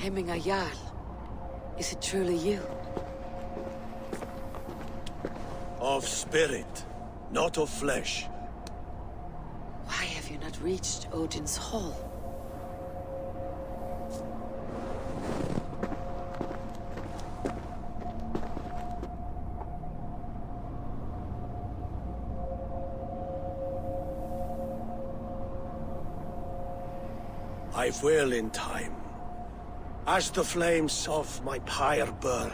Hemminger Jarl. Is it truly you? Of spirit, not of flesh. Why have you not reached Odin's Hall? I will in time. As the flames of my pyre burn,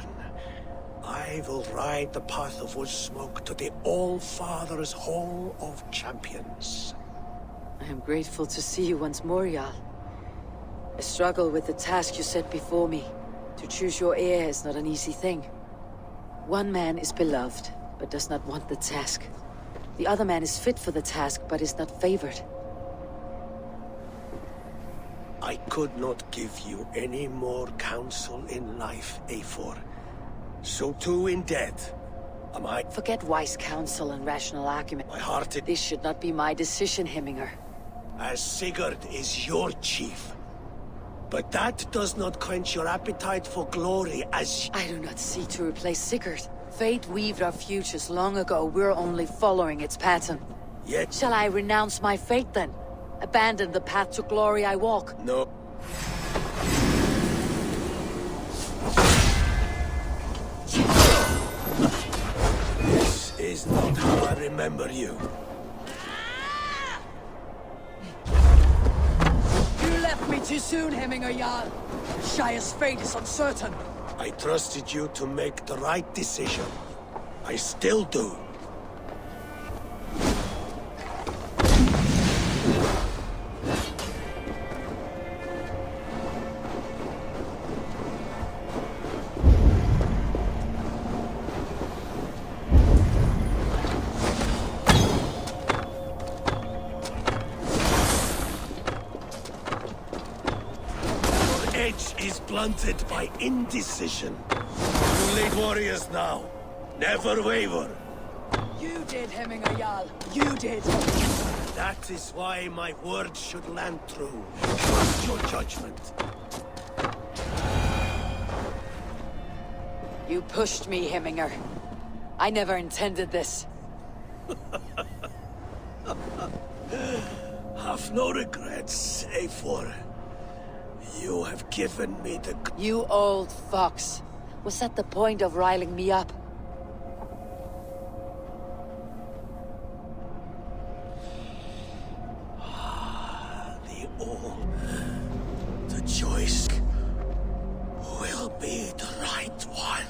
I will ride the path of wood smoke to the All-Father's Hall of Champions. I am grateful to see you once more, Jarl. I struggle with the task you set before me. To choose your heir is not an easy thing. One man is beloved, but does not want the task. The other man is fit for the task, but is not favored. I could not give you any more counsel in life, Eivor. So too in death. Am I? Forget wise counsel and rational argument. My heart is... This should not be my decision, Hemminger. As Sigurd is your chief. But that does not quench your appetite for glory as... I do not seek to replace Sigurd. Fate weaved our futures long ago. We're only following its pattern. Yet... Shall I renounce my fate then? Abandon the path to glory I walk? No. This is not how I remember you. You left me too soon, Hemminger Jarl. Shire's fate is uncertain. I trusted you to make the right decision. I still do. Blunted by indecision. You lead warriors now. Never waver. You did, Hemminger Jarl. You did. That is why my words should land true. Trust your judgment. You pushed me, Hemminger. I never intended this. Have no regrets, Eivor. You have given me the... You old fox. Was that the point of riling me up? The choice will be the right one.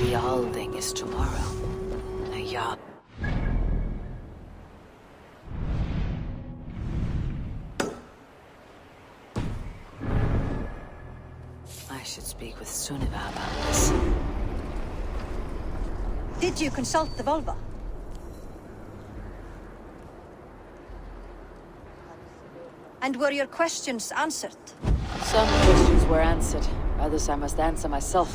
Yalding is tomorrow. A yacht. I should speak with Sunniva about this. Did you consult the Volva? And were your questions answered? Some questions were answered. Others I must answer myself.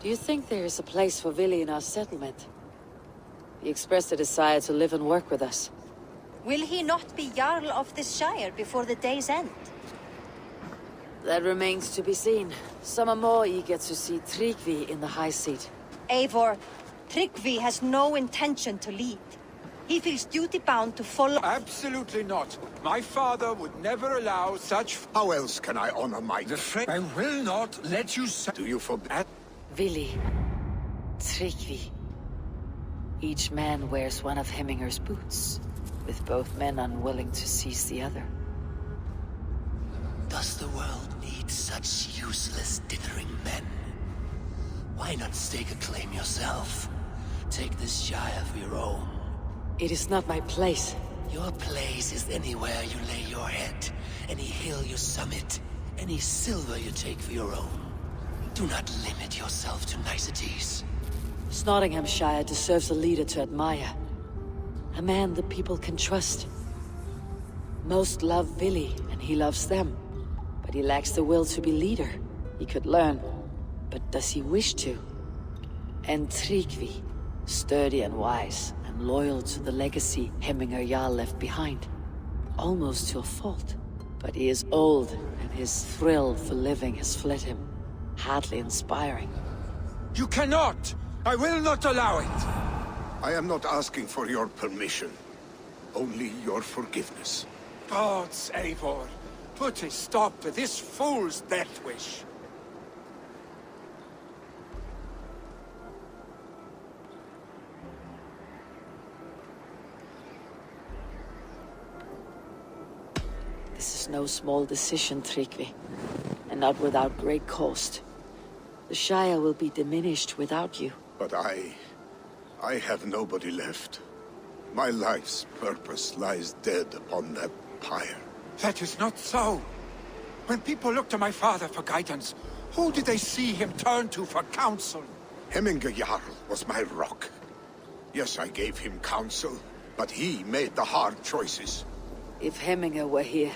Do you think there is a place for Vili in our settlement? He expressed a desire to live and work with us. Will he not be Jarl of this Shire before the day's end? That remains to be seen. Some are more eager to see Tryggvi in the high seat. Eivor, Tryggvi has no intention to lead. He feels duty-bound to follow— Absolutely not. My father would never allow such— How else can I honor my... I will not let you say— Do you forbid? Vili. Tryggvi. Each man wears one of Hemminger's boots, with both men unwilling to seize the other. Does the world need such useless, dithering men? Why not stake a claim yourself? Take this Shire for your own. It is not my place. Your place is anywhere you lay your head, any hill you summit, any silver you take for your own. Do not limit yourself to niceties. Nottinghamshire deserves a leader to admire. A man the people can trust. Most love Vili, and he loves them. But he lacks the will to be leader. He could learn, but does he wish to? And Tryggvi, sturdy and wise, and loyal to the legacy Hemminger Jarl left behind. Almost to a fault. But he is old, and his thrill for living has fled him. Hardly inspiring. You cannot! I will not allow it! I am not asking for your permission. Only your forgiveness. Gods, Eivor, put a stop to this fool's death wish. This is no small decision, Tryggvi. And not without great cost. The Shire will be diminished without you. But I have nobody left. My life's purpose lies dead upon that pyre. That is not so. When people look to my father for guidance, who did they see him turn to for counsel? Hemminger Jarl was my rock. Yes, I gave him counsel, but he made the hard choices. If Hemminger were here,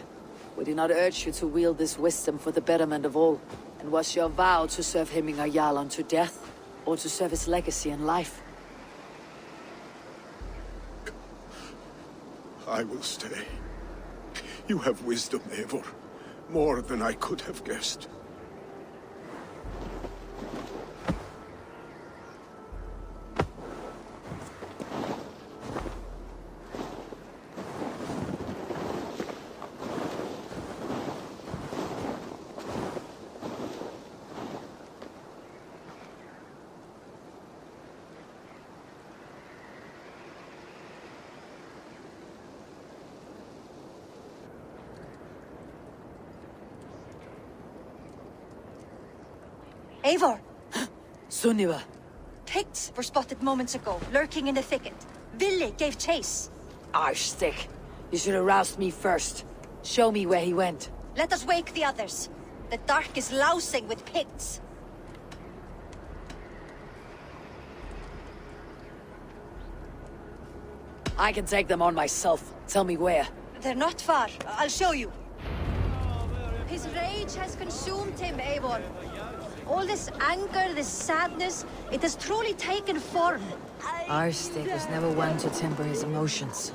would he not urge you to wield this wisdom for the betterment of all? And was your vow to serve Hemminger Jarl unto death, or to serve his legacy in life? I will stay. You have wisdom, Eivor. More than I could have guessed. Eivor! Sunniva! Picts were spotted moments ago, lurking in the thicket. Vili gave chase. Arstick! You should have roused me first. Show me where he went. Let us wake the others. The dark is lousing with Picts. I can take them on myself. Tell me where. They're not far. I'll show you. His rage has consumed him, Eivor. All this anger, this sadness, it has truly taken form. Arstick was never one to temper his emotions.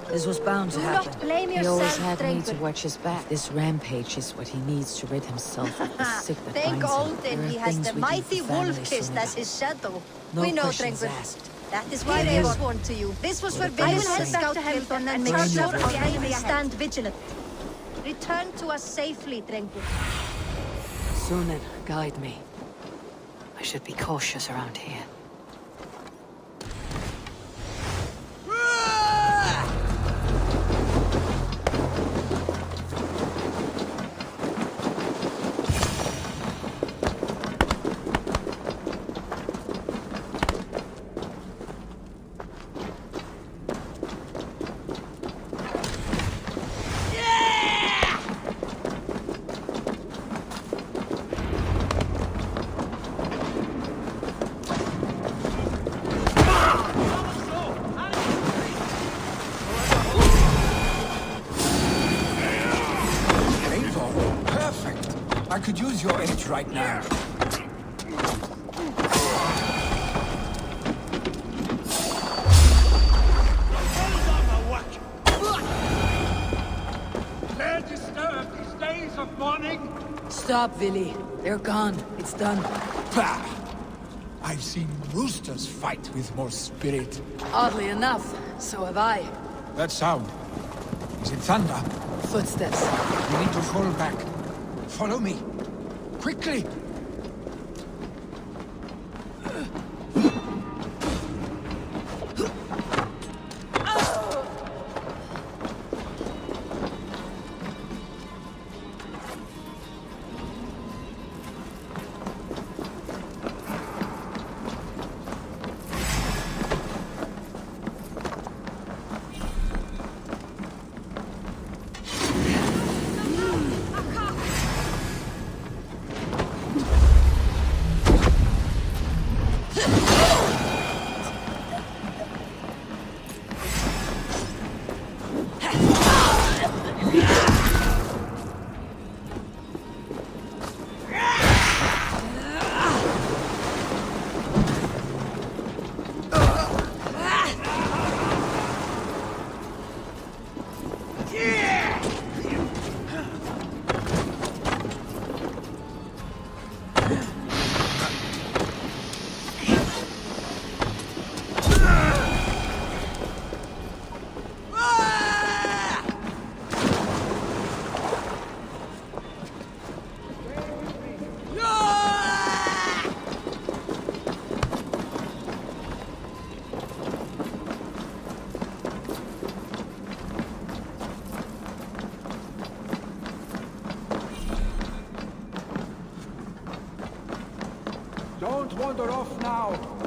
This was bound to Do happen. not blame He always yourself, had me Drengur. to watch his back. This rampage is what he needs to rid himself of the sick that Thank binds him. Alden There are he has things the we do for mighty family, wolf-kissed Sunniva. as his shadow. No We know, questions Drengur. asked. That is why It they is. were sworn to you. This was What for the Billy Bible to says. scout Hilton and make Bring sure your our enemy enemy ahead. stand vigilant. Return to us safely, Drengur. Sunan, guide me. I should be cautious around here. Eivor, perfect. I could use your edge right now. Dare disturb these days of mourning? Stop, Vili. They're gone. It's done. Bah! I've seen roosters fight with more spirit. Oddly enough, so have I. That sound. Is it thunder? Footsteps. We need to fall back. Follow me. Quickly! wander off now.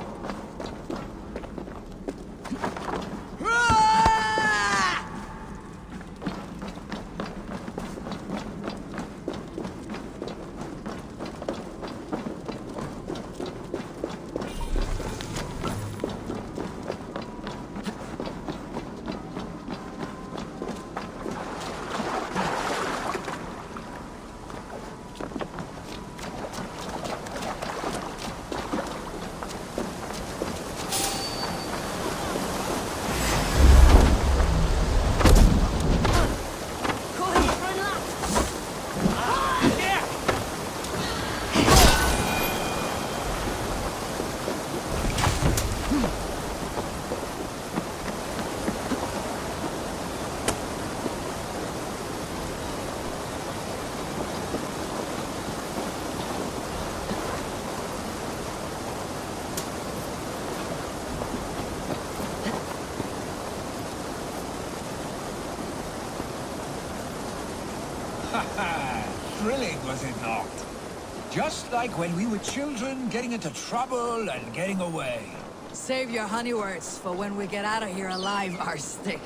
Thrilling, was it not? Just like when we were children, getting into trouble and getting away. Save your honey words for when we get out of here alive, Arstick.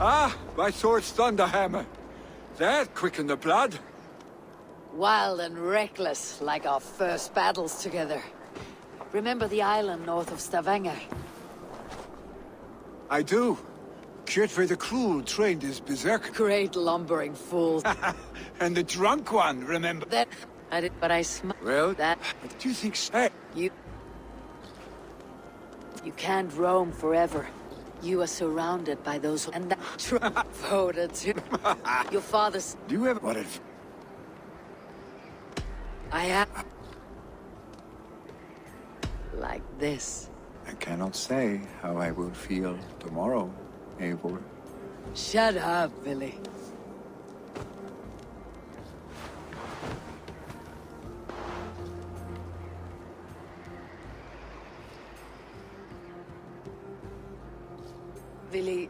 Ah, my sword's thunderhammer. That quickened the blood. Wild and reckless, like our first battles together. Remember the island north of Stavanger? I do. Kjotve the Cruel trained his berserker. Great lumbering fools. And the drunk one, remember? That I did, but I Well, that what do you think? Hey, you can't roam forever. You are surrounded by those and that voted to your father's. do you ever... What if... I have like this. I cannot say how I will feel tomorrow, Eivor. Shut up, Billy. Billy,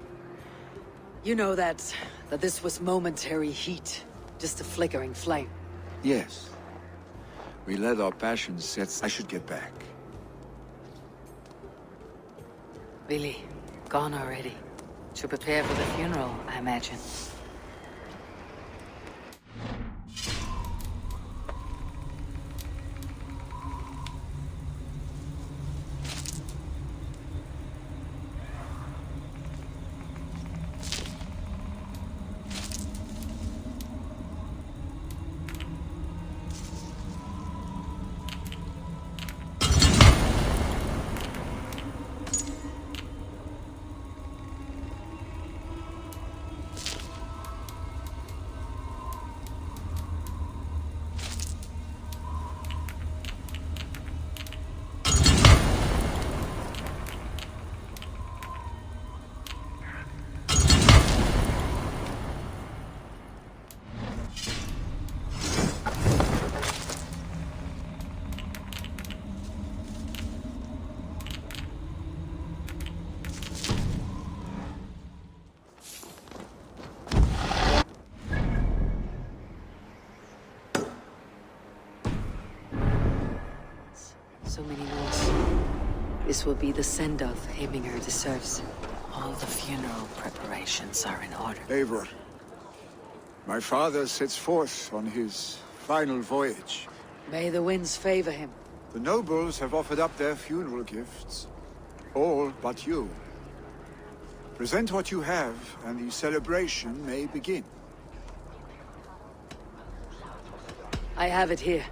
you know that this was momentary heat, just a flickering flame. Yes. We let our passions set... I should get back. Billy, gone already. To prepare for the funeral, I imagine. So many Norse. This will be the send-off Heminger deserves. All the funeral preparations are in order. Eivor, my father sets forth on his final voyage. May the winds favor him. The nobles have offered up their funeral gifts. All but you. Present what you have, and the celebration may begin. I have it here.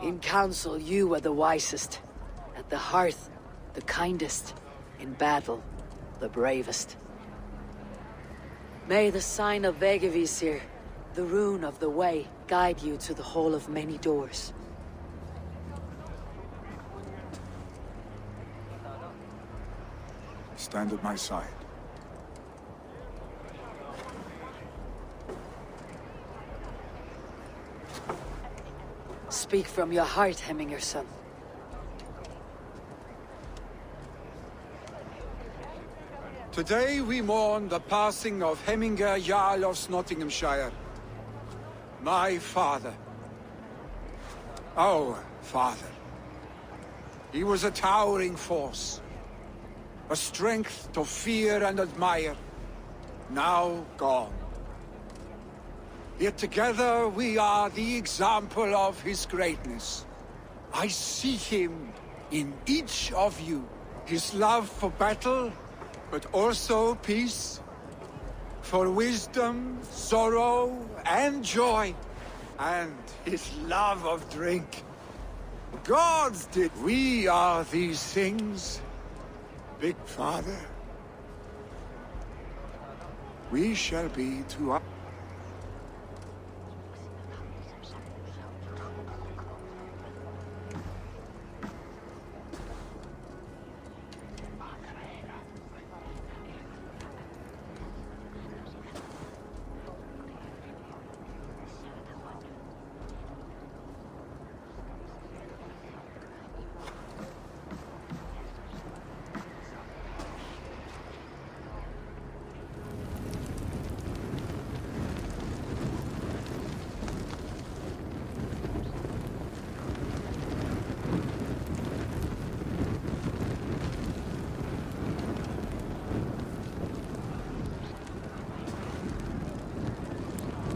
In council, you were the wisest. At the hearth, the kindest. In battle, the bravest. May the sign of Vegevisir, the rune of the way, guide you to the Hall of Many Doors. Stand at my side. Speak from your heart, Hemminger son. Today we mourn the passing of Hemminger Jarl of Nottinghamshire. My father. Our father. He was a towering force. A strength to fear and admire. Now gone. Yet together we are the example of his greatness. I see him in each of you. His love for battle, but also peace. For wisdom, sorrow, and joy. And his love of drink. Gods did we are these things. Big Father. We shall be to our...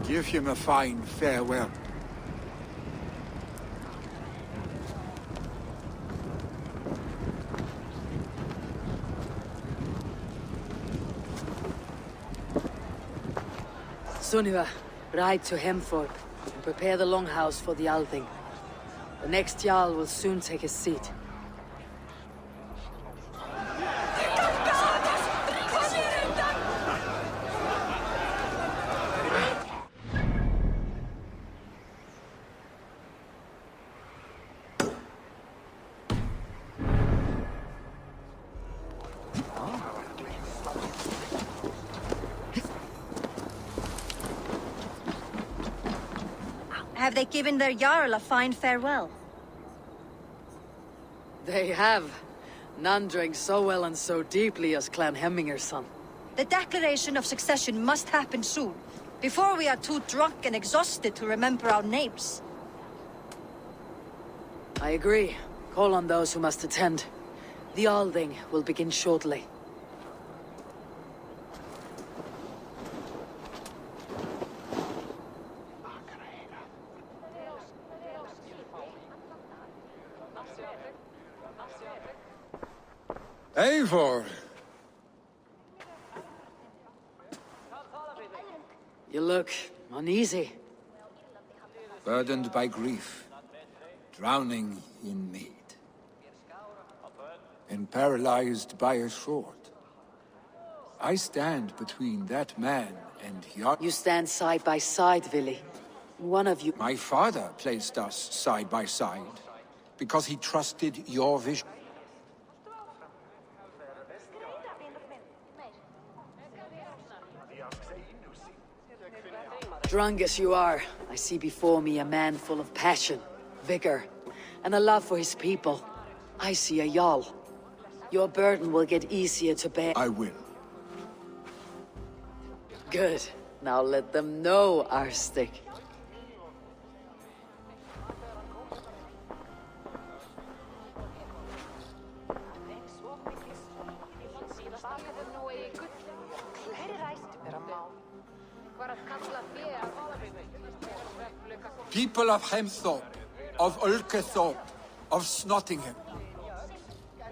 Give him a fine farewell. Sunniva, ride to Hemthorpe and prepare the longhouse for the Althing. The next Jarl will soon take his seat. Have they given their Jarl a fine farewell? They have. None drank so well and so deeply as Clan Hemminger's son. The declaration of succession must happen soon, before we are too drunk and exhausted to remember our names. I agree. Call on those who must attend. The Althing will begin shortly. Eivor! You look uneasy. Burdened by grief, drowning in mead, And paralyzed by a sword. I stand between that man and You stand side by side, Vili. One of you... My father placed us side by side, because he trusted your vision. Drunk as you are, I see before me a man full of passion, vigor, and a love for his people. I see a Jarl. Your burden will get easier to bear. I will. Good. Now let them know our stick. People of Hemthorpe, of Ulkethorpe, of Snottingham.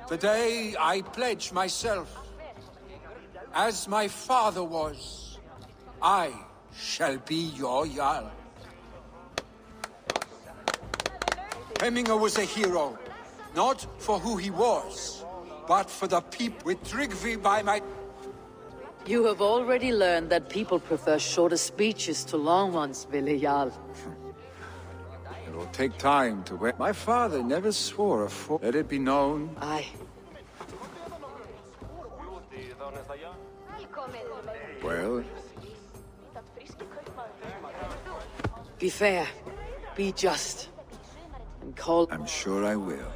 Today I pledge myself. As my father was, I shall be your Jarl. Hemminger was a hero, not for who he was, but for the people with Tryggvi by my... You have already learned that people prefer shorter speeches to long ones, Jarl. It will take time to wait. My father never swore a fort. Let it be known. Aye. Well, Be fair. Be just. And call... I'm sure I will.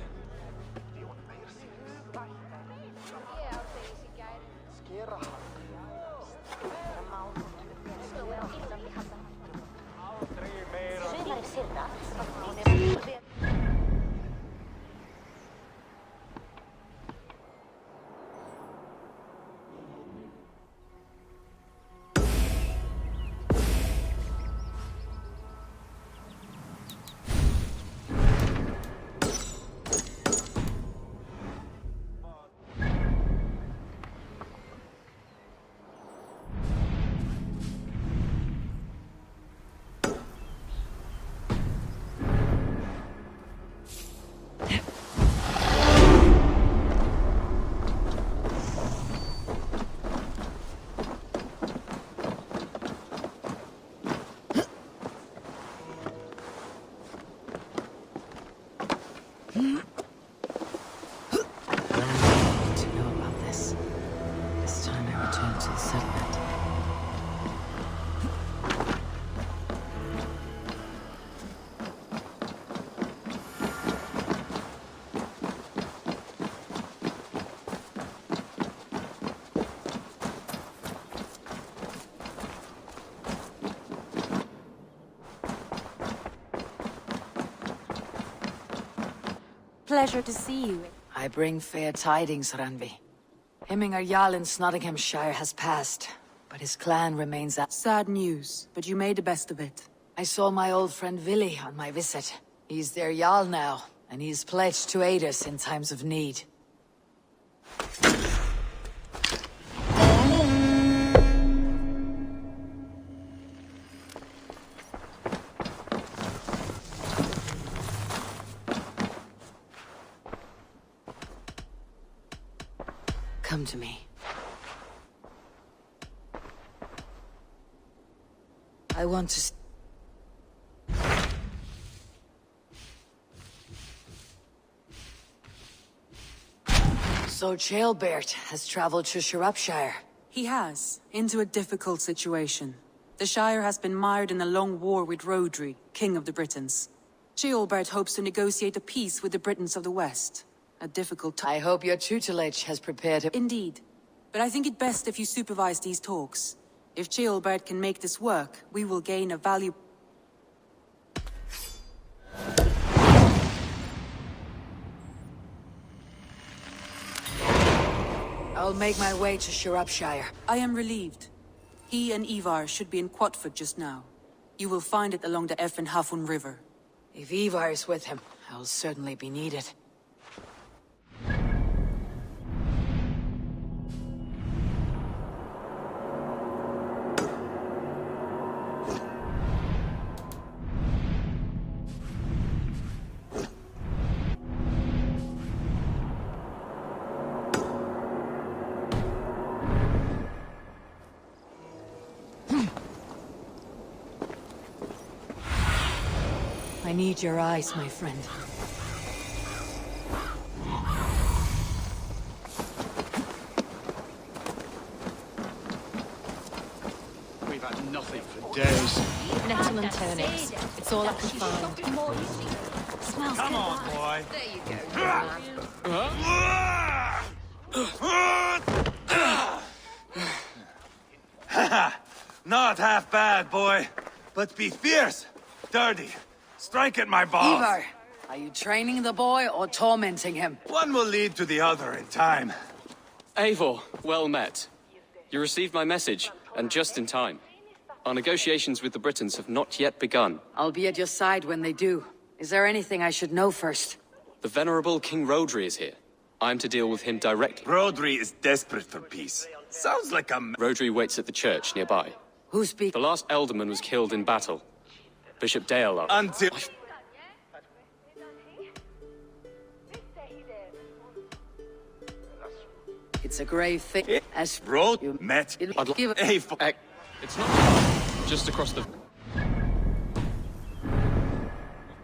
To know about this. This time I return to the settlement. Pleasure to see you. I bring fair tidings, Randvi. Hemminger Jarl in Nottinghamshire has passed, but his clan remains at... Sad news, but you made the best of it. I saw my old friend Vili on my visit. He's their Jarl now, and he's pledged to aid us in times of need. Come to me. I want to... So Jailbert has traveled to Shropshire. He has, into a difficult situation. The Shire has been mired in a long war with Rhodri, King of the Britons. Ceolbert hopes to negotiate a peace with the Britons of the West. A difficult time. I hope your tutelage has prepared him. Indeed. But I think it best if you supervise these talks. If Ceolbert can make this work, we will gain a valuable... I'll make my way to Shropshire. I am relieved. He and Eivor should be in Quatford just now. You will find it along the Effen Hafun River. If Eivor is with him, I'll certainly be needed. I need your eyes, my friend. We've had nothing for days. Nettle and turnips. It's all I can find. Smells Come good. on, boy. There you go. Not half bad, boy. But be fierce, sturdy. Strike at my balls. Eivor, are you training the boy or tormenting him? One will lead to the other in time. Eivor, well met. You received my message, and just in time. Our negotiations with the Britons have not yet begun. I'll be at your side when they do. Is there anything I should know first? The venerable King Rhodri is here. I'm to deal with him directly. Rhodri is desperate for peace. Sounds like a... Rhodri waits at the church nearby. Who speaks? The last alderman was killed in battle. Bishop Dale. Until... It It's a grave thing. As Road you met. I'd give Eivor. It's not just across the... We've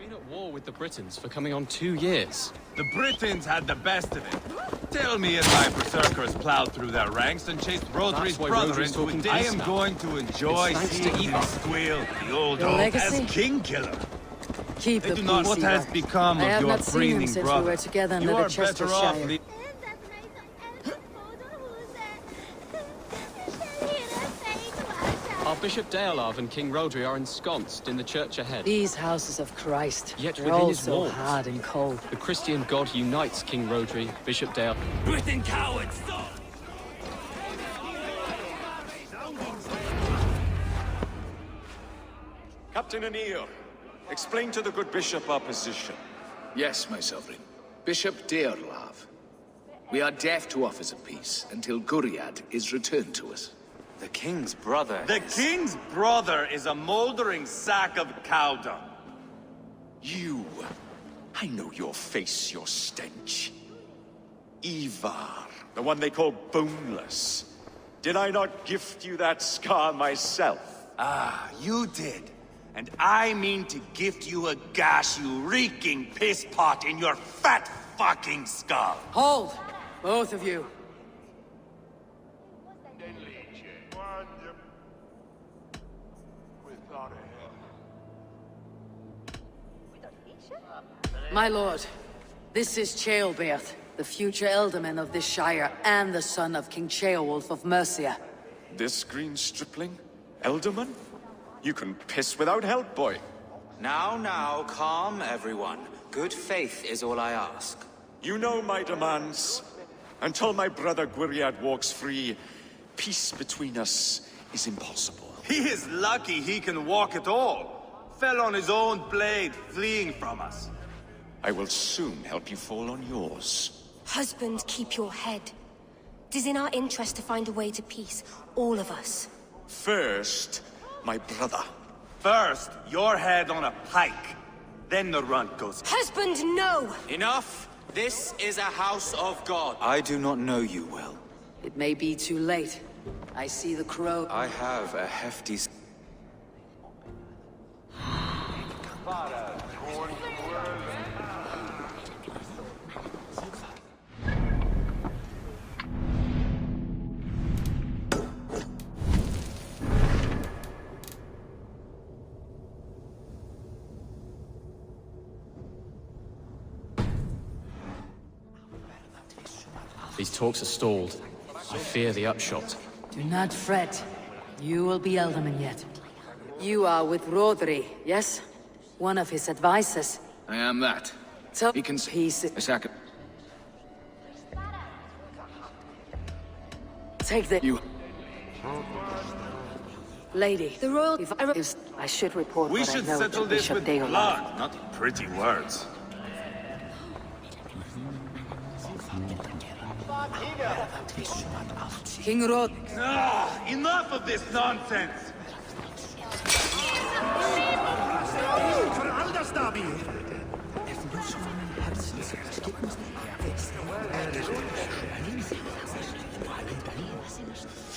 been at war with the Britons for coming on 2 years. The Britons had the best of it. Tell me if my berserkers plowed through their ranks and chased Rodri's why brother Rodri's into a talking ditch. peace I am now. going to enjoy It's thanks to seeing him Eivor. squeal, the old Your dog, legacy? as king killer. keep I the do not peace, what has Eivor. become I of have your not seen him breathing since brother. we were together You near are the better off Chestershire. Our Bishop Deolav and King Rodri are ensconced in the church ahead. These houses of Christ, Yet they're within all his so walls. hard and cold. The Christian God unites King Rodri, Bishop Deolav. Britain cowards! Captain Anir, explain to the good bishop our position. Yes, my sovereign. Bishop Deolav. We are deaf to offers of peace until Guriad is returned to us. The king's brother The king's brother is a mouldering sack of cow dung. You! I know your face, your stench. Eivor, the one they call boneless. Did I not gift you that scar myself? Ah, you did. And I mean to gift you a gash, you reeking piss pot in your fat fucking skull. Hold! Both of you. My lord, this is Ceolbert, the future alderman of this shire and the son of King Ceolwulf of Mercia. This green stripling? Elderman? You can piss without help, boy. Now, calm everyone. Good faith is all I ask. You know my demands. Until my brother Gwiriad walks free, peace between us is impossible. He is lucky he can walk at all. Fell on his own blade, fleeing from us. I will soon help you fall on yours. Husband, keep your head. It is in our interest to find a way to peace, all of us. First, my brother. First, your head on a pike. Then the runt goes. Husband, no! Enough! This is a house of God. I do not know you well. It may be too late. I see the crow. I have a hefty... These talks are stalled. I fear the upshot. Do not fret. You will be alderman yet. You are with Rodri, yes? One of his advisors. I am that. So He can peace. Take the You. lady. The royal. I should report We what should I know settle to this Bishop with Deolav. blood, not pretty words. King Rod. Ah, enough of this nonsense!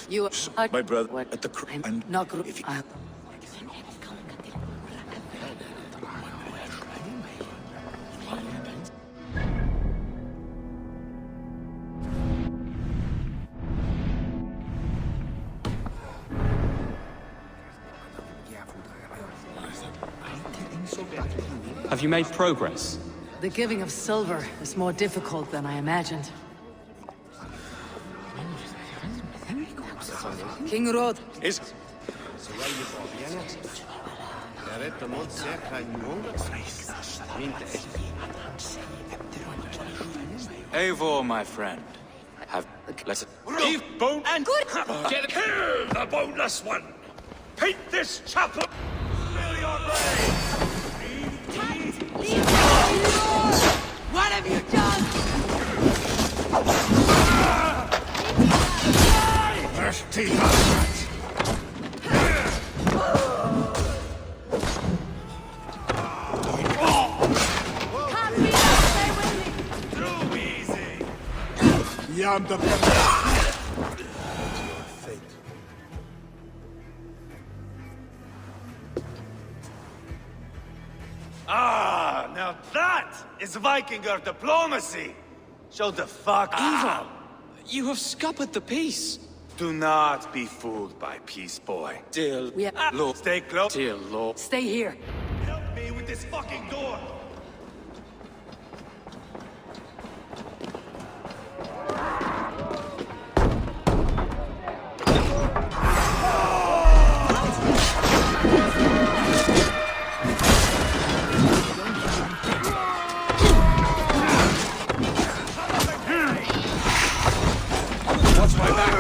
You are My brother at the and not Have you made progress? The giving of silver is more difficult than I imagined. King Rod. Is... Eivor, my friend. Let's... Bone And good. Get kill the boneless one! Paint this chapel! Fill your brain! What have you done? thirsty husband. Too easy! Beyond the fate. Ah, now that is Vikinger diplomacy! Show the fuck Eivor! You have scuppered the peace! Do not be fooled by peace, boy. Dear Lord, stay close. Dear Lord. Stay here. Help me with this fucking door! Watch my back!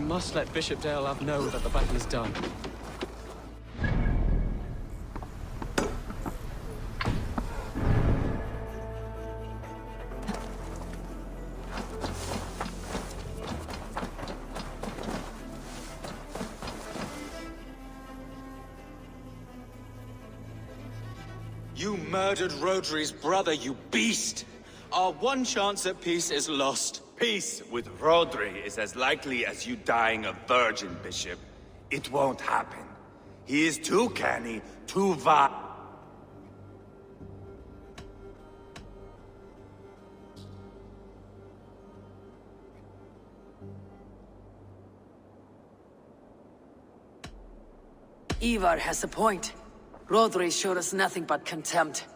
Must let Bishop Dale know that the battle is done. You murdered Rodri's brother, you beast! Our one chance at peace is lost. Peace with Rodri is as likely as you dying a virgin, Bishop. It won't happen. He is too canny, too Eivor has a point. Rodri showed us nothing but contempt.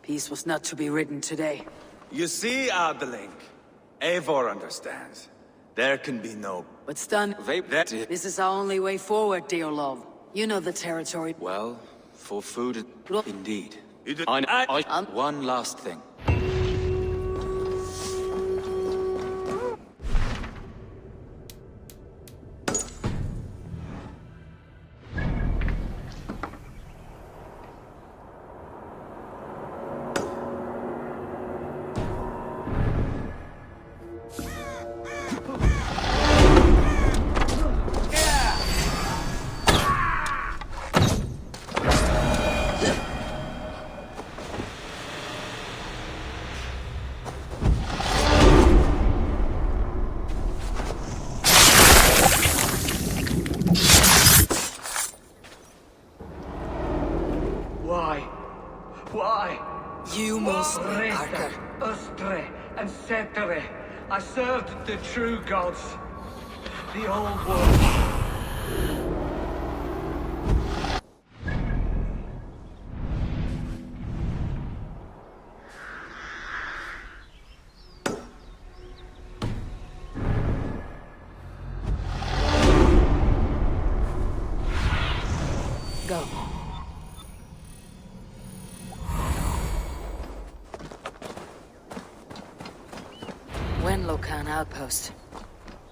Peace was not to be written today. You see, Adeling, Eivor understands. There can be no... What's done? This is our only way forward, dear love. You know the territory. Well, for food, indeed. One last thing. You must be Parker. Ustre and Setere. I served the true gods. The old world. outpost.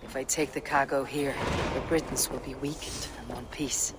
If I take the cargo here, the Britons will be weakened and want peace.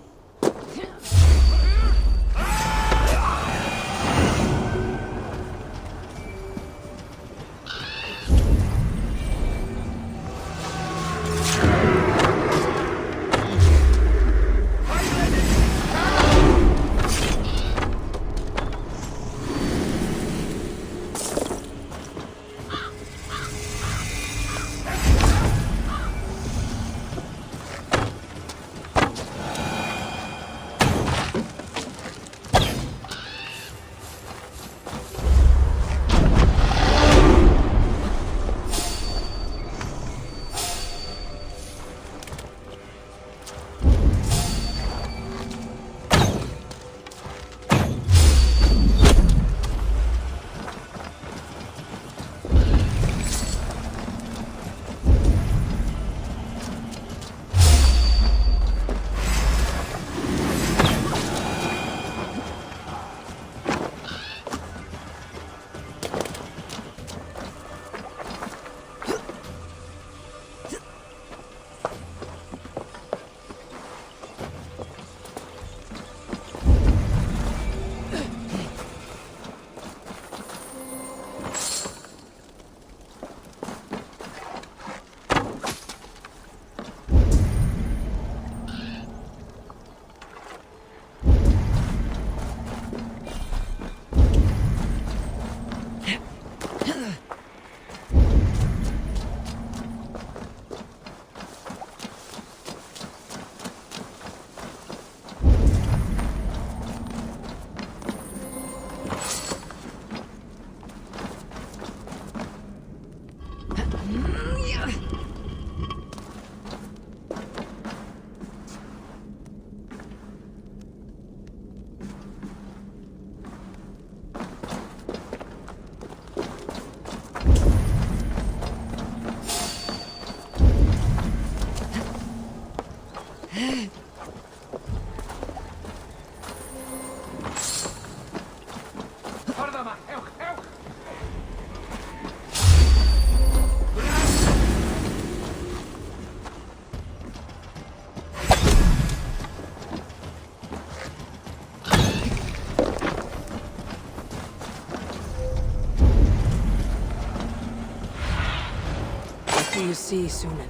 What do you see, Sunan?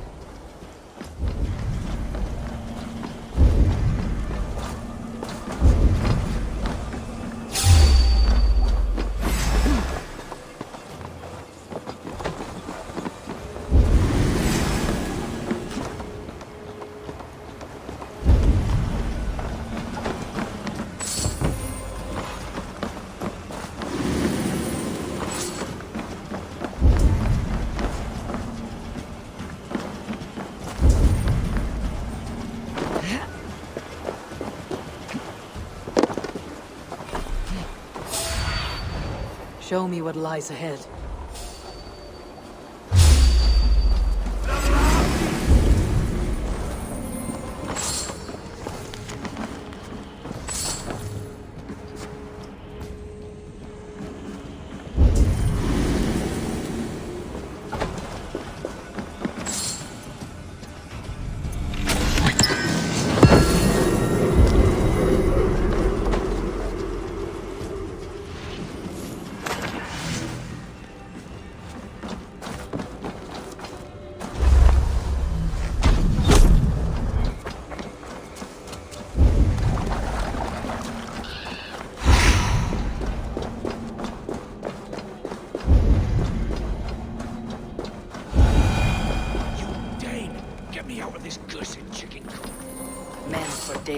Show me what lies ahead.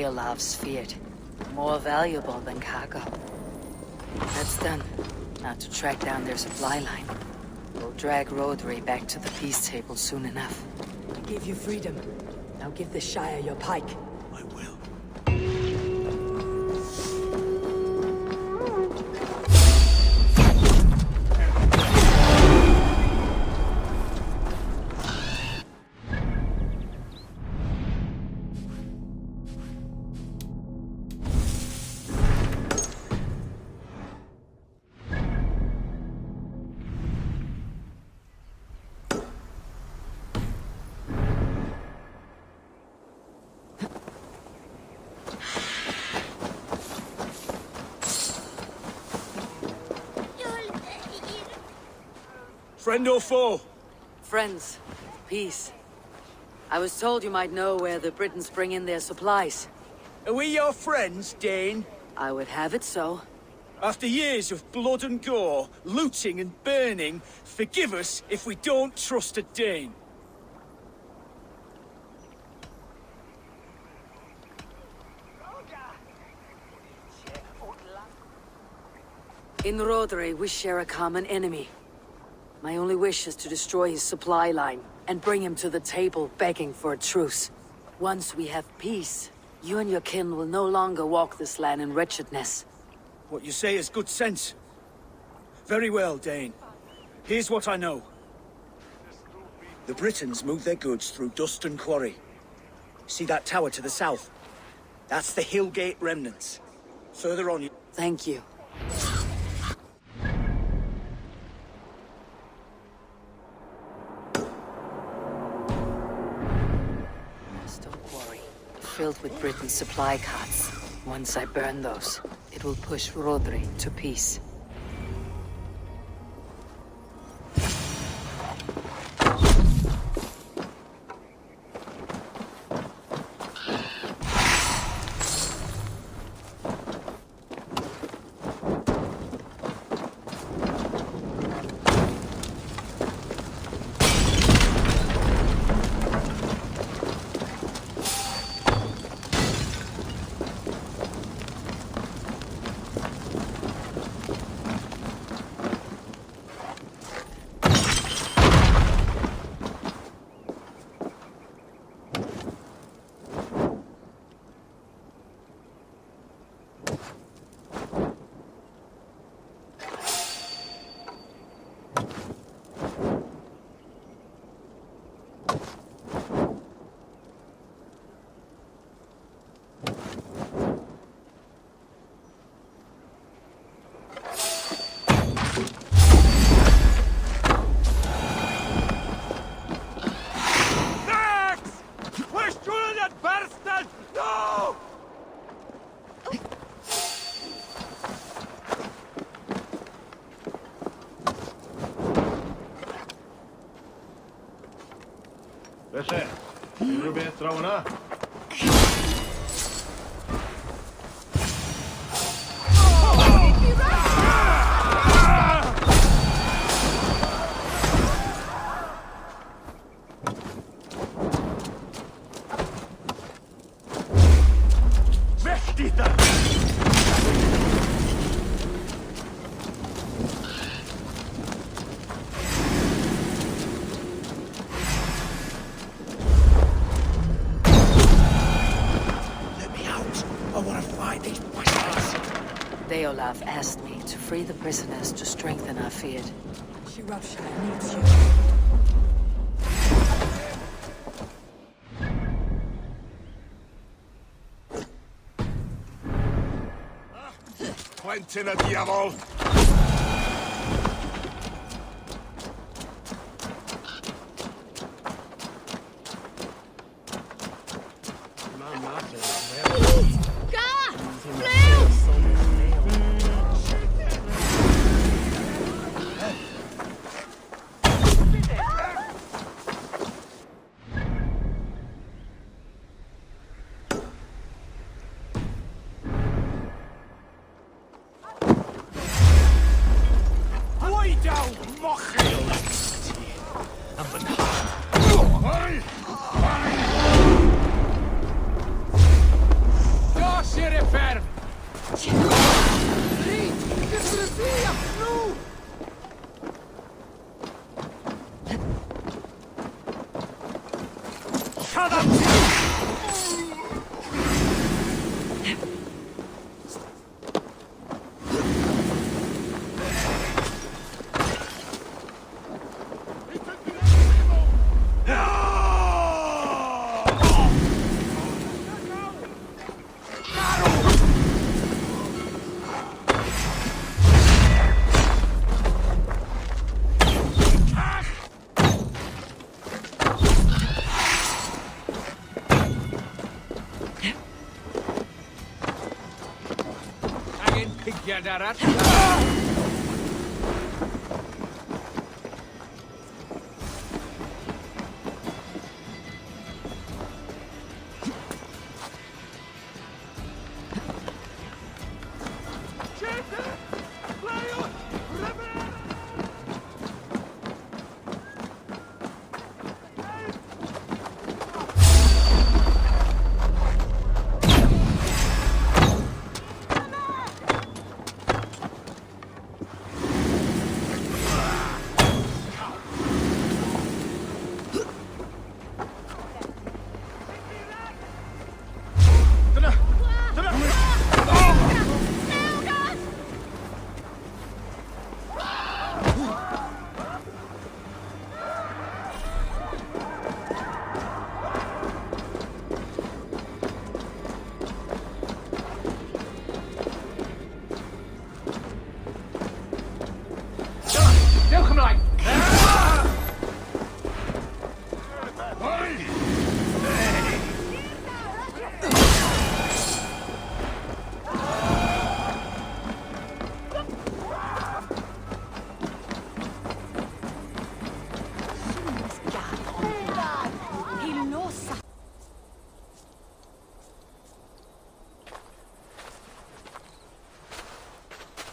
Love's feared. More valuable than cargo. That's done. Now to track down their supply line. We'll drag Rodri back to the peace table soon enough. I gave you freedom. Now give the Shire your pike. I will. Friend or foe? Friends. Peace. I was told you might know where the Britons bring in their supplies. Are we your friends, Dane? I would have it so. After years of blood and gore, looting and burning, forgive us if we don't trust a Dane. In Rodri, we share a common enemy. My only wish is to destroy his supply line and bring him to the table begging for a truce. Once we have peace, you and your kin will no longer walk this land in wretchedness. What you say is good sense. Very well, Dane. Here's what I know. The Britons move their goods through Dust and Quarry. See that tower to the south? That's the Hillgate remnants. Further on you... Thank you. Filled with Britain's supply carts. Once I burn those, it will push Rodri to peace. Olaf asked me to free the prisoners to strengthen our field. Shirafshire needs you. Quentin a diavol!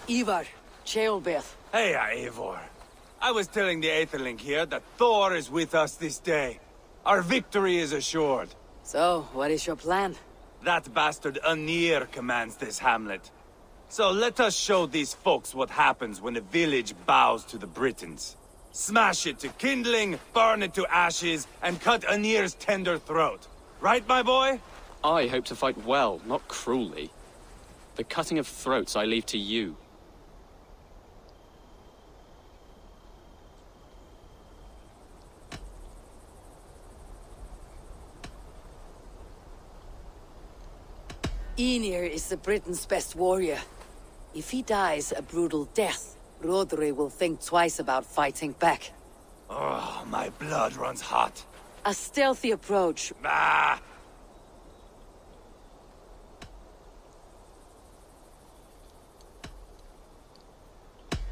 Eivor, Ceolbert. Hey, Eivor. I was telling the Aetherling here that Thor is with us this day. Our victory is assured. So, what is your plan? That bastard Anir commands this hamlet. So let us show these folks what happens when a village bows to the Britons. Smash it to kindling, burn it to ashes, and cut Anir's tender throat. Right, my boy? I hope to fight well, not cruelly. The cutting of throats I leave to you. Einir is the Britain's best warrior. If he dies a brutal death, Rodri will think twice about fighting back. Oh, my blood runs hot. A stealthy approach. Ah!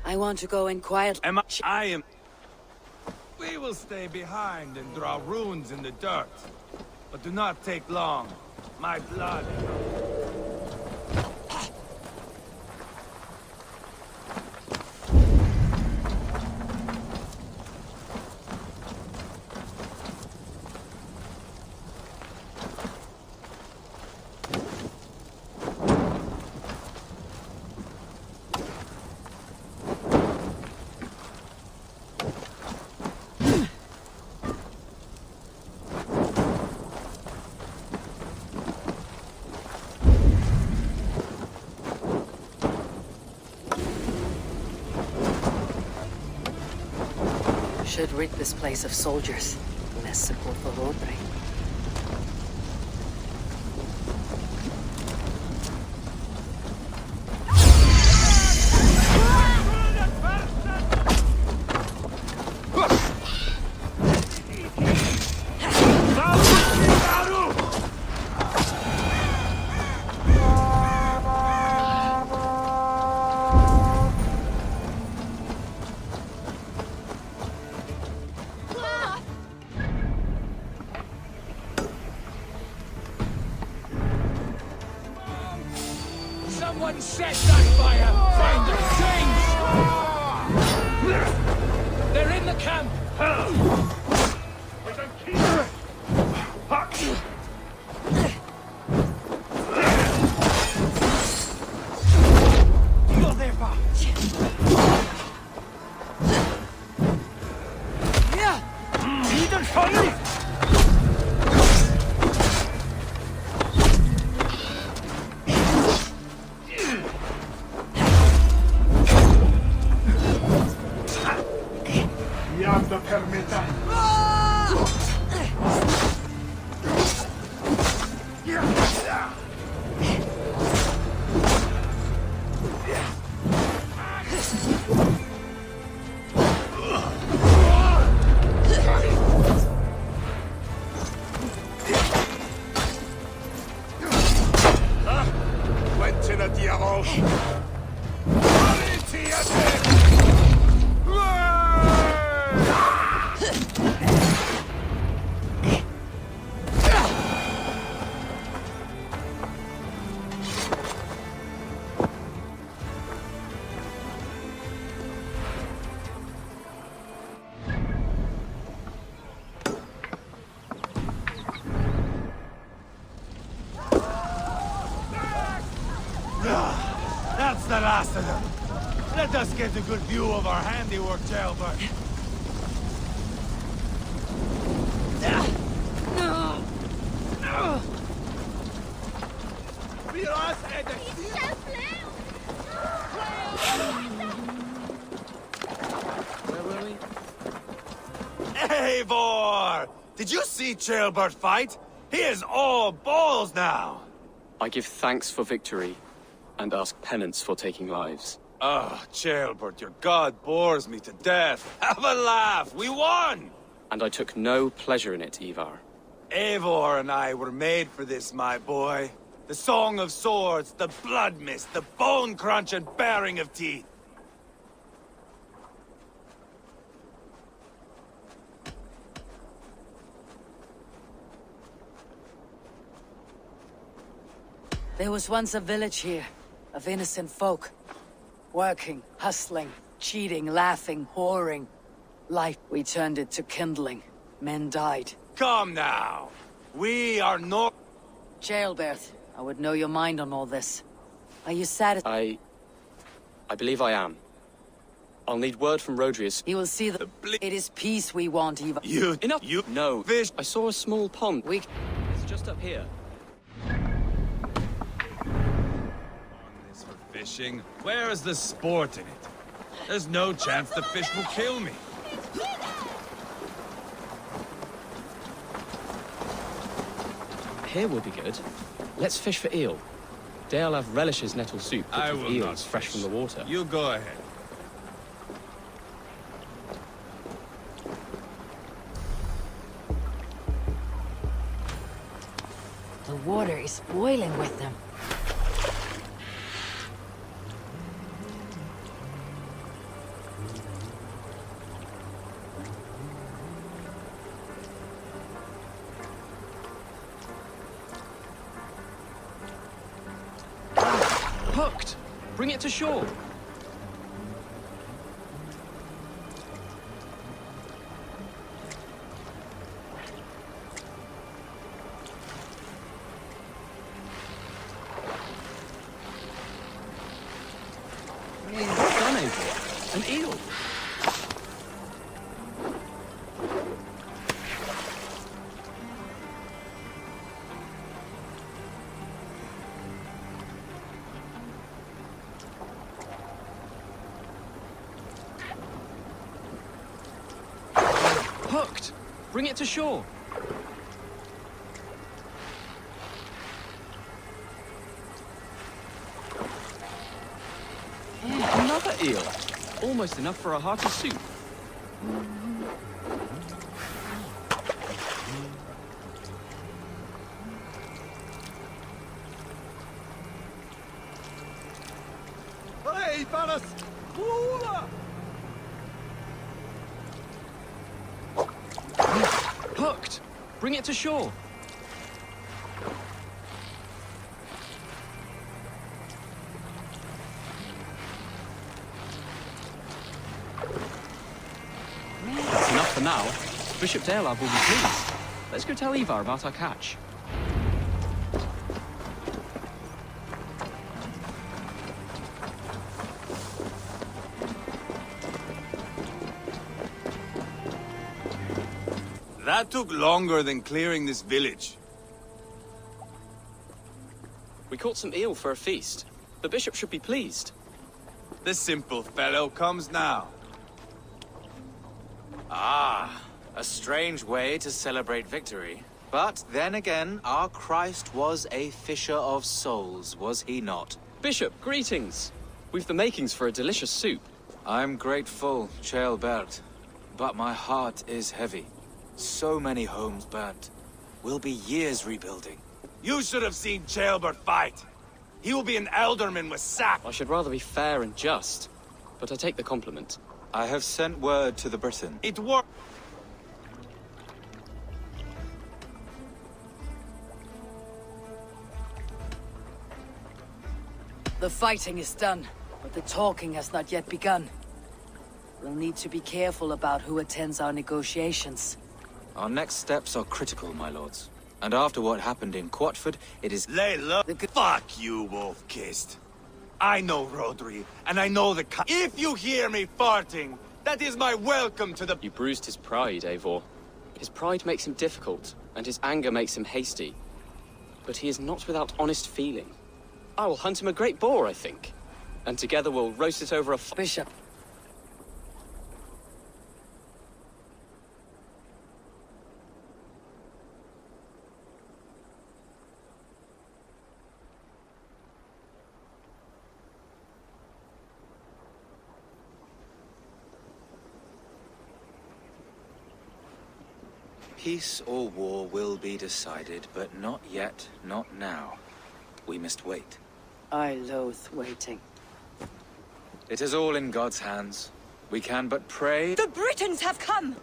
I want to go in quietly. I am... We will stay behind and draw runes in the dirt. But do not take long. My blood... Should rid this place of soldiers. Less support for Rodri. Someone set that fire! Find the things! They're in the camp! That's the last of them. Let us get a good view of our handiwork, Jailbird. Where were we? Eivor! Did you see Jailbird fight? He is all balls now! I give thanks for victory, and ask penance for taking lives. Oh, Jailbird, your god bores me to death. Have a laugh! We won! And I took no pleasure in it, Eivor. Eivor and I were made for this, my boy. The song of swords, the blood mist, the bone crunch and baring of teeth. There was once a village here, of innocent folk. Working, hustling, cheating, laughing, whoring. Life, we turned it to kindling. Men died. Come now! We are not... Jailbert, I would know your mind on all this. Are you satisfied? I believe I am. I'll need word from Rodrius. He will see that it is peace we want, Eivor. Enough! No. Fish! I saw a small pond. It's just up here. This for fishing. Where is the sport in it? There's no chance the fish will kill me. Here will be good. Let's fish for eel. Dale have relishes nettle soup cooked I with will eels not fresh fish. from the water. You go ahead. The water is boiling with them. Hooked! Bring it to shore! Done, Eivor. An eel! Hooked! Bring it to shore! Another eel! Almost enough for a hearty soup. Hey, Varas! Hooked! Bring it to shore! That's enough for now. Bishop Daleab will be pleased. Let's go tell Eivor about our catch. That took longer than clearing this village. We caught some eel for a feast. The bishop should be pleased. The simple fellow comes now. Ah, a strange way to celebrate victory. But then again, our Christ was a fisher of souls, was he not? Bishop, greetings! We've the makings for a delicious soup. I'm grateful, Ceolbert, but my heart is heavy. So many homes burnt. We'll be years rebuilding. You should have seen Ceolbert fight. He will be an alderman with sack. I should rather be fair and just, but I take the compliment. I have sent word to the Briton. It worked. The fighting is done, but the talking has not yet begun. We'll need to be careful about who attends our negotiations. Our next steps are critical, my lords. And after what happened in Quatford, it is... Lay low. Fuck you, wolf-kissed. I know Rodri, and I know the If you hear me farting, that is my welcome to the... You bruised his pride, Eivor. His pride makes him difficult, and his anger makes him hasty. But he is not without honest feeling. I will hunt him a great boar, I think. And together we'll roast it over a... Bishop. Peace or war will be decided, but not yet, not now. We must wait. I loathe waiting. It is all in God's hands. We can but pray. The Britons have come!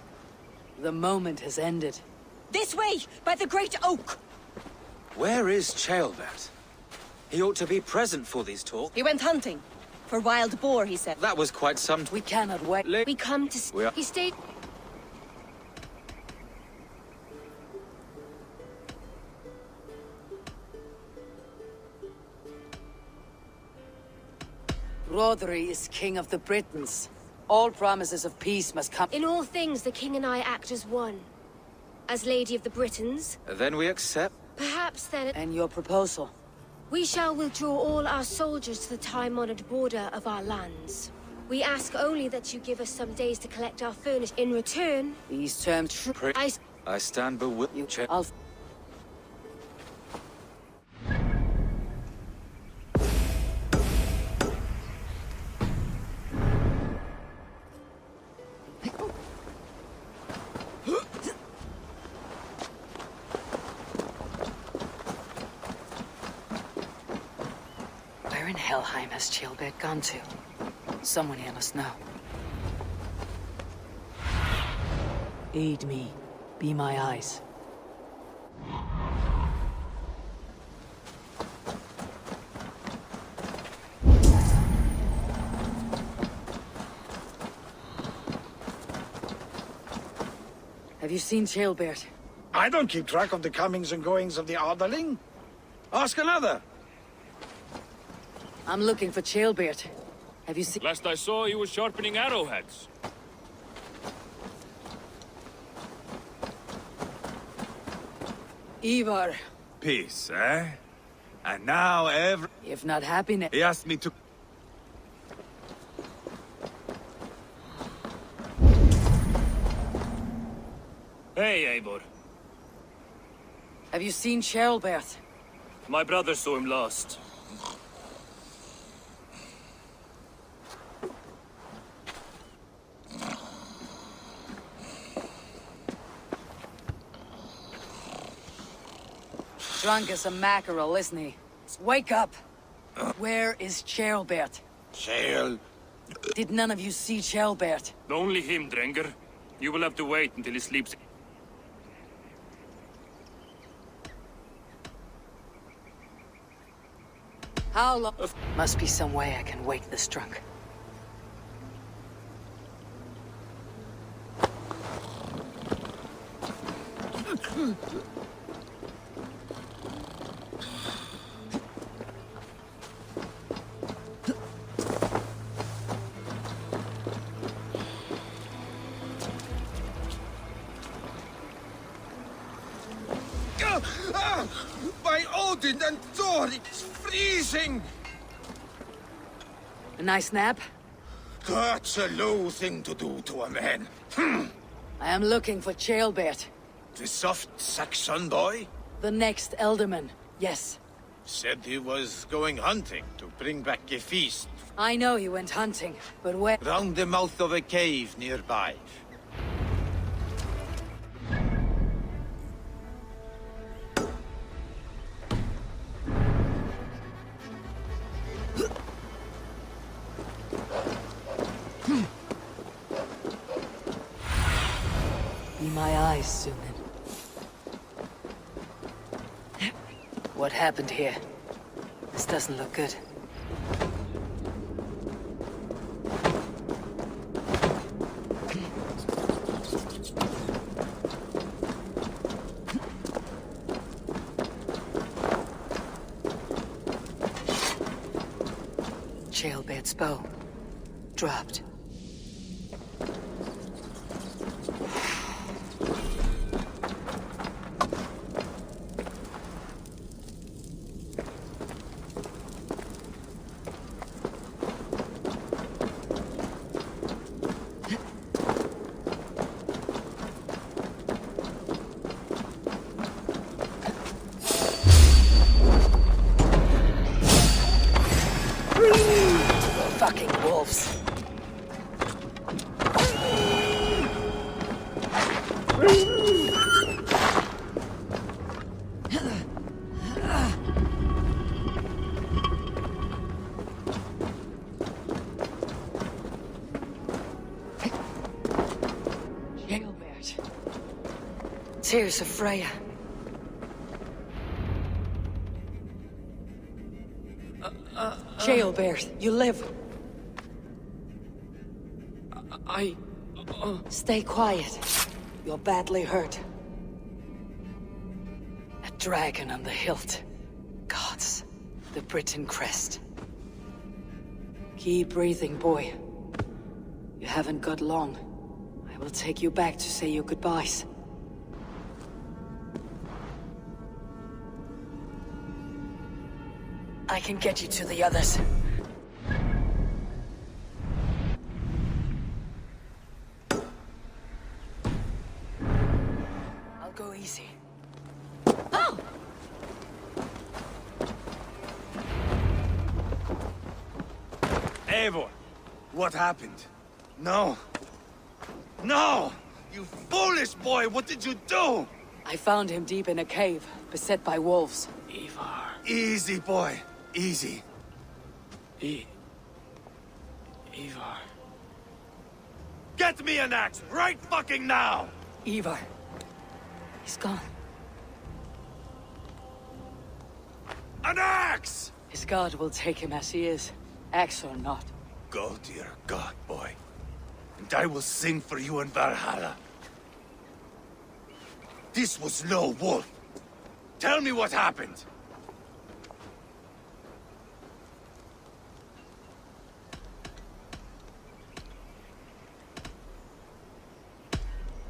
The moment has ended. This way, by the great oak! Where is Ceolbert? He ought to be present for these talks. He went hunting. For wild boar, he said. That was quite some... We cannot wait. We come to... We are... He stayed... Rodri is king of the Britons. All promises of peace must come. In all things, the king and I act as one. As Lady of the Britons. Then we accept. Perhaps then... And your proposal? We shall withdraw all our soldiers to the time-honored border of our lands. We ask only that you give us some days to collect our furniture. In return... These terms... I stand bewildered. I'll... Where in Helheim has Chilbert gone to? Someone here must know. Aid me. Be my eyes. Have you seen Chilbert? I don't keep track of the comings and goings of the Arderling. Ask another. I'm looking for Chilbert. Have you seen... Last I saw, he was sharpening arrowheads. Eivor. Peace, eh? And now If not happiness... He asked me to... Hey, Eivor. Have you seen Chilbert? My brother saw him last. Drunk as a mackerel, isn't he? Wake up! Where is Chilbert? Did none of you see Chilbert? Only him, Drenger. You will have to wait until he sleeps. How long? Must be some way I can wake this drunk. By Odin and Thor, it's freezing! A nice nap? That's a low thing to do to a man. I am looking for Chilbert. The soft Saxon boy? The next Elderman, yes. Said he was going hunting to bring back a feast. I know he went hunting, but where? Round the mouth of a cave nearby. Be my eyes, Sunan. What happened here? This doesn't look good. Chilbert's bow. Dropped. Fucking wolves. Chilbert. Tears of Freya. Chilbert, you live. Stay quiet. You're badly hurt. A dragon on the hilt. Gods. The Briton crest. Keep breathing, boy. You haven't got long. I will take you back to say your goodbyes. I can get you to the others. I'll go easy. Oh! Eivor, what happened? No. No! You foolish boy, what did you do? I found him deep in a cave, beset by wolves. Eivor. Easy, boy. Easy. Eivor. Get me an axe right fucking now! Eivor. He's gone. An axe! His god will take him as he is, axe or not. Go to your god, boy. And I will sing for you in Valhalla. This was no wolf. Tell me what happened.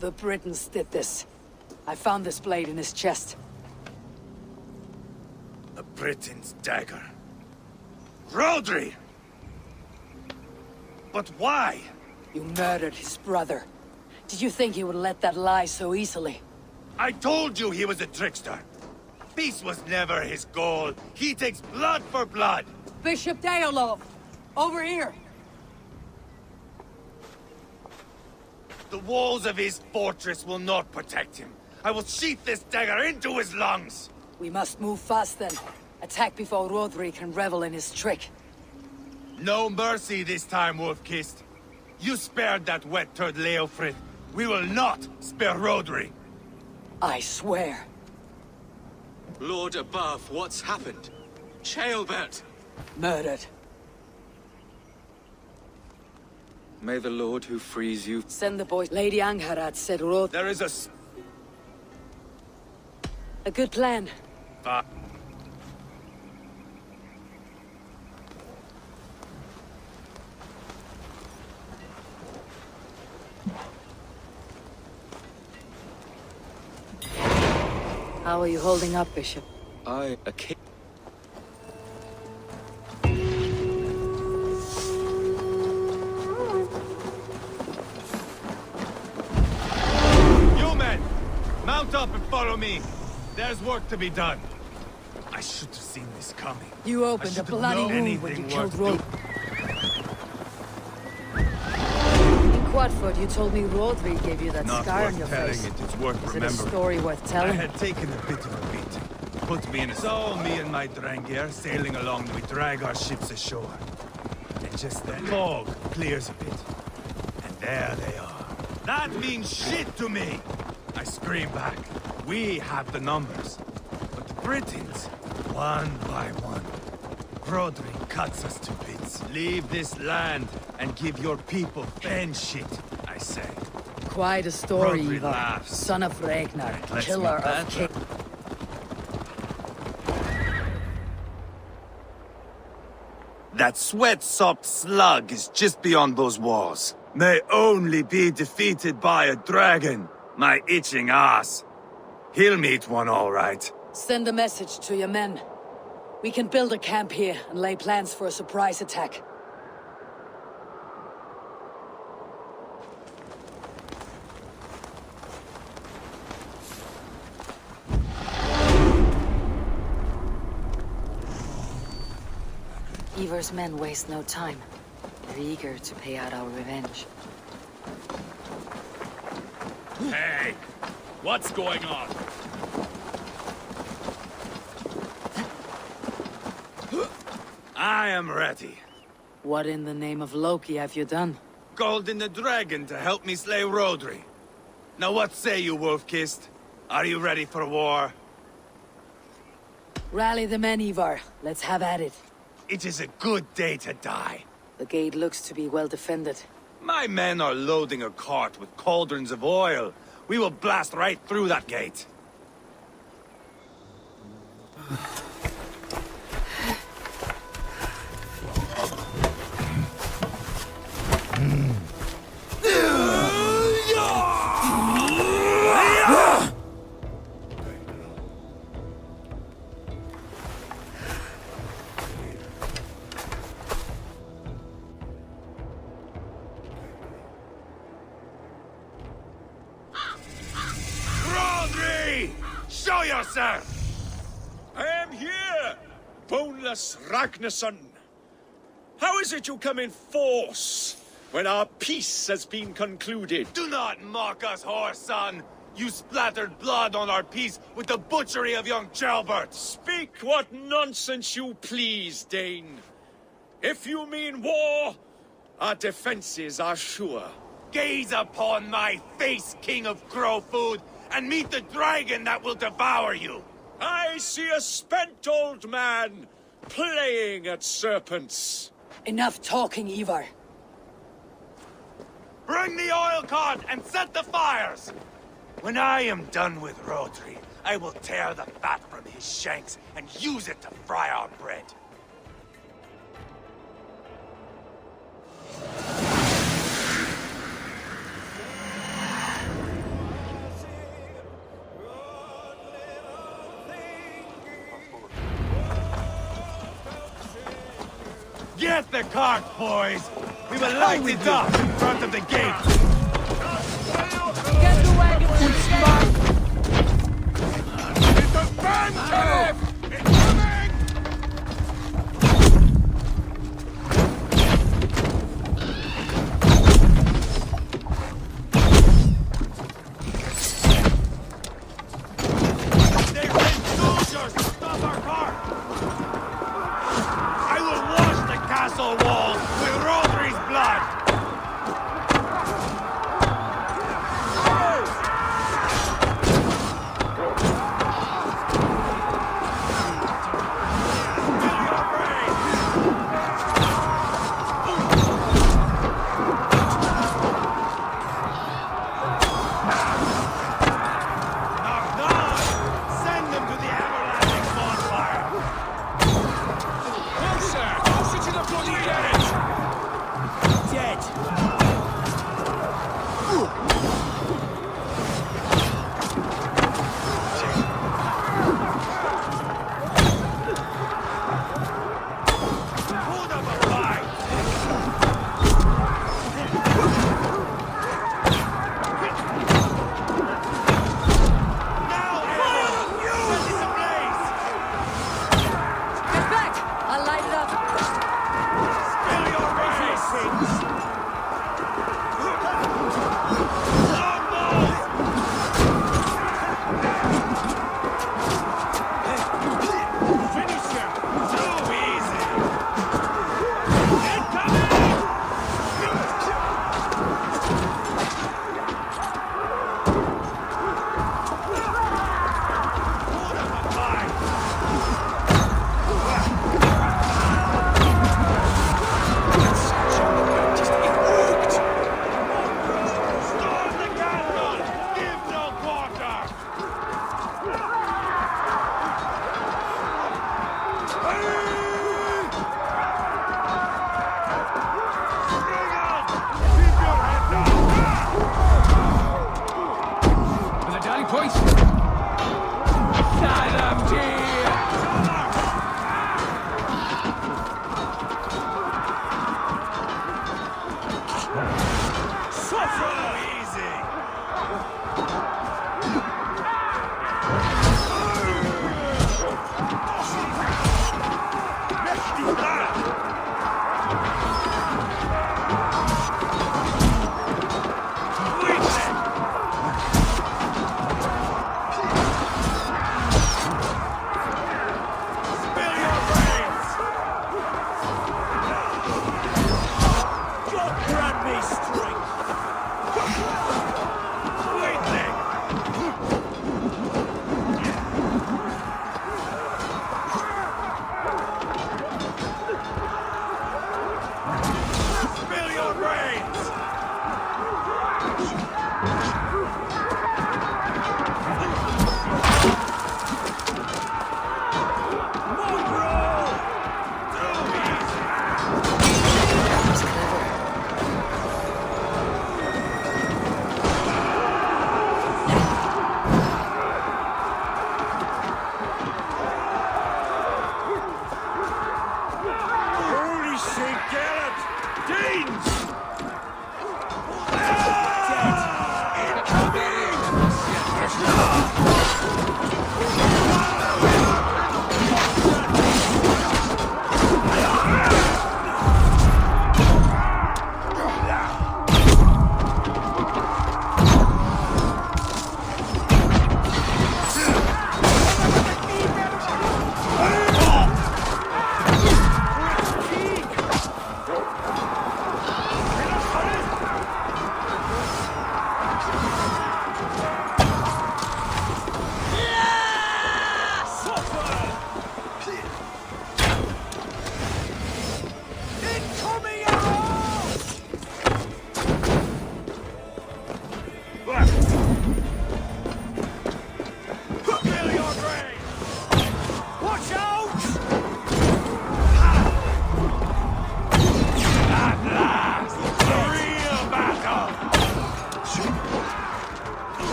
The Britons did this. I found this blade in his chest. A Briton's dagger. Rodri! But why? You murdered his brother. Did you think he would let that lie so easily? I told you he was a trickster. Peace was never his goal. He takes blood for blood. Bishop Deolov! Over here! The walls of his fortress will not protect him. I will sheath this dagger into his lungs. We must move fast then. Attack before Rodri can revel in his trick. No mercy this time, Wolf-Kissed. You spared that wet turd Leofrid. We will not spare Rodri. I swear. Lord above, what's happened? Ceolbert! Murdered. May the Lord who frees you... Send the boys. Lady Angharad said Rodri... There is a good plan. How are you holding up, Bishop? A king... You men! Mount up and follow me. There's work to be done. I should have seen this coming. You opened a bloody wound when you killed Rodri. In Quadford, you told me Rodri gave you that Not scar on worth your telling face. it, it's worth Is remembering. it a story worth I telling? had taken a bit of a beating. Put me in a... So me and my Drangir sailing along, we drag our ships ashore. And just then, fog clears a bit. And there they are. That means shit to me! I scream back. We have the numbers. But the Britons, one by one. Rodri cuts us to bits. Leave this land and give your people fen shit, I say. Quite a story, Rodri Eivor. laughs. Son of Ragnar, Lets killer me of banter. kings. That sweat-sopped slug is just beyond those walls. May only be defeated by a dragon, my itching ass. He'll meet one all right. Send a message to your men. We can build a camp here and lay plans for a surprise attack. Eivor's men waste no time. They're eager to pay out our revenge. Hey! What's going on? I am ready. What in the name of Loki have you done? Called in the dragon to help me slay Rodri. Now what say you, Wolf-Kissed? Are you ready for war? Rally the men, Eivor. Let's have at it. It is a good day to die. The gate looks to be well defended. My men are loading a cart with cauldrons of oil. We will blast right through that gate. Show yourself! I am here, boneless Ragnarsson. How is it you come in force when our peace has been concluded? Do not mock us, whoreson! You splattered blood on our peace with the butchery of young Gelbert! Speak what nonsense you please, Dane. If you mean war, our defenses are sure. Gaze upon my face, King of Crow Food, and meet the dragon that will devour you! I see a spent old man playing at serpents. Enough talking, Eivor. Bring the oil cart and set the fires! When I am done with Rodri, I will tear the fat from his shanks and use it to fry our bread. Get the cart, boys! We will light it up in front of the gate! Get the wagon to the spot! It's a man! It's coming! They sent soldiers to stop our cart! I will wash the castle walls with Rodri's blood!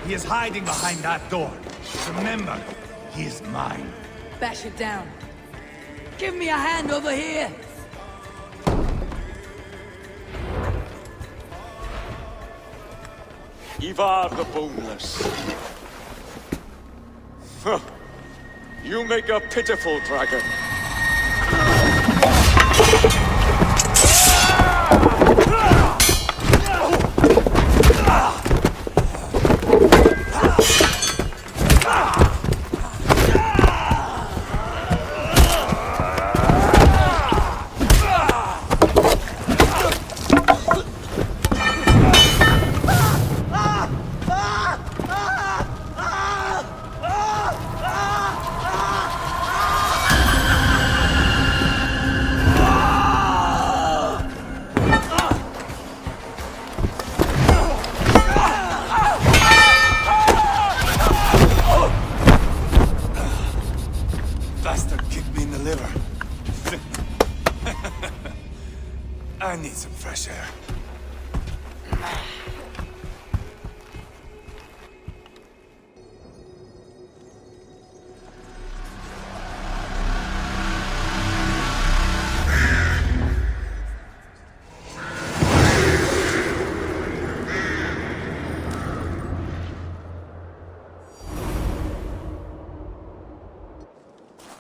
He is hiding behind that door. Remember, he is mine. Bash it down. Give me a hand over here! Eivor the Boneless. Huh. You make a pitiful dragon. I need some fresh air.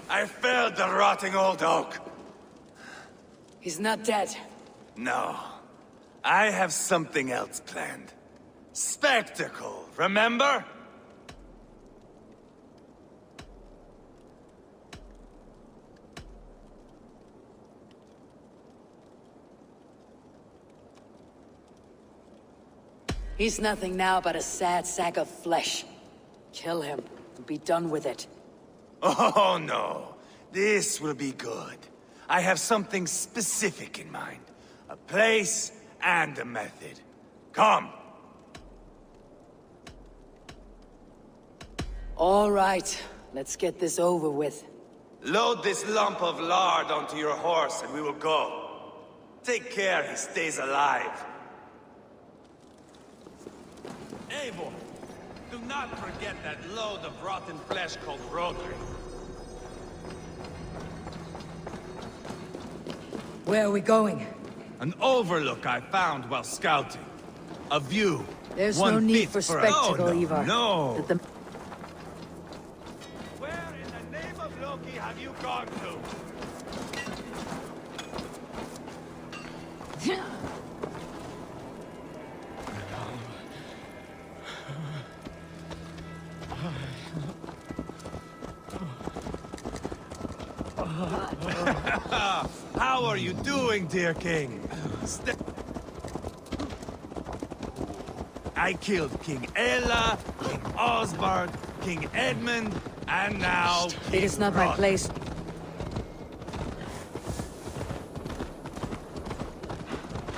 I felled the rotting old oak. He's not dead. No. I have something else planned. Spectacle, remember? He's nothing now but a sad sack of flesh. Kill him and be done with it. Oh no. This will be good. I have something specific in mind. A place and a method. Come! All right, let's get this over with. Load this lump of lard onto your horse and we will go. Take care he stays alive. Eivor, do not forget that load of rotten flesh called Rodri. Where are we going? An overlook I found while scouting. A view. There's One no need fit for spectacle, Oh, no, Eivor. no. The- Where in the name of Loki have you gone to? How are you doing, dear king? I killed King Ella, King Osbert, King Edmund, and now It is not my place.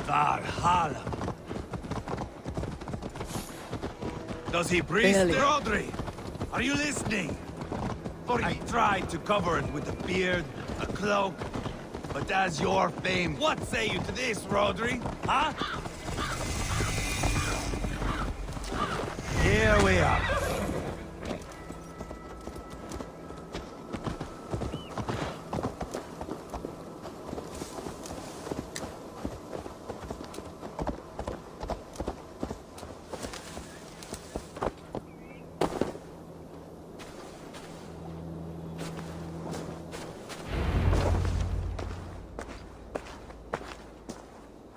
Valhalla. Does he breathe? Barely. Rodri, are you listening? For I tried to cover it with a beard, a cloak, but as your fame, what say you to this, Rodri? Huh? Here we are.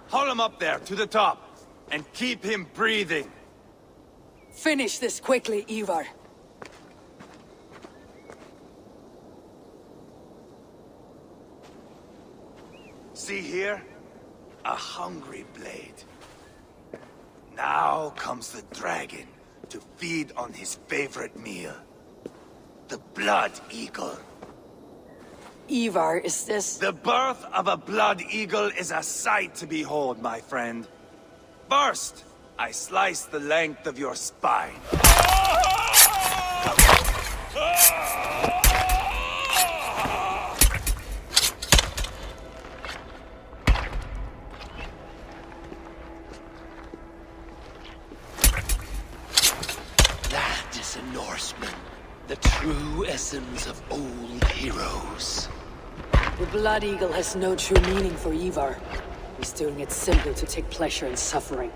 Haul him up there, to the top, and keep him breathing. Finish this quickly, Eivor. See here? A hungry blade. Now comes the dragon to feed on his favorite meal. The blood eagle. Eivor, is this... The birth of a blood eagle is a sight to behold, my friend. First, I slice the length of your spine. Norsemen, the true essence of old heroes. The Blood Eagle has no true meaning for Eivor. He's doing it simply to take pleasure in suffering.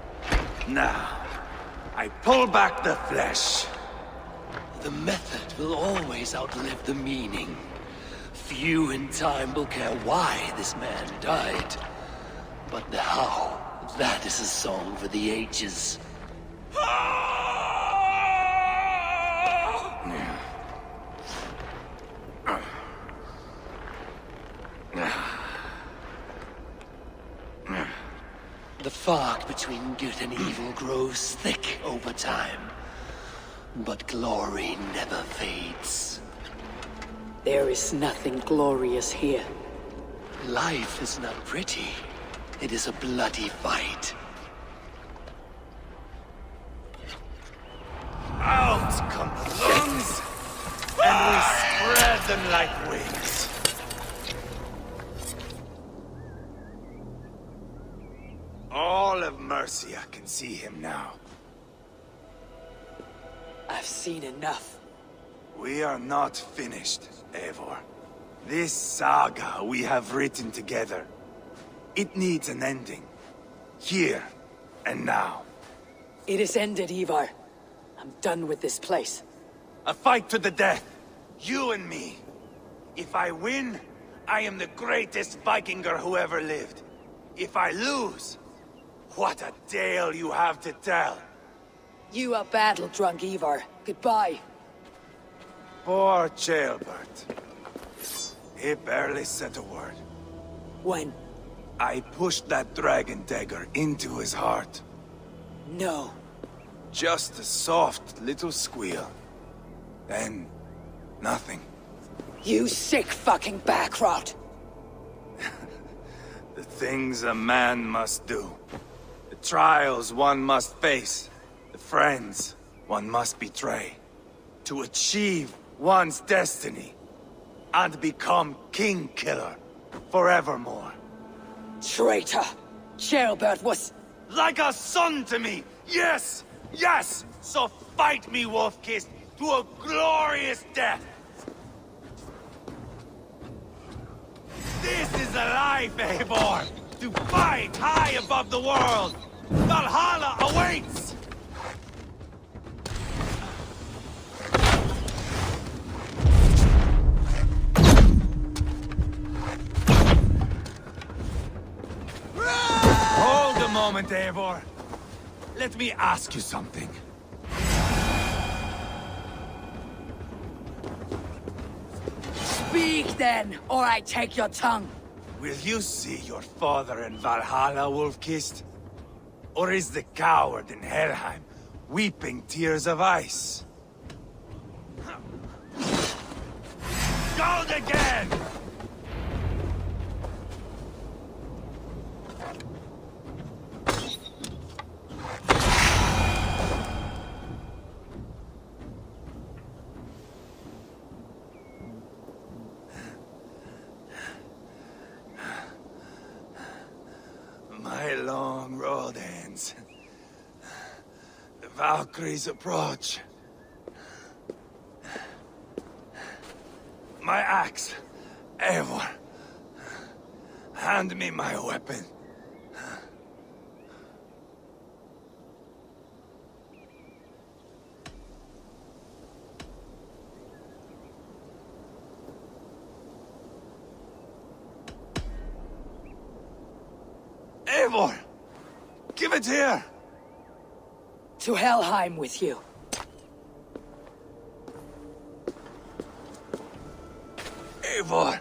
Now, I pull back the flesh. The method will always outlive the meaning. Few in time will care why this man died. But the how, that is a song for the ages. The fog between good and evil grows thick over time. But glory never fades. There is nothing glorious here. Life is not pretty. It is a bloody fight. Out come the lungs, and we spread them like wings. All of Mercia can see him now. I've seen enough. We are not finished, Eivor. This saga we have written together, it needs an ending. Here and now. It is ended, Eivor. I'm done with this place. A fight to the death. You and me. If I win, I am the greatest Vikinger who ever lived. If I lose, what a tale you have to tell. You are battle-drunk, Eivor. Goodbye. Poor Jailbert. He barely said a word. When? I pushed that dragon dagger into his heart. No. Just a soft little squeal. Then, nothing. You sick fucking backrot! The things a man must do. The trials one must face. The friends one must betray. To achieve one's destiny. And become King Killer forevermore. Traitor! Jailbert was... Like a son to me! Yes! Yes! So fight me, Wolf-Kissed, to a glorious death! This is a life, Eivor! To fight high above the world! Valhalla awaits! Hold a moment, Eivor. Let me ask you something. Speak then, or I take your tongue. Will you see your father in Valhalla, Wolf-Kissed? Or is the coward in Helheim weeping tears of ice? Gold again! My long road ends. The Valkyries approach. My axe, Eivor. Hand me my weapon. Eivor! Give it here! To Helheim with you. Eivor!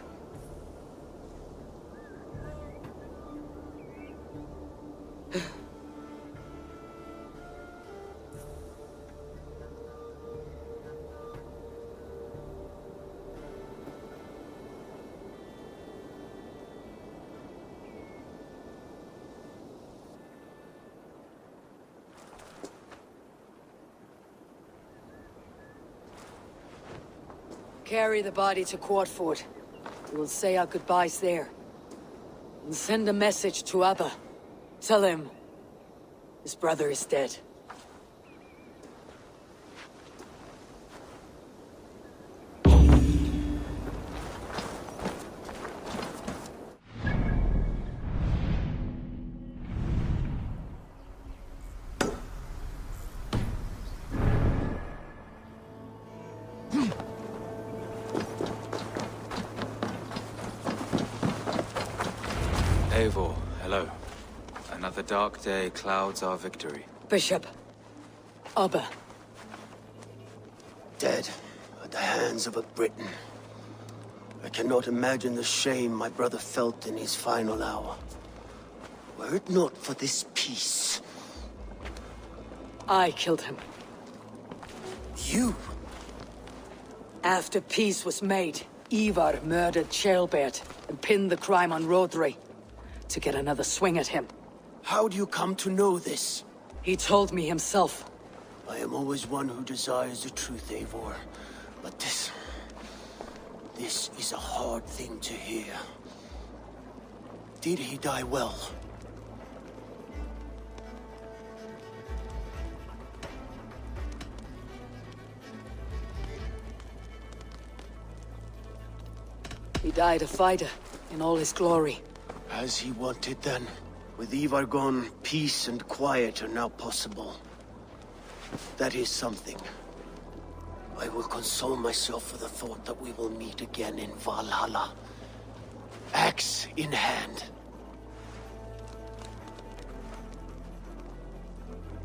Carry the body to Quartford. We will say our goodbyes there. And send a message to Abba. Tell him his brother is dead. Eivor, hello. Another dark day clouds our victory. Bishop. Abba. Dead at the hands of a Briton. I cannot imagine the shame my brother felt in his final hour. Were it not for this peace... I killed him. You? After peace was made, Eivor murdered Ceolbert and pinned the crime on Rodri to get another swing at him. How do you come to know this? He told me himself. I am always one who desires the truth, Eivor. But this is a hard thing to hear. Did he die well? He died a fighter, in all his glory. As he wanted then. With Eivor gone, peace and quiet are now possible. That is something. I will console myself for the thought that we will meet again in Valhalla. Axe in hand.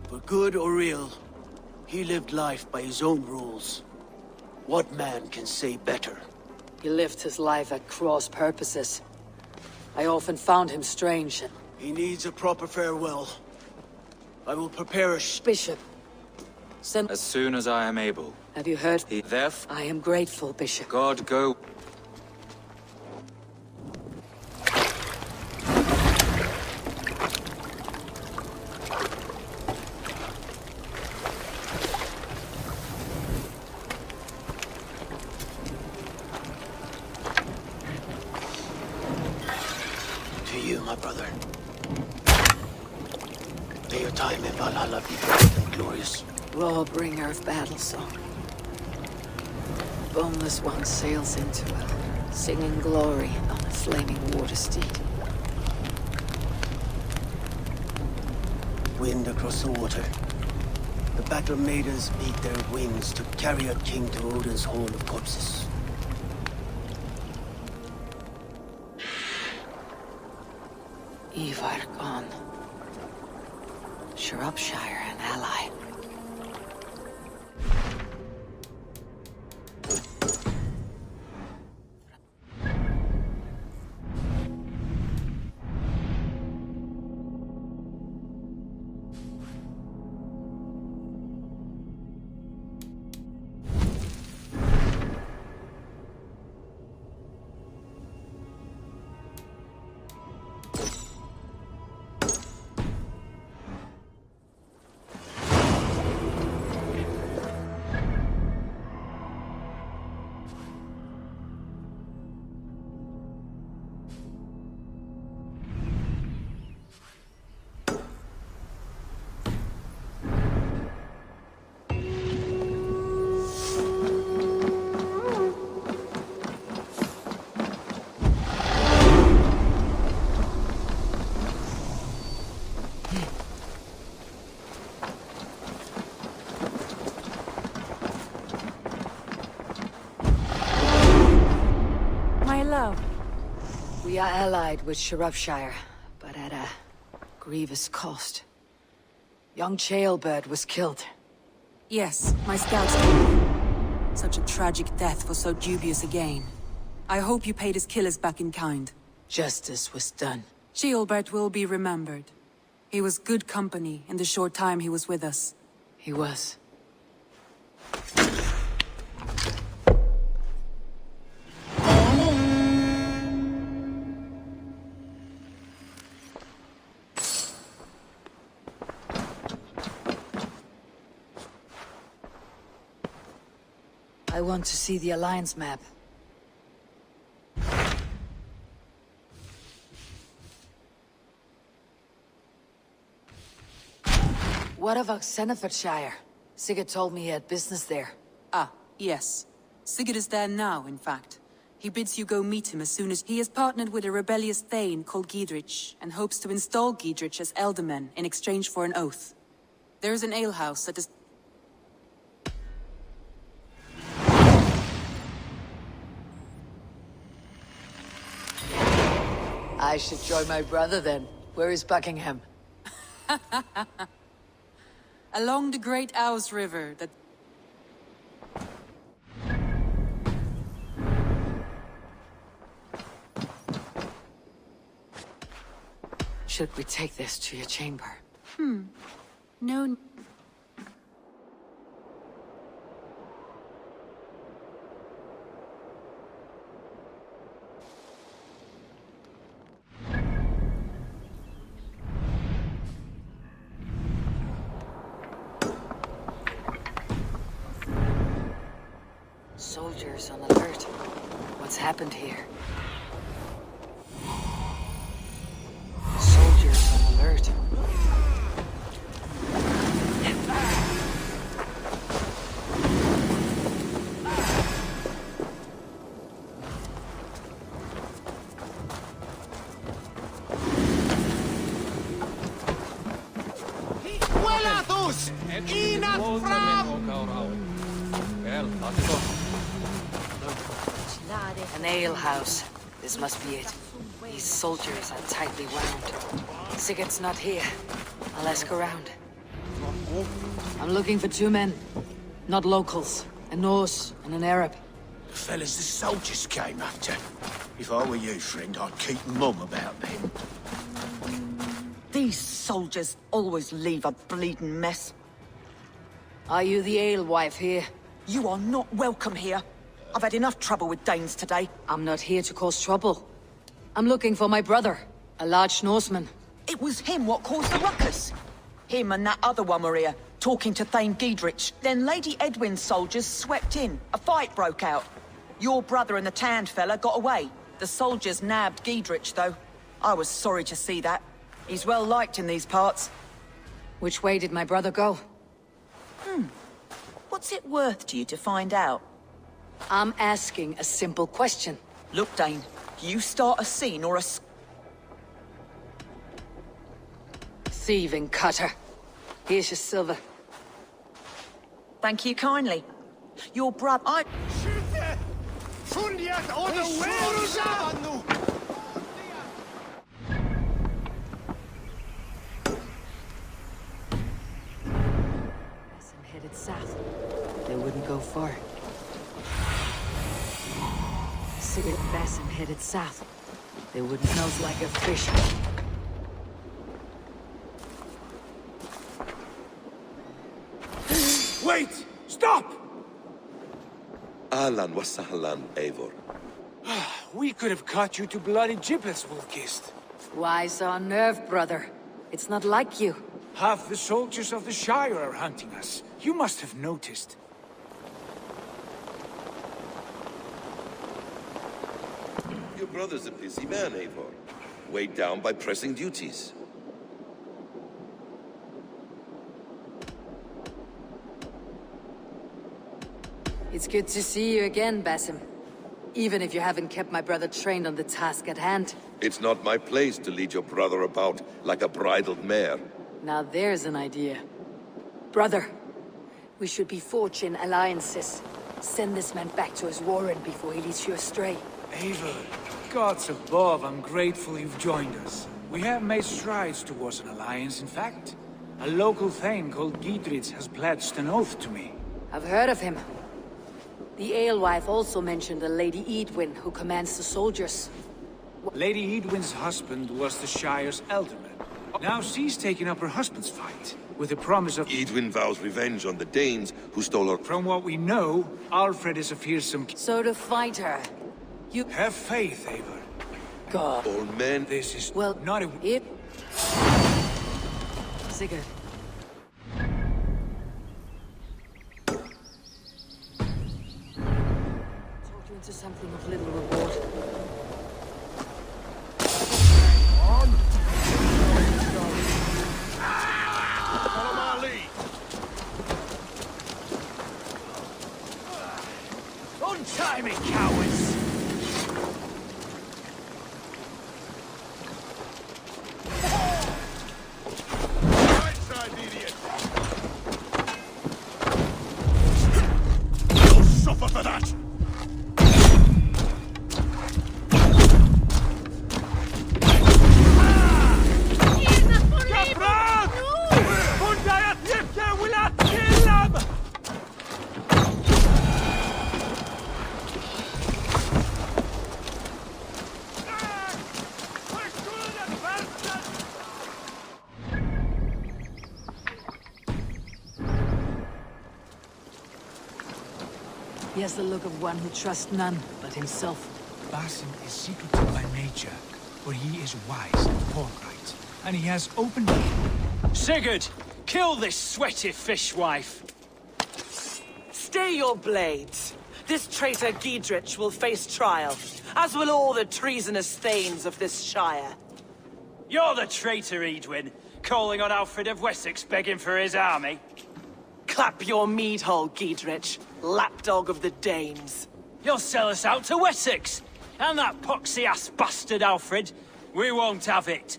For good or ill, he lived life by his own rules. What man can say better? He lived his life at cross purposes. I often found him strange. He needs a proper farewell. I will prepare a Bishop. Send... As soon as I am able. Have you heard? Therefore... I am grateful, Bishop. God go... To you, my brother. May your time in Valhalla be bright and glorious. Raw bringer of battle song. Boneless one sails into it, singing glory on a flaming water steed. Wind across the water. The battle maidens beat their wings to carry a king to Odin's hall of corpses. Eivor gone. Shropshire an ally. We are allied with Shropshire, but at a grievous cost. Young Ceolbert was killed. Yes, my scouts came. Such a tragic death for so dubious a gain. I hope you paid his killers back in kind. Justice was done. Ceolbert will be remembered. He was good company in the short time he was with us. He was. I want to see the Alliance map. What of Senefordshire? Sigurd told me he had business there. Ah, yes. Sigurd is there now, in fact. He bids you go meet him as soon as he has partnered with a rebellious Thane called Giedrich, and hopes to install Giedrich as Elderman in exchange for an oath. There is an alehouse that is... I should join my brother then. Where is Buckingham? Along the Great Ouse River that... Should we take this to your chamber? No... Soldiers on alert. What's happened here? Soldiers on alert. Velatus! Inat fram! An alehouse. This must be it. These soldiers are tightly wound. Sigurd's not here. I'll ask around. I'm looking for 2 men. Not locals. A Norse and an Arab. The fellas the soldiers came after. If I were you, friend, I'd keep mum about them. These soldiers always leave a bleeding mess. Are you the alewife here? You are not welcome here. I've had enough trouble with Danes today. I'm not here to cause trouble. I'm looking for my brother, a large Norseman. It was him what caused the ruckus. Him and that other one were here, talking to Thane Giedrich. Then Lady Edwin's soldiers swept in. A fight broke out. Your brother and the tanned fella got away. The soldiers nabbed Giedrich, though. I was sorry to see that. He's well liked in these parts. Which way did my brother go? What's it worth to you to find out? I'm asking a simple question. Look, Dane, you start a scene or a... Thieving cutter. Here's your silver. Thank you kindly. Your brother... Some headed south. They wouldn't go far. Sigurd Basim headed south. They wouldn't smells like a fish. Wait! Stop! Ahlan wa sahlan, Eivor. We could have cut you to bloody giblets, Wolf-kissed. Why so unnerved, brother? It's not like you. Half the soldiers of the Shire are hunting us. You must have noticed. Your brother's a busy man, Eivor. Weighed down by pressing duties. It's good to see you again, Basim. Even if you haven't kept my brother trained on the task at hand. It's not my place to lead your brother about like a bridled mare. Now there's an idea. Brother, we should be forging alliances. Send this man back to his warren before he leads you astray. Eivor, gods above, I'm grateful you've joined us. We have made strides towards an alliance, in fact. A local thane called Giedrich has pledged an oath to me. I've heard of him. The alewife also mentioned a Lady Edwin who commands the soldiers. Lady Edwin's husband was the Shire's elderman. Now she's taking up her husband's fight, with the promise of... Edwin vows revenge on the Danes who stole her... From what we know, Alfred is a fearsome... So to fight her, you... Have faith, Eivor. God. All men... This is... Well, not a... If... Sigurd. Talk you into something of little reward. Follow my lead. Untie me, cowards! Right side, idiot. You'll suffer for that! He has the look of one who trusts none but himself. Basim is secretive by nature, but he is wise and forthright, and he has opened... Sigurd! Kill this sweaty fishwife! Stay your blades. This traitor Giedrich will face trial, as will all the treasonous thanes of this shire. You're the traitor, Edwin, calling on Alfred of Wessex begging for his army. Clap your mead hole, Giedrich, lapdog of the Danes. You'll sell us out to Wessex, and that poxy-ass bastard Alfred. We won't have it.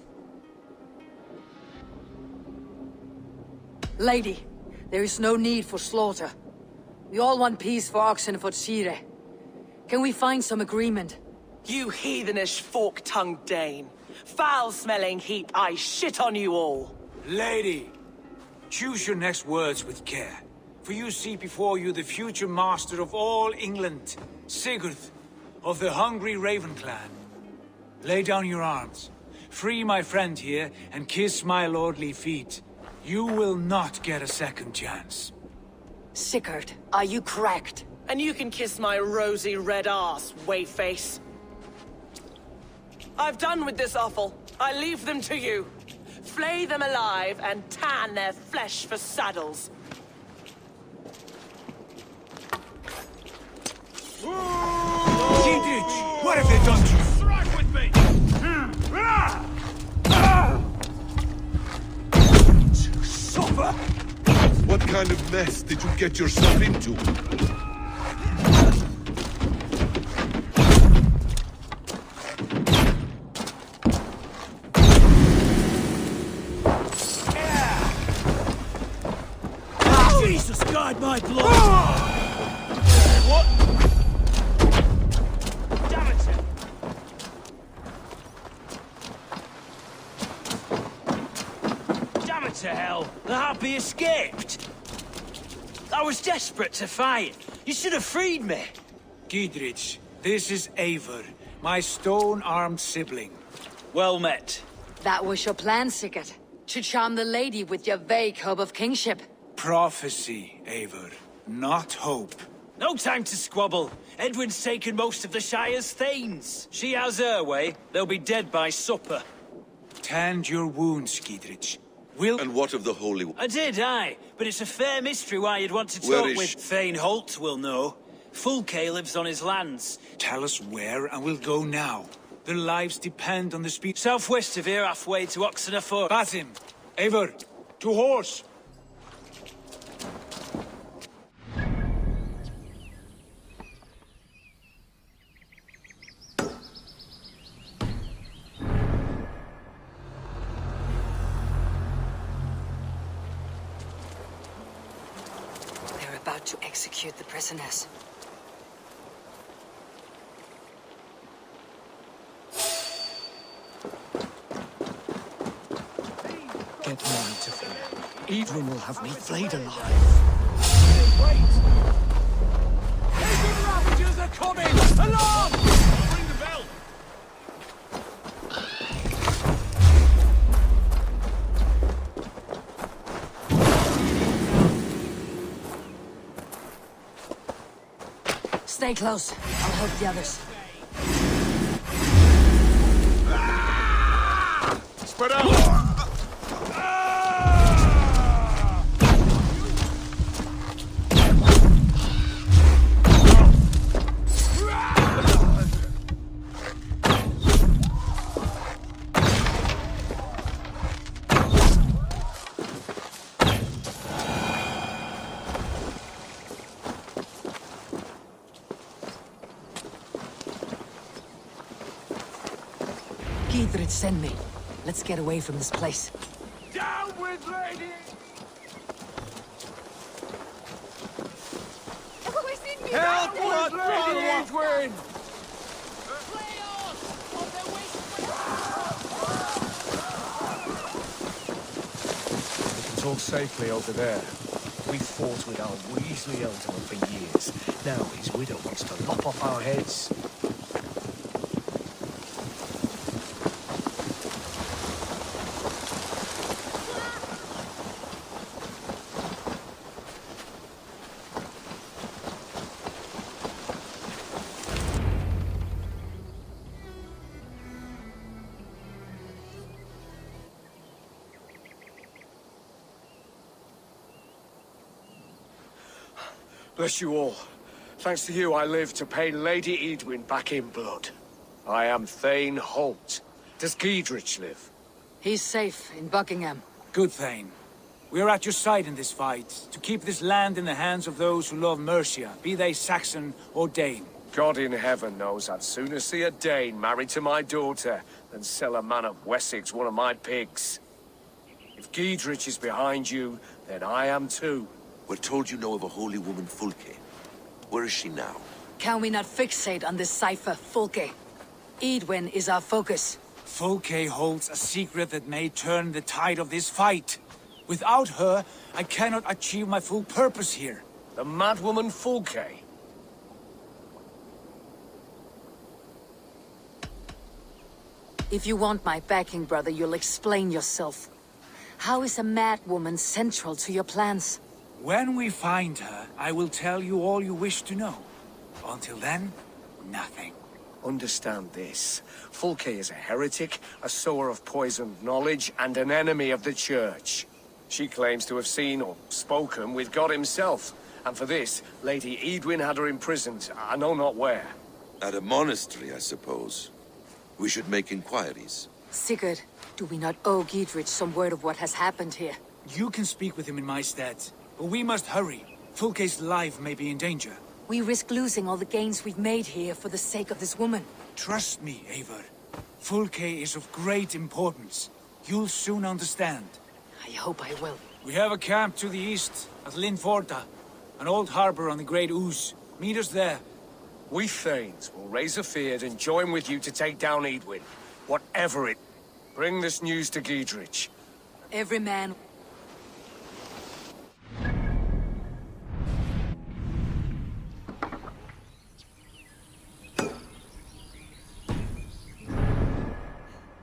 Lady, there is no need for slaughter. We all want peace for Oxen and for Shire. Can we find some agreement? You heathenish fork-tongued Dane. Foul-smelling heap, I shit on you all. Lady, choose your next words with care, for you see before you the future master of all England, Sigurd, of the hungry Raven clan. Lay down your arms, free my friend here, and kiss my lordly feet. You will not get a second chance. Sigurd, are you cracked? And you can kiss my rosy red ass, wayface. I've done with this offal. I leave them to you. Flay them alive and tan their flesh for saddles. Giedrich, what have they done to you? Strike with me! Supper! What kind of mess did you get yourself into? Jesus, guide my blood! What? Damn it! Damn it to hell! The Harpy escaped! I was desperate to fight. You should have freed me. Giedrich, this is Eivor, my stone-armed sibling. Well met. That was your plan, Sigurd. To charm the lady with your vague hope of kingship. Prophecy, Eivor, not hope. No time to squabble. Edwin's taken most of the Shire's thanes. She has her way. They'll be dead by supper. Tend your wounds, Giedrich. And what of the Holy One? I did, aye. But it's a fair mystery why you'd want to Where talk is with... she? Thane Holt will know. Fulke lives on his lands. Tell us where, and we'll go now. Their lives depend on the speed. Southwest of here, halfway to Oxenafor. Basim, Eivor, to horse! About to execute the prisoners. Get me out of here. Edwin will have me flayed alive. Wait! Pagan Ravagers are coming! Alarm! Ring the bell! Stay close. I'll help the others. Spread out! Giedrich, send me. Let's get away from this place. Down with lady! Help us, Lady Edwin! We can talk safely over there. We fought with our Weasley Elder for years. Now his widow wants to lop off our heads. Bless you all. Thanks to you, I live to pay Lady Eadwyn back in blood. I am Thane Holt. Does Giedrich live? He's safe in Buckingham. Good, Thane. We are at your side in this fight, to keep this land in the hands of those who love Mercia, be they Saxon or Dane. God in heaven knows I'd sooner see a Dane married to my daughter than sell a man of Wessex one of my pigs. If Giedrich is behind you, then I am too. We're told you know of a holy woman, Fulke. Where is she now? Can we not fixate on this cipher, Fulke? Eadwyn is our focus. Fulke holds a secret that may turn the tide of this fight. Without her, I cannot achieve my full purpose here. The madwoman Fulke? If you want my backing, brother, you'll explain yourself. How is a madwoman central to your plans? When we find her, I will tell you all you wish to know. Until then, nothing. Understand this. Fulke is a heretic, a sower of poisoned knowledge, and an enemy of the Church. She claims to have seen or spoken with God himself, and for this, Lady Eadwyn had her imprisoned, I know not where. At a monastery, I suppose. We should make inquiries. Sigurd, do we not owe Giedrich some word of what has happened here? You can speak with him in my stead, but we must hurry. Fulke's life may be in danger. We risk losing all the gains we've made here for the sake of this woman. Trust me, Eivor. Fulke is of great importance. You'll soon understand. I hope I will. We have a camp to the east, at Linforta. An old harbor on the Great Ouse. Meet us there. We Thanes will raise a feard and join with you to take down Eadwyn. Whatever it... Bring this news to Giedrich. Every man...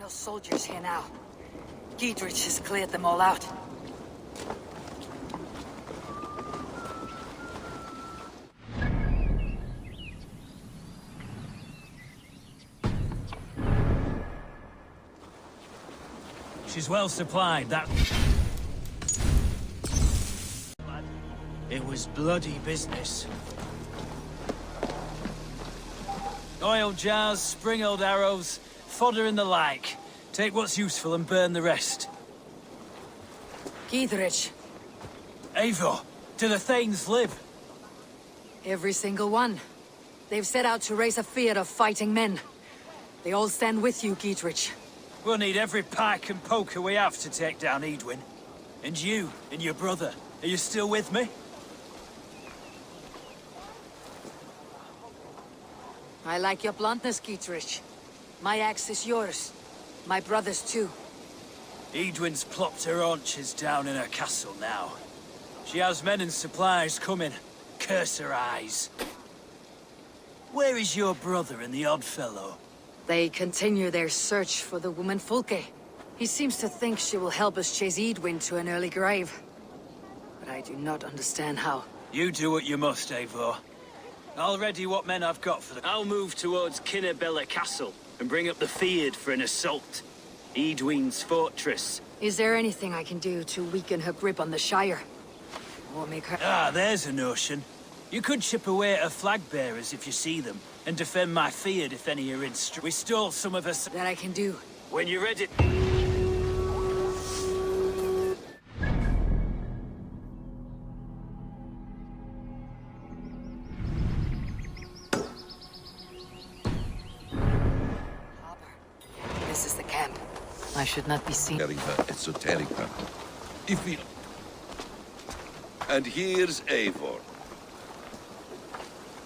No soldiers here now. Giedrich has cleared them all out. She's well supplied, that... It was bloody business. Oil jars, spring-oiled arrows, fodder and the like. Take what's useful and burn the rest. Giedrich. Eivor, do the Thanes live? Every single one. They've set out to raise a fear of fighting men. They all stand with you, Giedrich. We'll need every pike and poker we have to take down Eadwyn. And you, and your brother, are you still with me? I like your bluntness, Giedrich. My axe is yours. My brother's too. Eadwyn's plopped her haunches down in her castle now. She has men and supplies coming. Curse her eyes. Where is your brother and the odd fellow? They continue their search for the woman Fulke. He seems to think she will help us chase Eadwyn to an early grave. But I do not understand how. You do what you must, Eivor. I'll ready what men I've got for them. I'll move towards Kinnabella Castle and bring up the feared for an assault. Eadwyn's fortress. Is there anything I can do to weaken her grip on the Shire? Or make her... Ah, there's a notion. You could chip away at her flag-bearers if you see them, and defend my feared if any are in We stole some of us... That I can do. When you're ready... This is the camp. I should not be seen. Esoterica. If we... And here's Eivor.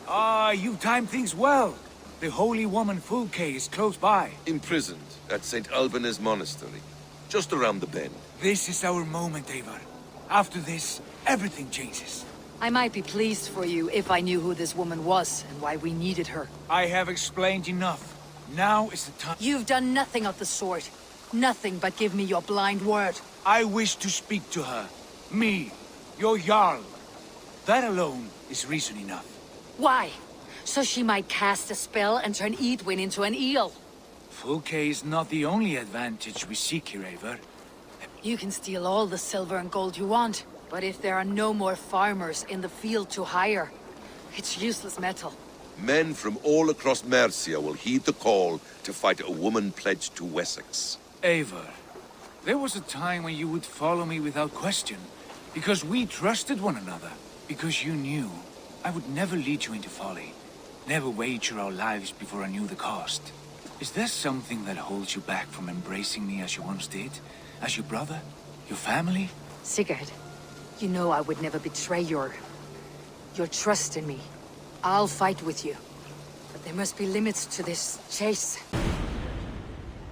Ah, you timed things well. The holy woman Fulke is close by. Imprisoned at St. Alban's Monastery. Just around the bend. This is our moment, Eivor. After this, everything changes. I might be pleased for you if I knew who this woman was and why we needed her. I have explained enough. Now is the time. You've done nothing of the sort. Nothing but give me your blind word. I wish to speak to her. Me, your Jarl. That alone is reason enough. Why? So she might cast a spell and turn Eadwyn into an eel. Fulke is not the only advantage we seek here, Eivor. You can steal all the silver and gold you want, but if there are no more farmers in the field to hire, It's useless metal. Men from all across Mercia will heed the call to fight a woman pledged to Wessex. Eivor, there was a time when you would follow me without question. Because we trusted one another. Because you knew I would never lead you into folly. Never wager our lives before I knew the cost. Is there something that holds you back from embracing me as you once did? As your brother? Your family? Sigurd, you know I would never betray your trust in me. I'll fight with you. But there must be limits to this chase.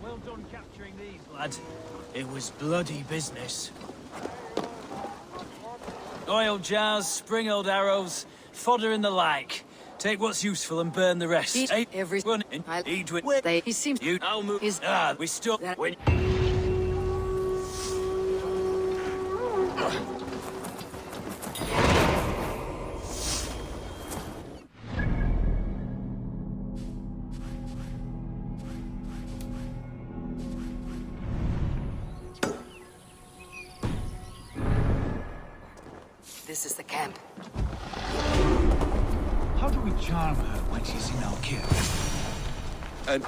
Well done capturing these, lad. It was bloody business. Oil jars, spring-oiled arrows, fodder and the like. Take what's useful and burn the rest. Everyone in Eidwin. He seems you. I'll move. We stuck. When This is the camp. How do we charm her when she's in our care? And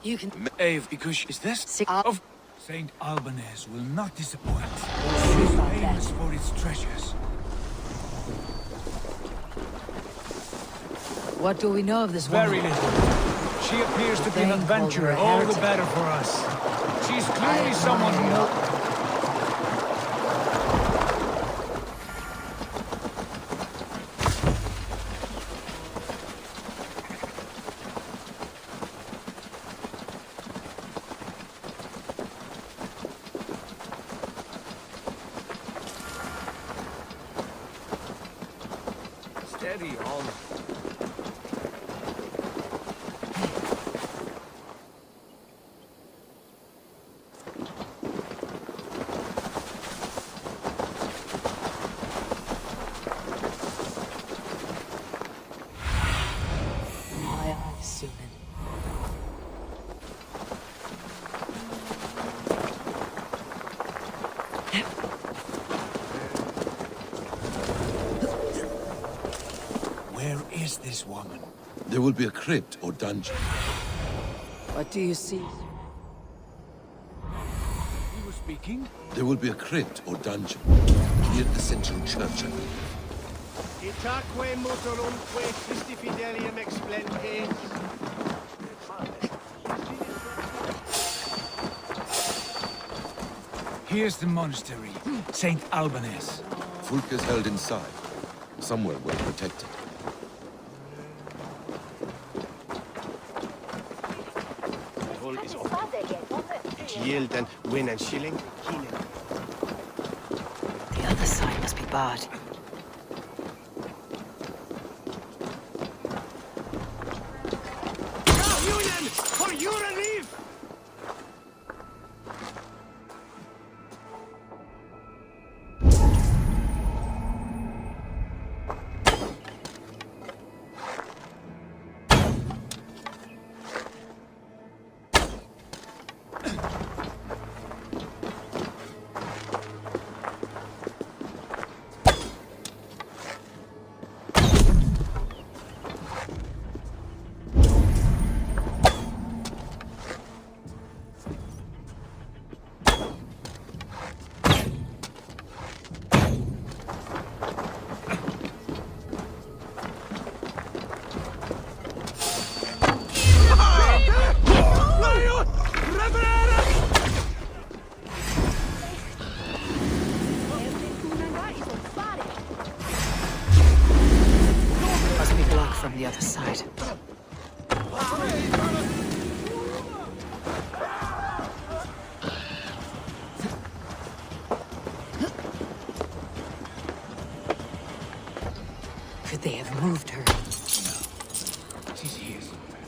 You can Eve, because is this of Saint Albanese will not disappoint. See It is about famous that. for its treasures. What do we know of this Very woman? little. She appears to be an Thane called her adventurer. a All the heretic. better for us. She's clearly someone who knows. Steady on. Aye, aye, Suman. Where is this woman? there will be a crypt or dungeon. What do you see? You were speaking? There will be a crypt or dungeon near the central church, I believe. Itaque motorumque Christi fidelium explentes. Here's the monastery, Saint Albanese. Fulk is held inside, somewhere well protected. Yield and win and shilling. The other side must be barred. Union for your relief! Must be blocked from the other side. Could they have moved her? She's here somewhere.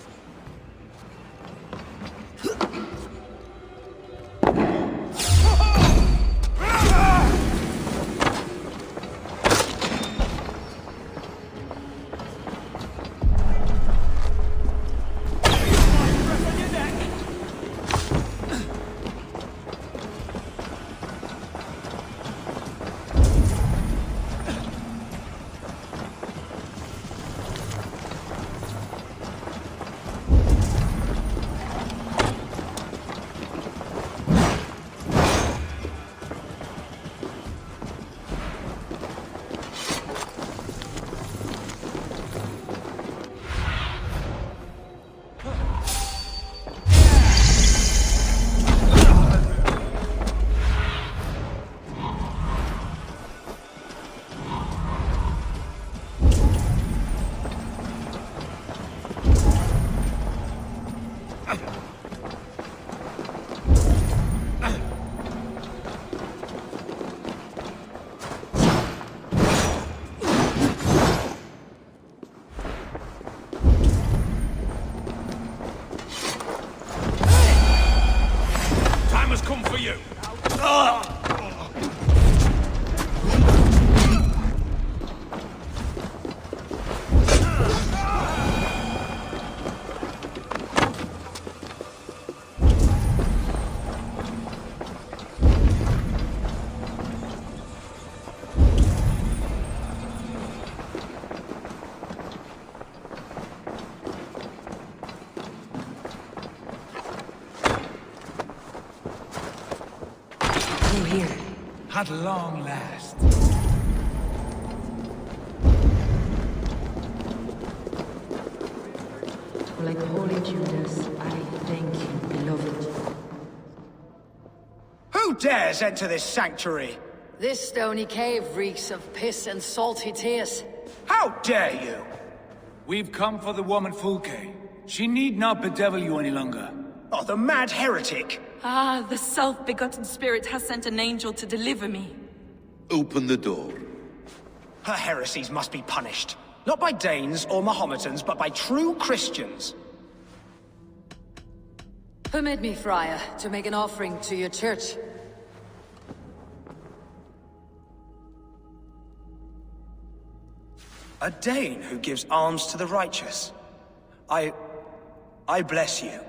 At long last. Like holy Judas, I thank you, beloved. Who dares enter this sanctuary? This stony cave reeks of piss and salty tears. How dare you? We've come for the woman Fulke. She need not bedevil you any longer. Oh, the mad heretic! Ah, the self-begotten spirit has sent an angel to deliver me. Open the door. Her heresies must be punished. Not by Danes or Mahometans, but by true Christians. Permit me, Friar, to make an offering to your church. A Dane who gives alms to the righteous. I bless you.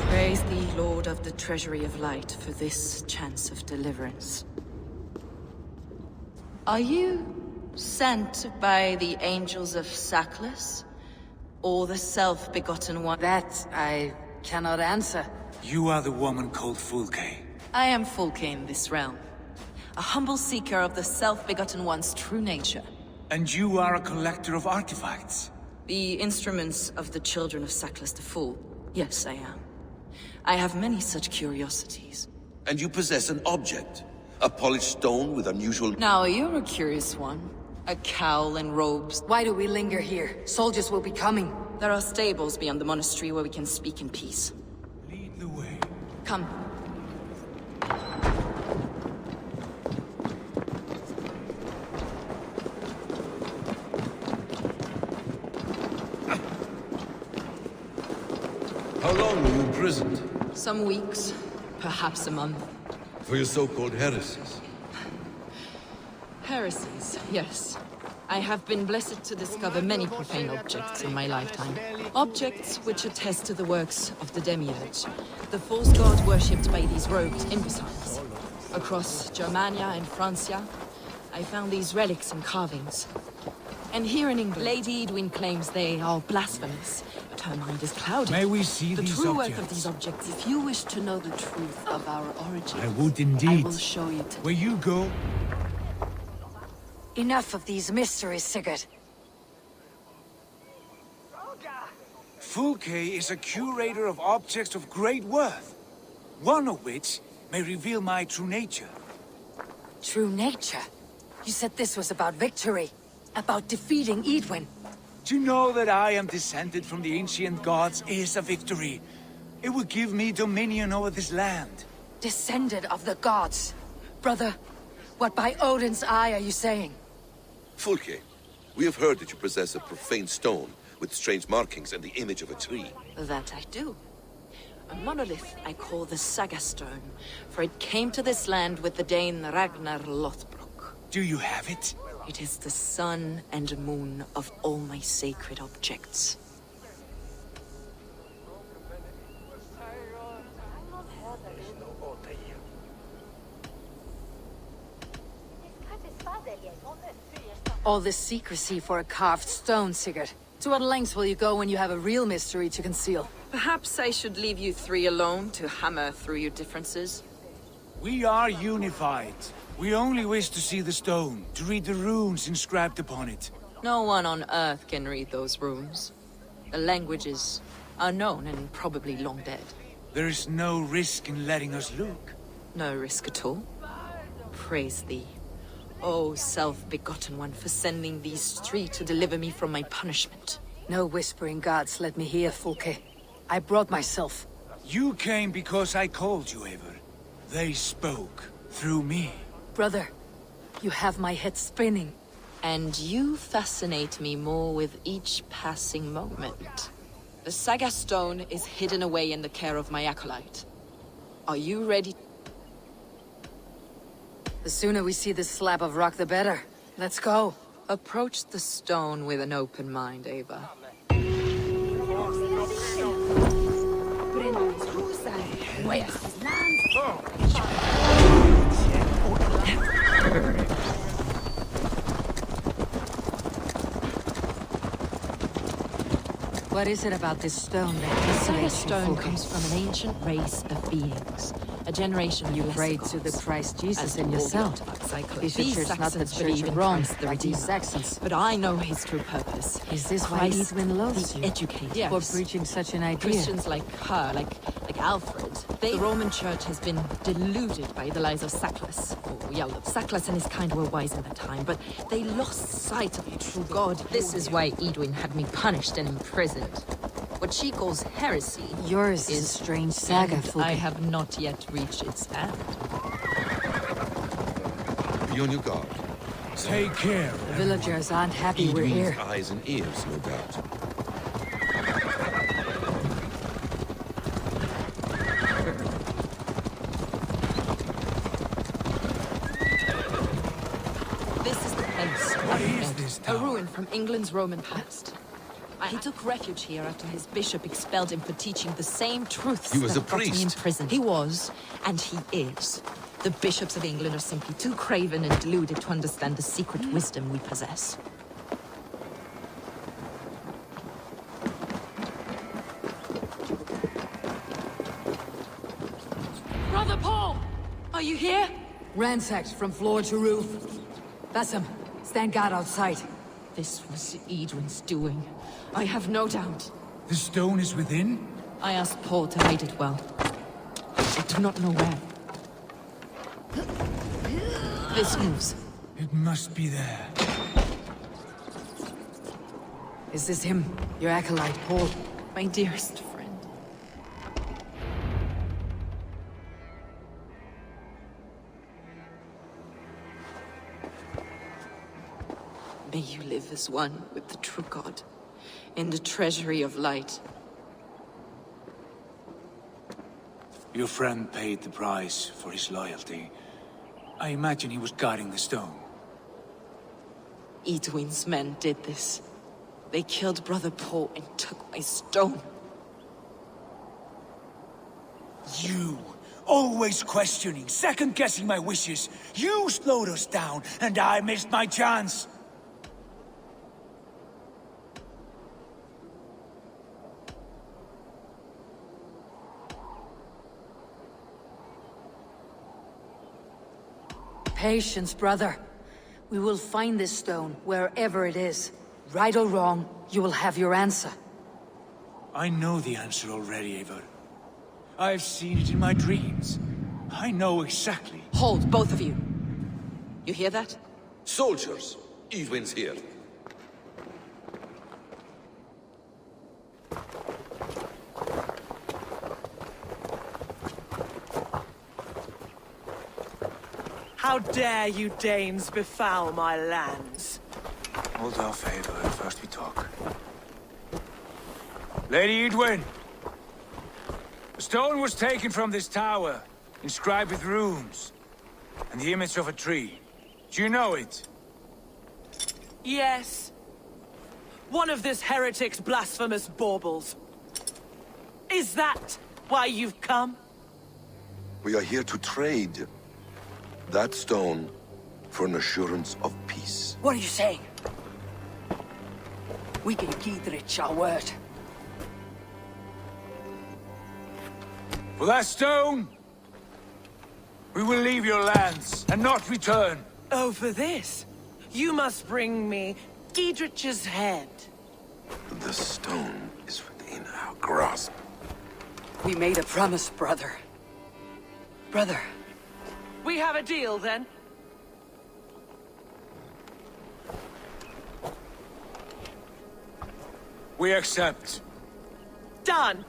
Praise thee, Lord of the Treasury of Light, for this chance of deliverance. Are you sent by the angels of Saklas? Or the self-begotten one? That I cannot answer. You are the woman called Fulke. I am Fulke in this realm. A humble seeker of the self-begotten one's true nature. And you are a collector of artifacts? The instruments of the children of Saklas the Fool. Yes, I am. I have many such curiosities. And you possess an object. A polished stone with unusual... Now, you're a curious one. A cowl and robes. Why do we linger here? Soldiers will be coming. There are stables beyond the monastery where we can speak in peace. Lead the way. Come. How long were you imprisoned? Some weeks, perhaps a month. For your so-called heresies? Heresies, yes. I have been blessed to discover many profane objects in my lifetime. Objects which attest to the works of the Demiurge, the false god worshipped by these rogued imbeciles. Across Germania and Francia, I found these relics and carvings. And here in England, Lady Edwin claims they are blasphemous, but her mind is clouded. May we see the these true objects? worth of these objects? If you wish to know the truth of our origin, I would indeed. I will show you today. Where you go? Enough of these mysteries, Sigurd. Fulke is a curator of objects of great worth, one of which may reveal my true nature. True nature? You said this was about victory, about defeating Edwin. To know that I am descended from the ancient gods is a victory. It would give me dominion over this land. Descended of the gods. Brother, what by Odin's eye are you saying? Fulke, we have heard that you possess a profane stone with strange markings and the image of a tree. That I do. A monolith I call the Saga Stone, for it came to this land with the Dane Ragnar Lothbrok. Do you have it? It is the sun and moon of all my sacred objects. All this secrecy for a carved stone, Sigurd. To what lengths will you go when you have a real mystery to conceal? Perhaps I should leave you three alone to hammer through your differences. We are unified. We only wish to see the stone, to read the runes inscribed upon it. No one on Earth can read those runes. The languages are known and probably long dead. There is no risk in letting us look. No risk at all. Praise thee, O self-begotten one, for sending these three to deliver me from my punishment. No whispering gods let me hear, Fulke. I brought myself. You came because I called you, Eivor. They spoke through me. Brother, you have my head spinning. And you fascinate me more with each passing moment. The Saga Stone is hidden away in the care of my acolyte. Are you ready? The sooner we see this slab of rock, the better. Let's go. Approach the stone with an open mind, Eivor. way as his land. What is it about this stone that The isolates stone Fulke? comes from an ancient race of beings. A generation You of prayed to the Christ Jesus in yourself. Is your church not the Church of Rome, like these Saxons? But I know his true purpose. Is this why Christ, Eivor loves the you? educated. For preaching such an idea? Christians like her, like Alfred, the Roman Church has been deluded by the lies of Sackless. Sackless and his kind were wise in their time, but they lost sight of the true God. This is why Edwin had me punished and imprisoned. What she calls heresy. Yours is a strange saga, Fulke. I have not yet reached its end. Be on your guard. Take care. The villagers aren't happy we're Edwin's here. eyes and ears, no doubt. This is the place. What is this A town? ruin from England's Roman past. He took refuge here after his bishop expelled him for teaching the same truths He was that a got me in priest. prison. He was, and he is. The bishops of England are simply too craven and deluded to understand the secret wisdom we possess. Brother Paul! Are you here? Ransacked from floor to roof. That's him. Stand guard outside. This was Edwin's doing. I have no doubt. The stone is within? I asked Paul to hide it well. I do not know where. This moves. It must be there. Is this him? Your acolyte, Paul? My dearest friend. May you live as one with the true God, in the treasury of light. Your friend paid the price for his loyalty. I imagine he was guarding the stone. Edwin's men did this. They killed Brother Paul and took my stone. You! Always questioning, second-guessing my wishes. You slowed us down, and I missed my chance. Patience, brother. We will find this stone, wherever it is. Right or wrong, you will have your answer. I know the answer already, Eivor. I've seen it in my dreams. I know exactly. Hold, both of you. You hear that? Soldiers, Edwin's here. How dare you Danes befoul my lands? Hold off, Eivor. First we talk. Lady Edwin! The stone was taken from this tower, inscribed with runes, and the image of a tree. Do you know it? Yes. One of this heretic's blasphemous baubles. Is that why you've come? We are here to trade that stone for an assurance of peace. What are you saying? We gave Giedrich our word. For that stone, we will leave your lands and not return. Oh, for this? You must bring me Giedrich's head. The stone is within our grasp. We made a promise, brother. Brother. We have a deal, then? We accept. Done!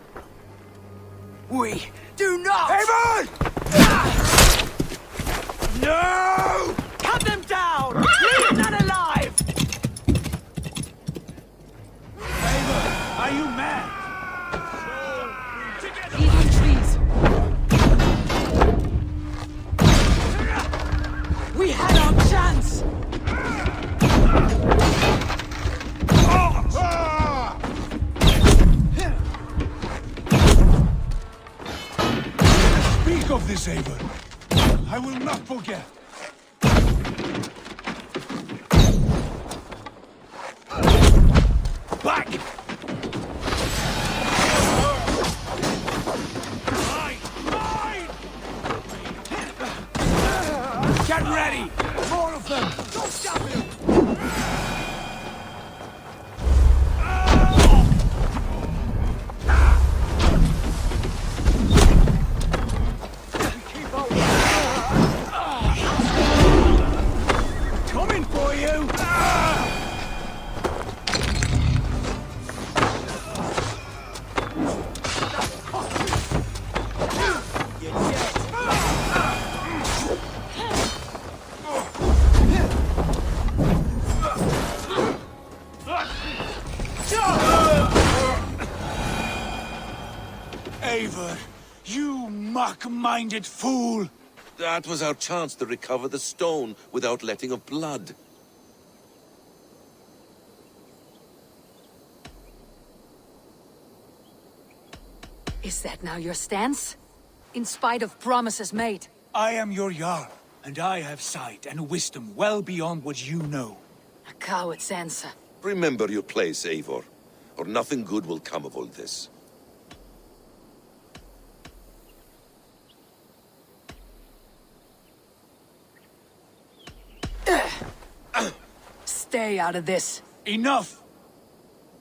We do not! Eivor! No! Cut them down! Leave none alive! Eivor, are you mad? Even trees! We had our chance! this, Eivor. I will not forget. Back! Get ready! More of them! Don't stop him! Coming for you! Eivor, you mock-minded fool! That was our chance to recover the stone without letting of blood. Is that now your stance? In spite of promises made? I am your Jarl, and I have sight and wisdom well beyond what you know. A coward's answer. Remember your place, Eivor, or nothing good will come of all this. Stay out of this. Enough!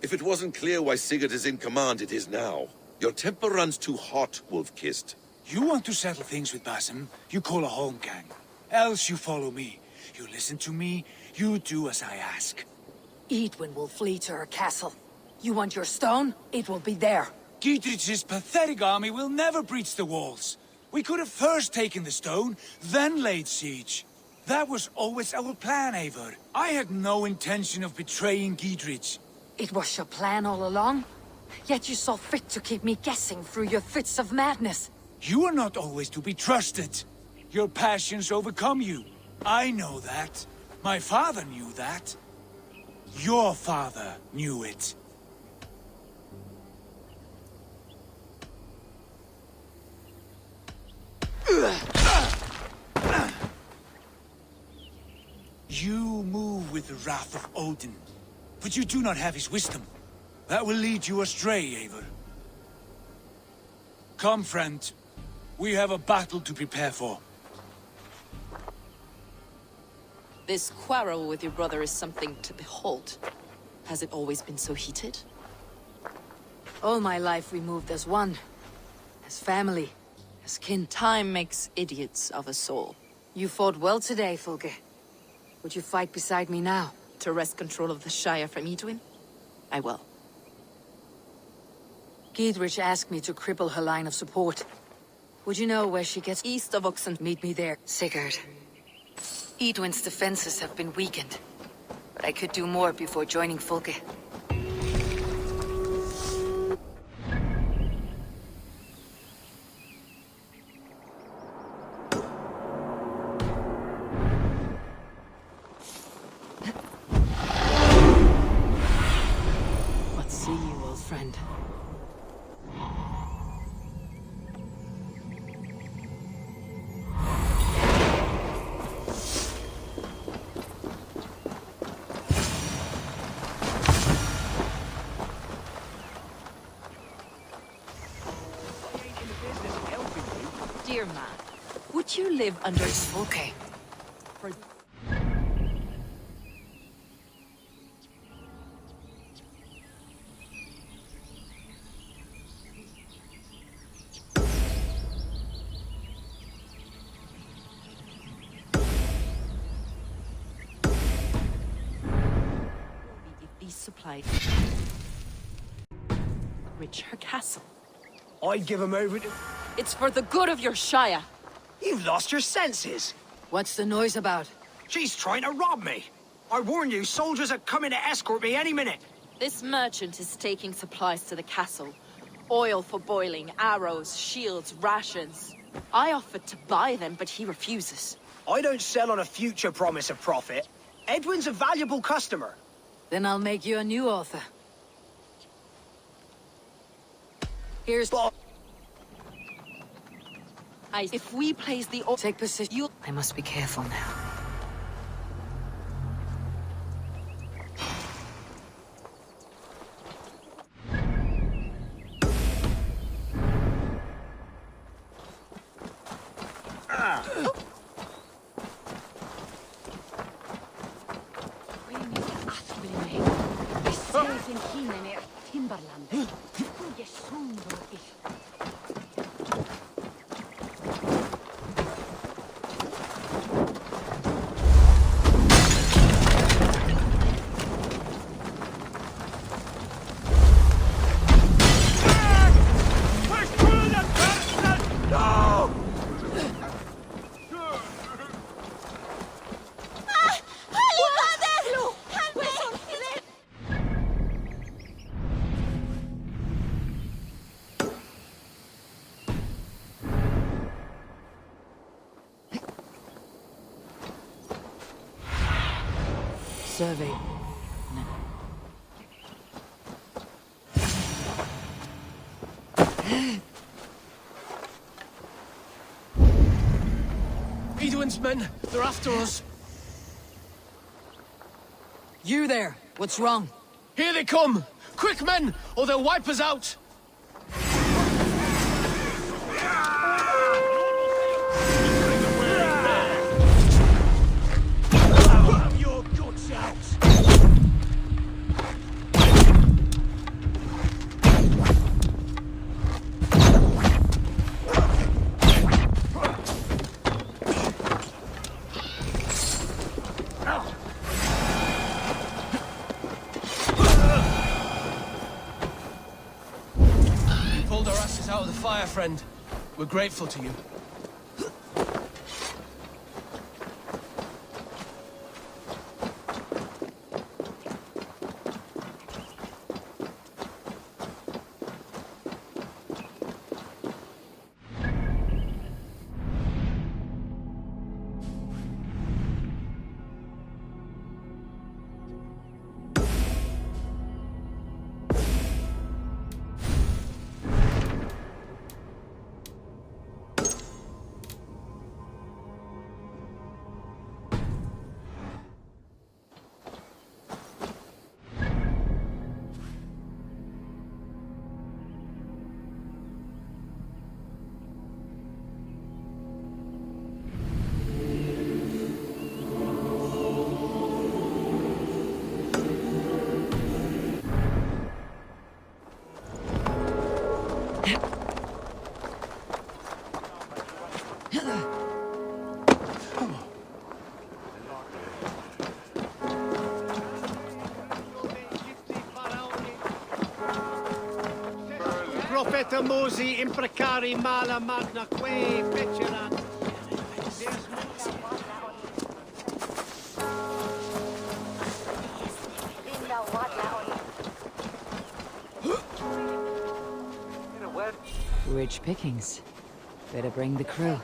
If it wasn't clear why Sigurd is in command, it is now. Your temper runs too hot, Wolf-Kissed. You want to settle things with Basim, you call a holmgang. Else you follow me. You listen to me, you do as I ask. Eidwin will flee to her castle. You want your stone? It will be there. Gidrich's pathetic army will never breach the walls. We could have first taken the stone, then laid siege. That was always our plan, Eivor. I had no intention of betraying Gidrich. It was your plan all along? Yet you saw fit to keep me guessing through your fits of madness. You are not always to be trusted. Your passions overcome you. I know that. My father knew that. Your father knew it. You move with the wrath of Odin, but you do not have his wisdom. That will lead you astray, Eivor. Come, friend. We have a battle to prepare for. This quarrel with your brother is something to behold. Has it always been so heated? All my life we moved as one. As family. As kin. Time makes idiots of us all. You fought well today, Fulke. Would you fight beside me now? To wrest control of the Shire from Eidwin? I will. Gidrich asked me to cripple her line of support. Would you know where she gets? East of Oxen. Meet me there. Sigurd. Eidwin's defenses have been weakened. But I could do more before joining Fulke. What see you, old friend? Dear man, would you live under... Okay. For... These supplies reach her castle. I'd give him over to... It's for the good of your Shire. You've lost your senses. What's the noise about? She's trying to rob me. I warn you, soldiers are coming to escort me any minute. This merchant is taking supplies to the castle. Oil for boiling, arrows, shields, rations. I offered to buy them, but he refuses. I don't sell on a future promise of profit. Edwin's a valuable customer. Then I'll make you a new author. Here's... If we place the... Take position. I must be careful now. Survey. Eidwin's men, they're after us. You there! What's wrong? Here they come! Quick, men, or they'll wipe us out! Your guts out! Pulled our asses out of the fire, friend. We're grateful to you. Profeta Mosi imprecari mala magna que feceran. Rich pickings. Better bring the crew.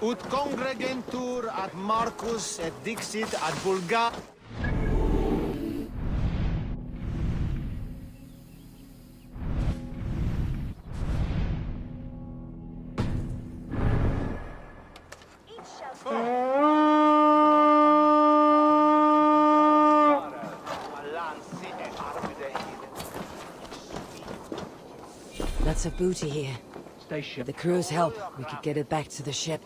Ut congregentur ad Marcus et dixit ad Bulga. Lots of booty here. With the crew's help, we could get it back to the ship.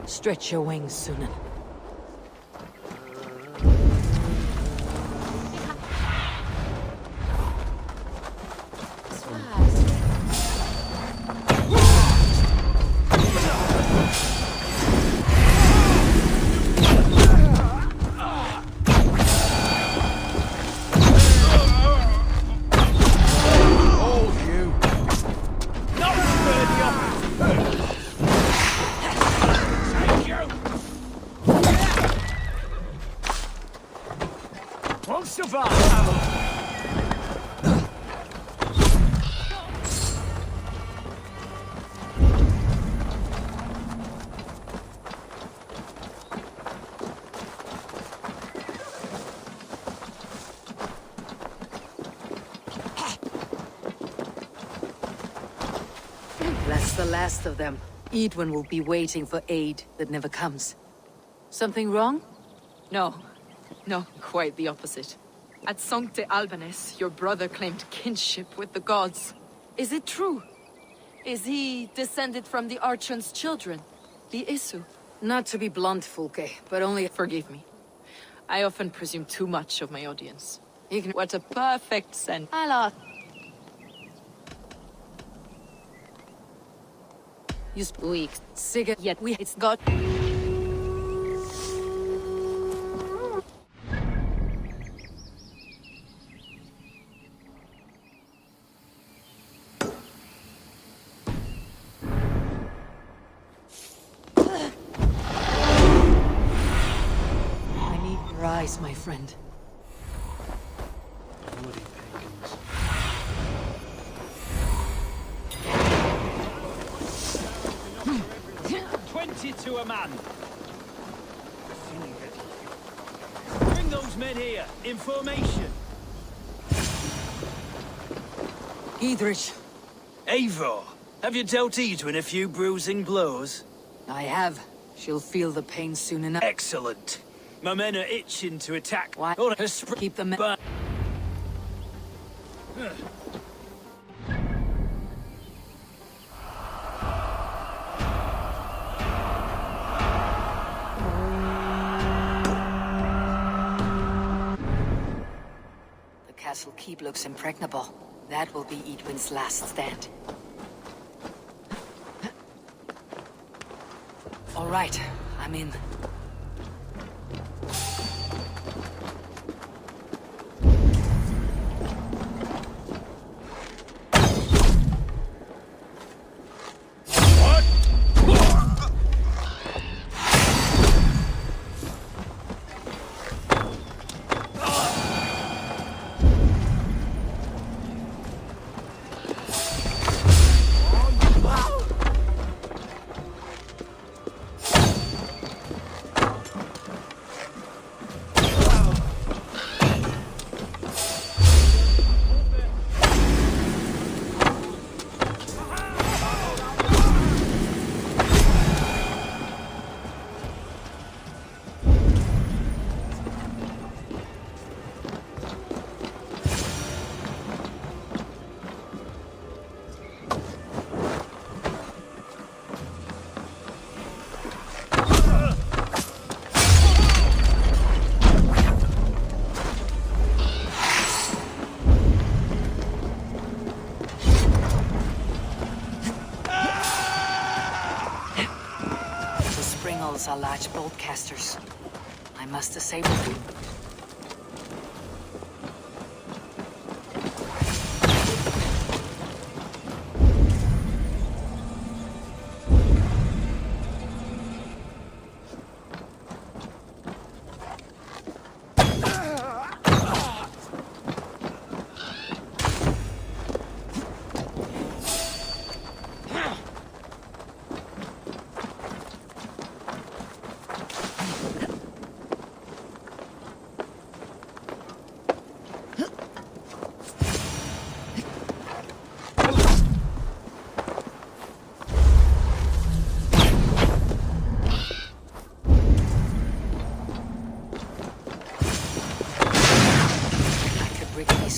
Stretch your wings, Sunan. Won't survive! That's the last of them. Eidwin will be waiting for aid that never comes. Something wrong? No. No, quite the opposite. At Sancte Albanus, your brother claimed kinship with the gods. Is it true? Is he descended from the Archon's children, the Isu? Not to be blunt, Fulke, but only... Forgive me. I often presume too much of my audience. What a perfect sense. You speak, Sigurd, yet it's got... I need your eyes, my friend. Bloody pagans. 20 to a man. Bring those men here, in formation. Idrich. Eivor, have you dealt Eidwin a few bruising blows? I have. She'll feel the pain soon enough. Excellent. My men are itching to attack. Why? Keep them... The castle keep looks impregnable. That will be Eidwin's last stand. All right, I'm in. Are large bolt casters. I must disable them.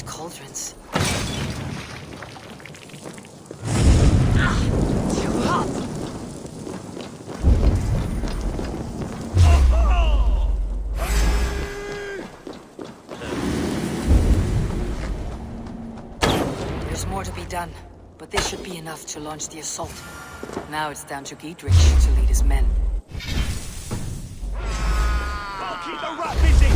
Cauldrons. There's more to be done, but this should be enough to launch the assault. Now it's down to Giedrich to lead his men. I'll keep the rat busy!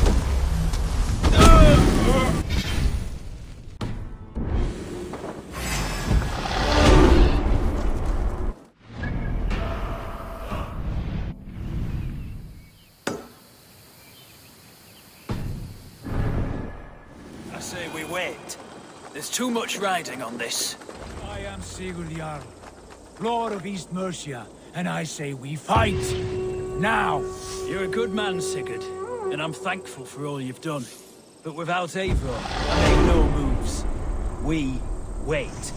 say we wait. There's too much riding on this. I am Sigurd Jarl, Lord of East Mercia, and I say we fight! Now! You're a good man, Sigurd, and I'm thankful for all you've done. But without Eivor, I make no moves. We wait.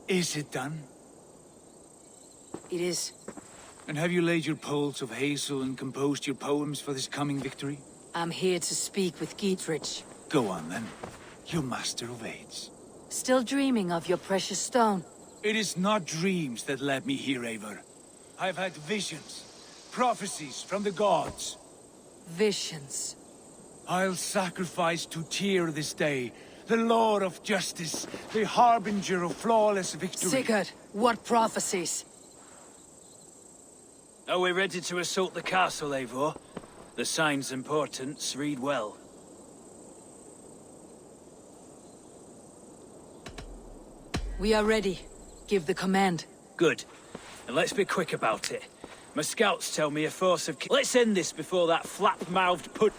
Is it done? It is. And have you laid your poles of hazel and composed your poems for this coming victory? I'm here to speak with Giedrich. Go on then, you master of aids. Still dreaming of your precious stone? It is not dreams that led me here, Eivor. I've had visions, prophecies from the gods. Visions. I'll sacrifice to Tyr this day, the Lord of Justice, the harbinger of flawless victory. Sigurd, what prophecies? Are we ready to assault the castle, Eivor? The sign's importance read well. We are ready. Give the command. Good. And let's be quick about it. My scouts tell me a force of... Let's end this before that flap-mouthed put...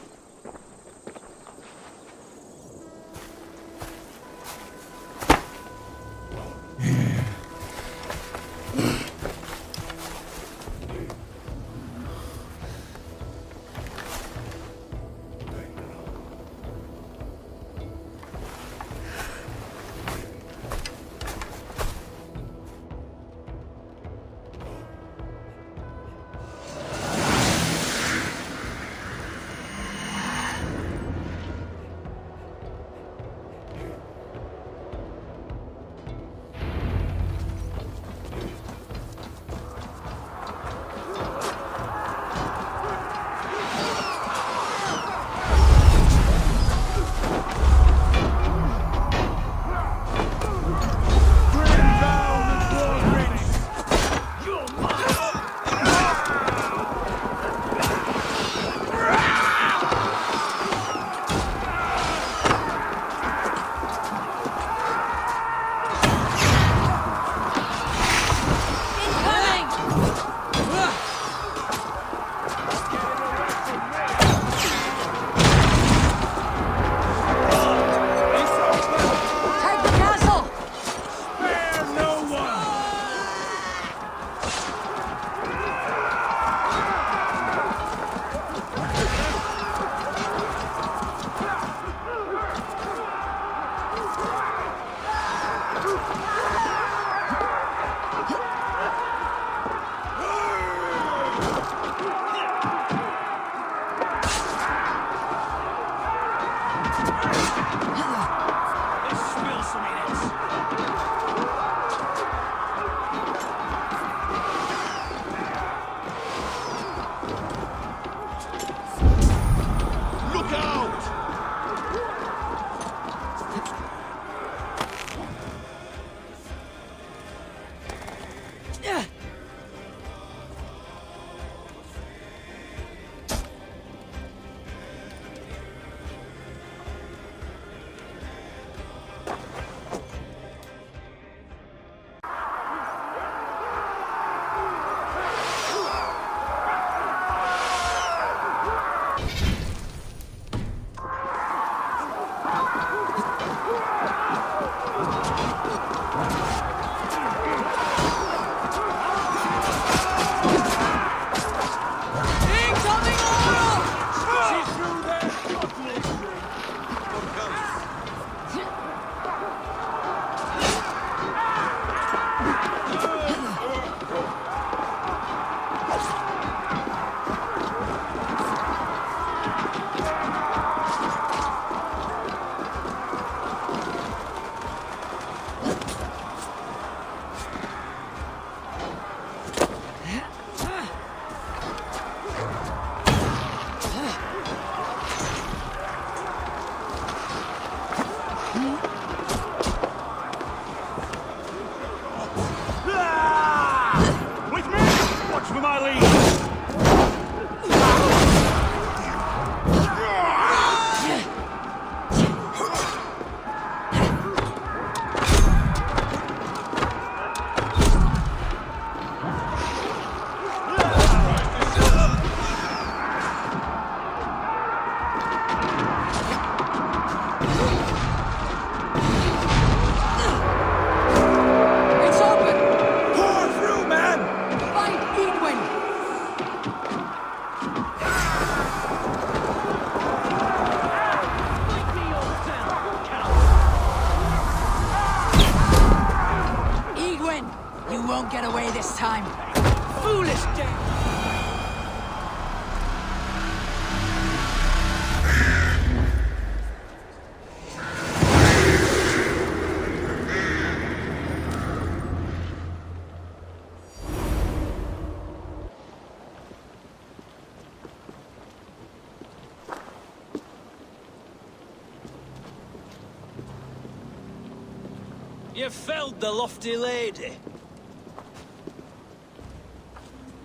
You felled the lofty lady.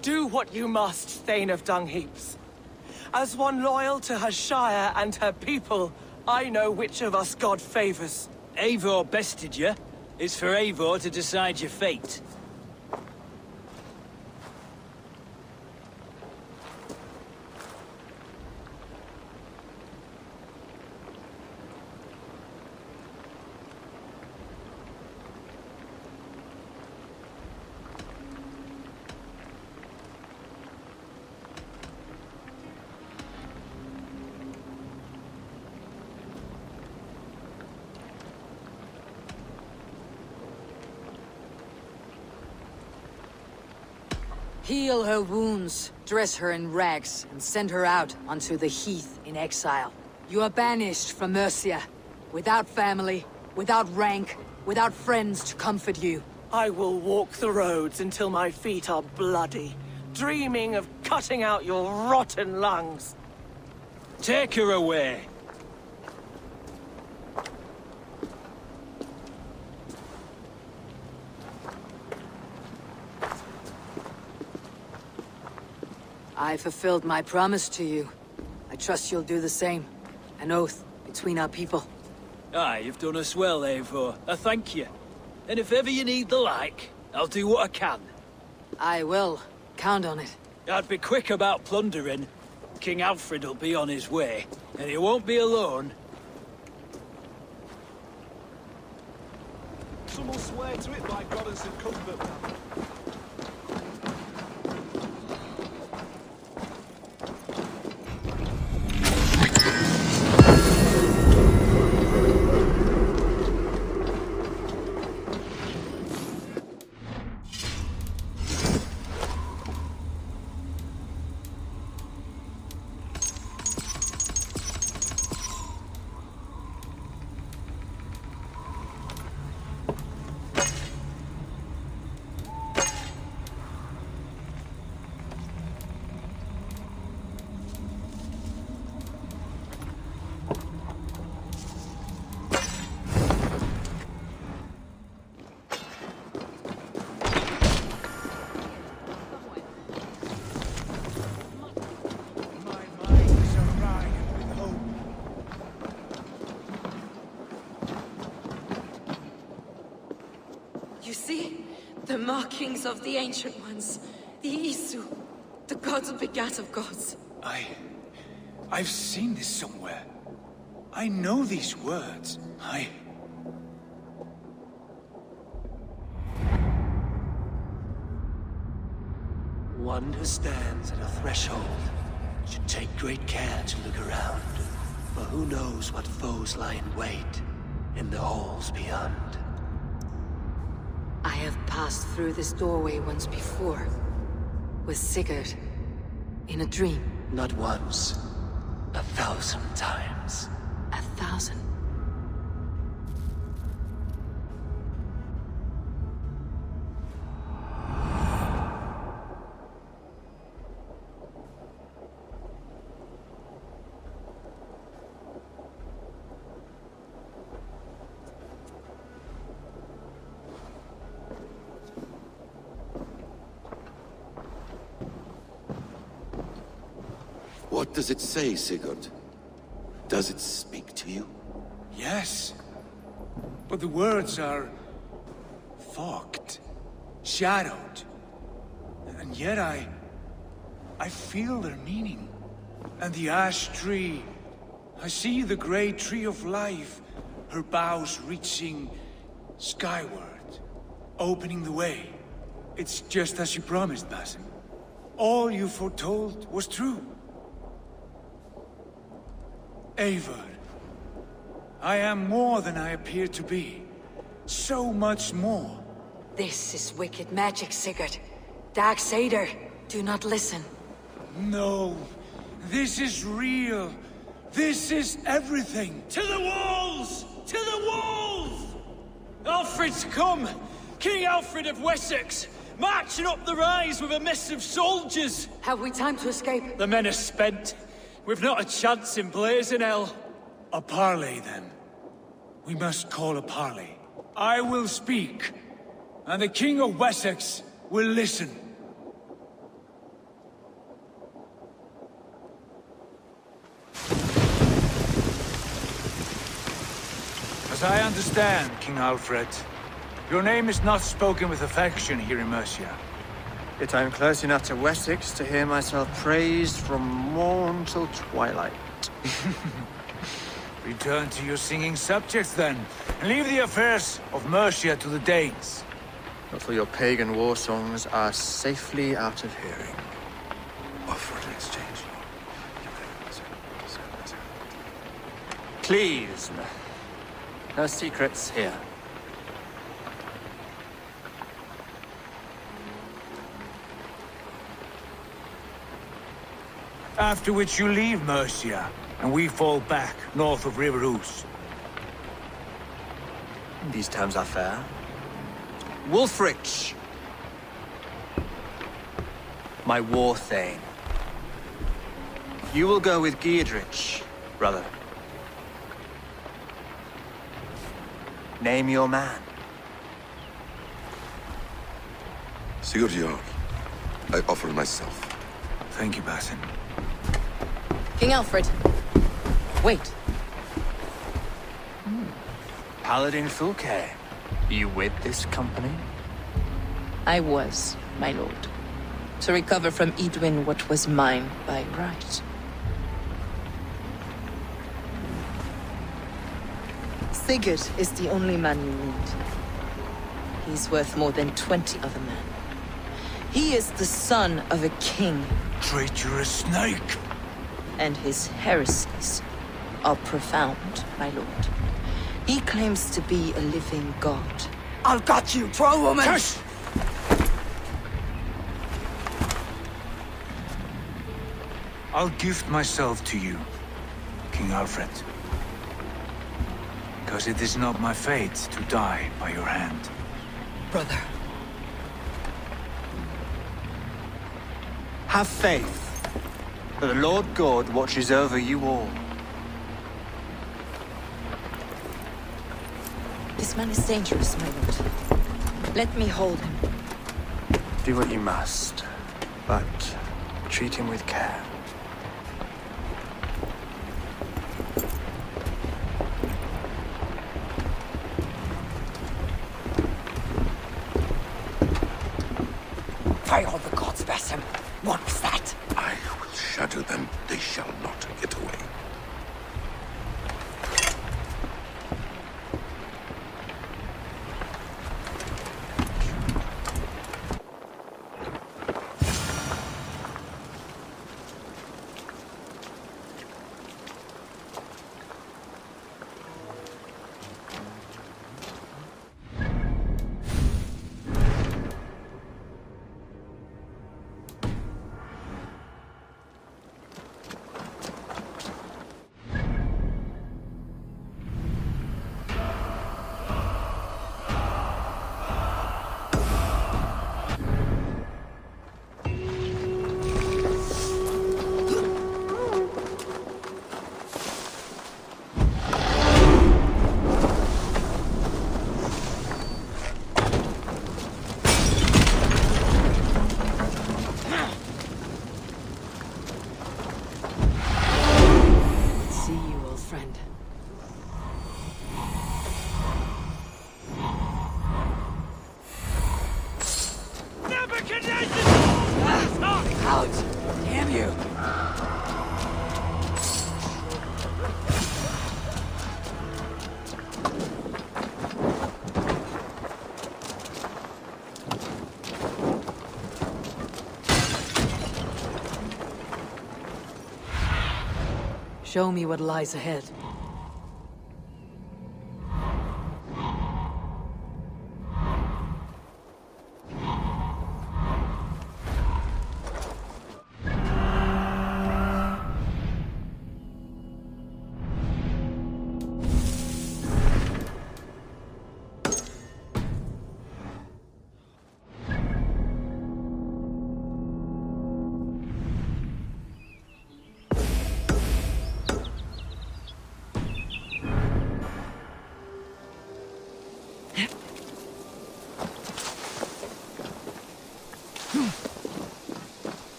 Do what you must, Thane of Dungheaps. As one loyal to her shire and her people, I know which of us God favors. Eivor bested you. It's for Eivor to decide your fate. Heal her wounds, dress her in rags, and send her out onto the heath in exile. You are banished from Mercia, without family, without rank, without friends to comfort you. I will walk the roads until my feet are bloody, dreaming of cutting out your rotten lungs. Take her away. I fulfilled my promise to you. I trust you'll do the same. An oath between our people. Aye, you've done us well, Eivor. I thank you. And if ever you need the like, I'll do what I can. I will. Count on it. I'd be quick about plundering. King Alfred will be on his way, and he won't be alone. Some will swear to it by God and St. Cuthbert. The markings of the Ancient Ones. The Isu. The gods begat of gods. I've seen this somewhere. I know these words. One who stands at a threshold should take great care to look around, for who knows what foes lie in wait in the halls beyond. I have passed through this doorway once before. With Sigurd. In a dream. Not once. 1,000 times. 1,000? What does it say, Sigurd? Does it speak to you? Yes. But the words are... fogged. Shadowed. And yet I feel their meaning. And the ash tree... I see the great tree of life, her boughs reaching skyward, opening the way. It's just as you promised, Basim. All you foretold was true. Eivor, I am more than I appear to be. So much more. This is wicked magic, Sigurd. Dark Seder. Do not listen. No. This is real. This is everything. To the walls! To the walls! Alfred's come! King Alfred of Wessex! Marching up the rise with a mess of soldiers! Have we time to escape? The men are spent. We've not a chance in blazing hell. A parley, then. We must call a parley. I will speak, and the King of Wessex will listen. As I understand, King Alfred, your name is not spoken with affection here in Mercia. Yet I am close enough to Wessex to hear myself praised from morn till twilight. Return to your singing subjects, then, and leave the affairs of Mercia to the Danes. But for your pagan war songs are safely out of hearing. Offer an exchange. Please, no secrets here. After which you leave Mercia, and we fall back north of River Ouse. These terms are fair. Wulfrich! My war thane. You will go with Giedrich, brother. Name your man. Sigurd Jarl, I offer myself. Thank you, Basin. King Alfred. Wait. Paladin Fulke, you with this company? I was, my lord. To recover from Edwin what was mine by right. Sigurd is the only man you need. He's worth more than 20 other men. He is the son of a king. Traitorous snake! And his heresies are profound, my lord. He claims to be a living god. I'll got you, Throwables! Hush! I'll gift myself to you, King Alfred. Because it is not my fate to die by your hand. Brother. Have faith, for the Lord God watches over you all. This man is dangerous, my lord. Let me hold him. Do what you must, but treat him with care. By all the gods, Basim. What was that? I will shatter them. They shall not get away. Show me what lies ahead.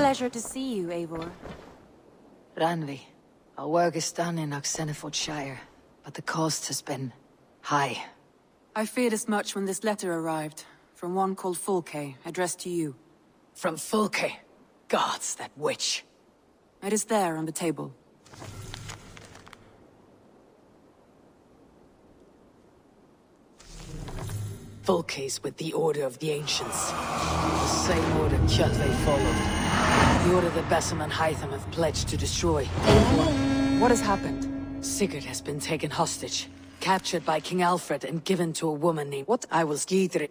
Pleasure to see you, Eivor. Randvi, our work is done in Shire, but the cost has been high. I feared as much when this letter arrived, from one called Fulke, addressed to you. From Fulke? Gods, that witch. It is there on the table. Fulke's with the Order of the Ancients. The same order Kjotve followed. The order that Basim and Hytham have pledged to destroy. What has happened? Sigurd has been taken hostage, captured by King Alfred and given to a woman named what I will Skidri.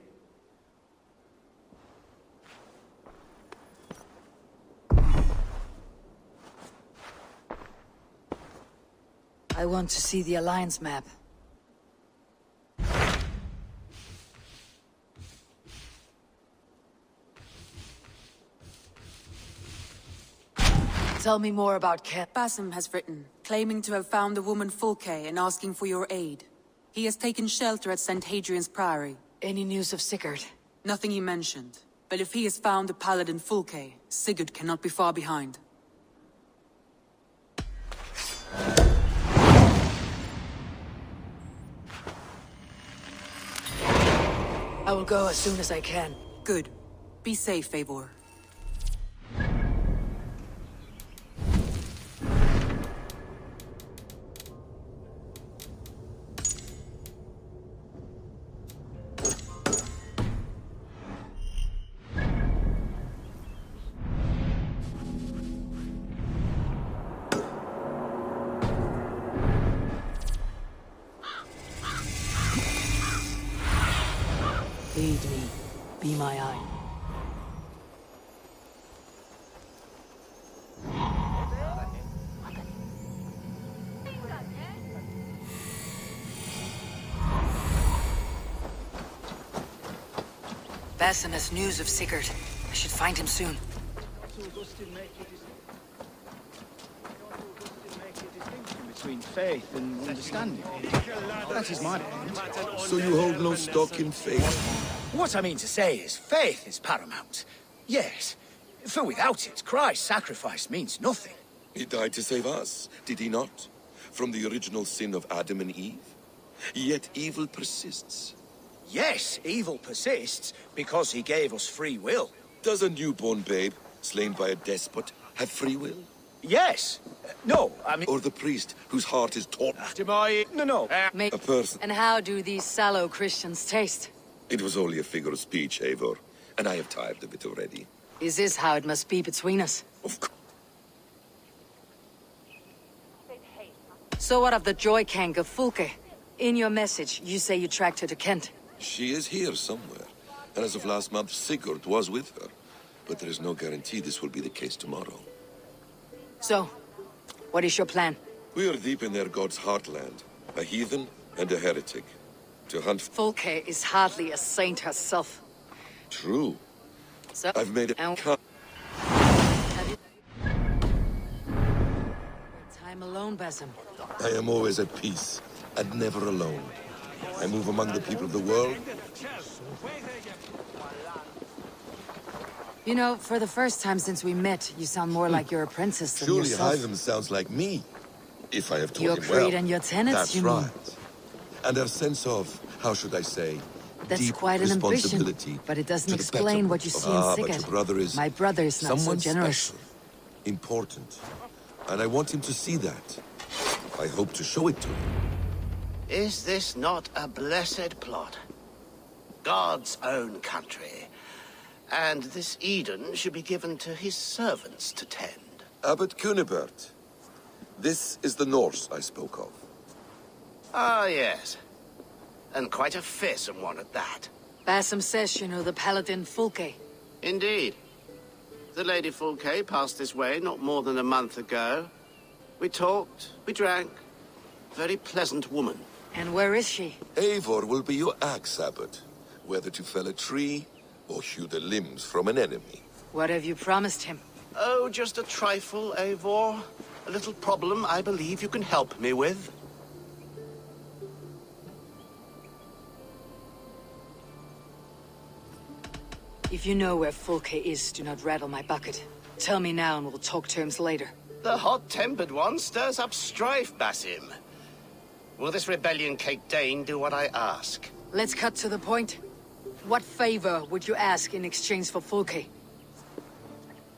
I want to see the Alliance map. Tell me more about Ket. Basim has written, claiming to have found the woman Fulke and asking for your aid. He has taken shelter at St. Hadrian's Priory. Any news of Sigurd? Nothing he mentioned. But if he has found the paladin Fulke, Sigurd cannot be far behind. I will go as soon as I can. Good. Be safe, Eivor. Lead me. Be my eye. Basim has news of Sigurd. I should find him soon. Between faith and understanding. That is my point. So you hold no stock in faith? What I mean to say is, faith is paramount. Yes, for without it, Christ's sacrifice means nothing. He died to save us, did he not? From the original sin of Adam and Eve? Yet evil persists. Yes, evil persists, because he gave us free will. Does a newborn babe, slain by a despot, have free will? Yes. No, I mean... Or the priest, whose heart is torn? No. A person. And how do these sallow Christians taste? It was only a figure of speech, Eivor, and I have tired of it already. Is this how it must be between us? Of course. So what of the Joy Kank of Fulke? In your message, you say you tracked her to Kent. She is here somewhere, and as of last month, Sigurd was with her. But there is no guarantee this will be the case tomorrow. So, what is your plan? We are deep in their god's heartland, a heathen and a heretic. To hunt... Fulke is hardly a saint herself. True. So, I've made it... time alone, Basim. I am always at peace, and never alone. I move among the people of the world. You know, for the first time since we met, you sound more like your apprentice than Surely yourself. Hytham sounds like me, if I have taught Your him well. creed and your tenets, That's you mean? right. And a sense of, how should I say, That's deep quite an ambition, responsibility. but it doesn't to the explain what you see in But Sigurd. your brother is... My brother is not so someone generous. special, important. And I want him to see that. I hope to show it to him. Is this not a blessed plot? God's own country. And this Eden should be given to his servants to tend. Abbot Cunibert. This is the Norse I spoke of. Ah, yes. And quite a fearsome one at that. Basim says you know the paladin Fulke. Indeed. The Lady Fulke passed this way not more than a month ago. We talked, we drank. Very pleasant woman. And where is she? Eivor will be your axe, Abbot. Whether to fell a tree or hew the limbs from an enemy. What have you promised him? Oh, just a trifle, Eivor. A little problem I believe you can help me with. If you know where Fulke is, do not rattle my bucket. Tell me now and we'll talk terms later. The hot-tempered one stirs up strife, Basim. Will this rebellion Cape Dane do what I ask? Let's cut to the point. What favor would you ask in exchange for Fulke?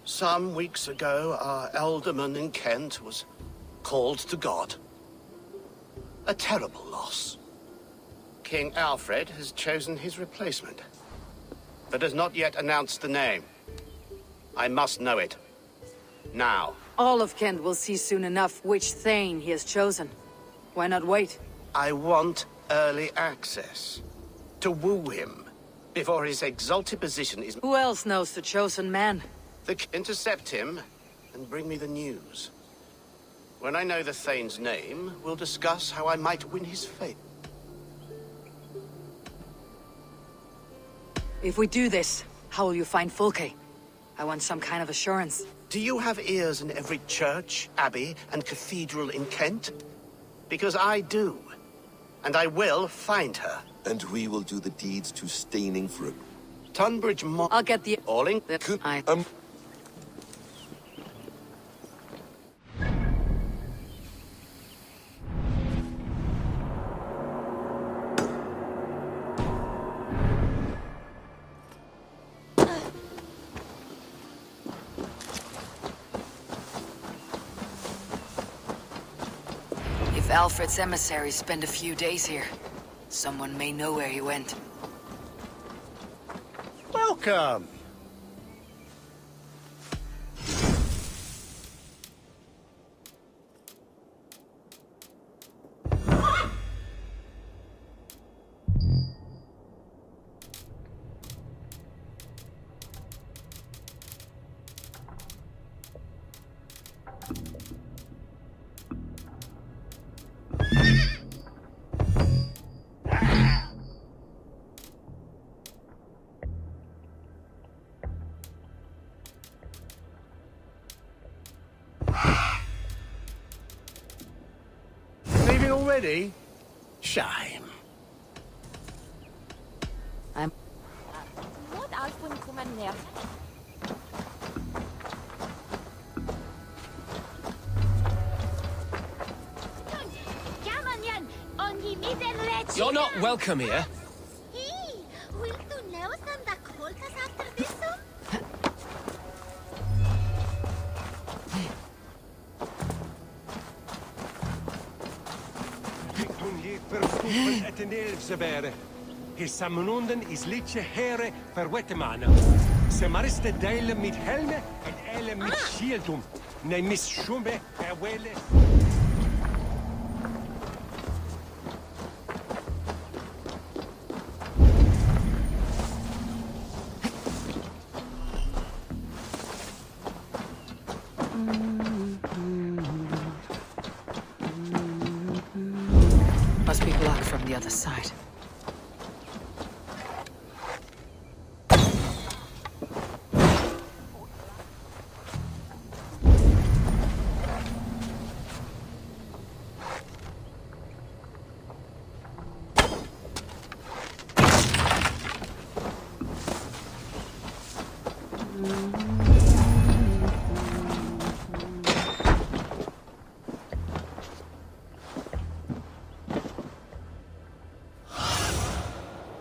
Some weeks ago, our alderman in Kent was called to God. A terrible loss. King Alfred has chosen his replacement, but has not yet announced the name. I must know it. Now. All of Kent will see soon enough which Thane he has chosen. Why not wait? I want early access. To woo him, before his exalted position is... Who else knows the chosen man? Intercept him, and bring me the news. When I know the Thane's name, we'll discuss how I might win his fate. If we do this, how will you find Fulke? I want some kind of assurance. Do you have ears in every church, abbey, and cathedral in Kent? Because I do. And I will find her. And we will do the deeds to staining for a... Tunbridge Moor... I'll get the... Alling... If Alfred's emissaries spend a few days here, someone may know where he went. Welcome! Already? Shame. I'm... You're not welcome here. His sammunden is liche here per wettemana. Se mariste deile mit helme et ele mit shieldum. Ne mis shumbe wele. Must be blocked from the other side.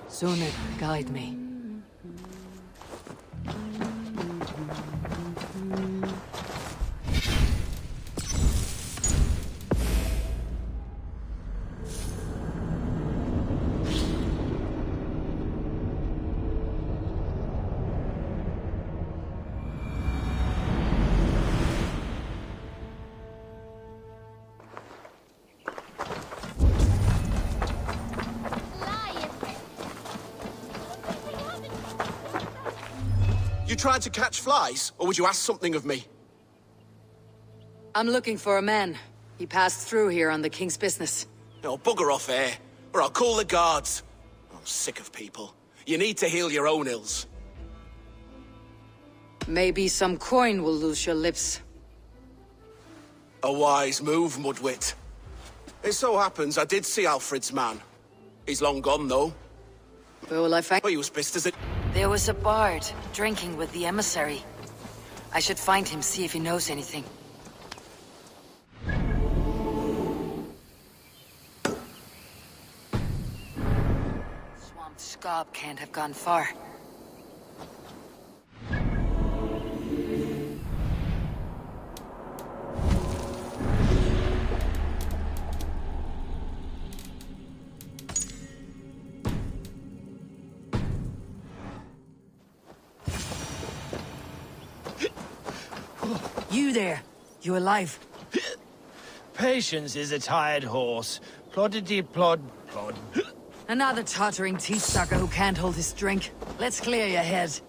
Sooner, guide me. You tried to catch flies, or would you ask something of me? I'm looking for a man. He passed through here on the king's business. No, bugger off here, or I'll call the guards. I'm sick of people. You need to heal your own ills. Maybe some coin will loose your lips. A wise move, Mudwit. It so happens I did see Alfred's man. He's long gone, though. Where will I find... Well, he was pissed as it... There was a bard drinking with the emissary. I should find him, see if he knows anything. Swamp Scob can't have gone far. You there! You alive? Patience is a tired horse. Ploddity plod plod. Another tottering teeth-sucker who can't hold his drink. Let's clear your head.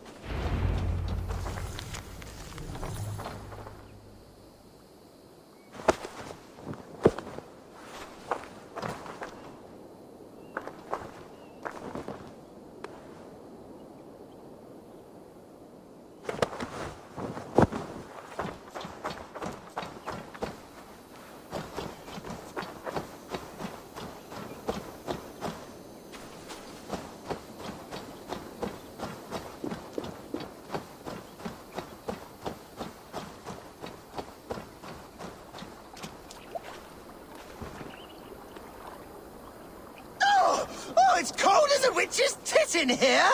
Oh, it's cold as a witch's tit in here!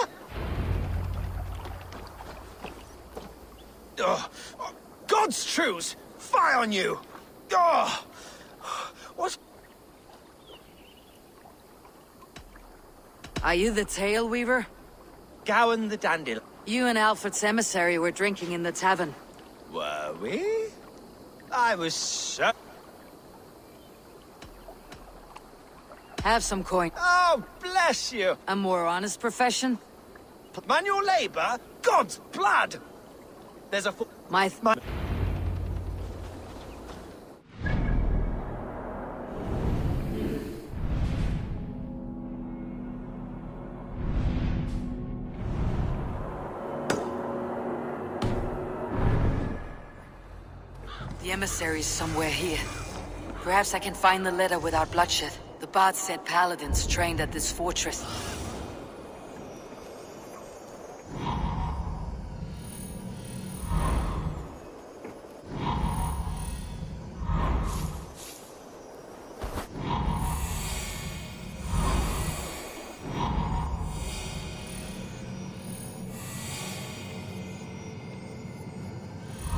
God's truce! Fie on you! What? Are you the Tail Weaver? Gowan the Dandelion. You and Alfred's emissary were drinking in the tavern. Were we? I was so... Have some coin. Oh, bless you! A more honest profession? Manual labor? God's blood! There's a... My... The emissary's somewhere here. Perhaps I can find the letter without bloodshed. The bard said paladins trained at this fortress.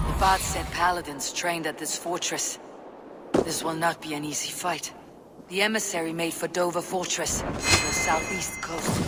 The bard said paladins trained at this fortress. This will not be an easy fight. The emissary made for Dover Fortress, to the southeast coast.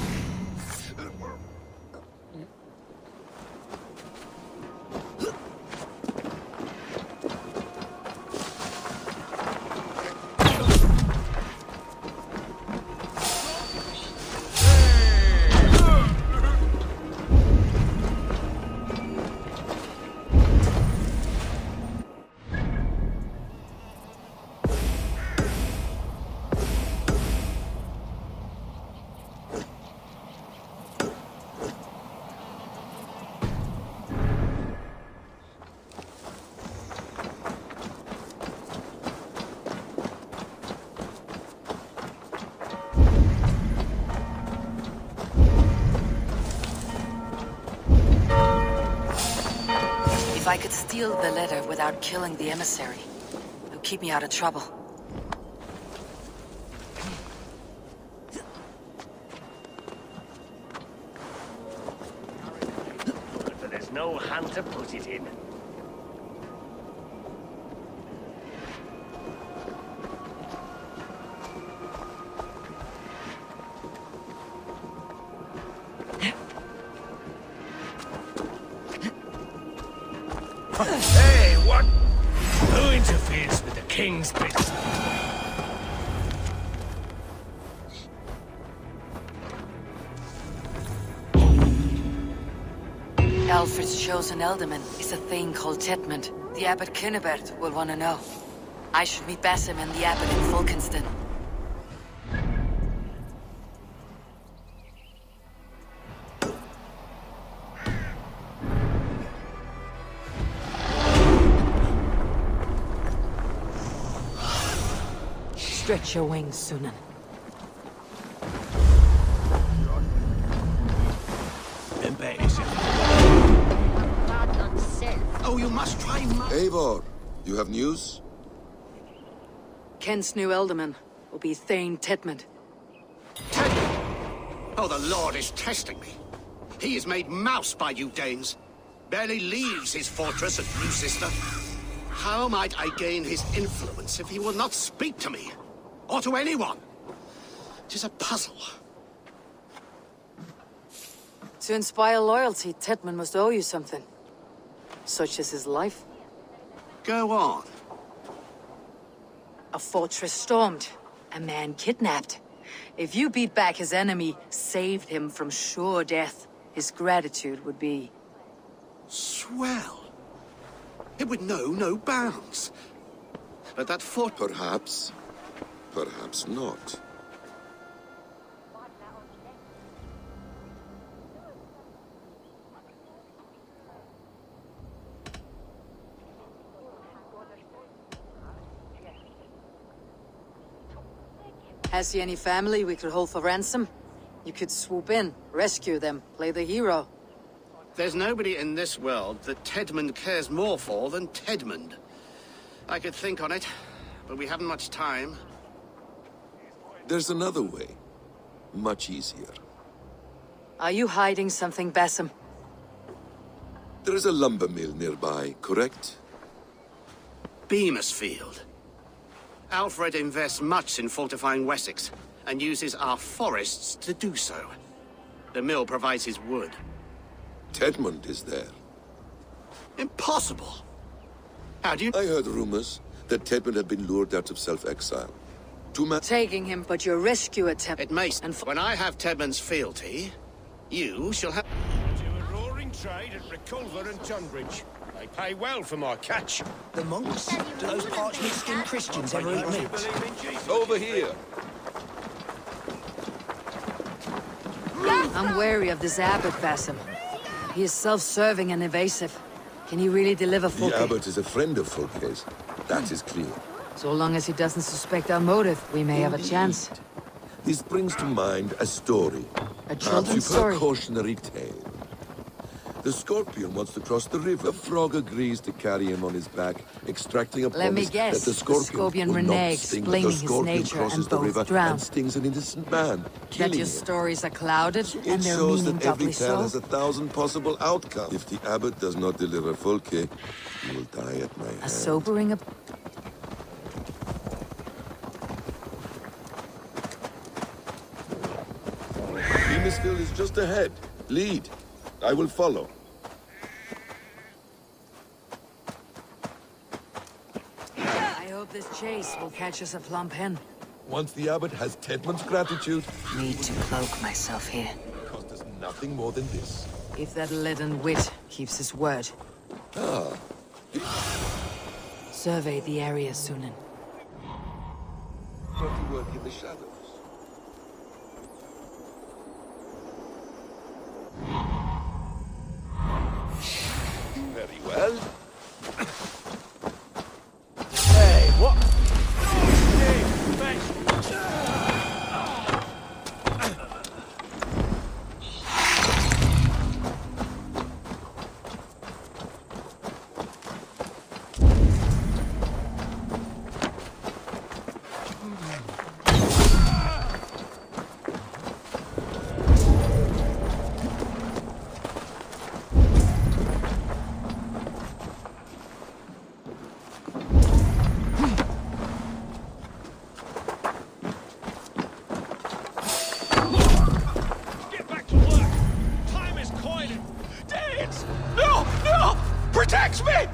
If I could steal the letter without killing the emissary, it would keep me out of trouble. But there's no hand to put it in. Hey, what? Who interferes with the king's business? Alfred's chosen ealdorman is a thing called Tetmund. The abbot Cynibert will want to know. I should meet Basim and the abbot in Fulkenston. Stretch your wings, Sunan. so you must try. Eivor, you have news? Kent's new ealdorman will be Thane Tedmund. Oh, the Lord is testing me. He is made mouse by you Danes. Barely leaves his fortress at Gloucester. How might I gain his influence if he will not speak to me? Or to anyone? 'Tis a puzzle. To inspire loyalty, Tedmund must owe you something. Such as his life. Go on. A fortress stormed. A man kidnapped. If you beat back his enemy, saved him from sure death, his gratitude would be... swell. It would know no bounds. But that fort... Perhaps. Perhaps not. Has he any family we could hold for ransom? You could swoop in, rescue them, play the hero. There's nobody in this world that Tedmund cares more for than Tedmund. I could think on it, but we haven't much time. There's another way. Much easier. Are you hiding something, Bassam? There is a lumber mill nearby, correct? Beamisfield. Alfred invests much in fortifying Wessex, and uses our forests to do so. The mill provides his wood. Tedmund is there. Impossible! How do you... I heard rumors that Tedmund had been lured out of self-exile. Taking him, but your rescue attempt... It may... And when I have Tedmund's fealty, you shall have... Do a roaring trade at Reculver and Tunbridge. They pay well for my catch. The monks? Do those parchment-skinned Christians ever eat meat? Over here. I'm wary of this abbot, Bassam. He is self-serving and evasive. Can he really deliver Fulke? The abbot is a friend of Fulke's. That is clear. So long as he doesn't suspect our motive, we may have a chance. This brings to mind a story. A children's story? A cautionary tale. The scorpion wants to cross the river. The frog agrees to carry him on his back, extracting a Let me promise guess, that the scorpion will renege, not sting. explaining The scorpion his nature, crosses and the both river drown. and stings an innocent man, killing That your him. stories are clouded, It and their shows meaning that every doubly tale so? has 1,000 possible outcomes. If the abbot does not deliver Fulke, he will die at my hand. A sobering... Beamisfield is just ahead. Lead. I will follow. I hope this chase will catch us a plump hen. Once the abbot has Tedmund's gratitude... Need to cloak myself here. It cost us nothing more than this. If that leaden wit keeps his word. Ah. Survey the area, Sunan. Dirty work in the shadows. Very well. Hey, what? Protect me!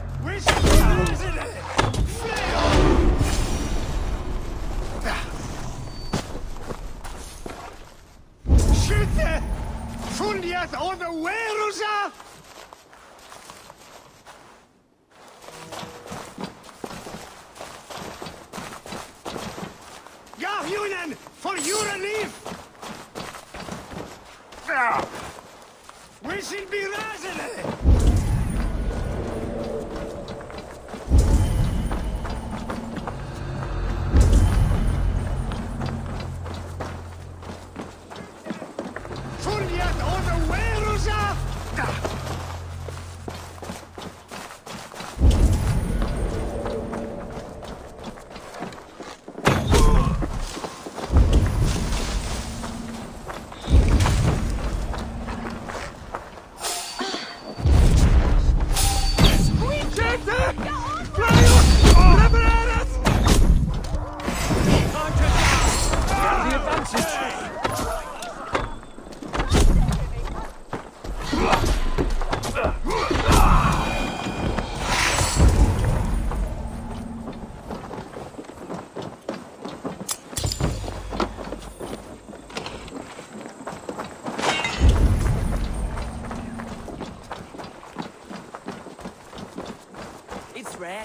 Skytte! Fundiet on the Werusa! Gavjunen, for your relief! We should be razene!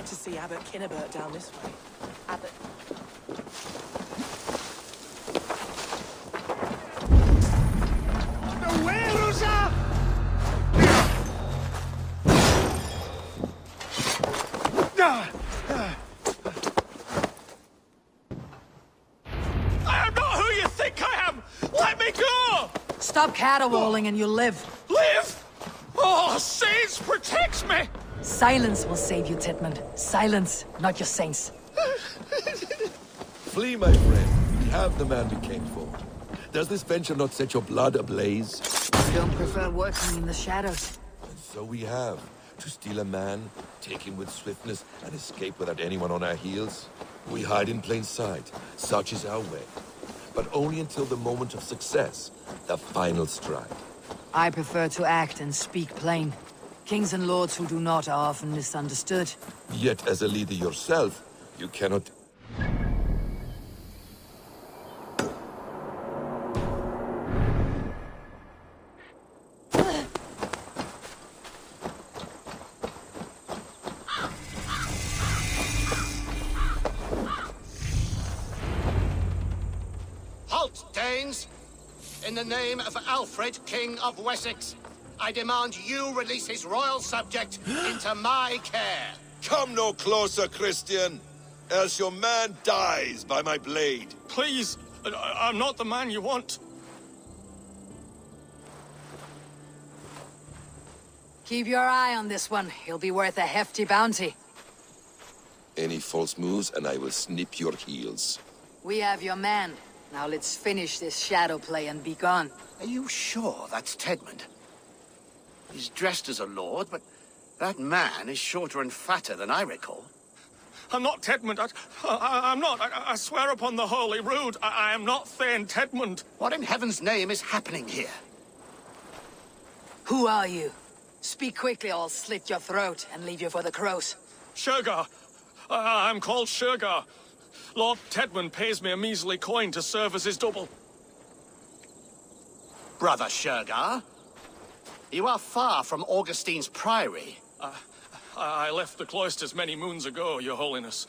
to see Abbot Kinnebert down this way. Abbot... I am not who you think I am! Let me go! Stop caterwauling and you'll live. Live? Oh, saints protect me! Silence will save you, Titmund. Silence, not your saints. Flee, my friend. We have the man we came for. Does this venture not set your blood ablaze? Don't prefer working in the shadows. And so we have. To steal a man, take him with swiftness, and escape without anyone on our heels. We hide in plain sight. Such is our way. But only until the moment of success, the final strike. I prefer to act and speak plain. Kings and lords who do not are often misunderstood. Yet, as a leader yourself, you cannot... Halt, Danes! In the name of Alfred, King of Wessex, I demand you release his royal subject into my care. Come no closer, Christian, else your man dies by my blade. Please, I'm not the man you want. Keep your eye on this one. He'll be worth a hefty bounty. Any false moves, and I will snip your heels. We have your man. Now let's finish this shadow play and be gone. Are you sure that's Tedmund? He's dressed as a lord, but that man is shorter and fatter than I recall. I'm not Tedmund. I'm not. I swear upon the Holy Rood, I am not Thane Tedmund. What in heaven's name is happening here? Who are you? Speak quickly or I'll slit your throat and leave you for the crows. Shergar. I'm called Shergar. Lord Tedmund pays me a measly coin to serve as his double. Brother Shergar? You are far from Augustine's priory. I left the cloisters many moons ago, Your Holiness.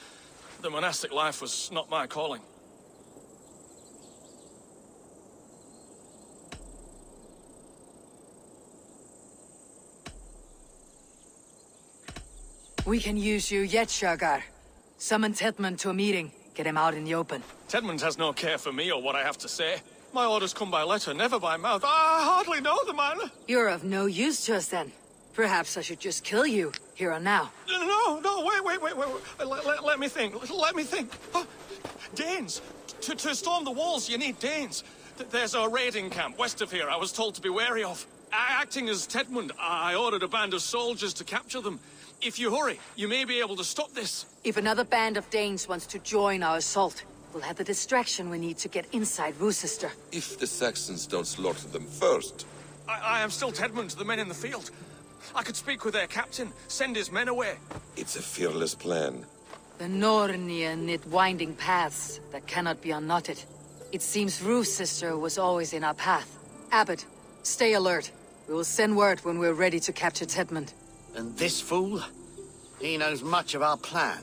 The monastic life was not my calling. We can use you yet, Shergar. Summon Tedmund to a meeting. Get him out in the open. Tedmund has no care for me or what I have to say. My orders come by letter, never by mouth. I hardly know the man. You're of no use to us then. Perhaps I should just kill you, here and now. No, wait. Let me think. Let me think. Oh, Danes. To storm the walls, you need Danes. There's a raiding camp west of here I was told to be wary of. Acting as Tedmund, I ordered a band of soldiers to capture them. If you hurry, you may be able to stop this. If another band of Danes wants to join our assault, we'll have the distraction we need to get inside Roosester. If the Saxons don't slaughter them first. I am still Tedmund to the men in the field. I could speak with their captain, send his men away. It's a fearless plan. The Nornia knit winding paths that cannot be unknotted. It seems Roosester was always in our path. Abbot, stay alert. We will send word when we're ready to capture Tedmund. And this fool? He knows much of our plan.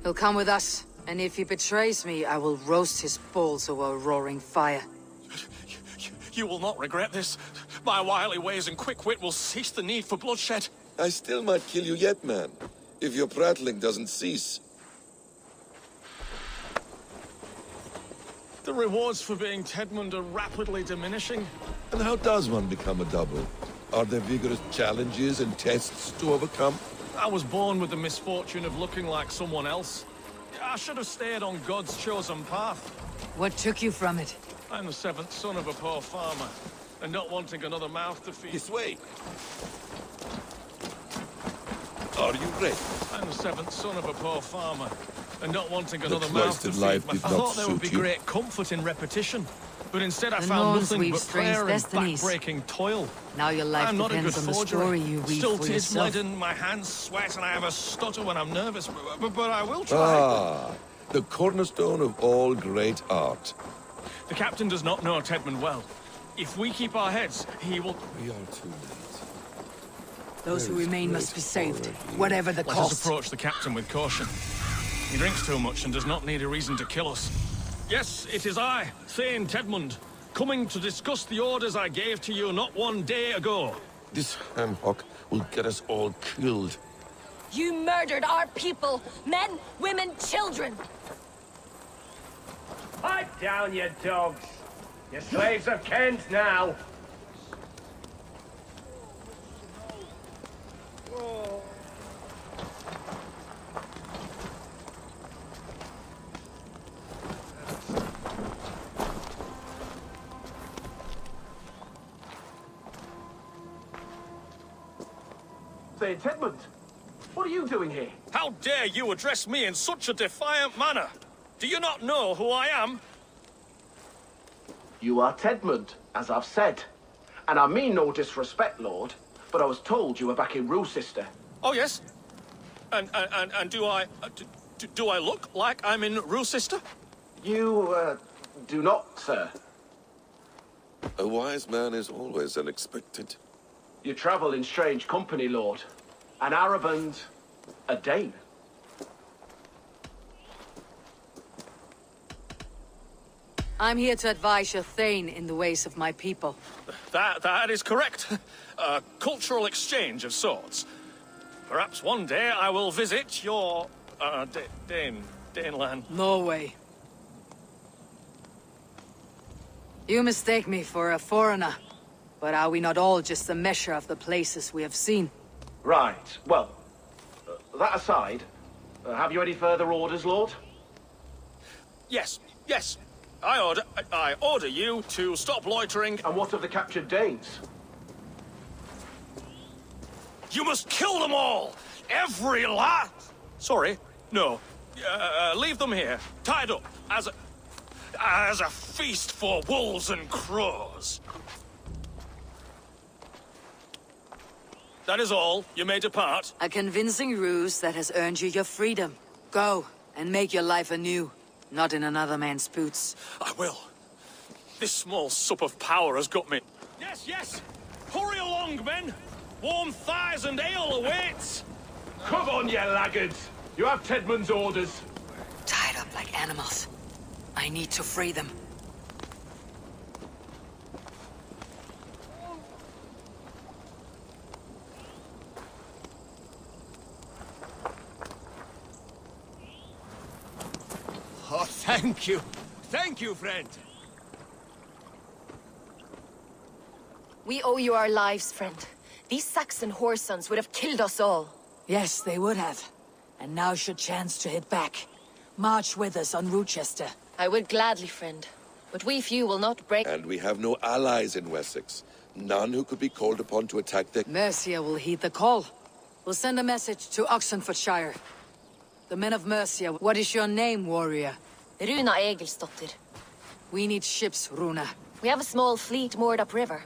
He'll come with us, and if he betrays me, I will roast his balls over a roaring fire. You will not regret this. My wily ways and quick wit will cease the need for bloodshed. I still might kill you yet, man, if your prattling doesn't cease. The rewards for being Tedmund are rapidly diminishing. And how does one become a double? Are there vigorous challenges and tests to overcome? I was born with the misfortune of looking like someone else. I should have stayed on God's chosen path. What took you from it? I'm the seventh son of a poor farmer, and not wanting another mouth to feed. This way. Are you ready? I'm the seventh son of a poor farmer, and not wanting another mouth to feed. Life did I not thought there would be suit you. great comfort in repetition, but instead I The found Norns nothing weave but strange prayer and destinies. back-breaking toil. Now your life I'm not a depends good on the forger. story you weave Still for tis yourself. leaden, my hands sweat, and I have a stutter when I'm nervous, but I will try. Ah, the cornerstone of all great art. The captain does not know Tedmund well. If we keep our heads, he will... We are too late. Those who remain must be saved, whatever the Let cost. us approach the captain with caution. He drinks too much and does not need a reason to kill us. Yes, it is I, Thane Tedmund, coming to discuss the orders I gave to you not one day ago. This ham-hock will get us all killed. You murdered our people! Men, women, children! Pipe down, you dogs! Your slaves of Kent now! Say, Tedmund, what are you doing here? How dare you address me in such a defiant manner? Do you not know who I am? You are Tedmund, as I've said. And I mean no disrespect, Lord, but I was told you were back in Rochester. Oh, yes? And do I... do I look like I'm in Rochester? You, do not, sir. A wise man is always unexpected. You travel in strange company, Lord. An Arab and a Dane. I'm here to advise your Thane in the ways of my people. That is correct. A cultural exchange of sorts. Perhaps one day I will visit your, Daneland. Norway. You mistake me for a foreigner. But are we not all just a measure of the places we have seen? Right. Well, that aside, have you any further orders, Lord? Yes. I order you to stop loitering. And what of the captured Danes? You must kill them all! Every last... Sorry, no. Leave them here, tied up, as a feast for wolves and crows. That is all. You may depart. A convincing ruse that has earned you your freedom. Go, and make your life anew. Not in another man's boots. I will. This small sup of power has got me. Yes! Hurry along, men! Warm thighs and ale awaits! Come on, you laggards! You have Tedmund's orders. Tied up like animals. I need to free them. Oh, thank you. Thank you, friend. We owe you our lives, friend. These Saxon whoresons would have killed us all. Yes, they would have. And now's your chance to hit back. March with us on Rochester. I would gladly, friend. But we few will not break... And we have no allies in Wessex. None who could be called upon to attack the... Mercia will heed the call. We'll send a message to Oxenfordshire. The men of Mercia, what is your name, warrior? Runa Egilsdotter. We need ships, Runa. We have a small fleet moored upriver.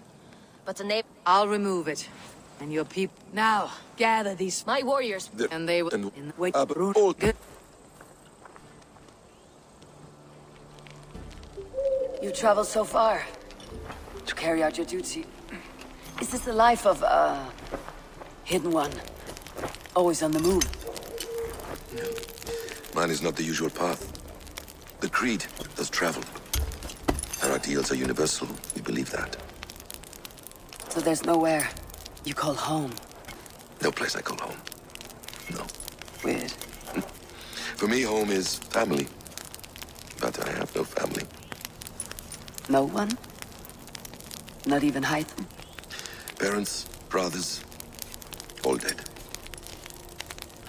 But the name... I'll remove it. And your people... Now, gather these... My warriors... And they will... Wait, Runa... all... Good. You traveled so far to carry out your duty. Is this the life of, hidden one? Always on the move? Mine is not the usual path. The Creed does travel. Our ideals are universal, we believe that. So there's nowhere you call home? No place I call home. No. Weird. For me, home is family. But I have no family. No one? Not even Hytham? Parents, brothers, all dead.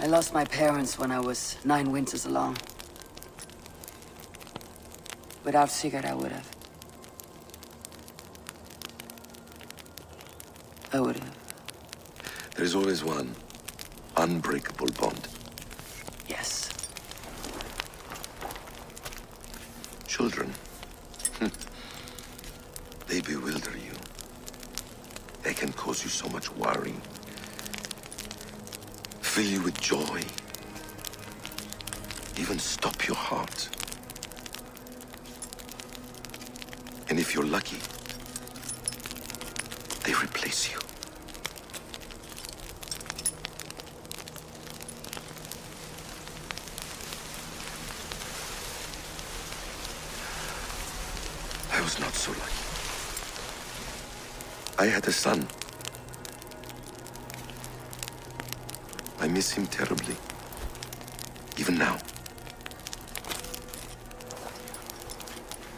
I lost my parents when I was 9 winters along. Without Sigurd, I would have. There is always one unbreakable bond. Yes. Children. They bewilder you. They can cause you so much worry. Fill you with joy. Even stop your heart. And if you're lucky, they replace you. I was not so lucky. I had a son. I miss him terribly. Even now.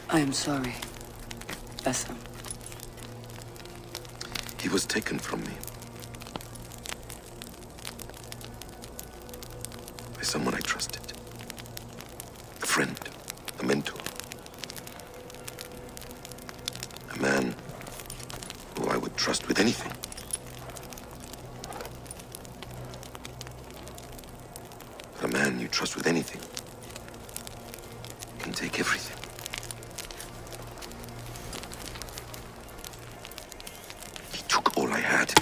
I am sorry, Bessa. He was taken from me. By someone I trusted. A friend, a mentor. A man who I would trust with anything. But a man you trust with anything can take everything. He took all I had.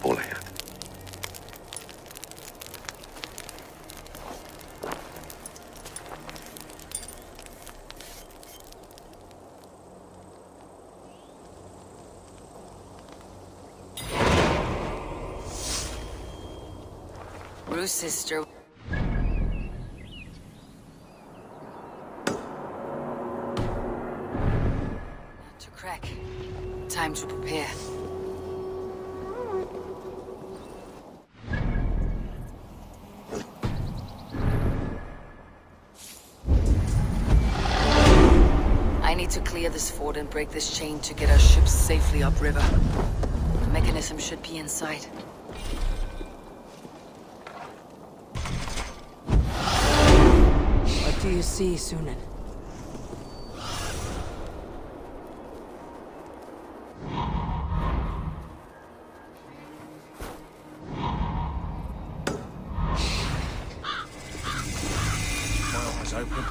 All I had. Bruce, sister. Not to crack. Time to prepare. I need to clear this fort and break this chain to get our ships safely upriver. The mechanism should be inside. What do you see, Sunan? My eyes open.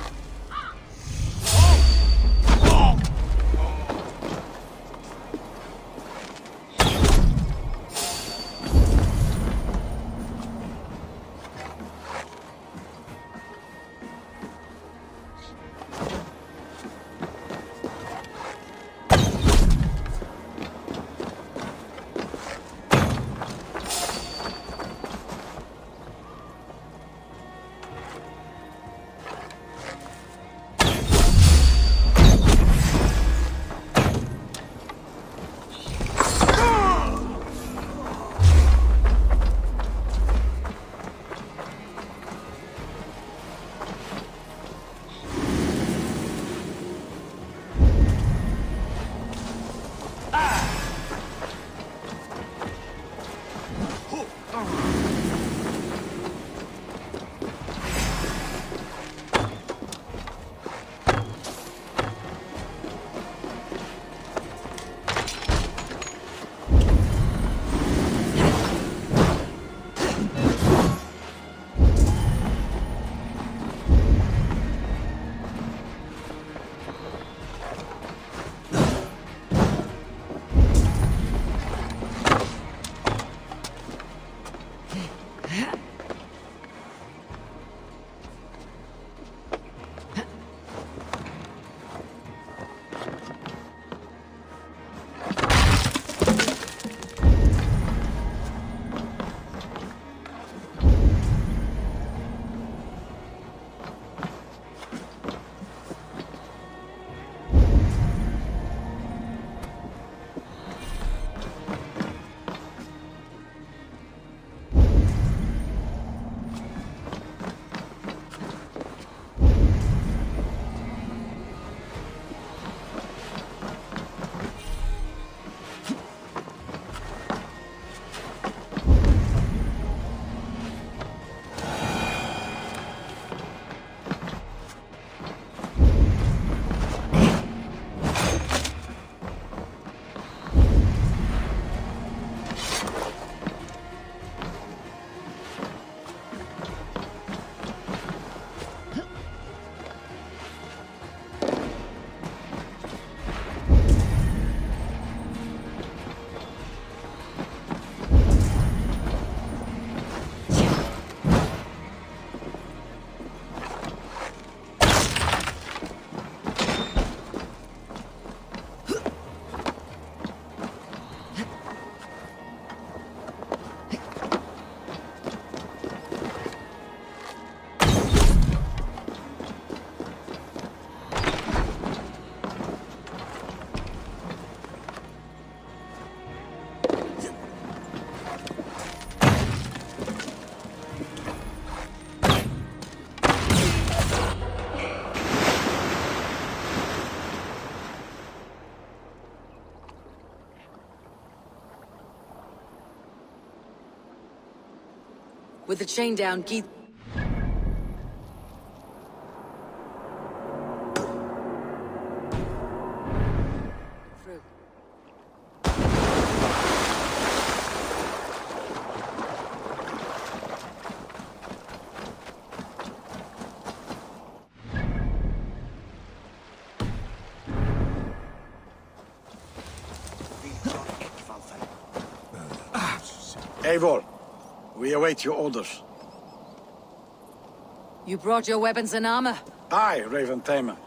With the chain down, Keith... Through. Eivor, we await your orders. You brought your weapons and armor? Aye, Raven Tamer.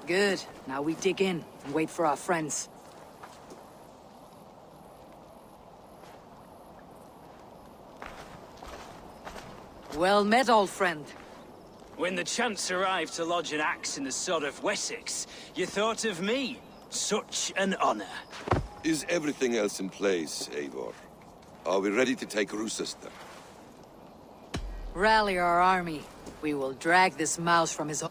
Good. Now we dig in and wait for our friends. Well met, old friend. When the chance arrived to lodge an axe in the sod of Wessex, you thought of me. Such an honor. Is everything else in place, Eivor? Are we ready to take Rochester? Rally our army. We will drag this mouse from his...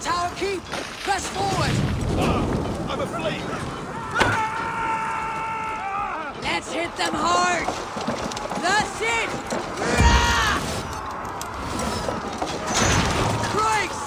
tower keep! Press forward! I'm afraid! Let's hit them hard! That's it! Rah! Christ!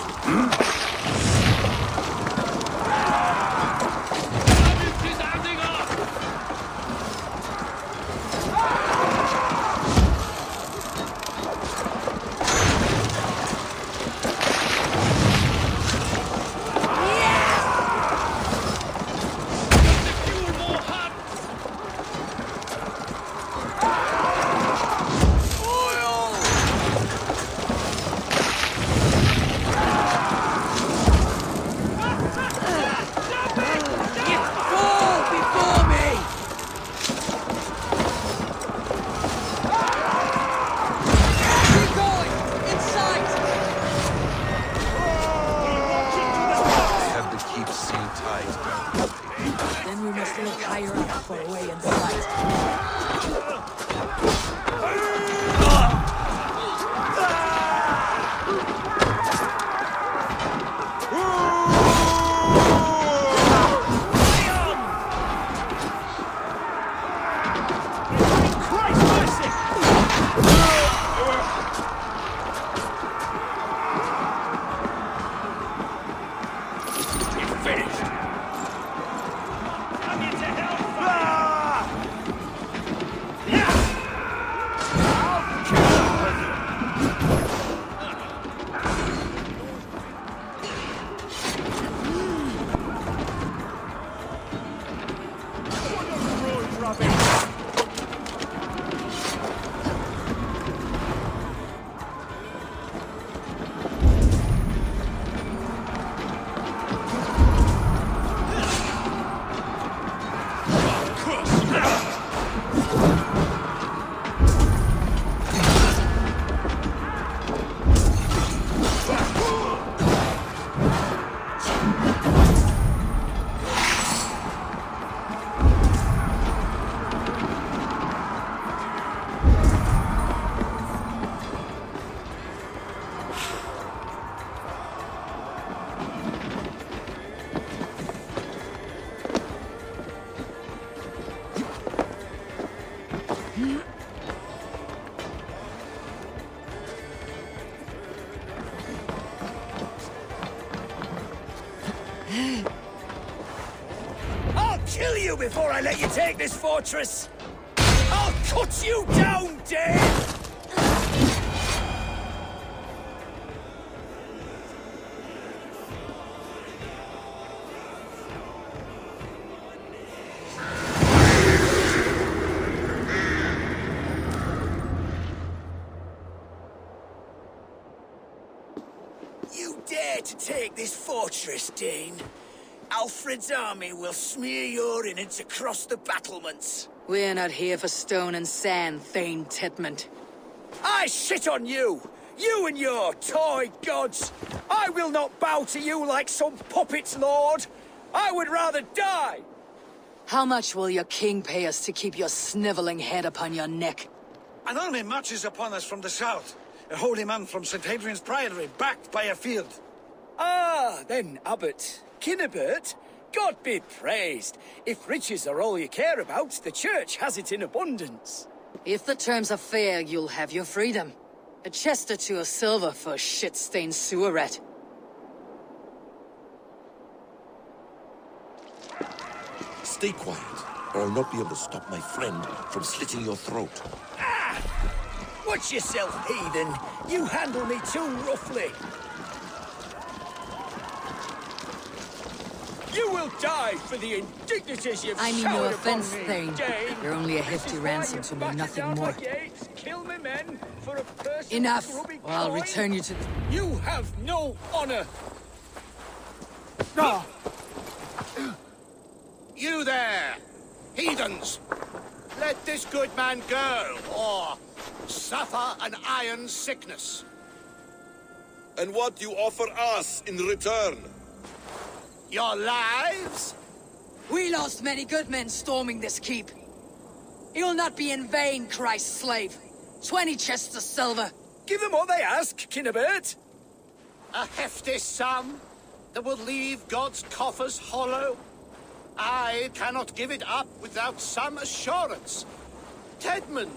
Then we must look higher up for a way inside. I'll kill you before I let you take this fortress! I'll cut you down, Dave! You dare to take this fortress, Dane? Alfred's army will smear your innards across the battlements. We're not here for stone and sand, Thane Titmont. I shit on you! You and your toy gods! I will not bow to you like some puppet's lord! I would rather die! How much will your king pay us to keep your sniveling head upon your neck? An army marches upon us from the south. A holy man from St. Hadrian's Priory, backed by a field. Ah, then, Abbot. Kinnebert, God be praised. If riches are all you care about, the church has it in abundance. If the terms are fair, you'll have your freedom. A chest or two of silver for a shit-stained sewer rat. Stay quiet, or I'll not be able to stop my friend from slitting your throat. Ah! Watch yourself, heathen. You handle me too roughly. You will die for the indignities you've I mean no showered offense, upon me, Thane. Dane. You're only a This hefty is why ransom you to me, battered nothing down more. my gates, kill me men for a person Enough, scrubbing or I'll coin. return you to the... You have no honor. You there, heathens! Let this good man go, or suffer an iron sickness. And what do you offer us in return? Your lives? We lost many good men storming this keep. It will not be in vain, Christ's slave. 20 chests of silver. Give them what they ask, Kinnebert. A hefty sum. that will leave God's coffers hollow? I cannot give it up without some assurance. Tedmund!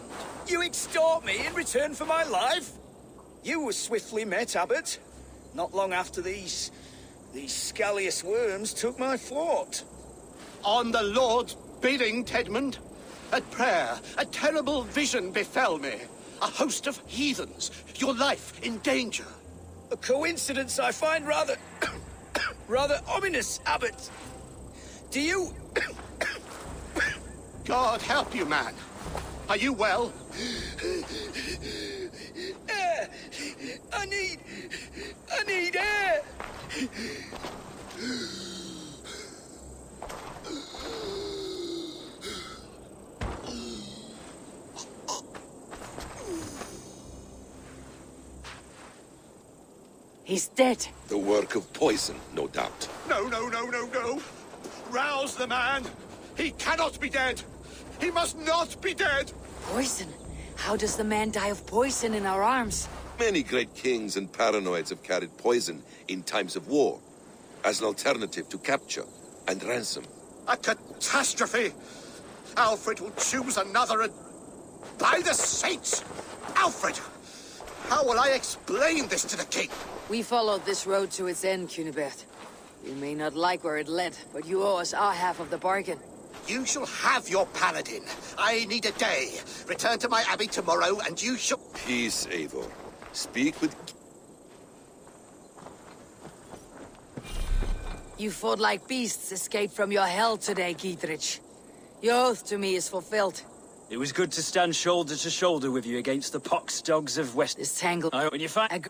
You extort me in return for my life? You were swiftly met, Abbot. Not long after these scallious worms took my fort. On the Lord's bidding, Tedmund. At prayer, a terrible vision befell me. A host of heathens, your life in danger. A coincidence I find rather... rather ominous, Abbot. Do you... God help you, man. Are you well? Air! I need air! He's dead. The work of poison, no doubt. No, no, no, no, no. Rouse the man. He cannot be dead. He must not be dead. Poison? How does the man die of poison in our arms? Many great kings and paranoids have carried poison in times of war, as an alternative to capture and ransom. A catastrophe! Alfred will choose another and... By the saints! Alfred! How will I explain this to the king? We followed this road to its end, Cunibert. You may not like where it led, but you owe us our half of the bargain. You shall have your paladin. I need a day. Return to my abbey tomorrow, and you shall... Peace, Eivor. Speak with... You fought like beasts, escaped from your hell today, Gietrich. Your oath to me is fulfilled. It was good to stand shoulder to shoulder with you against the pox dogs of West. This tangle... When you find...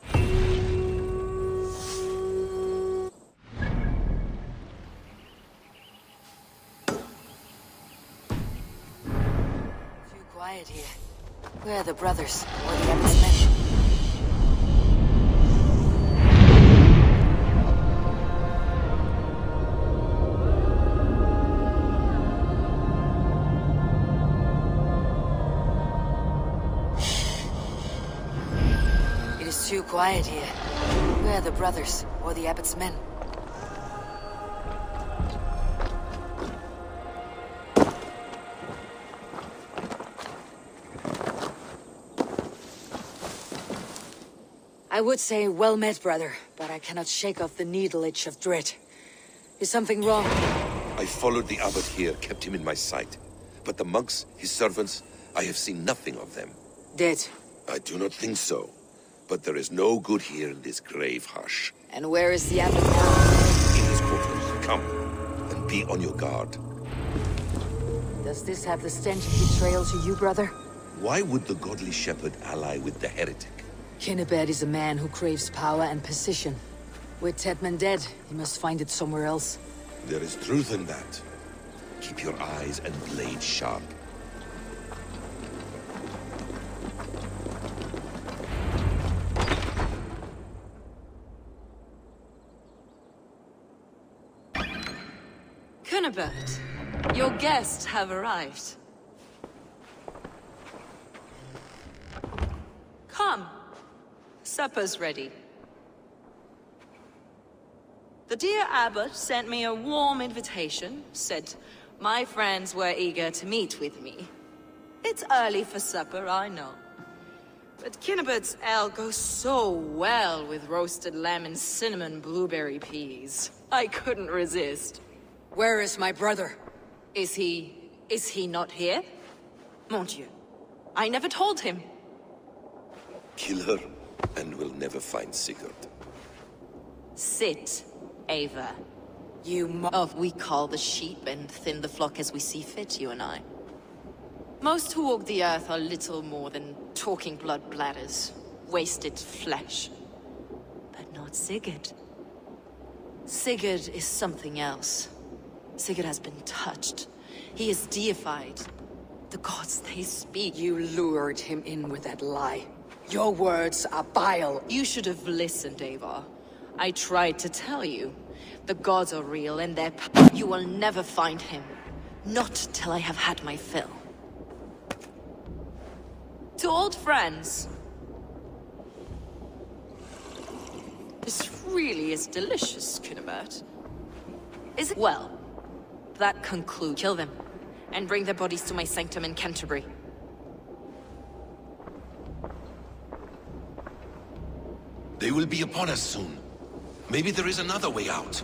Quiet here. Where are the brothers, or the Abbot's men? It is too quiet here. Where are the brothers, or the Abbot's men? I would say well met, brother, but I cannot shake off the needle itch of dread. Is something wrong? I followed the abbot here, kept him in my sight. But the monks, his servants, I have seen nothing of them. Dead? I do not think so. But there is no good here in this grave hush. And where is the abbot now? In his quarters. Come, and be on your guard. Does this have the stench of betrayal to you, brother? Why would the godly shepherd ally with the heretic? Cunibert is a man who craves power and position. With Tedmund dead, he must find it somewhere else. There is truth in that. Keep your eyes and blade sharp. Cunibert, your guests have arrived. Come. Supper's ready. The dear abbot sent me a warm invitation, said my friends were eager to meet with me. It's early for supper, I know. But Cunibert's ale goes so well with roasted lamb and cinnamon blueberry peas. I couldn't resist. Where is my brother? Is he not here? Mon Dieu. I never told him. Kill her, and we'll never find Sigurd. Sit, Eivor. We call the sheep and thin the flock as we see fit, you and I. Most who walk the earth are little more than talking blood bladders, wasted flesh. But not Sigurd. Sigurd is something else. Sigurd has been touched. He is deified. The gods, they speak. You lured him in with that lie. Your words are bile. You should have listened, Eivor. I tried to tell you. The gods are real and they're... You will never find him. Not till I have had my fill. To old friends. This really is delicious, Kunibert. Is it? Well, that concludes. Kill them, and bring their bodies to my sanctum in Canterbury. They will be upon us soon. Maybe there is another way out.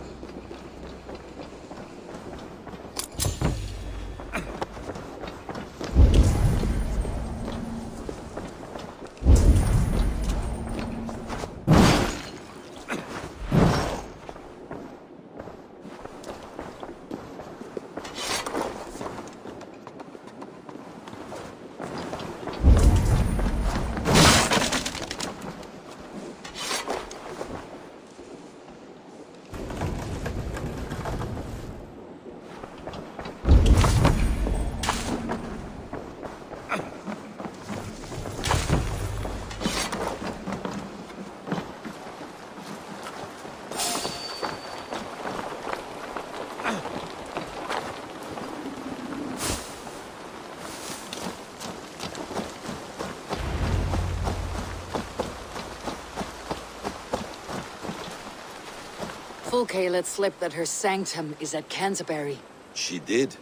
Fulke let slip that her sanctum is at Canterbury. She did.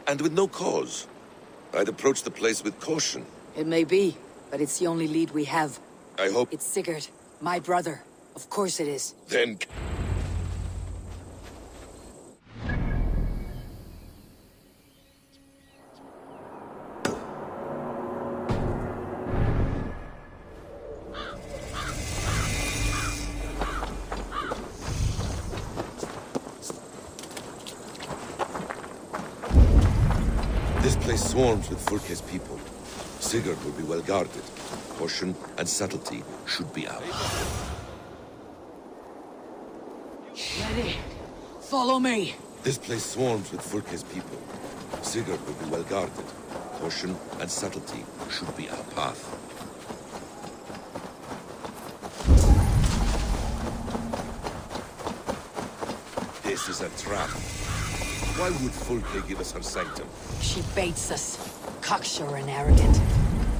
And with no cause. I'd approach the place with caution. It may be, but it's the only lead we have. I hope... It's Sigurd, my brother. Of course it is. Then... This place swarms with Fulke's people. Sigurd will be well guarded. Caution and subtlety should be out. Ready. Follow me. This place swarms with Fulke's people. Sigurd will be well guarded. Caution and subtlety should be our path. This is a trap. Why would Fulke give us her sanctum? She baits us. Cocksure and arrogant.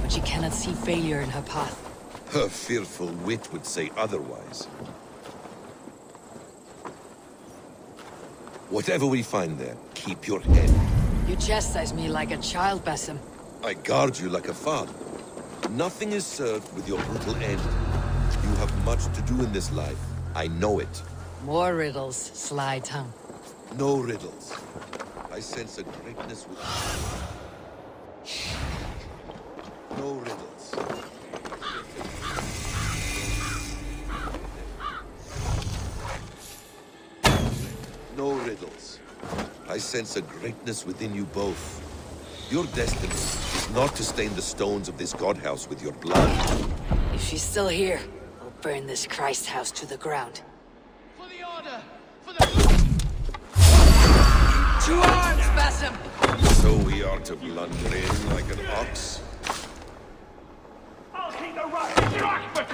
But she cannot see failure in her path. Her fearful wit would say otherwise. Whatever we find there, keep your head. You chastise me like a child, Basim. I guard you like a father. Nothing is served with your brutal end. You have much to do in this life. I know it. More riddles, sly tongue. No riddles. I sense a greatness within. No riddles. No riddles. I sense a greatness within you both. Your destiny is not to stain the stones of this godhouse with your blood. If she's still here, I'll burn this Christ house to the ground. For the order! For the... To arms, Basim! So we are to blunder in like an ox? I'll keep the right but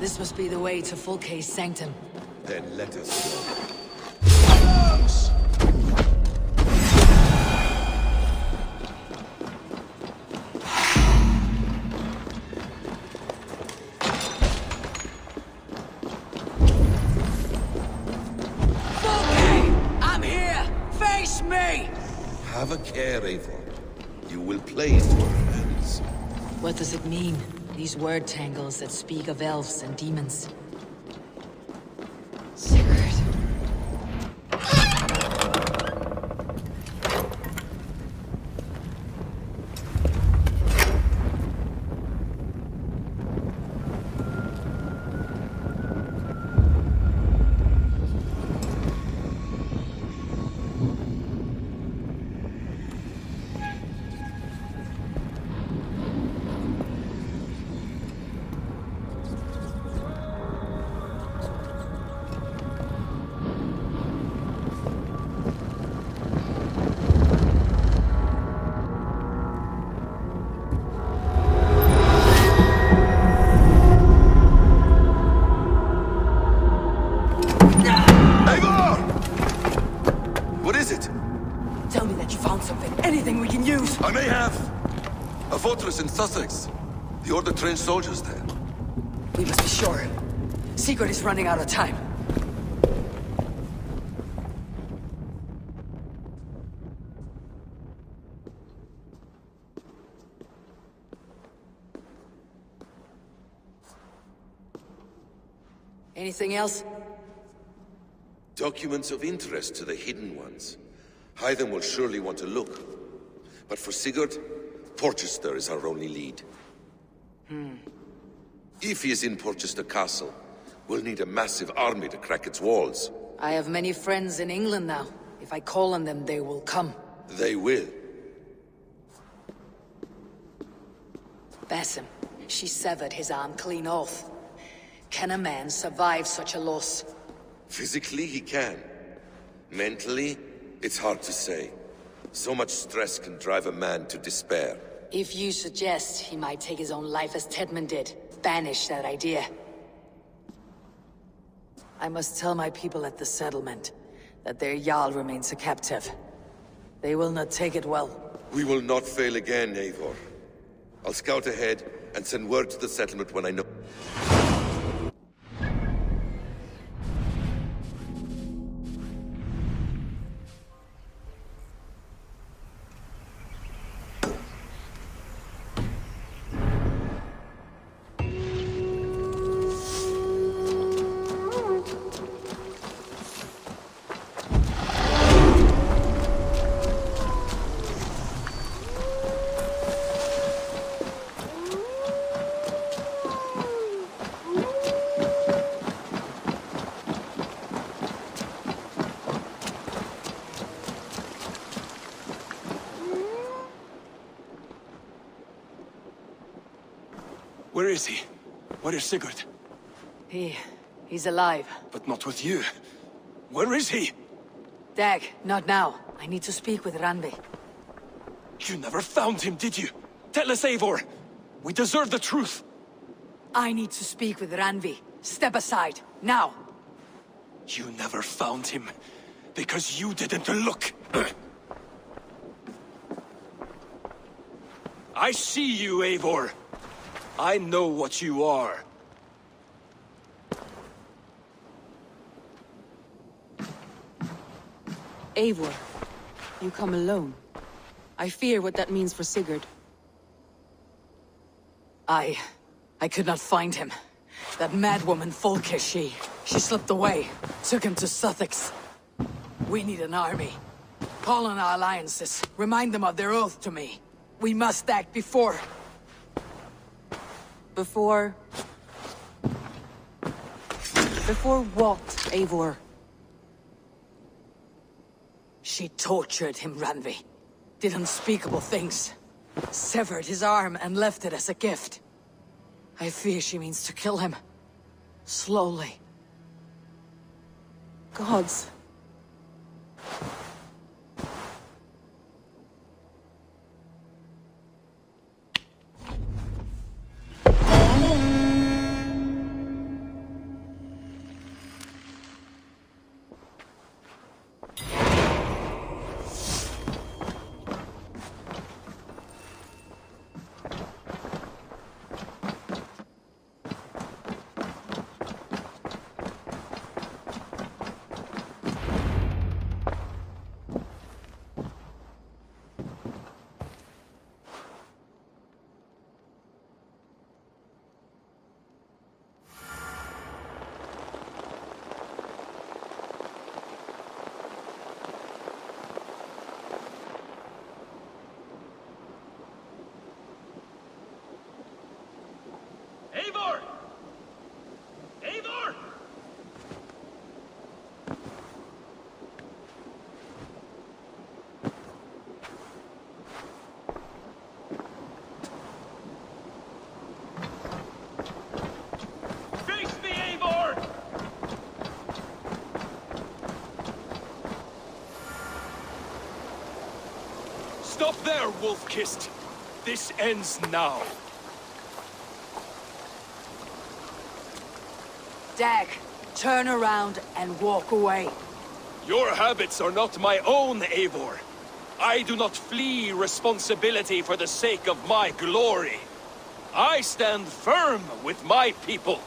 This must be the way to Fulke's sanctum. Then let us go. Fulke! I'm here! Face me! Have a care, Eivor. You will play into her hands. What does it mean? These word tangles that speak of elves and demons. Sigurd. I may have a fortress in Sussex. The Order trained soldiers there. We must be sure. Sigurd is running out of time. Anything else? Documents of interest to the Hidden Ones. Hythen will surely want to look. But for Sigurd, Porchester is our only lead. If he is in Porchester Castle, we'll need a massive army to crack its walls. I have many friends in England now. If I call on them, they will come. They will. Basim, she severed his arm clean off. Can a man survive such a loss? Physically, he can. Mentally, it's hard to say. So much stress can drive a man to despair. If you suggest he might take his own life as Tedman did, banish that idea. I must tell my people at the settlement that their Jarl remains a captive. They will not take it well. We will not fail again, Eivor. I'll scout ahead and send word to the settlement when I know. Where is he? Where is Sigurd? He's alive. But not with you. Where is he? Dag, not now. I need to speak with Randvi. You never found him, did you? Tell us, Eivor. We deserve the truth. I need to speak with Randvi. Step aside, now. You never found him, because you didn't look. I see you, Eivor. I know what you are. Eivor, you come alone. I fear what that means for Sigurd. I could not find him. That madwoman Folke, she slipped away. Took him to Sussex. We need an army. Call on our alliances. Remind them of their oath to me. We must act before... Before what, Eivor? She tortured him, Randvi. Did unspeakable things. Severed his arm and left it as a gift. I fear she means to kill him. Slowly. Gods. Eivor! Eivor! Face me, Eivor! Stop there, wolf-kissed. This ends now. Dag, turn around and walk away. Your habits are not my own, Eivor. I do not flee responsibility for the sake of my glory. I stand firm with my people.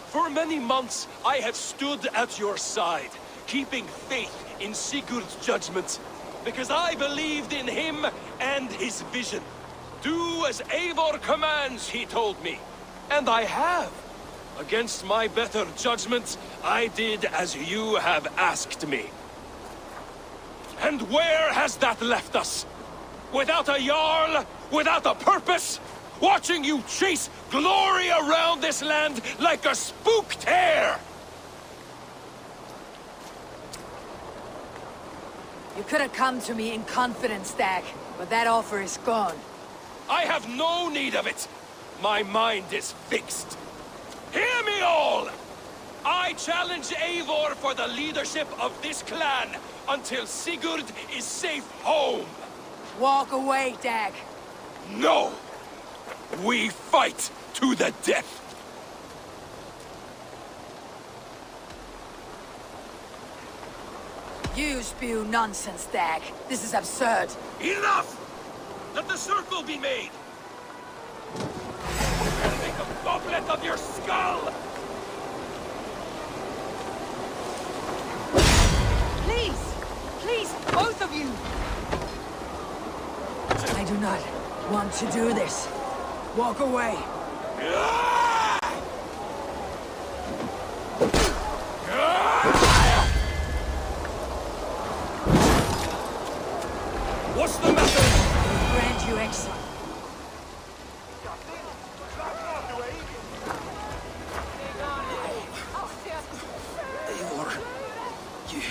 For many months, I have stood at your side, keeping faith in Sigurd's judgment, because I believed in him and his vision. Do as Eivor commands, he told me. And I have. Against my better judgment, I did as you have asked me. And where has that left us? Without a Jarl? Without a purpose? Watching you chase glory around this land like a spooked hare! You could have come to me in confidence, Dag, but that offer is gone. I have no need of it! My mind is fixed. Hear me all! I challenge Eivor for the leadership of this clan until Sigurd is safe home! Walk away, Dag. No! We fight to the death! You spew nonsense, Dag. This is absurd. Enough! Let the circle be made! I'll make a goblet of your skull! Please! Please, both of you! I do not want to do this. Walk away. What's the matter? Grant you exile. Eivor, you...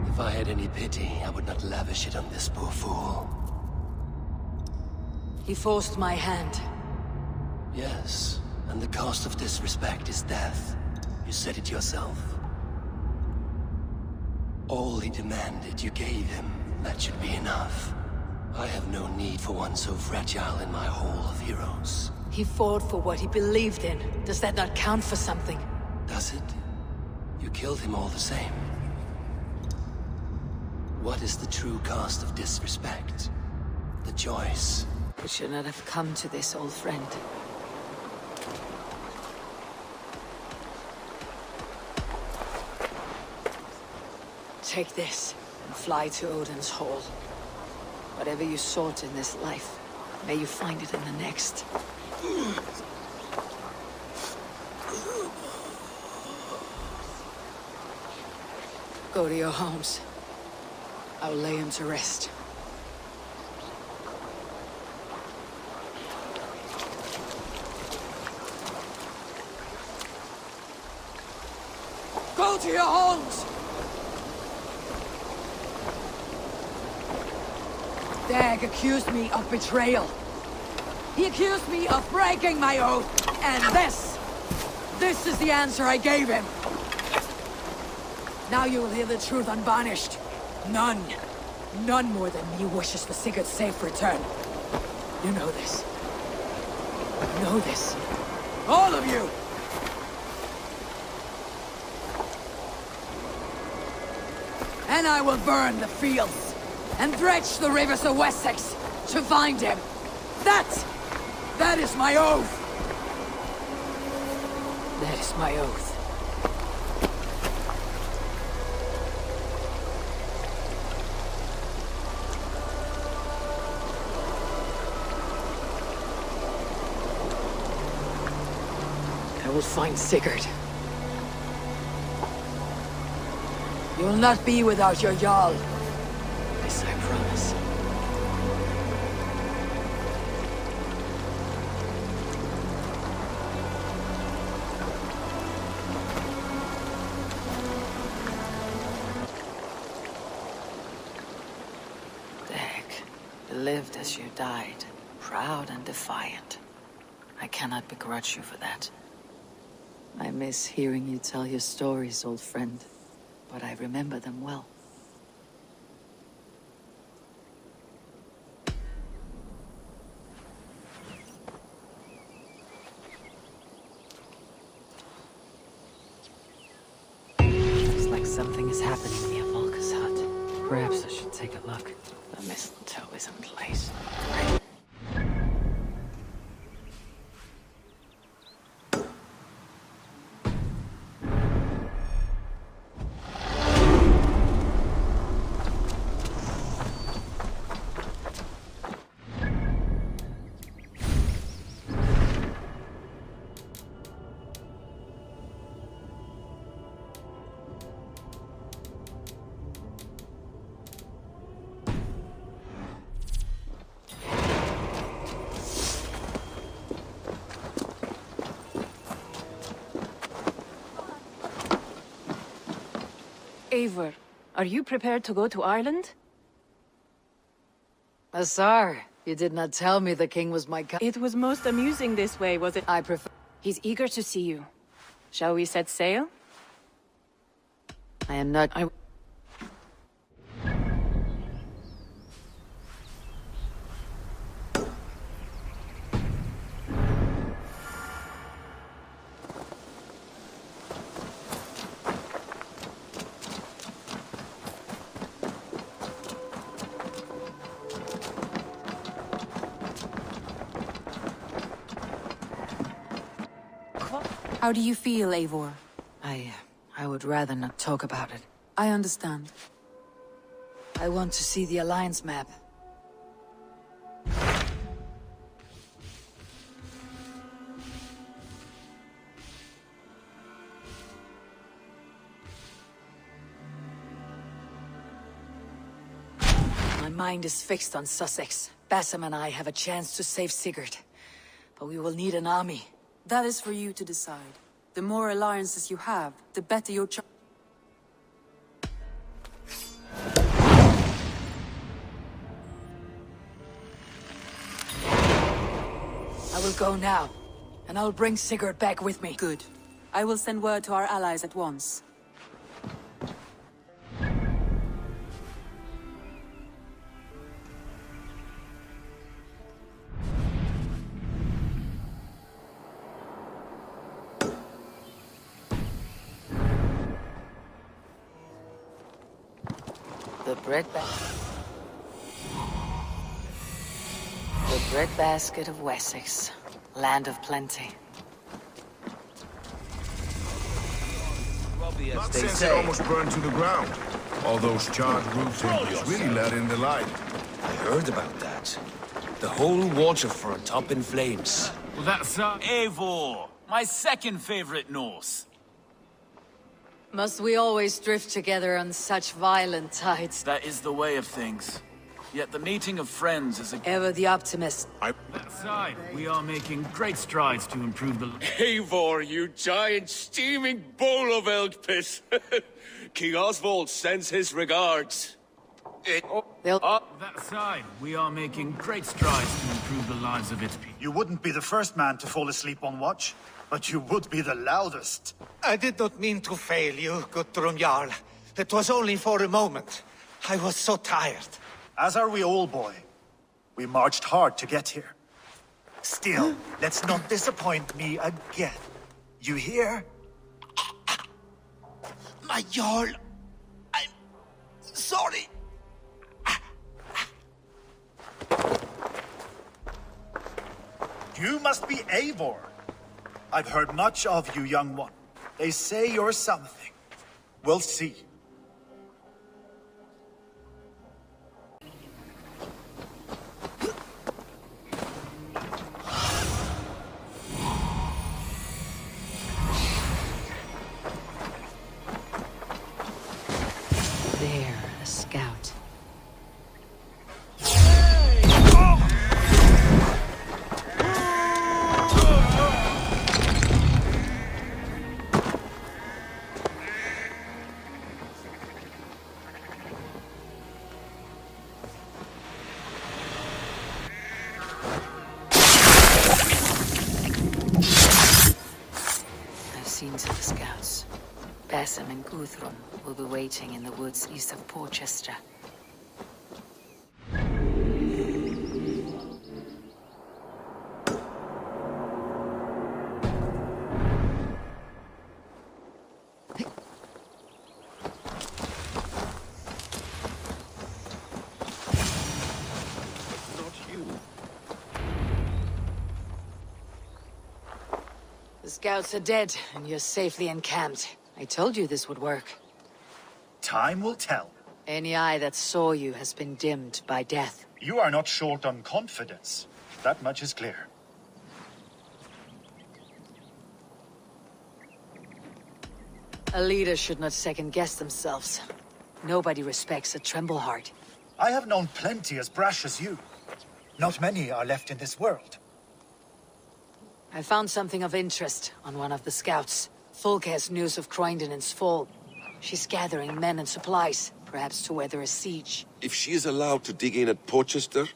If I had any pity, I would not lavish it on this poor fool. He forced my hand. Yes, and the cost of disrespect is death. You said it yourself. All he demanded, you gave him. That should be enough. I have no need for one so fragile in my hall of heroes. He fought for what he believed in. Does that not count for something? Does it? You killed him all the same. What is the true cost of disrespect? The choice. We should not have come to this, old friend. Take this, and fly to Odin's Hall. Whatever you sought in this life, may you find it in the next. Go to your homes. I will lay him to rest. Go to your homes! Dag accused me of betrayal. He accused me of breaking my oath, and this is the answer I gave him. Now you will hear the truth unvarnished. None more than me wishes for Sigurd's safe return. You know this. You know this. All of you! And I will burn the fields, and dredge the rivers of Wessex to find him. That is my oath! That is my oath. I will find Sigurd. You will not be without your Jarl. This I promise. Dag, you lived as you died, proud and defiant. I cannot begrudge you for that. I miss hearing you tell your stories, old friend, but I remember them well. something is happening near Volker's hut. Perhaps I should take a look. The mistletoe is in place. Eivor, are you prepared to go to Ireland? Azar, you did not tell me the king was my It was most amusing this way, was it? I prefer... He's eager to see you. Shall we set sail? I am not... How do you feel, Eivor? I would rather not talk about it. I understand. I want to see the Alliance map. My mind is fixed on Sussex. Bassam and I have a chance to save Sigurd. But we will need an army. That is for you to decide. The more alliances you have, the better your chance. I will go now, and I'll bring Sigurd back with me. Good. I will send word to our allies at once. The breadbasket of Wessex, land of plenty. That sense it almost burned to the ground. All those charred roofs really let in the light. I heard about that. The whole waterfront up in flames. Well, that's Eivor, my second favorite Norse. Must we always drift together on such violent tides? That is the way of things. Yet the meeting of friends is ever the optimist. That side, we are making great strides to improve the... Eivor, you giant steaming bowl of elk piss! King Oswald sends his regards. That side, we are making great strides to improve the lives of its people. You wouldn't be the first man to fall asleep on watch, but you would be the loudest. I did not mean to fail you, Guthrum Jarl. It was only for a moment. I was so tired. As are we all, boy. We marched hard to get here. Still, let's not disappoint me again. You hear? My Jarl, I'm sorry. You must be Eivor. I've heard much of you, young one. They say you're something. We'll see. There, a scout. Seen to the scouts. Bassam and Guthrum will be waiting in the woods east of Porchester. Scouts are dead, and you're safely encamped. I told you this would work. Time will tell. Any eye that saw you has been dimmed by death. You are not short on confidence. That much is clear. A leader should not second-guess themselves. Nobody respects a tremble heart. I have known plenty as brash as you. Not many are left in this world. I found something of interest on one of the scouts. Fulke has news of Croydon's fall. She's gathering men and supplies, perhaps to weather a siege. If she is allowed to dig in at Porchester,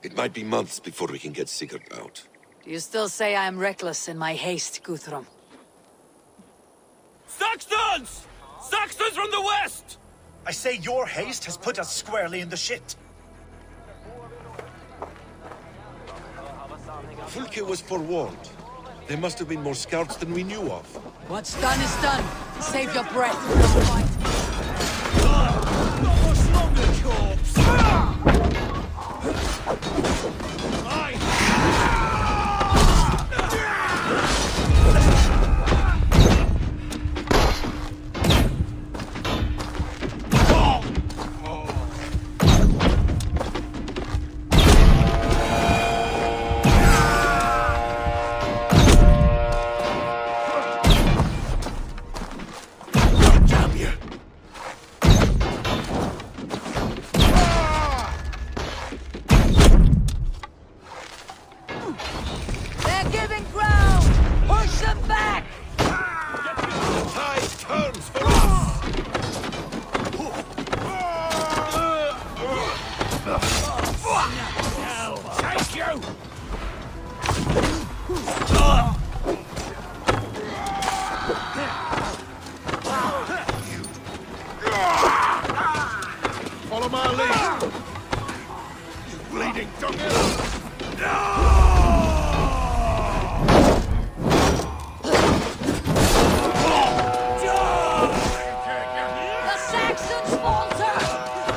it might be months before we can get Sigurd out. Do you still say I am reckless in my haste, Guthrum? Saxons! Saxons from the west! I say your haste has put us squarely in the shit. Fulke was forewarned. There must have been more scouts than we knew of. What's done is done. Save your breath. Not much longer, corpse! Follow my lead. You bleeding dunghill. The Saxons falter!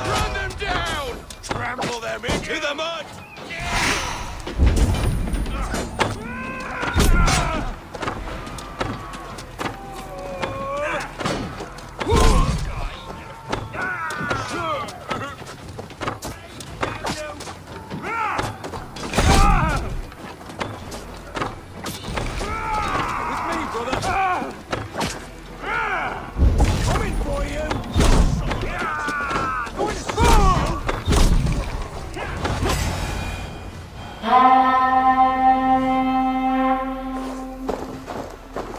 Run them down! Trample them into the mud!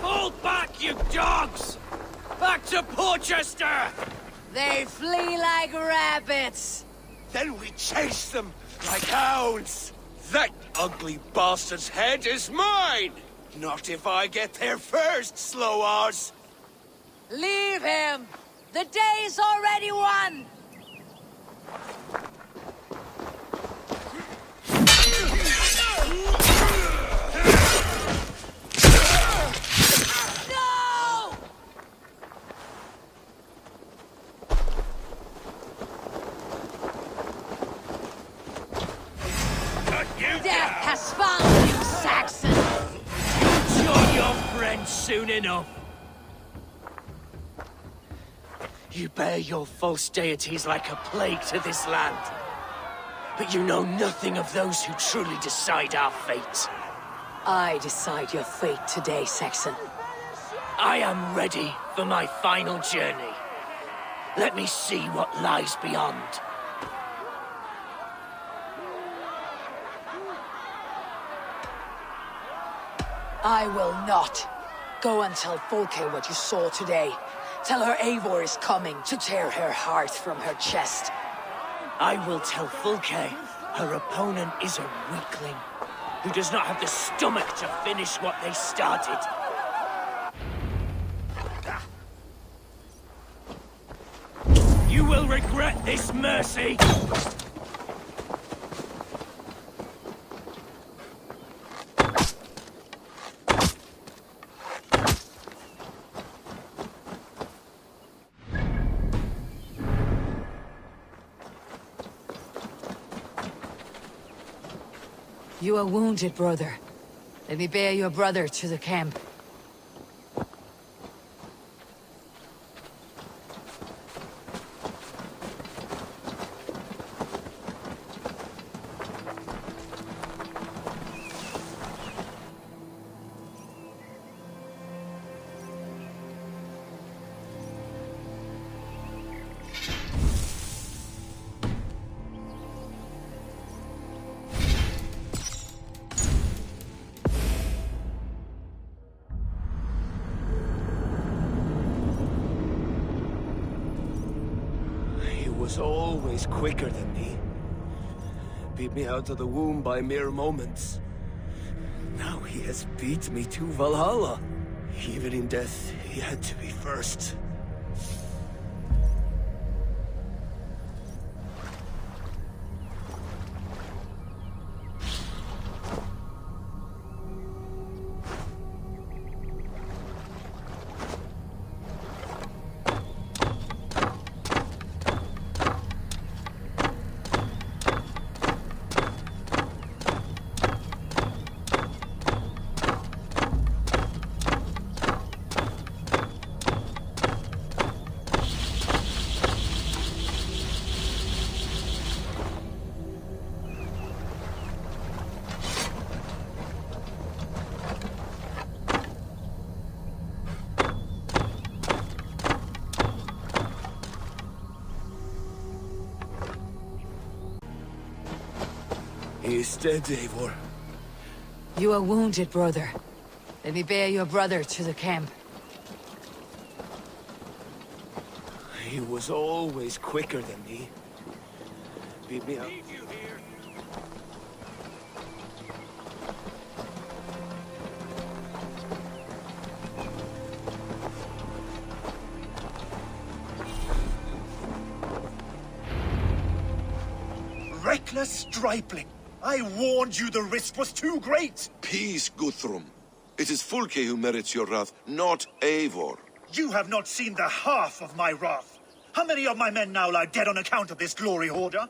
Hold back, you dogs! Back to Porchester! They flee like rabbits. Then we chase them like hounds. That ugly bastard's head is mine! Not if I get there first, slow-arse! Leave him! The day's already won! No! Death has found you, Saxon! Join your friends soon enough. You bear your false deities like a plague to this land. But you know nothing of those who truly decide our fate. I decide your fate today, Saxon. I am ready for my final journey. Let me see what lies beyond. I will not. Go and tell Fulke what you saw today. Tell her Eivor is coming to tear her heart from her chest. I will tell Fulke her opponent is a weakling who does not have the stomach to finish what they started. You will regret this, Mercy! You are wounded, brother. Let me bear your brother to the camp. was always quicker than me. Beat me out of the womb by mere moments. Now he has beat me to Valhalla. Even in death, he had to be first. He is dead, Eivor. You are wounded, brother. Let me bear your brother to the camp. He was always quicker than me. Beat me out. Reckless stripling! I warned you the risk was too great! Peace, Guthrum. It is Fulke who merits your wrath, not Eivor. You have not seen the half of my wrath. How many of my men now lie dead on account of this glory hoarder?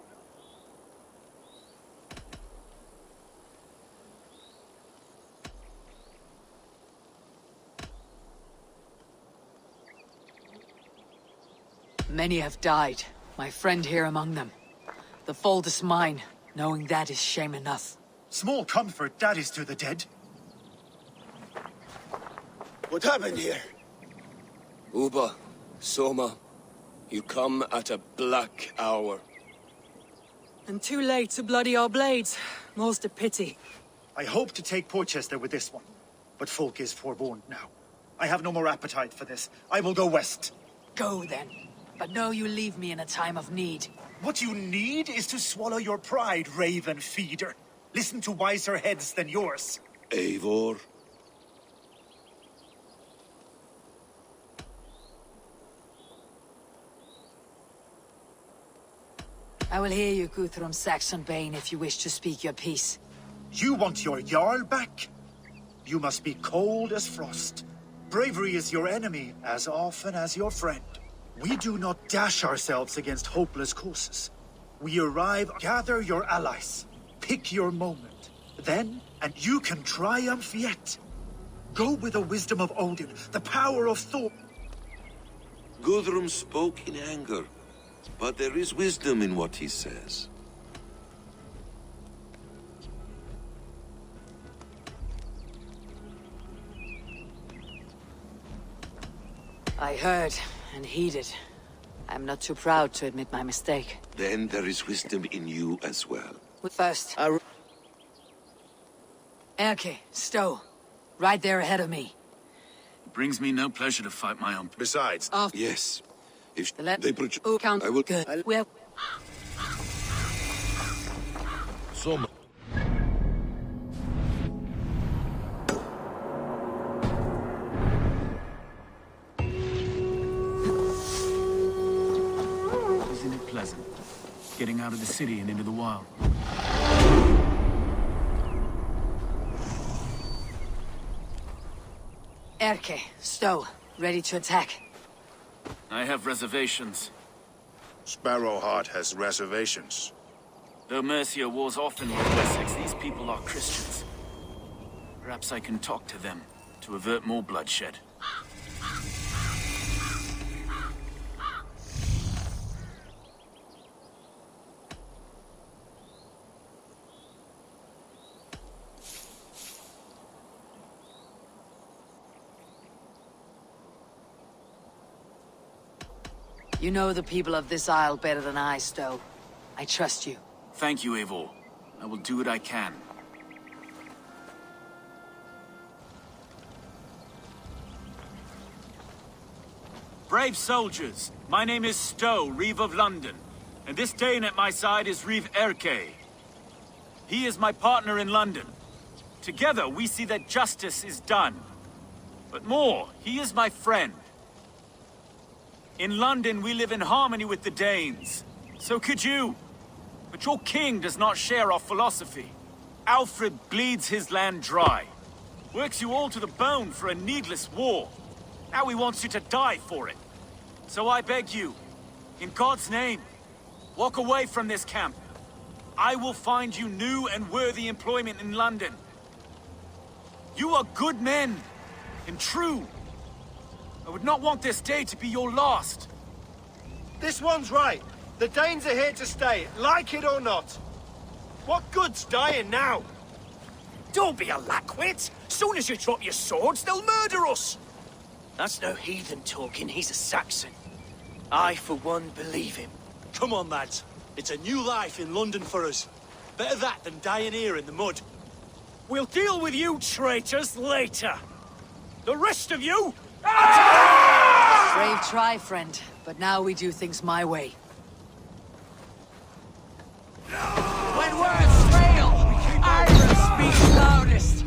Many have died, my friend here among them. The fault is mine, knowing that is shame enough. Small comfort that is to the dead. What happened here? Uba, Soma, you come at a black hour. And too late to bloody our blades. Most a pity. I hope to take Porchester with this one, but Folk is forewarned now. I have no more appetite for this. I will go west. Go then, but know you leave me in a time of need. What you need is to swallow your pride, raven feeder. Listen to wiser heads than yours. Eivor? I will hear you, Guthrum Saxonbane, if you wish to speak your piece. You want your Jarl back? You must be cold as frost. Bravery is your enemy as often as your friend. We do not dash ourselves against hopeless causes. We arrive, gather your allies, pick your moment. Then, and you can triumph yet. Go with the wisdom of Odin, the power of Thor. Guthrum spoke in anger, but there is wisdom in what he says. I heard and heeded. I'm not too proud to admit my mistake. Then there is wisdom in you as well. First, Erke, Stow. Right there ahead of me. It brings me no pleasure to fight my own... Besides... Yes. If they count. I will... Good. Well... Soma. Isn't it pleasant? Getting out of the city and into the wild. Erke, Stow. Ready to attack. I have reservations. Sparrowheart has reservations. Though Mercia wars often with Wessex, these people are Christians. Perhaps I can talk to them to avert more bloodshed. You know the people of this isle better than I, Stow. I trust you. Thank you, Eivor. I will do what I can. Brave soldiers, my name is Stow, Reeve of London. And this Dane at my side is Reeve Erke. He is my partner in London. Together, we see that justice is done. But more, he is my friend. In London, we live in harmony with the Danes. So could you. But your king does not share our philosophy. Alfred bleeds his land dry. Works you all to the bone for a needless war. Now he wants you to die for it. So I beg you, in God's name, walk away from this camp. I will find you new and worthy employment in London. You are good men, and true. I would not want this day to be your last. This one's right. The Danes are here to stay, like it or not. What good's dying now? Don't be a lackwit! Soon as you drop your swords, they'll murder us! That's no heathen talking, he's a Saxon. I, for one, believe him. Come on, lads. It's a new life in London for us. Better that than dying here in the mud. We'll deal with you traitors later. The rest of you... Brave try, friend. But now we do things my way. When words fail, Iron speaks loudest.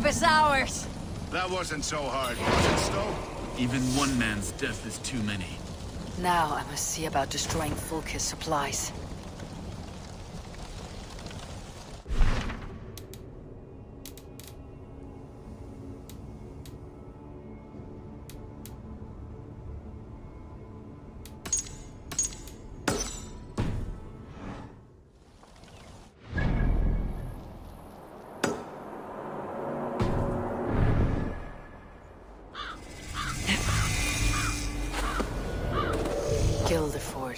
Is ours. That wasn't so hard, was it, Stowe? Even one man's death is too many. Now I must see about destroying Fulk's supplies.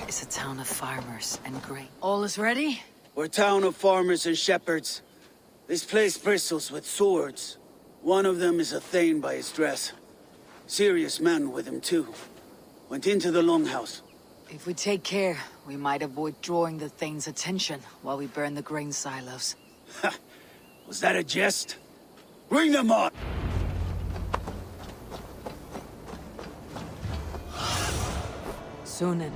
Is a town of farmers and grain. All is ready? We're a town of farmers and shepherds. This place bristles with swords. One of them is a Thane by his dress. Serious man with him too. Went into the longhouse. If we take care, we might avoid drawing the Thane's attention while we burn the grain silos. Ha! Was that a jest? Bring them on! Sunan.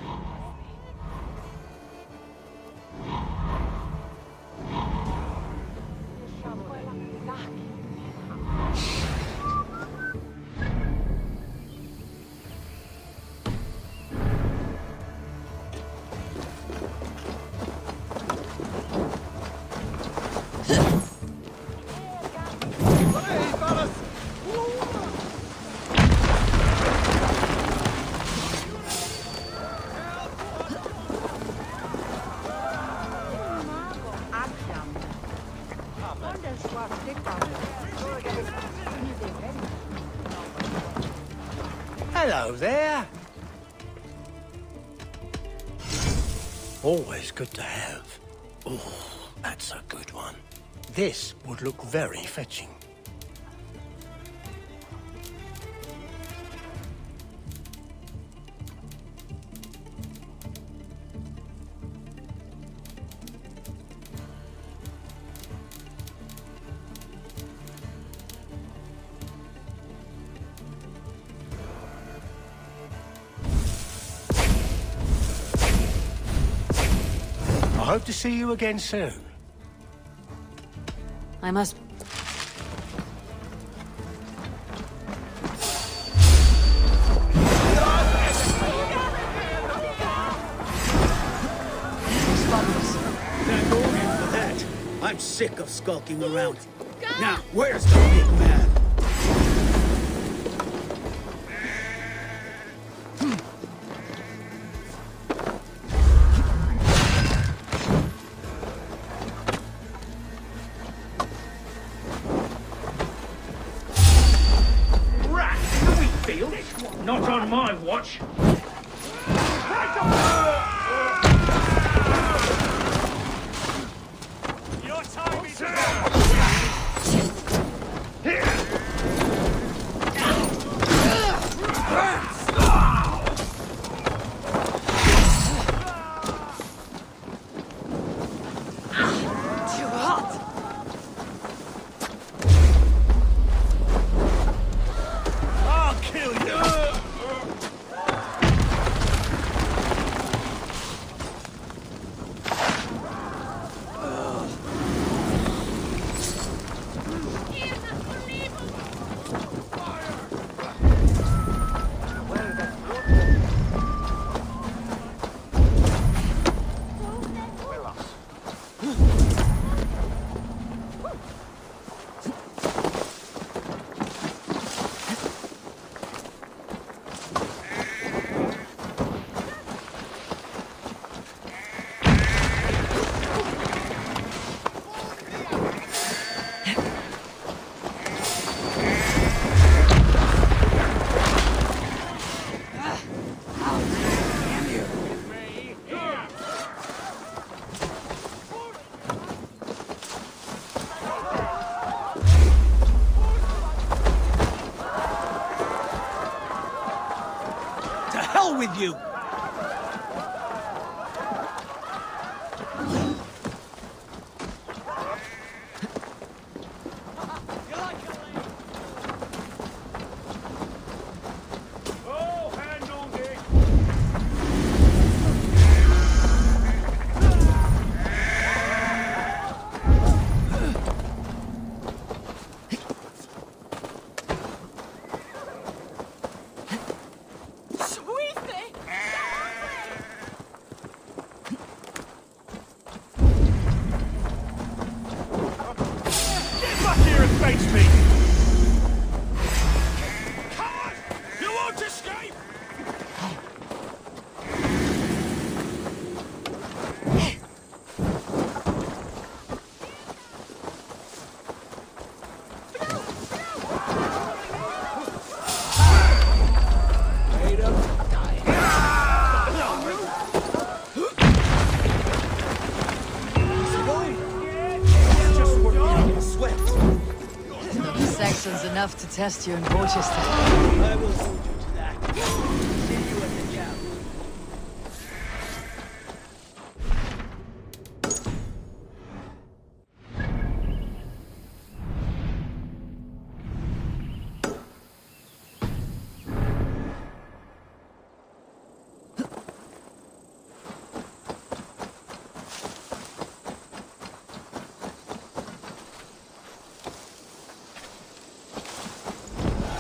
Hello there. Always good to have. Oh, that's a good one. This would look very fetching. I hope to see you again soon. I must... can't go in for that. I'm sick of skulking around. Now, where's the big man? Rat in the wheat field? Not on my watch. Your time is Too hot! I'll kill you! To hell with you! Face me! Coward! You won't escape! Saxons enough to test you in Rochester. I will hold you to that. See you at the camp.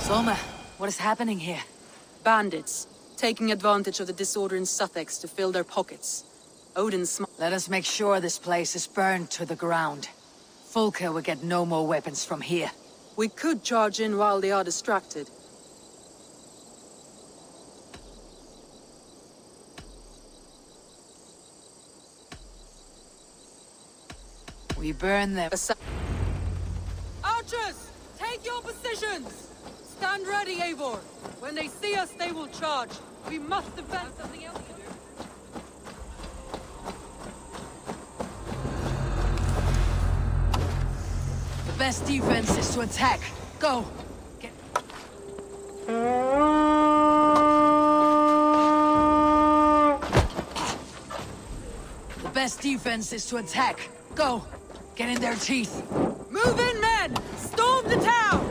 Soma, what is happening here? Bandits, taking advantage of the disorder in Sussex to fill their pockets. Odin's Let us make sure this place is burned to the ground. Fulka will get no more weapons from here. We could charge in while they are distracted. We burn them. Archers! Take your positions! Stand ready, Eivor! When they see us, they will charge. We must defend something else to do. The best defense is to attack. Go! Get... The best defense is to attack. Go! Get in their teeth. Move in, men! Storm the town!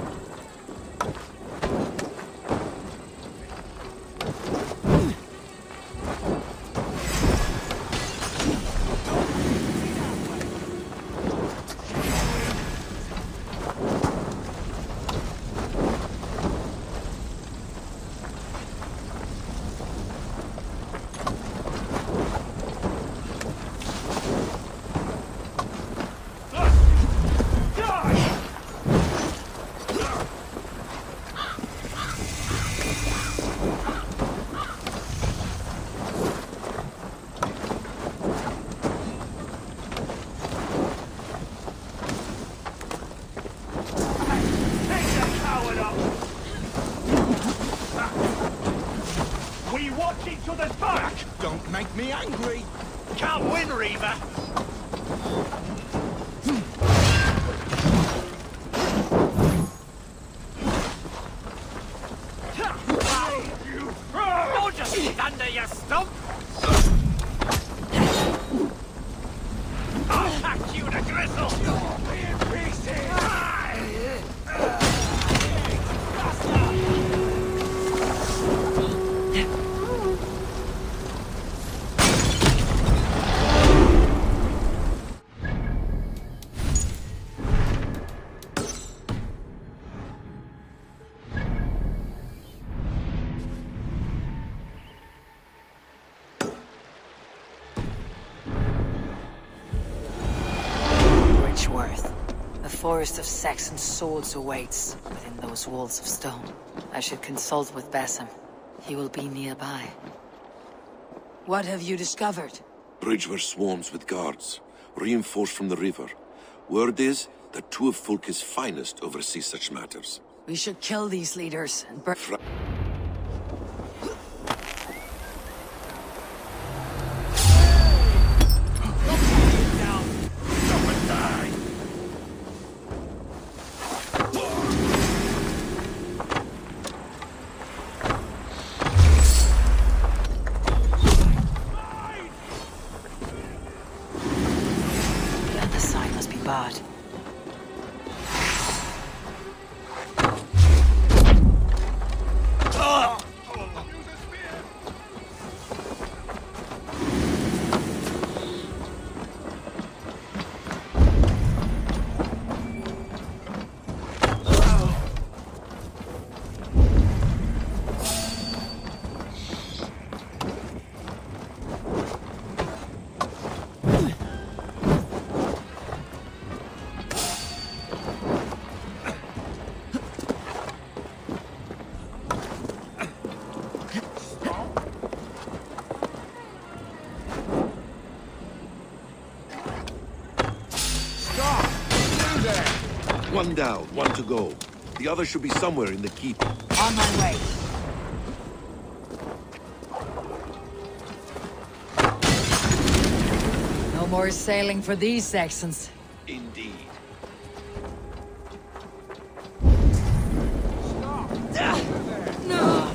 make me angry. Can't win, Reaver. Don't just stand there, you stump! I'll hack you to gristle! You'll be in pieces! A forest of Saxon swords awaits within those walls of stone. I should consult with Bassam. He will be nearby. What have you discovered? Bridgewear swarms with guards, reinforced from the river. Word is that two of Fulke's finest oversee such matters. We should kill these leaders and burn... Bard. One down, one to go. The other should be somewhere in the keep. On my way. No more sailing for these Saxons. Indeed. No!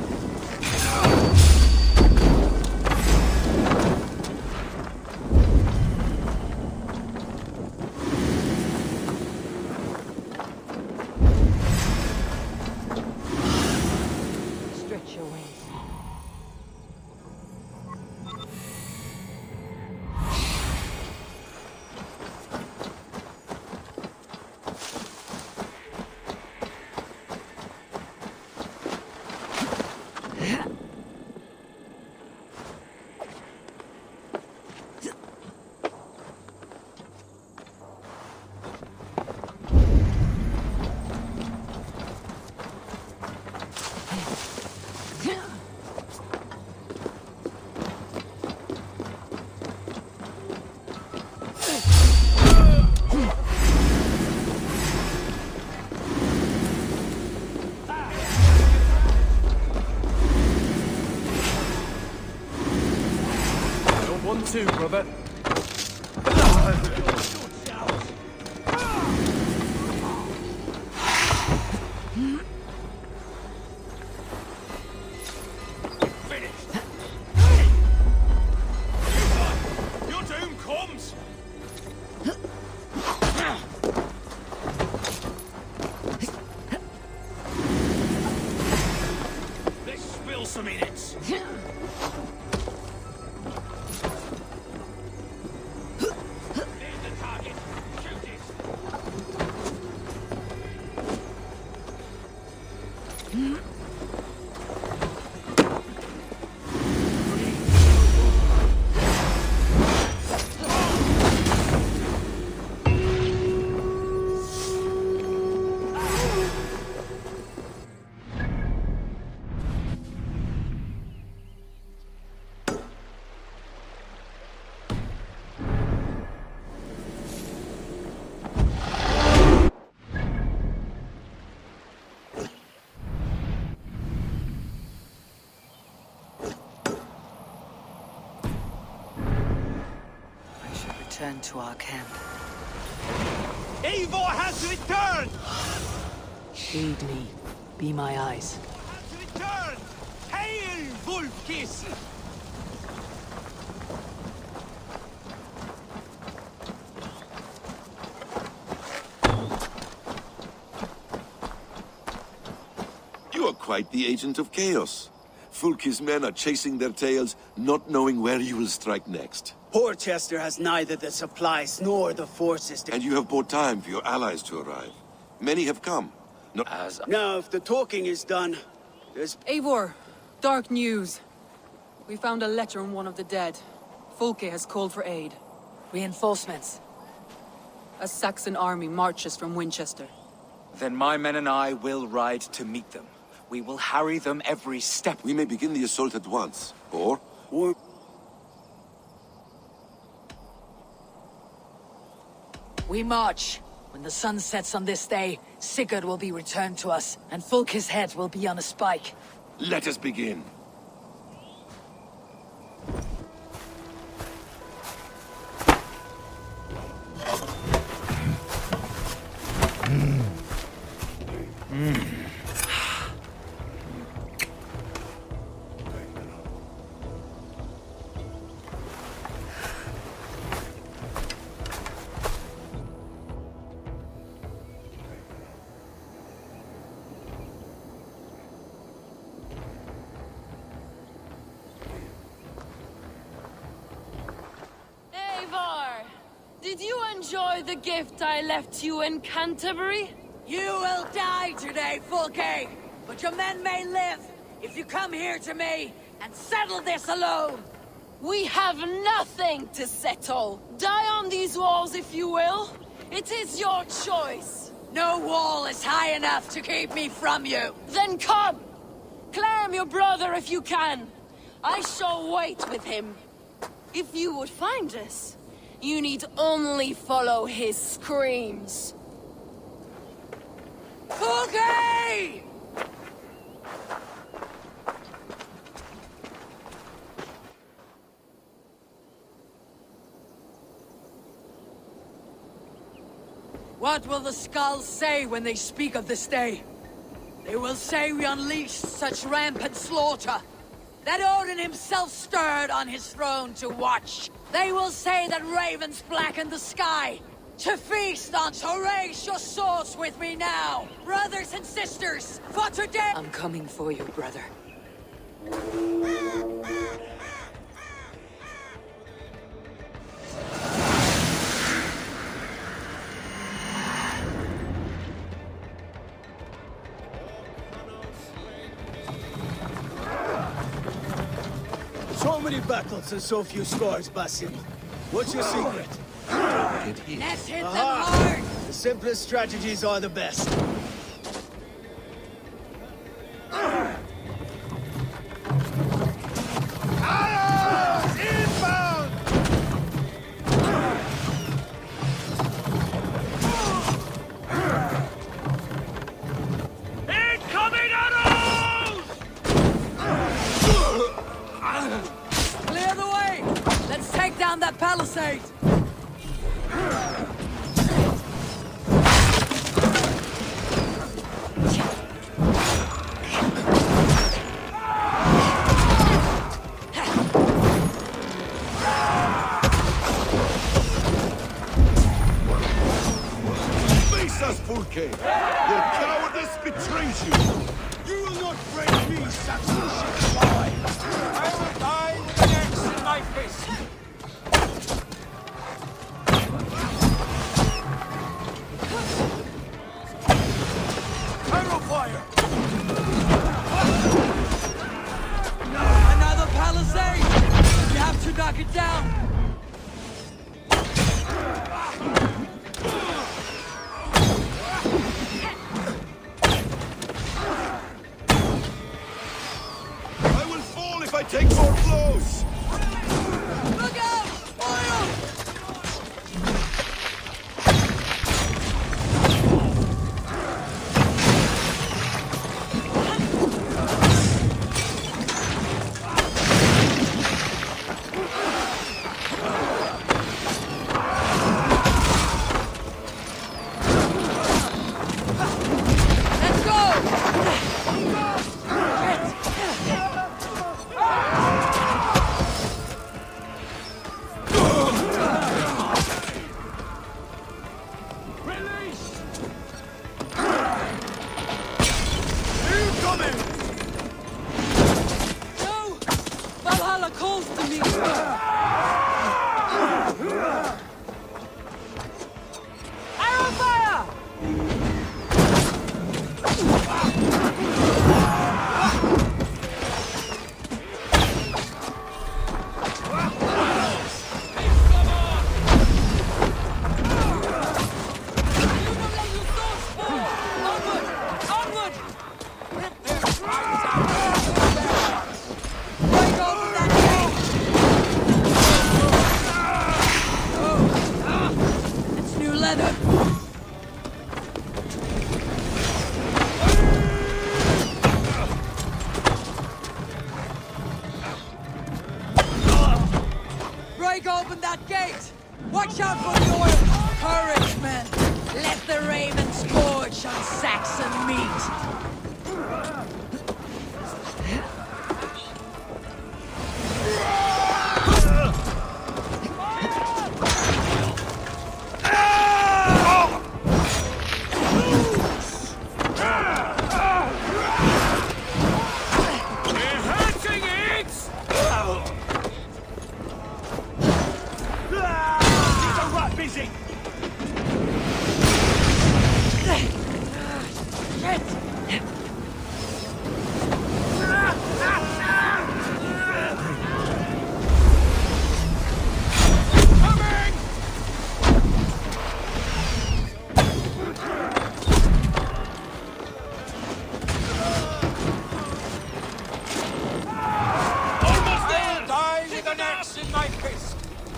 Too, brother. Your doom comes! Let's spill some in it. return to our camp. Eivor has returned! Lead me. Be my eyes. Return! Hail, Wolfkiss! You are quite the agent of chaos. Fulki's men are chasing their tails, not knowing where you will strike next. Porchester has neither the supplies nor the forces to... And you have bought time for your allies to arrive. Many have come. Not as... Now, if the talking is done, there's... Eivor, dark news. We found a letter on one of the dead. Fulke has called for aid. Reinforcements. A Saxon army marches from Winchester. Then my men and I will ride to meet them. We will harry them every step. We may begin the assault at once, or... We march. When the sun sets on this day, Sigurd will be returned to us, and Fulke's head will be on a spike. Let us begin. Eivor! Did you enjoy the gift I left you in Canterbury? You will die today, Fulke! But your men may live if you come here to me and settle this alone! We have nothing to settle. Die on these walls if you will. It is your choice. No wall is high enough to keep me from you! Then come! Claim your brother if you can. I shall wait with him. If you would find us, you need only follow his screams. Fulke! What will the skulls say when they speak of this day? They will say we unleashed such rampant slaughter, that Odin himself stirred on his throne to watch. They will say that ravens blackened the sky, to feast on. So raise your swords with me now, brothers and sisters, for today— I'm coming for you, brother. So many battles and so few scars, Basim. What's your secret? Let's hit them Aha! hard! The simplest strategies are the best. Arrows inbound! Incoming arrows! Clear the way! Let's take down that palisade! Face us, Fulke! Your cowardice betrays you! You will not break me, Saxon shipwright! I will die with an axe in my fist. Arrow fire! Another palisade! You have to knock it down! I will fall if I take more blows! Release! Incoming! No! Valhalla calls to me! Arrow fire! Break open that gate! Watch out for the oil! Courage, men! Let the ravens gorge on Saxon meat!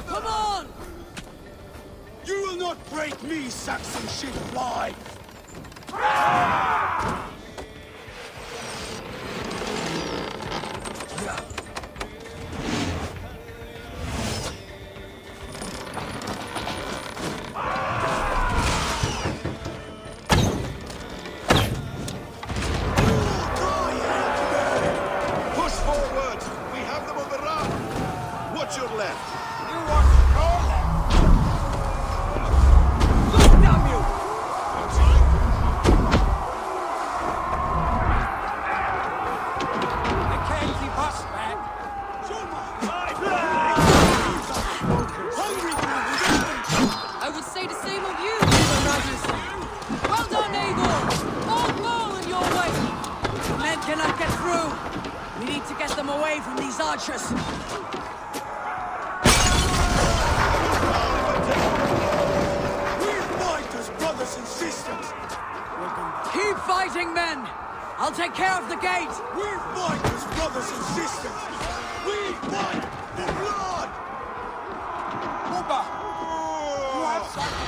Come on! You will not break me, Saxon shit fly! Push forward! We have them on the run! Watch your left! You want to call them? Look, damn you! They can't keep us back. I would say the same of you, Your Majesty. Well done, Eivor! All ball in your way! The men cannot get through! We need to get them away from these archers! We're fighters, brothers and sisters! Keep fighting, men! I'll take care of the gate! We're fighters, brothers and sisters! We fight for blood! Bubba! You have something.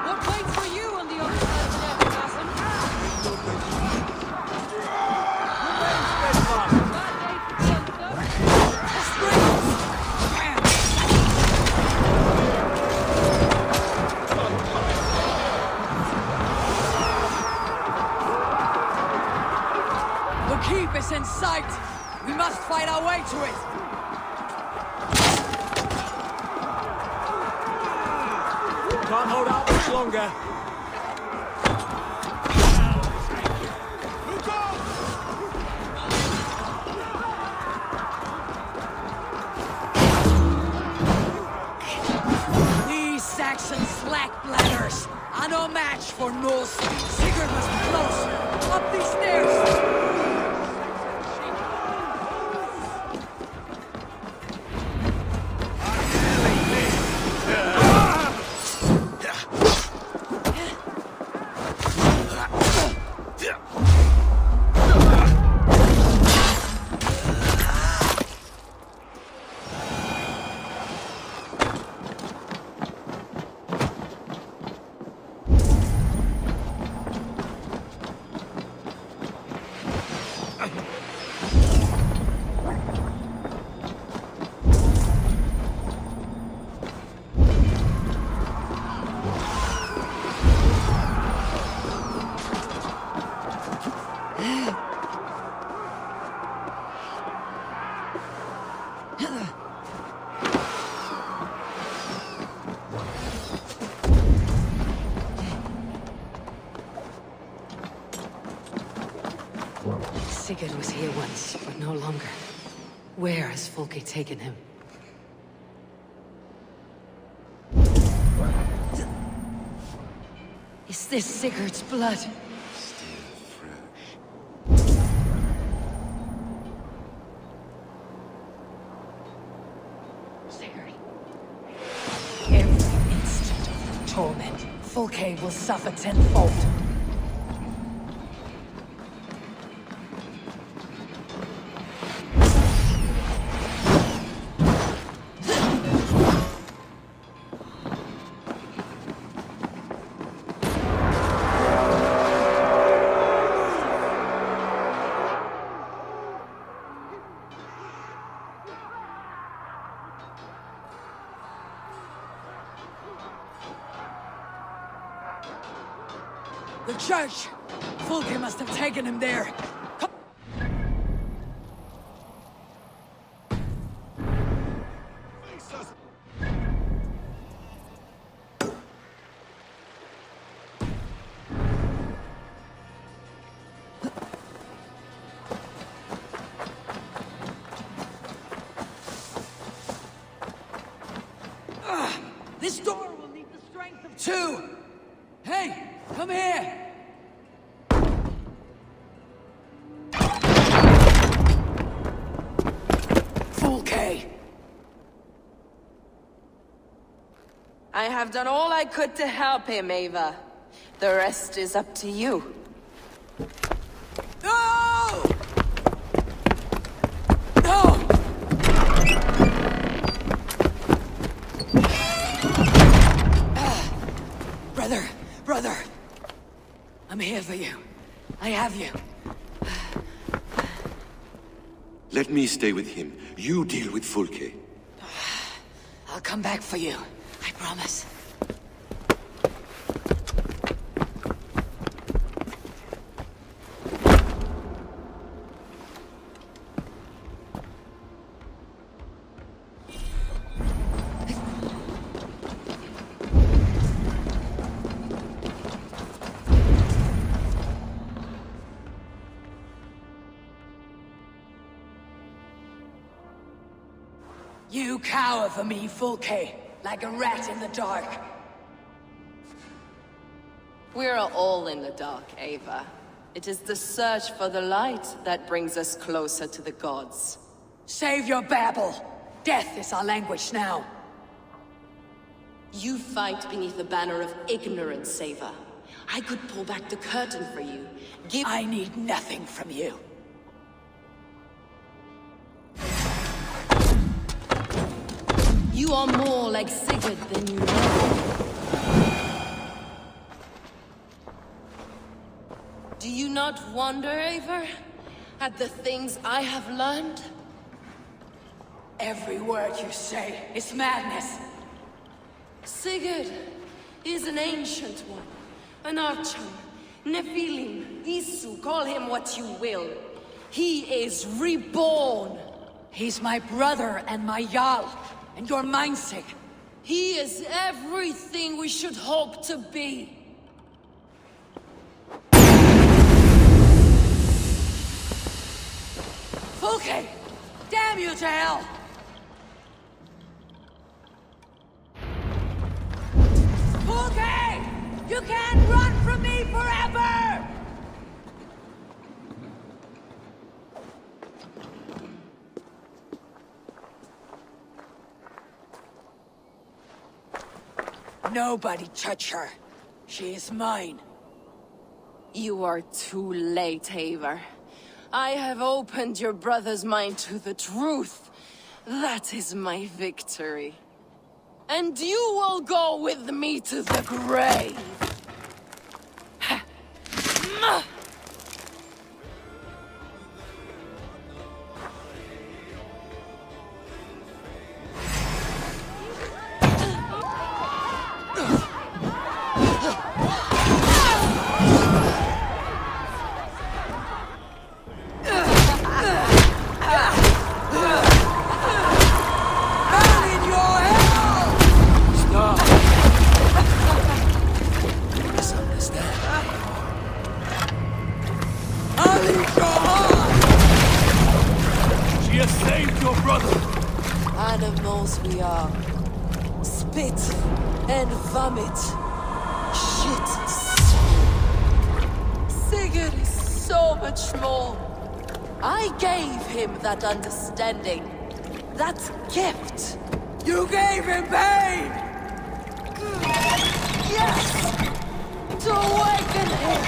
What waits for you on the other side of the chasm? The keep is in sight! We must fight our way to it! Can't hold out much longer. These Saxon slack-bladders are no match for Norse. Sigurd must be close! Up these stairs! Sigurd was here once, but no longer. Where has Folke taken him? Is this Sigurd's blood? Sigurd. Every instant of torment, Folke will suffer tenfold. The church! Folke must have taken him there. This door will need the strength of two! Hey, come here! Folke! I have done all I could to help him, Eivor. The rest is up to you. No! No! Brother! I'm here for you. I have you. Let me stay with him. You deal with Folke. I'll come back for you. I promise. You cower for me, Folke, like a rat in the dark. We're all in the dark, Eivor. It is the search for the light that brings us closer to the gods. Save your babble. Death is our language now. You fight beneath the banner of ignorance, Eivor. I could pull back the curtain for you. I need nothing from you. You are more like Sigurd than you know. Do you not wonder, Eivor, at the things I have learned? Every word you say is madness. Sigurd is an ancient one, an archer, Nephilim, Isu, call him what you will. He is reborn. He's my brother and my Jarl. And you're mindsick. He is everything we should hope to be. Folke! Damn you to hell! Folke! You can't run from me forever! Nobody touch her. She is mine. You are too late, Eivor. I have opened your brother's mind to the truth. That is my victory. And you will go with me to the grave. She has saved your brother! Animals we are. Spit and vomit. Shit and stew. Sigurd is so much more. I gave him that understanding. That gift. You gave him pain! Yes! To awaken him!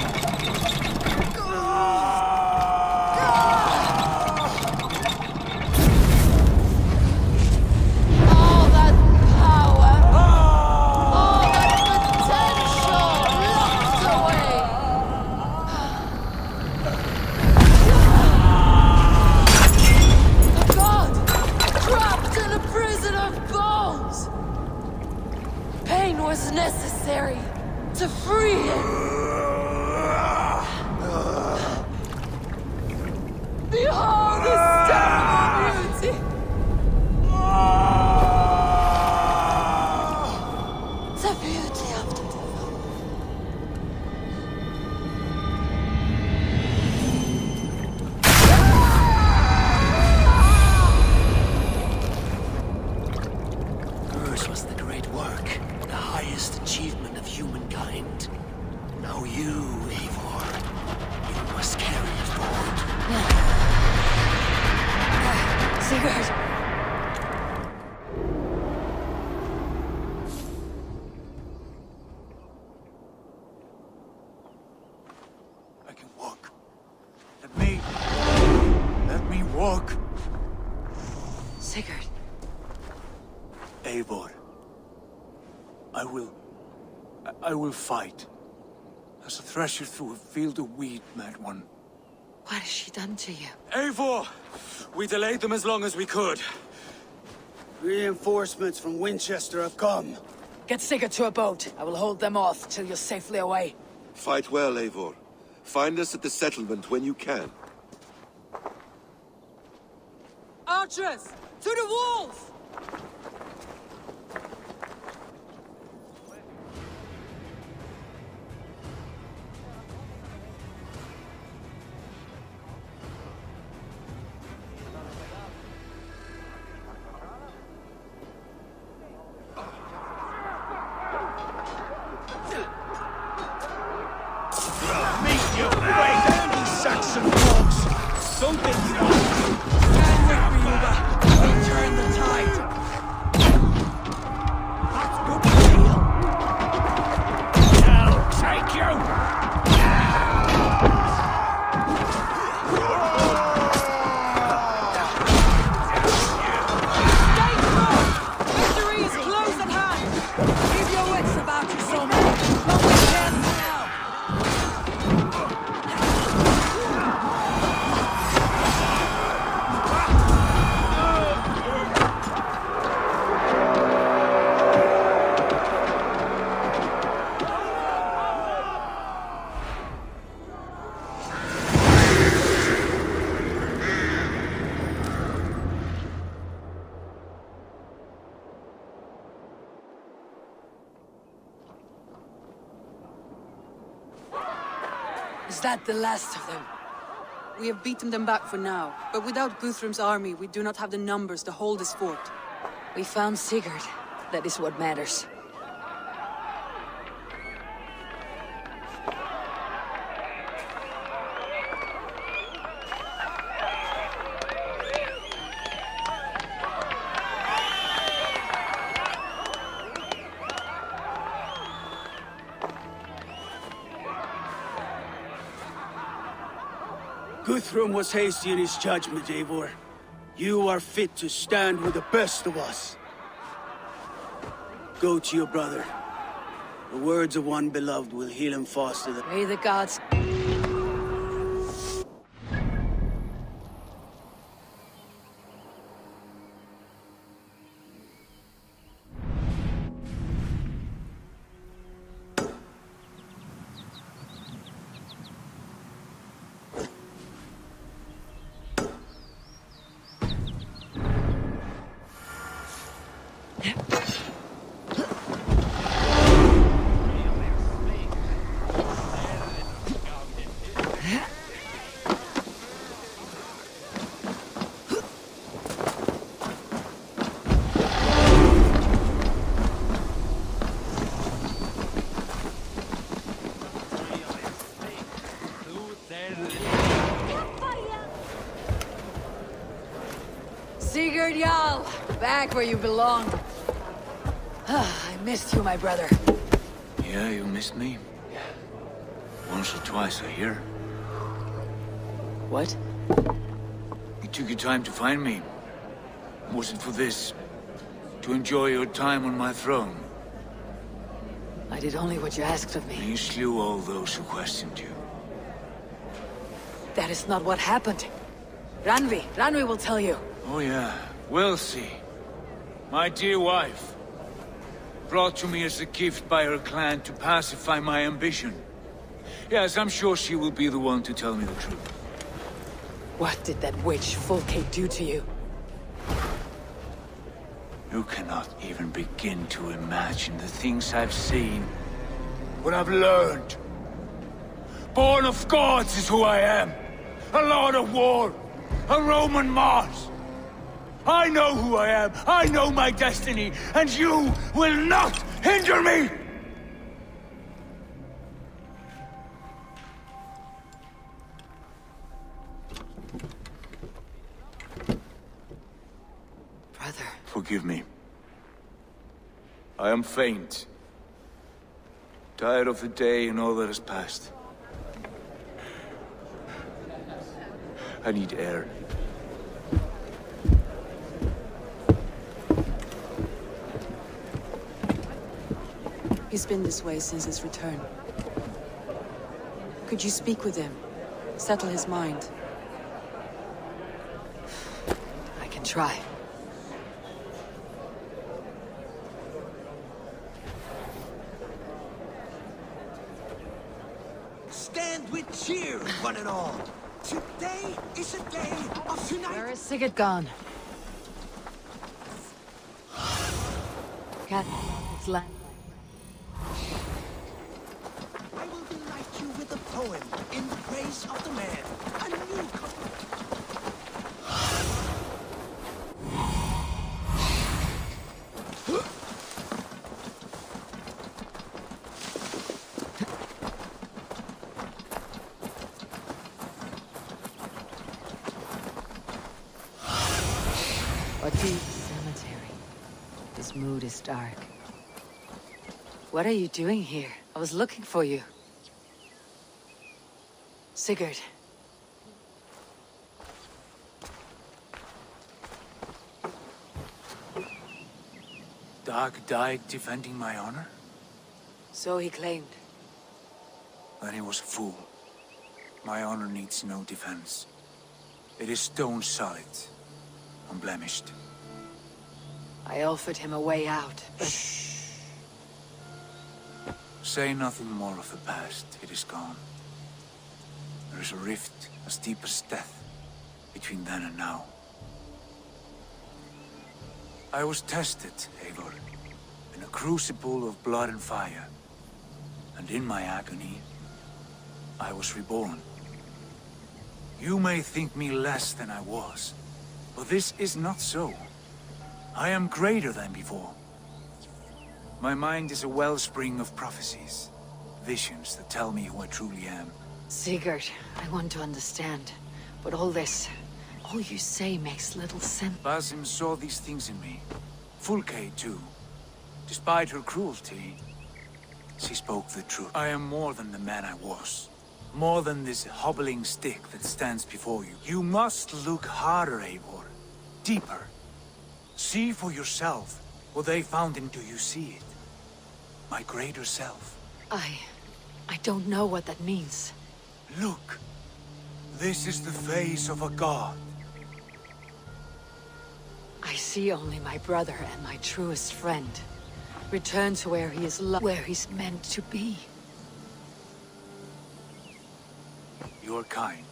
All that power! All that potential locked away! The god! Trapped in a prison of bones! Pain was necessary to free him! Behold this terrible beauty! The beauty of the devil. Hers was the great work, the highest achievement of humankind. Now you, Eivor, you must carry it forward. Sigurd! I can walk. Let me walk. Sigurd. Eivor. I will fight. As a thresher through a field of wheat, mad one. What has she done to you? Eivor! We delayed them as long as we could. Reinforcements from Winchester have come. Get Sigurd to a boat. I will hold them off till you're safely away. Fight well, Eivor. Find us at the settlement when you can. Archers! To the walls! Saxon dogs! Something you want! Stand with me, Uba. We'll turn the tide. That's good deal! I'll take you! Stay strong! Victory is close at hand! Keep your wits about you, Norsemen! Don't be careless now! Is that the last of them? We have beaten them back for now, but without Guthrum's army, we do not have the numbers to hold this fort. We found Sigurd. That is what matters. Guthrum was hasty in his judgment, Eivor. You are fit to stand with the best of us. Go to your brother. The words of one beloved will heal him faster than... May the gods... Sigurd Jarl, back where you belong. I missed you, my brother. Yeah, you missed me. Once or twice, I hear. What? You took your time to find me. Was it for this? To enjoy your time on my throne? I did only what you asked of me. You slew all those who questioned you. That is not what happened. Ranvi will tell you. Oh yeah, we'll see. My dear wife, brought to me as a gift by her clan to pacify my ambition. Yes, I'm sure she will be the one to tell me the truth. What did that witch Volkate do to you? You cannot even begin to imagine the things I've seen. What I've learned. Born of gods is who I am. A lord of war. A Roman Mars. I know who I am. I know my destiny. And you will not hinder me! Brother. Forgive me. I am faint. Tired of the day and all that has passed. I need air. He's been this way since his return. Could you speak with him? Settle his mind? I can try. Stand with cheer, one and all. Today is a day of united. Where is Sigurd gone? Cat, it's land. I will delight you with a poem in praise of the man. A new A deep cemetery. This mood is dark. What are you doing here? I was looking for you. Sigurd. Dag died defending my honor? So he claimed. Then he was a fool. My honor needs no defense. It is stone solid. Unblemished. I offered him a way out, but... Shh. Say nothing more of the past. It is gone. There is a rift as deep as death between then and now. I was tested, Eivor, in a crucible of blood and fire. And in my agony, I was reborn. You may think me less than I was. But this is not so. I am greater than before. My mind is a wellspring of prophecies, visions that tell me who I truly am. Sigurd, I want to understand. But all you say makes little sense. Basim saw these things in me. Volkate too. Despite her cruelty, she spoke the truth. I am more than the man I was. More than this hobbling stick that stands before you. You must look harder, Eivor. Deeper. See for yourself what they found, and do you see it? My greater self. I don't know what that means. Look. This is the face of a god. I see only my brother and my truest friend. Return to where he is where he's meant to be. You are kind.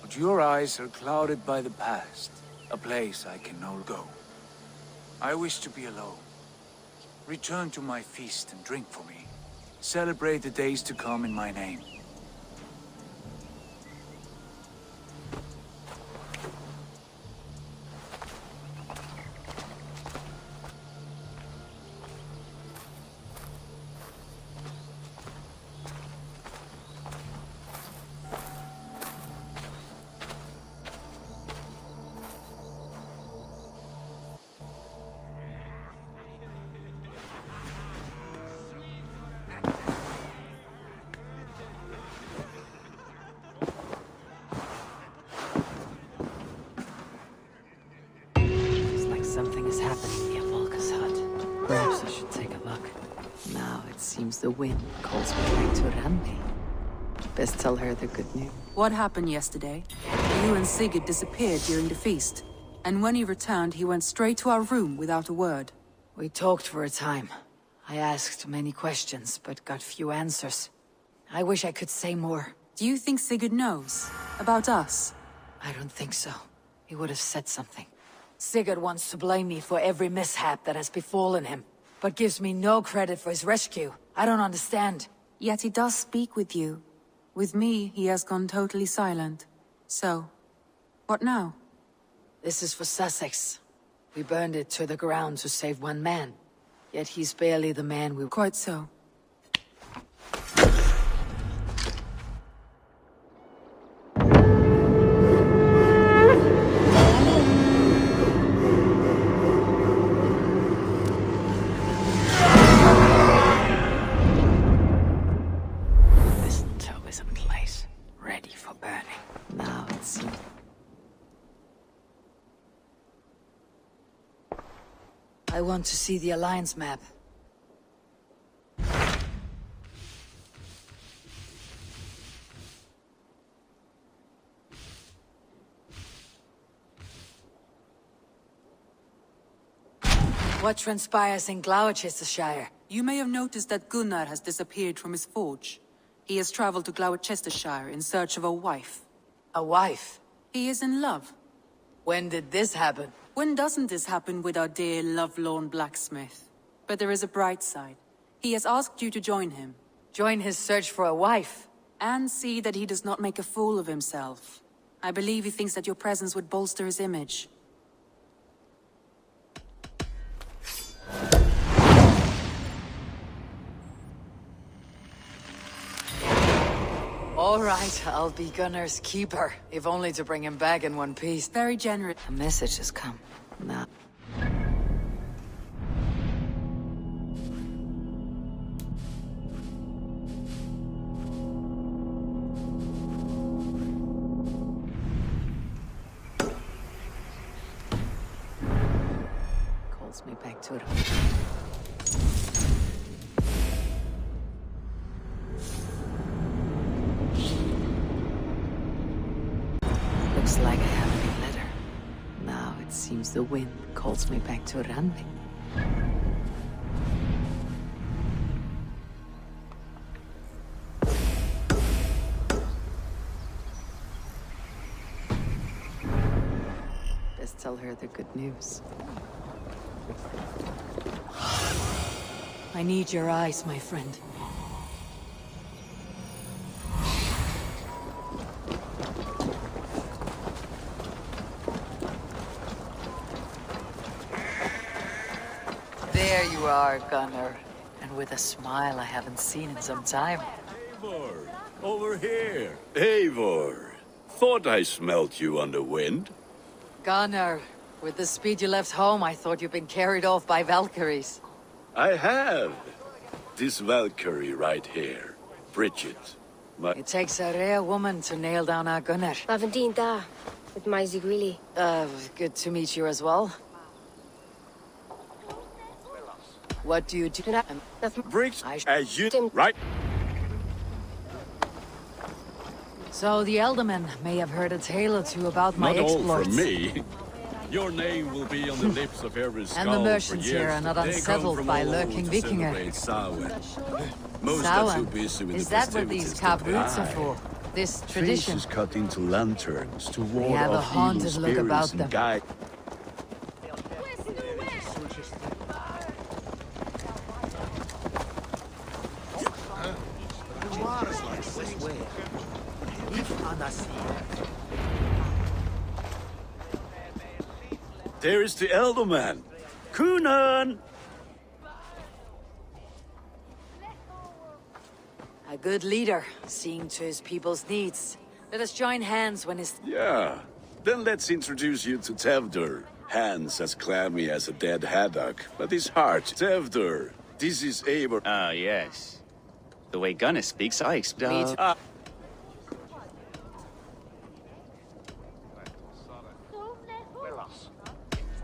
But your eyes are clouded by the past. A place I can no go. I wish to be alone. Return to my feast and drink for me. Celebrate the days to come in my name. is happening near Volker's hut. Perhaps I should take a look. Now it seems the wind calls me back to Randi. Best tell her the good news. What happened yesterday? You and Sigurd disappeared during the feast. And when he returned, he went straight to our room without a word. We talked for a time. I asked many questions, but got few answers. I wish I could say more. Do you think Sigurd knows? About us? I don't think so. He would have said something. Sigurd wants to blame me for every mishap that has befallen him, but gives me no credit for his rescue. I don't understand. Yet he does speak with you. With me, he has gone totally silent. So, what now? This is for Sussex. We burned it to the ground to save one man. Yet he's barely the man we... Quite so. Mistletoe is in place, ready for burning. Now it seems... I want to see the Alliance map. What transpires in Gloucestershire? You may have noticed that Gunnar has disappeared from his forge. He has traveled to Gloucestershire in search of a wife. A wife? He is in love. When did this happen? When doesn't this happen with our dear lovelorn blacksmith? But there is a bright side. He has asked you to join him. Join his search for a wife? And see that he does not make a fool of himself. I believe he thinks that your presence would bolster his image. All right, I'll be Gunnar's keeper, if only to bring him back in one piece. Very generous. A message has come. Now. Calls me back to it. Looks like I have a new letter. Now it seems the wind calls me back to Randi. Best tell her the good news. I need your eyes, my friend. There you are, Gunnar. And with a smile I haven't seen in some time. Eivor, over here. Eivor, thought I smelt you on the wind. Gunnar, with the speed you left home, I thought you'd been carried off by Valkyries. I have. This Valkyrie right here, Bridget. It takes a rare woman to nail down our Gunnar. Bavendin da, with my Zigrili. Good to meet you as well. What do you do? Briggs, as you... Right? So the Eldermen may have heard a tale or two about my exploits. Not all from me. Your name will be on the lips of every skull. And the merchants here are not unsettled by lurking Vikinger. Most are too busy with Is the that what these carved roots are for? This tradition? Faces cut into lanterns to They ward have a off haunted evil look spirits about and them. guide. There is the elder man. Kunan! A good leader, seeing to his people's needs. Let us join hands when his... Yeah. Then let's introduce you to Tevdur. Hands as clammy as a dead haddock, but his heart. Tevdur, this is Eivor. Ah, yes. The way Gunnar speaks, I expect...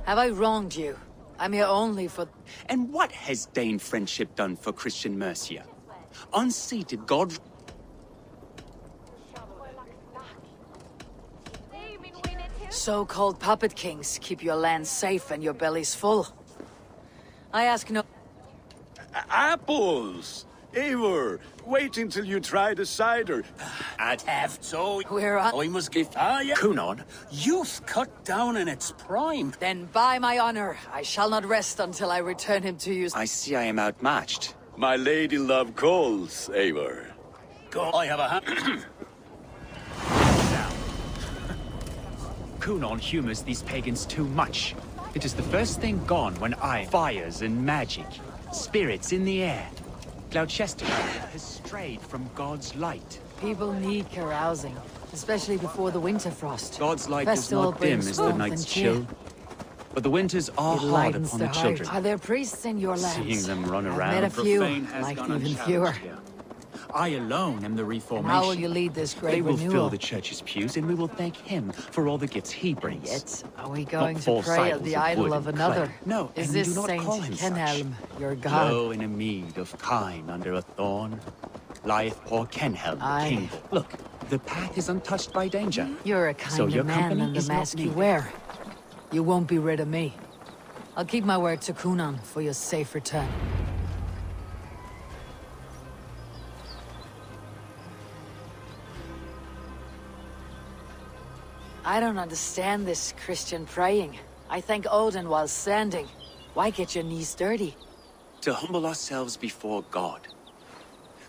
Have I wronged you? I'm here only for... And what has Dane friendship done for Christian Mercia? Unseated God... So-called puppet kings keep your lands safe and your bellies full. I ask no... Apples! Eivor, wait until you try the cider. I'd have so. Where are... I must give fire. Kunon, youth cut down in its prime. Then by my honor, I shall not rest until I return him to you. I see I am outmatched. My lady love calls, Eivor. God, I have a hand. Kunon humors these pagans too much. It is the first thing gone when fires and magic, spirits in the air. Gloucester has strayed from God's light. People need carousing, especially before the winter frost. God's light Festival is not dim brings as the warmth night's and cheer. chill. But the winters are It hard lightens upon the the heart. children. Are there priests in your lands? Seeing them run I've around. met a few, profane has like gone even unchallenged fewer. here. I alone am the reformation. And how will you lead this great They will renewal? fill the church's pews, and we will thank him for all the gifts he brings. Yet, are we going Not to false pray at idols the of idol wood of and another? clay. No, Is and we this do not Saint call him Kenhelm such. your god? Low in a mead of kine under a thorn lieth poor Kenhelm, the king. Look, the path is untouched by danger. You're a kind So of your man company than the is not mask you needed. wear. You won't be rid of me. I'll keep my word to Kunan for your safe return. I don't understand this Christian praying. I thank Odin while standing. Why get your knees dirty? To humble ourselves before God.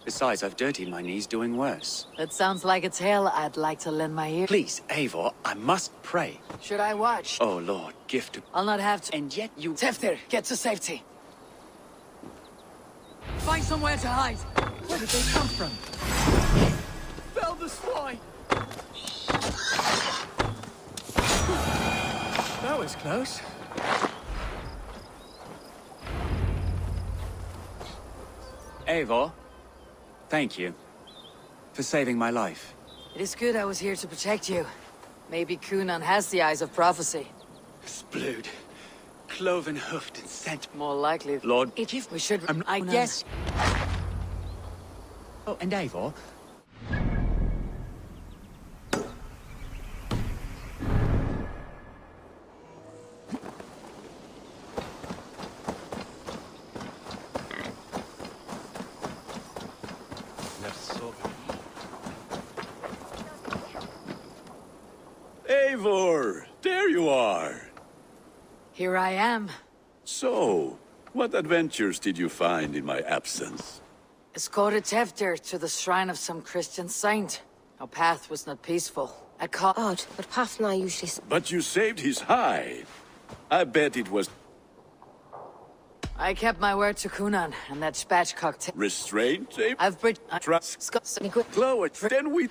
Besides, I've dirtied my knees doing worse. That sounds like a tale I'd like to lend my ear. Please, Eivor, I must pray. Should I watch? Oh, Lord, gift to... I'll not have to. And yet you... Teftir, get to safety. Find somewhere to hide. Where did they come from? Fell the swine. That was close. Eivor, thank you for saving my life. It is good I was here to protect you. Maybe Kunan has the eyes of prophecy. Splood, cloven hoofed and sent. More likely. Lord, If we should... I guess. Oh, and Eivor. Eivor, there you are. Here I am. So, what adventures did you find in my absence? Escorted Teftir to the shrine of some Christian saint. Our path was not peaceful. I caught... Odd, but Pathna usually... But you saved his hide. I bet it was I kept my word to Kunan, and that spatchcock... restraint, Eivor? I've bridged... Trust. Chloe, then we...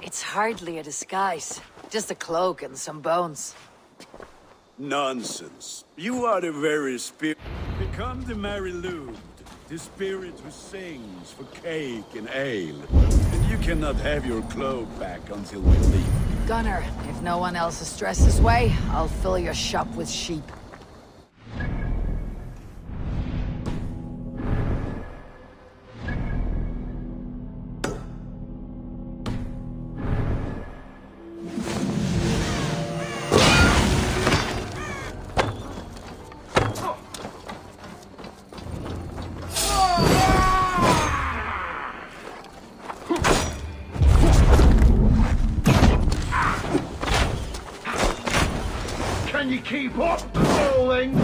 It's hardly a disguise. Just a cloak and some bones. Nonsense. You are the very spirit. Become the Mary Lud, the spirit who sings for cake and ale. And you cannot have your cloak back until we leave. Gunner, if no one else is dressed this way, I'll fill your shop with sheep. Can you keep up, rolling?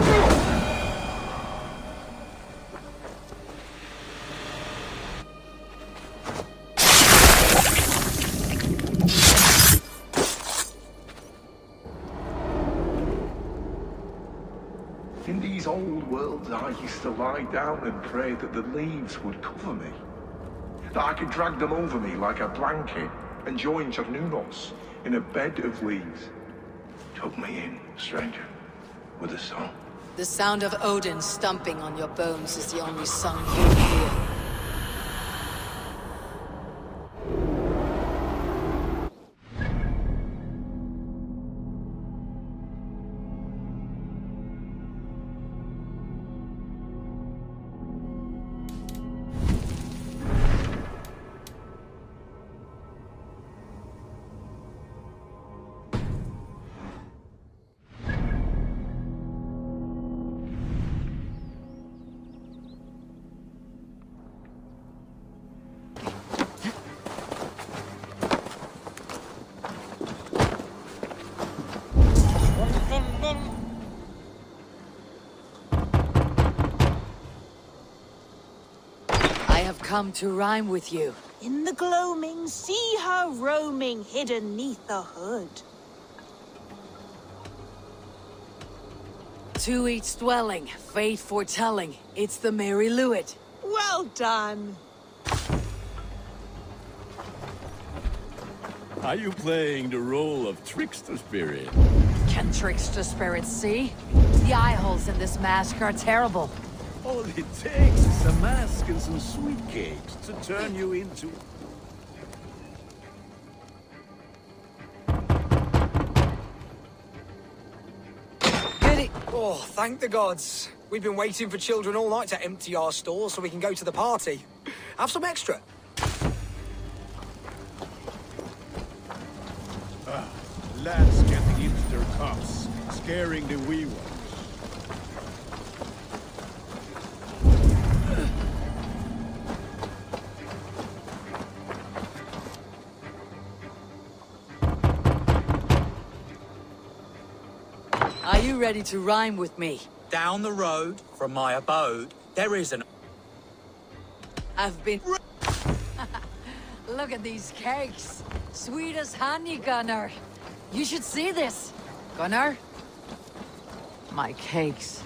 In these old worlds, I used to lie down and pray that the leaves would cover me. That I could drag them over me like a blanket and join Cernunos in a bed of leaves. Took me in, stranger, with a song. The sound of Odin stomping on your bones is the only song you hear. come to rhyme with you. In the gloaming, see her roaming hidden neath the hood. To each dwelling, fate foretelling, it's the Mary Lewit. Well done. Are you playing the role of trickster spirit? Can trickster spirits see? The eye holes in this mask are terrible. All it takes is a mask and some sweet cakes to turn you into... Oh, thank the gods. We've been waiting for children all night to empty our stores so we can go to the party. Have some extra. Lads getting into their cups, scaring the wee ones. Are you ready to rhyme with me? Down the road from my abode, there is an... I've been... Look at these cakes. Sweet as honey, Gunnar. You should see this. Gunnar? My cakes.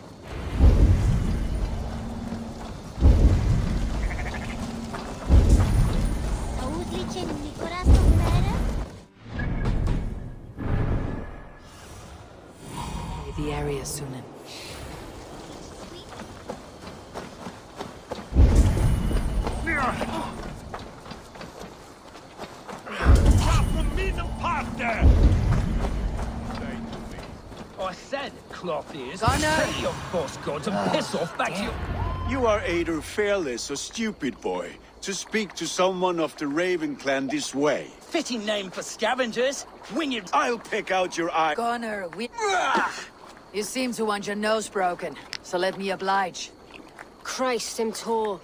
The area soon. I said, cloth ears. Gunnar! Pay your boss gods and piss off back to your... You are either fearless or stupid, boy, to speak to someone of the Raven clan this way. Fitting name for scavengers. Winged... I'll pick out your eye. Gunnar, you seem to want your nose broken, so let me oblige. Christ, I'm tall.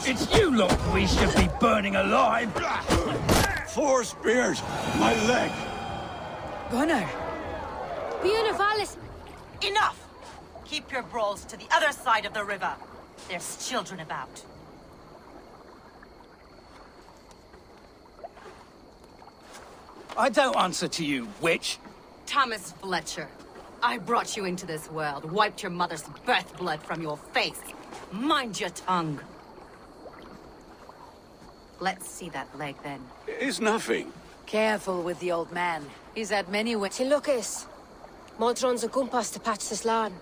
It's you lot we should be burning alive. 4 spears, my leg. Gunnar. Enough! Keep your brawls to the other side of the river. There's children about. I don't answer to you, witch. Thomas Fletcher, I brought you into this world, wiped your mother's birth blood from your face. Mind your tongue. Let's see that leg, then. It's nothing. Careful with the old man. He's had many Ti Lucas. Modron's a gumpas to patch this land.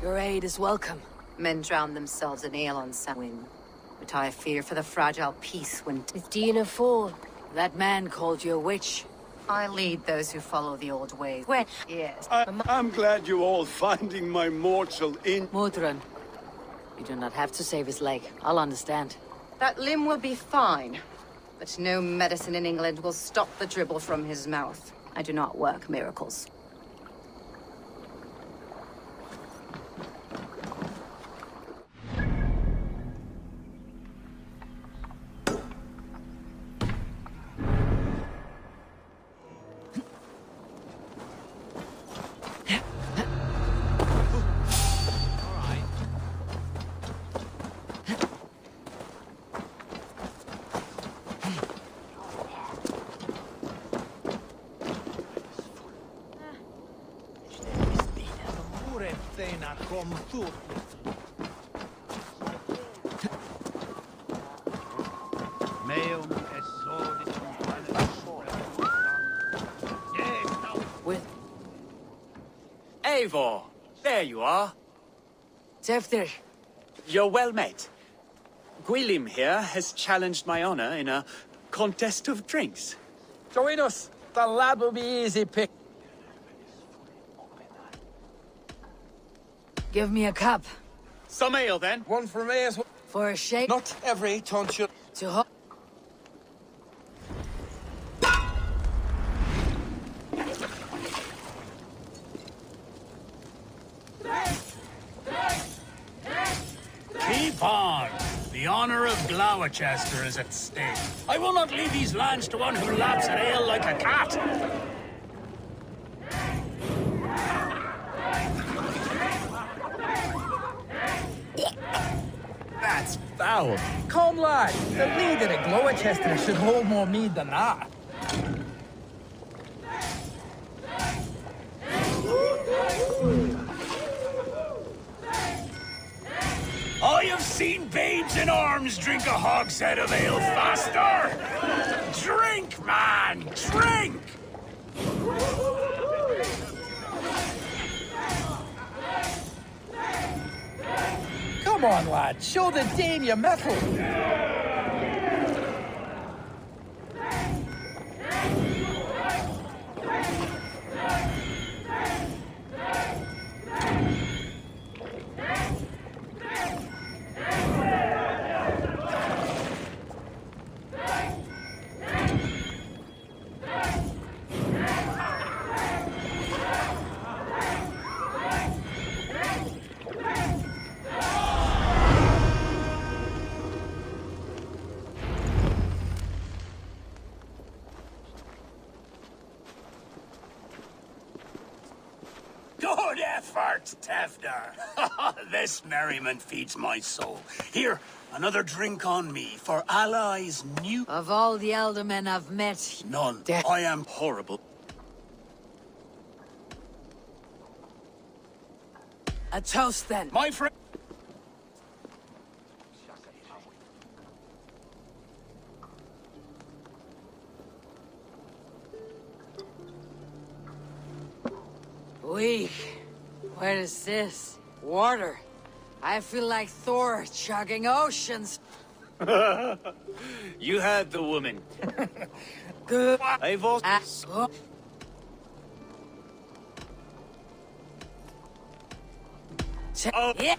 Your aid is welcome. Men drown themselves in ale on Samhain. But I fear for the fragile peace when... With Dina fall. That man called you a witch. I lead those who follow the old ways. When? Yes. I'm glad you're all finding my mortal in... Modron, you do not have to save his leg. I'll understand. That limb will be fine. But no medicine in England will stop the dribble from his mouth. I do not work miracles. With Eivor, there you are. Tefter. You're well met. Gwilym here has challenged my honor in a contest of drinks. Join us. The lad will be easy pick. Give me a cup. Some ale, then. One for me as well. For a shake. Not every tonsure. To ho- Keep on! The honor of Gloucester is at stake. I will not leave these lands to one who laps at ale like a cat. That's foul. Come, lad. The leader of Gloucester should hold more mead than that. I have seen babes in arms drink a hogshead of ale faster! Drink, man! Drink! Come on, lad. Show the dame your mettle. Good effort, Tefder. This merriment feeds my soul. Here, another drink on me for allies new. Of all the elder men I've met, None. I am horrible. a toast then. My friend. Weak. What is this? Water. I feel like Thor chugging oceans. You had the woman. Good. Eivor. Oh. Yeah.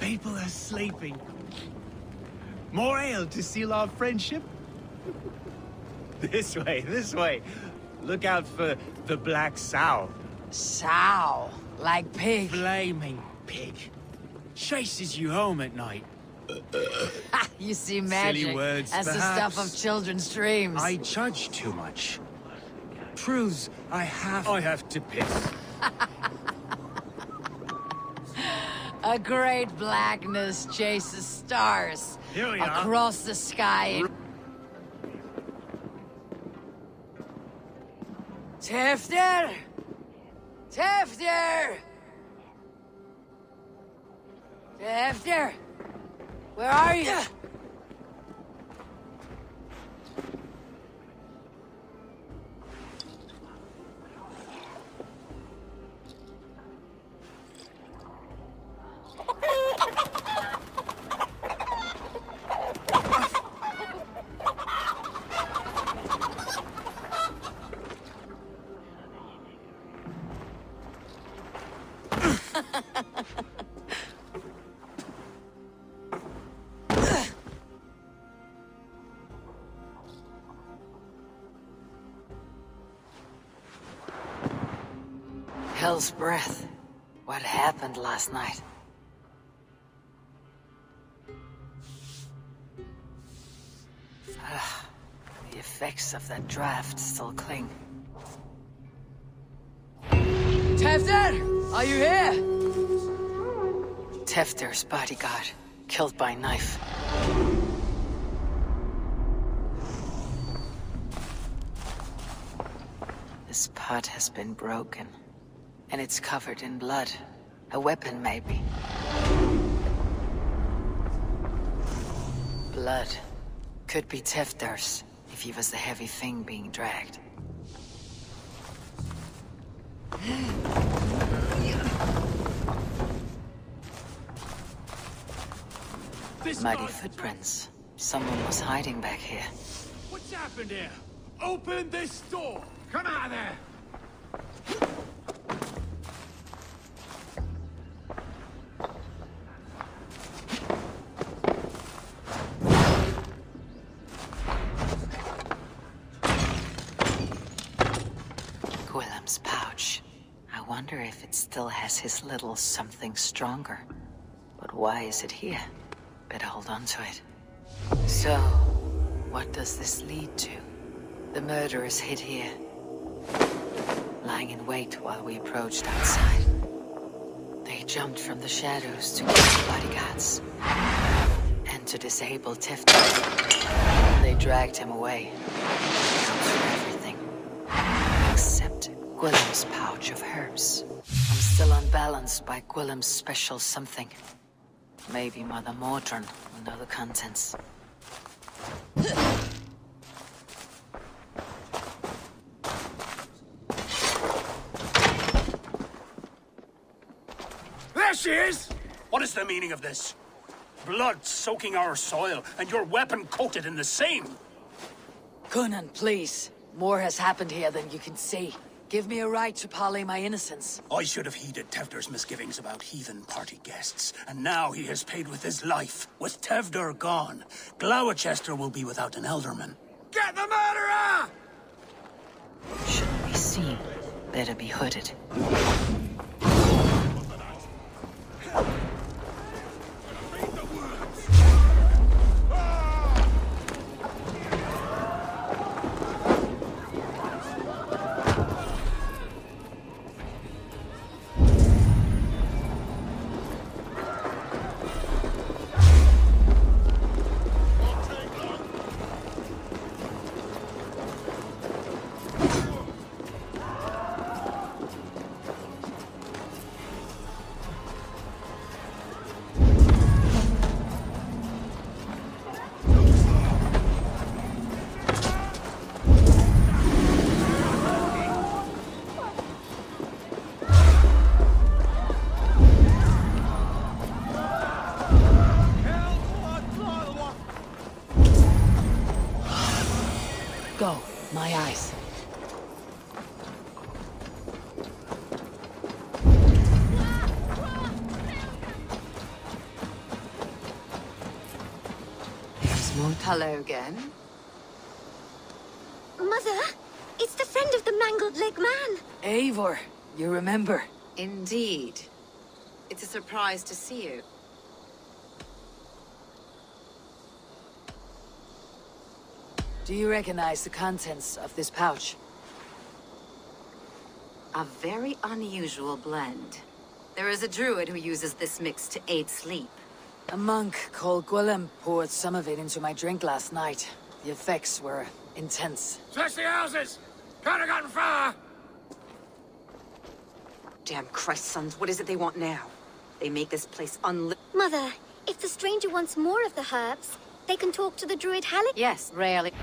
People are sleeping. More ale to seal our friendship? This way, this way. Look out for the black sow. Sow? Like pig? Flaming pig. Chases you home at night. You see magic. Silly words, That's the stuff of children's dreams. I judge too much. Proves I have to piss. A great blackness chases stars Here we are. across the sky. Tefder! Tefder! Tefder! Where are you? Hell's breath. What happened last night? The effects of that draft still cling. Tefder! Are you here? Tefder's bodyguard, killed by knife. This pot has been broken, and it's covered in blood. A weapon, maybe. Blood. Could be Tefder's, if he was the heavy thing being dragged. Mighty footprints. Someone was hiding back here. What's happened here? Open this door! Come out of there! Gwilym's pouch. I wonder if it still has his little something stronger. But why is it here? Better hold on to it. So, what does this lead to? The murderers hid here, lying in wait while we approached outside. They jumped from the shadows to kill bodyguards and to disable Tefter. They dragged him away. Counts for everything, except Gwilym's pouch of herbs. I'm still unbalanced by Gwilym's special something. Maybe Mother Mordran will know the contents. There she is! What is the meaning of this? Blood soaking our soil, and your weapon coated in the same! Conan, please. More has happened here than you can see. Give me a right to parley my innocence. I should have heeded Tevder's misgivings about heathen party guests, and now he has paid with his life. With Tevder gone, Gloucester will be without an elderman. Get the murderer! Shouldn't be seen. Better be hooded. Go, my eyes. There's more. Hello again. Mother, it's the friend of the mangled leg man. Eivor, you remember? Indeed. It's a surprise to see you. Do you recognize the contents of this pouch? A very unusual blend. There is a druid who uses this mix to aid sleep. A monk called Gwilym poured some of it into my drink last night. The effects were intense. Search the houses! Can't have gotten far! Damn Christ, sons, what is it they want now? They make this place Mother, if the stranger wants more of the herbs, they can talk to the druid Halleck? Yes, rarely.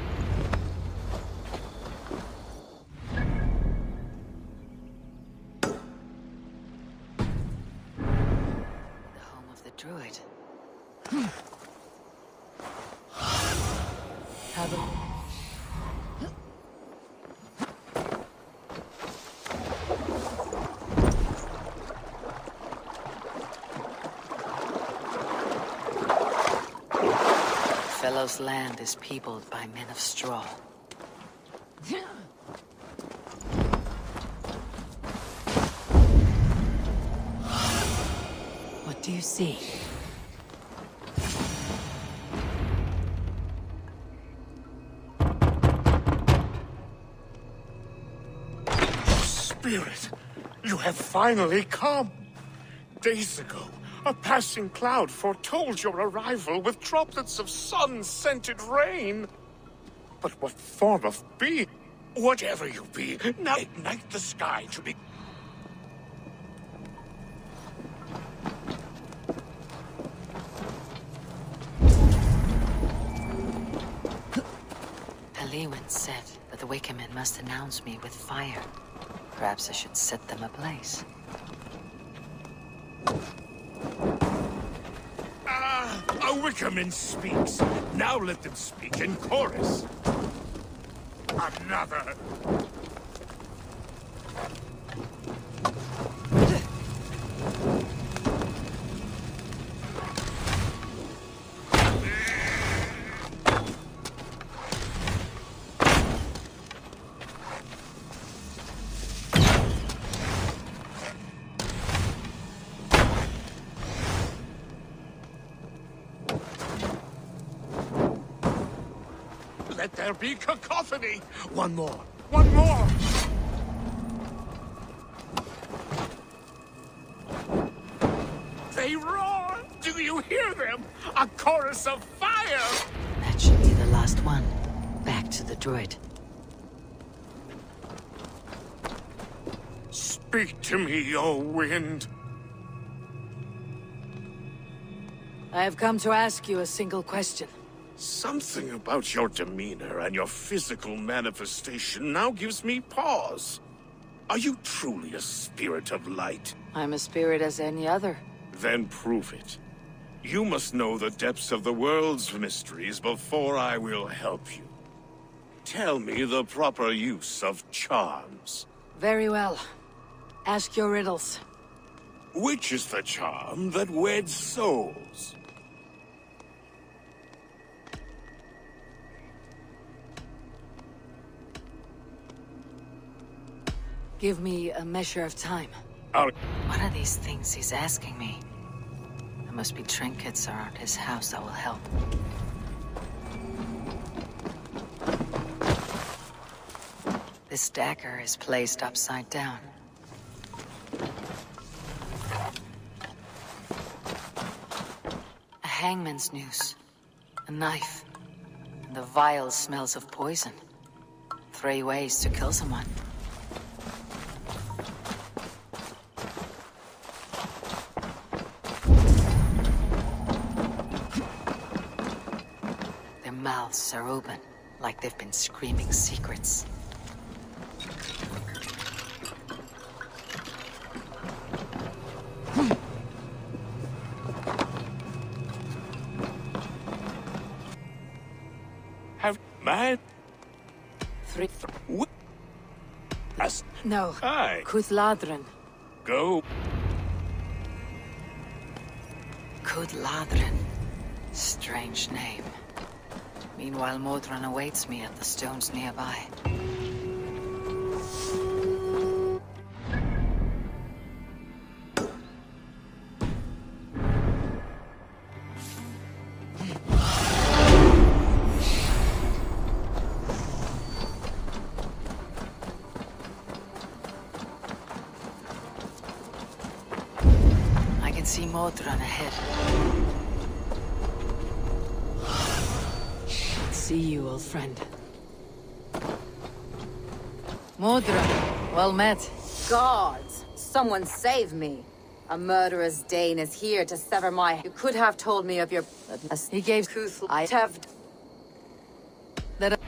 Druid. Have a... Fellow's land is peopled by men of straw. What do you see? Spirit, you have finally come. Days ago, a passing cloud foretold your arrival with droplets of sun-scented rain. But what form of being? Whatever you be, now ignite the sky to be... Lewin said that the Wicker men must announce me with fire. Perhaps I should set them ablaze. A Ackerman speaks. Now let them speak in chorus. Another. Let there be cacophony! One more! One more! They roar! Do you hear them? A chorus of fire! That should be the last one. Back to the droid. Speak to me, O wind! I have come to ask you a single question. Something about your demeanor and your physical manifestation now gives me pause. Are you truly a spirit of light? I'm a spirit as any other. Then prove it. You must know the depths of the world's mysteries before I will help you. Tell me the proper use of charms. Very well. Ask your riddles. Which is the charm that weds souls? Give me a measure of time. What are these things he's asking me? There must be trinkets around his house that will help. This dagger is placed upside down. A hangman's noose. A knife. And the vial smells of poison. 3 ways to kill someone. Mouths are open, like they've been screaming secrets. Have man? 3. As No. Aye. Kuthladren. Go. Kuthladren. Strange name. Meanwhile, Modron awaits me at the stones nearby. I can see Modron ahead. See you, old friend. Modron, well met. Gods! Someone save me! A murderous Dane is here to sever my... You could have told me of your... He gave Kuthel... I have... That...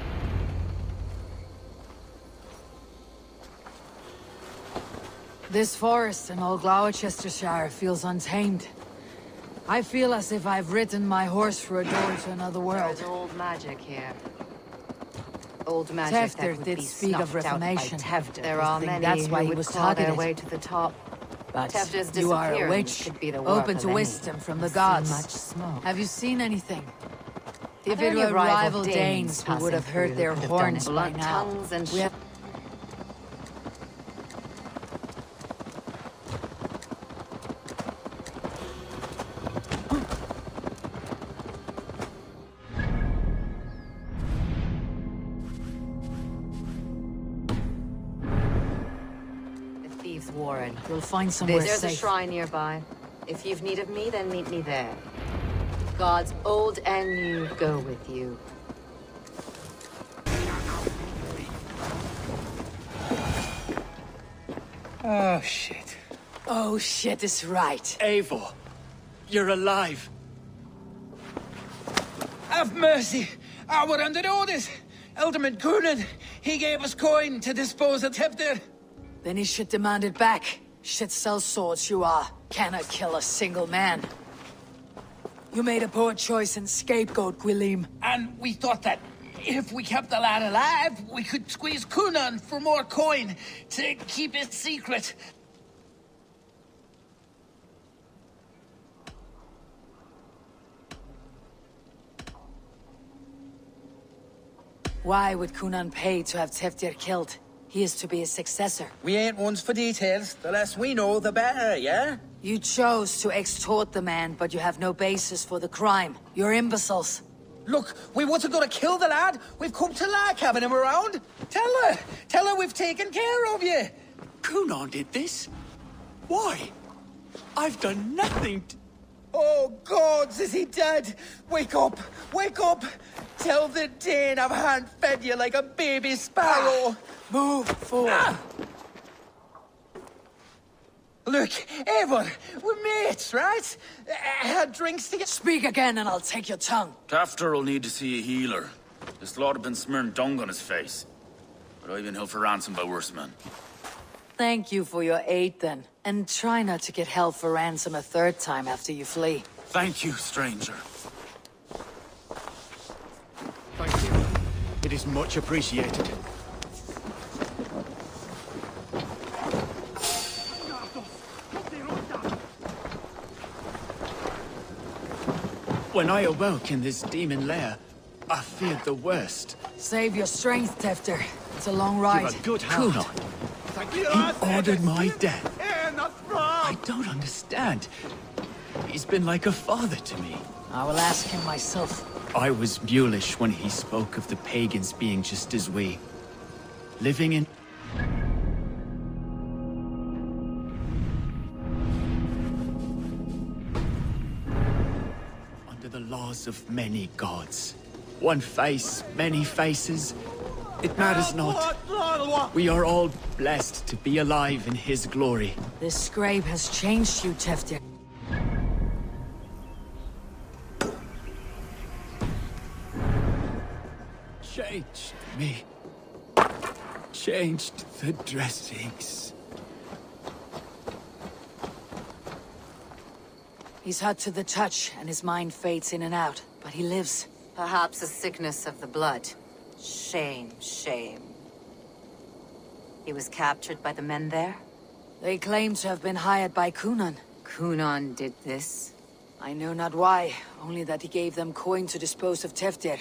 This forest in all Gloucestershire feels untamed. I feel as if I've ridden my horse through a door to another world. There's old magic here. Old magic Tefter that would did be speak of reformation. There are many that's why who he would was claw their targeted. way to the top. But Tefter's you are a disappearance witch, could be the work open of to any. wisdom from the I've gods. seen much smoke. Have you seen anything? Are If there it any were rival Danes Danes, we would have passing heard through their who could have done horns it? by Blunt now. tongues and We have... Warren. You'll find somewhere There's safe. a shrine nearby. If you've need of me, then meet me there. Gods old and new go with you. Oh, shit. Oh, shit is right. Eivor, you're alive. Have mercy. We're under orders. Alderman Coonan, he gave us coin to dispose of Tefter. Then he should demand it back. Should sell swords, you are. Cannot kill a single man. You made a poor choice in scapegoat, Gwilym. And we thought that if we kept the lad alive, we could squeeze Cunan for more coin to keep it secret. Why would Cunan pay to have Teftir killed? He is to be his successor. We ain't ones for details. The less we know, the better, yeah? You chose to extort the man, but you have no basis for the crime. You're imbeciles. Look, we wasn't gonna kill the lad. We've come to like having him around. Tell her we've taken care of you. Cunan did this? Why? I've done nothing to... Oh, gods, is he dead? Wake up! Wake up! Tell the Dane I've hand-fed you like a baby sparrow. Move forward. Look, Eivor, we're mates, right? Had drinks together. Speak again and I'll take your tongue. Teftir will need to see a healer. This lord have been smearing dung on his face. But I've been held for ransom by worse men. Thank you for your aid then. And try not to get held for ransom a third time after you flee. Thank you, stranger. Thank you. It is much appreciated. When I awoke in this demon lair, I feared the worst. Save your strength, Teftir. It's a long ride. You're a good heart. He ordered my death. I don't understand. He's been like a father to me. I will ask him myself. I was mulish when he spoke of the pagans being just as we. Living in... under the laws of many gods. One face, many faces. It matters not. We are all blessed to be alive in his glory. This scrape has changed you, Teftir. Changed me. Changed the dressings. He's hurt to the touch, and his mind fades in and out, but he lives. Perhaps a sickness of the blood. Shame, shame. He was captured by the men there? They claim to have been hired by Cunan. Cunan did this? I know not why, only that he gave them coin to dispose of Teftir.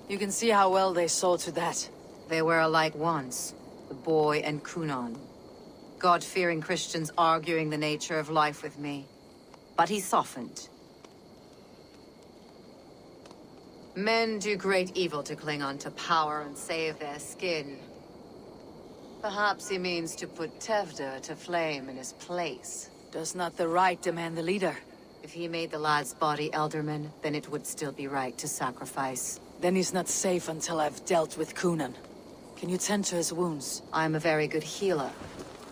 You can see how well they saw to that. They were alike once, the boy and Cunan. God-fearing Christians arguing the nature of life with me. But he softened. Men do great evil to cling on to power and save their skin. Perhaps he means to put Teftir to flame in his place. Does not the right demand the leader? If he made the lad's body Elderman, then it would still be right to sacrifice. Then he's not safe until I've dealt with Cunan. Can you tend to his wounds? I'm a very good healer.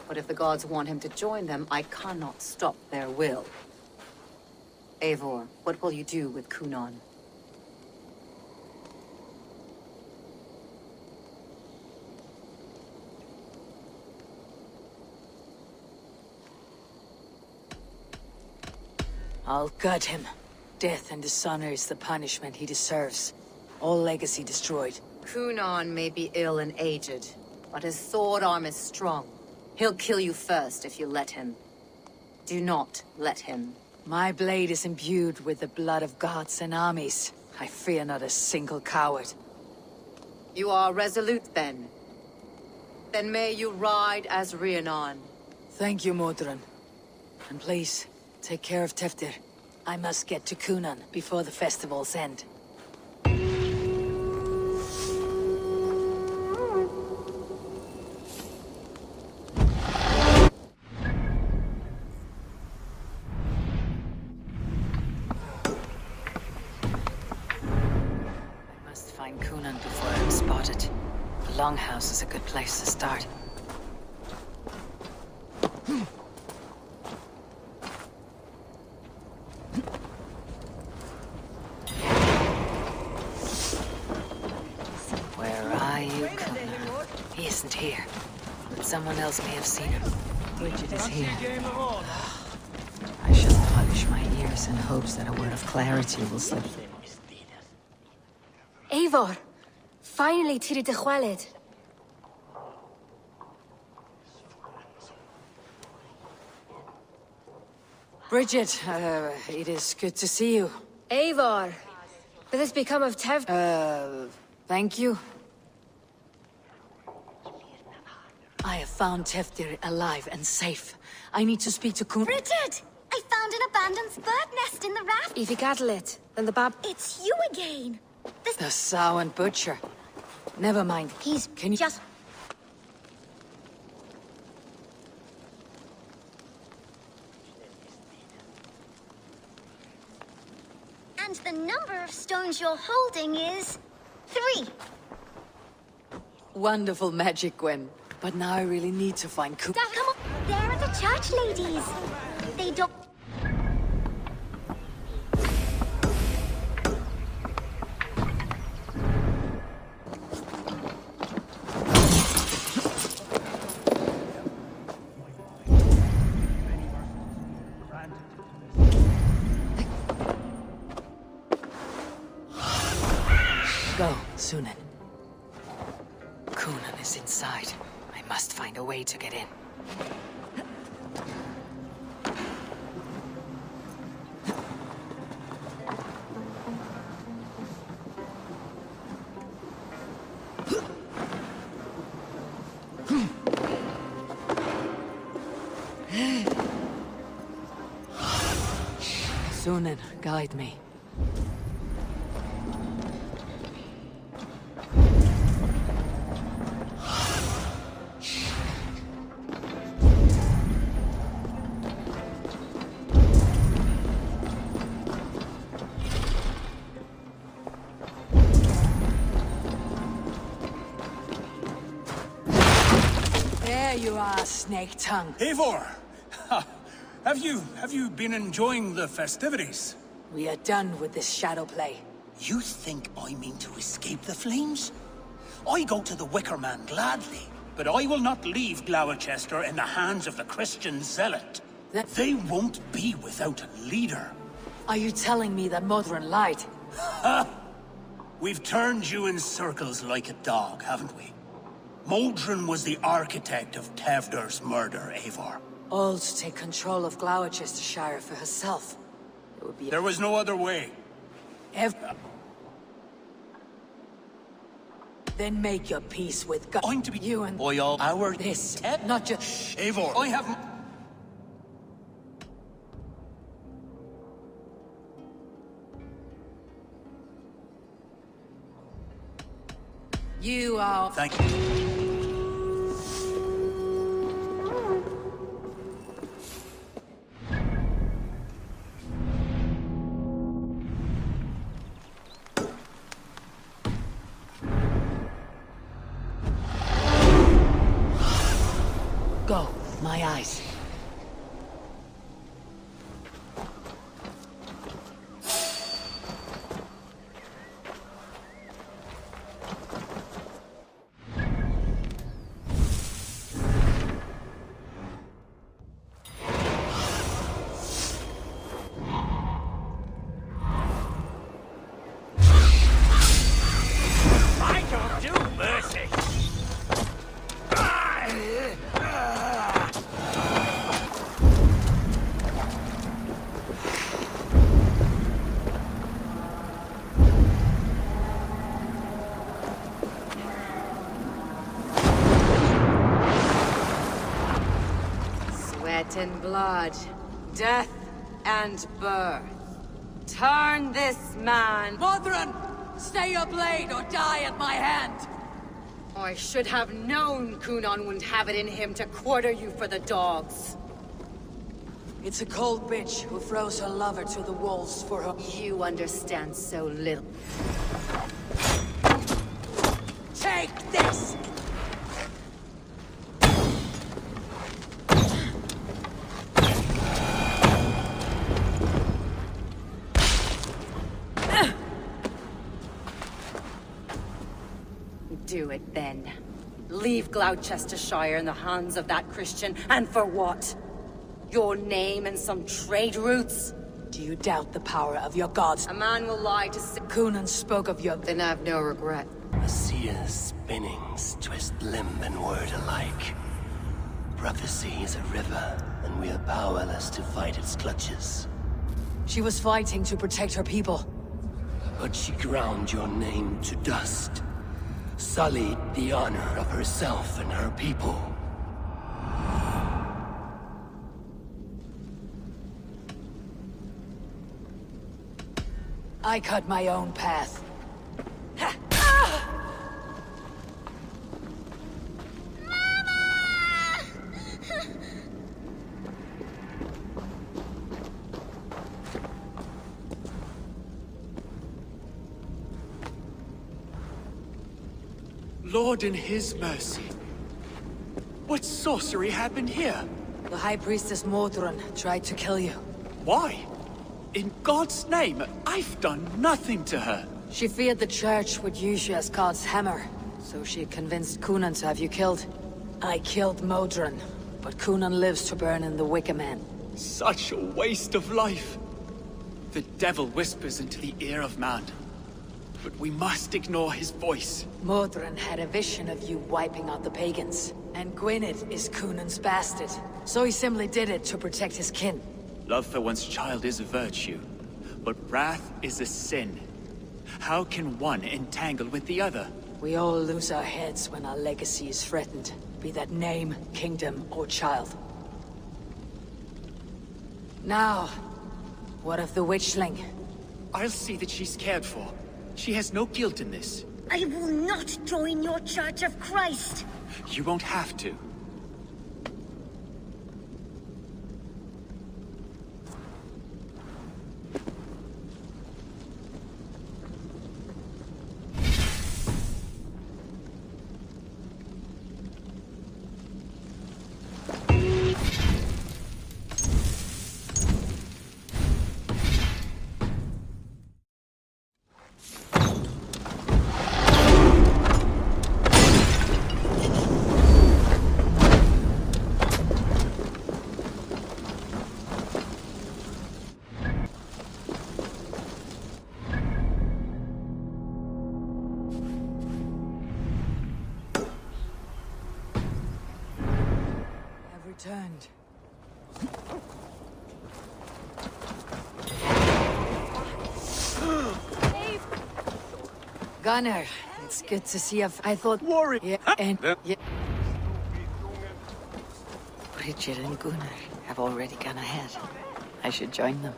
But if the gods want him to join them, I cannot stop their will. Eivor, what will you do with Cunan? I'll gut him. Death and dishonor is the punishment he deserves. All legacy destroyed. Cunan may be ill and aged, but his sword arm is strong. He'll kill you first if you let him. Do not let him. My blade is imbued with the blood of gods and armies. I fear not a single coward. You are resolute, then. Then may you ride as Rhiannon. Thank you, Modron. And please, take care of Teftir. I must get to Cunan before the festivals end. Find Cunan before I'm spotted. The Longhouse is a good place to start. Where are you, Cunan? He isn't here, but someone else may have seen him. Bridget is here. I shall polish my ears sighs and hopes that a word of clarity will slip. Eivor! Finally Tiri de Chwaled. Bridget, it is good to see you. Eivor! What has become of Tev? Thank you. I have found Tevdir alive and safe. I need to speak to Kun- Bridget! I found an abandoned bird nest in the raft. If you Gadlit, then the bab... It's you again! The sow and butcher. Never mind. Can you just... And the number of stones you're holding is... 3. Wonderful magic, Gwen. But now I really need to find Kun- Come on! There are the church ladies! They don't... Go, Sunan. Kunan is inside. I must find a way to get in. Sunan, guide me. There you are, snake tongue. Eivor! Have you been enjoying the festivities? We are done with this shadow play. You think I mean to escape the flames? I go to the Wicker Man gladly, but I will not leave Gloucester in the hands of the Christian zealot. They won't be without a leader. Are you telling me that Modron lied? Ha! We've turned you in circles like a dog, haven't we? Modron was the architect of Tevdir's murder, Eivor. All to take control of Gloucestershire for herself. It would be... There was no other way. Then make your peace with God. I'm to be you and all our this, not just... Eivor, I have... You are... Thank you. Go, my eyes. I don't do mercy! Sweat and blood, death and birth. Turn this man! Modron! Stay your blade or die at my hand! I should have known Kunan wouldn't have it in him to quarter you for the dogs. It's a cold bitch who throws her lover to the wolves for her... You understand so little. Take this! Do it then. Leave Gloucestershire in the hands of that Christian, and for what? Your name and some trade routes? Do you doubt the power of your gods? A man will lie to Cunan spoke of your... Then I have no regret. A seer's spinnings twist limb and word alike. Prophecy is a river, and we are powerless to fight its clutches. She was fighting to protect her people. But she ground your name to dust. Sullied the honor of herself and her people. I cut my own path. Lord in his mercy. What sorcery happened here? The High Priestess Modron tried to kill you. Why? In God's name, I've done nothing to her. She feared the Church would use you as God's hammer, so she convinced Cunan to have you killed. I killed Modron, but Cunan lives to burn in the Wicker Man. Such a waste of life. The devil whispers into the ear of man, but we must ignore his voice. Modron had a vision of you wiping out the pagans, and Gwynedd is Cunan's bastard, so he simply did it to protect his kin. Love for one's child is a virtue, but wrath is a sin. How can one entangle with the other? We all lose our heads when our legacy is threatened, be that name, kingdom, or child. Now, what of the witchling? I'll see that she's cared for. She has no guilt in this. I will not join your Church of Christ! You won't have to. Returned. Gunnar, it's good to see you. I thought Warrior. Yeah, and yeah. Bridget and Gunnar have already gone ahead. I should join them.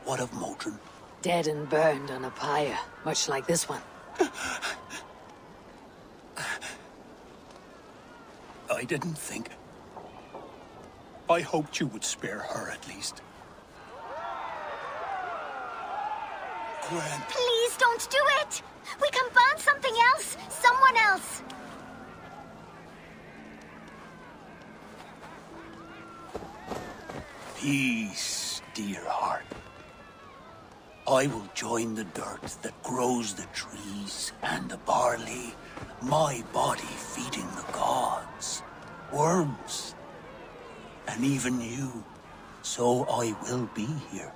What of Modron? Dead and burned on a pyre, much like this one. I didn't think. I hoped you would spare her at least. Gwen. Please don't do it! We can burn something else! Someone else! Peace, dear heart. I will join the dirt that grows the trees and the barley, my body feeding the gods, worms, and even you. So I will be here.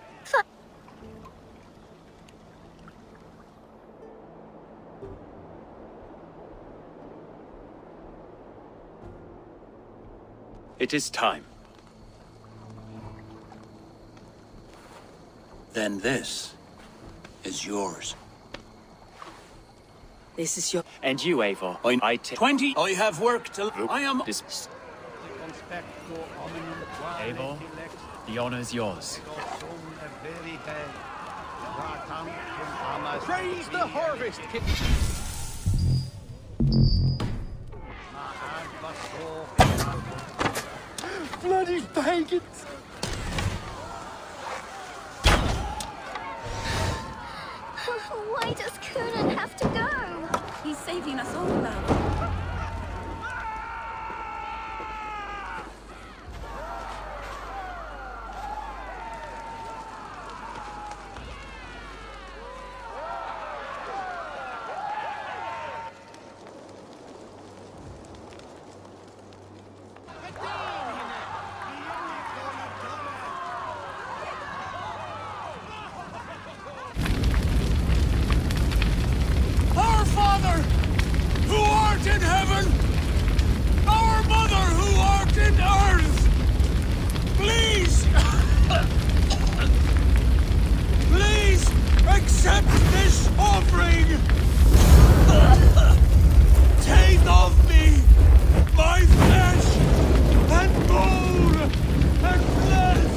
It is time. Then this is yours. This is your... And you, Eivor. I take... 20! I have work to... I am... Eivor, the honor is yours. Praise the harvest! Bloody pagans! Why does Cunan have to go? He's saving us all now. in heaven, our mother who art in earth, please, please accept this offering. Take of me my flesh and bone and blood.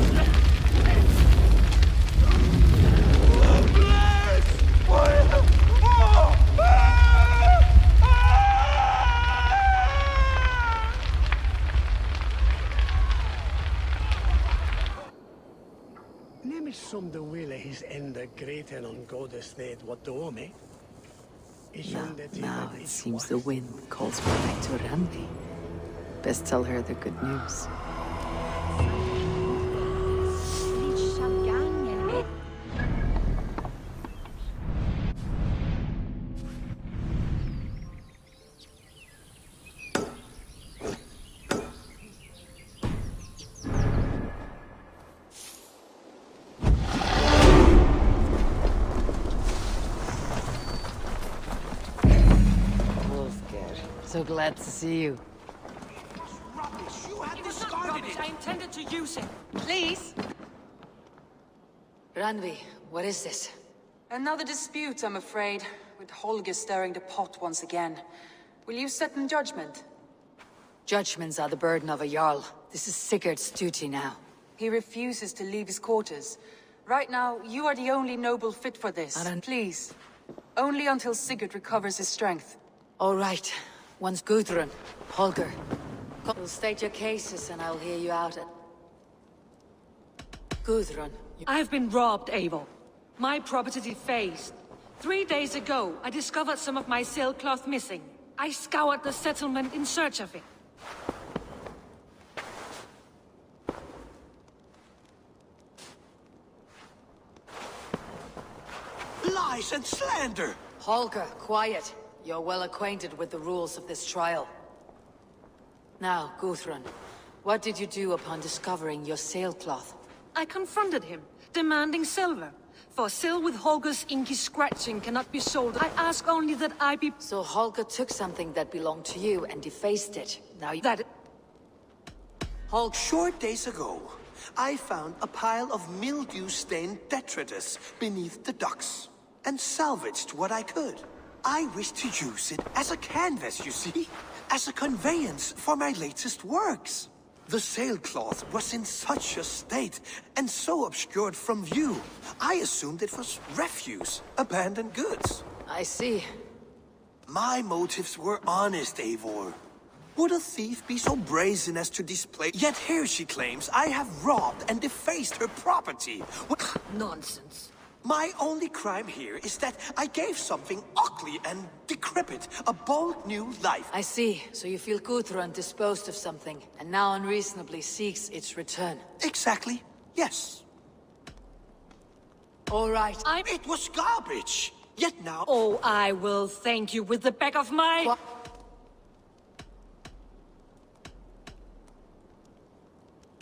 Nemi som de wille his enda greaten on godes ned what do me. Now it seems the wind calls me back to Randi. Best tell her the good news. So glad to see you. You had discarded it. I intended to use it. Please. Randvi, what is this? Another dispute, I'm afraid, with Holger stirring the pot once again. Will you sit in judgment? Judgments are the burden of a Jarl. This is Sigurd's duty now. He refuses to leave his quarters. Right now, you are the only noble fit for this. Please. Only until Sigurd recovers his strength. All right. Once Gudrun, Holger. You'll state your cases and I'll hear you out. Gudrun. I've been robbed, Eivor. My property defaced. 3 days ago, I discovered some of my sailcloth missing. I scoured the settlement in search of it. Lies and slander! Holger, quiet. You're well acquainted with the rules of this trial. Now, Gudrun, what did you do upon discovering your sailcloth? I confronted him, demanding silver. For sil with Holger's inky scratching cannot be sold. I ask only that I be... So Holger took something that belonged to you and defaced it. Now you... That... Holger... Short days ago, I found a pile of mildew-stained detritus beneath the docks, and salvaged what I could. I wish to use it as a canvas, you see? As a conveyance for my latest works. The sailcloth was in such a state, and so obscured from view, I assumed it was refuse, abandoned goods. I see. My motives were honest, Eivor. Would a thief be so brazen as to display? Yet here she claims I have robbed and defaced her property. Nonsense. My only crime here is that I gave something ugly and decrepit a bold new life. I see. So you feel Gudrun disposed of something, and now unreasonably seeks its return. Exactly. Yes. All right. It was garbage. Yet now... Oh, I will thank you with the back of my... What?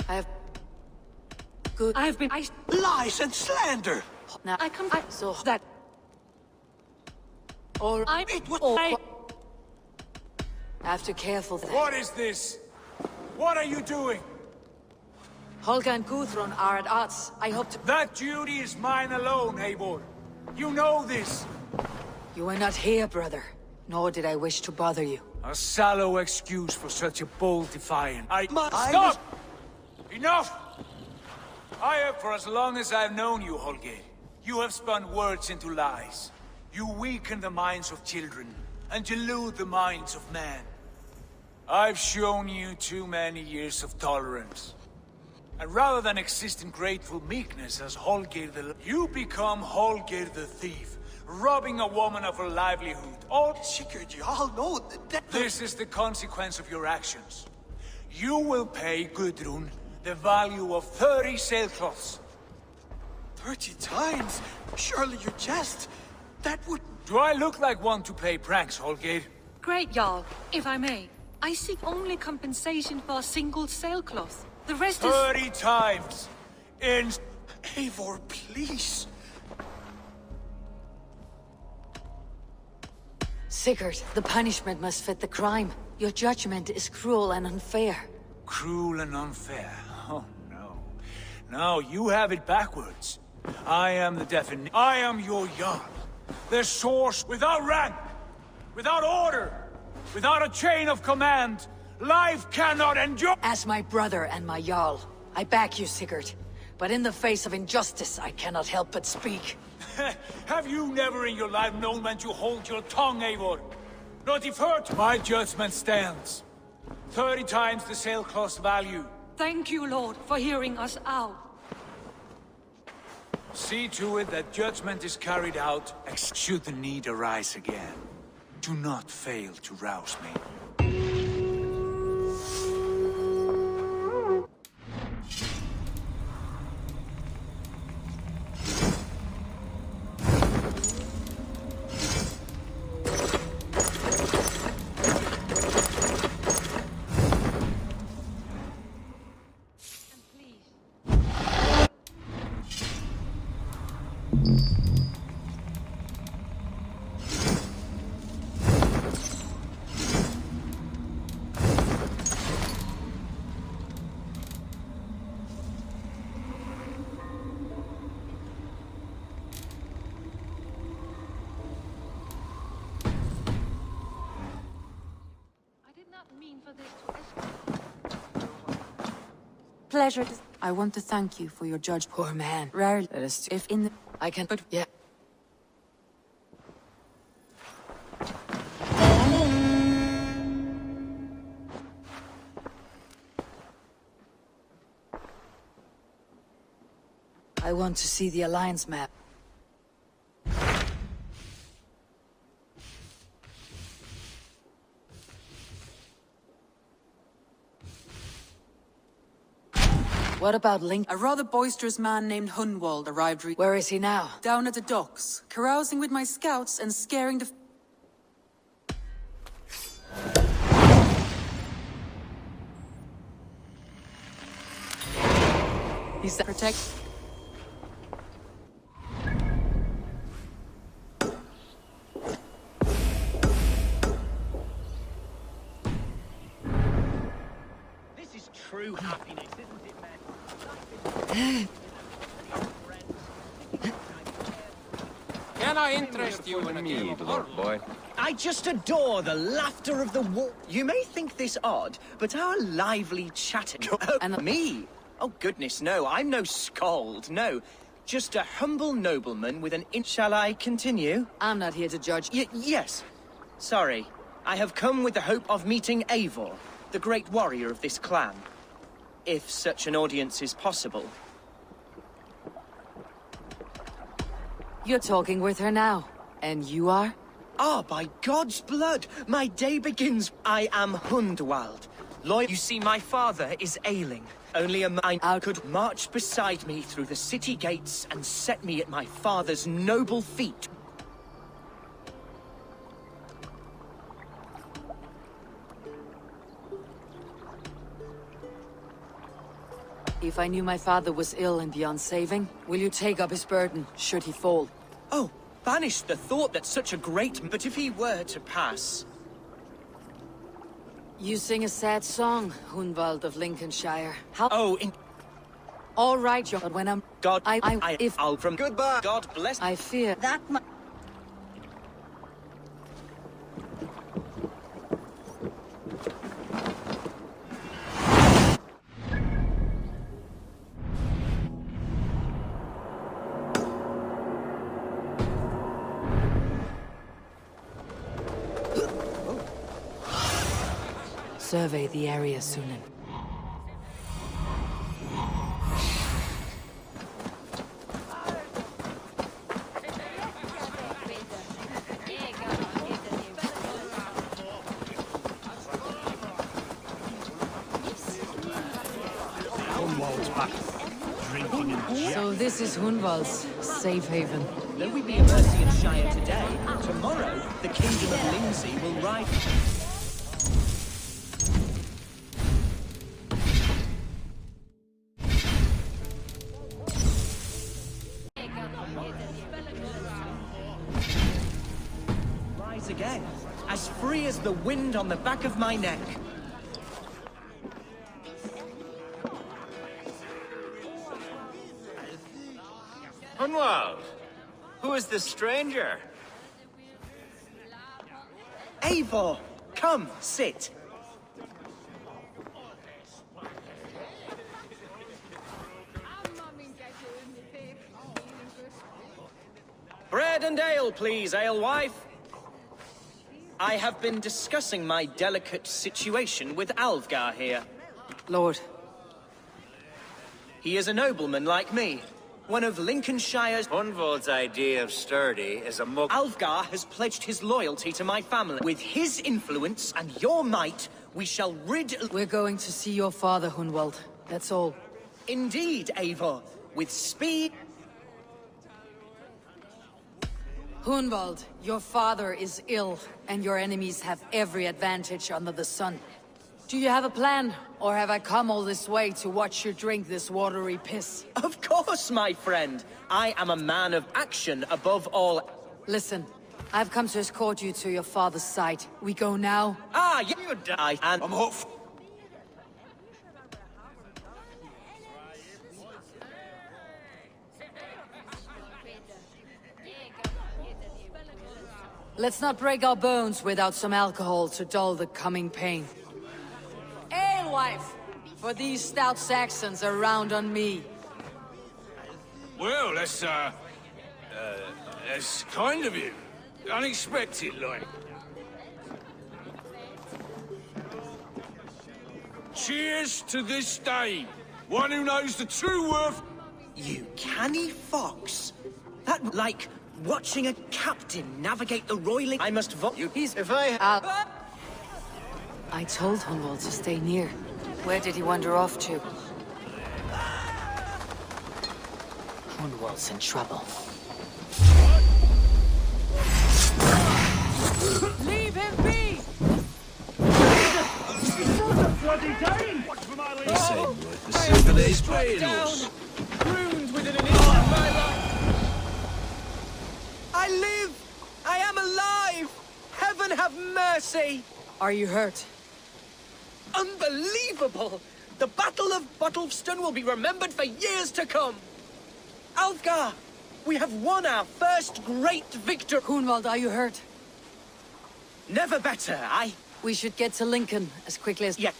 I have... Good... I've been... Lies and slander! Now I come... So... That... Or... It was... I have to careful there. What is this? What are you doing? Holger and Gudrun are at odds. I hope to... That duty is mine alone, Eivor. You know this. You were not here, brother. Nor did I wish to bother you. A sallow excuse for such a bold defiance. Stop! Enough! I have, for as long as I've known you, Holger, you have spun words into lies. You weaken the minds of children, and delude the minds of men. I've shown you too many years of tolerance. And rather than exist in grateful meekness as Holger you become Holger the thief, robbing a woman of her livelihood. All Sigurd, you all know that... This is the consequence of your actions. You will pay Gudrun the value of 30 sailcloths. 30 times? Surely you jest. That would... Do I look like one to play pranks, Holger? Great, Jarl. If I may, I seek only compensation for a single sailcloth. The rest 30 times! In... Eivor, please. Sigurd, the punishment must fit the crime. Your judgment is cruel and unfair. Cruel and unfair? Oh, no. No, you have it backwards. I am the definition. I am your Jarl. The source without rank, without order, without a chain of command. Life cannot endure. As my brother and my Jarl, I back you, Sigurd. But in the face of injustice, I cannot help but speak. Have you never in your life known when to hold your tongue, Eivor? Not deferred. My judgment stands. 30 times the sailcloth's value. Thank you, Lord, for hearing us out. See to it that judgment is carried out, should the need arise again. Do not fail to rouse me. Pleasure. I want to thank you for your judgment. Poor man. Rarely, Let us if in the... I can... But, yeah. I want to see the Alliance map. What about Link? A rather boisterous man named Hunwald arrived Where is he now? down at the docks, carousing with my scouts and scaring the... He's the... Protect... This is true happiness, isn't it, man? Can I interest you in a game of Lord Boy? I just adore the laughter of the war. You may think this odd, but our lively chatter... And me? Oh, goodness, no. I'm no skald, no. Just a humble nobleman with an Shall I continue? I'm not here to judge. Yes. Sorry. I have come with the hope of meeting Eivor, the great warrior of this clan. If such an audience is possible. You're talking with her now. And you are? Ah, by God's blood! My day begins. I am Hundwald. You see, my father is ailing. Only a man could march beside me through the city gates and set me at my father's noble feet. If I knew my father was ill and beyond saving, will you take up his burden, should he fall? Oh, banish the thought that such a great... But if he were to pass... You sing a sad song, Hunwald of Lincolnshire. How... Oh, All right, John, but when I'm... God, if... I'll from... Goodbye. God bless... I fear... That Survey the area, Sunan. Hunwald's back, drinking and... So this is Hunwald's safe haven. Though we be a Mercian Shire today, tomorrow the Kingdom of Lindsey will rise... again. as free as the wind on the back of my neck. Hunwald, who is this stranger? Eivor, come, sit. Bread and ale, please, alewife. I have been discussing my delicate situation with Alfgar here. Lord. He is a nobleman like me. One of Lincolnshire's... Hunwald's idea of sturdy is a mug... Alfgar has pledged his loyalty to my family. With his influence and your might, we shall rid... We're going to see your father, Hunwald. That's all. Indeed, Eivor. With speed... Hunwald, your father is ill, and your enemies have every advantage under the sun. Do you have a plan, or have I come all this way to watch you drink this watery piss? Of course, my friend. I am a man of action above all. Listen, I've come to escort you to your father's side. We go now? Ah, you die, and I'm off. Let's not break our bones without some alcohol to dull the coming pain. Alewife! For these stout Saxons are round on me. Well, that's kind of you. Unexpected, like. Cheers to this day. One who knows the true worth... You canny fox. That, like, watching a captain navigate the roiling... I must vote you. If I told Hunwald to stay near. Where did he wander off to? Hunwald's in trouble. Leave him be! Bloody Dane! The same word for silver days playing us. Ruined within an inch of my life. I live! I am alive! Heaven have mercy! Are you hurt? Unbelievable! The Battle of Bottleston will be remembered for years to come! Alfgar! We have won our first great victory! Hunwald, are you hurt? Never better, We should get to Lincoln as quickly as... Yeah.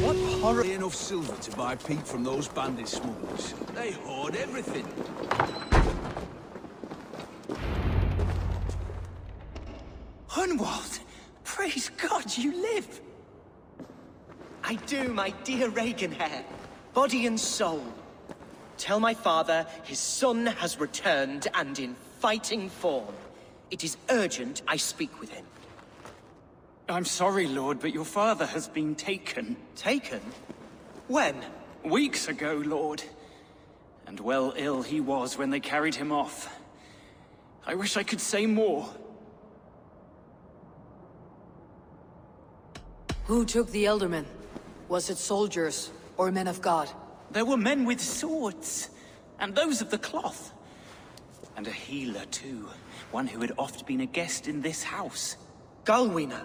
What horror... Enough silver to buy peat from those bandit smugglers. They hoard everything. Hunwald! Praise God you live! I do, my dear Reaganhair. Body and soul. Tell my father his son has returned and in fighting form. It is urgent I speak with him. I'm sorry, Lord, but your father has been taken. Taken? When? Weeks ago, Lord. And well ill he was when they carried him off. I wish I could say more. Who took the Elderman? Was it soldiers or men of God? There were men with swords, and those of the cloth. And a healer, too. One who had oft been a guest in this house. Galwina.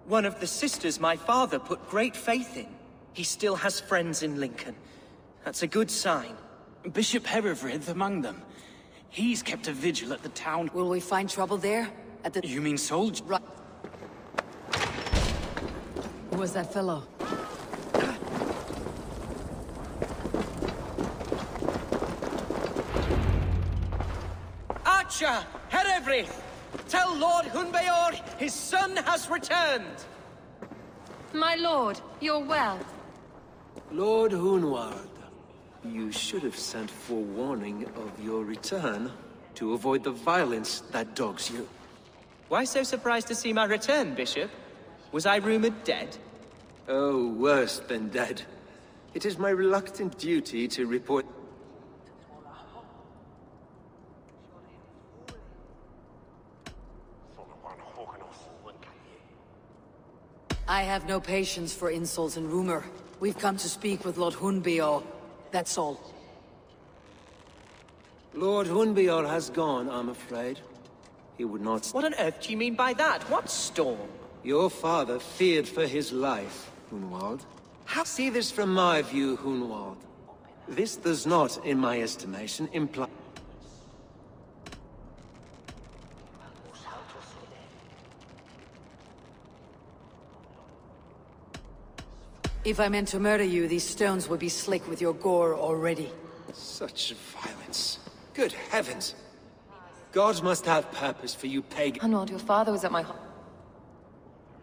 One of the sisters my father put great faith in. He still has friends in Lincoln. That's a good sign. Bishop Herefrith among them. He's kept a vigil at the town. Will we find trouble there? At the... You mean soldiers? Right. Who was that fellow? Archer! Herefrith! Tell Lord Hunbeor his son has returned! My lord, you're well. Lord Hunwald, you should have sent forewarning of your return to avoid the violence that dogs you. Why so surprised to see my return, Bishop? Was I rumored dead? Oh, worse than dead. It is my reluctant duty to report... I have no patience for insults and rumor. We've come to speak with Lord Hunbeor. That's all. Lord Hunbeor has gone, I'm afraid. he would not... What on earth do you mean by that? What storm? Your father feared for his life, Hunwald. See this from my view, Hunwald. This does not, in my estimation, imply... If I meant to murder you, these stones would be slick with your gore already. Such violence. Good heavens! God must have purpose for you pagan... Hunwald, your father was at my...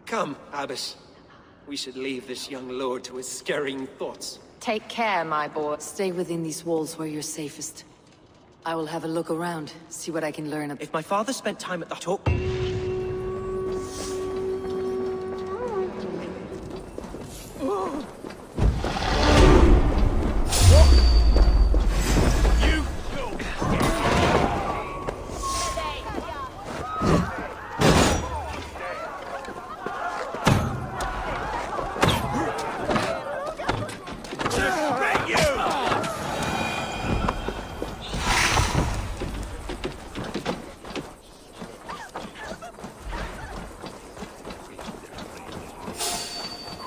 Come, Abbess. We should leave this young lord to his scurrying thoughts. Take care, my boy. Stay within these walls where you're safest. I will have a look around, see what I can learn. If my father spent time at the top...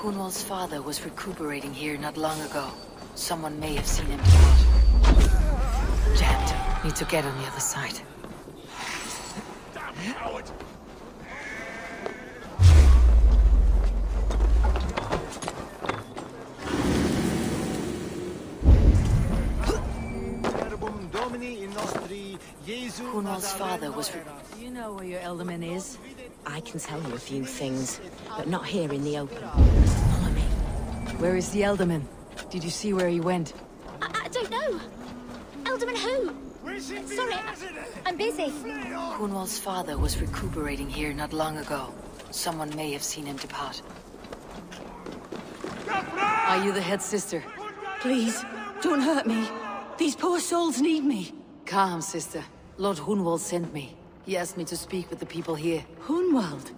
Hunwald's father was recuperating here not long ago. Someone may have seen him depart. Jammed. Need to get on the other side. Damn coward! Hunwald's father was... You know where your Elderman is? I can tell you a few things, but not here in the open. Follow me. Where is the Elderman? Did you see where he went? I don't know. Elderman who? Sorry, I'm busy. Hunwald's father was recuperating here not long ago. Someone may have seen him depart. Are you the head sister? Please, don't hurt me. These poor souls need me. Calm, sister. Lord Hunwald sent me. He asked me to speak with the people here. Hunwald?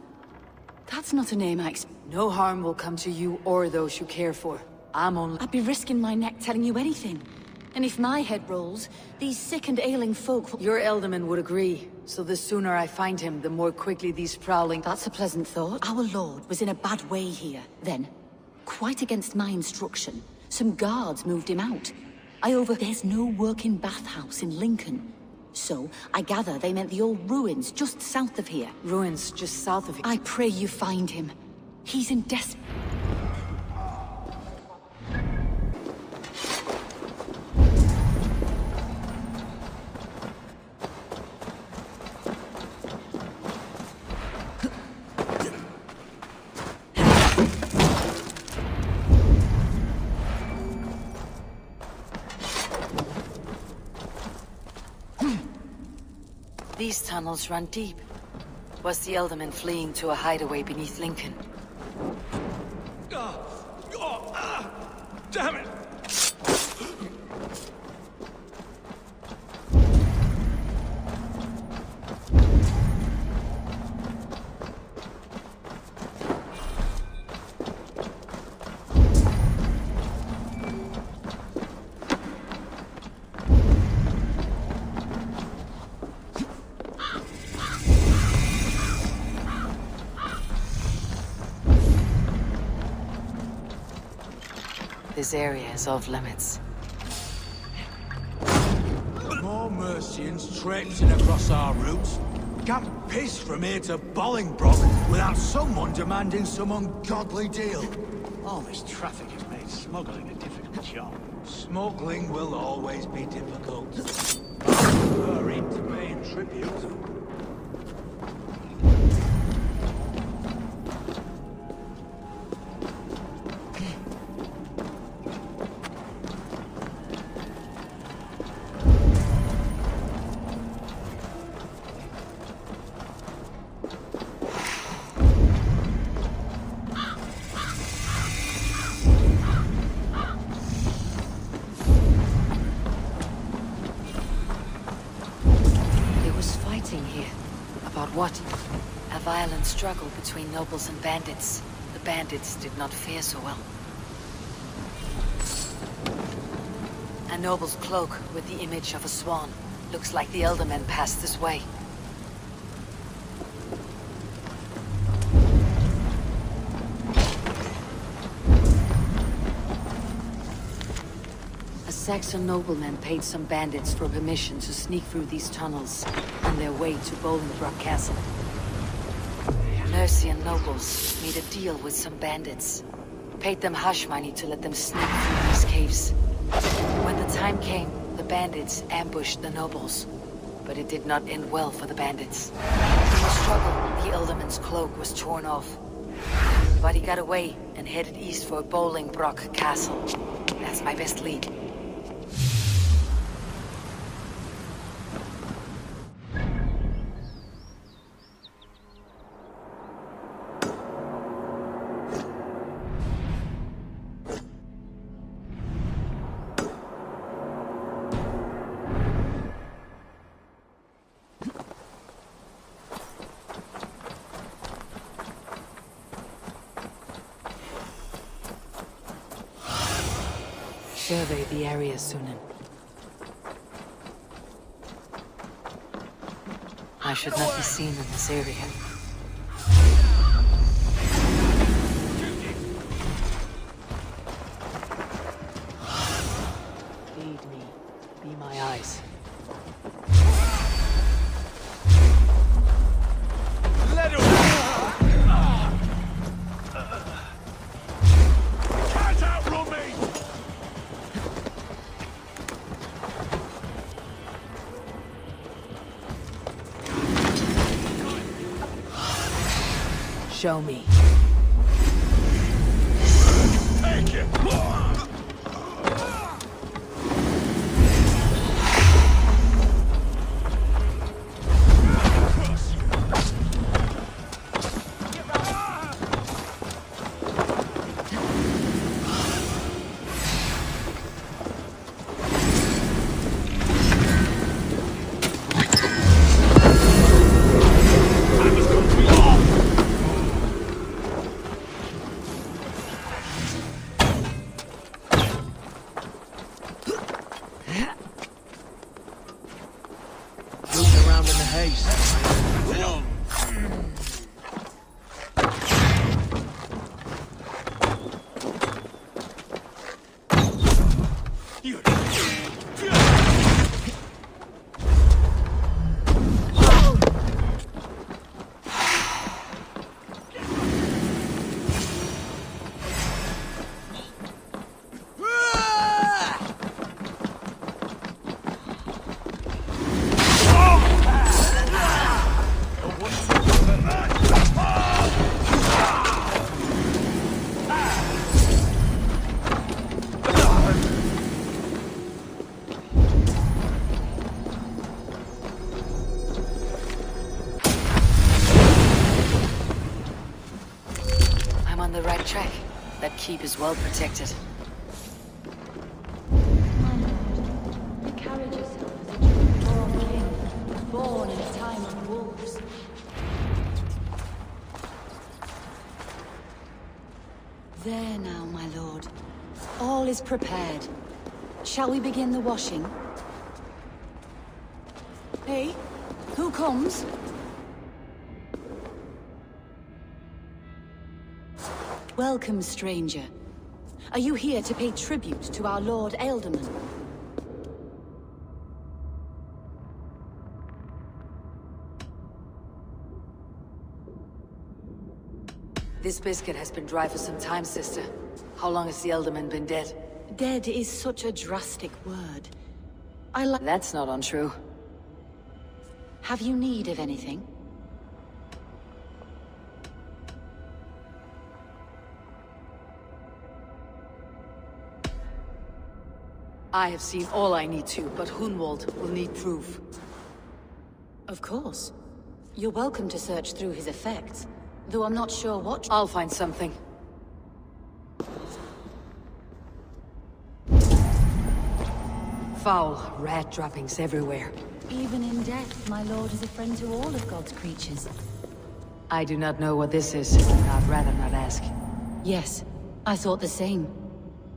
That's not a name I No harm will come to you or those you care for. I'm only... I'd be risking my neck telling you anything. And if my head rolls, these sick and ailing folk... Your Elderman would agree. So the sooner I find him, the more quickly these prowling... That's a pleasant thought. Our lord was in a bad way here. Then, quite against my instruction, some guards moved him out. There's no working bathhouse in Lincoln. So, I gather they meant the old ruins just south of here. Ruins just south of here? I pray you find him. He's in desperate... These tunnels run deep. Was the Elderman fleeing to a hideaway beneath Lincoln? Damn it! This area is off limits. More Mercians traipsing across our routes. Can't piss from here to Bolingbroke without someone demanding some ungodly deal. All this traffic has made smuggling a difficult job. Smuggling will always be difficult. We're into paying tribute. What? A violent struggle between nobles and bandits. The bandits did not fare so well. A noble's cloak with the image of a swan. Looks like the Eldermen passed this way. Saxon noblemen paid some bandits for permission to sneak through these tunnels on their way to Bolingbroke Castle. Mercian nobles made a deal with some bandits. Paid them hush money to let them sneak through these caves. When the time came, the bandits ambushed the nobles. But it did not end well for the bandits. In the struggle, the Elderman's cloak was torn off. But he got away and headed east for Bolingbroke Castle. That's my best lead. Survey the area, Sunan. I should not be seen in this area. Lead me. Be my eyes. Let him! Can't outrun me! Show me. Take it! The right track. That keep is well protected. You carried yourself as a true king, born in a time of wolves. There now, my lord. All is prepared. Shall we begin the washing? Hey, who comes? Welcome, stranger. Are you here to pay tribute to our Lord Ealdorman? This biscuit has been dry for some time, sister. How long has the Ealdorman been dead? Dead is such a drastic word. That's not untrue. Have you need of anything? I have seen all I need to, but Hunwald will need proof. Of course. You're welcome to search through his effects, though I'm not sure what— I'll find something. Foul rat droppings everywhere. Even in death, my lord is a friend to all of God's creatures. I do not know what this is. I'd rather not ask. Yes, I thought the same.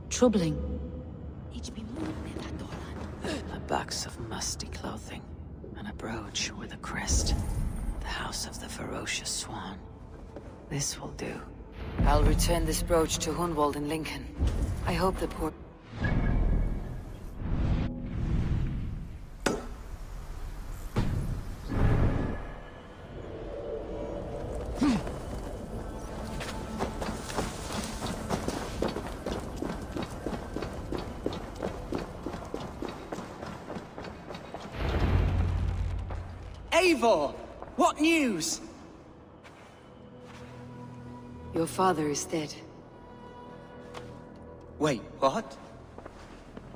Troubling. A box of musty clothing, and a brooch with a crest. The house of the ferocious swan. This will do. I'll return this brooch to Hunwald in Lincoln. I hope the poor... Eivor! What news? Your father is dead. Wait, what?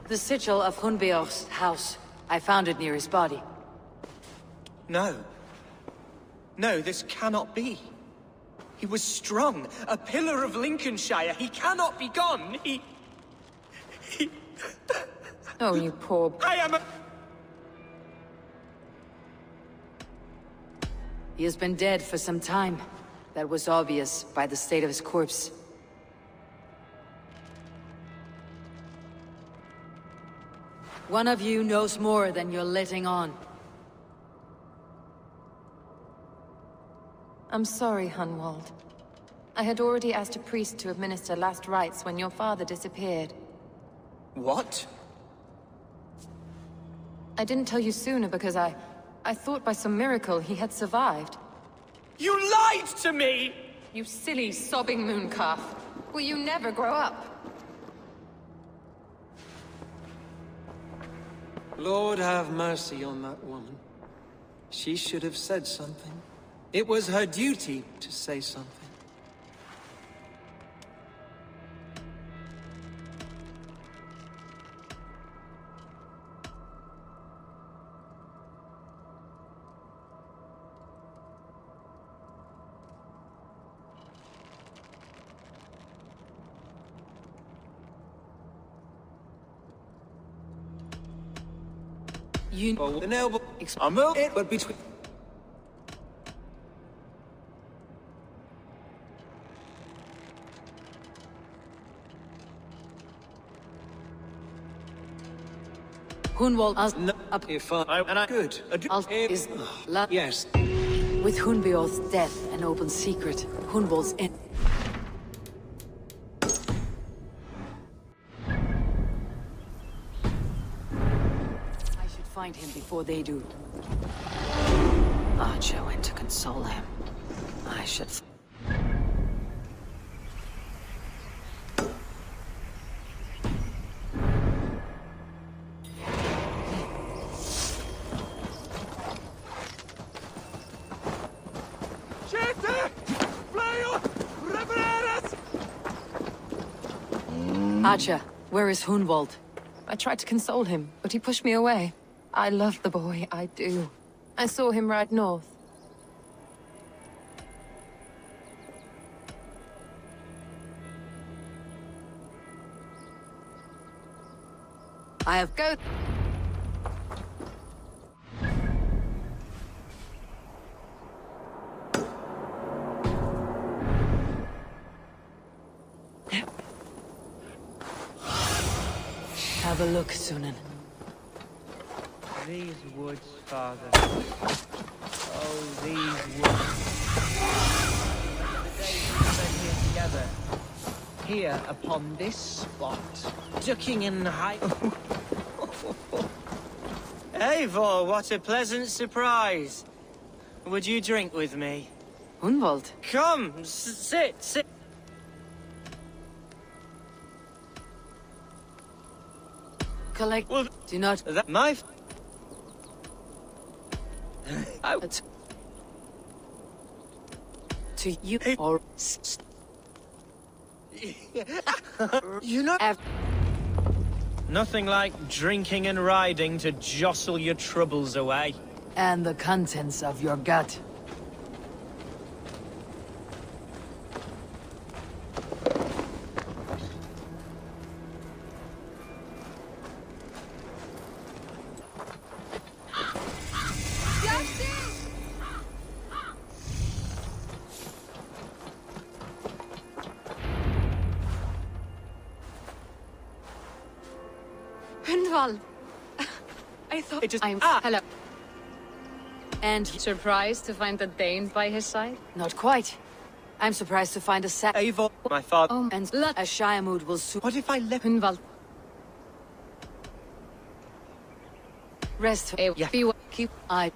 The sigil of Hunbeor's house. I found it near his body. No. No, this cannot be. He was strong, a pillar of Lincolnshire. He cannot be gone. He... Oh, you poor... I am a... He has been dead for some time. That was obvious by the state of his corpse. One of you knows more than you're letting on. I'm sorry, Hunwald. I had already asked a priest to administer last rites when your father disappeared. What? I didn't tell you sooner because I thought by some miracle he had survived. You lied to me! You silly, sobbing mooncalf. Will you never grow up? Lord have mercy on that woman. She should have said something. It was her duty to say something. You... The nail... I'm it, but between... Hunwald up if I good. Is yes. With Hunbeor's death an open secret, Hunwald's end. I should find him before they do. Archer went to console him. I should. Archer, where is Hunwald? I tried to console him, but he pushed me away. I love the boy, I do. I saw him ride north. I have go. Have a look, Sunan. These woods, father. Oh, these woods. The days we spent here together. Here, upon this spot. Ducking in high... Eivor, what a pleasant surprise. Would you drink with me? Hunwald. Come, sit. Collect. Well, do not. That my. To you or. You know. Nothing like drinking and riding to jostle your troubles away. And the contents of your gut. I thought it is. Hello. And Surprised to find the Dane by his side? not quite. I'm surprised to find a sack. Eivor, my father. And a Shiremood will soon. What if I left? Hunwald. Rest. Yeah. Keep. I.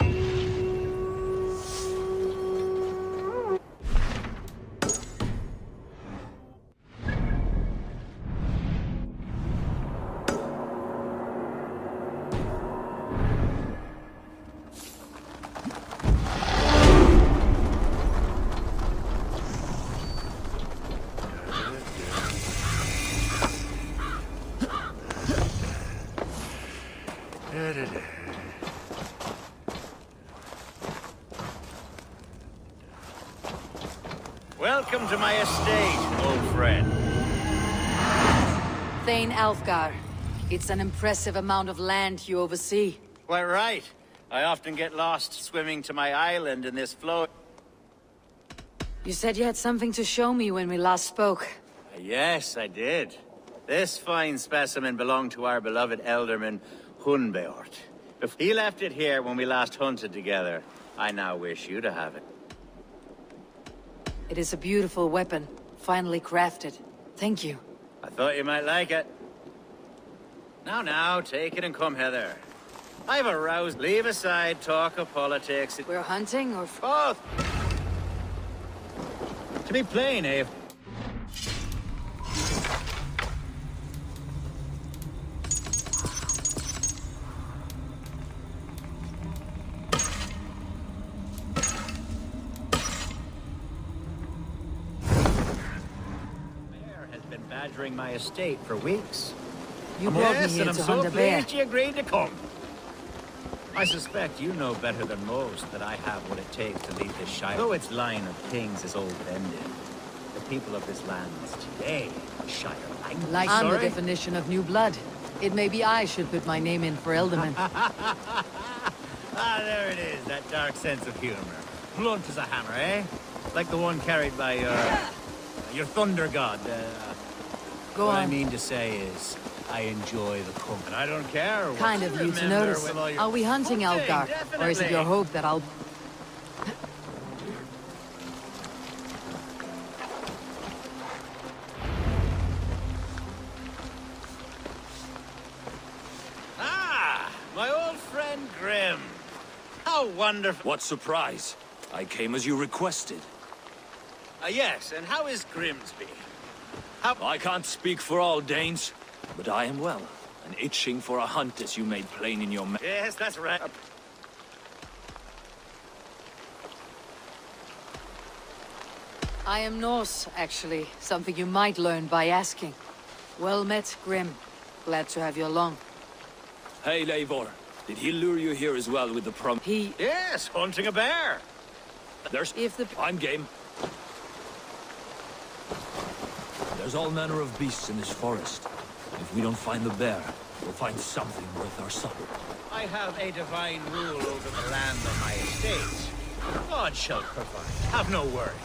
Welcome to my estate, old friend. Thane Alfgar. It's an impressive amount of land you oversee. Quite right. I often get lost swimming to my island in this flow. You said you had something to show me when we last spoke. Yes, I did. This fine specimen belonged to our beloved elderman, Hunbeort. If he left it here when we last hunted together, I now wish you to have it. It is a beautiful weapon, finely crafted. Thank you. I thought you might like it. Now, take it and come hither. I've aroused. Leave aside talk of politics. We're hunting or... Both! To be plain, Eivor. Has been badgering my estate for weeks. You brought me here and I'm to so hunt a bear. pleased you agreed to come. I suspect you know better than most that I have what it takes to lead this shire. Though its line of kings is old-ended, the people of this land today shire like... I'm the definition of new blood. It may be I should put my name in for Elderman. There it is, that dark sense of humor. Blunt as a hammer, eh? Like the one carried by your thunder god. Go what on. I mean to say is, I enjoy the company. I don't care. Kind of you to notice. Are we hunting Algar? Or is it your hope that I'll... My old friend Grim. How wonderful. What surprise. I came as you requested. Yes, and how is Grimsby? I can't speak for all Danes, but I am well, and itching for a hunt as you made plain in your... Yes, that's right. I am Norse, actually. Something you might learn by asking. Well met, Grim. Glad to have you along. Hey, Eivor. Did he lure you here as well with the prom... Yes, hunting a bear. I'm game. There's all manner of beasts in this forest. If we don't find the bear, we'll find something worth our supper. I have a divine rule over the land on my estate. God shall provide. Have no worry.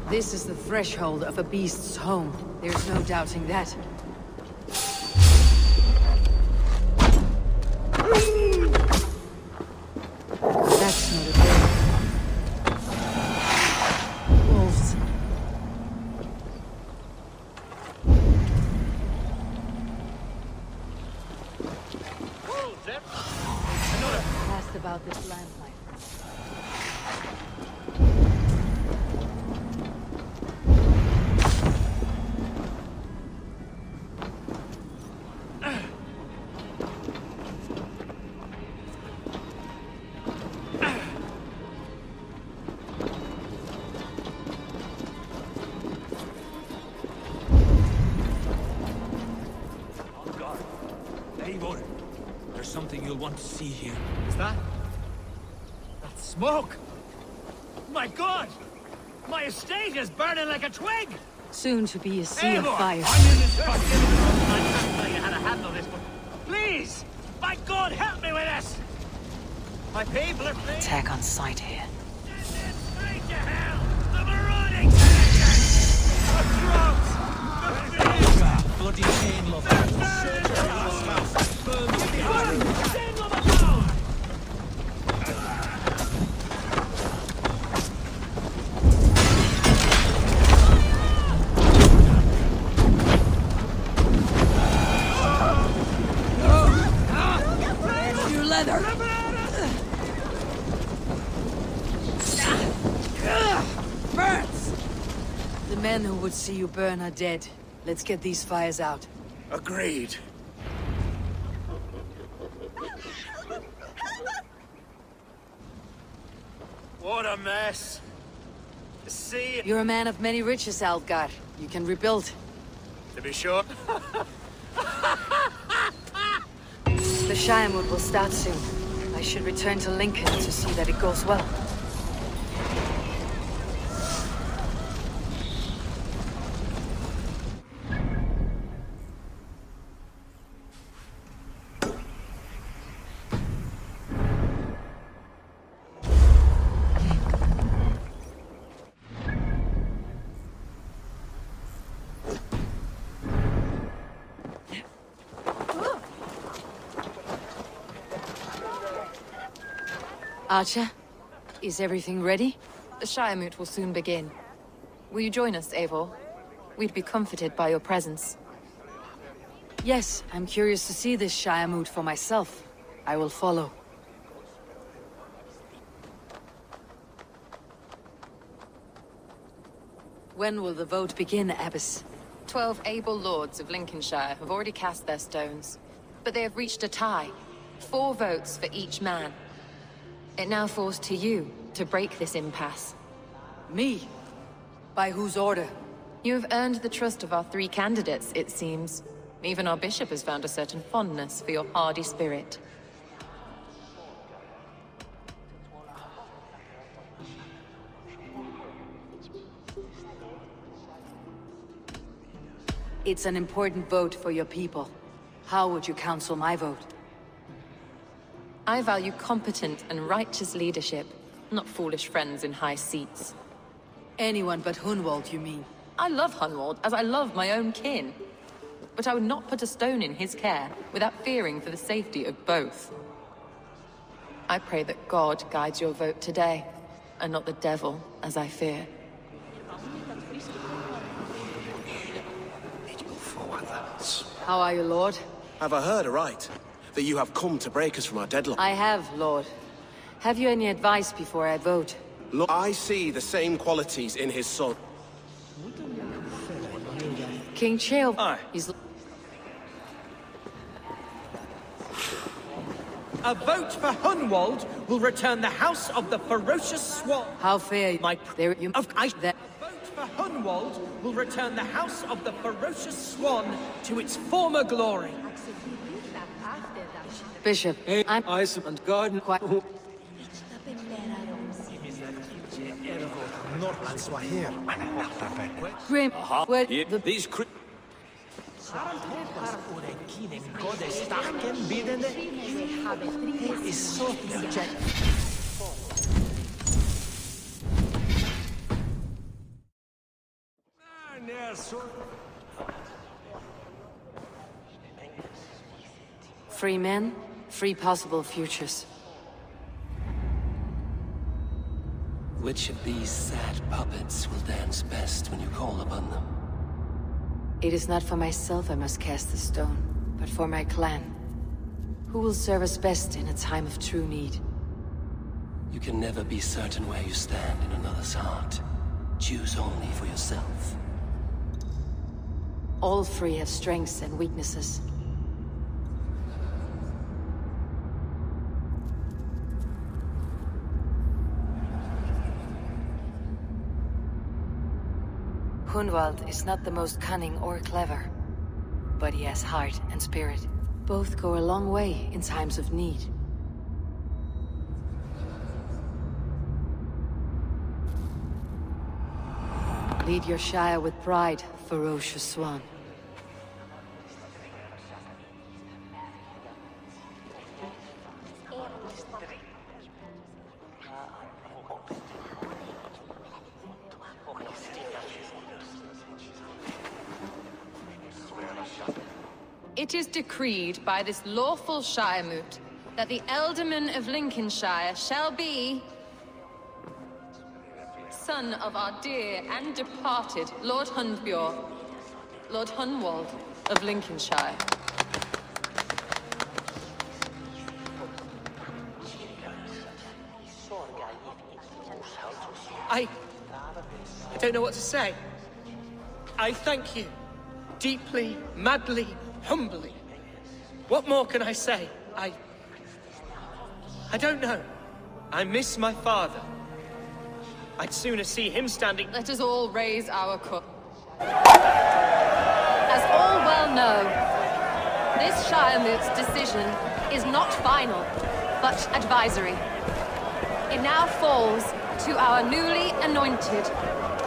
This is the threshold of a beast's home. There's no doubting that. That's not a bear. Wolves. Asked about this landline. Eivor, there's something you'll want to see here. Is that? That's smoke! My God! My estate is burning like a twig! Soon to be a sea of Eivor, fire. I'm in this fucking... I can't tell you how to handle this, but please! My God, help me with this! My people are fleeing. Attack on sight here. Straight to hell! The marauding the throats! Bloody chain lover. woman who would see you burn are dead. Let's get these fires out. Agreed. What a mess. See? You're a man of many riches, Algar. You can rebuild. To be sure. The Shiremood will start soon. I should return to Lincoln to see that it goes well. Archer, is everything ready? The Shiremoot will soon begin. Will you join us, Eivor? We'd be comforted by your presence. Yes, I'm curious to see this Shiremoot for myself. I will follow. When will the vote begin, Abbess? 12 able lords of Lincolnshire have already cast their stones, but they have reached a tie. 4 votes for each man. It now falls to you to break this impasse. Me? By whose order? You have earned the trust of our 3 candidates, it seems. Even our bishop has found a certain fondness for your hardy spirit. It's an important vote for your people. How would you counsel my vote? I value competent and righteous leadership, not foolish friends in high seats. Anyone but Hunwald, you mean? I love Hunwald, as I love my own kin. But I would not put a stone in his care without fearing for the safety of both. I pray that God guides your vote today, and not the devil, as I fear. How are you, Lord? Have I heard aright? That you have come to break us from our deadline? I have, Lord. Have you any advice before I vote? Look, I see the same qualities in his son. King Chael is... A vote for Hunwald will return the House of the Ferocious Swan. How fair, my... There you... A vote for Hunwald will return the House of the Ferocious Swan to its former glory. Bishop, I'm... Ice and garden... Quite... Grim, where the... These Free men, free possible futures. Which of these sad puppets will dance best when you call upon them? It is not for myself I must cast the stone, but for my clan. Who will serve us best in a time of true need? You can never be certain where you stand in another's heart. Choose only for yourself. All 3 have strengths and weaknesses. Hunwald is not the most cunning or clever, but he has heart and spirit. Both go a long way in times of need. Lead your Shire with pride, ferocious swan. It is decreed by this lawful Shiremoot that the Ealdorman of Lincolnshire shall be... son of our dear and departed Lord Hundbjorn, Lord Hunwald of Lincolnshire. I don't know what to say. I thank you. Deeply, madly, humbly. What more can I say? I don't know. I miss my father. I'd sooner see him standing— Let us all raise our cup. As all well know, this Shiremoot's decision is not final, but advisory. It now falls to our newly anointed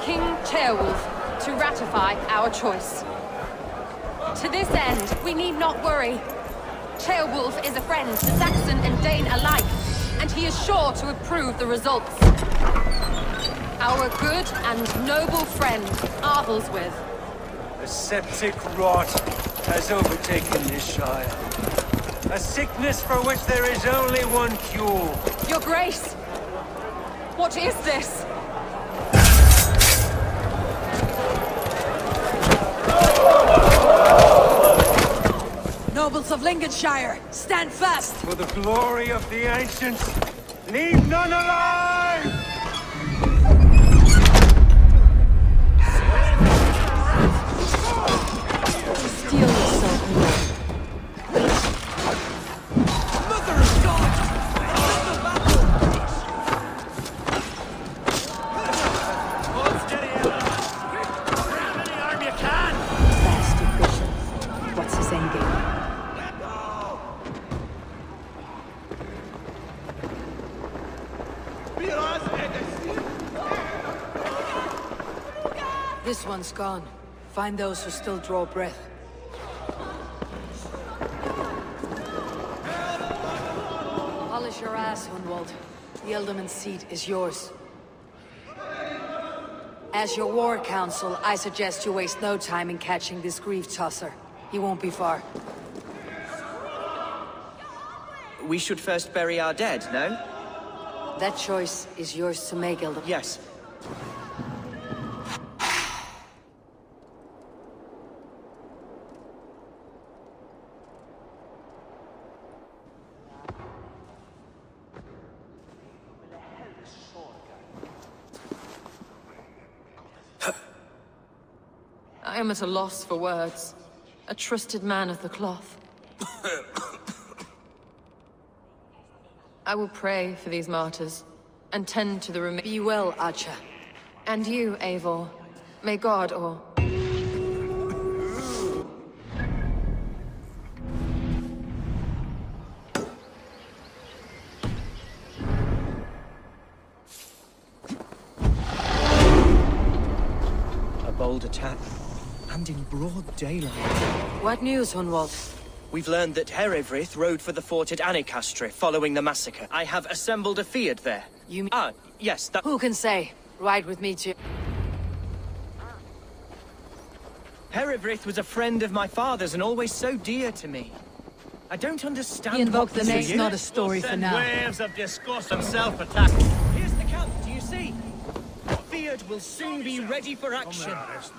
King Ceolwulf to ratify our choice. To this end, we need not worry. Ceolwulf is a friend to Saxon and Dane alike, and he is sure to approve the results. Our good and noble friend, Arthelswith. A septic rot has overtaken this Shire. A sickness for which there is only one cure. Your Grace! What is this? Nobles of Lincolnshire, stand fast! For the glory of the ancients, leave none alive! Steel yourself, Lord. Mother of God! Stop the battle! Hold steady, Ella! Grab any arm you can! Bastard Bishop. What's his endgame? This one's gone. Find those who still draw breath. Polish your ass, Hunwald. The Elderman seat is yours. As your war council, I suggest you waste no time in catching this grief tosser. He won't be far. We should first bury our dead, no? That choice is yours to make, Elderman. Yes. I am at a loss for words. A trusted man of the cloth. I will pray for these martyrs, and tend to the remain. Be well, Archer. And you, Eivor. May God, or... A bold attack. And in broad daylight. What news, Hunwald? We've learned that Herewrith rode for the fort at Annikastre following the massacre. I have assembled a field there. You mean... Ah, yes, that... Who can say? Ride with me to... Herewrith was a friend of my father's and always so dear to me. I don't understand. He invoked the name. It's Not a story for now. Waves of disgust and self-attack. Here's the camp, do you see? Feared will soon be ready for action.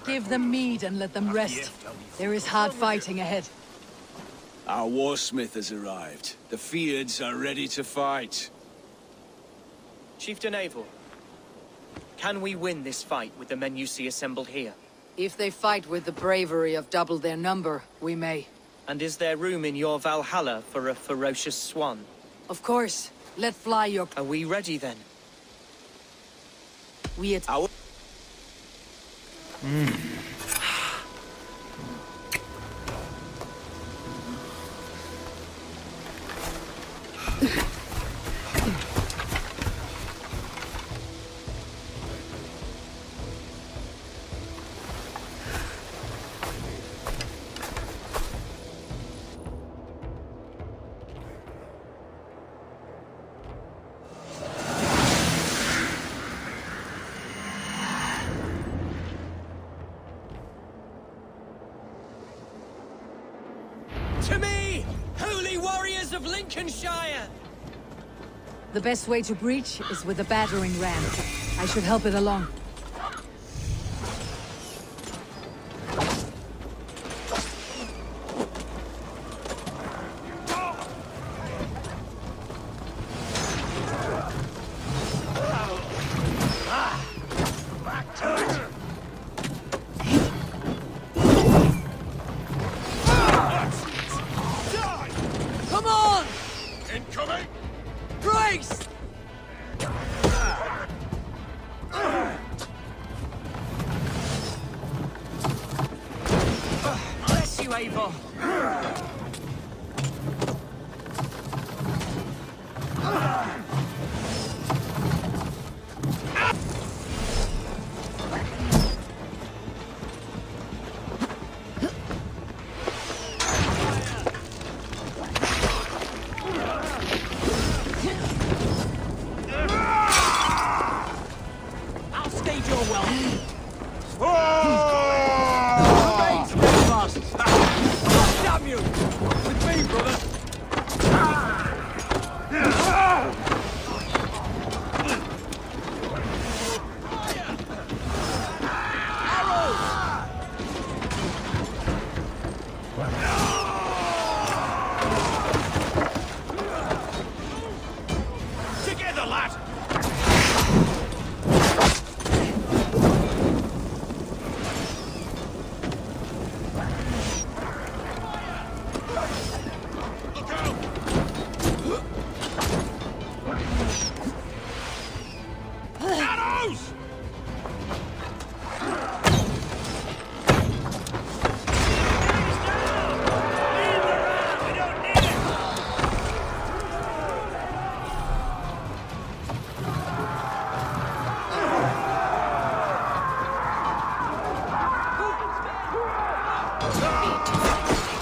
Give them mead and let them rest. There is hard fighting ahead. Our warsmith has arrived. The Feards are ready to fight. Chieftain Eivor, can we win this fight with the men you see assembled here? If they fight with the bravery of double their number, we may. And is there room in your Valhalla for a ferocious swan? Of course. Let fly your... Are we ready then? We at... Our... To me, holy warriors of Lincolnshire! The best way to breach is with a battering ram. I should help it along. on! Incoming! Grace! Bless you, Eivor. I'll stage your welcome. Remain steadfast. Damn you! With me, brother. Together, lad! Arrows!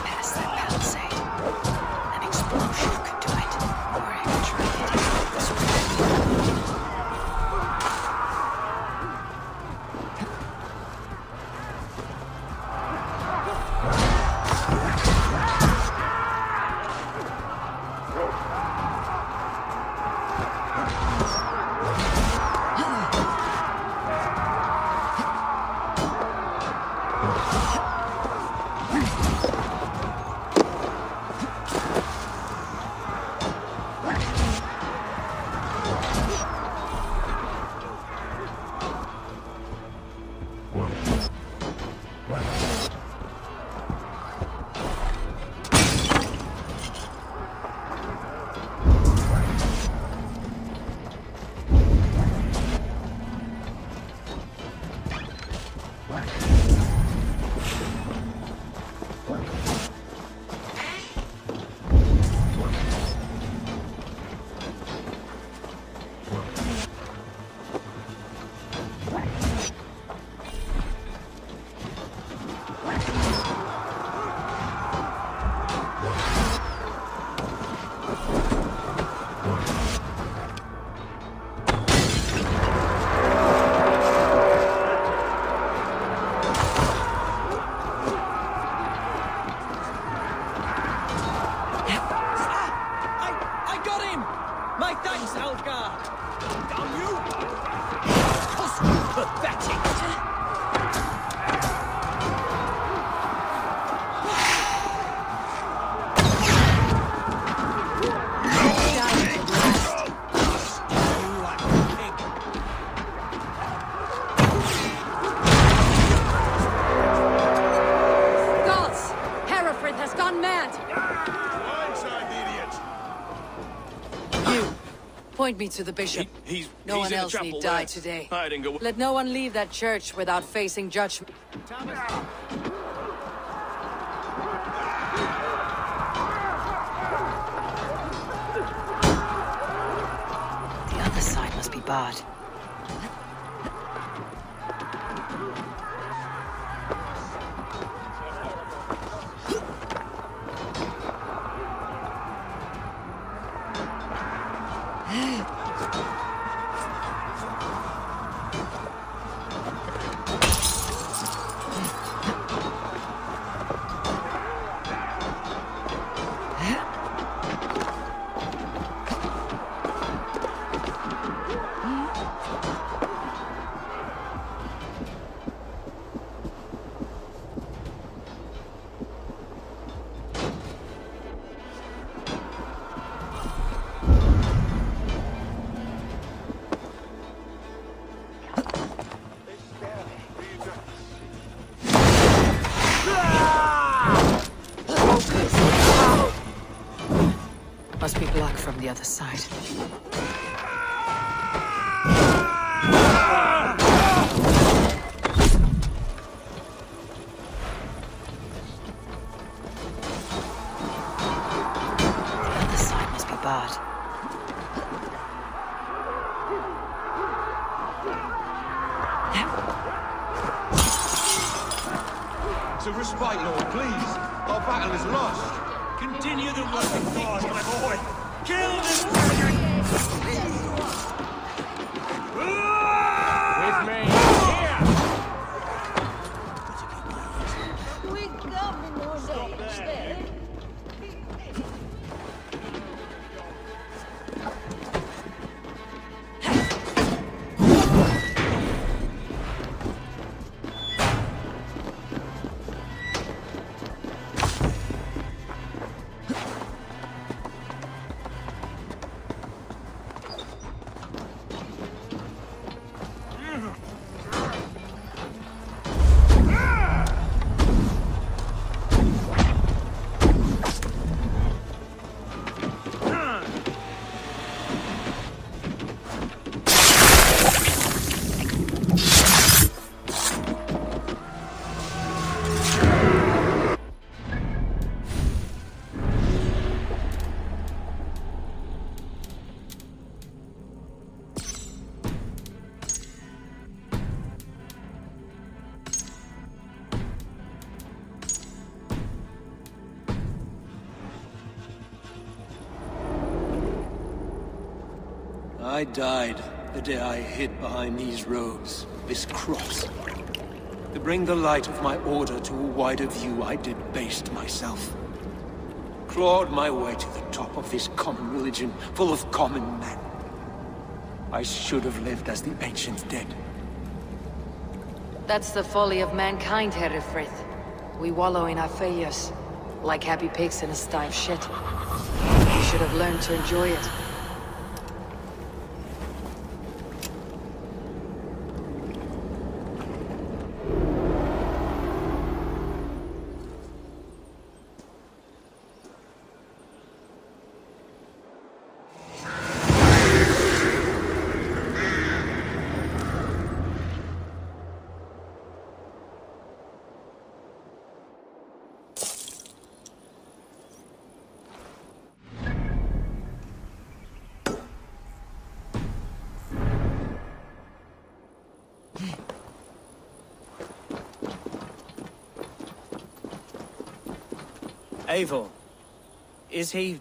Past that palisade. An explosion could do it. Or I could try it this way. I got him! My thanks, Algar! Damn you! Pathetic! Gods! Hereford has gone mad! You! Point me to the bishop. No one else need die today. Let no one leave that church without facing judgment. The other side must be barred. Must be blocked from the other side. The other side must be barred. To respite, Lord, please. Our battle is lost. Continue the work of God, my boy! Kill this dragon! With me! We got me more days. I died the day I hid behind these robes, this cross. To bring the light of my order to a wider view, I did baste myself. Clawed my way to the top of this common religion, full of common men. I should have lived as the ancient dead. That's the folly of mankind, Herefrith. We wallow in our failures, like happy pigs in a sty of shit. We should have learned to enjoy it. Eivor, is the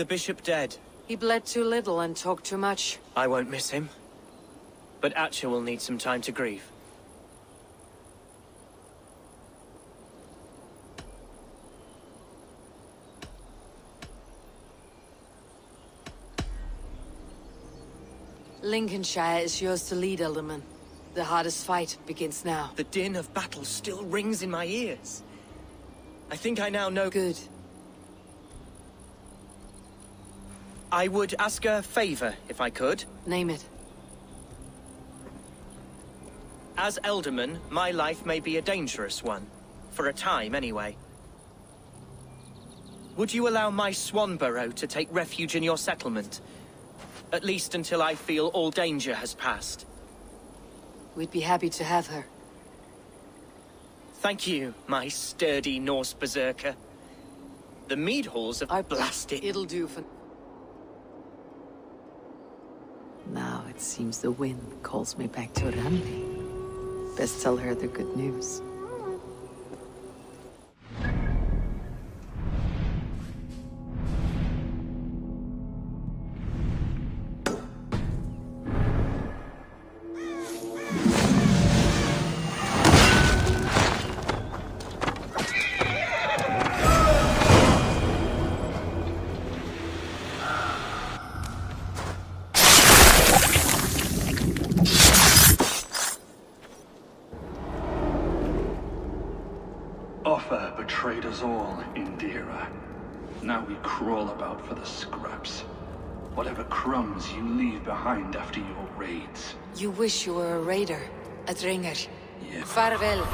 bishop dead? He bled too little and talked too much. I won't miss him. But Atcha will need some time to grieve. Lincolnshire is yours to lead, Alderman. The hardest fight begins now. The din of battle still rings in my ears. I think I now know... Good. I would ask a favor, if I could. Name it. As Elderman, my life may be a dangerous one. For a time, anyway. Would you allow my Swanborough to take refuge in your settlement? At least until I feel all danger has passed. We'd be happy to have her. Thank you, my sturdy Norse berserker. The mead halls are blasted. It'll do for... Now it seems the wind calls me back to Randi. Best tell her the good news. Offa betrayed us all, Indira. Now we crawl about for the scraps. Whatever crumbs you leave behind after your raids. You wish you were a raider, a dringer. Yeah. Farewell.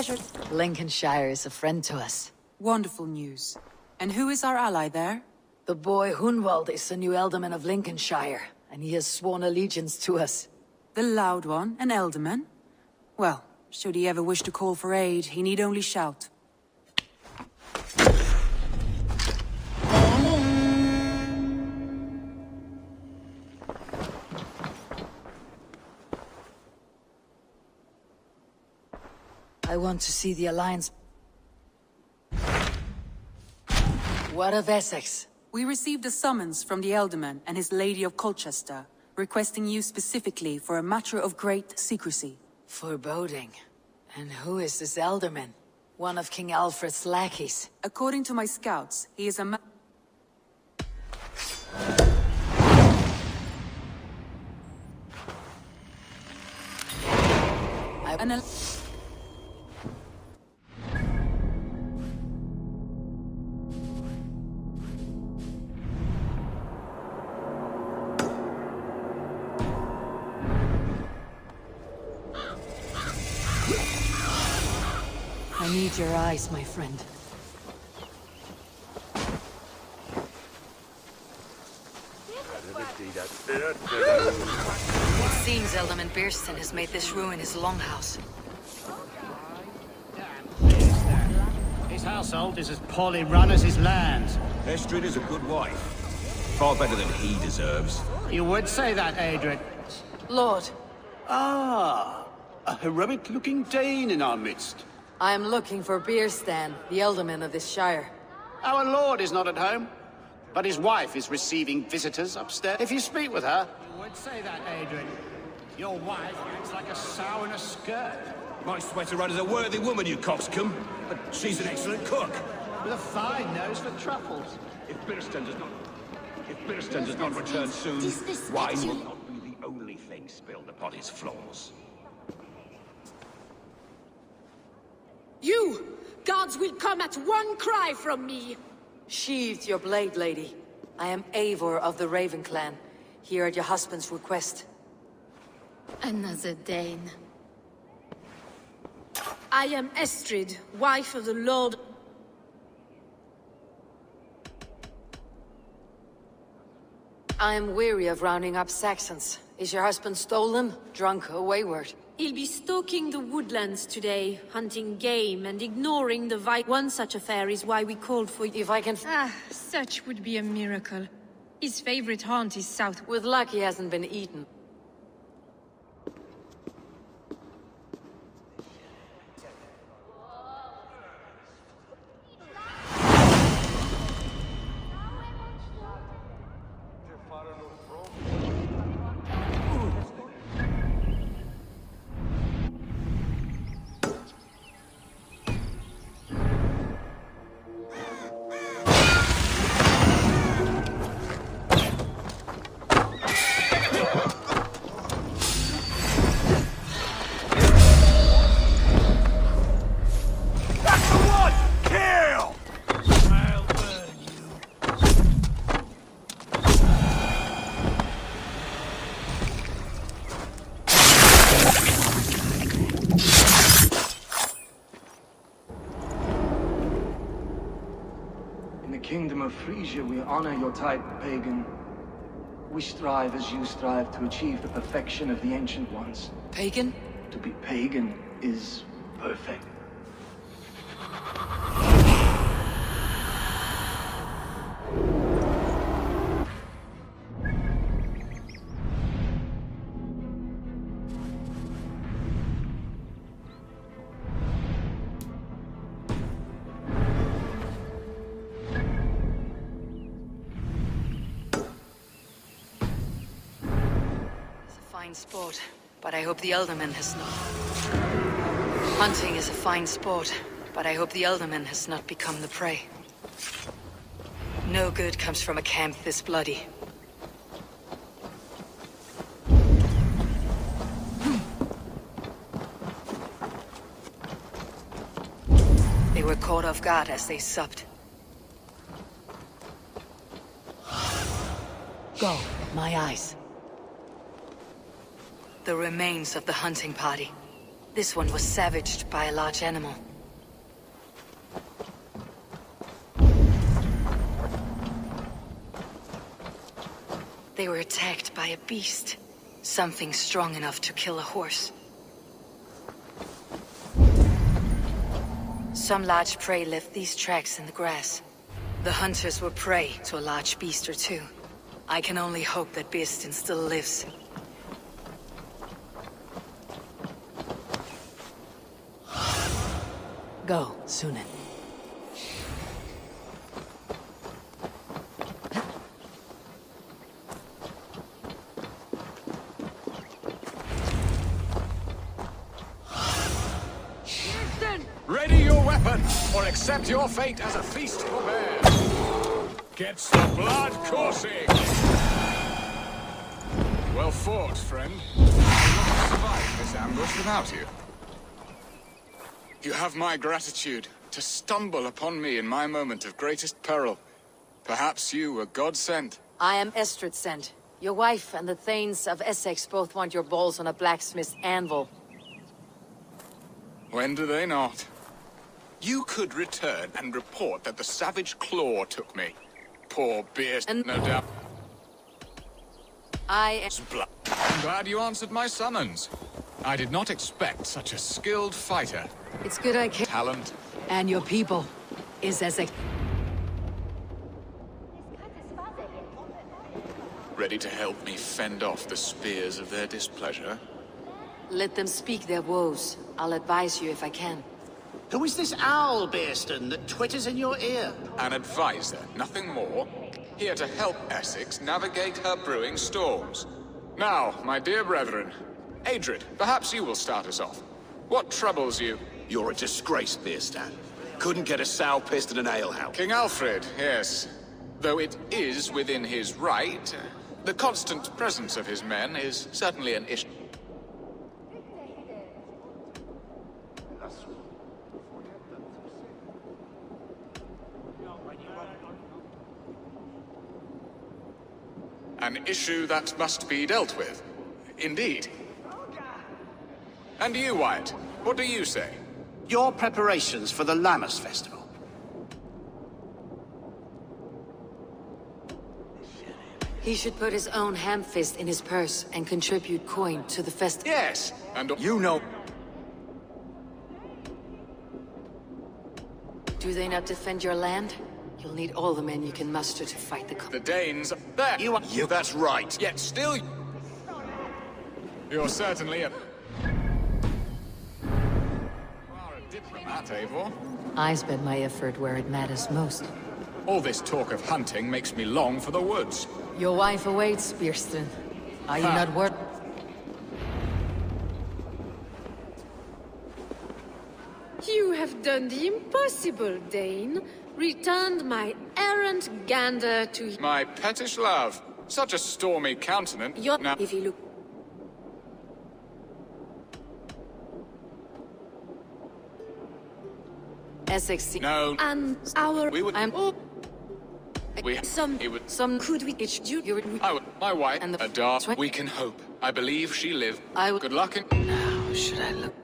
pleasure. Lincolnshire is a friend to us. Wonderful news. And who is our ally there? The boy Hunwald is the new Alderman of Lincolnshire, and he has sworn allegiance to us. The Loud One, an Alderman? Well, should he ever wish to call for aid, he need only shout. I want to see the Alliance. What of Essex? We received a summons from the Alderman and his Lady of Colchester, requesting you specifically for a matter of great secrecy. Foreboding. And who is this Alderman? One of King Alfred's lackeys. According to my scouts, he is a I need your eyes, my friend. It seems Alderman Bearston has made this ruin his longhouse. His household is as poorly run as his lands. Estrid is a good wife. Far better than he deserves. You would say that, Adrian. Lord. Ah, a heroic-looking Dane in our midst. I am looking for Bearstan, the Alderman of this shire. Our lord is not at home, but his wife is receiving visitors upstairs. If you speak with her... You would say that, Adrian. Your wife looks like a sow in a skirt. My sweater run is a worthy woman, you coxcomb. But she's an excellent cook. With a fine nose for truffles. If Bearstan does not return soon, wine will not be the only thing spilled upon his floors. You! Gods will come at one cry from me! Sheathe your blade, lady. I am Eivor of the Raven clan, here at your husband's request. Another Dane. I am Estrid, wife of the Lord. I am weary of rounding up Saxons. Is your husband stolen, drunk, or wayward? He'll be stalking the woodlands today, hunting game and ignoring the Viking. One such affair is why we called for you. If I can... such would be a miracle. His favorite haunt is south. With luck, he hasn't been eaten. Of Frisia, we honor your type, pagan. We strive as you strive to achieve the perfection of the Ancient Ones. Pagan? To be pagan is perfect. Fine sport, but I hope the Alderman has not. Hunting is a fine sport, but I hope the Alderman has not become the prey. No good comes from a camp this bloody. They were caught off guard as they supped. Go, my eyes. The remains of the hunting party. This one was savaged by a large animal. They were attacked by a beast. Something strong enough to kill a horse. Some large prey left these tracks in the grass. The hunters were prey to a large beast or two. I can only hope that Birsten still lives. Go, Sunan. Ready your weapon, or accept your fate as a feast for bears. Gets the blood coursing. Well fought, friend. I will not survive this ambush without you. You have my gratitude to stumble upon me in my moment of greatest peril. Perhaps you were God-sent. I am Estrid sent. Your wife and the Thanes of Essex both want your balls on a blacksmith's anvil. When do they not? You could return and report that the savage claw took me. Poor beast, no doubt. I'm glad you answered my summons. I did not expect such a skilled fighter. It's good I can. Talent. And your people is Essex. Ready to help me fend off the spears of their displeasure? Let them speak their woes. I'll advise you if I can. Who is this owl, Birsten, that twitters in your ear? An advisor, nothing more. Here to help Essex navigate her brewing storms. Now, my dear brethren, Adrid, perhaps you will start us off. What troubles you? You're a disgrace, Birsten. Couldn't get a sow pissed in an alehouse. King Alfred, yes. Though it is within his right, the constant presence of his men is certainly an issue. An issue that must be dealt with. Indeed. And you, Wyatt, what do you say? Your preparations for the Lammas Festival. He should put his own ham fist in his purse and contribute coin to the festival. Yes, and you know... Do they not defend your land? You'll need all the men you can muster to fight the Danes... There! You, that's right. Yet still... You're certainly a... You are a diplomat, Eivor. I spend my effort where it matters most. All this talk of hunting makes me long for the woods. Your wife awaits, Birsten. Are you not worth... You have done the impossible, Dane. Returned my errant gander to... My pettish love. Such a stormy countenance. Now... If you look... Essex... No. And our... We would... Some could we... My wife... And the... Dart. We can hope. I believe she lived. Good luck in... Now, should I look...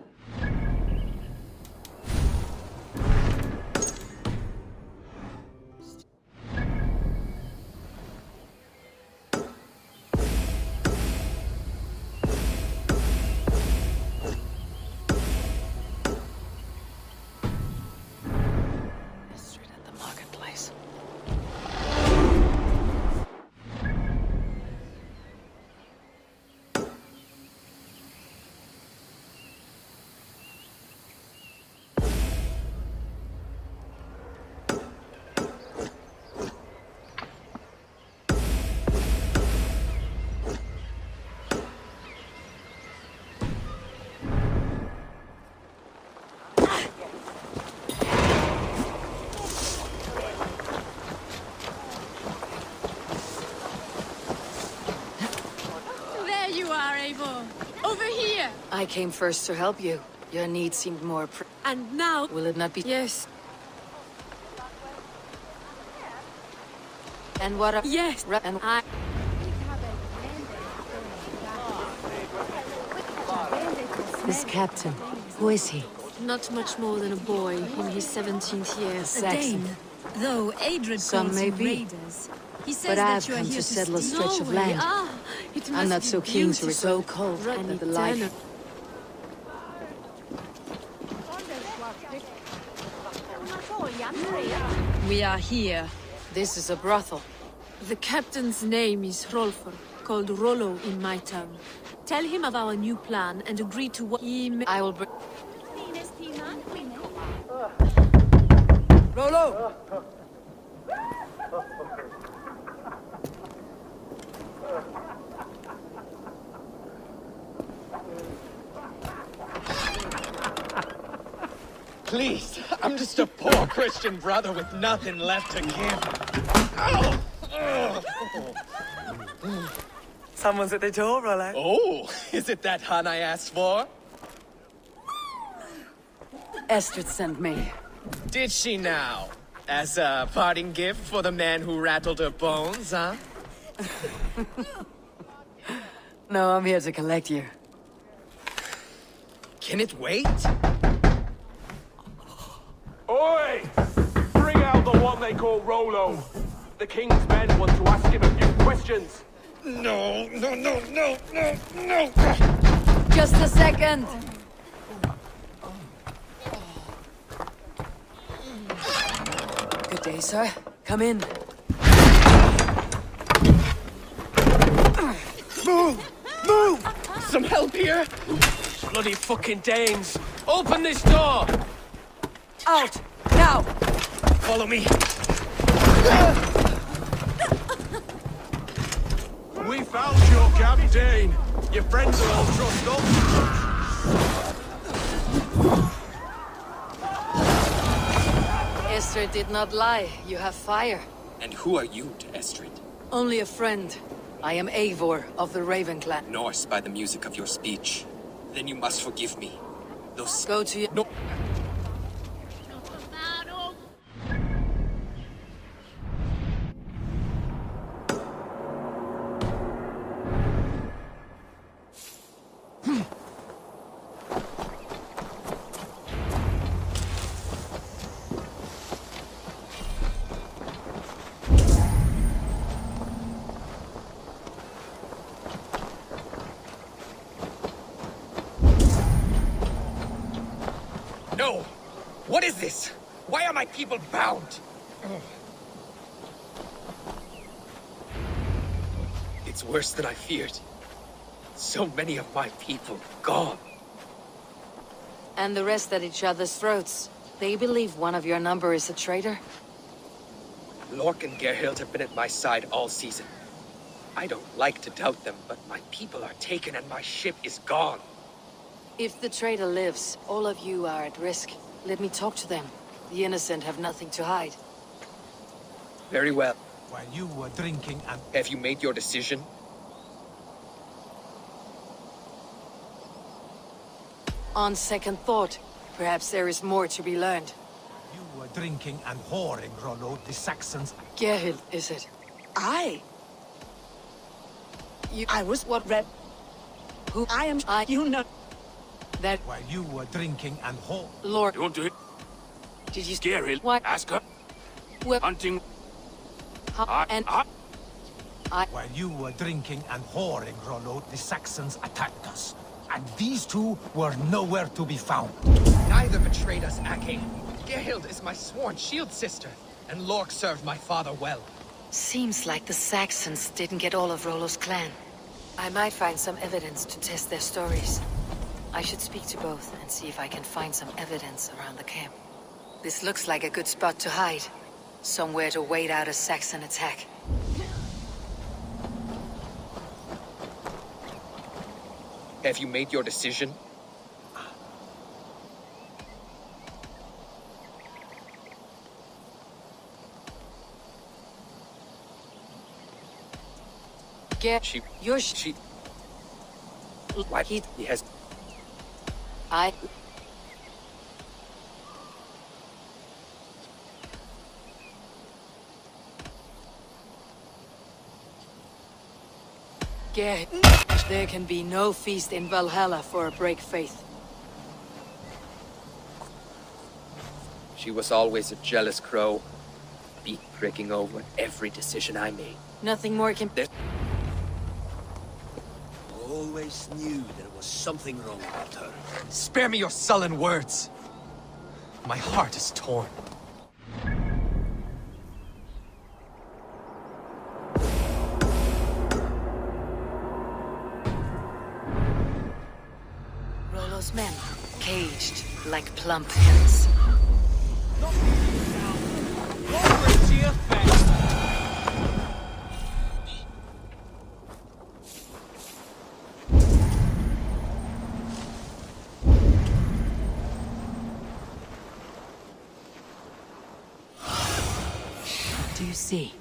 Eivor! Over here! I came first to help you. Your need seemed more And now... Will it not be... Yes. And what a... Yes! And I... This captain, Who is he? Not much more than a boy in his 17th year. A Saxon. Though Adred Some calls may you be. raiders. He says But that I've you are come here to settle a steal. stretch of Norway, land. it I'm must not be so keen to beautiful. so cold Run that the eternal. life. We are here. This is a brothel. The captain's name is Hrolfr, called Rollo in my town. Tell him of our new plan and agree to what I will bring. Rollo! Please, I'm just a poor Christian brother with nothing left to give. Oh! Someone's at the door, Rollo. Oh, is it that hun I asked for? Estrid sent me. Did she now? As a parting gift for the man who rattled her bones, huh? No, I'm here to collect you. Can it wait? Oi! Bring out the one they call Rollo. The king's men want to ask him a few questions. No. Just a second. Good day, sir. Come in. Move! Some help here? Bloody fucking Danes! Open this door! Out! Now! Follow me. We found your camp, Dane. Your friends are all trussed up. Estrid did not lie. You have fire. And who are you to Estrid? Only a friend. I am Eivor of the Raven clan. Norse by the music of your speech. Then you must forgive me. Those... Go to your... No. No! What is this? Why are my people bound? It's worse than I feared. So many of my people gone. And the rest at each other's throats. They believe one of your number is a traitor? Lork and Gerhild have been at my side all season. I don't like to doubt them, but my people are taken and my ship is gone. If the traitor lives, all of you are at risk. Let me talk to them. The innocent have nothing to hide. Very well. While you were drinking and... Have you made your decision? On second thought, perhaps there is more to be learned. You were drinking and whoring, Rollo. The Saxons... Gerhild, is it? I was what read. Who? I am. You know. That... While you were drinking and whoring... Lord... Don't do it. Did you... Gerhild, What? ask her. Well... Hunting. And... While you were drinking and whoring, Rollo, the Saxons attacked us. And these two were nowhere to be found. Neither betrayed us, Ake. Gerhild is my sworn shield sister, and Lork served my father well. Seems like the Saxons didn't get all of Rollo's clan. I might find some evidence to test their stories. I should speak to both and see if I can find some evidence around the camp. This looks like a good spot to hide. Somewhere to wait out a Saxon attack. Have you made your decision? Get your she. What? He has. I. Get. There can be no feast in Valhalla for a break faith. She was always a jealous crow, beak pricking over every decision I made. Nothing more can... Always knew there was something wrong with her. Spare me your sullen words. My heart is torn. Rollo's men, caged like plump hens. Do you see?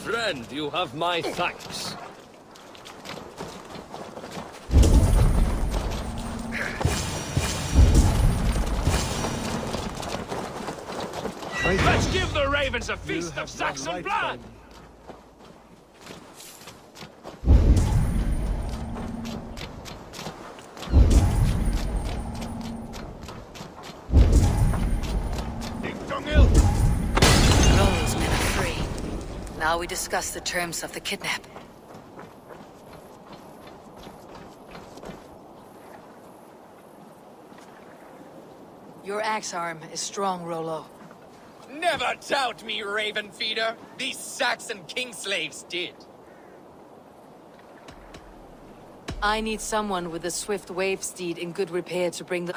Friend, you have my thanks. Let's give the ravens a feast of Saxon blood! Rollo's men are free. Now we discuss the terms of the kidnap. Your axe arm is strong, Rollo. Never doubt me, Raven Feeder. These Saxon king slaves did. I need someone with a swift wave steed in good repair to bring the...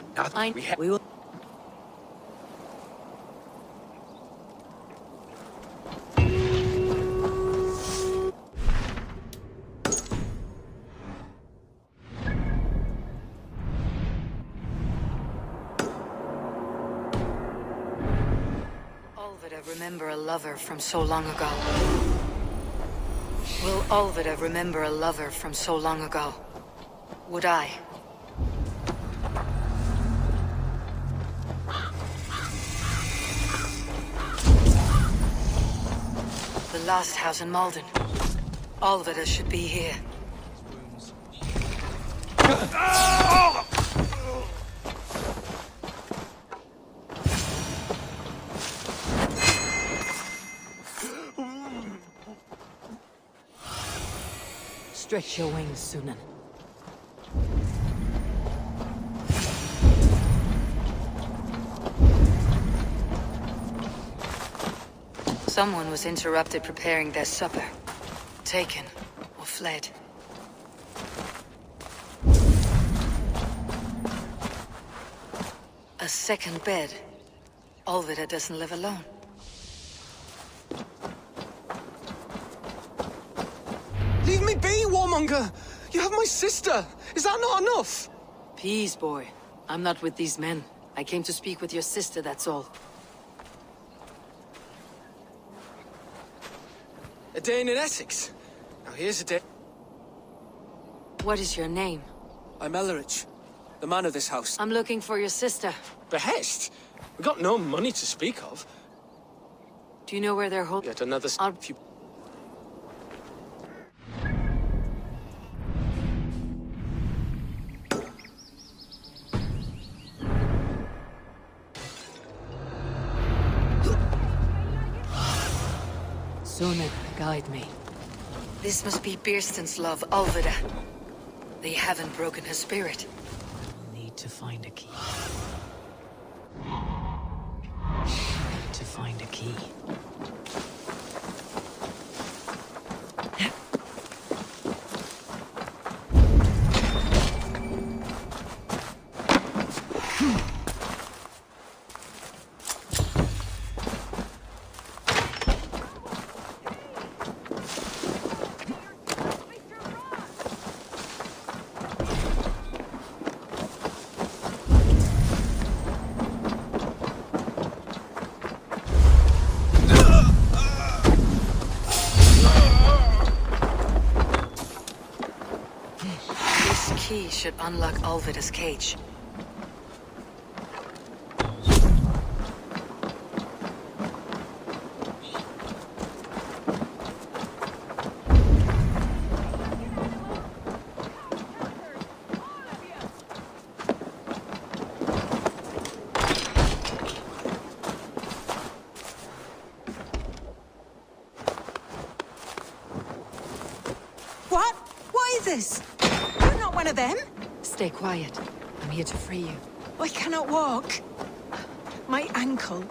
We will... Remember a lover from so long ago? Will Olvida remember a lover from so long ago? Would I? The last house in Malden. Olvida should be here. Stretch your wings, Sunan. Someone was interrupted preparing their supper. Taken or fled. A second bed. Olvida doesn't live alone. Leave me be, warmonger! You have my sister! Is that not enough? Peace, boy. I'm not with these men. I came to speak with your sister, that's all. A Dane in Essex. Now here's a Dane... What is your name? I'm Ellerich, the man of this house. I'm looking for your sister. Behest? We got no money to speak of. Do you know where they're holding? Yet another... Sunan, guide me. This must be Birsten's love, Olvida. They haven't broken her spirit. Need to find a key. Need to find a key. should unlock Alvida's cage. What? What is this? You're not one of them? Stay quiet. I'm here to free you. I cannot walk. My ankle.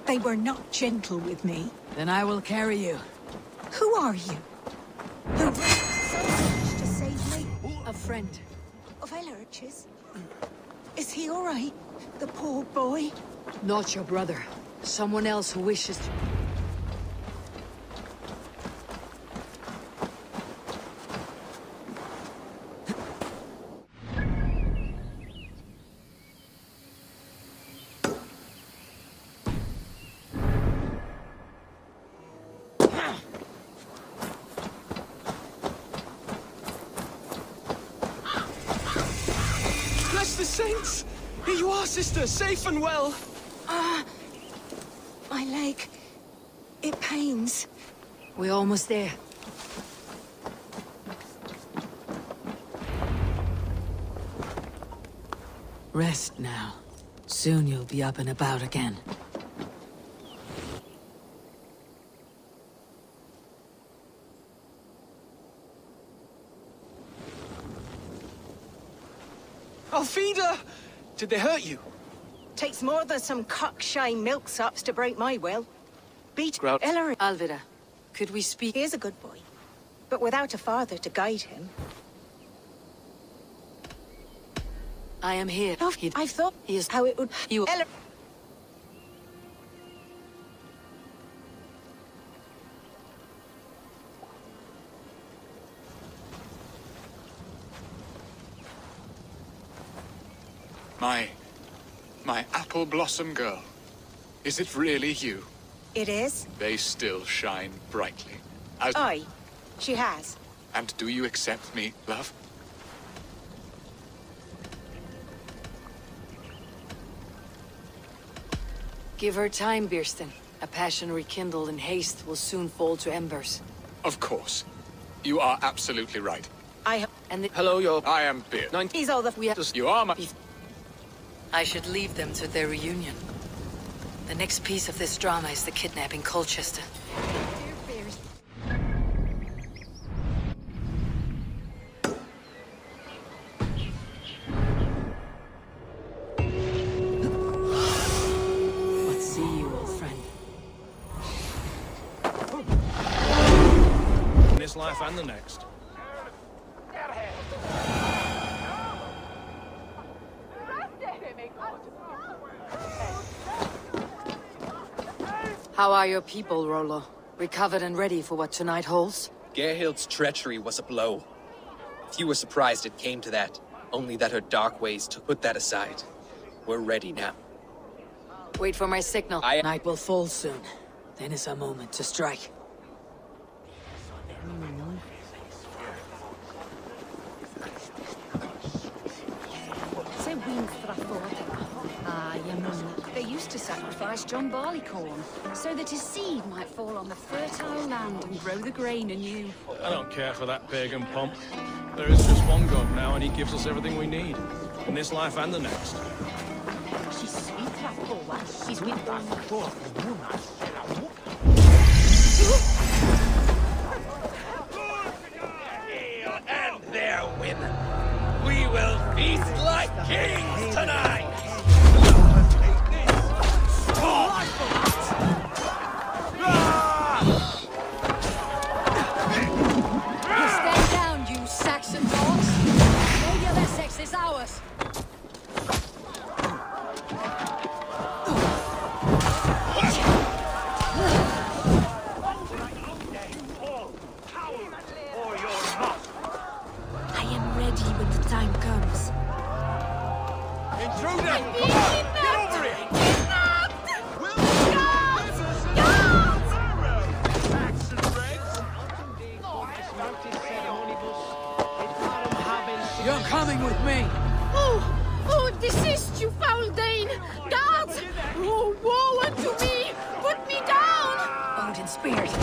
They were not gentle with me. Then I will carry you. Who are you? Who risked so much to save me? A friend. Of Ellerch's? Is he all right? The poor boy? Not your brother. Someone else who wishes to... Bless the saints! Here you are, sister, safe and well. My leg. It pains. We're almost there. Rest now. Soon you'll be up and about again. Alfida! Did they hurt you? Takes more than some cockshy milksops to break my will. Beat Grout. Ellery. Alvida, could we speak? He is a good boy, but without a father to guide him. I am here. I thought he is how it would. You. My apple blossom girl. Is it really you? It is? They still shine brightly. Aye, she has. And do you accept me, love? Give her time, Birsten. A passion rekindled in haste will soon fall to embers. Of course. You are absolutely right. Hello, I am Beer. He's all the... You are my... I should leave them to their reunion. The next piece of this drama is the kidnapping Colchester. What see you, old friend? In this life and the next. How are your people, Rollo? Recovered and ready for what tonight holds? Gerhild's treachery was a blow. Few were surprised it came to that, only that her dark ways to put that aside. We're ready now. Wait for my signal. Night will fall soon. Then is our moment to strike. They used to sacrifice John Barleycorn, so that his seed might fall on the fertile land and grow the grain anew. I don't care for that pagan pomp. There is just one God now, and he gives us everything we need. In this life and the next. She's sweet, that poor one. She's with that poor And their women. We will feast like kings tonight! Stand down, you Saxon dogs! Lady of Essex is ours! I am ready when the time comes. Intruder! spears.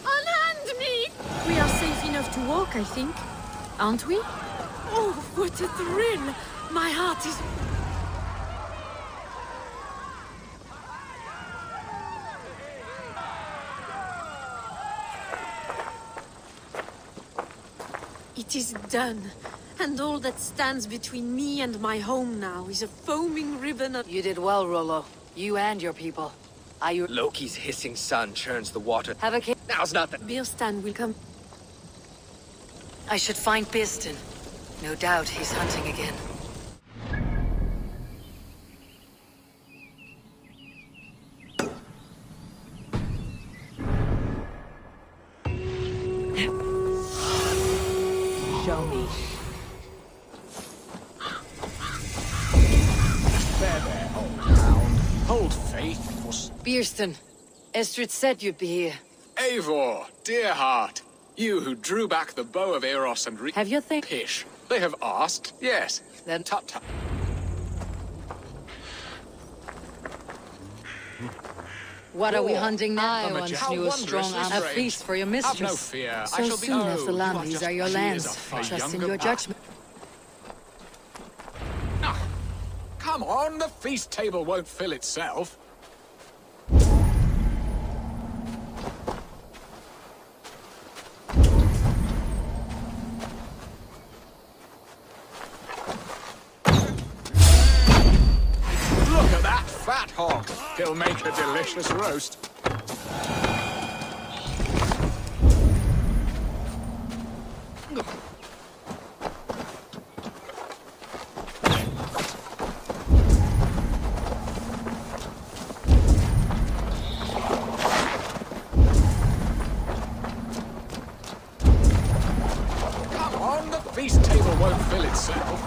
Unhand me! We are safe enough to walk, I think. Aren't we? Oh, what a thrill! My heart is... It is done. And all that stands between me and my home now is a foaming ribbon of... You did well, Rollo. You and your people. Are you... Loki's hissing sun churns the water. Have a case. Now's not the... Birstan will come... I should find Birstan. No doubt he's hunting again. Show me. There, old hound. Hold faith. Birstan, Estrid said you'd be here. Eivor, dear heart. You who drew back the bow of Eros and Have you Pish. They have asked, yes. Then tut-tut. What are we hunting now? I I'm a once how knew a strong wondrously arm. A strange. feast for your mistress. Have no fear. So I shall be... soon after you land, are these just are your years lands. of a Trust in younger your path. judgment. Come on, the feast table won't fill itself. Look at that fat hog. He'll make a delicious roast. Come on, the feast table won't fill itself.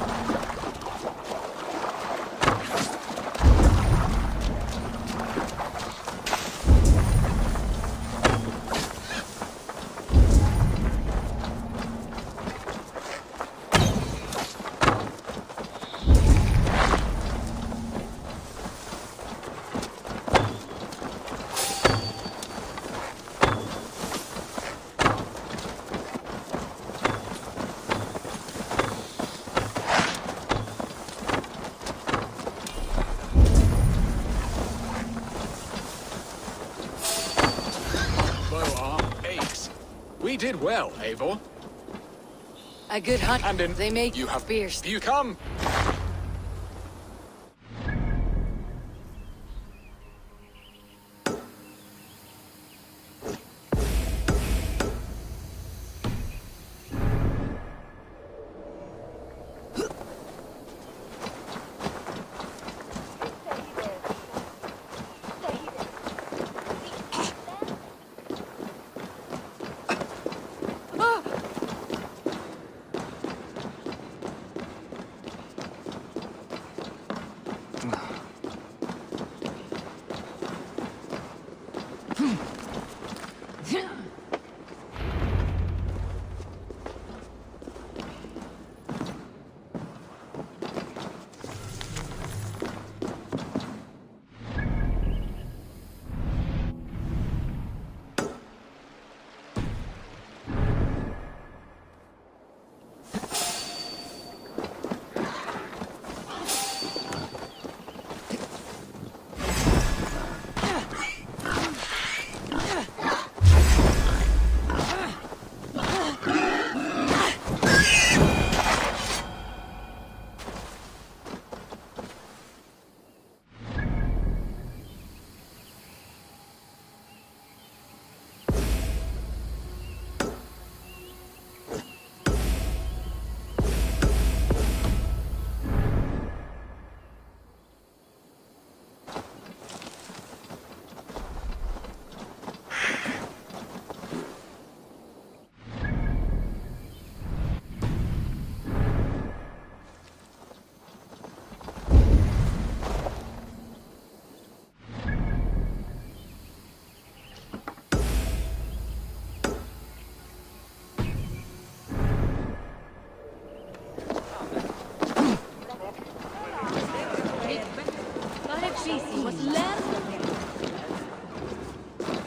We did well, Eivor. A good hunt. And in they make you have spears. You come.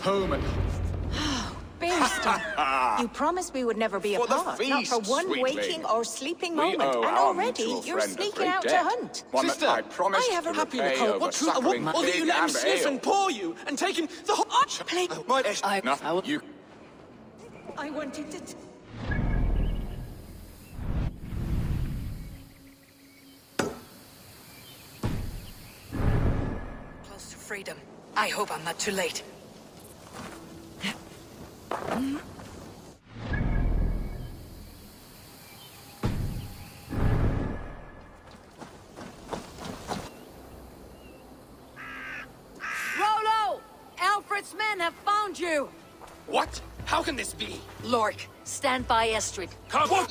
Home at Bearston, you promised we would never be For the apart. feast, not for one sweet waking lady. or sleeping We moment. owe And our already mutual you're friend a sneaking great out debt. to hunt. One Sister, that I promised I haven't to happy repay Nicole. over What suckling will you pig let him and sniff ale. and paw you and take him the whole You I wanted to... Close to freedom. I hope I'm not too late. Rollo! Alfred's men have found you! What? How can this be? Lork, stand by Estrid. Come on!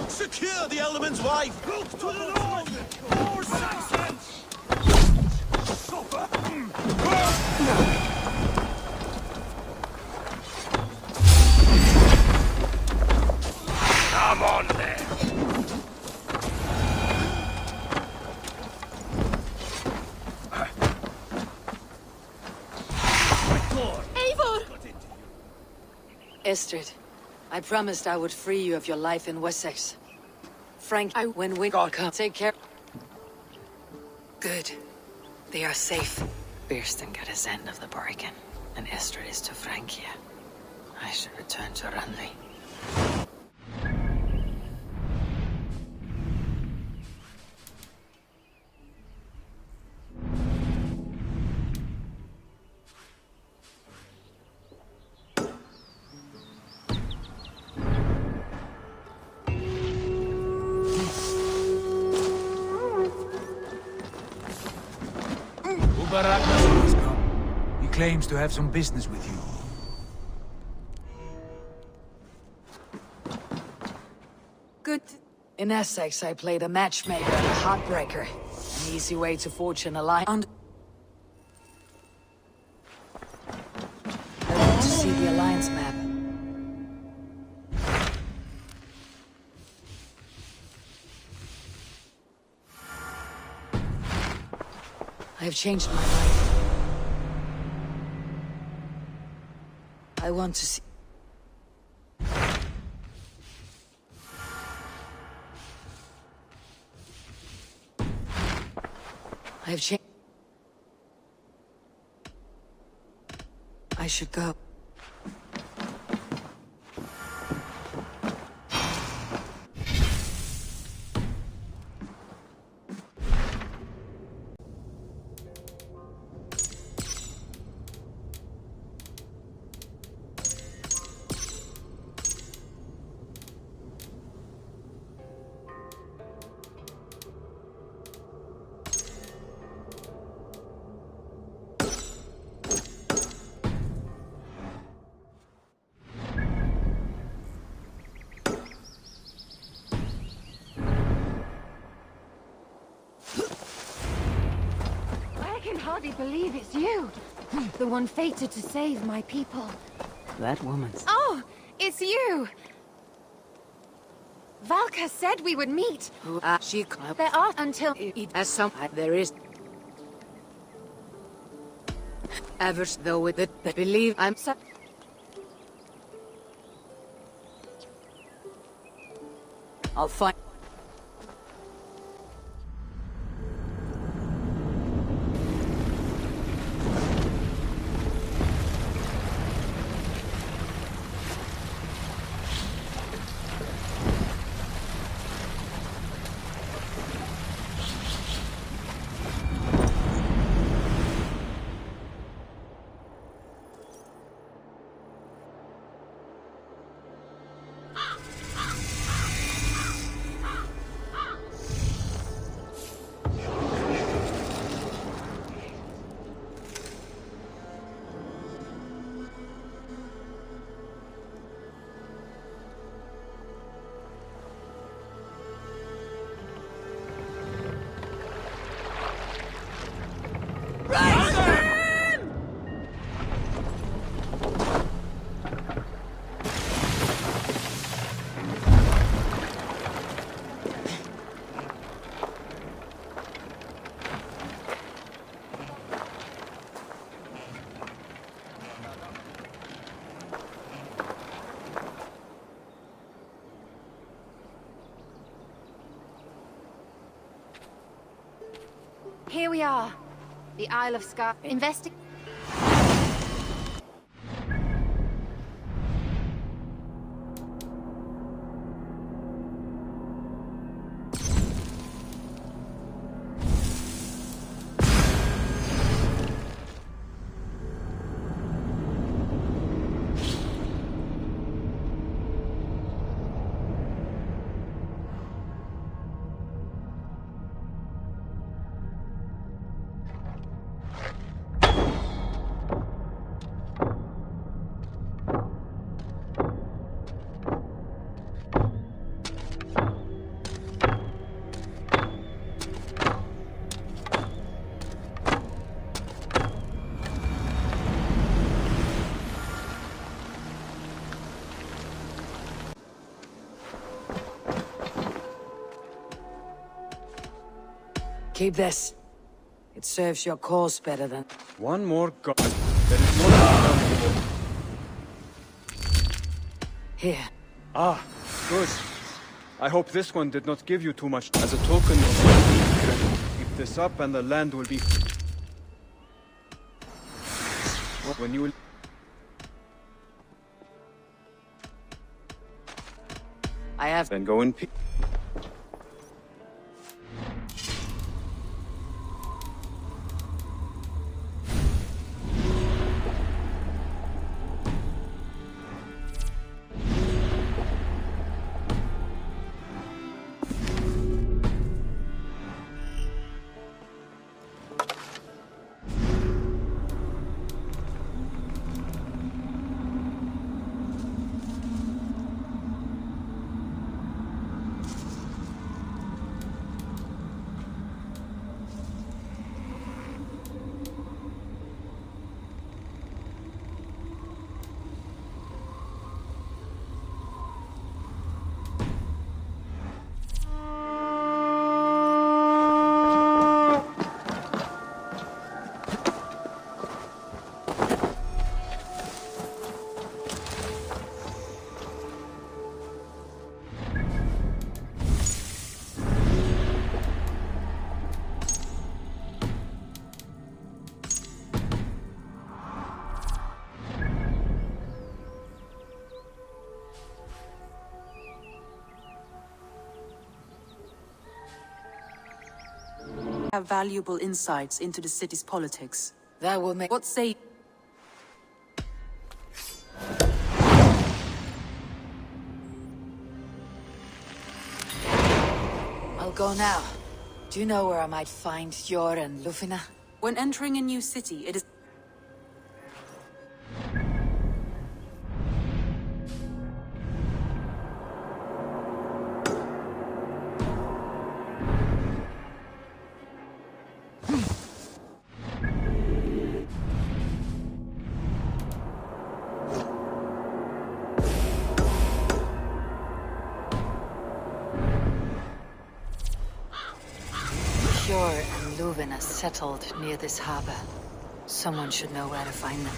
Secure the element's wife! Look to the north! More Saxons! Come on then! Eivor! Estrid, I promised I would free you of your life in Wessex. Frank, when we come, take care. Good. They are safe. Bearston got his end of the bargain, and Estrid is to Francia. I should return to Randley. has come. He claims to have some business with you. Good. In Essex, I played a matchmaker and a heartbreaker. An easy way to forge an alliance. I want to see the alliance map. I have changed my life. I want to see... I have changed... I should go. Hardly believe it's you. The one fated to save my people. That woman's... Oh, it's you! Valka said we would meet. She... There are until... As some... There is... Ever though with it, they believe I'm so... I'll find... Here we are. The Isle of Skye. Investigate. Keep this. It serves your cause better than... One more god. There is one. Here. Ah, good. I hope this one did not give you too much. As a token of my deep keep this up and the land will be... When you... I have... Then go in peace. Have valuable insights into the city's politics. That will make... What say... I'll go now. Do you know where I might find Eivor and Lufina? When entering a new city, it is... Eivor and Lufina settled near this harbor. Someone should know where to find them.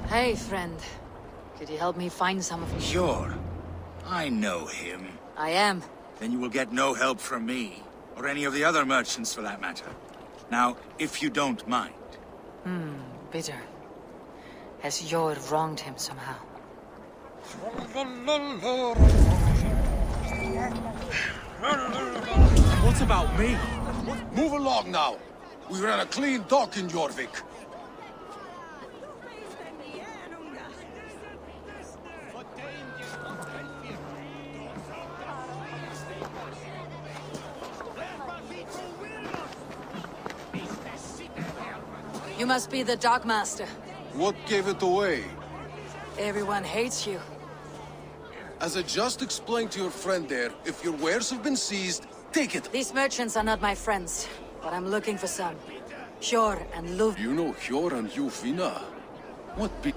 Hey, friend. Could you help me find some of... Sure. I know him. I am. Then you will get no help from me, or any of the other merchants for that matter. Now, if you don't mind. Bitter. Has Eivor wronged him somehow? What about me? Move along now. We ran a clean dock in Jorvik. You must be the Dockmaster. What gave it away? Everyone hates you. As I just explained to your friend there, if your wares have been seized, take it. These merchants are not my friends, but I'm looking for some. Eivor and Luv... You know Eivor and Lufina? What be...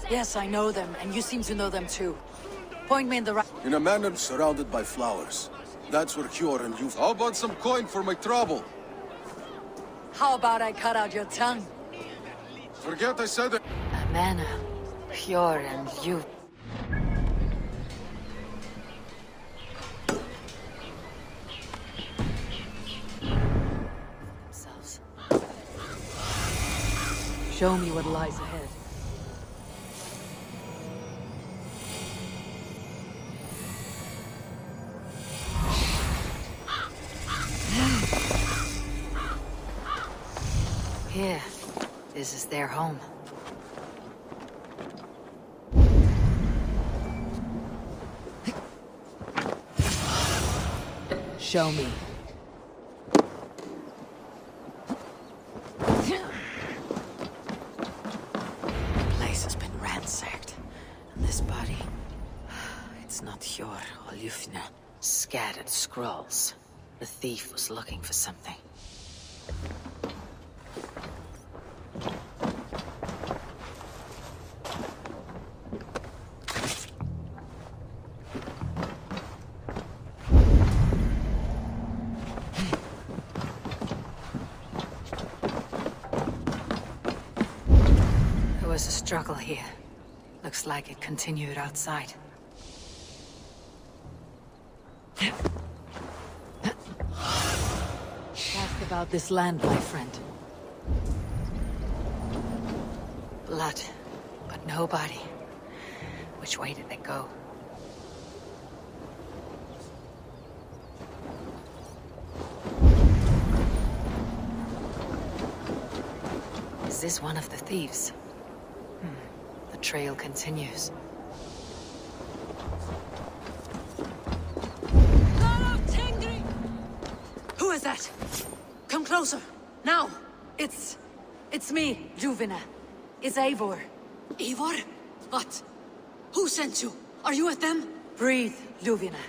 Yes, I know them, and you seem to know them too. Point me in the right... In a manor surrounded by flowers. That's where Hjor and you... How about some coin for my trouble? How about I cut out your tongue? Forget I said it. A manor, Hjor and you... themselves. Show me what lies ahead. Here, this is their home. Show me. The place has been ransacked, and this body... It's not Hjor or Ljufna. Scattered scrolls. The thief was looking for something. There was a struggle here. Looks like it continued outside. Ask about this land, my friend. Blood, but nobody. Which way did they go? Is this one of the thieves? The trail continues. Who is that? Come closer, now! It's me, Ljuvina. It's Eivor. Eivor? What? Who sent you? Are you with them? Breathe, Ljuvina.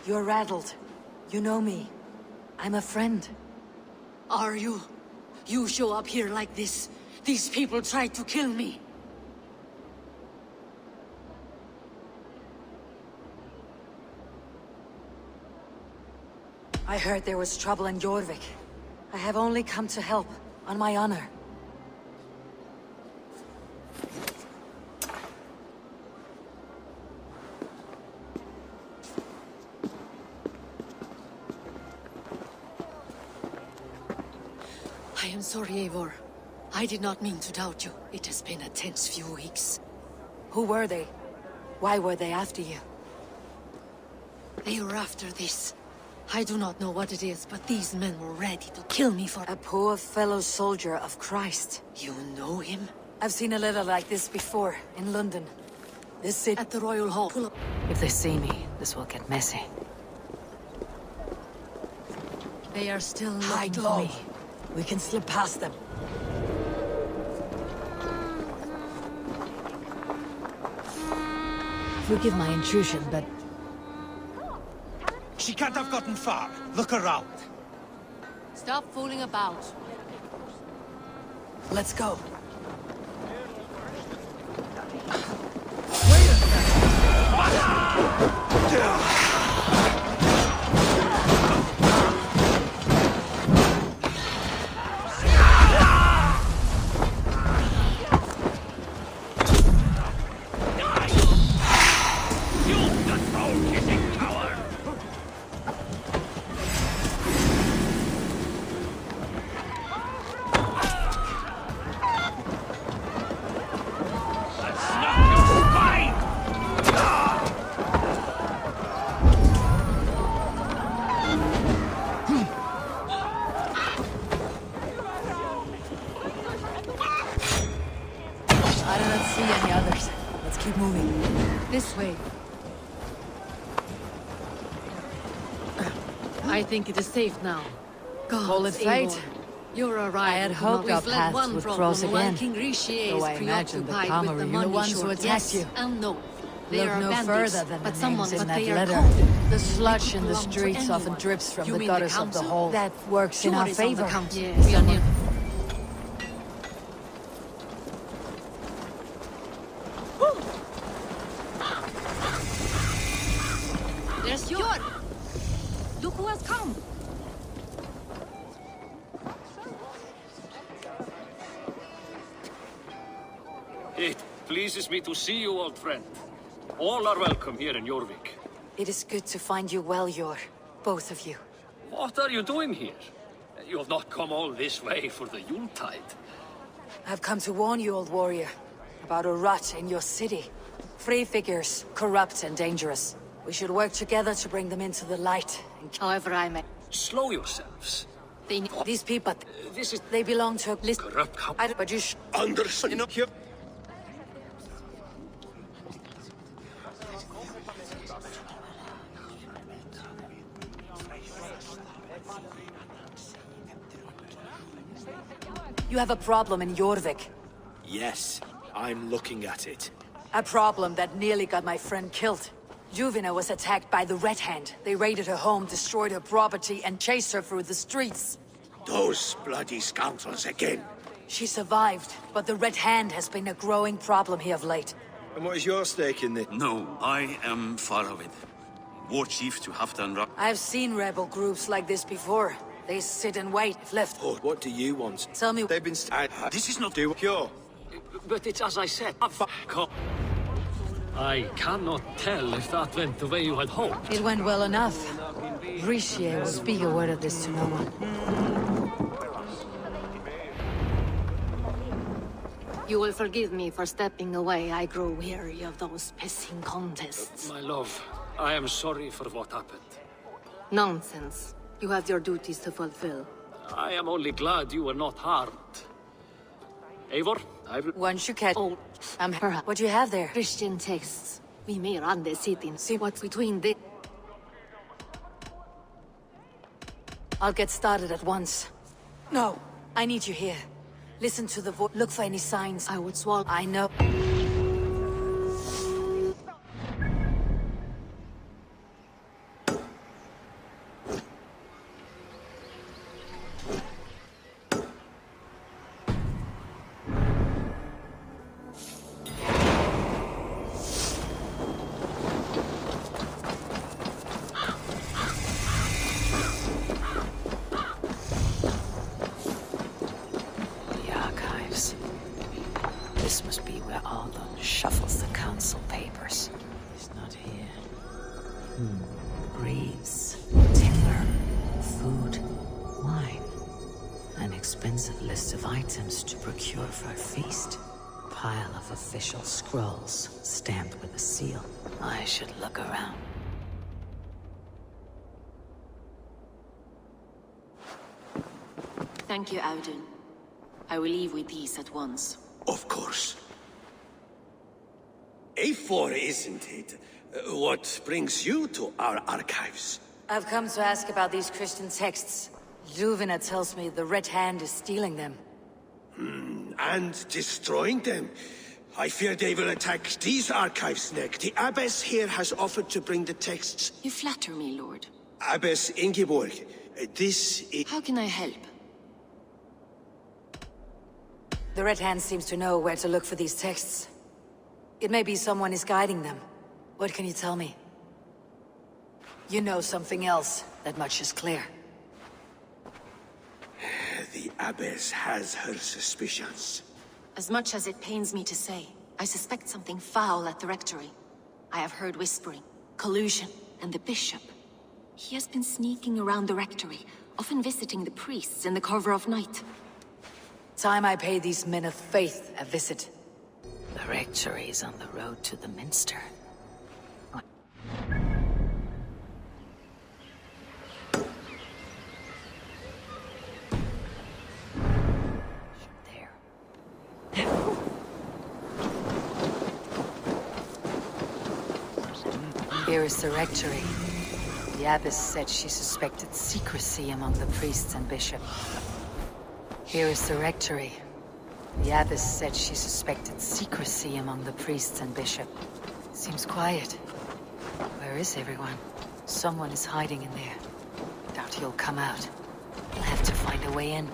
You're rattled. You know me. I'm a friend. Are you? You show up here like this. These people tried to kill me. I heard there was trouble in Jorvik. I have only come to help, on my honor. I am sorry, Eivor. I did not mean to doubt you. It has been a tense few weeks. Who were they? Why were they after you? They were after this. I do not know what it is, but these men were ready to kill me for... A poor fellow soldier of Christ. You know him? I've seen a little like this before, in London. This city... At the Royal Hall. If they see me, this will get messy. They are still Hide looking low. for me. We can slip past them. Forgive my intrusion, but... She can't have gotten far. Look around. Stop fooling about. Let's go. This way. I think it is safe now. Call it fate. Your arrival. I had hoped our paths would cross again. Though I imagine the Kama are the ones who attacked you. And no. They Look are no bandits, further than but the someone, names in but that they are letter. coded. The sludge in the belong to streets often anyone. drips from You the mean gutters of the council? hall. That works in our Sure is on the favor. council. Yes, Look who has come! It pleases me to see you, old friend. All are welcome here in Jorvik. It is good to find you well, Yor. Both of you. What are you doing here? You have not come all this way for the Yuletide. I've come to warn you, old warrior, about a rot in your city. Free figures, corrupt and dangerous. We should work together to bring them into the light. However I may... Slow yourselves. These people... This is... They belong to... Corrupt... But you Anderson, you... You have a problem in Jorvik. Yes, I'm looking at it. A problem that nearly got my friend killed. Juvina was attacked by the Red Hand. They raided her home, destroyed her property, and chased her through the streets. Those bloody scoundrels again. She survived, but the Red Hand has been a growing problem here of late. And what is your stake in this? No, I am far of it. War chief to Halfdan. I've seen rebel groups like this before. They sit and wait if left. Oh, what do you want? Tell me. They've been... This is not... Pure. But it's as I said. I cannot tell if that went the way you had hoped. It went well enough. Rishi will speak a word of this to no one. You will forgive me for stepping away. I grow weary of those pissing contests. My love, I am sorry for what happened. Nonsense. You have your duties to fulfill. I am only glad you were not harmed. Eivor, Once you catch... Oh, what do you have there? Christian texts. We may run the city and see what's between the... I'll get started at once. No, I need you here. Listen to the voice. Look for any signs. I would swallow... I know. This must be where Ardon shuffles the council papers. He's not here. Breeze, timber, food, wine. An expensive list of items to procure for a feast. Pile of official scrolls, stamped with a seal. I should look around. Thank you, Audun. I will leave with these at once. Of course. Eivor, isn't it? What brings you to our archives? I've come to ask about these Christian texts. Juvina tells me the Red Hand is stealing them. And destroying them? I fear they will attack these archives next. The Abbess here has offered to bring the texts. You flatter me, Lord. Abbess Ingeborg, this is... How can I help? The Red Hand seems to know where to look for these texts. It may be someone is guiding them. What can you tell me? You know something else. That much is clear. The Abbess has her suspicions. As much as it pains me to say, I suspect something foul at the rectory. I have heard whispering, collusion, and the bishop. He has been sneaking around the rectory, often visiting the priests in the cover of night. Time I pay these men of faith a visit. The rectory is on the road to the minster. Here is the rectory. The abbess said she suspected secrecy among the priests and bishop. Here is the rectory. The abbess said she suspected secrecy among the priests and bishop. Seems quiet. Where is everyone? Someone is hiding in there. Doubt he'll come out. We'll have to find a way in.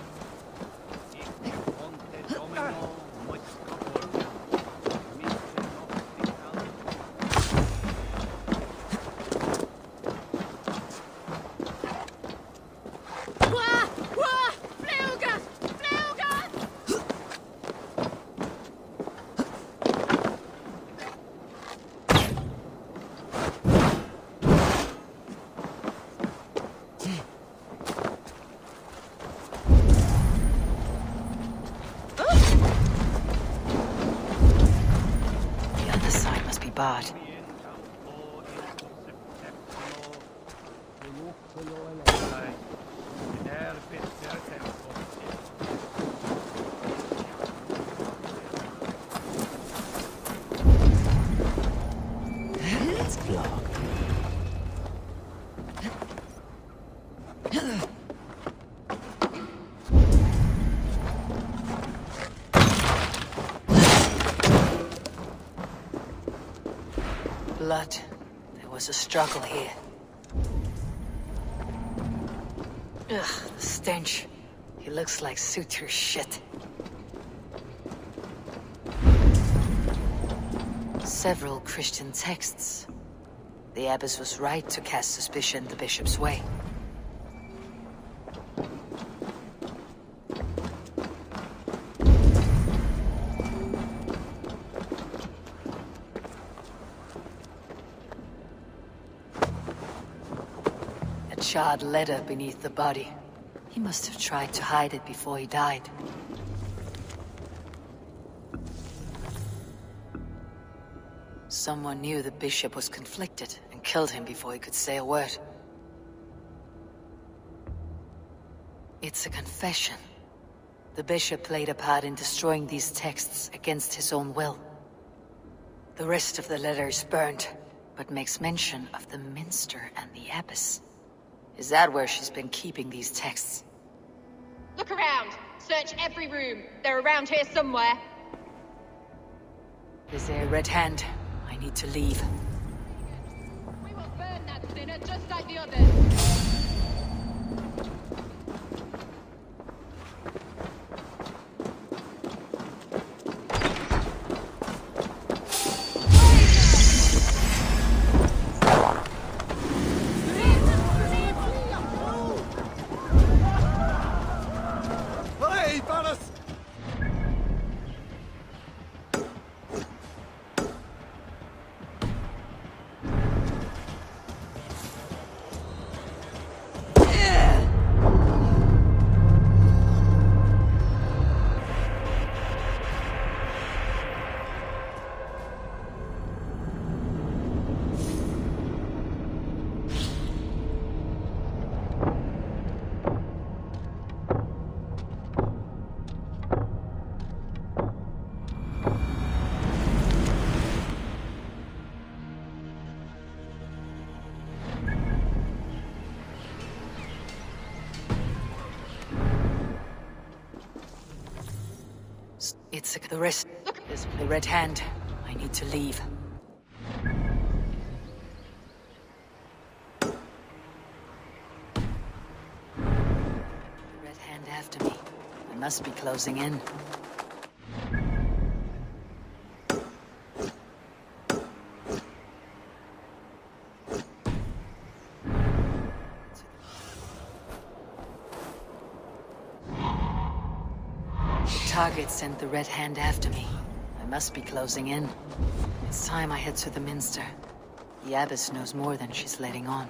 It's blocked. Blood. There was a struggle here. Ugh, the stench. He looks like suture shit. Several Christian texts. The abbess was right to cast suspicion the bishop's way. A charred letter beneath the body. He must have tried to hide it before he died. Someone knew the bishop was conflicted and killed him before he could say a word. It's a confession. The bishop played a part in destroying these texts against his own will. The rest of the letter is burned, but makes mention of the minster and the abbess. Is that where she's been keeping these texts? Look around! Search every room. They're around here somewhere. Is there a red hand? I need to leave. We will burn that sinner just like the others. It's the rest. There's the red hand. I need to leave. The red hand after me. I must be closing in. Target sent the red hand after me. I must be closing in. It's time I head to the minster. The abbess knows more than she's letting on.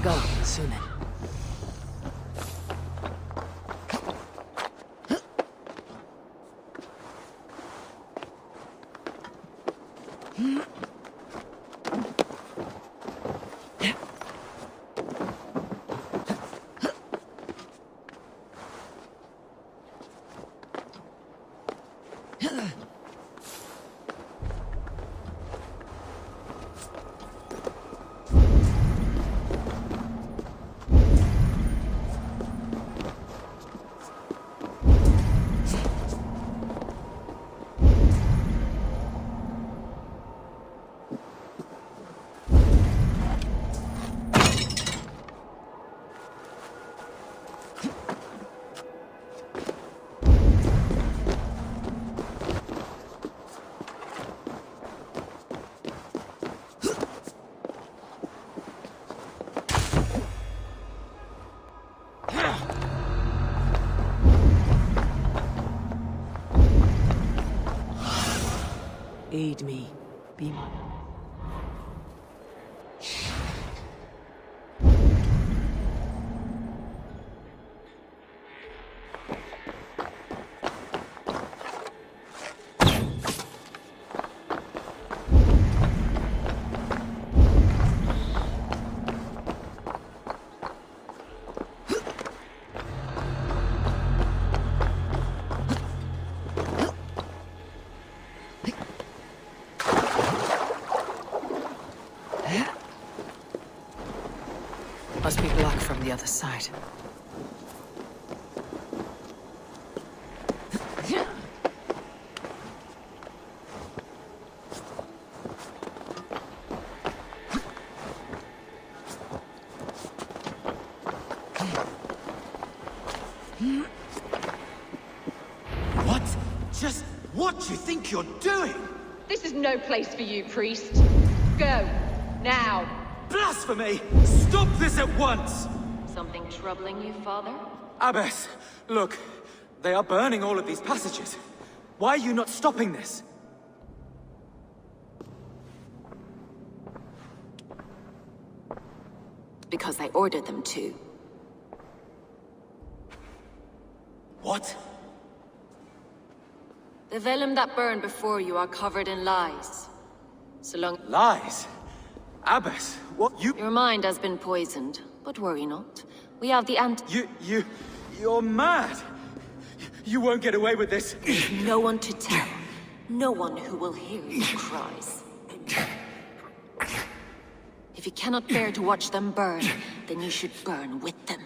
Go, Sunan. Aid me. Be my... Must be blocked from the other side. What? Just what do you think you're doing? This is no place for you, priest. Go. Now. Blasphemy! Stop this at once! Something troubling you, father? Abbess, look. They are burning all of these passages. Why are you not stopping this? Because I ordered them to. What? The vellum that burned before you are covered in lies. So long... Lies? Abbess, what you... Your mind has been poisoned, but worry not. We have the You're mad! You won't get away with this! No one to tell. No one who will hear your cries. If you cannot bear to watch them burn, then you should burn with them.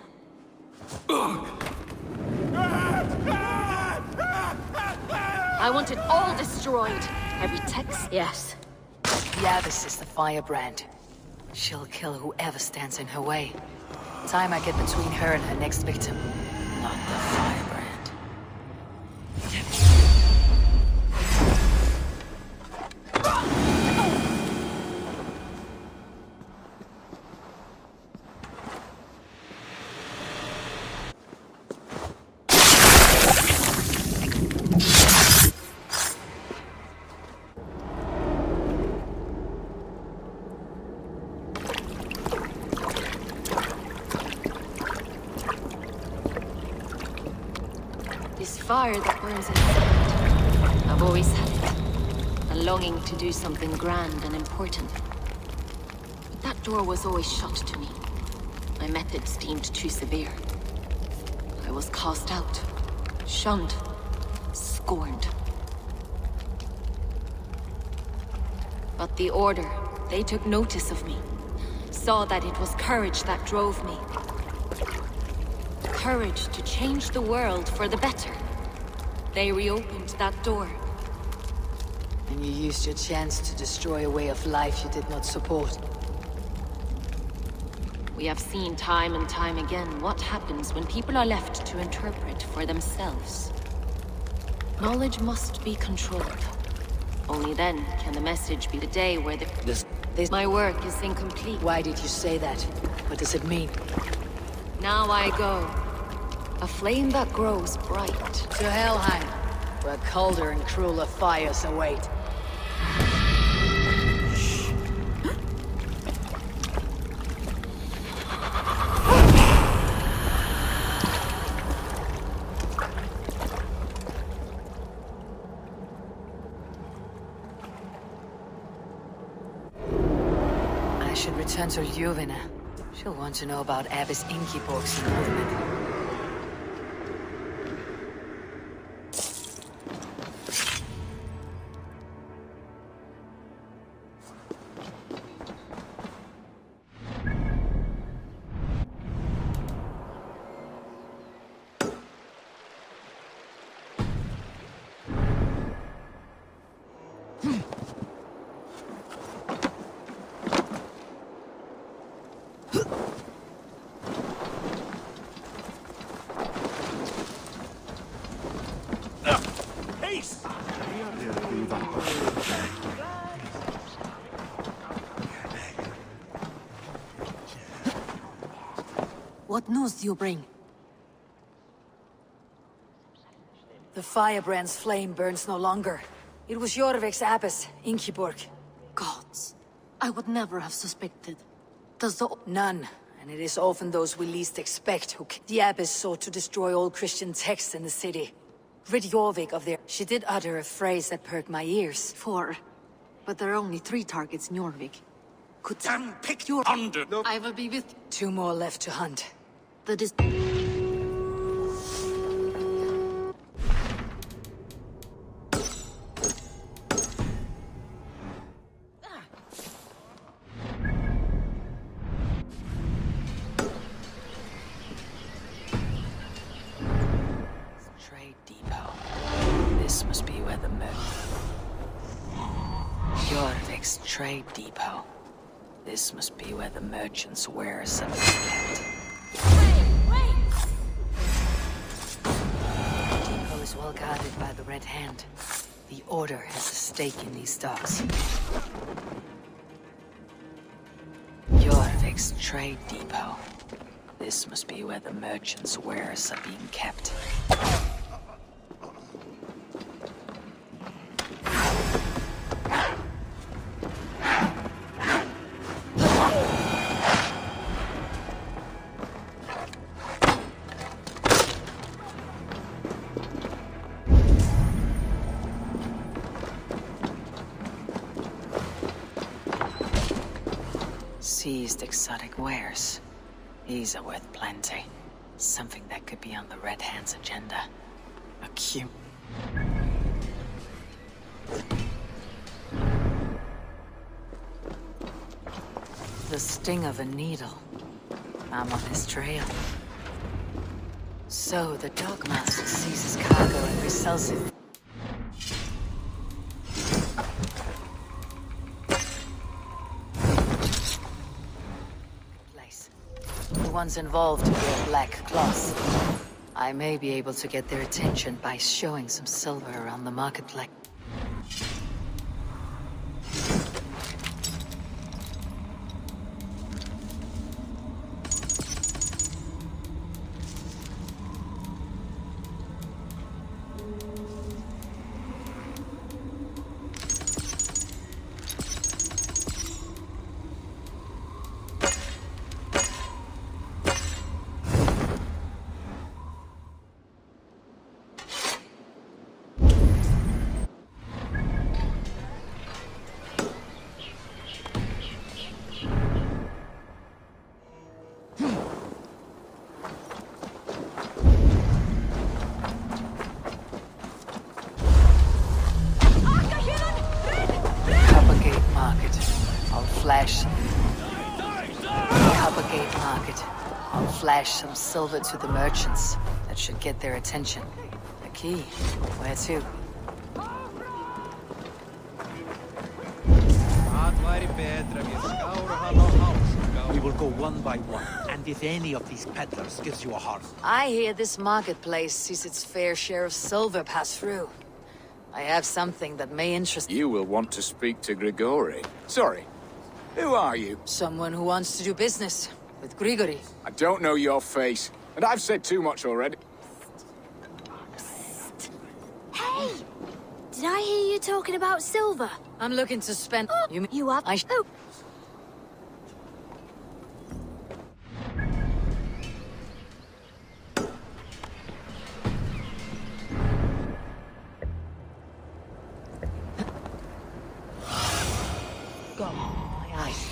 I want it all destroyed. Every text... Yes. The Abbess is the firebrand. She'll kill whoever stands in her way. Time I get between her and her next victim. Not the firebrand. Fire that burns inside. I've always had it. A longing to do something grand and important. But that door was always shut to me. My methods deemed too severe. I was cast out, shunned, scorned. But the Order, they took notice of me. Saw that it was courage that drove me. Courage to change the world for the better. They reopened that door. And you used your chance to destroy a way of life you did not support. We have seen time and time again what happens when people are left to interpret for themselves. Knowledge must be controlled. Only then can the message be the day where my work is incomplete. Why did you say that? What does it mean? Now I go. A flame that grows bright. To Helheim, where colder and crueler fires await. I should return to Ljuvina. She'll want to know about Abbess Ingeborg's involvement. What news do you bring? The firebrand's flame burns no longer. It was Jorvik's abbess, Ingeborg. Gods. I would never have suspected. Does the... None. And it is often those we least expect who... The abbess sought to destroy all Christian texts in the city. Rid Jorvik of their... She did utter a phrase that perked my ears. 4. But there are only 3 targets in Jorvik. Could... Damn, pick your... Under... I will be with... 2 more left to hunt. That is... Trade depot. This must be where the Jorvik's trade depot. This must be where the merchants' wares are kept. The depot is well guarded by the Red Hand. The Order has a stake in these stocks. Jorvik's trade depot. This must be where the merchants' wares are being kept. Seized exotic wares. These are worth plenty. Something that could be on the Red Hand's agenda. A cute. The sting of a needle. I'm on his trail. So the Dogmaster seizes cargo and resells it. The ones involved wear black cloths. I may be able to get their attention by showing some silver around the marketplace. Flash some silver to the merchants. That should get their attention. A key. Where to? We will go one by one, and if any of these peddlers gives you a heart... I hear this marketplace sees its fair share of silver pass through. I have something that may interest... You will want to speak to Grigori. Sorry. Who are you? Someone who wants to do business. With Grigori. I don't know your face, and I've said too much already. Hey! Did I hear you talking about silver? I'm looking to spend... You are... Oh! God, my eyes.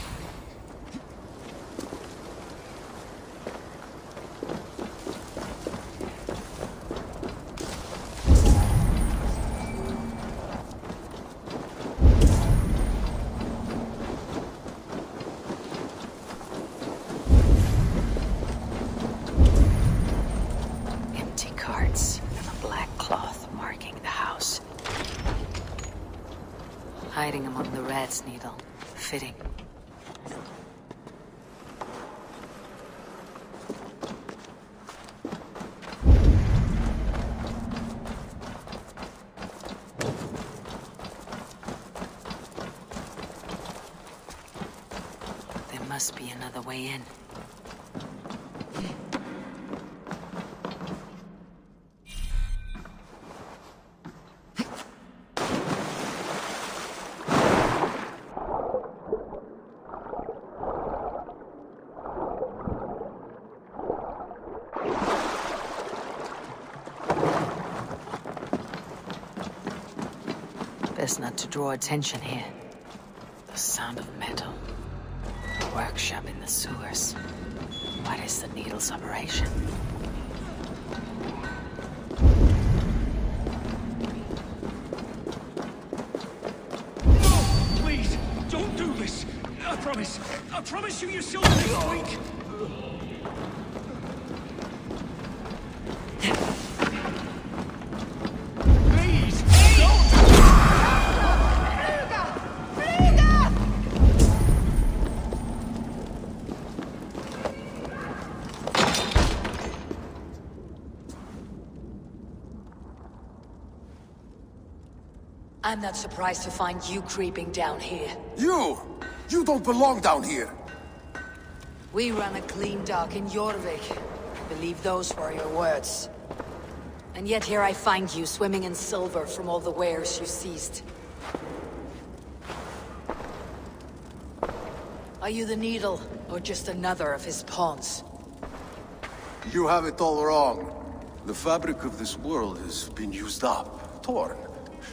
Hiding among the rat's needle. Fitting. There must be another way in. best not to draw attention here. The sound of metal. A workshop in the sewers. What is the needle's operation? No! Please, don't do this! I promise you you'll next week! I'm not surprised to find you creeping down here. You! You don't belong down here! We run a clean dock in Jorvik. I believe those were your words. And yet here I find you, swimming in silver from all the wares you seized. Are you the Needle, or just another of his pawns? You have it all wrong. The fabric of this world has been used up, torn,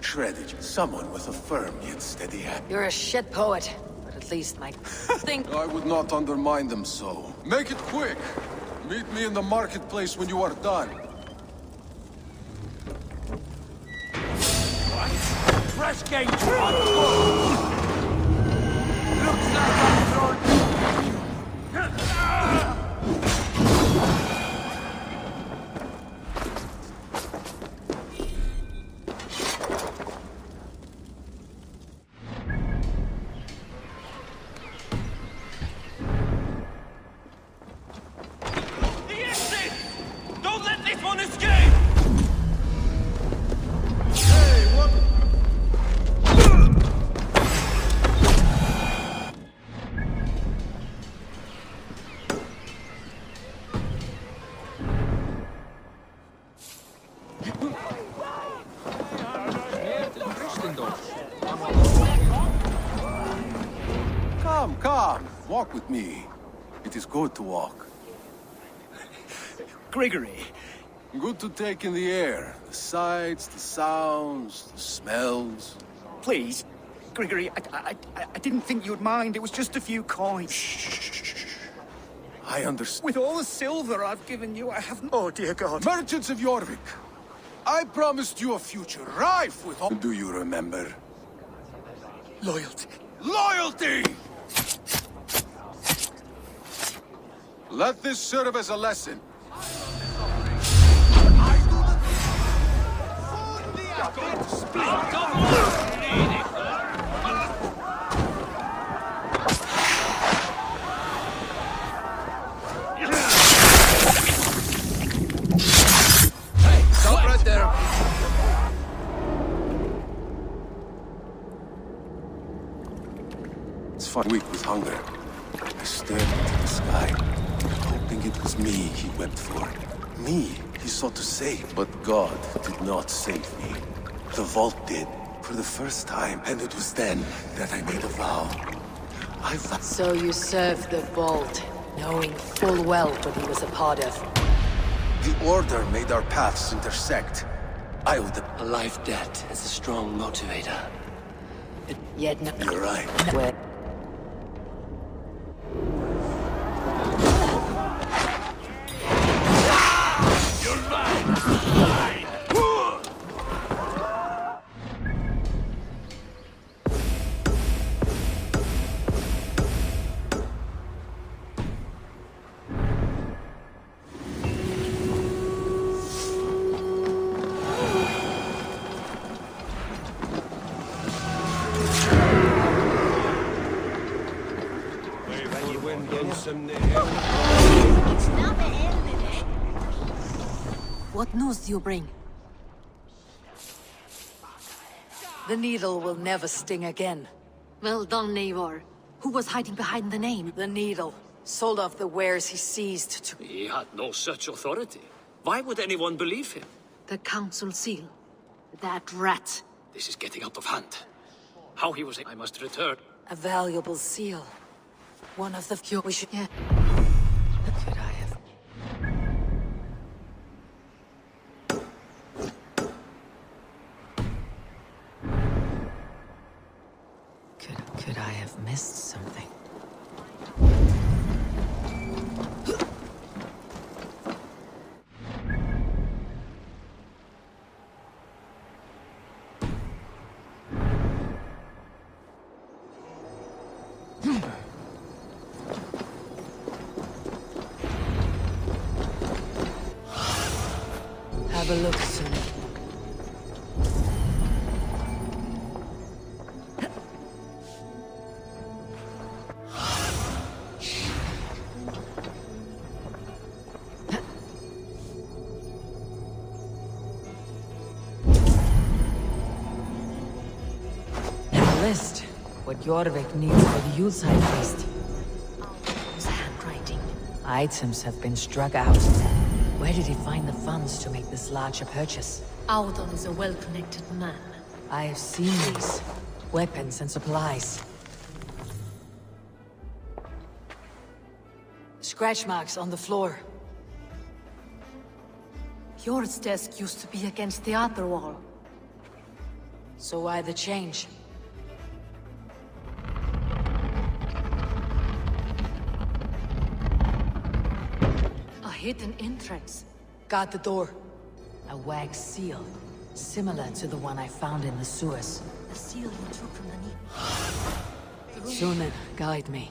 shredded. Someone with a firm yet steady hand. You're a shit poet, but at least my thing. I would not undermine them so. Make it quick! Meet me in the marketplace when you are done. Fresh game to unfold! Looks like I'm thrown... Come, walk with me. It is good to walk. Grigory. Good to take in the air. The sights, the sounds, the smells. Please, Grigory, I didn't think you'd mind. It was just a few coins. Shh. I understand. With all the silver I've given you, I haven't... Oh, dear God. Merchants of Jorvik, I promised you a future rife with all... Do you remember? Loyalty. Loyalty! Let this serve as a lesson. Hey, stop right there. It's fun weak with hunger. I stared into the sky, hoping it was me he wept for. Me he sought to save, but God did not save me. The vault did, for the first time, and it was then that I made a vow. So you served the vault, knowing full well what he was a part of. The Order made our paths intersect. I owed them. A life debt is a strong motivator. Yet no... You're right. Where... What news do you bring? The Needle will never sting again. Well done, Eivor. Who was hiding behind the name? The Needle. Sold off the wares he seized to... He had no such authority. Why would anyone believe him? The Council seal. That rat. This is getting out of hand. How he was... I must return. A valuable seal. One of the few we should... Yeah. Could I have... Could I have missed something? Have a look soon. List what Jorvik needs for the Yuletide feast. His handwriting. Items have been struck out. Where did he find the funds to make this larger purchase? Audon is a well-connected man. I have seen these. Weapons and supplies. Scratch marks on the floor. Fjord's desk used to be against the other wall. So why the change? A hidden entrance. Guard the door. A wax seal, similar to the one I found in the sewers. The seal you took from the knee. Sunan, guide me.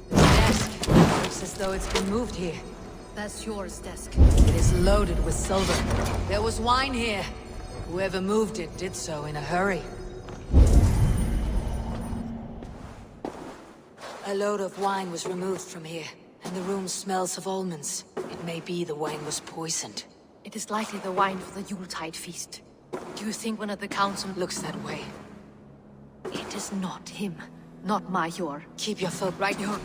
The desk looks as though it's been moved here. That's yours desk. It is loaded with silver. There was wine here. Whoever moved it did so in a hurry. A load of wine was removed from here, and the room smells of almonds. It may be the wine was poisoned. It is likely the wine for the Yuletide feast. Do you think one of the council looks that way? It is not him. Not Major. Keep your foot right here.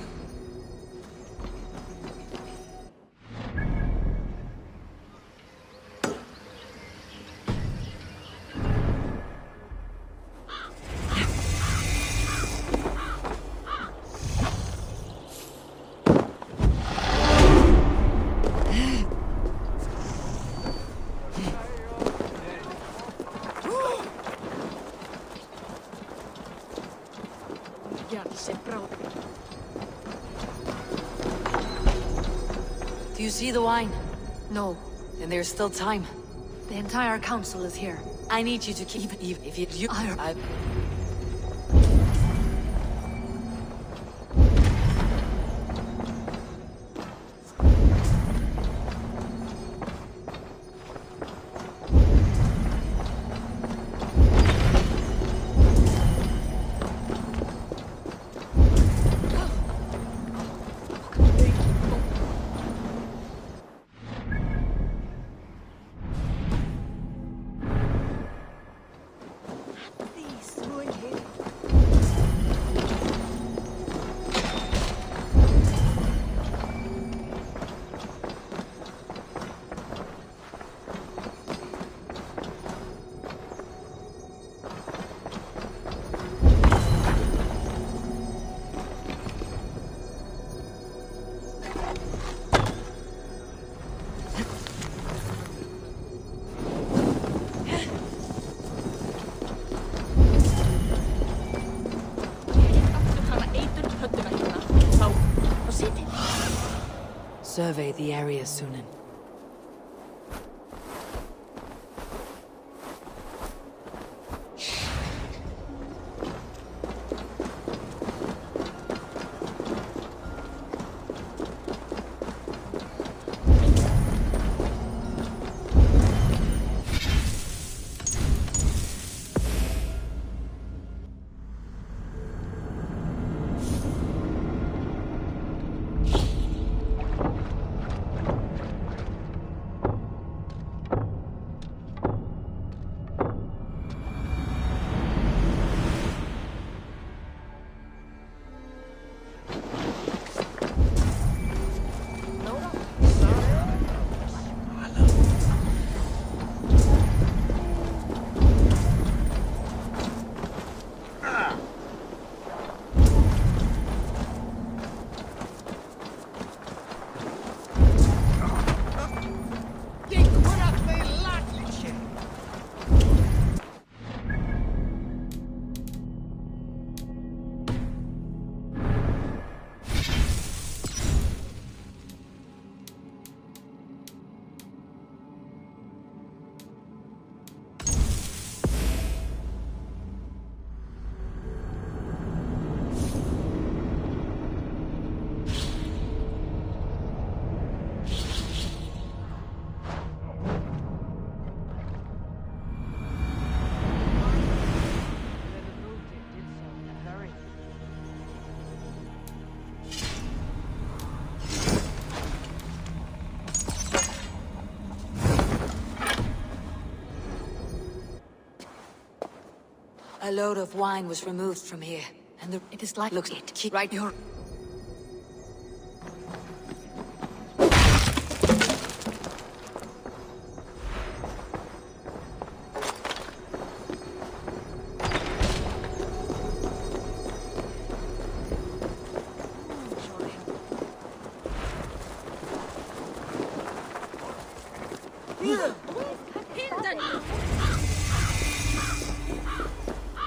Do you see the wine? No. Then there's still time. The entire council is here. I need you to keep it even. If you I survey the area, Sunan. A load of wine was removed from here, and it is like looks it. Keep right your.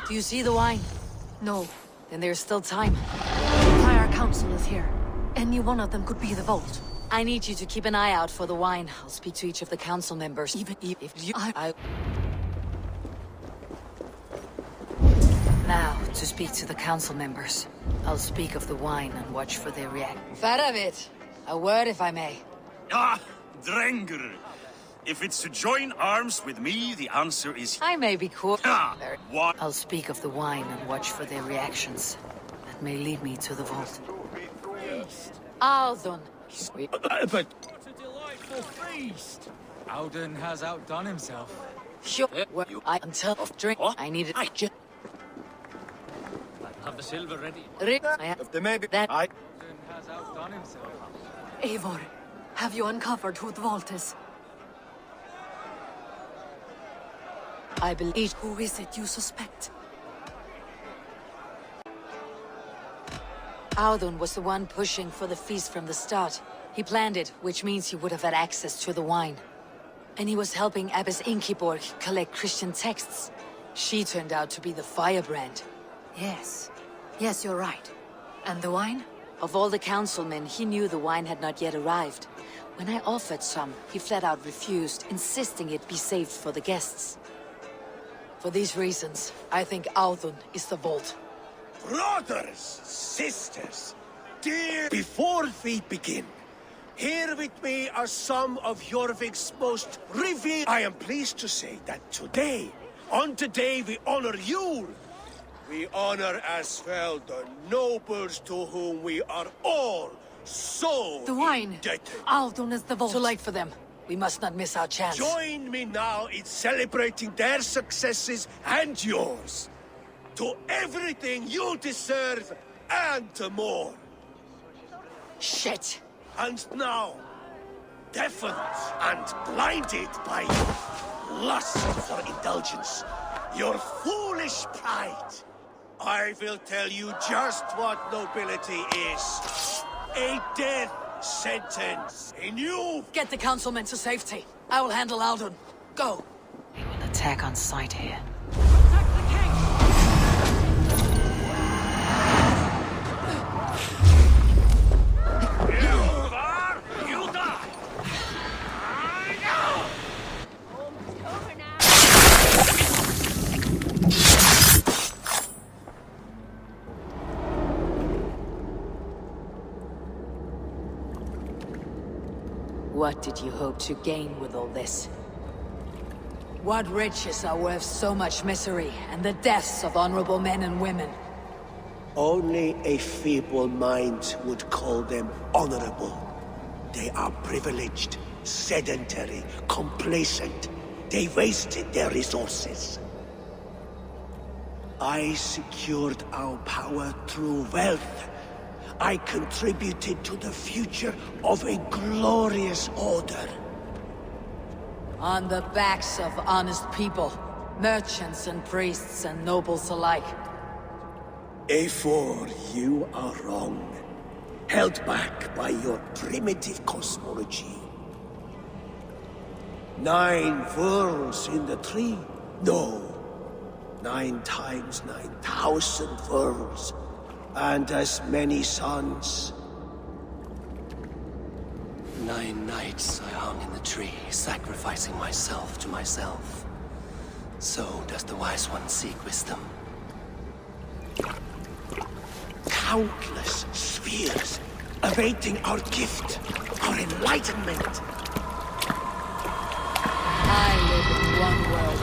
Do you see the wine? No. Then there's still time. The entire council is here. Any one of them could be the vault. I need you to keep an eye out for the wine. I'll speak to each of the council members. Even if you... Now, to speak to the council members. I'll speak of the wine and watch for their reaction. Faravit, a word if I may. Ah, Drenger. If it's to join arms with me, the answer is... I may be cool. What? I'll speak of the wine and watch for their reactions. That may lead me to the vault. Aldon. But... What a delightful feast! Alden has outdone himself. Sure. Until drink. I need it. Have the silver ready. If there may be that. Alden has outdone himself. Eivor, have you uncovered who the vault is? I believe. Who is it you suspect? Audun was the one pushing for the feast from the start. He planned it, which means he would have had access to the wine. And he was helping Abbess Ingeborg collect Christian texts. She turned out to be the firebrand. Yes. Yes, you're right. And the wine? Of all the councilmen, he knew the wine had not yet arrived. When I offered some, he flat out refused, insisting it be saved for the guests. For these reasons, I think Audun is the vault. Brothers, sisters, dear, before we begin, here with me are some of Jorvik's most revered. I am pleased to say that today, on today we honor you. We honor as well the nobles to whom we are all so the wine. indebted. Audun is the vault. Too late for them. We must not miss our chance. Join me now in celebrating their successes and yours. To everything you deserve and more. Shit. And now, deafened and blinded by your lust for indulgence, your foolish pride, I will tell you just what nobility is. A death sentence. And you... Get the councilmen to safety. I will handle Audun. Go. We will attack on sight here. What did you hope to gain with all this? What riches are worth so much misery and the deaths of honorable men and women? Only a feeble mind would call them honorable. They are privileged, sedentary, complacent. They wasted their resources. I secured our power through wealth. I contributed to the future of a glorious order. On the backs of honest people, merchants and priests and nobles alike. Eivor, you are wrong. Held back by your primitive cosmology. 9 worlds in the tree? No. 9 times 9,000 worlds. And as many suns. 9 nights I hung in the tree, sacrificing myself to myself. So does the Wise One seek wisdom. Countless spheres, awaiting our gift, our enlightenment. I live in one world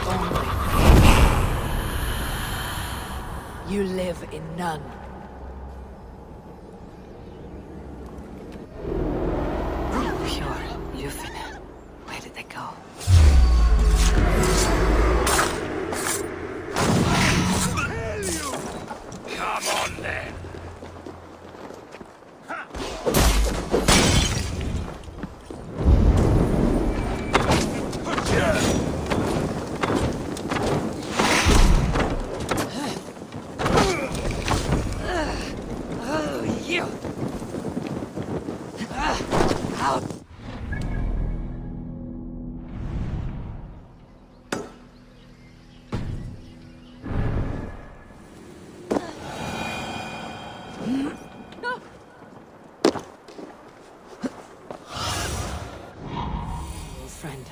only. You live in none. Pure Lufin. Where did they go? friend.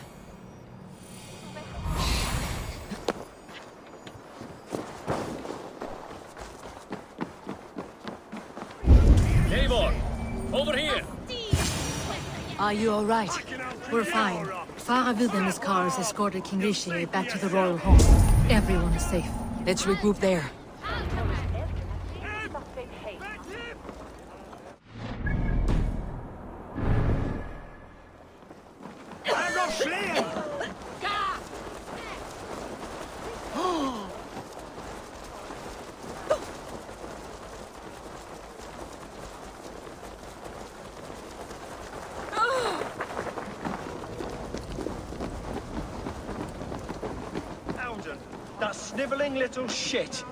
Eivor, over here! Are you all right? We're fine. Farah and his cars escorted King Rishi back to the royal home. Everyone is safe. Let's regroup there. That sniveling little shit.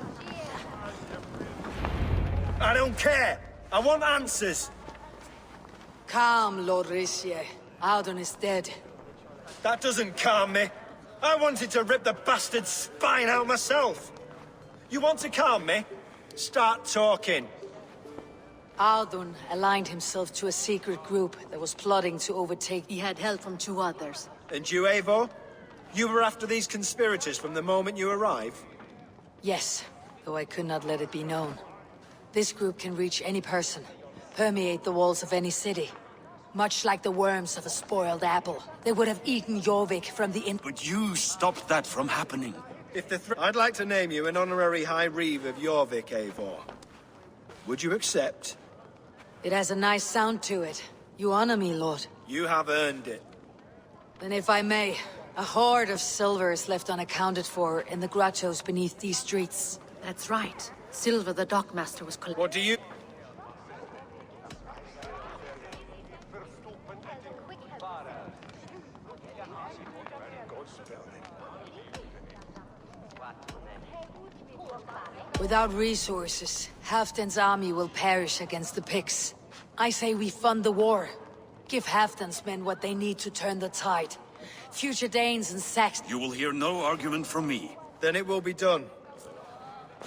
I don't care. I want answers. Calm, Lord Rishi. Audun is dead. That doesn't calm me. I wanted to rip the bastard's spine out myself. You want to calm me? Start talking. Audun aligned himself to a secret group that was plotting to overtake. He had help from 2 others. And you, Eivor? You were after these conspirators from the moment you arrived? Yes, though I could not let it be known. This group can reach any person, permeate the walls of any city. Much like the worms of a spoiled apple, they would have eaten Jorvik from the in- But you stopped that from happening. If the I'd like to name you an honorary High Reeve of Jorvik, Eivor. Would you accept? It has a nice sound to it. You honor me, Lord. You have earned it. Then if I may, a hoard of silver is left unaccounted for in the grottos beneath these streets. That's right. Silver the Dockmaster was What do you... Without resources, Halfdan's army will perish against the Picts. I say we fund the war. Give Halfdan's men what they need to turn the tide. Future Danes and Saxons... You will hear no argument from me. Then it will be done.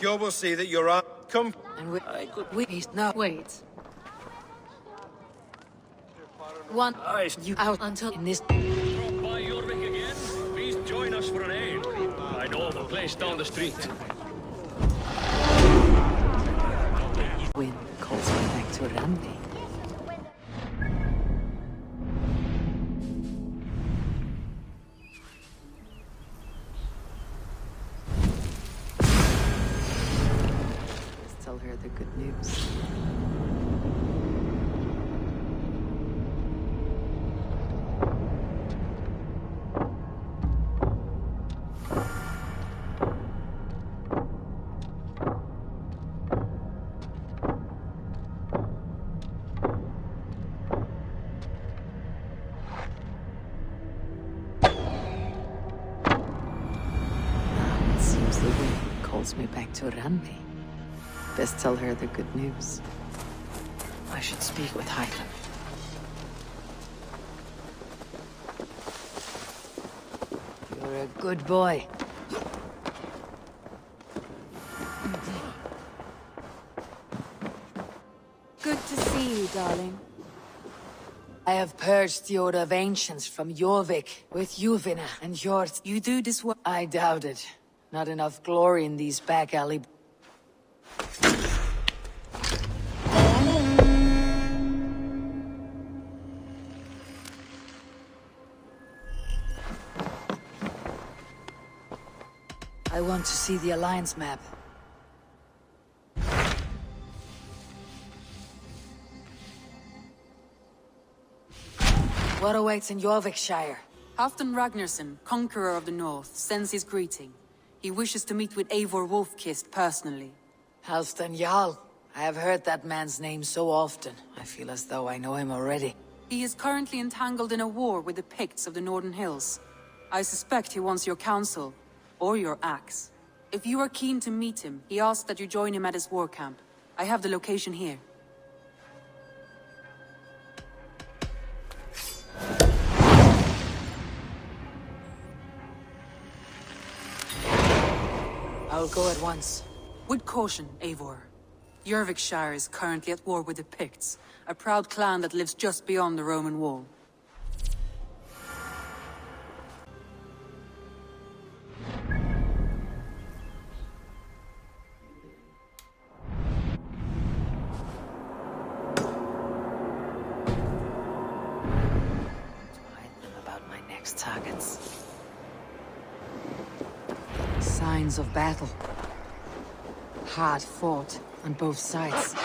You will see that you're come... And we... No, wait. One... You out until in this... Drop by Jorvik again? Please join us for an ale. I know of a place down the street. Wind calls me back to Randy. Let's tell her the good news. The wind calls me back to Randy. Best tell her the good news. I should speak with Heilty. You're a good boy. Good to see you, darling. I have purged the Order of Ancients from Jorvik with Juvina and Jort. You do this work? I doubt it. Not enough glory in these back alley... I want to see the Alliance map. What awaits in Jorvikshire? Halfdan Ragnarsson, conqueror of the north, sends his greeting. He wishes to meet with Eivor Wolfkist personally. Halfdan Jarl. I have heard that man's name so often. I feel as though I know him already. He is currently entangled in a war with the Picts of the Northern Hills. I suspect he wants your counsel, or your axe. If you are keen to meet him, he asks that you join him at his war camp. I have the location here. I'll go at once. With caution, Eivor. Jorvikshire is currently at war with the Picts, a proud clan that lives just beyond the Roman wall. Orcs' targets. Signs of battle. Hard fought on both sides.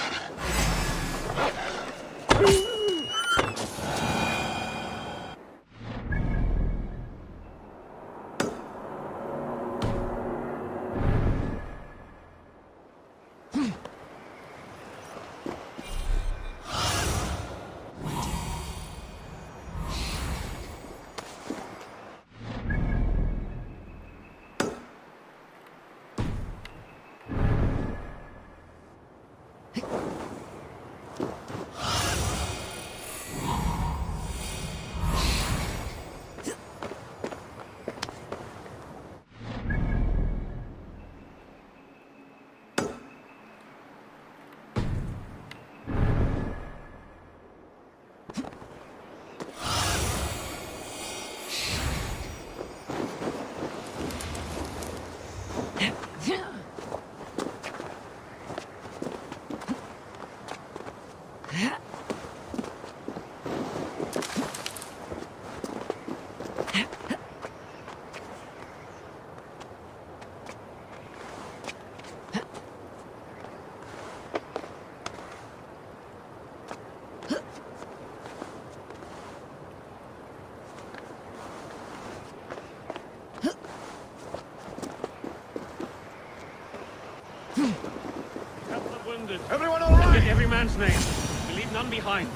Everyone all right? Get every man's name. We leave none behind.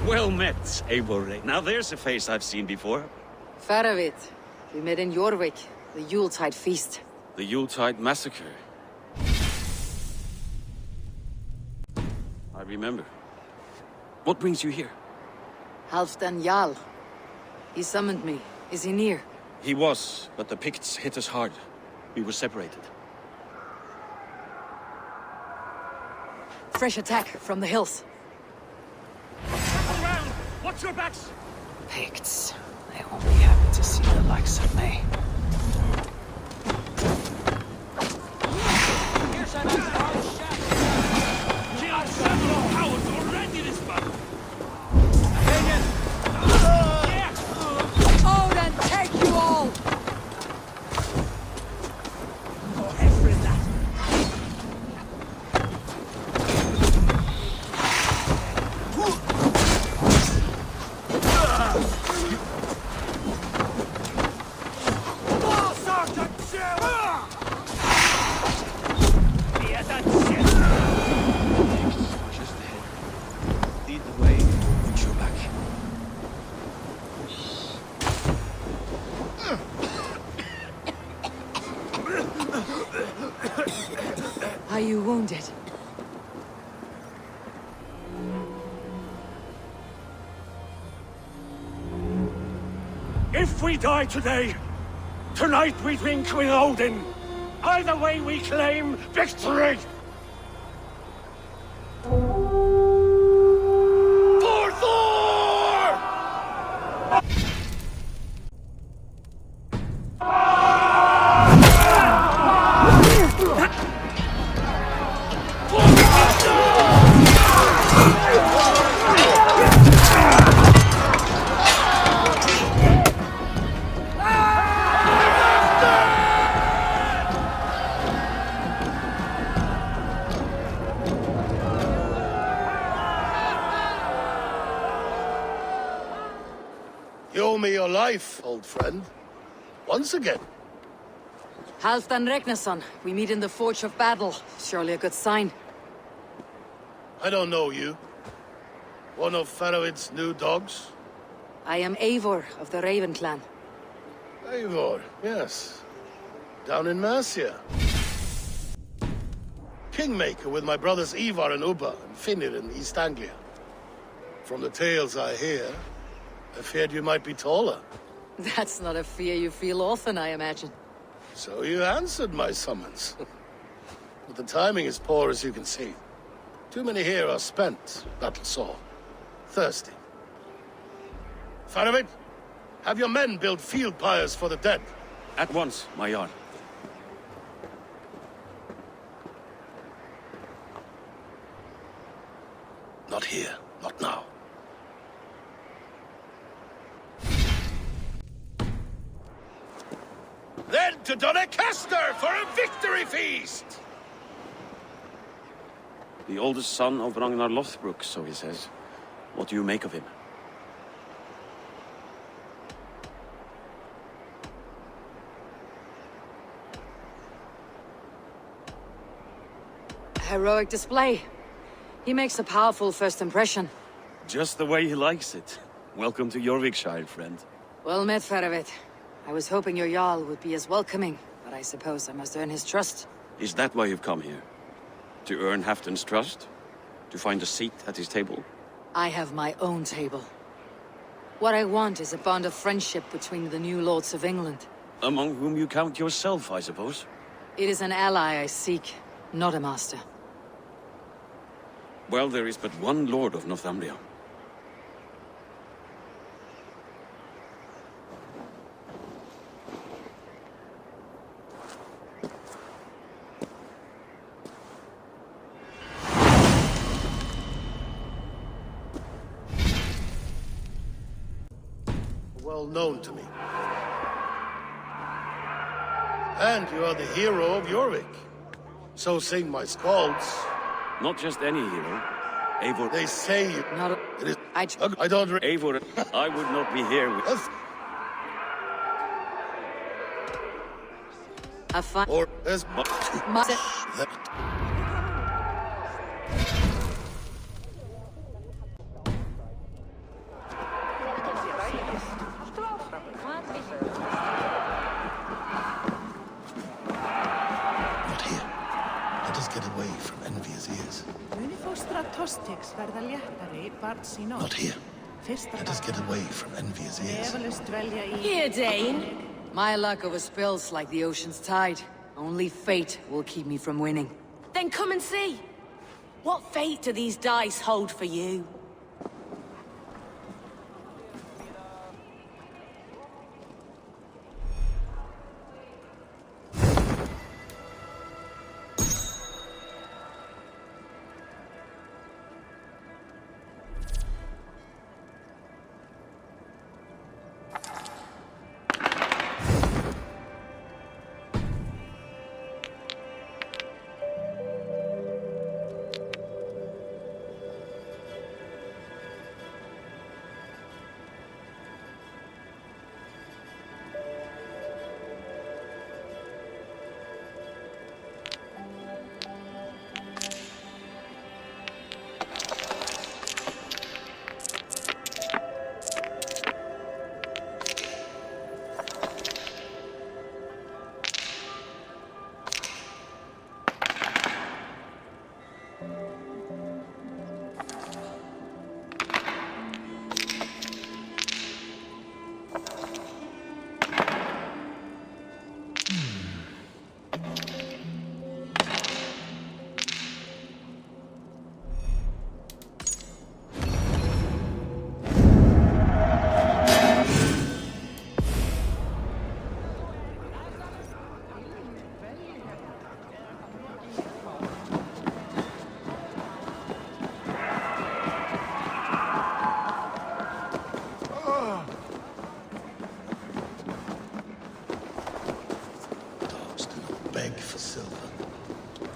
Well met, Eivor. Now there's a face I've seen before. Faravit. We met in Jorvik, the Yuletide feast. The Yuletide massacre. I remember. What brings you here? Halfdan Jarl. He summoned me. Is he near? He was, but the Picts hit us hard. We were separated. Fresh attack from the hills. Circle round! Watch your backs! Picts. They won't be happy to see the likes of me. Killed several cowards already this battle! Odin, take you all! Lead the way, watch your back. Are you wounded? If we die today, tonight we drink with Odin. Either way we claim victory! For Thor! You owe me your life, old friend. Once again. Halfdan Ragnarsson. We meet in the Forge of Battle. Surely a good sign. I don't know you. One of Faravid's new dogs? I am Eivor of the Raven clan. Eivor, yes. Down in Mercia. Kingmaker with my brothers Eivor and Ubba and Finnir in East Anglia. From the tales I hear, I feared you might be taller. That's not a fear you feel often, I imagine. So you answered my summons. But the timing is poor, as you can see. Too many here are spent, battle-sore, thirsty. Faravid, have your men build field pyres for the dead. At once, my Jarl. Not here, not now. to Doncaster for a victory feast! The oldest son of Ragnar Lothbrok, so he says. What do you make of him? Heroic display. He makes a powerful first impression. Just the way he likes it. Welcome to Jorvikshire, friend. Well met, Ferrevet. I was hoping your Jarl would be as welcoming, but I suppose I must earn his trust. Is that why you've come here? To earn Halfdan's trust? To find a seat at his table? I have my own table. What I want is a bond of friendship between the new lords of England. Among whom you count yourself, I suppose? It is an ally I seek, not a master. Well, there is but one lord of Northumbria. Well known to me. And you are the hero of Jorvik. So sing my skalds. Not just any hero. Eivor... They say you... Not a... It is... I don't... Eivor, I would not be here with... A fun... Or as... Not here. Let us get away from envious ears. Here, Dane. My luck over spills like the ocean's tide. Only fate will keep me from winning. Then come and see. What fate do these dice hold for you?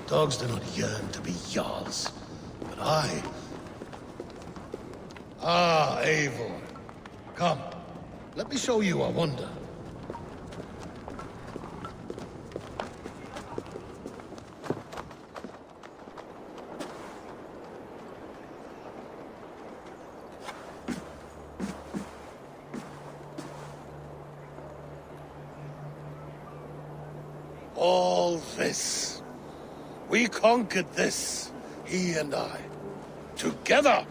Dogs do not yearn to be Jarls, but I... Ah, Eivor. Come, let me show you a wonder. All this. We conquered this, he and I. Together!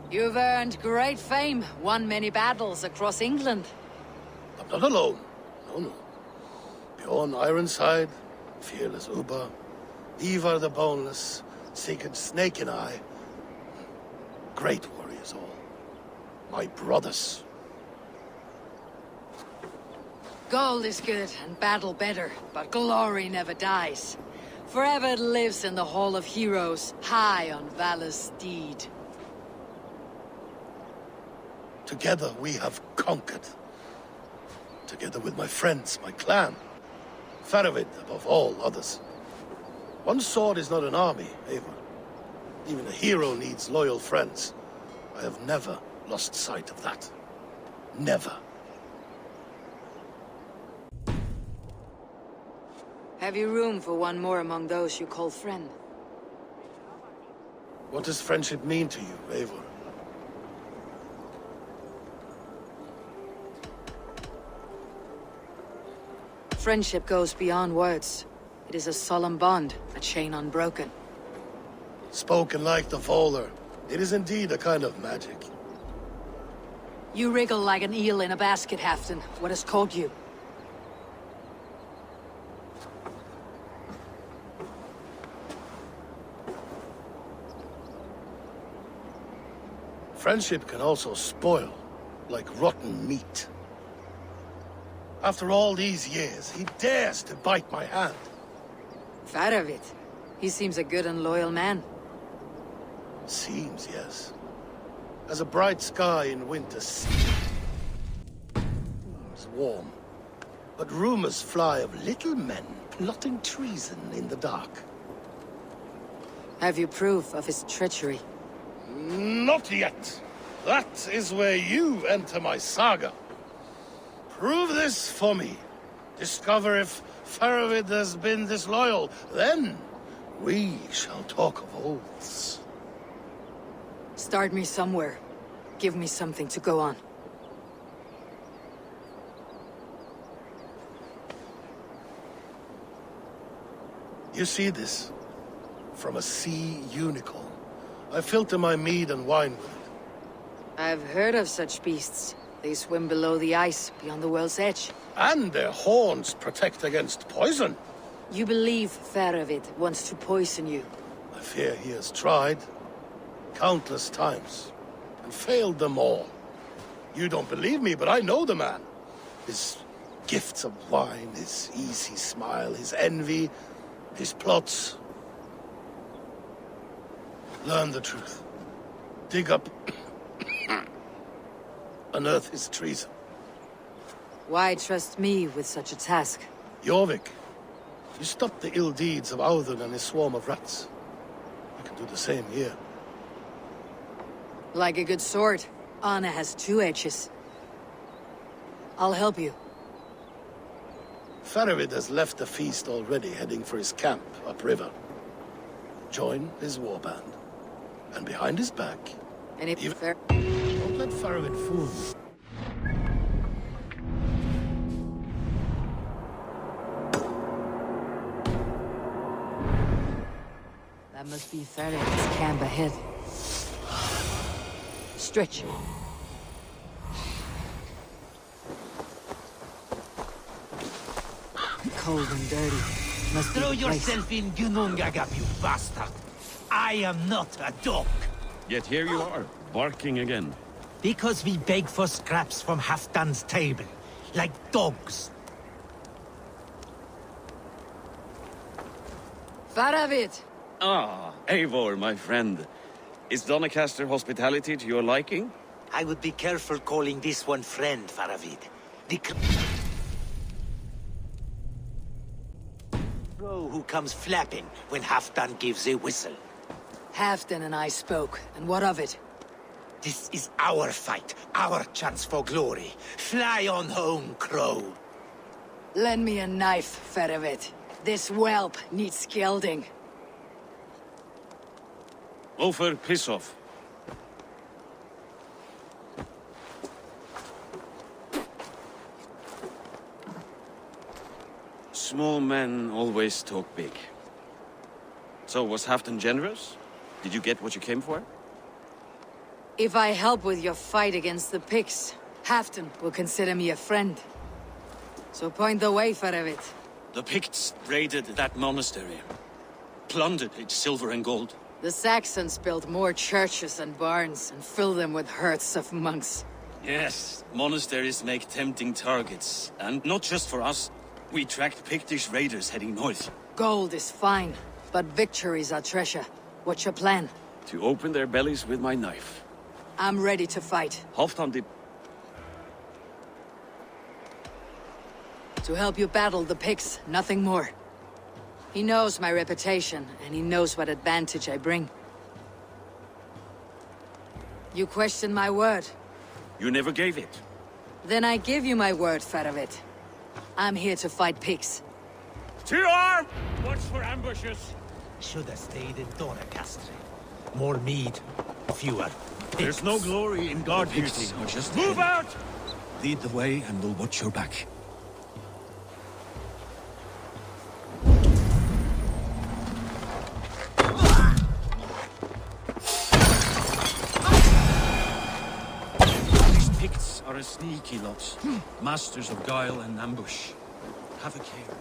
You've earned great fame, won many battles across England. I'm not alone. No. Bjorn Ironside, fearless Uber, Eivor the Boneless, Sigurd Snake and I. Great warriors all. My brothers. Gold is good and battle better, but glory never dies. Forever it lives in the Hall of Heroes, high on valor's steed. Together we have conquered. Together with my friends, my clan. Faravid above all others. One sword is not an army, Eivor. Even a hero needs loyal friends. I have never lost sight of that. Never. Have you room for one more among those you call friend? What does friendship mean to you, Eivor? Friendship goes beyond words. It is a solemn bond, a chain unbroken. Spoken like the Volar. It is indeed a kind of magic. You wriggle like an eel in a basket, Halfdan. What has caught you? Friendship can also spoil, like rotten meat. After all these years, he dares to bite my hand. Faravid. He seems a good and loyal man. Seems, yes. As a bright sky in winter seems warm. But rumors fly of little men plotting treason in the dark. Have you proof of his treachery? Not yet. That is where you enter my saga. Prove this for me. Discover if Faravid has been disloyal. Then we shall talk of oaths. Start me somewhere. Give me something to go on. You see this? From a sea unicorn. I filter my mead and wine with it. I've heard of such beasts. They swim below the ice, beyond the world's edge. And their horns protect against poison. You believe Faravid wants to poison you? I fear he has tried. Countless times. And failed them all. You don't believe me, but I know the man. His gifts of wine, his easy smile, his envy, his plots. Learn the truth. Dig up... unearth his treason. Why trust me with such a task? Jorvik, you stopped the ill deeds of Audun and his swarm of rats. You can do the same here. Like a good sword, Anna has two edges. I'll help you. Faravid has left the feast already, heading for his camp upriver. Join his warband. And behind his back... And if don't let Faravid fool you. That must be Faravid's camp ahead. Stretch. Cold and dirty. Must be Throw the place. yourself in Gunungagap, you bastard! I am not a dog! Yet here you are, barking again. Because we beg for scraps from Halfdan's table, like dogs. Faravid! Ah, Eivor, my friend. Is Doncaster hospitality to your liking? I would be careful calling this one friend, Faravid. The crow who comes flapping when Halfdan gives a whistle. Halfdan and I spoke, and what of it? This is our fight, our chance for glory. Fly on home, crow. Lend me a knife, Faravid. This whelp needs scalding. Ofer, piss off. Small men always talk big. So, was Halfdan generous? Did you get what you came for? If I help with your fight against the Picts, Halfdan will consider me a friend. So point the way, Faravid. The Picts raided that monastery. Plundered its silver and gold. The Saxons built more churches and barns, and filled them with herds of monks. Yes, monasteries make tempting targets. And not just for us. We tracked Pictish raiders heading north. Gold is fine, but victories are treasure. What's your plan? To open their bellies with my knife. I'm ready to fight. Halfdan did... To help you battle the Picts, nothing more. He knows my reputation, and he knows what advantage I bring. You question my word? You never gave it. Then I give you my word, Faravit. I'm here to fight Picts. To arm! Watch for ambushes. Should have stayed in Donacastre. More mead, fewer. There's no glory in guard duty. Move out! Lead the way and we'll watch your back. These Picts are a sneaky lot. Masters of guile and ambush. Have a care.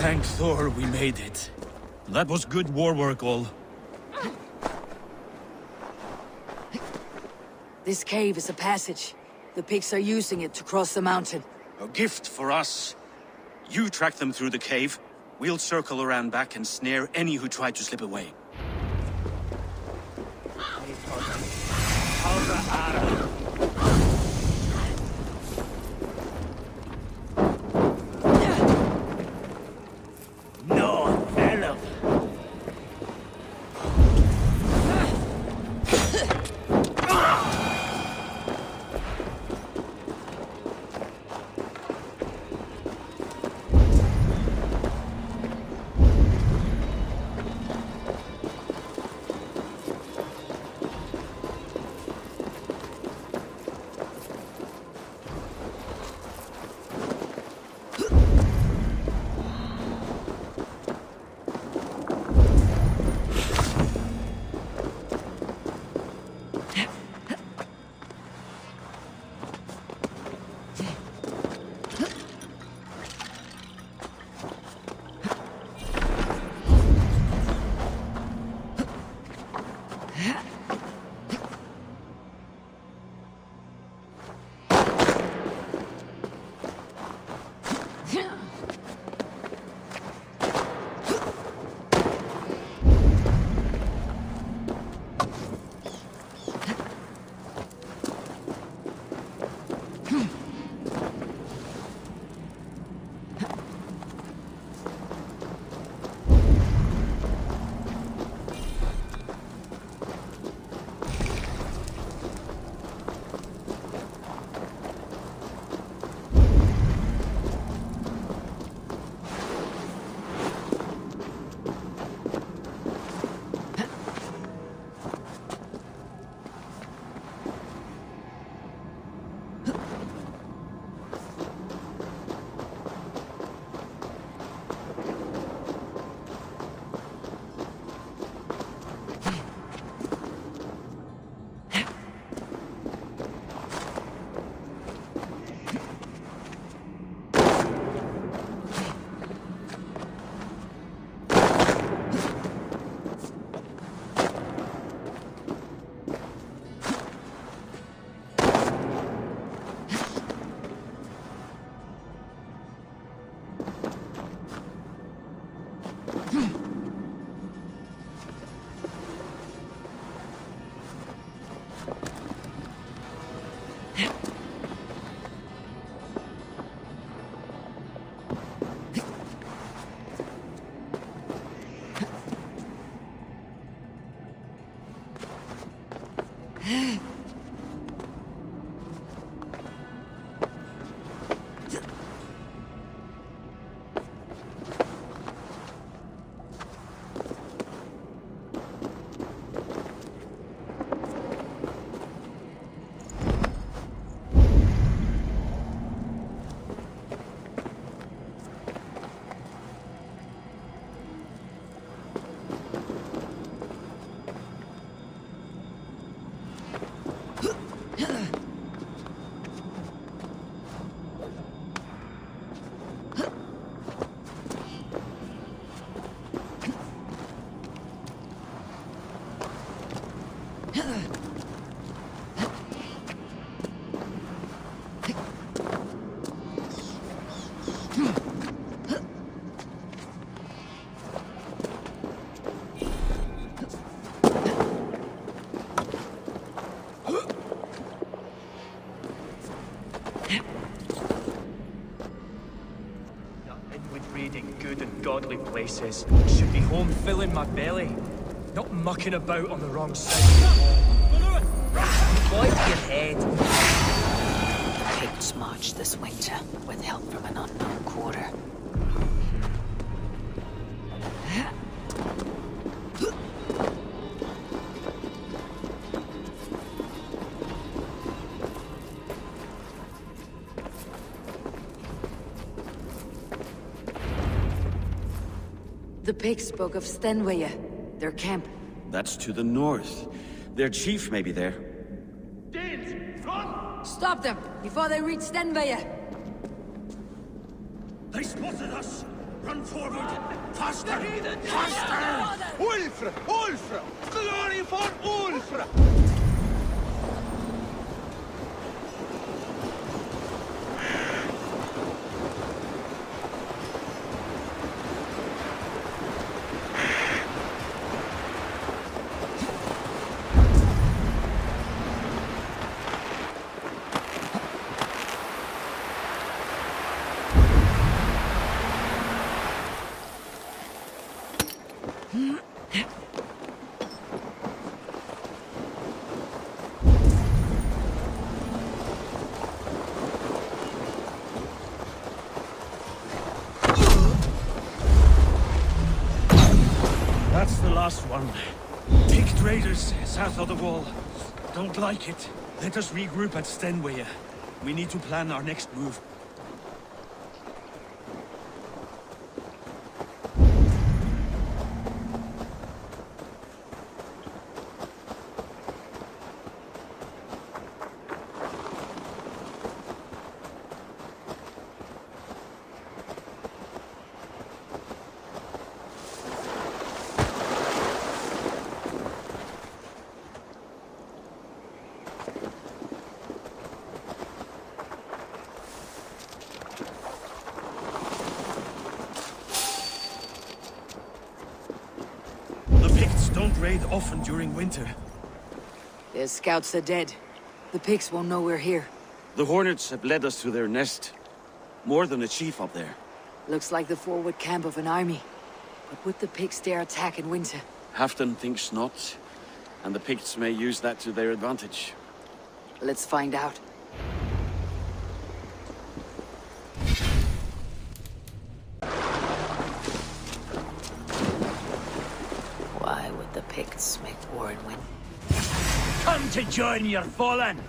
Thank Thor we made it. That was good war work, all. This cave is a passage. The Picts are using it to cross the mountain. A gift for us. You track them through the cave. We'll circle around back and snare any who try to slip away. Reading good and godly places. Should be home filling my belly, not mucking about on the wrong side of the wall. Boy, your head. Picts march this winter with help from an unknown quarter. The Picts spoke of Stenwaya, their camp. That's to the north. Their chief may be there. Stop them before they reach Stenwaya! They spotted us! Run forward! Faster! Faster! Ulfra! Ulfra! Glory for Ulfra! That's the last one. Picked raiders south of the wall. Don't like it. Let us regroup at Stenwaya. We need to plan our next move. Don't raid often during winter. Their scouts are dead. The Picts won't know we're here. The Hornets have led us to their nest. More than a chief up there. Looks like the forward camp of an army. But would the Picts dare attack in winter? Halfton thinks not. And the Picts may use that to their advantage. Let's find out. Why would the Picts make war in winter? Come to join your fallen!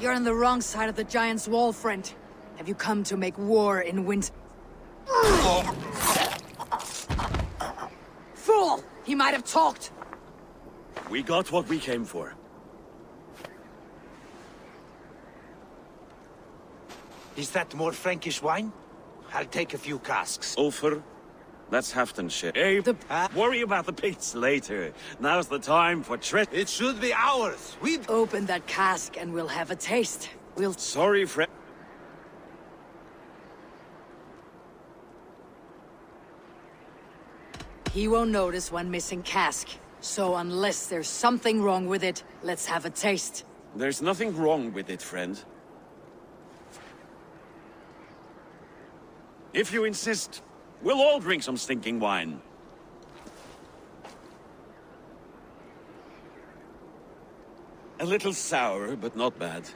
You're on the wrong side of the Giant's Wall, friend. Have you come to make war in winter? Fool! He might have talked! We got what we came for. Is that more Frankish wine? I'll take a few casks. Ulfr, that's Halfton's ship. Eivor, worry about the Picts later. Now's the time for treasure. It should be ours. We open that cask and we'll have a taste. We'll... Sorry, friend. He won't notice one missing cask. So unless there's something wrong with it, let's have a taste. There's nothing wrong with it, friend. If you insist, we'll all drink some stinking wine. A little sour, but not bad.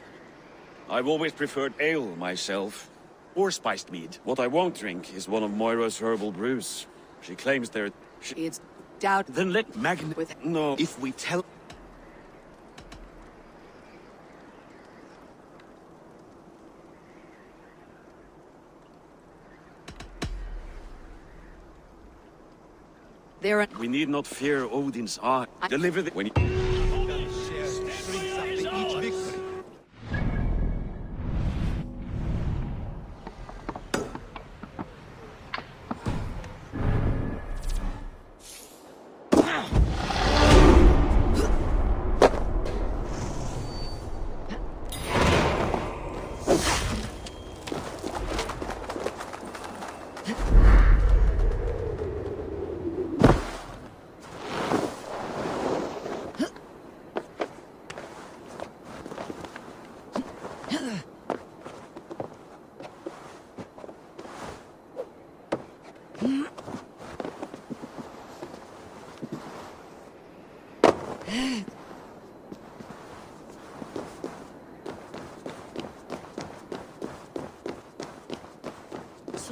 I've always preferred ale myself, or spiced mead. What I won't drink is one of Moira's herbal brews. She claims they're... It's doubt... Then let Magn... with... No. If we tell... They're We need not fear Odin's eye. Deliver the... When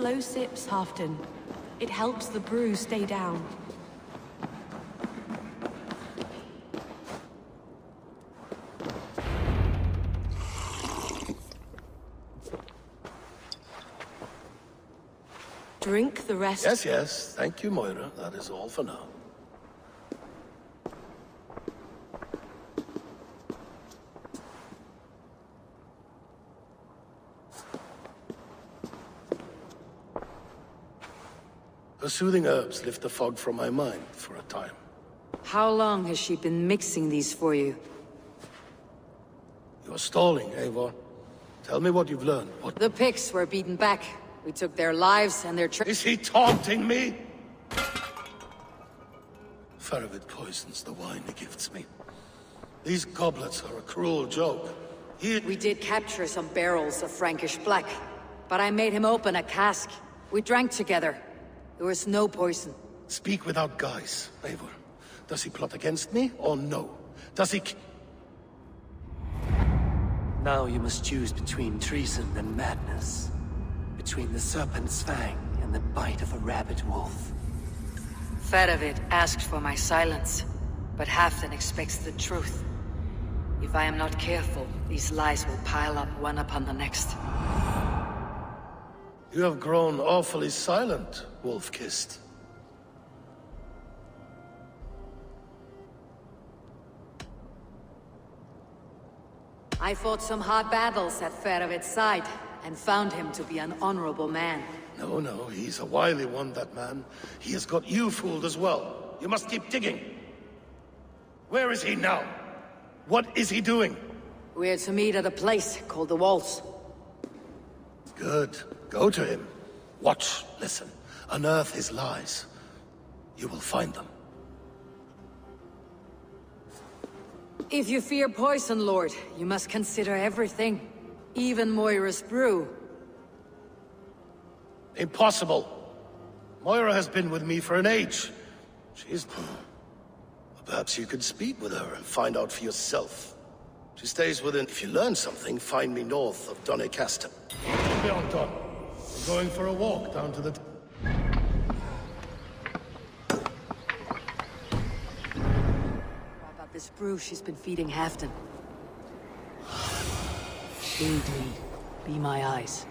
Slow sips, Halfton. It helps the brew stay down. Drink the rest. Yes, yes. Thank you, Moira. That is all for now. The soothing herbs lift the fog from my mind for a time. How long has she been mixing these for you? You're stalling, Eivor. Tell me what you've learned. What? The Picts were beaten back. We took their lives and their Is he taunting me? Throwables poisons the wine he gifts me. These goblets are a cruel joke. We did capture some barrels of Frankish black, but I made him open a cask. We drank together. There was no poison. Speak without guise, Eivor. Does he plot against me, or no? Does he... Now you must choose between treason and madness. Between the serpent's fang and the bite of a rabid wolf. Throwables asked for my silence, but Halfdan expects the truth. If I am not careful, these lies will pile up one upon the next. You have grown awfully silent, Wolf-Kissed. I fought some hard battles at Throwables' side, and found him to be an honorable man. No, he's a wily one, that man. He has got you fooled as well. You must keep digging. Where is he now? What is he doing? We're to meet at a place called the Walls. Good. Go to him. Watch, listen. Unearth his lies. You will find them. If you fear poison, Lord, you must consider everything. Even Moira's brew. Impossible. Moira has been with me for an age. She's... Perhaps you could speak with her and find out for yourself. She stays within... If you learn something, find me north of Doncaster. Beyond Don. We're going for a walk down to the... About this brew she's been feeding Halfdan. Aid me. Be my eyes.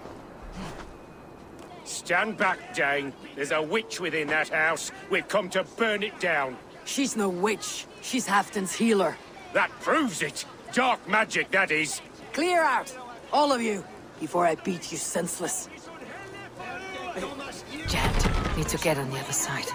Stand back, Dane. There's a witch within that house. We've come to burn it down. She's no witch. She's Halfdan's healer. That proves it. Dark magic, that is. Clear out! All of you! Before I beat you senseless. Jant, need to get on the other side.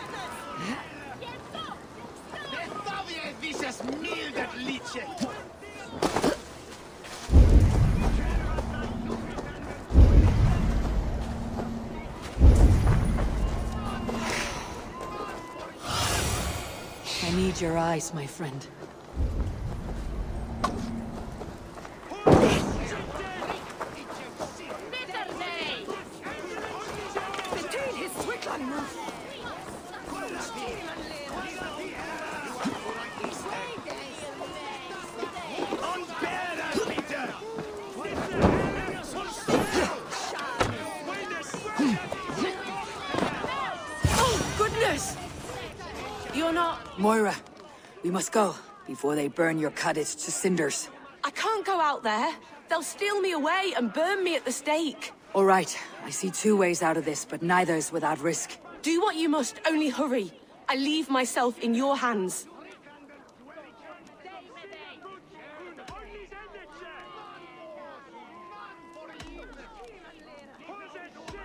I need your eyes, my friend. Moira, we must go, before they burn your cottage to cinders. I can't go out there. They'll steal me away and burn me at the stake. All right, I see two ways out of this, but neither is without risk. Do what you must, only hurry. I leave myself in your hands.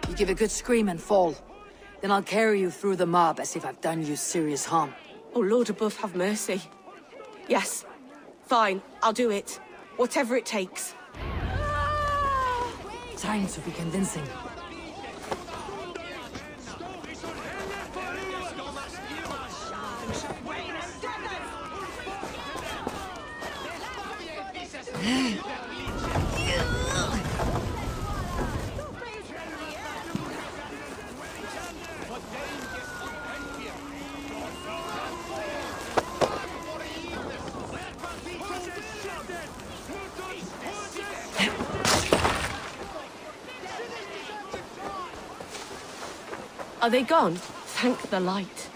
You give a good scream and fall. Then I'll carry you through the mob as if I've done you serious harm. Oh, Lord above, have mercy. Yes. Fine, I'll do it. Whatever it takes. Time to be convincing. Are they gone? Thank the light.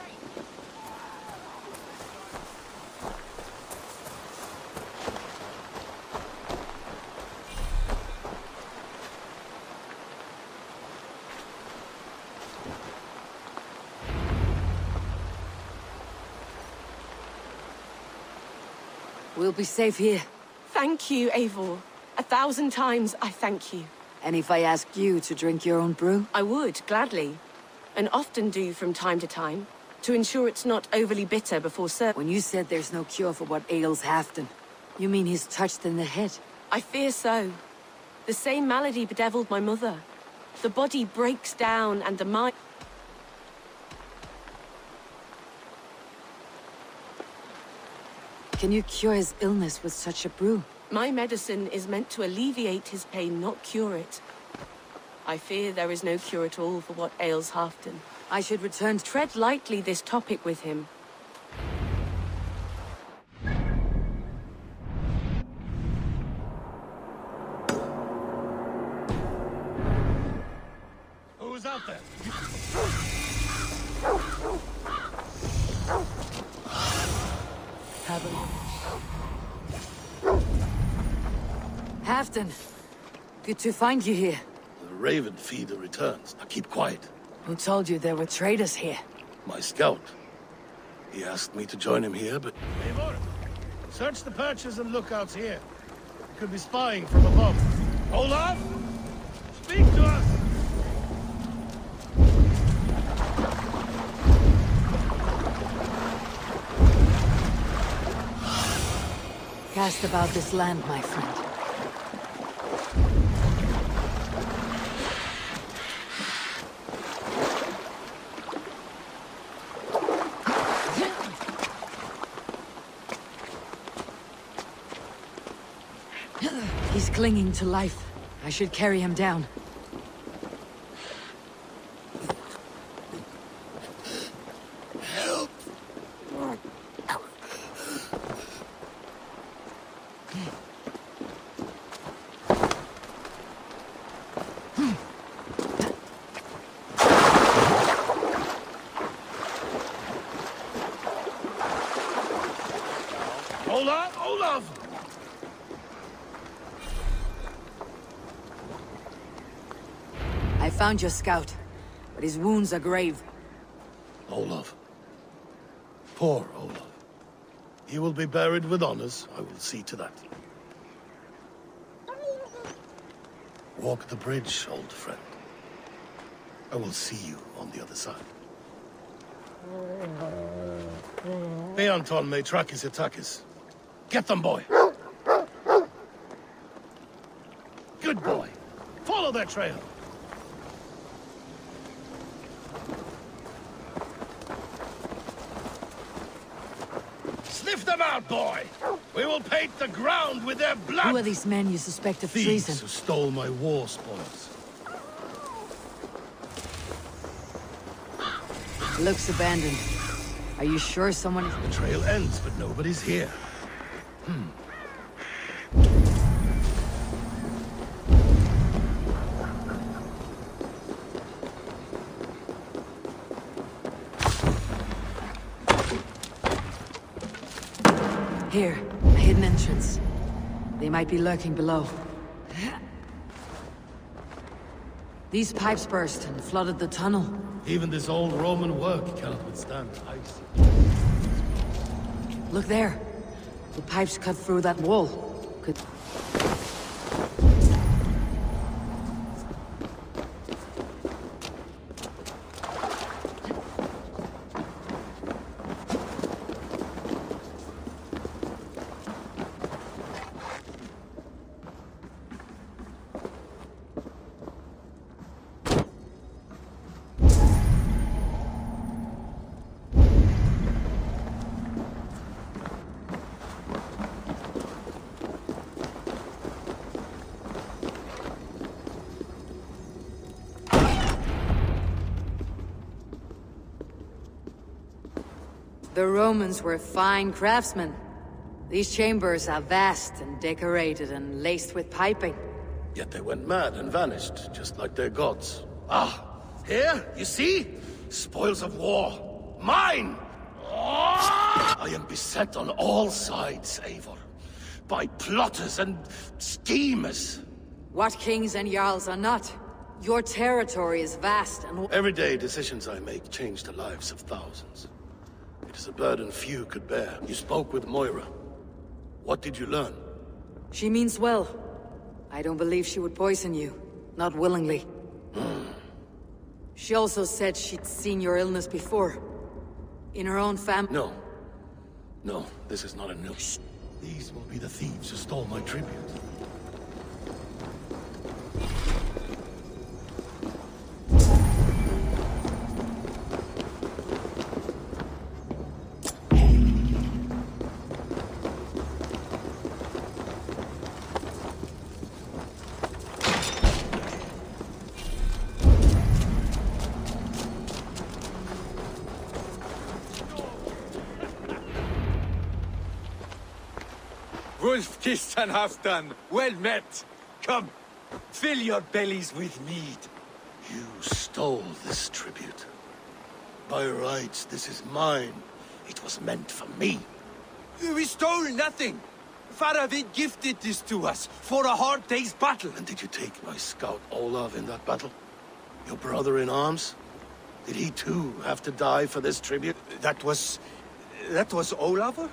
We'll be safe here. Thank you, Eivor. 1,000 times I thank you. And if I asked you to drink your own brew? I would, gladly. And often do from time to time, to ensure it's not overly bitter before serving. When you said there's no cure for what ails Halfdan, you mean he's touched in the head? I fear so. The same malady bedeviled my mother. The body breaks down and the mind... Can you cure his illness with such a brew? My medicine is meant to alleviate his pain, not cure it. I fear there is no cure at all for what ails Halfdan. I should return to... Tread lightly this topic with him. Who's out there? Halfdan, good to find you here. The Raven feeder returns. Now keep quiet. Who told you there were traitors here? My scout. He asked me to join him here, but... Eivor, search the perches and lookouts here. He could be spying from above. Hold on! Speak to us! Cast about this land, my friend. He's clinging to life. I should carry him down. Help! Olaf! I found your scout, but his wounds are grave. Olaf. Poor Olaf. He will be buried with honors. I will see to that. Walk the bridge, old friend. I will see you on the other side. Beanton may track his attackers. Get them, boy! Good boy. Follow their trail. Sniff them out, boy! We will paint the ground with their blood! Who are these men you suspect of Thieves treason? who stole my war spoils. Looks abandoned. Are you sure someone... The trail ends, but nobody's here. Here, a hidden entrance. They might be lurking below. These pipes burst and flooded the tunnel. Even this old Roman work cannot withstand ice. Look there. The pipes cut through that wall. Could... The Romans were fine craftsmen. These chambers are vast and decorated and laced with piping. Yet they went mad and vanished, just like their gods. Ah, here, you see? Spoils of war. Mine! I am beset on all sides, Eivor. By plotters and schemers. What kings and jarls are not? Your territory is vast and... Everyday decisions I make change the lives of thousands. It is a burden few could bear. You spoke with Moira. What did you learn? She means well. I don't believe she would poison you. Not willingly. She also said she'd seen your illness before. In her own family. No. No, this is not a news. These will be the thieves who stole my tribute. Wolf-kissed and half-done. Well met. Come, fill your bellies with mead. You stole this tribute. By rights, this is mine. It was meant for me. We stole nothing. Faravid gifted this to us for a hard day's battle. And did you take my scout Olav in that battle? Your brother in arms? Did he too have to die for this tribute? That was Olav?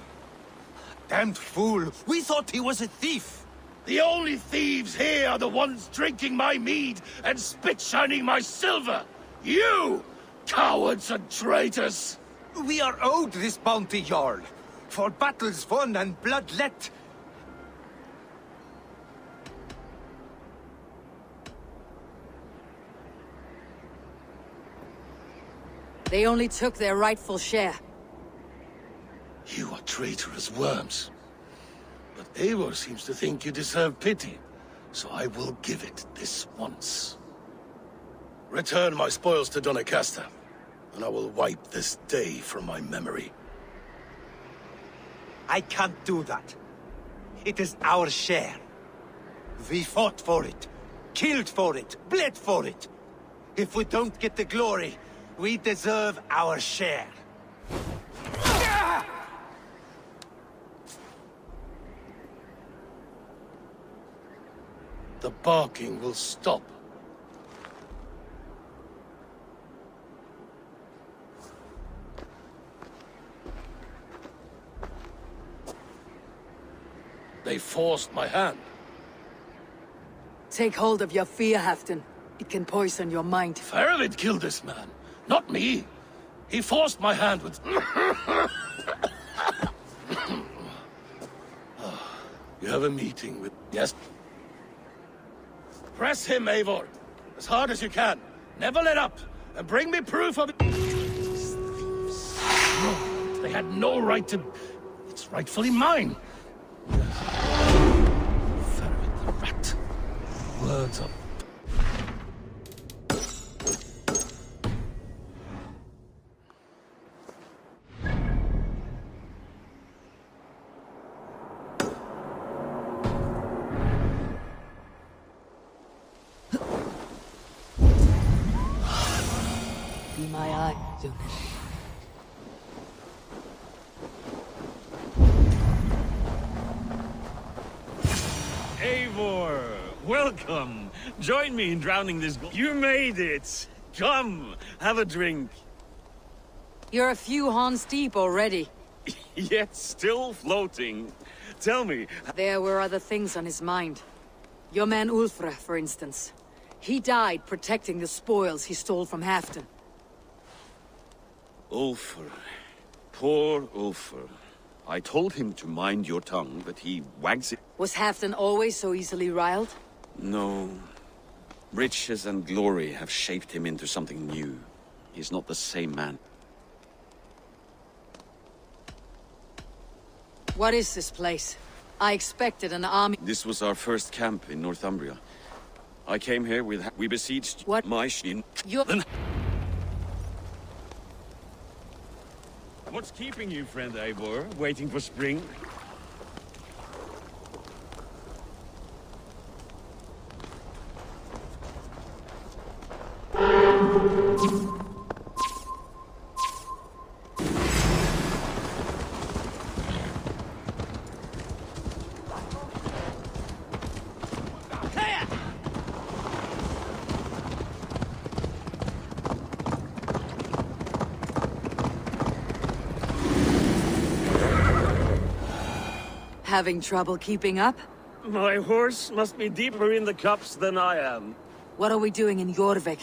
Damned fool! We thought he was a thief! The only thieves here are the ones drinking my mead and spit-shining my silver! You! Cowards and traitors! We are owed this bounty, Jarl. For battles won and blood let. They only took their rightful share. You are traitorous worms. But Eivor seems to think you deserve pity, so I will give it this once. Return my spoils to Doncaster, and I will wipe this day from my memory. I can't do that. It is our share. We fought for it, killed for it, bled for it. If we don't get the glory, we deserve our share. The barking will stop. They forced my hand. Take hold of your fear, Halfdan. It can poison your mind. Faravid killed this man, not me. He forced my hand with... You have a meeting with... Yes? Press him, Eivor. As hard as you can. Never let up. And bring me proof of it. These thieves. No, they had no right to... It's rightfully mine. Faravid the rat. Words of... Be my eye, soon. Eivor, welcome. Join me in drowning this... You made it. Come, have a drink. You're a few horns deep already. Yet still floating. Tell me... There were other things on his mind. Your man Ulfre, for instance. He died protecting the spoils he stole from Halfdan. Ulfr. Poor Ulfr. I told him to mind your tongue, but he wags it. Was Halfdan always so easily riled? No. Riches and glory have shaped him into something new. He's not the same man. What is this place? I expected an army. This was our first camp in Northumbria. I came here with... We besieged... What? My shin... You're... What's keeping you, friend Eivor? Waiting for spring? Having trouble keeping up? My horse must be deeper in the cups than I am. What are we doing in Jorvik?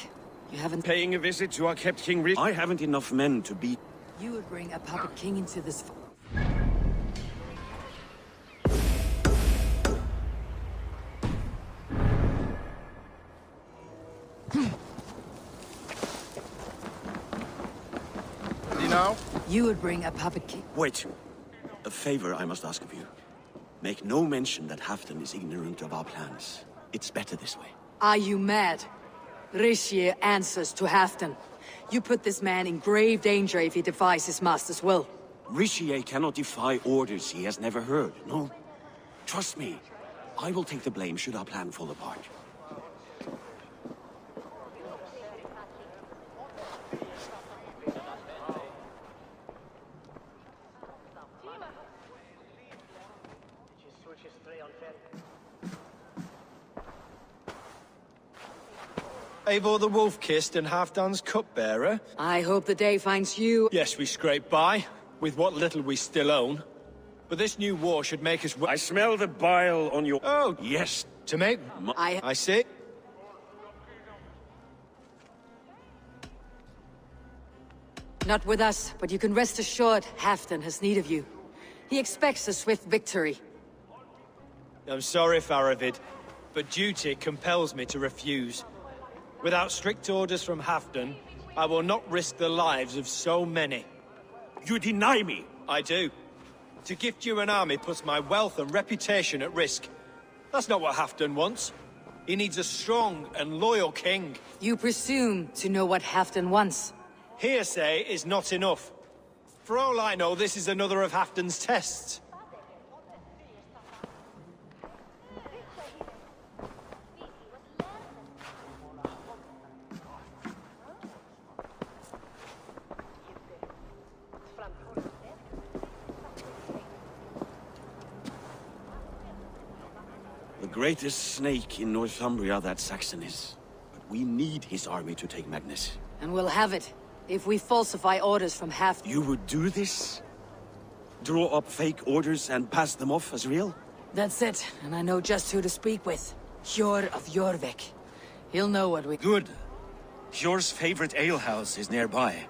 You haven't... Paying a visit to our kept King Rich. I haven't enough men to beat... You would bring a puppet king into this... You know? You would bring a puppet king... Wait. A favor I must ask of you. Make no mention that Halfdan is ignorant of our plans. It's better this way. Are you mad? Rishir answers to Halfdan. You put this man in grave danger if he defies his master's will. Rishie cannot defy orders he has never heard, no? Trust me. I will take the blame should our plan fall apart. Eivor the Wolf-Kissed and Halfdan's cupbearer? I hope the day finds you... Yes, we scrape by, with what little we still own. But this new war should make us... I smell the bile on your... Oh, yes. To make... I see. Not with us, but you can rest assured Halfdan has need of you. He expects a swift victory. I'm sorry, Faravid, but duty compels me to refuse. Without strict orders from Halfdan, I will not risk the lives of so many. You deny me? I do. To gift you an army puts my wealth and reputation at risk. That's not what Halfdan wants. He needs a strong and loyal king. You presume to know what Halfdan wants. Hearsay is not enough. For all I know, this is another of Halfdan's tests. The greatest snake in Northumbria that Saxon is. But we need his army to take Magnus. And we'll have it, if we falsify orders from Halfdan. You would do this? Draw up fake orders and pass them off as real? That's it, and I know just who to speak with. Hjor of Jorvik. He'll know what we... Good. Hjor's favorite alehouse is nearby.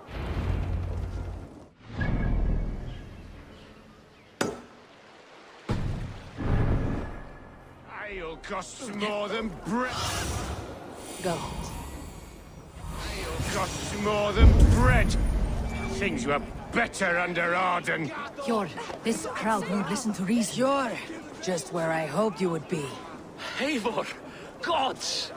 Ale costs more than bread. Go. Ale costs more than bread. Things were better under Arden. Hjor, this crowd won't listen to reason. Hjor, just where I hoped you would be. Eivor! Gods!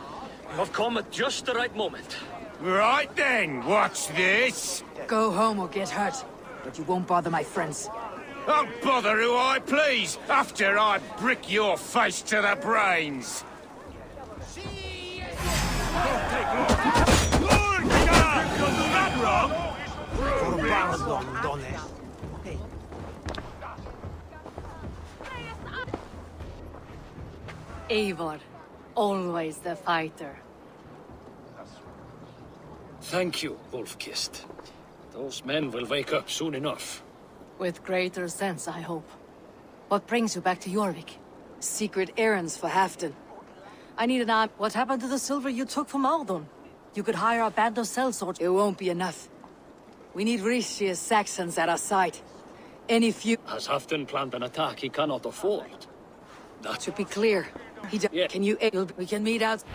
You have come at just the right moment. Right then, watch this. Go home or get hurt, but you won't bother my friends. I'll bother who I please, after I brick your face to the brains. Eivor, always the fighter. Thank you, Wolf-Kissed. Those men will wake up soon enough. With greater sense, I hope. What brings you back to Jorvik? Secret errands for Halfdan. I need an arm. What happened to the silver you took from Aldon? You could hire a band of sellswords. It won't be enough. We need Rishi's Saxons at our side. Any few... Has Halfdan planned an attack he cannot afford? That should be clear. Yeah. Can you... We can meet out...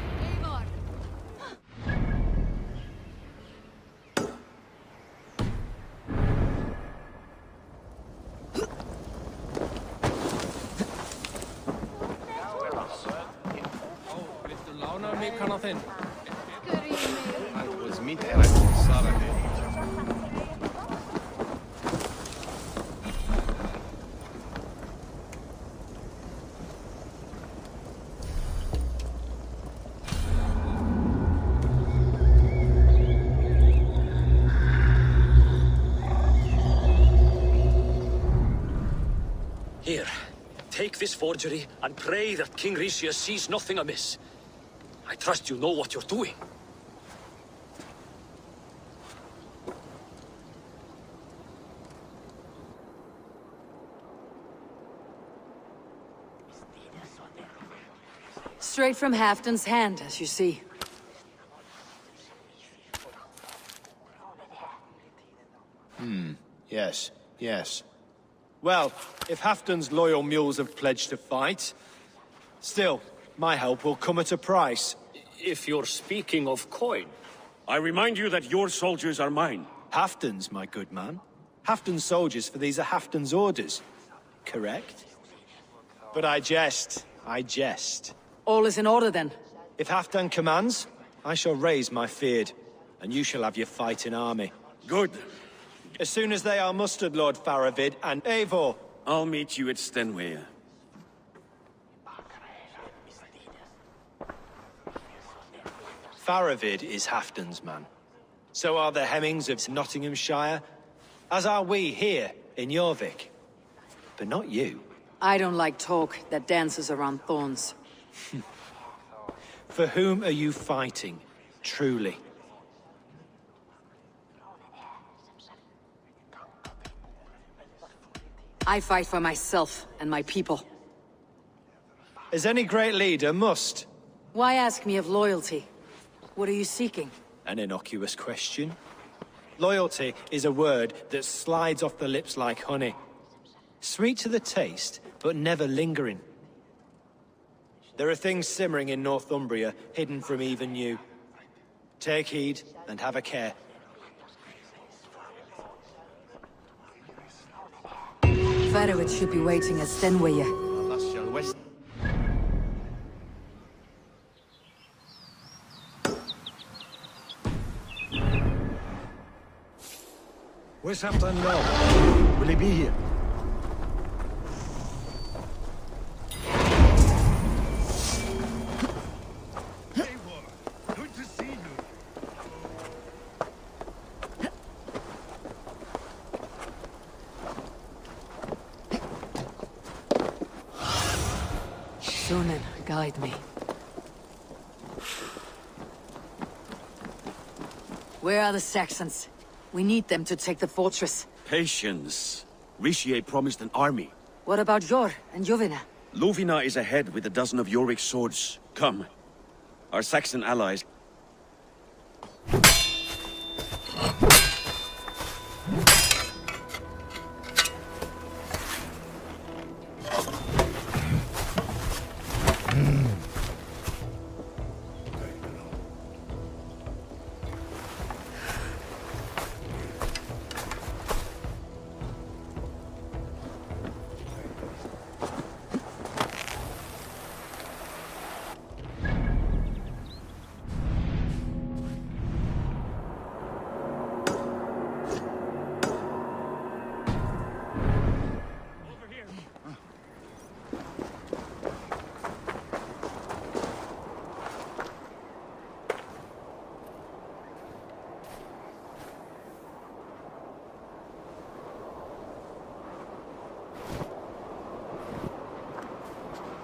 Here, take this forgery and pray that King Rishi sees nothing amiss. I trust you know what you're doing. Straight from Halfdan's hand, as you see. Yes, yes. Well, if Halfdan's loyal mules have pledged to fight, still, my help will come at a price. If you're speaking of coin... I remind you that your soldiers are mine. Halfdan's, my good man. Halfdan's soldiers, for these are Halfdan's orders. Correct? But I jest. I jest. All is in order, then. If Halfdan commands, I shall raise my feared, and you shall have your fighting army. Good. As soon as they are mustered, Lord Faravid and Eivor. I'll meet you at Stenway. Faravid is Halfdan's man. So are the Hemmings of Nottinghamshire, as are we here in Jorvik. But not you. I don't like talk that dances around thorns. For whom are you fighting, truly? I fight for myself and my people. As any great leader must. Why ask me of loyalty? What are you seeking? An innocuous question. Loyalty is a word that slides off the lips like honey. Sweet to the taste, but never lingering. There are things simmering in Northumbria, hidden from even you. Take heed, and have a care. Varovit should be waiting at Stenway. Where's Halfdan now? Will he be here? Eivor, good to see you. Sunan, guide me. Where are the Saxons? We need them to take the fortress. Patience. Rishi promised an army. What about Jor and Jovina? Lovina is ahead with a dozen of Jorvik's swords. Come. Our Saxon allies...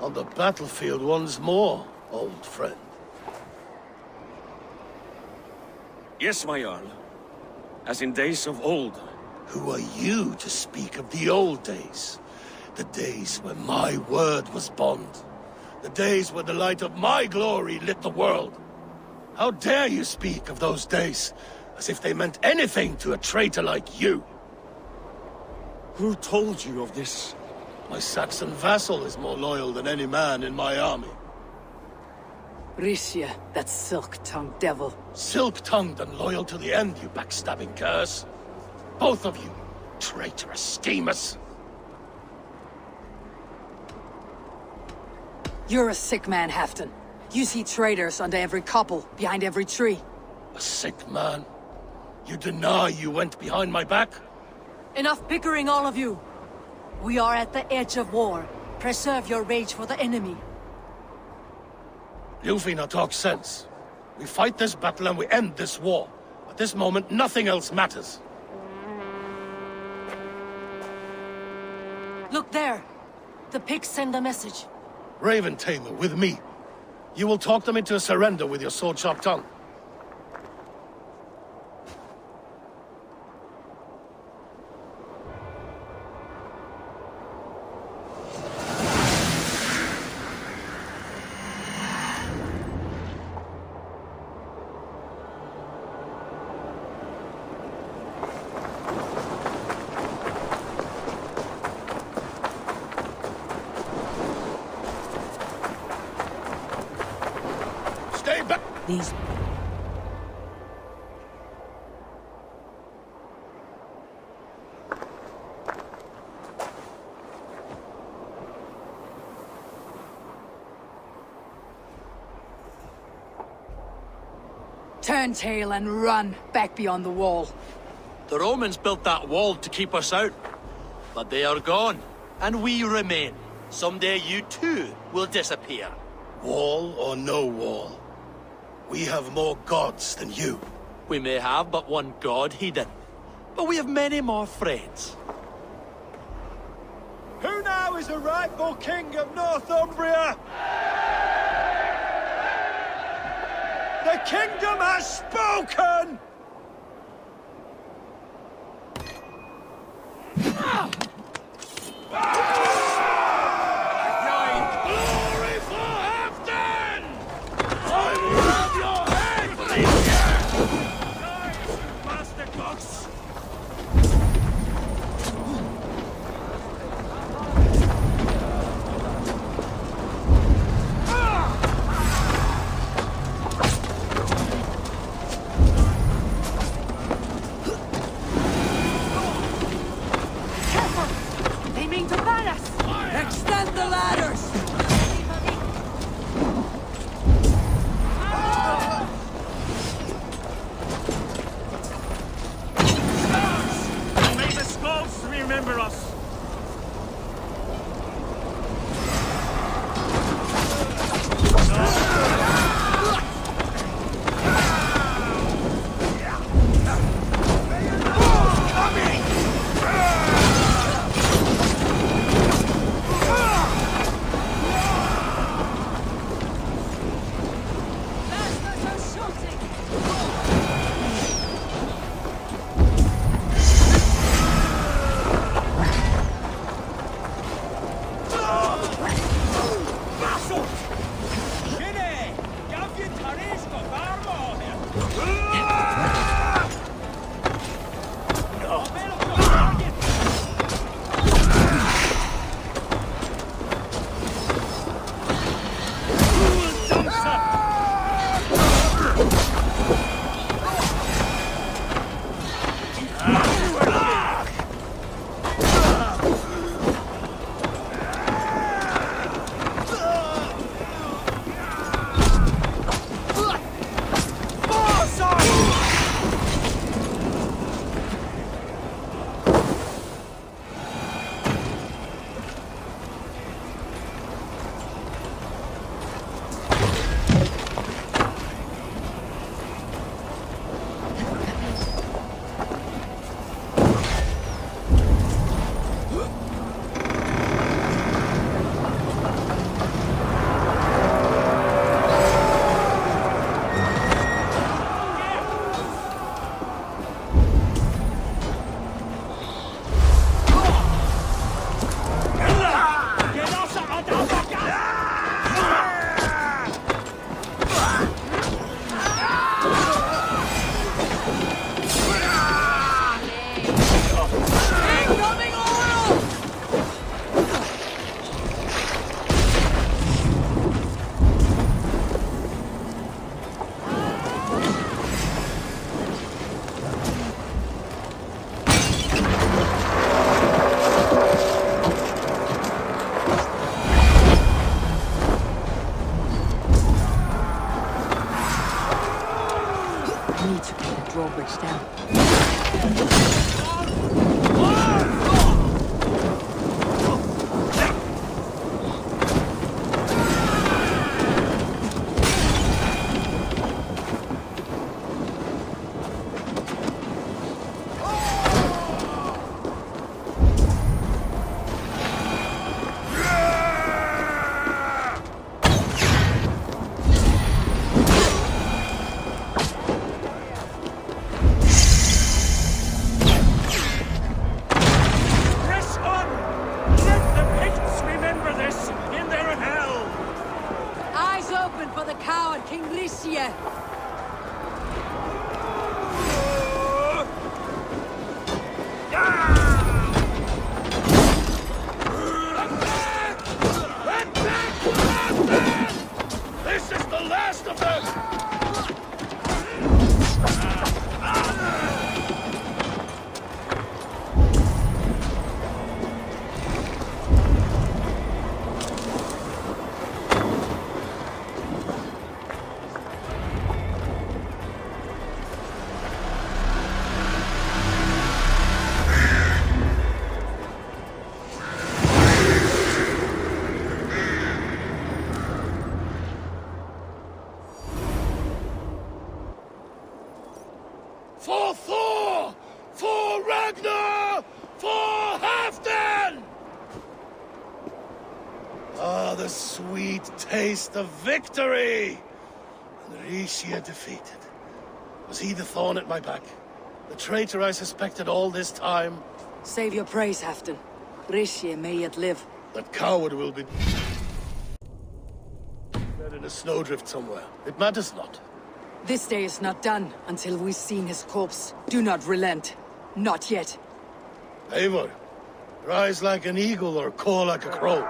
On the battlefield once more, old friend. Yes, my Jarl. As in days of old. Who are you to speak of the old days? The days when my word was bond. The days when the light of my glory lit the world. How dare you speak of those days, as if they meant anything to a traitor like you? Who told you of this? My Saxon vassal is more loyal than any man in my army. Risha, that silk-tongued devil. Silk-tongued and loyal to the end, you backstabbing curse. Both of you, traitorous schemers. You're a sick man, Halfdan. You see traitors under every couple, behind every tree. A sick man? You deny you went behind my back? Enough bickering, all of you! We are at the edge of war. Preserve your rage for the enemy. Ljufina talks sense. We fight this battle and we end this war. At this moment, nothing else matters. Look there! The pigs send a message. Raven Tamer, with me. You will talk them into a surrender with your sword-sharp tongue. These... Turn tail and run back beyond the wall. The Romans built that wall to keep us out. But they are gone, and we remain. Someday you too will disappear. Wall or no wall, we have more gods than you. We may have but one god, Heathen. But we have many more friends. Who now is the rightful king of Northumbria? The kingdom has spoken! Glory for Halfdan! I will have your head for this year! Master Cox! They mean to ban us! Extend the ladders! May the skulls remember us! them. For Thor! For Ragnar! For Halfdan! Ah, the sweet taste of victory! And Rishia defeated. Was he the thorn at my back? The traitor I suspected all this time? Save your praise, Halfdan. Rishia may yet live. That coward will be dead in a snowdrift somewhere. It matters not. This day is not done until we've seen his corpse. Do not relent. Not yet. Eivor, rise like an eagle or caw like a crow.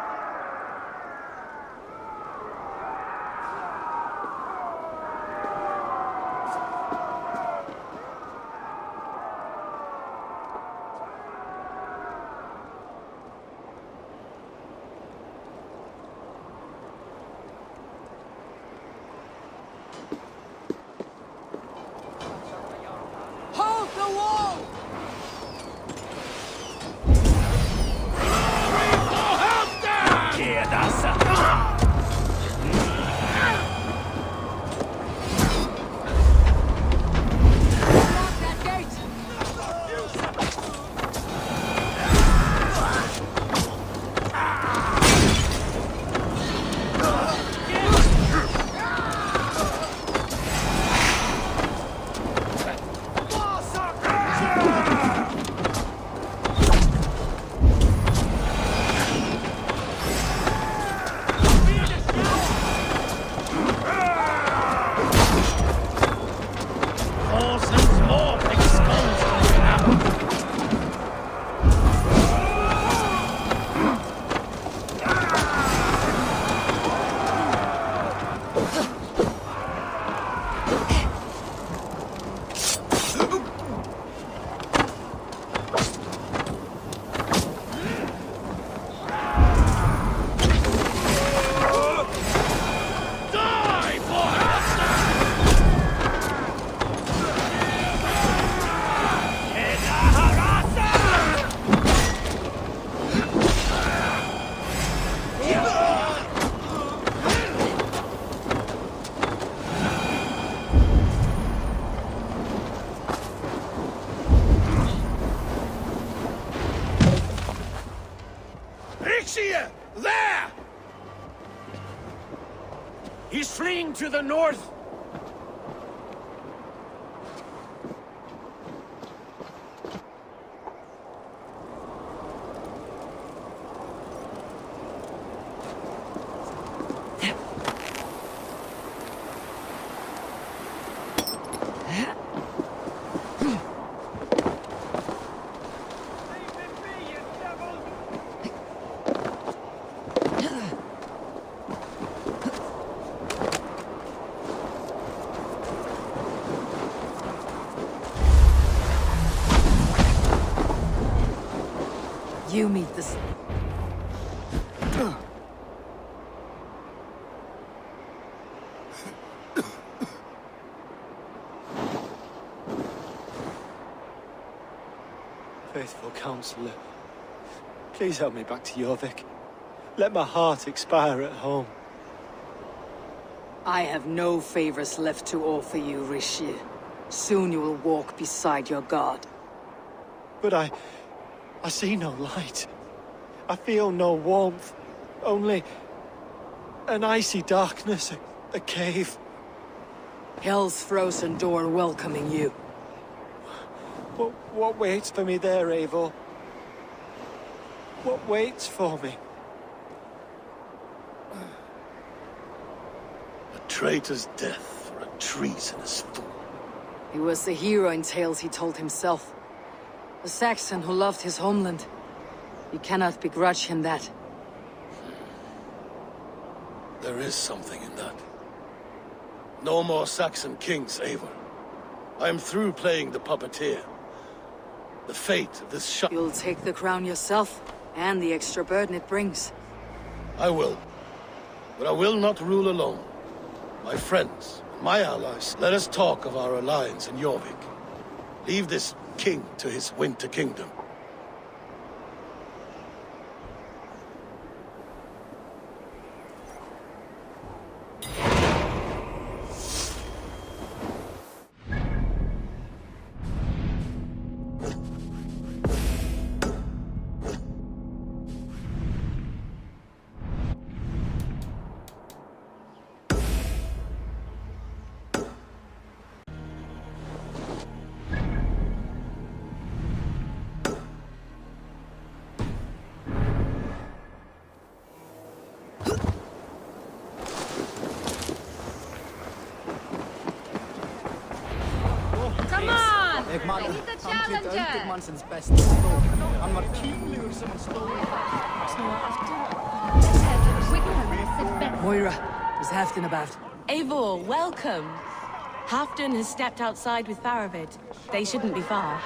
There! He's fleeing to the north! faithful counselor. Please help me back to Jorvik. Let my heart expire at home. I have no favors left to offer you, Rishi. Soon you will walk beside your god. But I see no light. I feel no warmth. Only an icy darkness, a cave. Hell's frozen door welcoming you. What waits for me there, Eivor? What waits for me? A traitor's death for a treasonous fool. He was the hero in tales he told himself. A Saxon who loved his homeland. You cannot begrudge him that. There is something in that. No more Saxon kings, Eivor. I am through playing the puppeteer. The fate of this shop. You'll take the crown yourself, and the extra burden it brings. I will. But I will not rule alone. My friends, my allies, let us talk of our alliance in Jorvik. Leave this king to his winter kingdom. Moira, is Halfdan about? Eivor, welcome. Halfdan has stepped outside with Faravid. They shouldn't be far.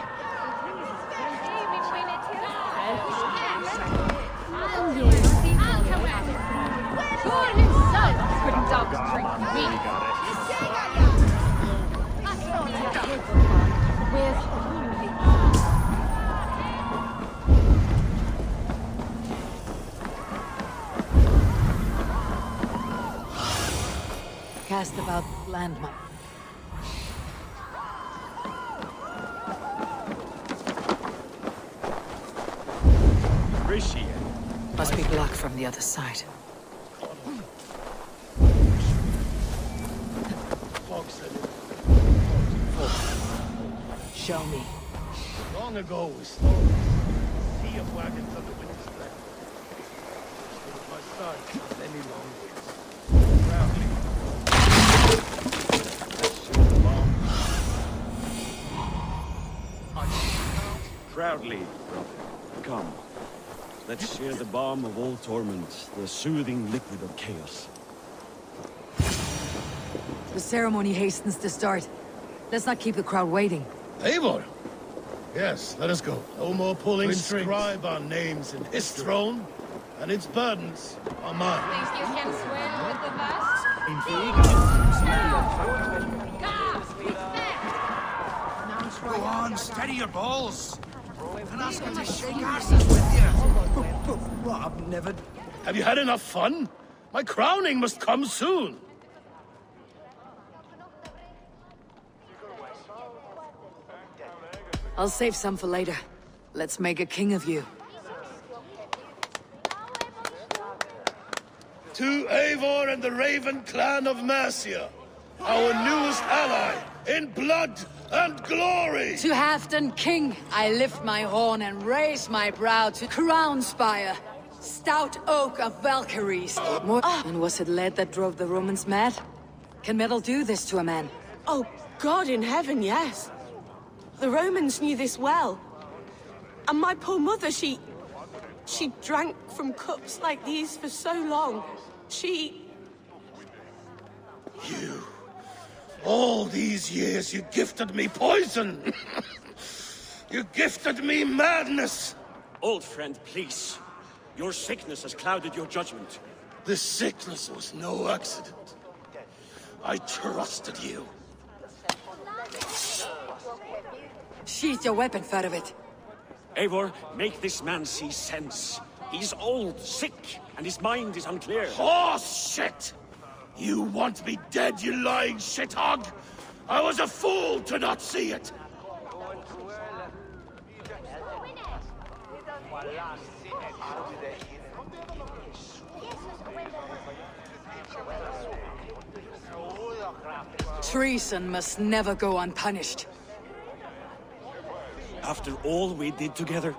Cast about landmark. Rishi. Must be blocked from the other side. Show me. Long ago we stole a sea of wagons on the winter's left. It was my son on many long ways. Proudly. Proudly, brother. Come. Let's share the balm of all torment, the soothing liquid of chaos. The ceremony hastens to start. Let's not keep the crowd waiting. Eivor! Yes, let us go. No more pulling strings. Inscribe our names in his throne, and its burdens are mine. Think you can swim with the best? Go on, steady your balls. And ask him to shake asses with you. What, I've never... Have you had enough fun? My crowning must come soon. I'll save some for later. Let's make a king of you. To Eivor and the Raven clan of Mercia, our newest ally in blood and glory! To Halfdan King, I lift my horn and raise my brow to crown spire, stout oak of Valkyries. And was it lead that drove the Romans mad? Can metal do this to a man? Oh, God in heaven, yes. The Romans knew this well. And my poor mother, she drank from cups like these for so long. You... All these years you gifted me poison! You gifted me madness! Old friend, please. Your sickness has clouded your judgment. This sickness was no accident. I trusted you. Sheath your weapon, Faravid. Eivor, make this man see sense. He's old, sick, and his mind is unclear. Horse shit! You want me dead, you lying shithog? I was a fool to not see it! Treason must never go unpunished. After all we did together?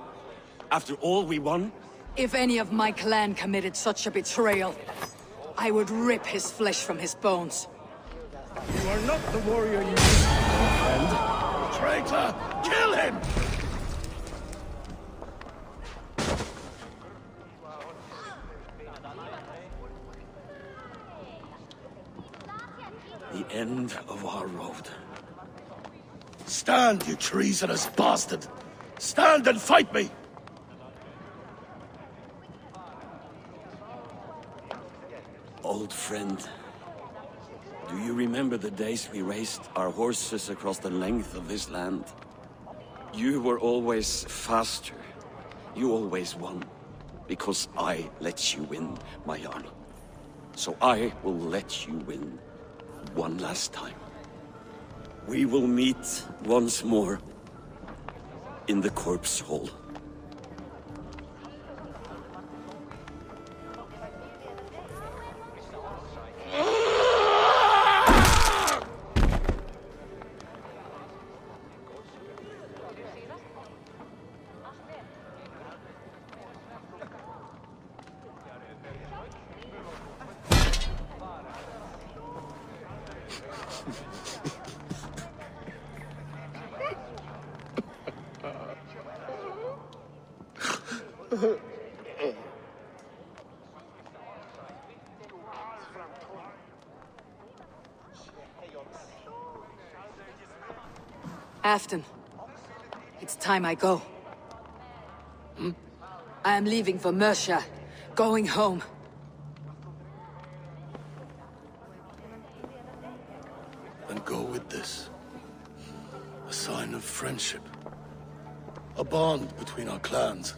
After all we won? If any of my clan committed such a betrayal, I would rip his flesh from his bones. You are not the warrior you used to be, my friend. Traitor! Kill him! The end of our road. Stand, you treasonous bastard! Stand and fight me! Old friend, do you remember the days we raced our horses across the length of this land? You were always faster. You always won. Because I let you win, my Jarl. So I will let you win one last time. We will meet once more in the corpse hall. Afton, it's time I go. I am leaving for Mercia, going home. And go with this. A sign of friendship. A bond between our clans.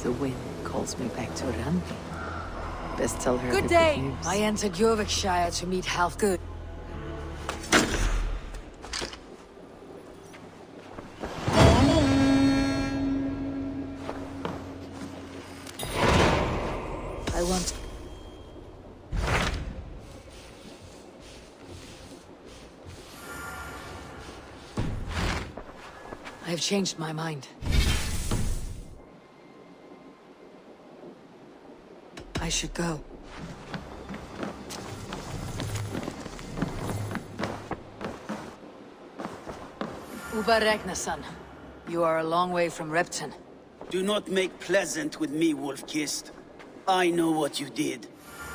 The wind calls me back to Randi. Best tell her. Good day. I entered Yorkshire to meet Halfgood. I want. I've changed my mind. I should go. Uber Ragnarsson, you are a long way from Repton. Do not make pleasant with me, Wolf-Kissed. I know what you did.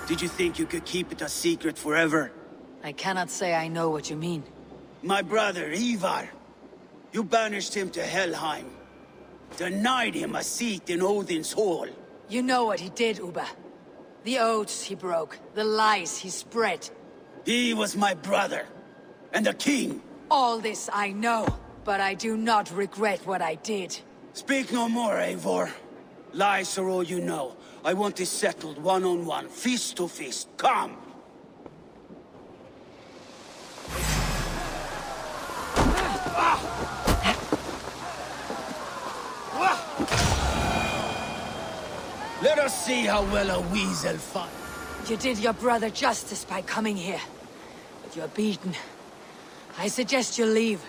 Did you think you could keep it a secret forever? I cannot say I know what you mean. My brother, Eivor. You banished him to Helheim. Denied him a seat in Odin's hall. You know what he did, Uber. The oaths he broke, the lies he spread. He was my brother, and the king. All this I know, but I do not regret what I did. Speak no more, Eivor. Lies are all you know. I want this settled one-on-one, fist to fist. Come! us see how well a weasel fights. You did your brother justice by coming here. But you're beaten. I suggest you leave.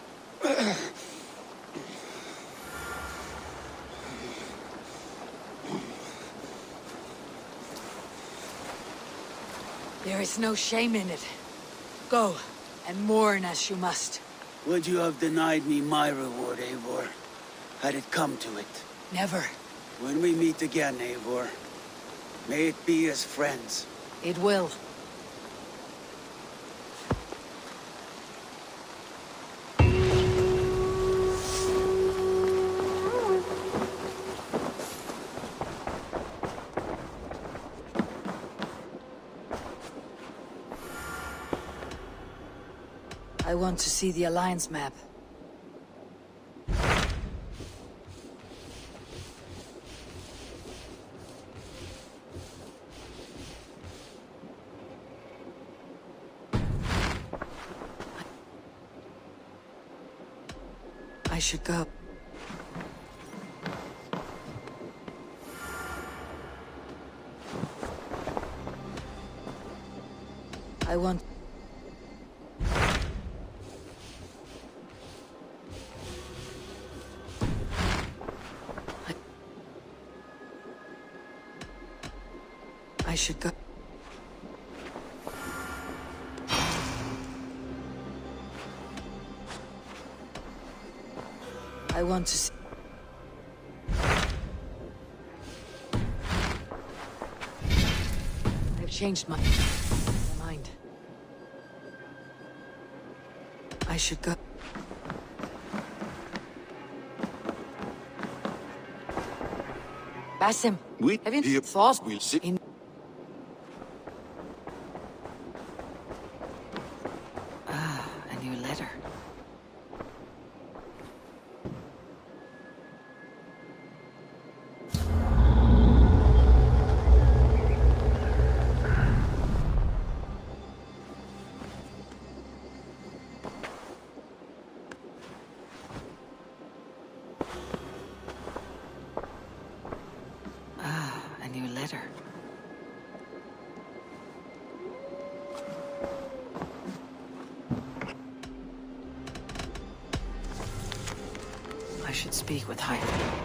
There is no shame in it. Go, and mourn as you must. Would you have denied me my reward, Eivor? Had it come to it? Never. When we meet again, Eivor, may it be as friends. It will. I want to see the Alliance map. I should go. I want... I should go. I want to see... I've changed my mind. I should go. Basim, have you thought in... A new letter. A new letter. I should speak with Heilty.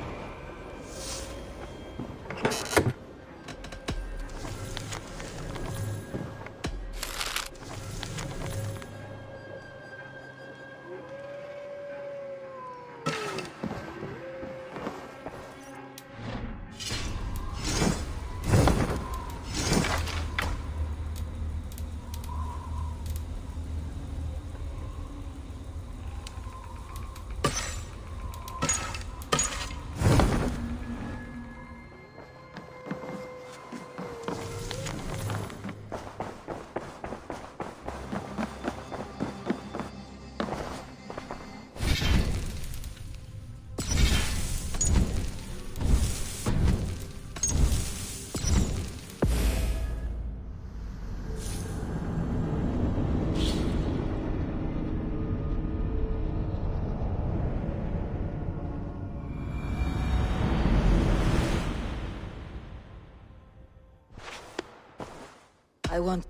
I want...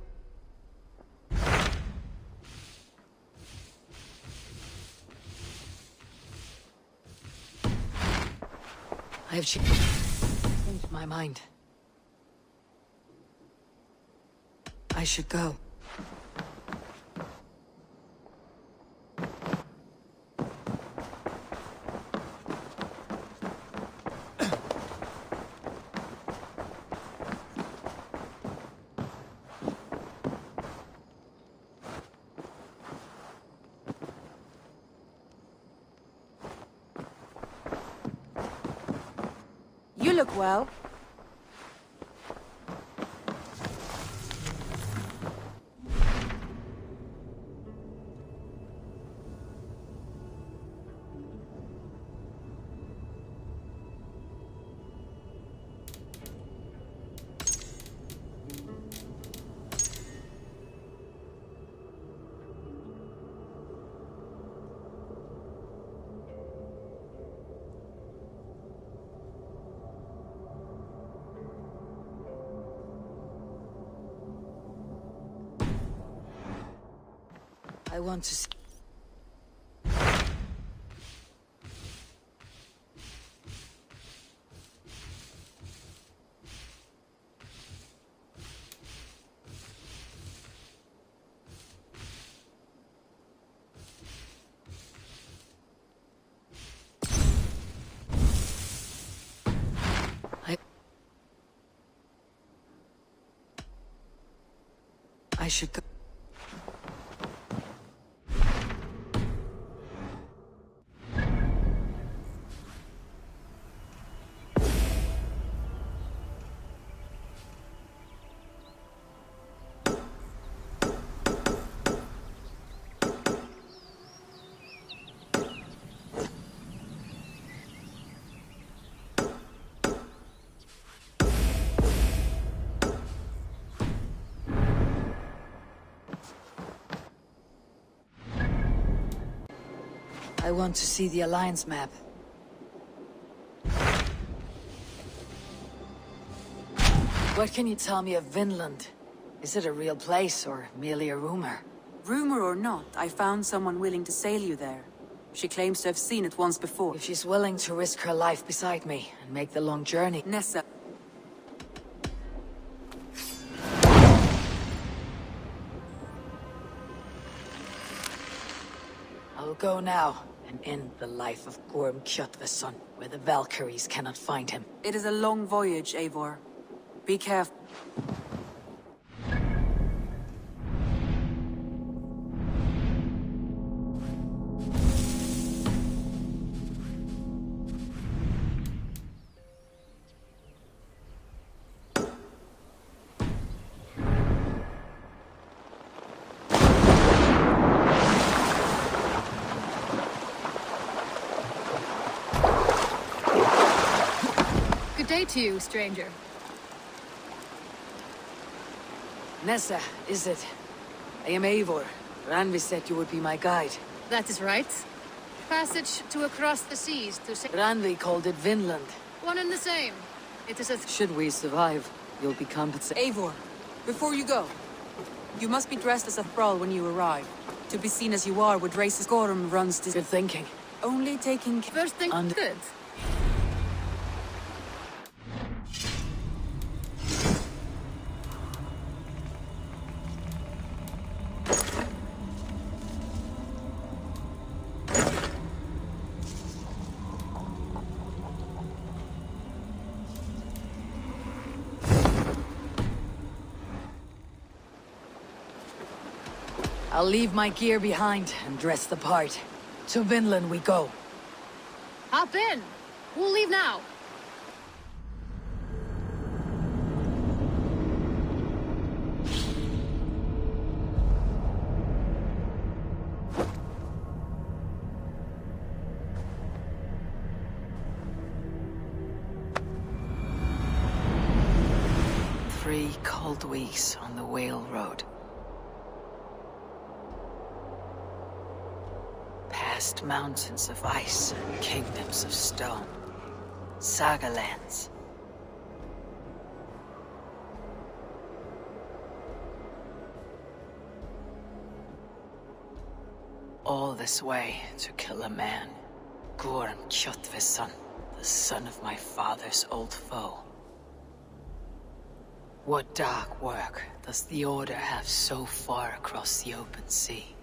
I have changed my mind. I should go. You look well. I want to see... I should go. I want to see the Alliance map. What can you tell me of Vinland? Is it a real place, or merely a rumor? Rumor or not, I found someone willing to sail you there. She claims to have seen it once before. If she's willing to risk her life beside me, and make the long journey... Nessa. I'll go now, and end the life of Gorm Kjotveson, where the Valkyries cannot find him. It is a long voyage, Eivor. Be careful. To you, stranger. Nessa, is it? I am Eivor. Randvi said you would be my guide. That is right. Passage to across the seas to... Randvi called it Vinland. One and the same. It is a... Should we survive, you'll be compensated. Eivor, before you go, you must be dressed as a thrall when you arrive. To be seen as you are would raise Gorm runs to... Good thinking. Only taking... First thing good. I'll leave my gear behind and dress the part. To Vinland we go. Hop in. We'll leave now. Three cold weeks on the Whale Road. Past mountains of ice and kingdoms of stone. Saga lands. All this way to kill a man. Gorm Kjotveson, the son of my father's old foe. What dark work does the Order have so far across the open sea?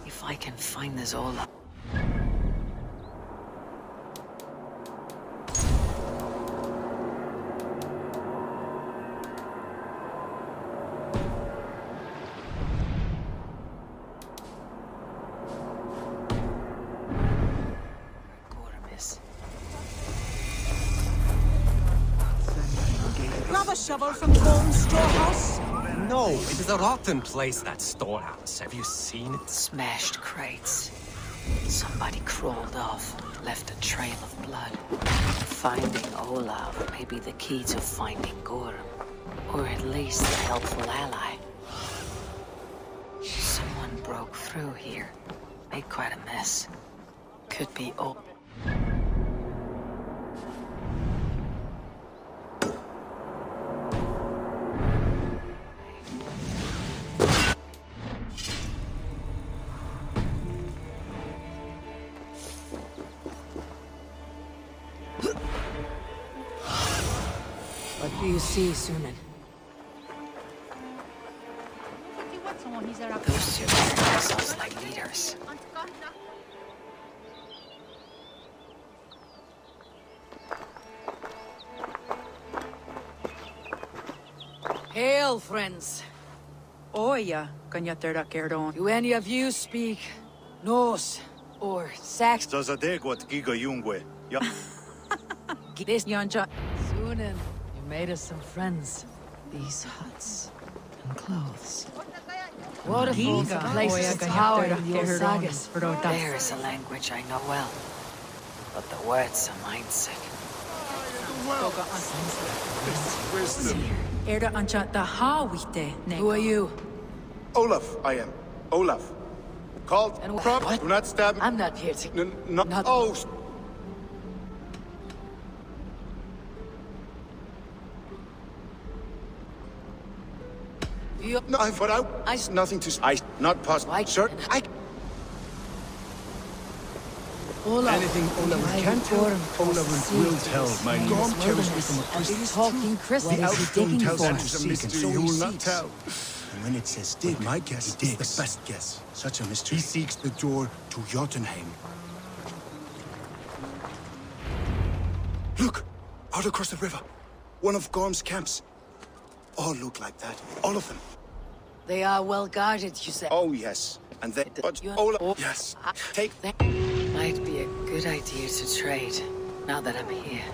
If I can find this all up. shovel from Gorm's storehouse? No, it is a rotten place, that storehouse. Have you seen it? Smashed crates. Somebody crawled off, left a trail of blood. Finding Olaf may be the key to finding Gorm. Or at least a helpful ally. Someone broke through here. Made quite a mess. Could be all. What do you see, Sunan? Those two carry themselves like leaders. Hail, friends. Oja, kan jag törda kerdon. Do any of you speak Norse or Saxon? This yanja. Sunan, you made us some friends. These huts and clothes. Waterfalls and places to power in the old sagas. There is a language I know well, but the words are mindsick. Erda anja the hawite. Who are you? Olaf, I am. Olaf. Called And from. what? Do not stab me. I'm not here to... Not. Oh. You... No, but I nothing to... I... Not possible. Sir, I... Olaf. Anything Olaf can't tell, Olaf will tell. My Gorm tells me from a crystal. Talking crystal. The outstone tells me it's a mystery he will not tell. And when it says dig, my guess is the best guess. Such a mystery. He seeks the door to Jotunheim. Look! Out across the river. One of Gorm's camps. All look like that. All of them. They are well guarded, you said. Oh, yes. And then... But Olaf... Yes. Take... That might be a good idea to trade, now that I'm here.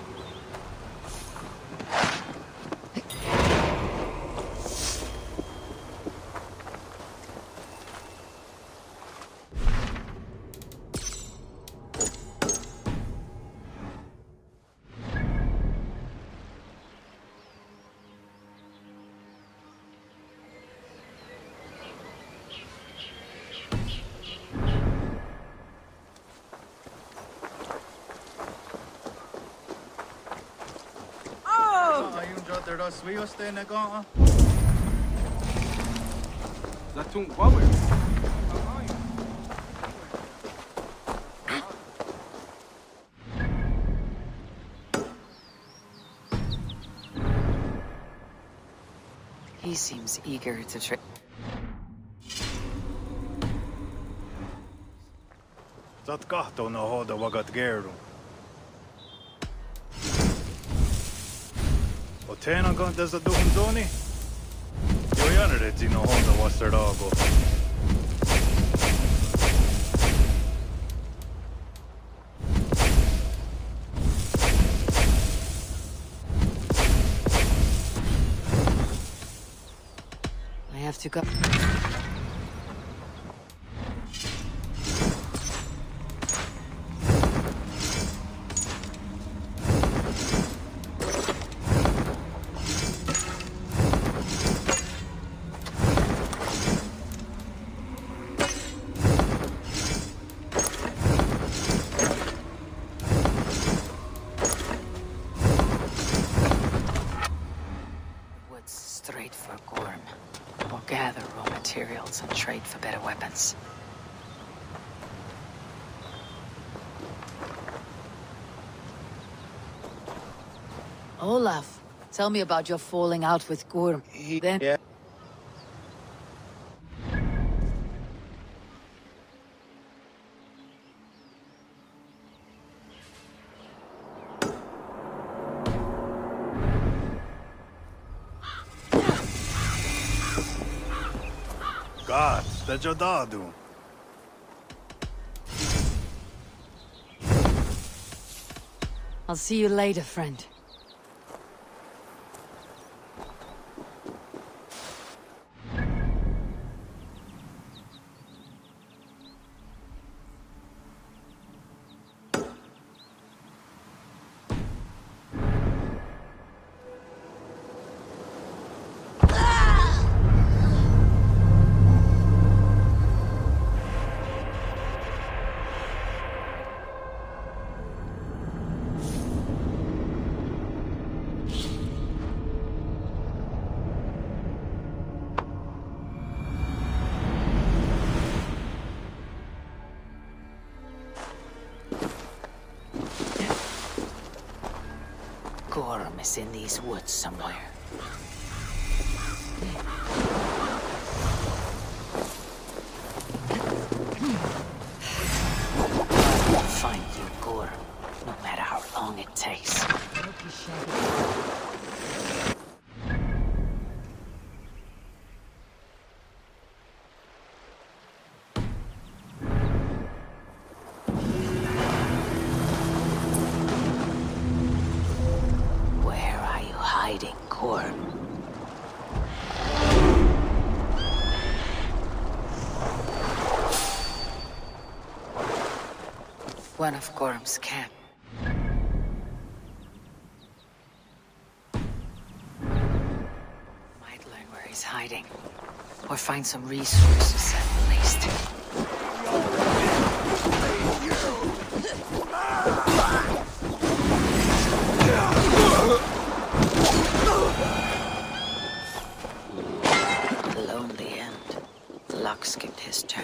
He seems eager to trade. Saat kahtoon hoida vagat gerdu. Och tjänar kan dessa duhundoni? Jag gärna det till hoida vassar dago. I have to go. Straight for Gorm. Or gather raw materials and trade for better weapons. Olaf, tell me about your falling out with Gorm. Then... Yeah. God, that's your dadu. I'll see you later, friend. Gorm is in these woods somewhere. I'll find you, Gorm, no matter how long it takes. Where are you hiding, Gorm? One of Gorm's camp. Might learn where he's hiding. Or find some resources at least. A lonely end. Luck skipped his turn.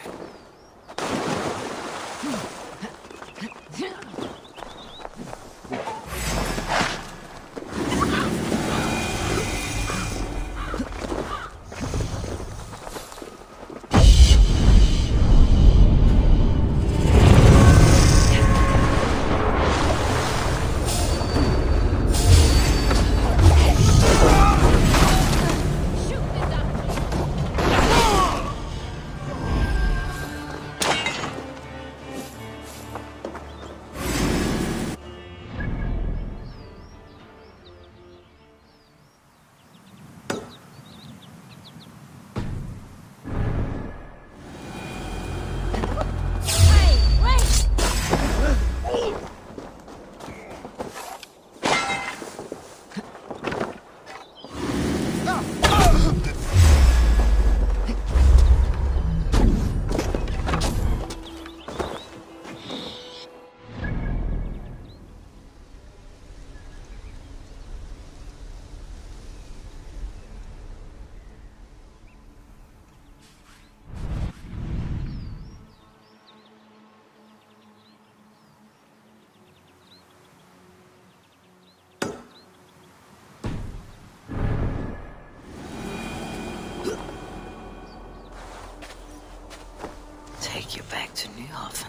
Take you back to Newhaven.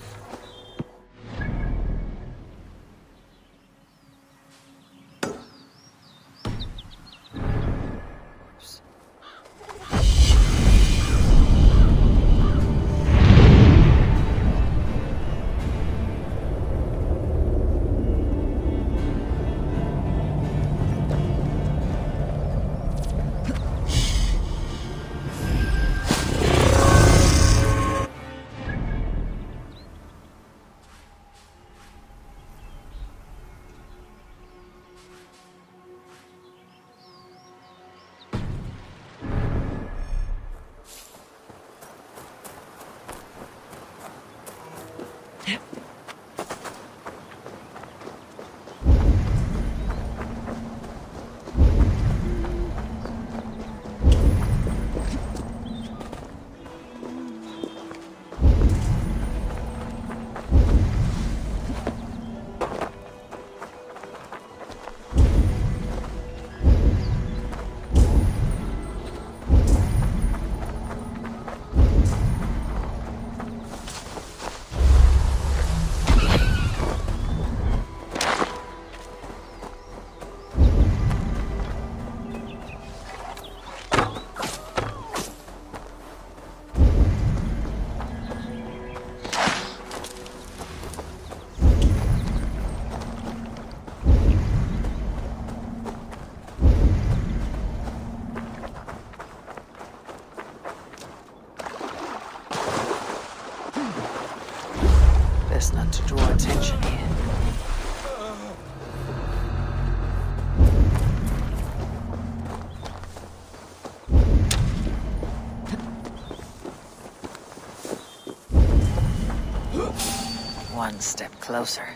Best not to draw attention here. One step closer.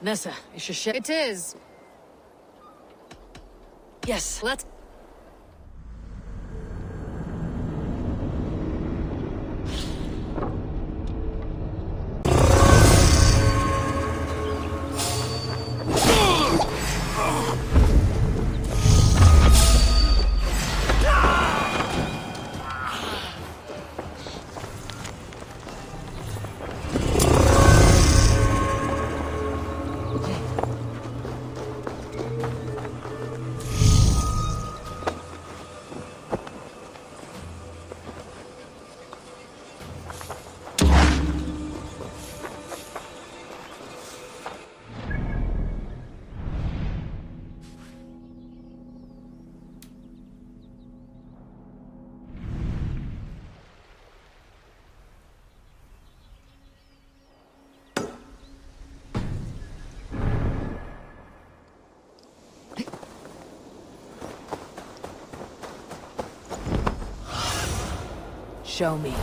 Nessa, is your ship? It is. Yes, let's... Show me.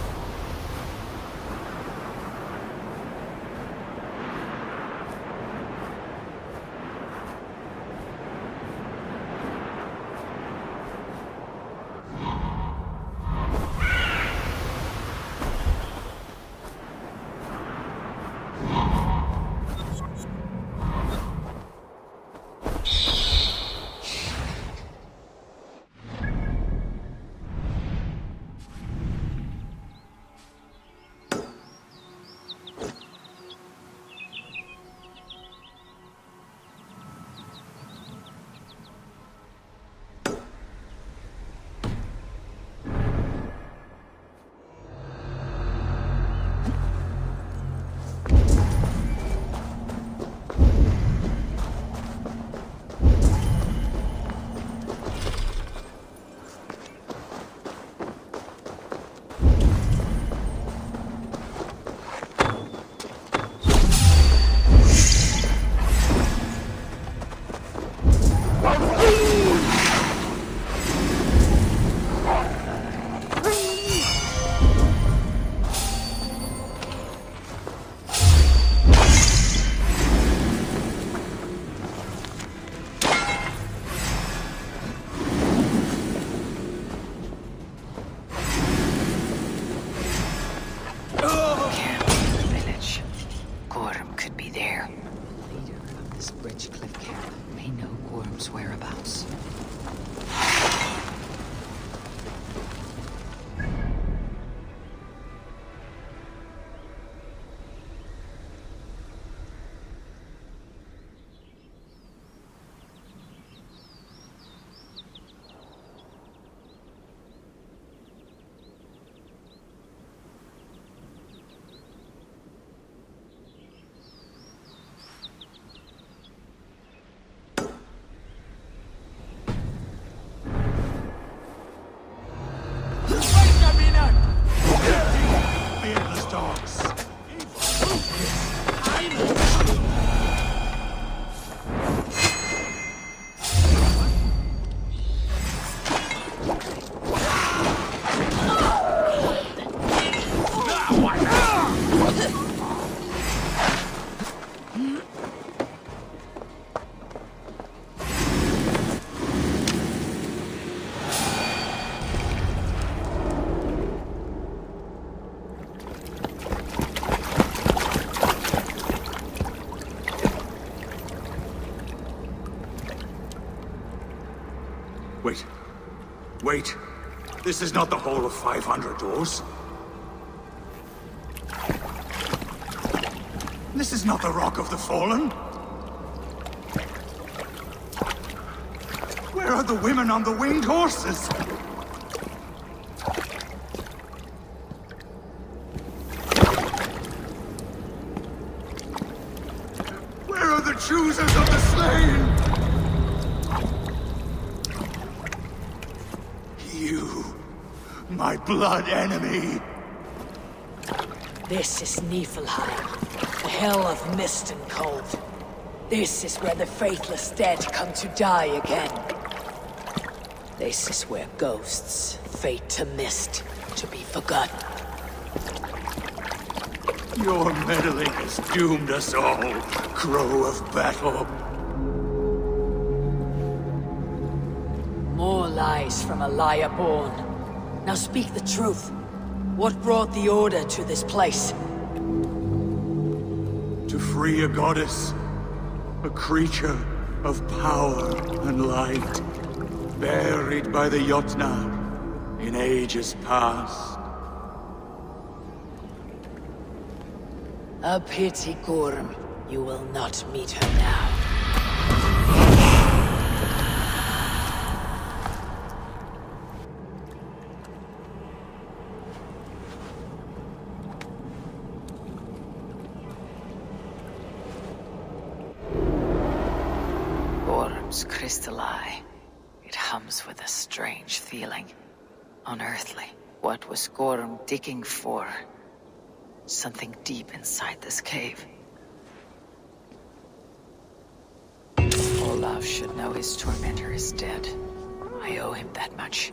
Wait. This is not the Hall of 500 doors. This is not the Rock of the Fallen. Where are the women on the winged horses? Where are the choosers of the slain? My blood enemy! This is Niflheim, the hell of mist and cold. This is where the faithless dead come to die again. This is where ghosts fade to mist, to be forgotten. Your meddling has doomed us all, Crow of Battle. More lies from a liar born. Now speak the truth. What brought the Order to this place? To free a goddess, a creature of power and light, buried by the Jotnar in ages past. A pity, Gorm. You will not meet her now. Gorm's crystal eye. It hums with a strange feeling. Unearthly. What was Gorm digging for? Something deep inside this cave. Olaf should know his tormentor is dead. I owe him that much.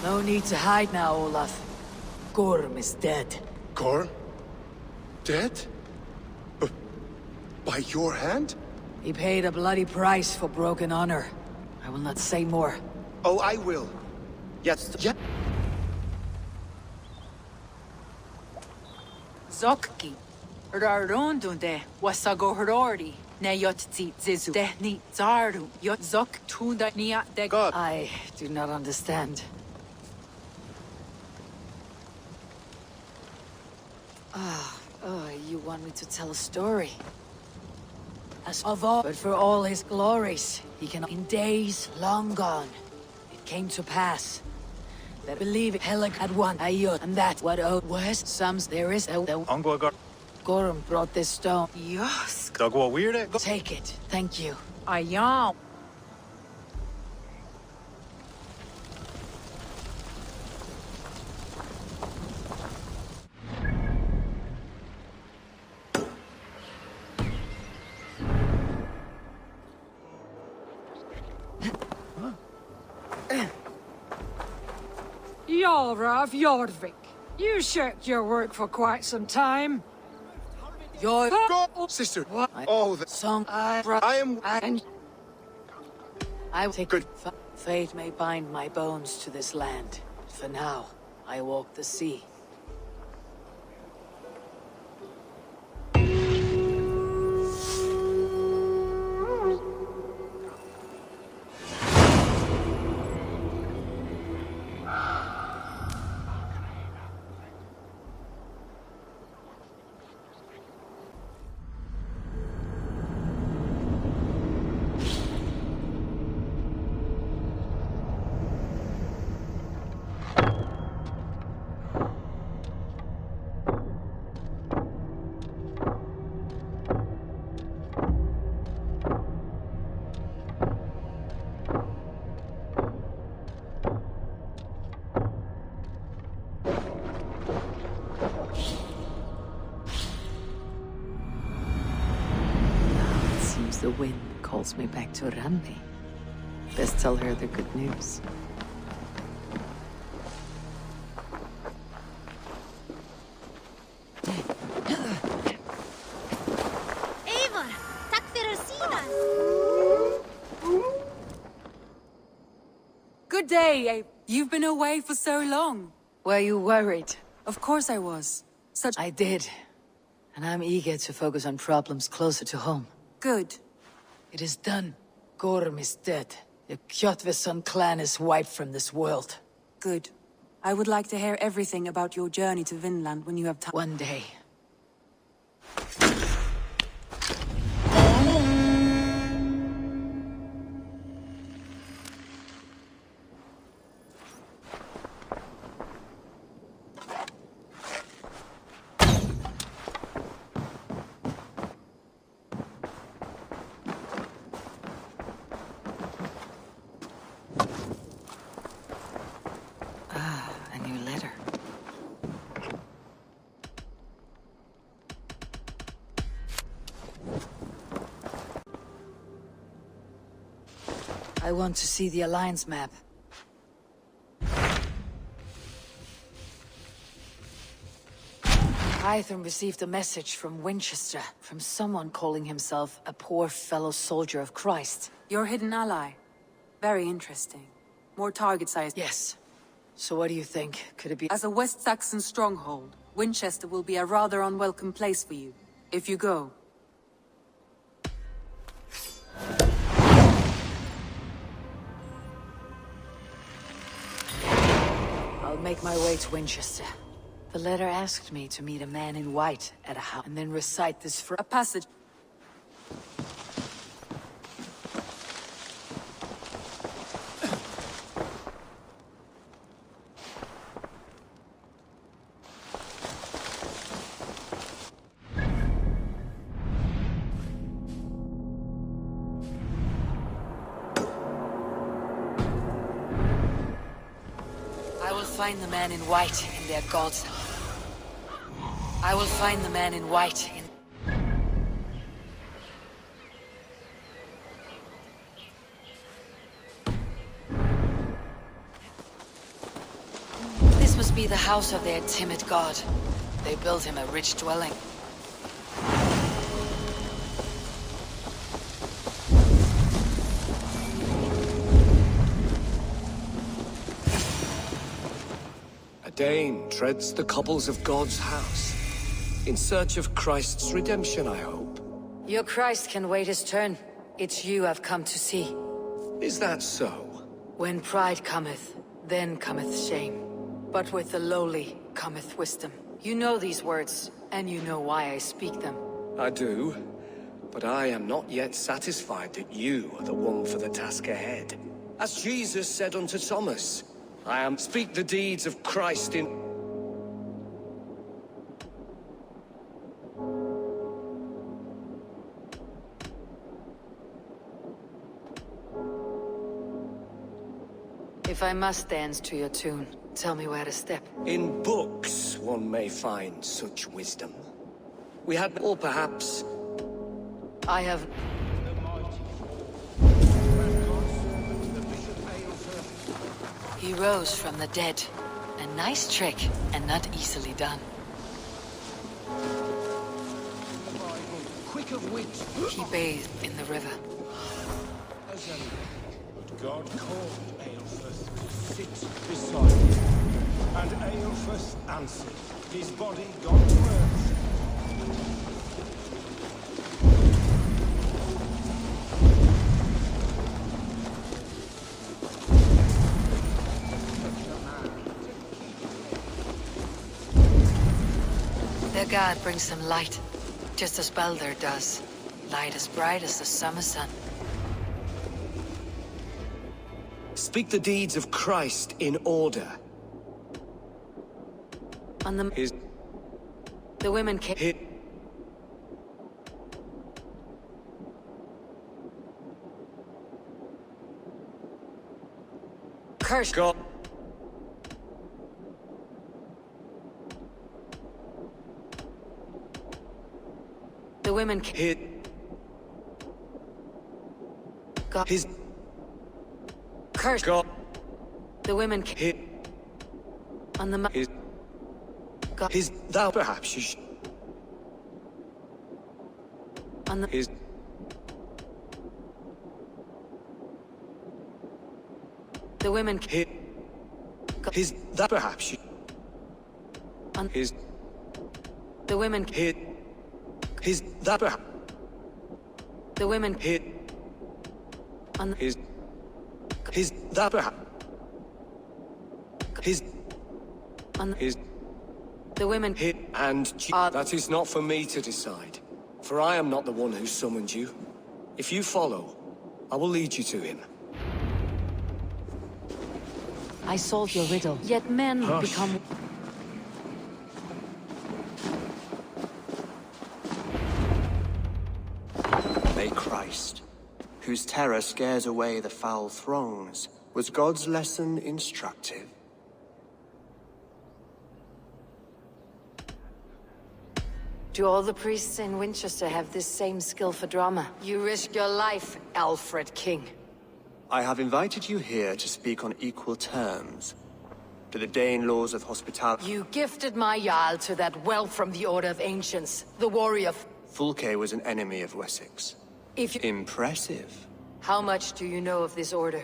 No need to hide now, Olaf. Gorm is dead. Gorm? Dead? By your hand? He paid a bloody price for broken honor. I will not say more. Oh, I will. Yes. Yeah. Zokki. Rarondunde, wasago herordi. Ne yotzi zizu. Dehni zaru. Yot zok tunda nia de God. I do not understand. You want me to tell a story? As of all, but for all his glories, he can. In days long gone, it came to pass that believe Helig had won Ayot, and that what was some there is a Gorm brought this stone. Yes. Take it. Thank you. Ayam. Yalra of Jorvik. You shirked your work for quite some time. Your Sister. What? Oh, the song I will take good. Fate may bind my bones to this land. For now, I walk the sea. The wind calls me back to Randi. Best tell her the good news. Eivor, tack för synen. Good day, Abe. You've been away for so long. Were you worried? Of course I was. I did. And I'm eager to focus on problems closer to home. Good. It is done. Gorm is dead. The Kjotveson clan is wiped from this world. Good. I would like to hear everything about your journey to Vinland when you have time. One day. I want to see the Alliance map. Eivor received a message from Winchester, from someone calling himself a poor fellow soldier of Christ. Your hidden ally. Very interesting. More targets, Yes. So what do you think? Could it be— As a West Saxon stronghold, Winchester will be a rather unwelcome place for you. If you go. I'll make my way to Winchester. The letter asked me to meet a man in white at a house, and then recite this for a passage. I will find the man in white in their gods. I will find the man in white in... This must be the house of their timid god. They built him a rich dwelling. Dane treads the cobbles of God's house. In search of Christ's redemption, I hope. Your Christ can wait his turn. It's you I've come to see. Is that so? When pride cometh, then cometh shame. But with the lowly cometh wisdom. You know these words, and you know why I speak them. I do. But I am not yet satisfied that you are the one for the task ahead. As Jesus said unto Thomas, I am speak the deeds of Christ in... If I must dance to your tune, tell me where to step. In books, one may find such wisdom. We had, or perhaps... I have... He rose from the dead. A nice trick, and not easily done. Quick of wit. He bathed in the river. But God called Eilfrith to sit beside him. And Eilfrith answered, his body got to earth. Their god brings them light, just as Baldur does. Light as bright as the summer sun. Speak the deeds of Christ in order. On the... The women came... Curse God. The women came... God. His... Curse God. The women came... On the... His... God. His... Thou perhaps you should... On the... His... The women His... His... Thou perhaps you... On... His... The women His... His... that... The women... His... that... His... His... The women... And... that is not for me to decide. For I am not the one who summoned you. If you follow, I will lead you to him. I solved your riddle. Yet men become... May Christ, whose terror scares away the foul throngs, was God's lesson instructive? Do all the priests in Winchester have this same skill for drama? You risk your life, Alfred King. I have invited you here to speak on equal terms. To the Dane laws of hospitality. You gifted my Jarl to that whelp from the Order of Ancients, the warrior. Fulke was an enemy of Wessex. Impressive. How much do you know of this order?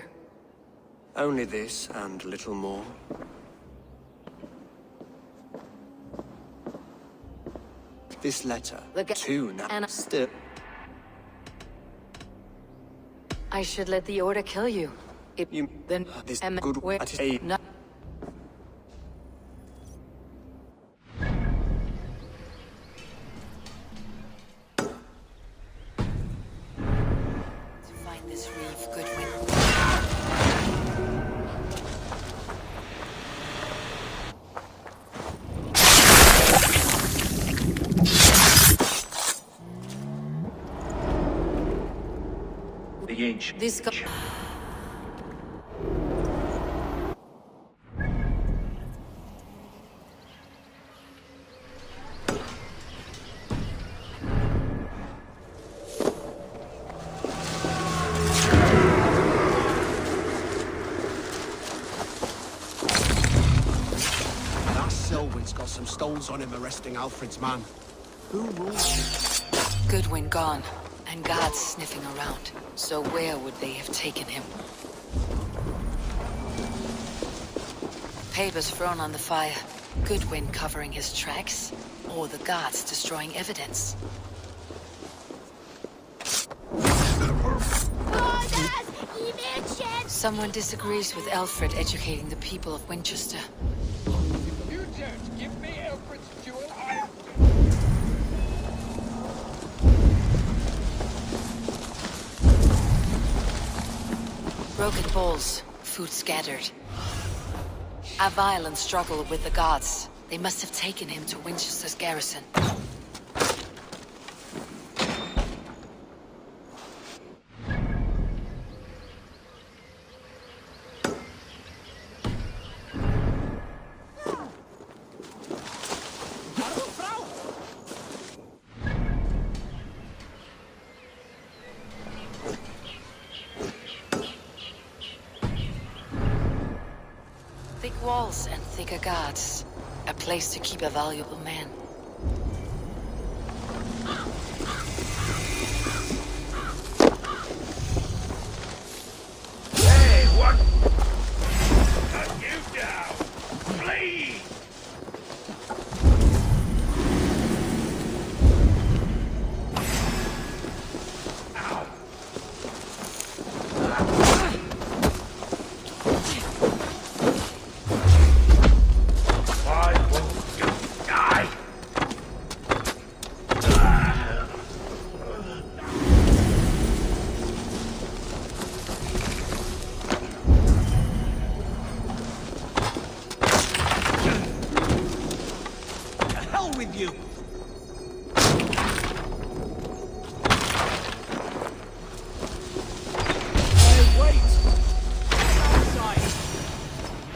Only this, and little more. This letter, too now, still... I should let the Order kill you. If you... then... this good way at a... Find this reef, Goodwin. This Selwyn's got some stones on him arresting Alfred's man. Who rules? Goodwin gone, and guards sniffing around. So where would they have taken him? Papers thrown on the fire. Goodwin covering his tracks, or the guards destroying evidence. Someone disagrees with Alfred educating the people of Winchester. You don't give me Alfred's jewel, Broken bowls, food scattered. A violent struggle with the guards. They must have taken him to Winchester's garrison. Thick walls and thicker guards. A place to keep a valuable man. Hey, what? Cut you down! Flee! with you!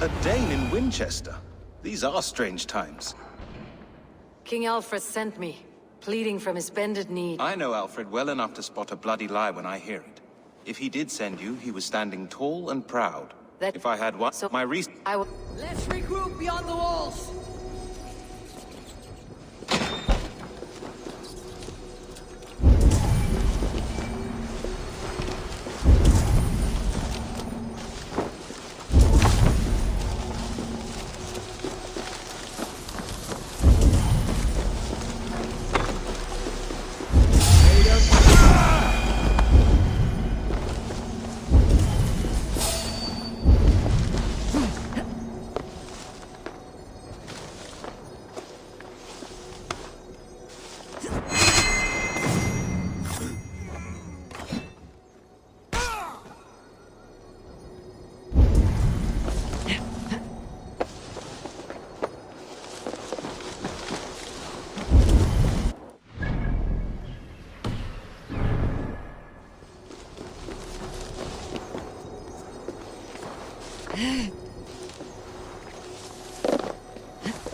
A Dane in Winchester? These are strange times. King Alfred sent me, pleading from his bended knee. I know Alfred well enough to spot a bloody lie when I hear it. If he did send you, he was standing tall and proud. If I had one, my reason... Let's regroup beyond the walls!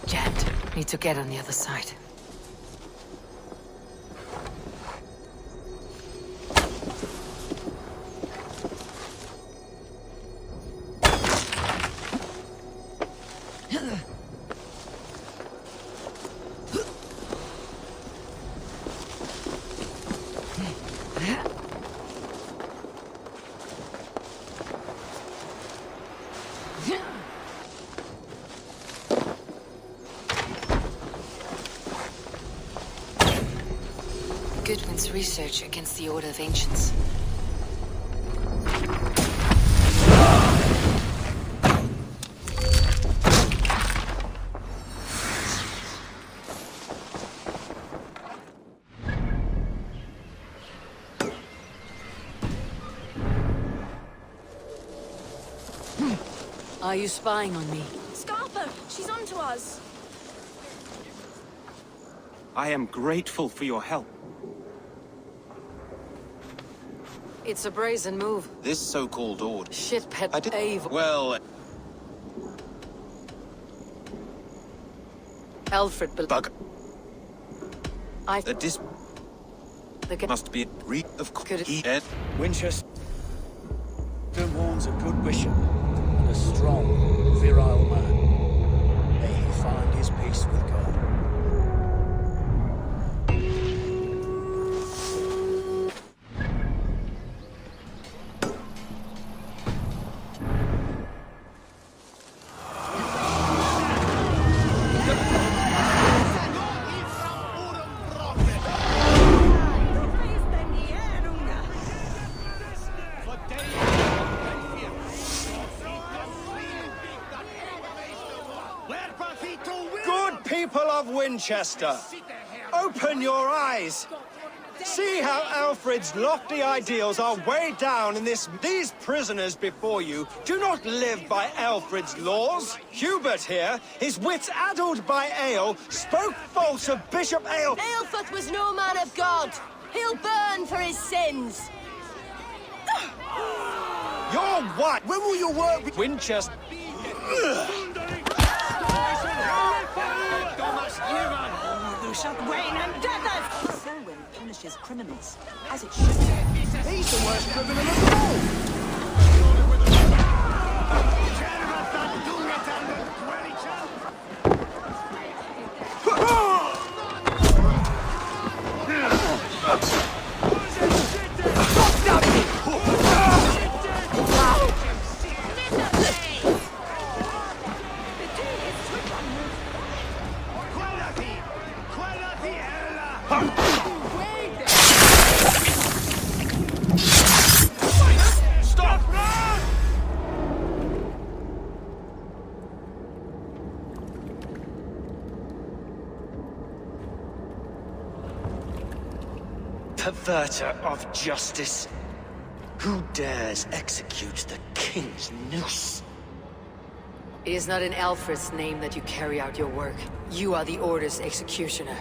Jammed. Need to get on the other side. Goodwin's research against the Order of Ancients. Are you spying on me? Scarper! She's onto us! I am grateful for your help. It's a brazen move. This so-called order... Shit pet Eivor. Well... Alfred Bug. The must be of he Winchester warns a good bishop and a strong, virile man. May he find his peace with God. Winchester, open your eyes. See how Alfred's lofty ideals are weighed down in these prisoners before you do not live by Alfred's laws. Hubert here, his wits addled by ale, spoke false of Bishop Ale. Aelfrith was no man of God. He'll burn for his sins. You're what? When will you work with Winchester? Selwyn punishes criminals, as it should be. He's the worst criminal of all! Perverter of justice. Who dares execute the king's noose? It is not in Alfred's name that you carry out your work. You are the Order's executioner.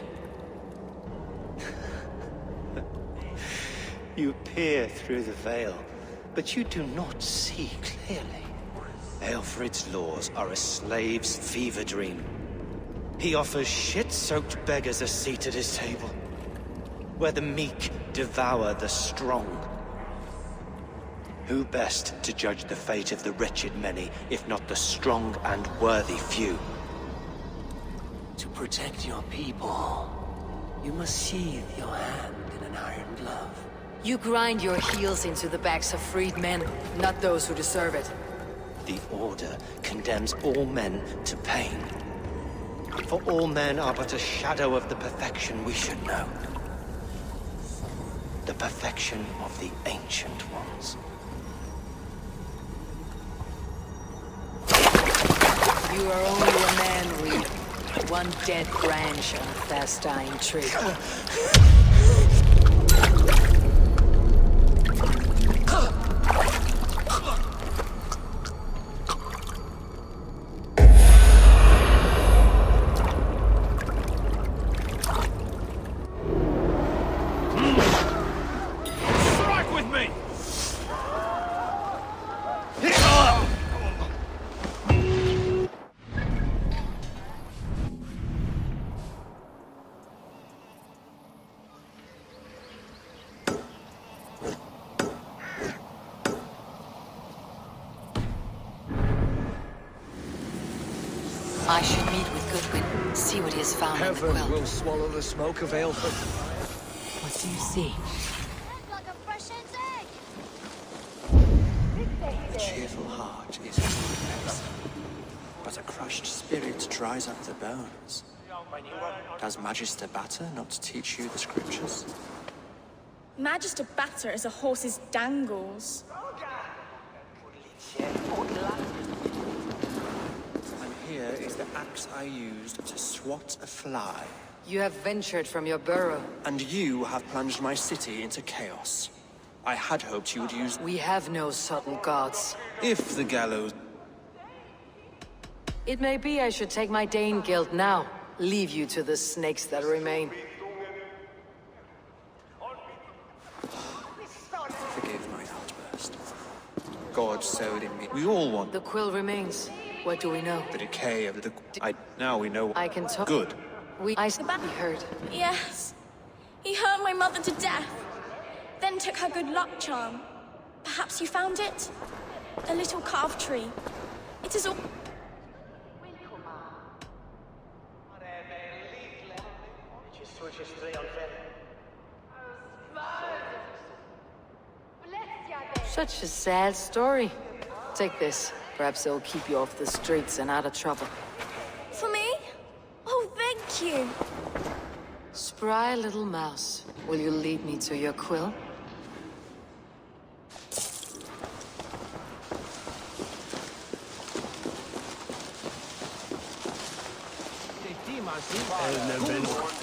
You peer through the veil, but you do not see clearly. Alfred's laws are a slave's fever dream. He offers shit-soaked beggars a seat at his table, where the meek devour the strong. Who best to judge the fate of the wretched many, if not the strong and worthy few? To protect your people, you must sheathe your hand in an iron glove. You grind your heels into the backs of freed men, not those who deserve it. The Order condemns all men to pain. For all men are but a shadow of the perfection we should know. The perfection of the Ancient Ones. You are only a man, Reed. One dead branch on a fast-dying tree. I should meet with Goodwin, see what he has found in the Heaven quill. will swallow the smoke of Eivor. What do you see? A cheerful heart is good medicine, but a crushed spirit dries up the bones. Does Magister Batter not teach you the scriptures? Magister Batter is a horse's dangles. And here is the axe I used to swat a fly. You have ventured from your burrow. And you have plunged my city into chaos. I had hoped you would use... We have no subtle gods. If the gallows... It may be I should take my Dane guild now. Leave you to the snakes that remain. Forgive my outburst. God sowed in me. We all want... The quill remains. What do we know? The decay of the... Now we know... I can talk. Good. I be heard. Yes. He hurt my mother to death. Then took her good luck charm. Perhaps you found it? A little carved tree. It is all... Such a sad story. Take this. Perhaps it'll keep you off the streets and out of trouble. For me? Oh, thank you. Spry little mouse. Will you lead me to your quill?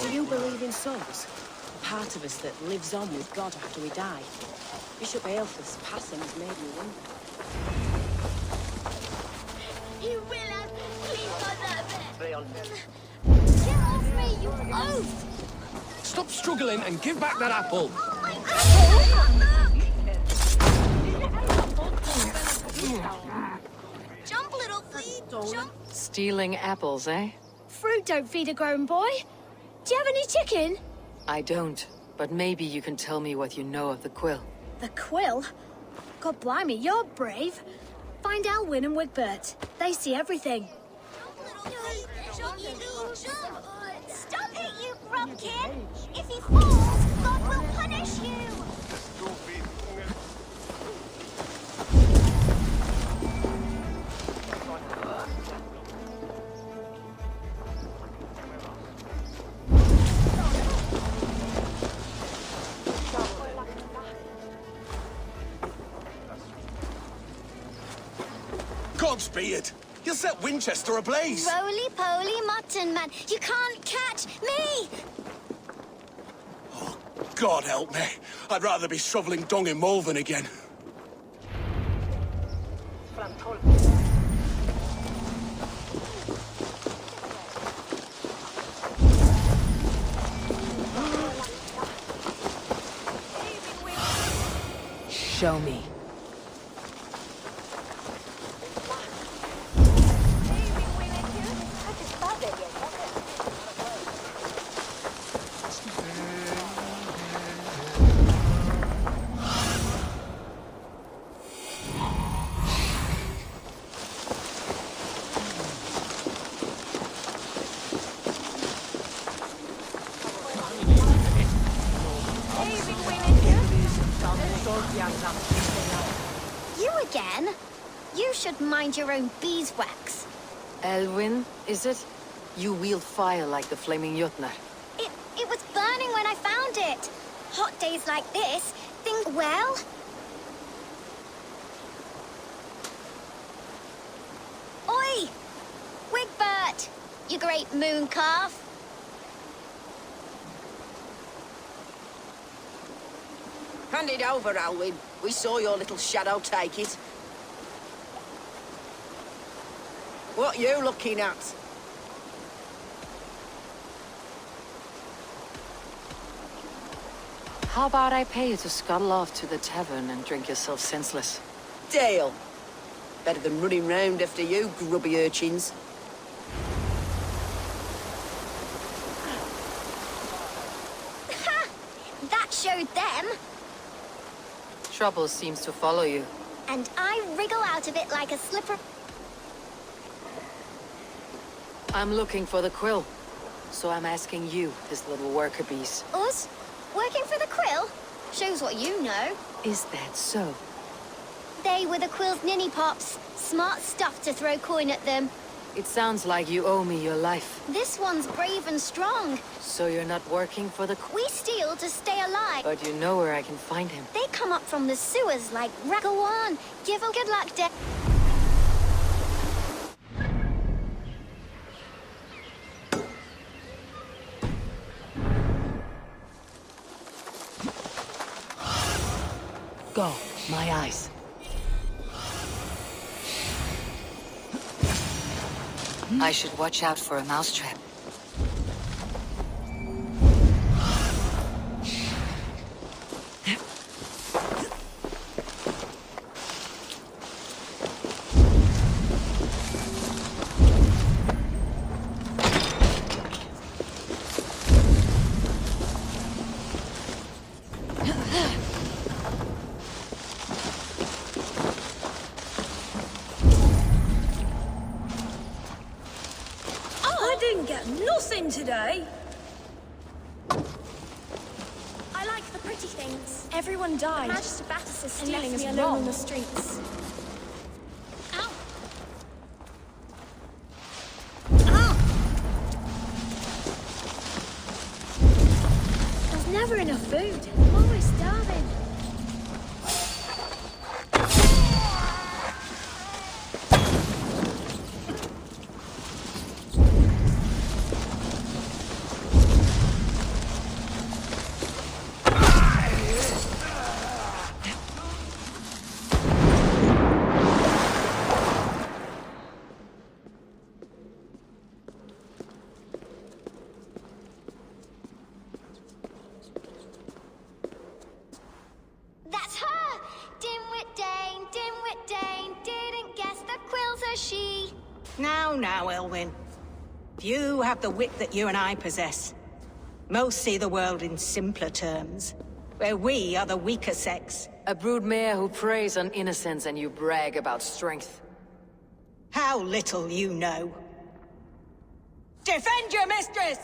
Do you believe in souls? The part of us that lives on with God after we die. Bishop Aelfir's passing has made me wonder. You will have... Please don't let me. Get off me, you oaf! Stop struggling and give back that apple! Jump, little flea, jump! Stealing apples, eh? Fruit don't feed a grown boy. Do you have any chicken? I don't, but maybe you can tell me what you know of the quill. The quill? God blimey, you're brave. Find Elwyn and Wigbert. They see everything. Stop it, you grumpkin! If he falls, God will punish you! Godspeed! You'll set Winchester ablaze! Roly-poly mutton man, you can't catch me! Oh, God help me. I'd rather be shoveling dung in Malvern again. Show me. You again? You should mind your own beeswax. Elwyn, is it? You wield fire like the flaming Jotnar. It was burning when I found it. Hot days like this, things well. Oi! Wigbert! You great moon calf. Hand it over, Alwyn. We saw your little shadow take it. What you looking at? How about I pay you to scuttle off to the tavern and drink yourself senseless? Deal. Better than running round after you, grubby urchins. Ha! That showed them. Trouble seems to follow you. And I wriggle out of it like a slipper. I'm looking for the quill. So I'm asking you, his little worker bees. Us? Working for the quill? Shows what you know. Is that so? They were the quill's ninny pops. Smart stuff to throw coin at them. It sounds like you owe me your life. This one's brave and strong. So you're not working for the We steal to stay alive. But you know where I can find him. They come up from the sewers like Go on, give 'em good luck, Go, my eyes. I should watch out for a mousetrap. Today? I like the pretty things. Everyone died. The Magister Battus is stealing us me alone on the streets. Ow! Ah! There's never enough food. I'm always starving. Now, Elwyn. Few have the wit that you and I possess. Most see the world in simpler terms, where we are the weaker sex. A broodmare who preys on innocence and you brag about strength. How little you know. Defend your mistress!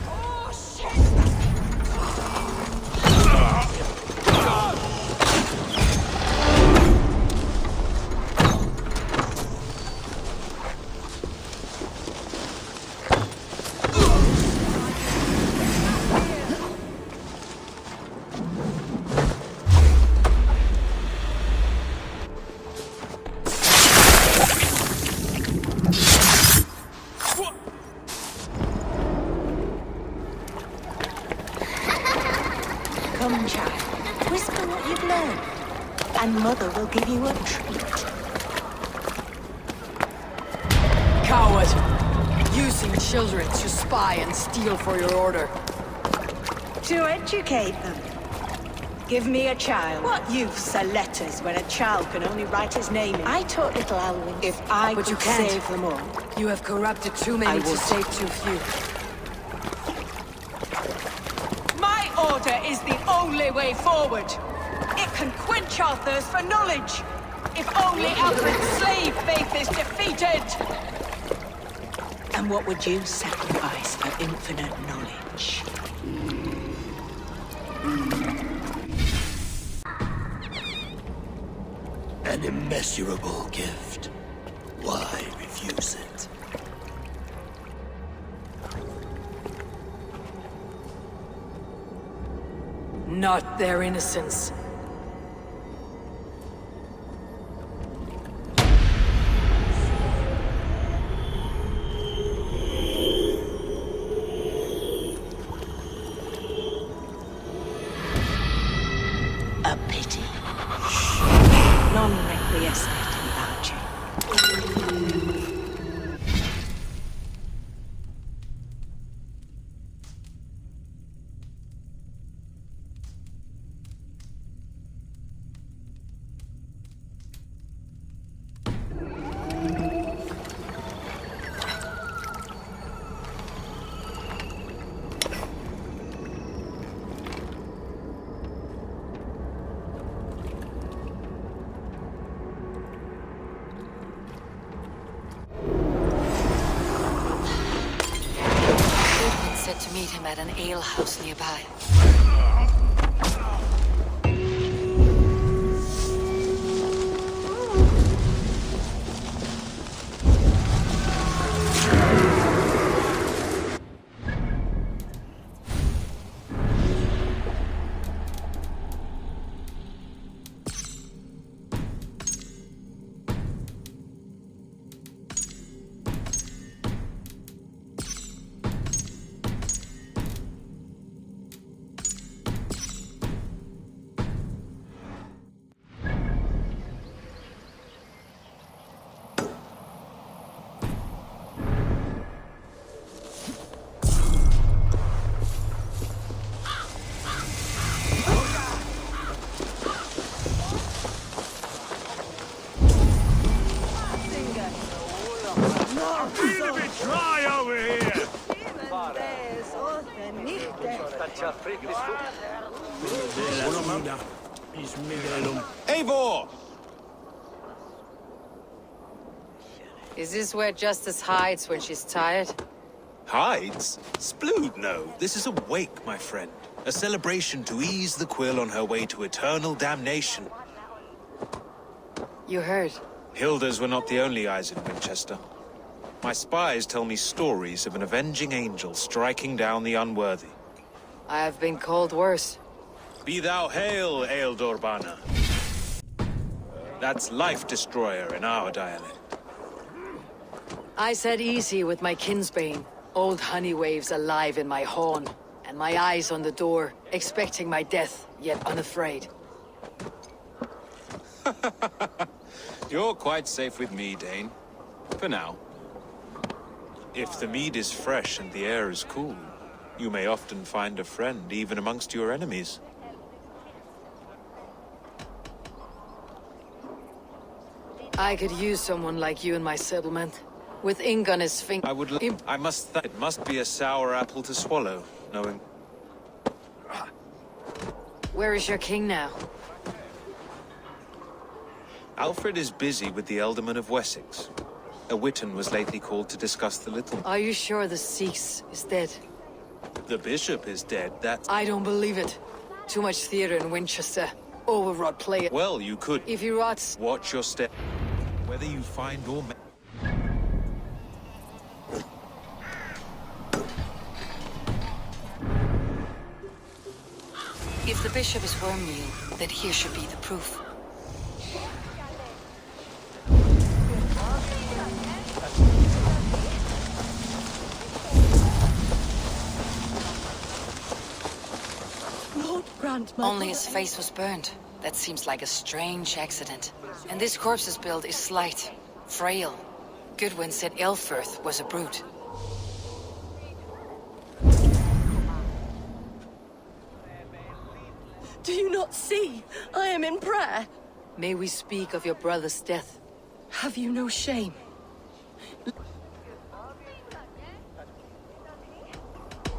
Oh, shit! Mother will give you a treat. Coward! Using children to spy and steal for your order. To educate them. Give me a child. What use are letters when a child can only write his name in? I taught little Alwyn. If I but could you can't. save them all. You have corrupted too many to save too few. My order is the only way forward. It can quench our thirst for knowledge. If only Alfred's slave faith is defeated. And what would you sacrifice for infinite knowledge? An immeasurable gift. Why refuse it? Not their innocence. A pity. Non requiescat in pace. said to meet him at an alehouse nearby. Eivor! Is this where Justice hides when she's tired? Hides? Splood, no. This is a wake, my friend. A celebration to ease the quill on her way to eternal damnation. You heard. Hilda's were not the only eyes in Winchester. My spies tell me stories of an avenging angel striking down the unworthy. I have been called worse. Be thou hail, Eildorbana. That's Life Destroyer in our dialect. I said easy with my kinsbane. Old honey waves alive in my horn, and my eyes on the door, expecting my death, yet unafraid. You're quite safe with me, Dane. For now. If the mead is fresh and the air is cool, you may often find a friend even amongst your enemies. I could use someone like you in my settlement. With ink on his finger. It must be a sour apple to swallow, knowing... Where is your king now? Alfred is busy with the Ealdorman of Wessex. A Witan was lately called to discuss the little... Are you sure the Sikhs is dead? The bishop is dead, that's... I don't believe it. Too much theater in Winchester. Overwrought player. Well, you could... If he rots... Watch your step. Whether you find or... If the bishop is Wormmeal, then here should be the proof. Lord grant my... Only his face was burned. That seems like a strange accident. And this corpse's build is slight, frail. Goodwin said Elfirth was a brute. Do you not see? I am in prayer. May we speak of your brother's death? Have you no shame?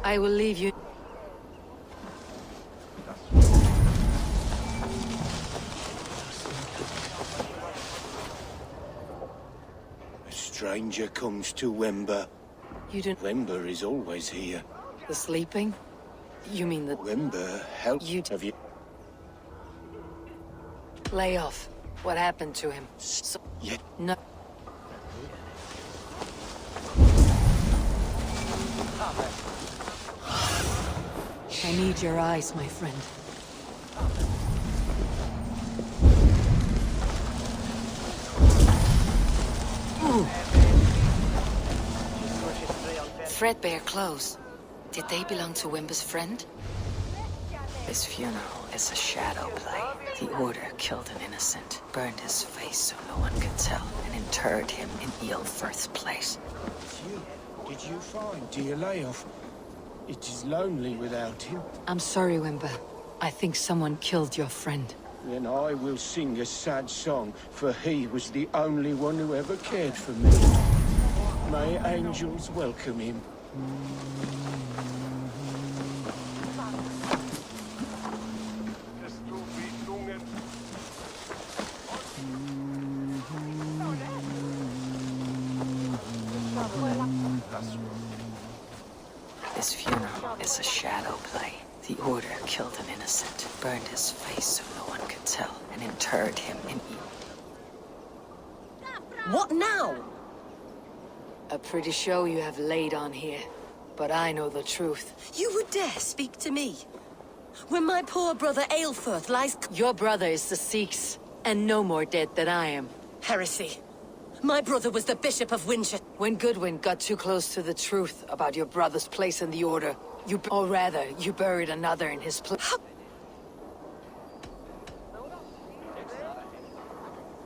I will leave you. A stranger comes to Wember. You don't... Wember is always here. The sleeping? You mean the... Wember helped you... Have you... Lay off. What happened to him? Yeah. No. I need your eyes, my friend. Ooh. Threadbare clothes. Did they belong to Wimber's friend? This funeral is a shadow play. The Order killed an innocent, burned his face so no one could tell, and interred him in Eilfirth's place. Did you find dear Layoff? It is lonely without him. I'm sorry, Wimber. I think someone killed your friend. Then I will sing a sad song, for he was the only one who ever cared for me. May angels welcome him. This funeral It's a shadow play. The Order killed an innocent, burned his face so no one could tell, and interred him in What now? A pretty show you have laid on here. But I know the truth. You would dare speak to me? When my poor brother Eivor lies... Your brother is the Sikhs, and no more dead than I am. Heresy. My brother was the Bishop of Winchester. When Goodwin got too close to the truth about your brother's place in the Order, or rather, you buried another in his place.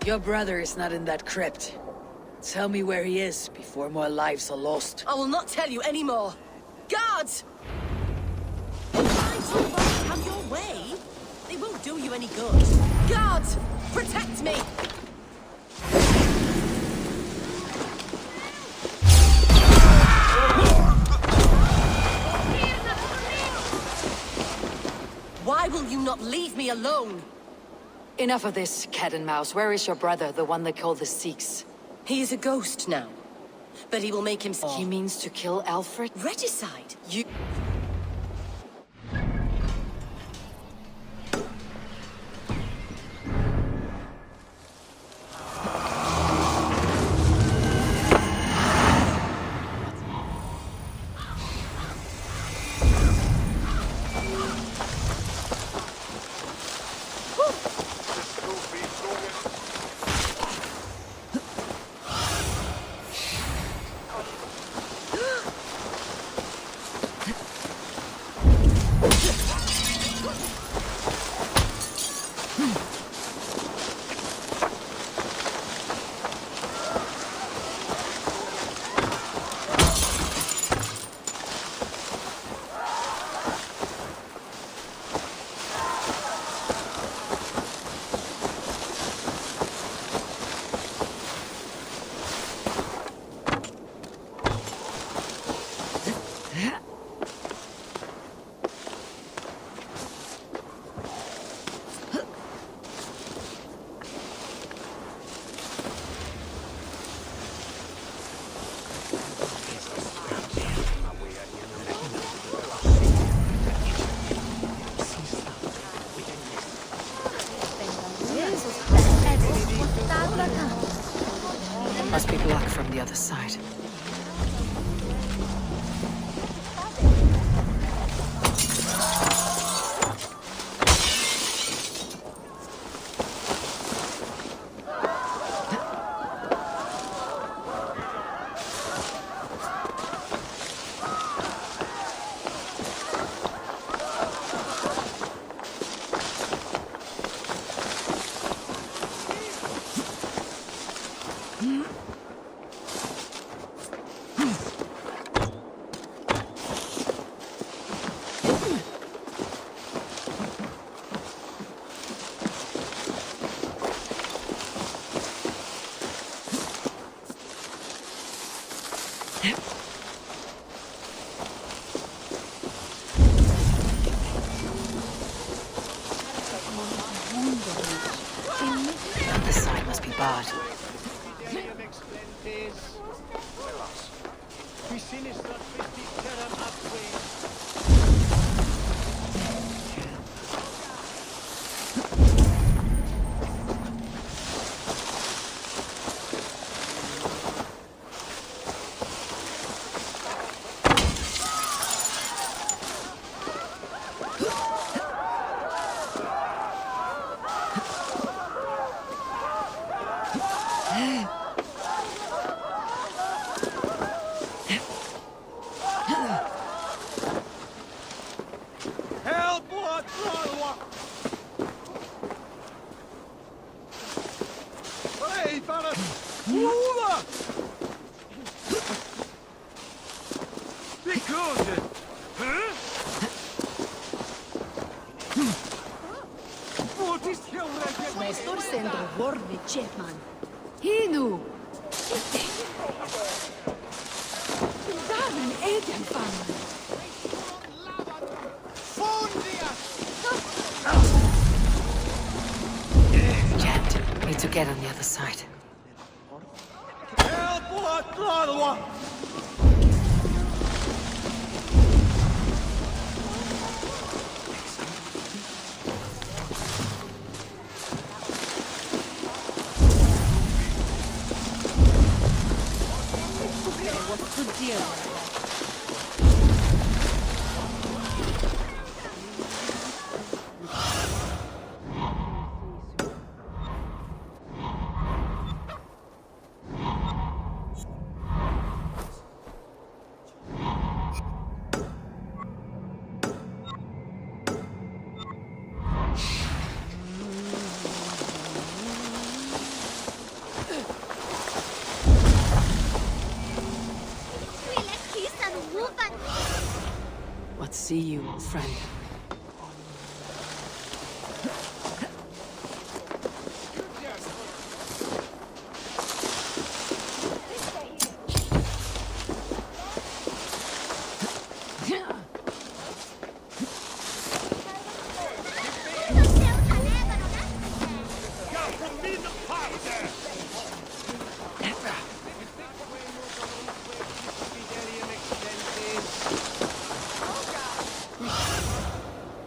Your brother is not in that crypt. Tell me where he is before more lives are lost. I will not tell you anymore. Guards! Have your way. They won't do you any good. Guards! Protect me! Why will you not leave me alone? Enough of this, cat and mouse. Where is your brother, the one they call the Sikhs? He is a ghost now. But he will make himself... He means to kill Alfred? Regicide? You... Must be blocked from the other side. This side must be barred. Jetman. Hinu! Damen Eden fan. Can't. Need to get on the other side. Good deal. What see you, old friend?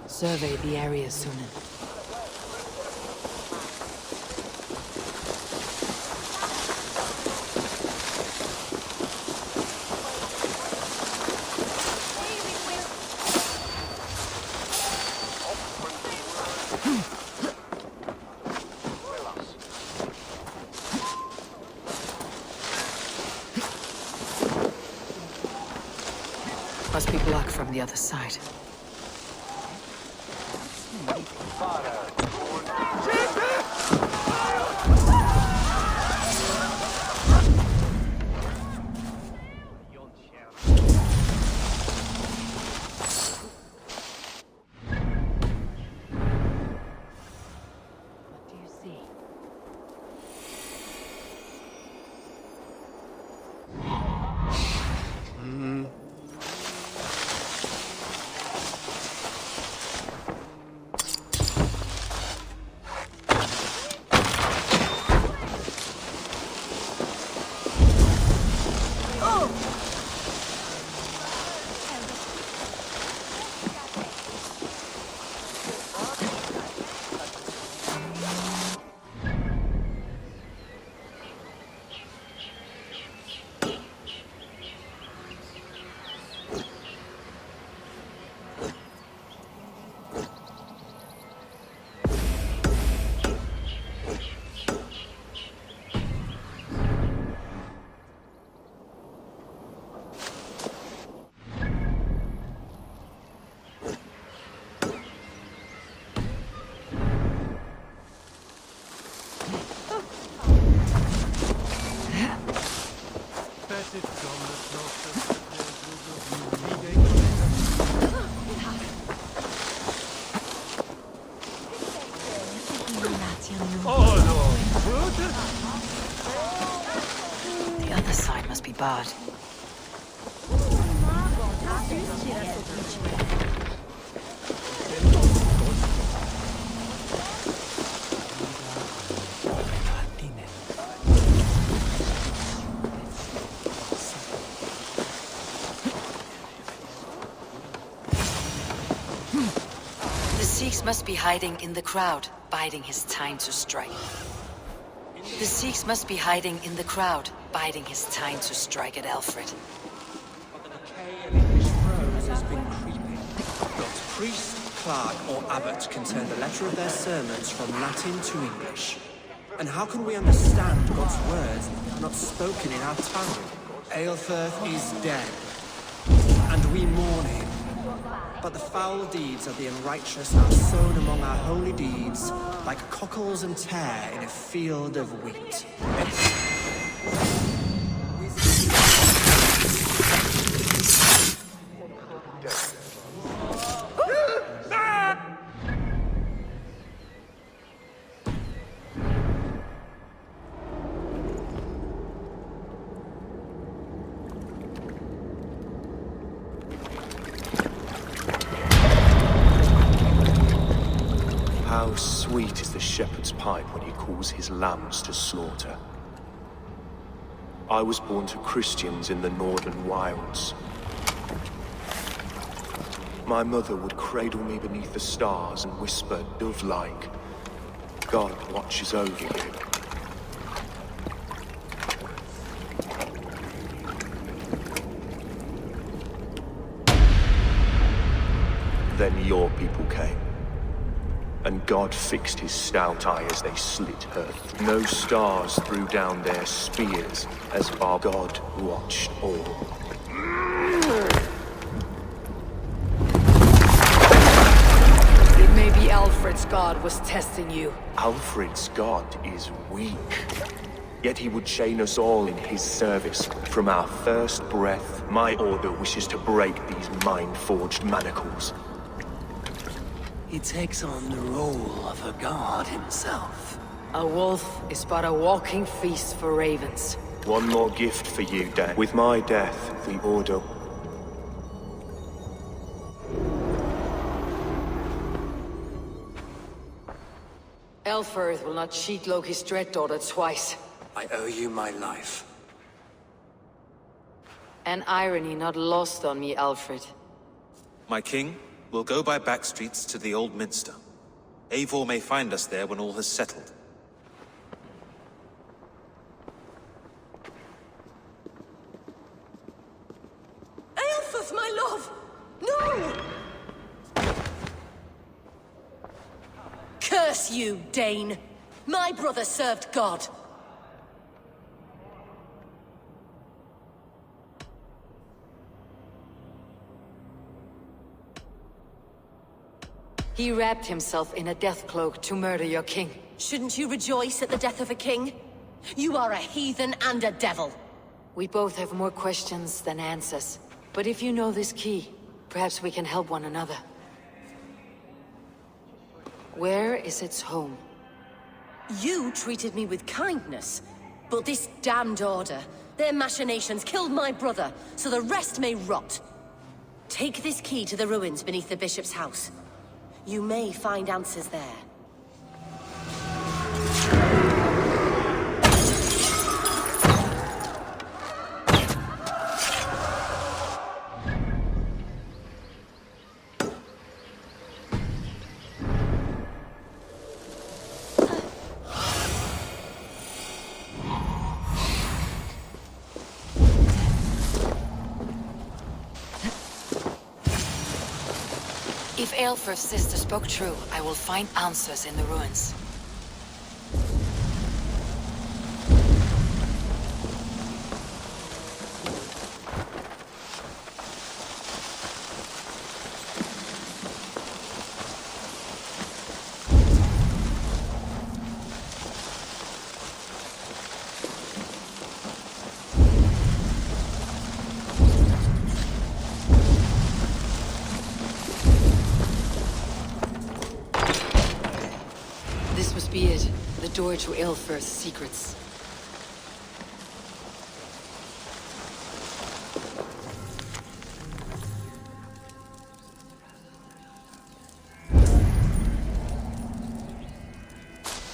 Survey the area soon. Must be blocked from the other side. The other side must be barred. Must be hiding in the crowd, biding his time to strike. The Sikhs must be hiding in the crowd, biding his time to strike at Alfred. The decay of English prose has been creeping. Not priest, clerk, or abbot can turn the letter of their sermons from Latin to English. And how can we understand God's words not spoken in our tongue? Aelfirth is dead, and we mourn him. But the foul deeds of the unrighteous are sown among our holy deeds, like cockles and tare in a field of wheat. How sweet is the shepherd's pipe when he calls his lambs to slaughter. I was born to Christians in the northern wilds. My mother would cradle me beneath the stars and whisper, dove-like, God watches over you. Then your people came. And God fixed his stout eye as they slit her. No stars threw down their spears as our God watched all. It may be Alfred's god was testing you. Alfred's God is weak. Yet he would chain us all in his service. From our first breath, my order wishes to break these mind-forged manacles. He takes on the role of a god himself. A wolf is but a walking feast for ravens. One more gift for you, Dan. With my death, the order... Elfirth will not cheat Loki's dread daughter twice. I owe you my life. An irony not lost on me, Alfred. My king, we'll go by back streets to the Old Minster. Eivor may find us there when all has settled. Aelfus, my love! No! Curse you, Dane! My brother served God. He wrapped himself in a death cloak to murder your king. Shouldn't you rejoice at the death of a king? You are a heathen and a devil. We both have more questions than answers. But if you know this key, perhaps we can help one another. Where is its home? You treated me with kindness, but this damned order, their machinations killed my brother, so the rest may rot. Take this key to the ruins beneath the bishop's house. You may find answers there. If Aelfir's sister spoke true, I will find answers in the ruins. Be it, the door to Aelfir's secrets.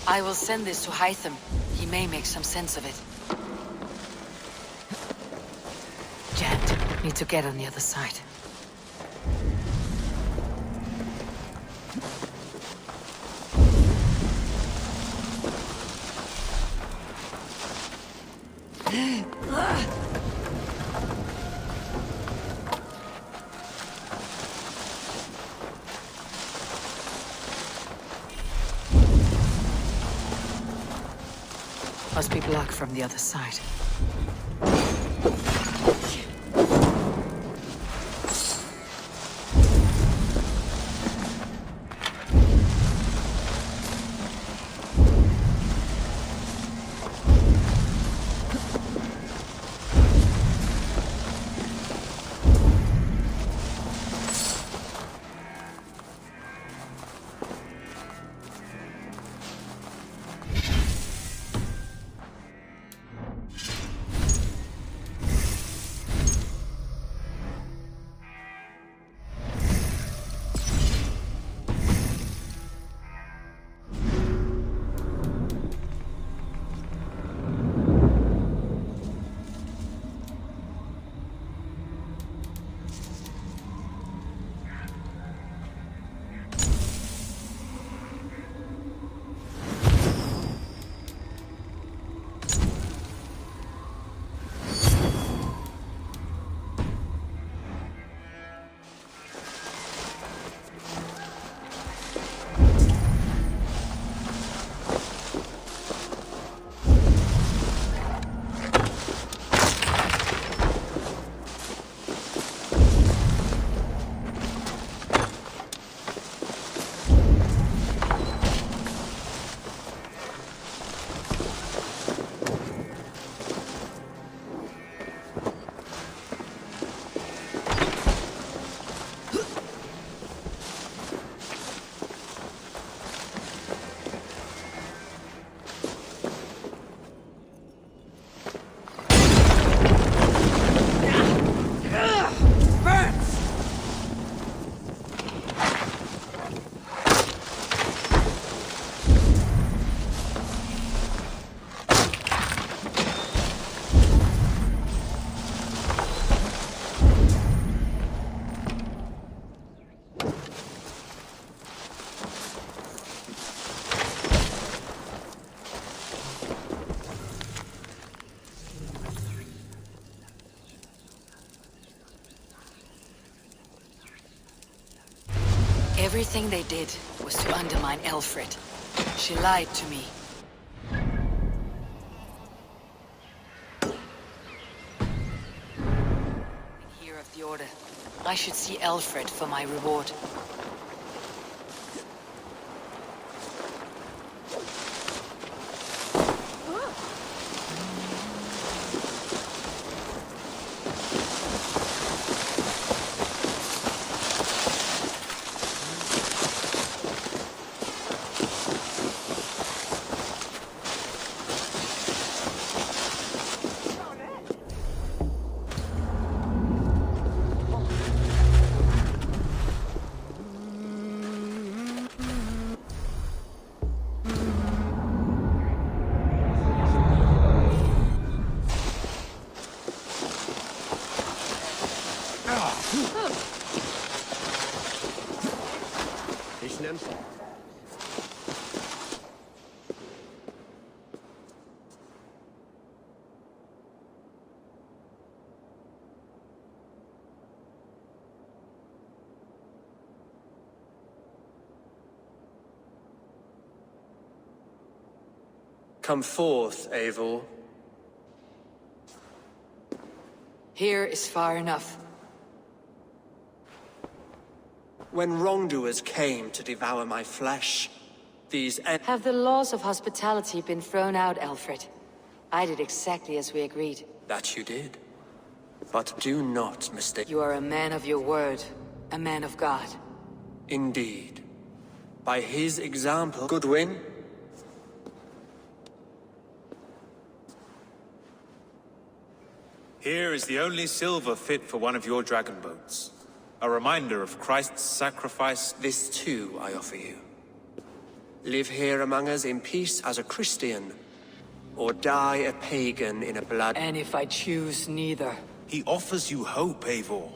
I will send this to Hytham. He may make some sense of it. Jant, need to get on the other side. Must be blocked from the other side. Everything they did was to undermine Elfred. She lied to me. Hear of the Order. I should see Elfred for my reward. Come forth, Eivor. Here is far enough. When wrongdoers came to devour my flesh, these Have the laws of hospitality been thrown out, Alfred? I did exactly as we agreed. That you did. But do not mistake. You are a man of your word, a man of God. Indeed. By his example, Goodwin. Here is the only silver fit for one of your dragon boats. A reminder of Christ's sacrifice. This too I offer you. Live here among us in peace as a Christian, or die a pagan in a blood... And if I choose neither? He offers you hope, Eivor.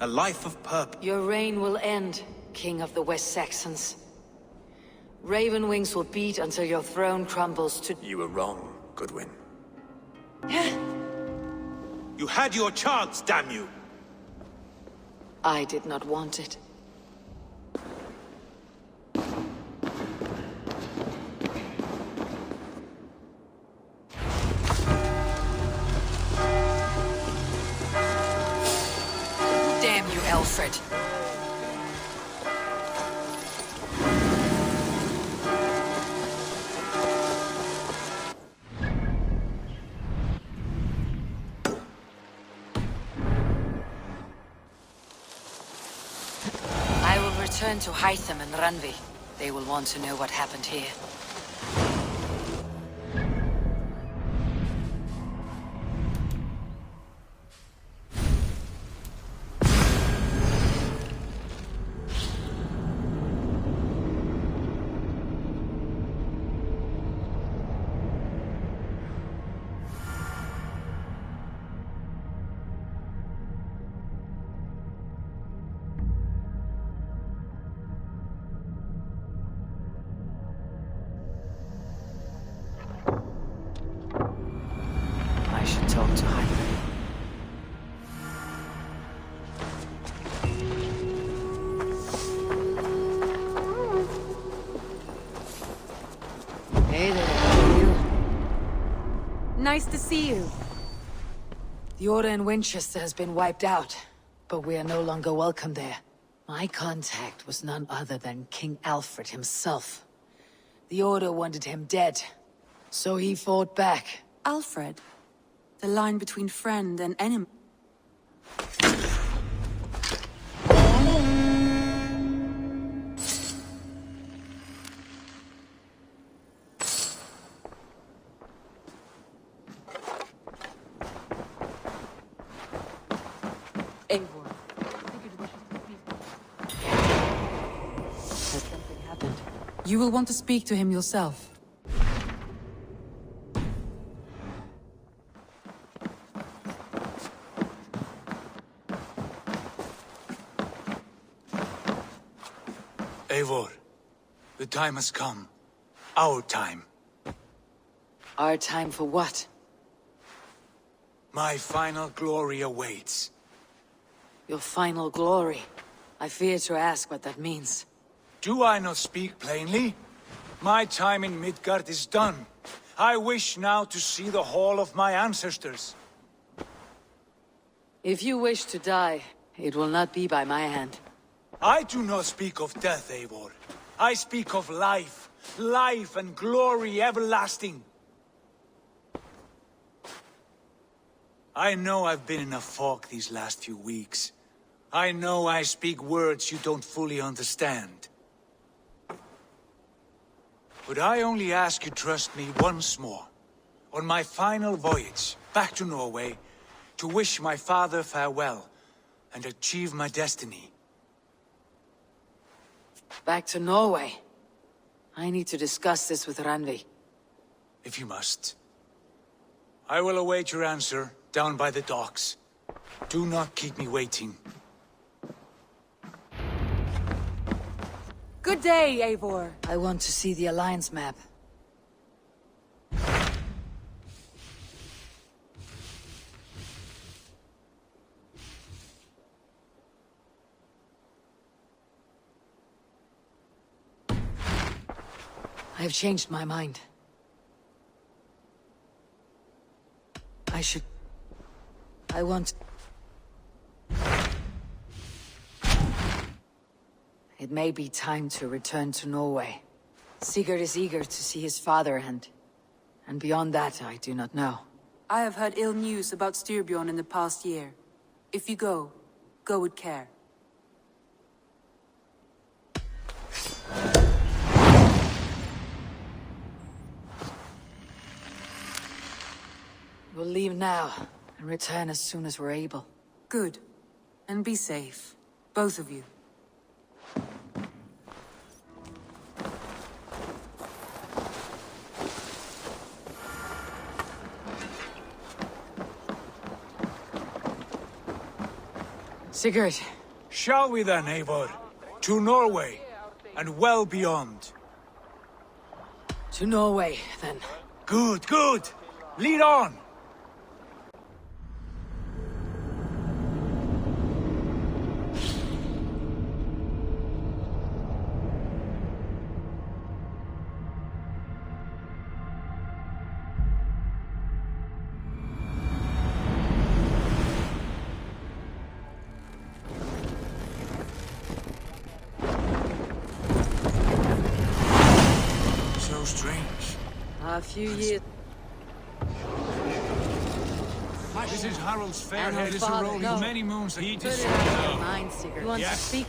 A life of purpose. Your reign will end, King of the West Saxons. Raven wings will beat until your throne crumbles to... You were wrong, Goodwin. You had your chance, damn you! I did not want it. Damn you, Alfred. Return to Hytham and Randvi. They will want to know what happened here. Nice to see you. The Order in Winchester has been wiped out, but we are no longer welcome there. My contact was none other than King Alfred himself. The Order wanted him dead, so he fought back. Alfred? The line between friend and enemy? Eivor. Has something happened? You will want to speak to him yourself. Eivor, the time has come. Our time. Our time for what? My final glory awaits. Your final glory. I fear to ask what that means. Do I not speak plainly? My time in Midgard is done. I wish now to see the hall of my ancestors. If you wish to die, it will not be by my hand. I do not speak of death, Eivor. I speak of life. Life and glory everlasting. I know I've been in a fog these last few weeks. I know I speak words you don't fully understand. But I only ask you trust me once more. On my final voyage, back to Norway, to wish my father farewell, and achieve my destiny. Back to Norway? I need to discuss this with Randvi. If you must. I will await your answer, down by the docks. Do not keep me waiting. Good day, Eivor. I want to see the Alliance map. I have changed my mind. I want... It may be time to return to Norway. Sigurd is eager to see his father and beyond that, I do not know. I have heard ill news about Styrbjorn in the past year. If you go with care. We'll leave now, and return as soon as we're able. Good. And be safe. Both of you. Sigurd. Shall we then, Eivor? To Norway, and well beyond. To Norway, then. Good, good! Lead on! A few years... This is Harald's fair And her head is a father, rolling no. many moons. He Put it just... out of your mind, Sigurd. You want to speak?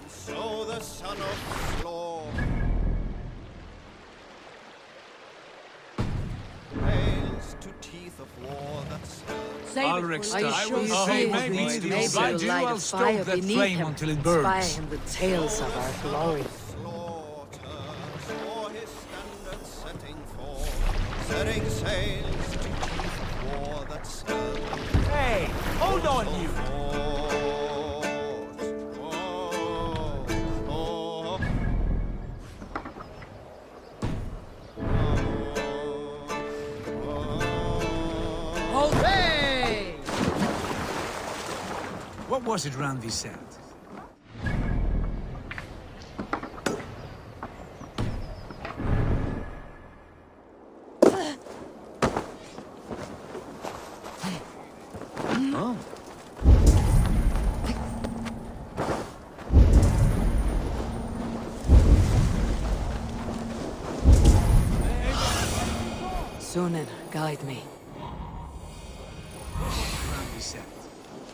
So the son of Slaw hails to teeth of war that serves. Ulrich, Are you I sure will you say see maybe his the Maybe I you'll do, light I'll a stoke fire that beneath flame him. until it Inspire burns. him with tales of our glory. For his standard setting forth, setting sails to teeth of war that serves. Hey, hold on you! What was it Randvi said? Oh. Sunan, guide me. Randvi said.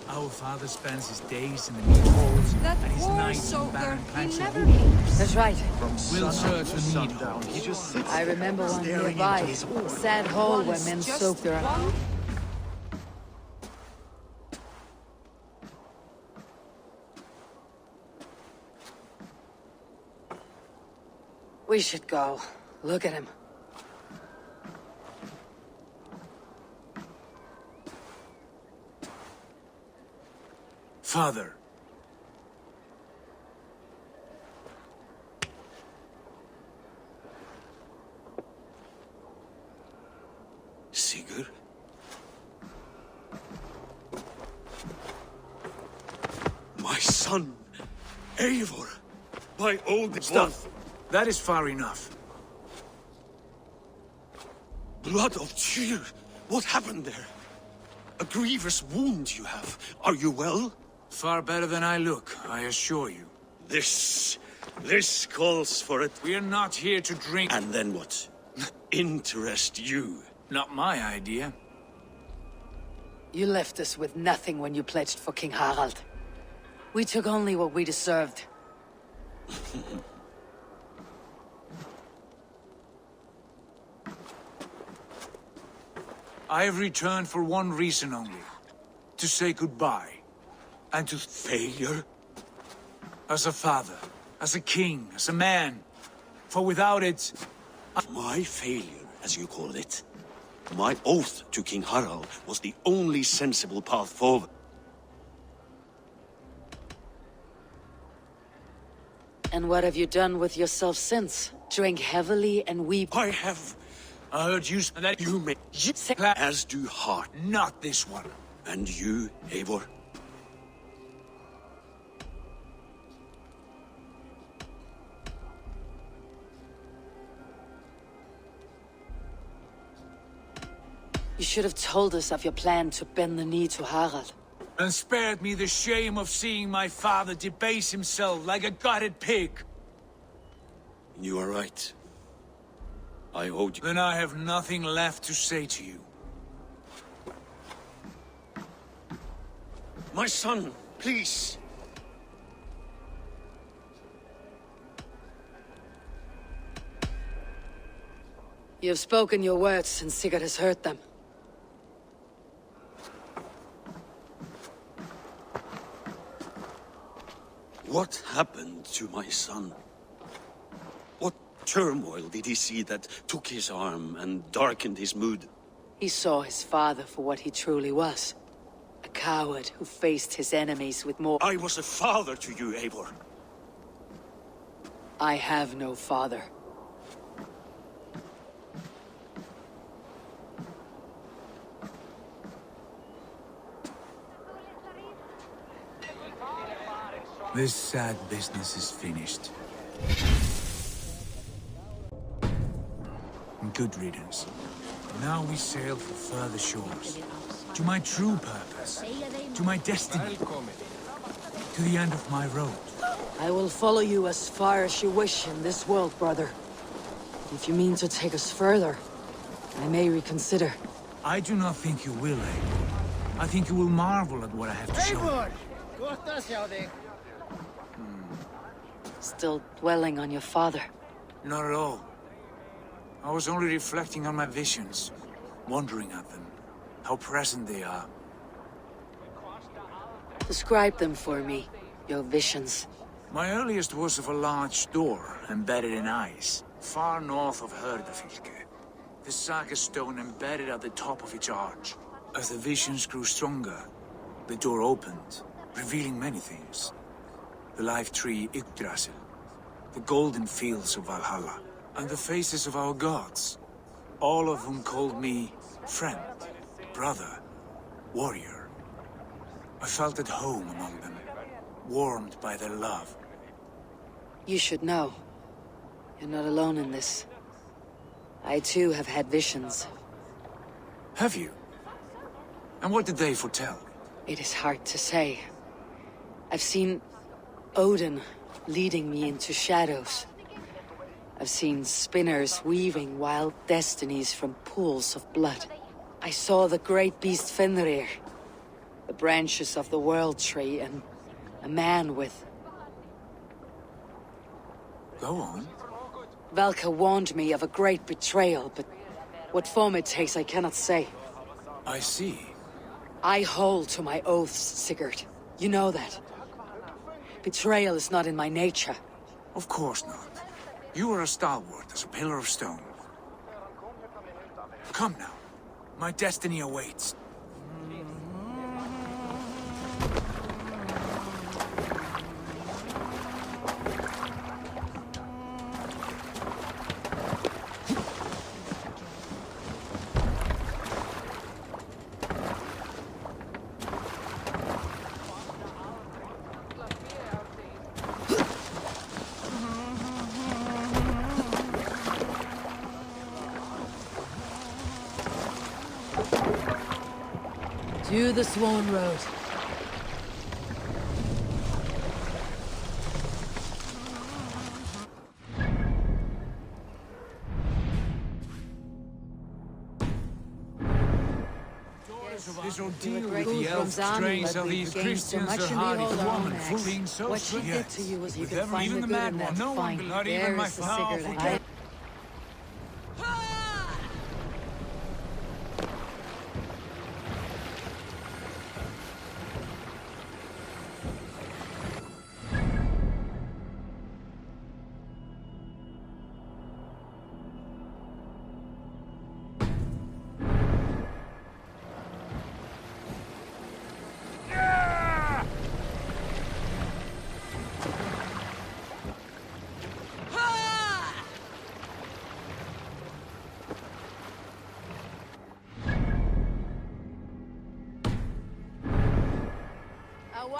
Our father spends his days in the meat halls and his nights in barren planks of wood. That's right. We'll search for meat halls. He just sits I remember one staring nearby. into his A sad hole where men soak their... We should go. Look at him. Father. Sigurd? My son! Eivor! My old Stuff! That is far enough. Blood of Tyr! What happened there? A grievous wound you have. Are you well? Far better than I look, I assure you. This calls for it. We're not here to drink. And then what? Interest you? Not my idea. You left us with nothing when you pledged for King Harald. We took only what we deserved. I have returned for one reason only. To say goodbye. And to failure? As a father, as a king, as a man. For without it... My failure, as you call it. My oath to King Harald was the only sensible path forward. And what have you done with yourself since? Drink heavily and weep? I have... I heard you say that you may... As do Hart. Not this one. And you, Eivor? You should have told us of your plan to bend the knee to Harald. And spared me the shame of seeing my father debase himself like a gutted pig. You are right. I owed you. Then I have nothing left to say to you. My son, please. You have spoken your words, and Sigurd has heard them. What happened to my son? What turmoil did he see that took his arm and darkened his mood? He saw his father for what he truly was. A coward who faced his enemies with more... I was a father to you, Eivor. I have no father. This sad business is finished. Good riddance. Now we sail for further shores. To my true purpose. To my destiny. To the end of my road. I will follow you as far as you wish in this world, brother. If you mean to take us further, I may reconsider. I do not think you will, Eivor. I think you will marvel at what I have to show you. Still dwelling on your father? Not at all. I was only reflecting on my visions, wondering at them, how present they are. Describe them for me, your visions. My earliest was of a large door embedded in ice, far north of Herdafylke. The saga stone embedded at the top of its arch. As the visions grew stronger, the door opened, revealing many things. The life tree Yggdrasil, the golden fields of Valhalla, and the faces of our gods, all of whom called me friend, brother, warrior. I felt at home among them, warmed by their love. You should know. You're not alone in this. I too have had visions. Have you? And what did they foretell? It is hard to say. I've seen Odin leading me into shadows. I've seen spinners weaving wild destinies from pools of blood. I saw the great beast Fenrir, the branches of the World Tree, and a man with... Go on. Valka warned me of a great betrayal, but what form it takes I cannot say. I see. I hold to my oaths, Sigurd. You know that. Betrayal is not in my nature. Of course not. You are a stalwart as a pillar of stone. Come now. My destiny awaits. To the Swan Road. This ordeal with the elf strains of these Christians are hard. The woman fooling so what she did to you was you could find even the the good mad in that one. No one, find. not There even my is the powerful cigarette.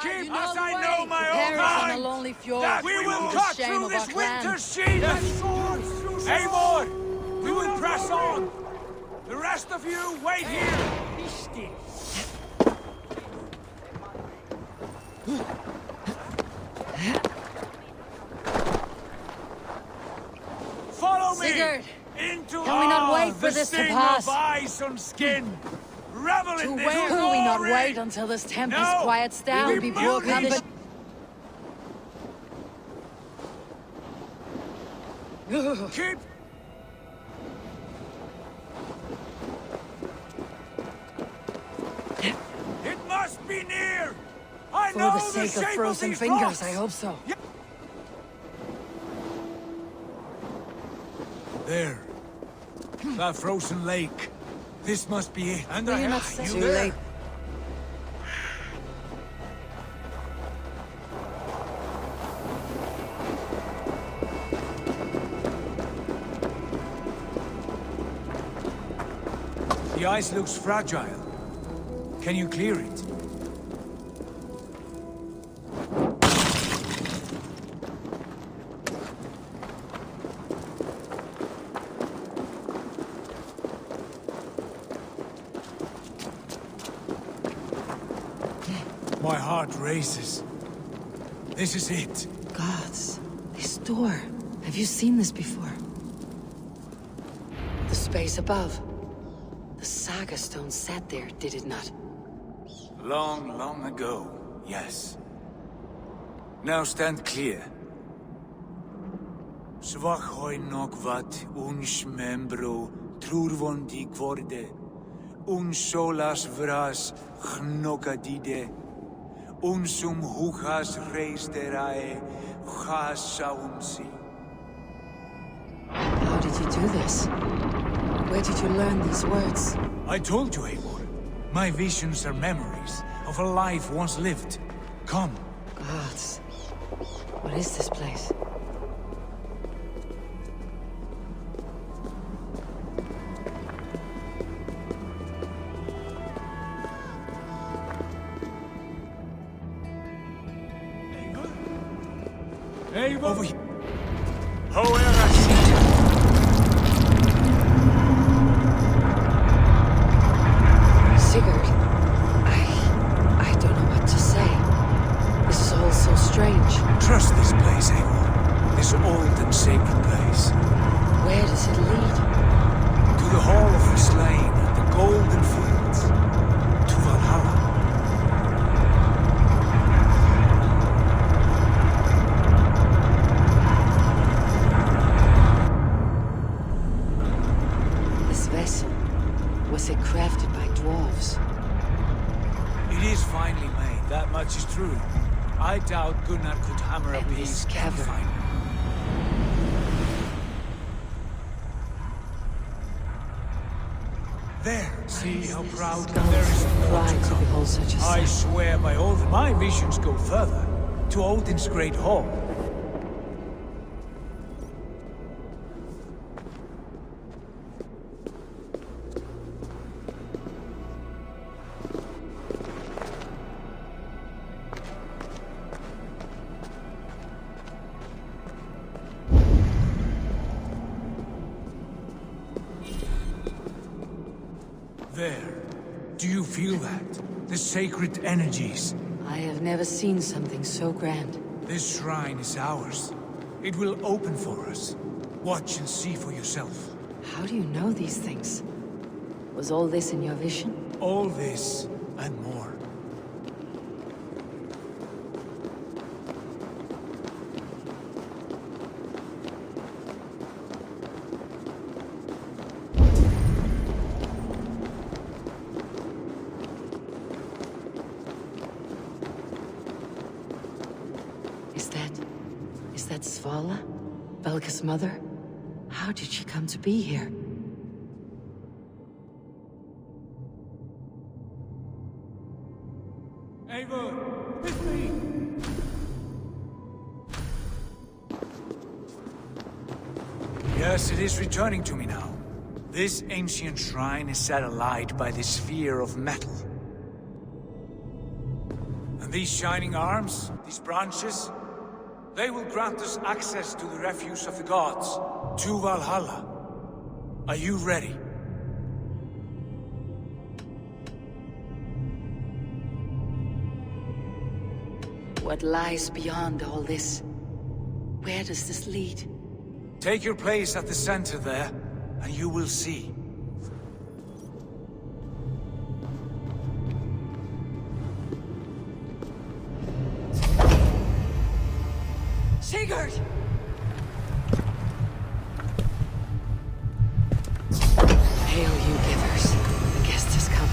Keep as I know my own mind! On a lonely fjord. That we will cut through this winter's sheet and swords through Eivor! We will press on! The rest of you, wait here! Be still. Follow me! Sigurd, into can we not wait for this to pass? Of ice on skin! Revel in this Could we not glory! wait until this tempest No! quiets down? We Be must poor be company. Keep. It must be near. I For know the sake of frozen these fingers, rocks. I hope so. There, that frozen lake. This must be it. And Will you not say too late? The ice looks fragile. Can you clear it? My heart races. This is it. Gods, this door. Have you seen this before? The space above. The saga stone sat there, did it not? Long, long ago, yes. Now stand clear. Svachoi nokvat uns membro trurvondi kvorde, uns solas vras gnokadide, unsum huchas reisterae chasaunsi. How did you do this? Where did you learn these words? I told you, Eivor. My visions are memories of a life once lived. Come. Gods. What is this place? Eivor! Over here. Sigurd, I don't know what to say. This is all so strange. Trust this place, Eivor. This old and sacred place. Where does it lead? To the Hall of the Slain and the Golden Fields. To Valhalla. This vessel, was it crafted by dwarves? It is finely made, that much is true. I doubt Gunnar could hammer a piece cavern. There, see how proud there is more to come. behold such a I sight. swear by Odin, my visions go further. To Odin's great hall. There. Do you feel that? The sacred energies. I have never seen something so grand. This shrine is ours. It will open for us. Watch and see for yourself. How do you know these things? Was all this in your vision? All this and more. Is that Svala? Velka's mother? How did she come to be here? Eivor, with me! Yes, it is returning to me now. This ancient shrine is set alight by the sphere of metal. And these shining arms, these branches, they will grant us access to the refuse of the gods, to Valhalla. Are you ready? What lies beyond all this? Where does this lead? Take your place at the center there, and you will see. Sigurd! Hail, you givers. The guest has come.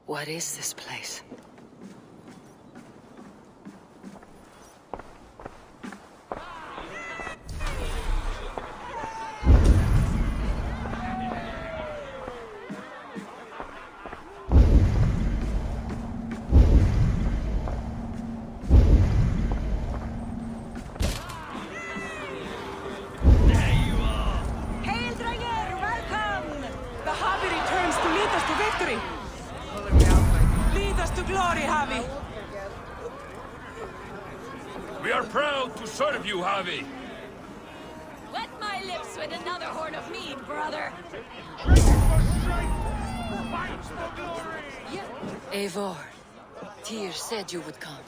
What is this place? Serve you, Javi. Wet my lips with another horn of mead, brother. Eivor, Tyr said you would come.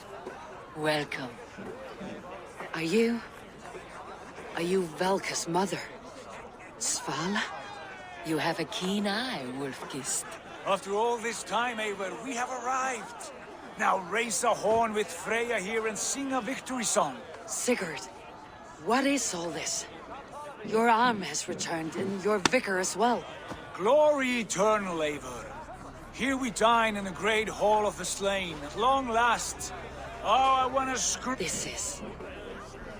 Welcome. Are you Velka's mother? Svala? You have a keen eye, Wolfgist. After all this time, Eivor, we have arrived. Now raise a horn with Freya here and sing a victory song. Sigurd, what is all this? Your arm has returned, and your vicar as well. Glory eternal, Eivor. Here we dine in the great hall of the slain, at long last. Oh, I want to scream. This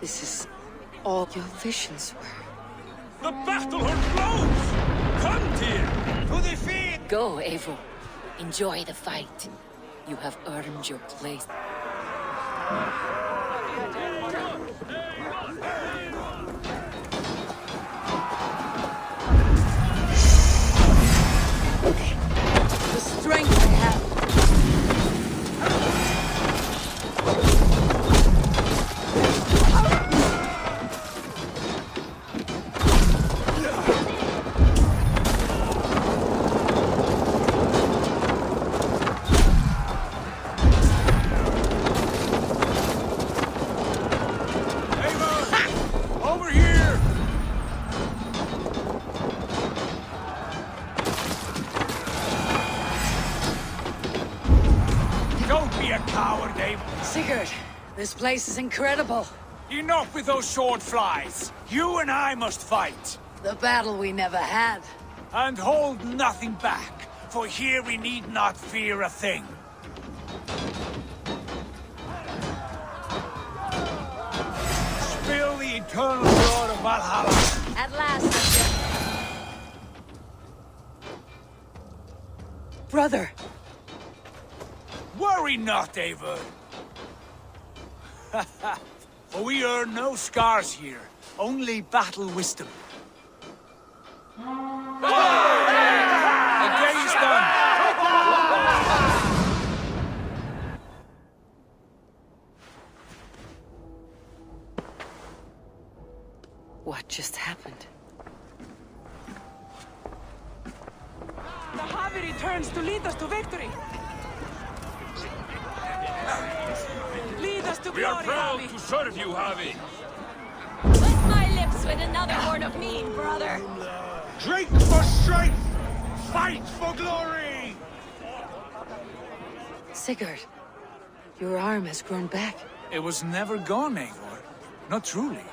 is all your visions were. The battle horn blows! Come, Tyr! To the field! Go, Eivor. Enjoy the fight. You have earned your place. The strength I have. Sigurd, this place is incredible. Enough with those sword flies. You and I must fight. The battle we never had. And hold nothing back, for here we need not fear a thing. eternal door of Valhalla. At last. Brother! Worry not, Eivor. For we earn no scars here, only battle wisdom. The day is done. What just happened? The Havi returns to lead us to victory. Lead us to We are glory, proud Havi. to serve you, Havi. Wet my lips with another horn of mead, brother. Drink for strength! Fight for glory! Sigurd, your arm has grown back. It was never gone, Eivor. Not truly.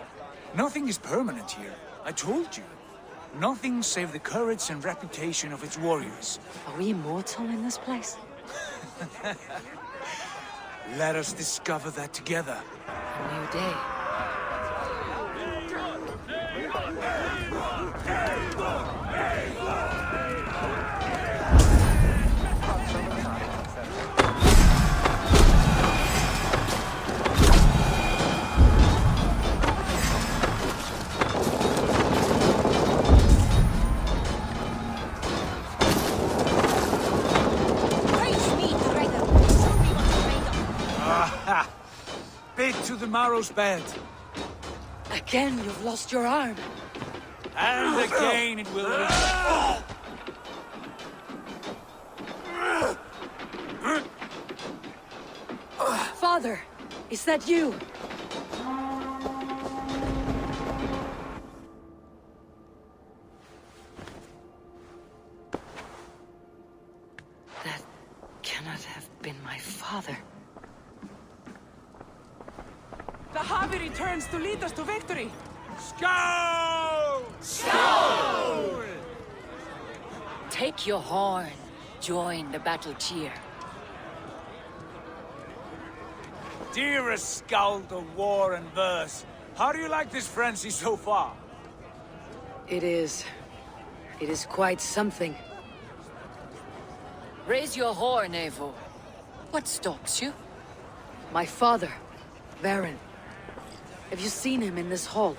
Nothing is permanent here. I told you. Nothing save the courage and reputation of its warriors. Are we immortal in this place? Let us discover that together. A new day. Bit to the marrow's bed. Again, you've lost your arm. And again it will return. Father, is that you? That cannot have been my father. The Havi returns to lead us to victory. Skull! Skull! Take your horn. Join the battle cheer. Dearest Skald of war and verse, how do you like this frenzy so far? It is quite something. Raise your horn, Eivor. What stalks you? My father, Baron. Have you seen him in this hall?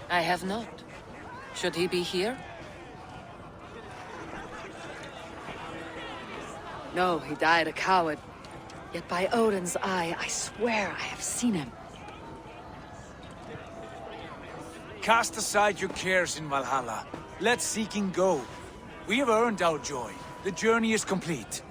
I have not. Should he be here? No, he died a coward. Yet by Odin's eye, I swear I have seen him. Cast aside your cares in Valhalla. Let seeking go. We have earned our joy. The journey is complete.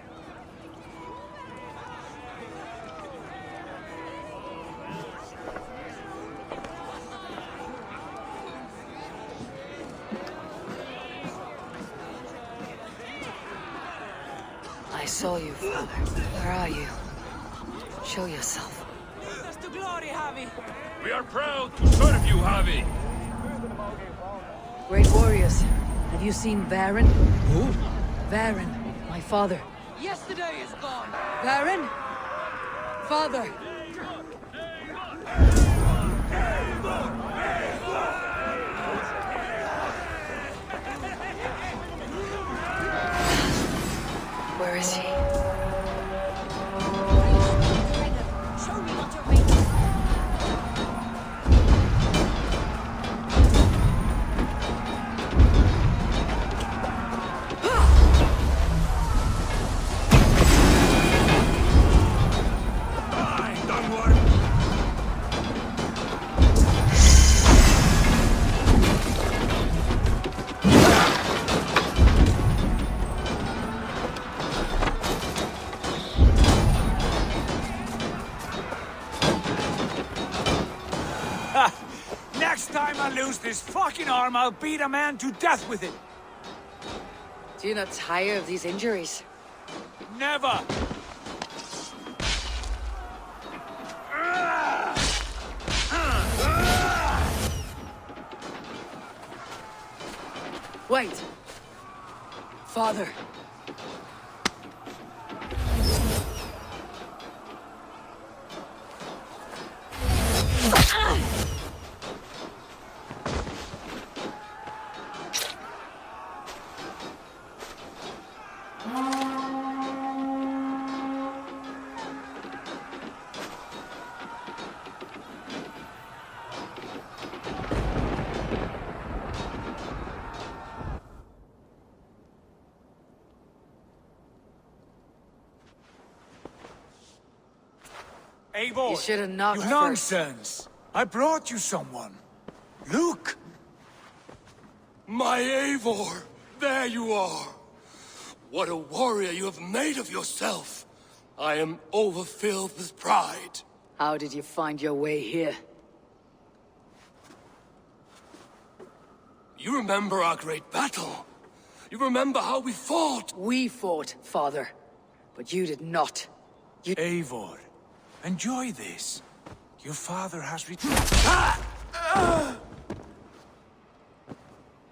I saw you, Father. Where are you? Show yourself. Lead us to glory, Havi. We are proud to serve you, Havi. Great warriors. Have you seen Baron? Who? Baron, my father. Yesterday is gone. Baron? Father! Where is he? Show me what you're made of. Next time I lose this fucking arm, I'll beat a man to death with it. Do you not tire of these injuries? Never! Wait! Father! Eivor! You should have knocked first. Nonsense! I brought you someone. Look! My Eivor! There you are! What a warrior you have made of yourself! I am overfilled with pride. How did you find your way here? You remember our great battle? You remember how we fought? We fought, father. But you did not. Eivor, enjoy this. Your father has returned.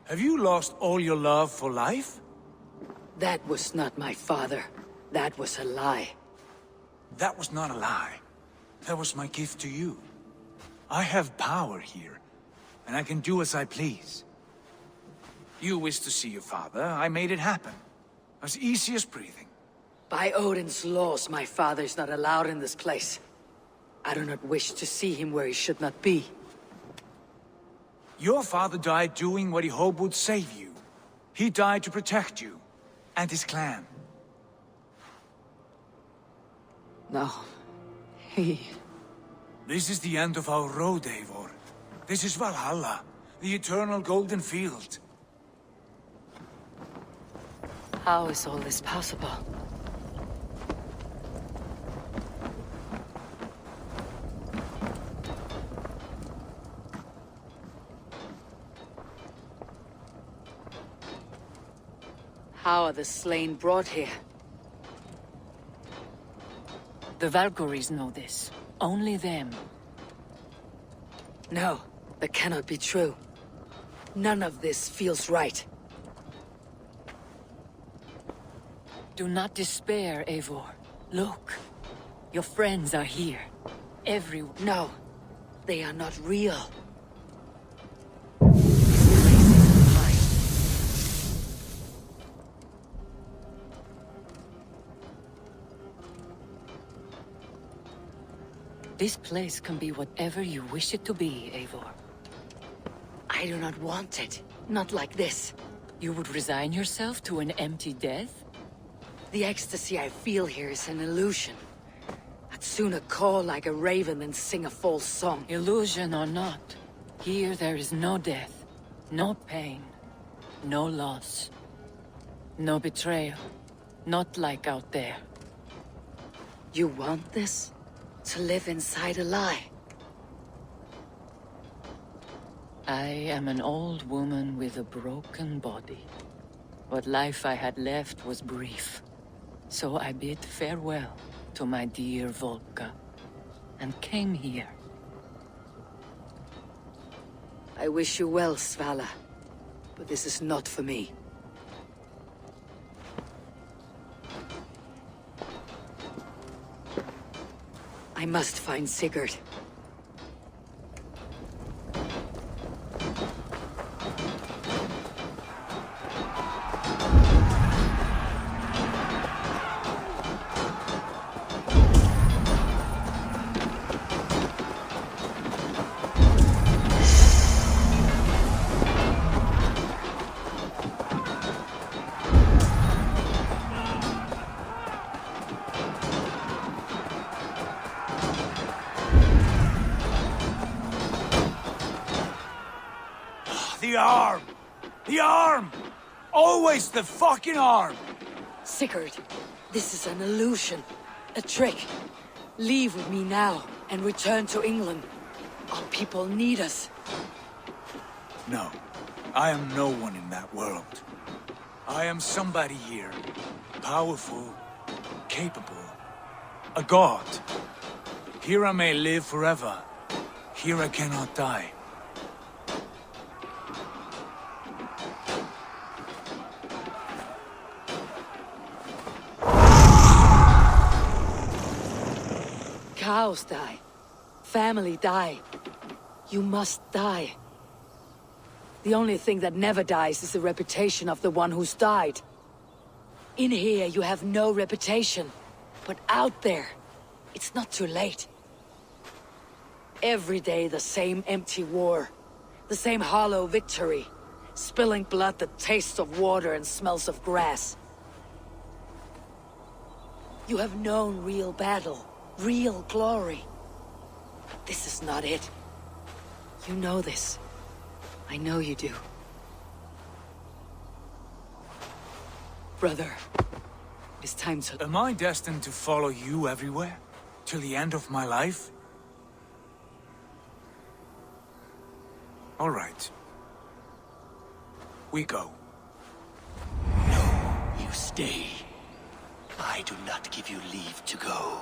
Have you lost all your love for life? That was not my father. That was a lie. That was not a lie. That was my gift to you. I have power here, and I can do as I please. You wish to see your father, I made it happen. As easy as breathing. By Odin's laws, my father is not allowed in this place. I do not wish to see him where he should not be. Your father died doing what he hoped would save you. He died to protect you, and his clan. No. This is the end of our road, Eivor. This is Valhalla, the eternal golden field. How is all this possible? How are the slain brought here? The Valkyries know this. Only them. No, that cannot be true. None of this feels right. Do not despair, Eivor. Look. Your friends are here. Everyone. No, they are not real. This place can be whatever you wish it to be, Eivor. I do not want it. Not like this. You would resign yourself to an empty death? The ecstasy I feel here is an illusion. I'd sooner call like a raven than sing a false song. Illusion or not, here there is no death, no pain, no loss, no betrayal. Not like out there. You want this? To live inside a lie? I am an old woman with a broken body. What life I had left was brief. So I bid farewell to my dear Volka, and came here. I wish you well, Svala, but this is not for me. I must find Sigurd. The arm! The arm! Always the fucking arm! Sigurd, this is an illusion. A trick. Leave with me now, and return to England. Our people need us. No, I am no one in that world. I am somebody here. Powerful, capable. A god. Here I may live forever. Here I cannot die. Cows die. Family die. You must die. The only thing that never dies is the reputation of the one who's died. In here, you have no reputation. But out there, it's not too late. Every day, the same empty war. The same hollow victory. Spilling blood that tastes of water and smells of grass. You have known real battle. Real glory. This is not it. You know this. I know you do. Brother, it is time to... Am I destined to follow you everywhere? Till the end of my life? All right. We go. You stay. I do not give you leave to go.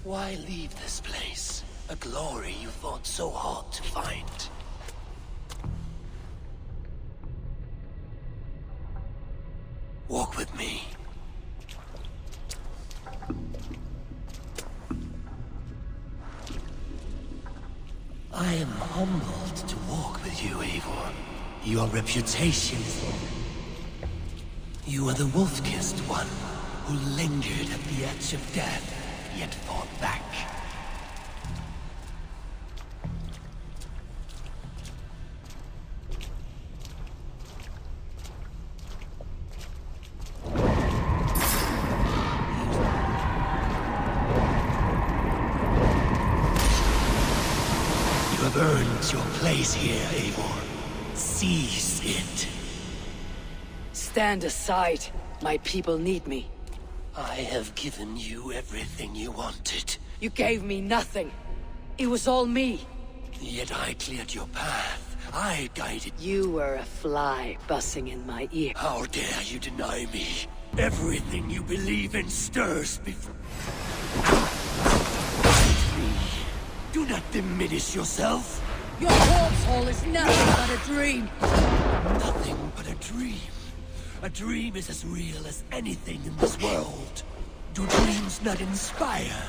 Why leave this place? A glory you fought so hard to find. Walk with me. I am humbled to walk with you, Eivor. Your reputation. You are the wolf-kissed one who lingered at the edge of death, yet fought back. You have earned your place here, Eivor. Seize it. Stand aside. My people need me. I have given you everything you wanted. You gave me nothing. It was all me. Yet I cleared your path. I guided... You were a fly buzzing in my ear. How dare you deny me? Everything you believe in stirs before... Fight me. Do not diminish yourself. Your corpse hole is nothing but a dream. Nothing but a dream. A dream is as real as anything in this world. Do dreams not inspire?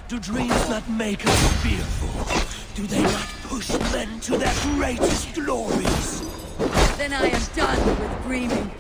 Do dreams not make us fearful? Do they not push men to their greatest glories? Then I am done with dreaming.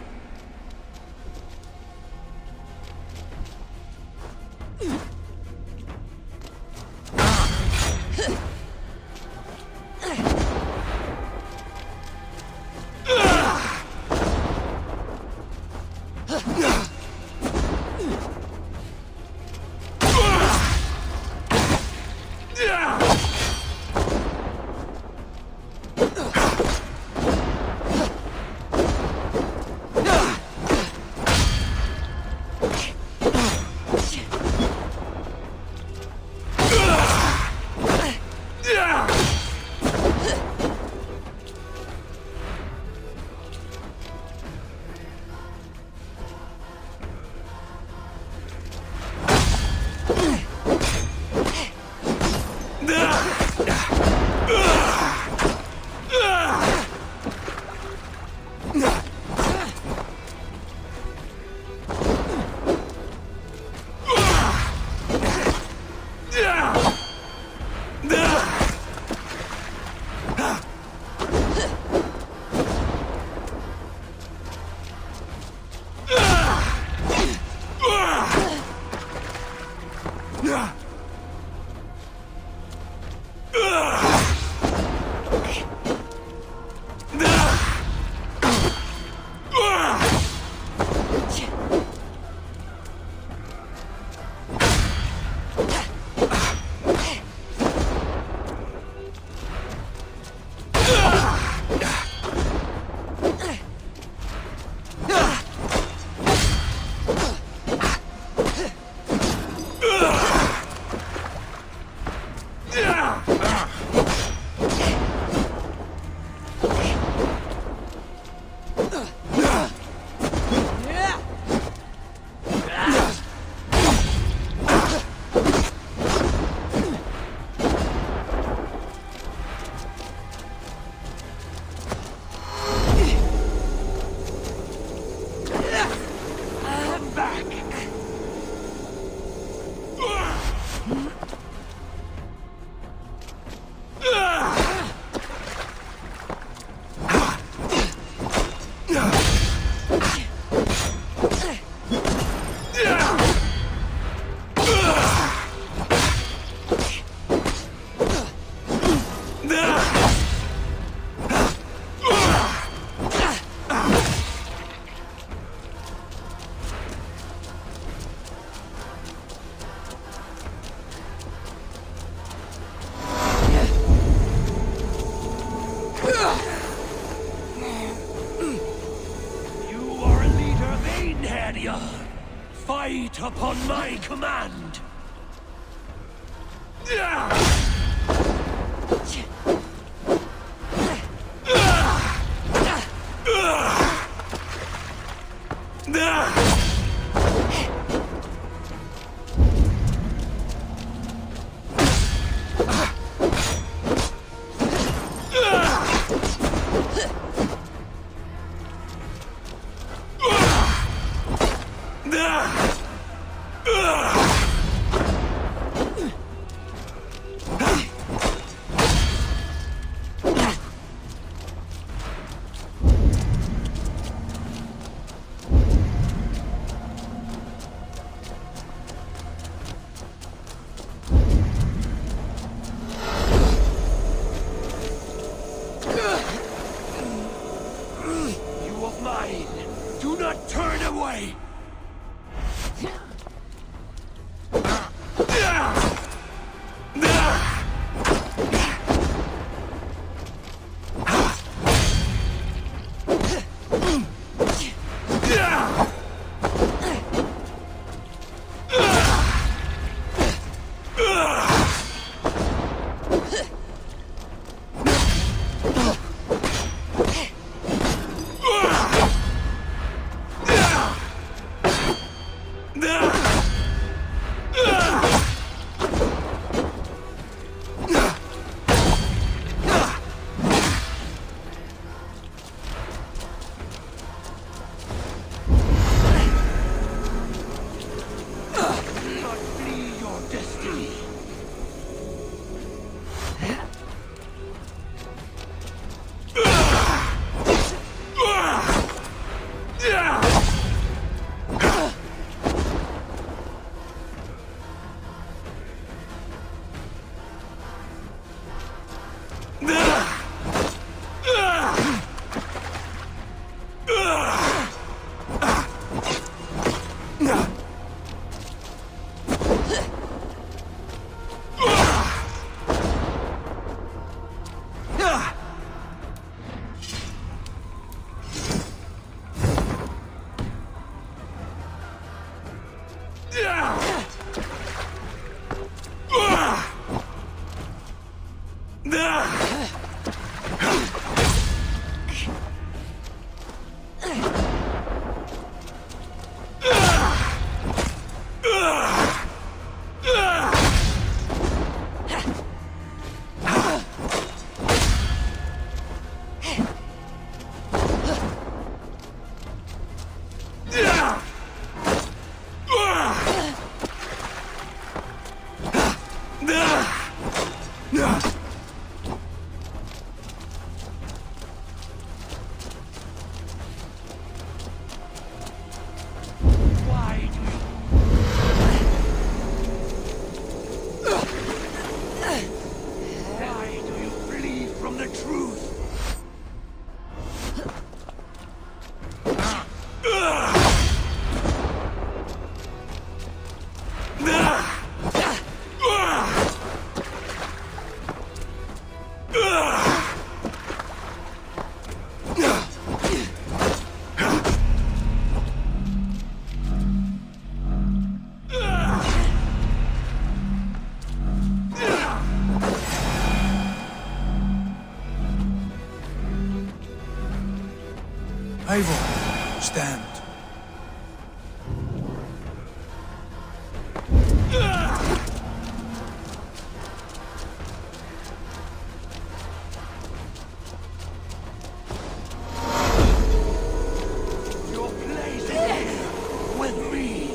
Hadiar! Fight upon my command! You of mine, do not turn away! Eivor, stand. Your place is here, with me.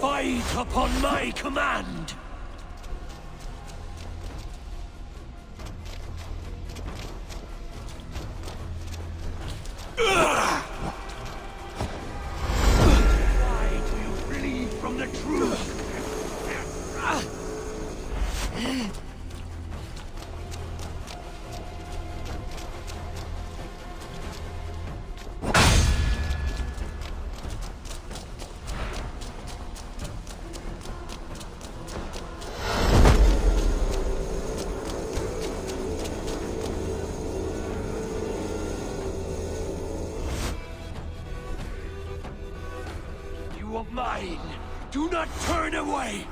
Fight upon my command! Why do you flee from the truth? You are mine. Do not turn away.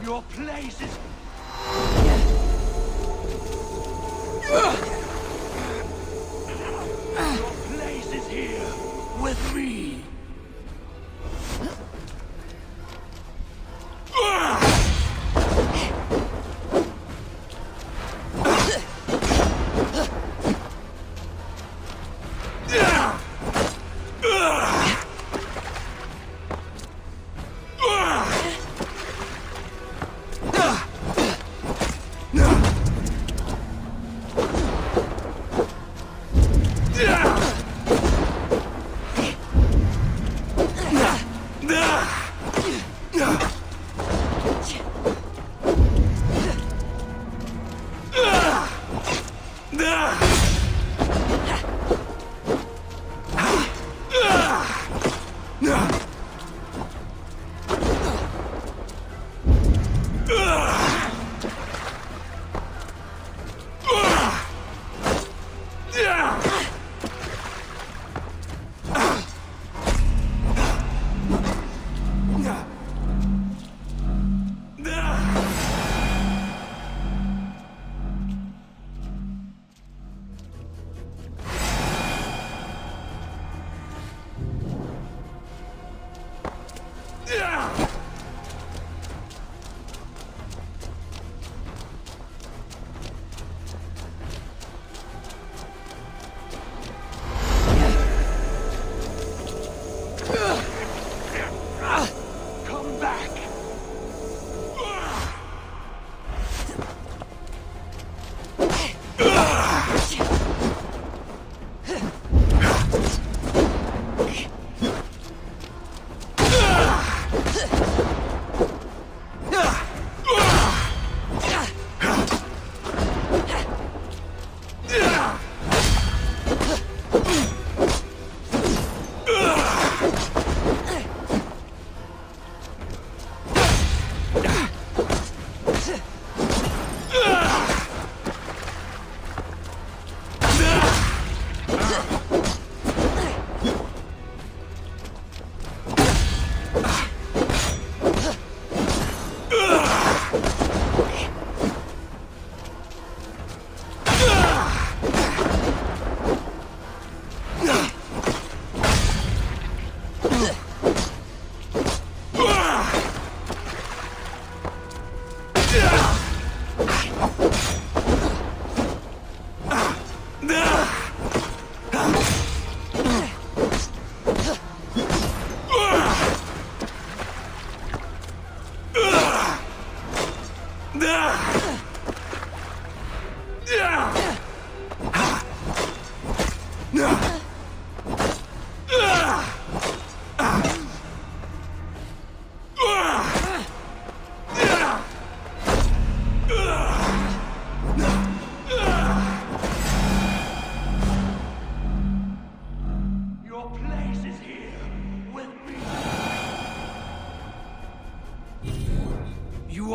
Your place is... Your place is here, with me.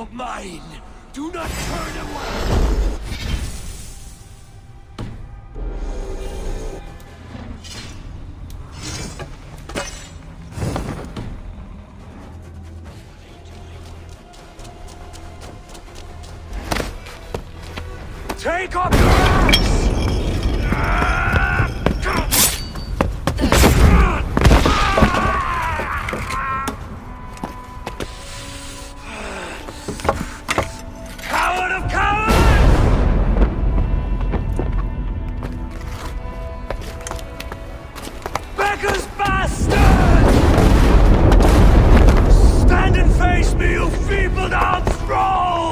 of mine! Do not turn away! Take up your axe! Coward of cowards! Beggar's bastard! Stand and face me, you feeble-down thrall!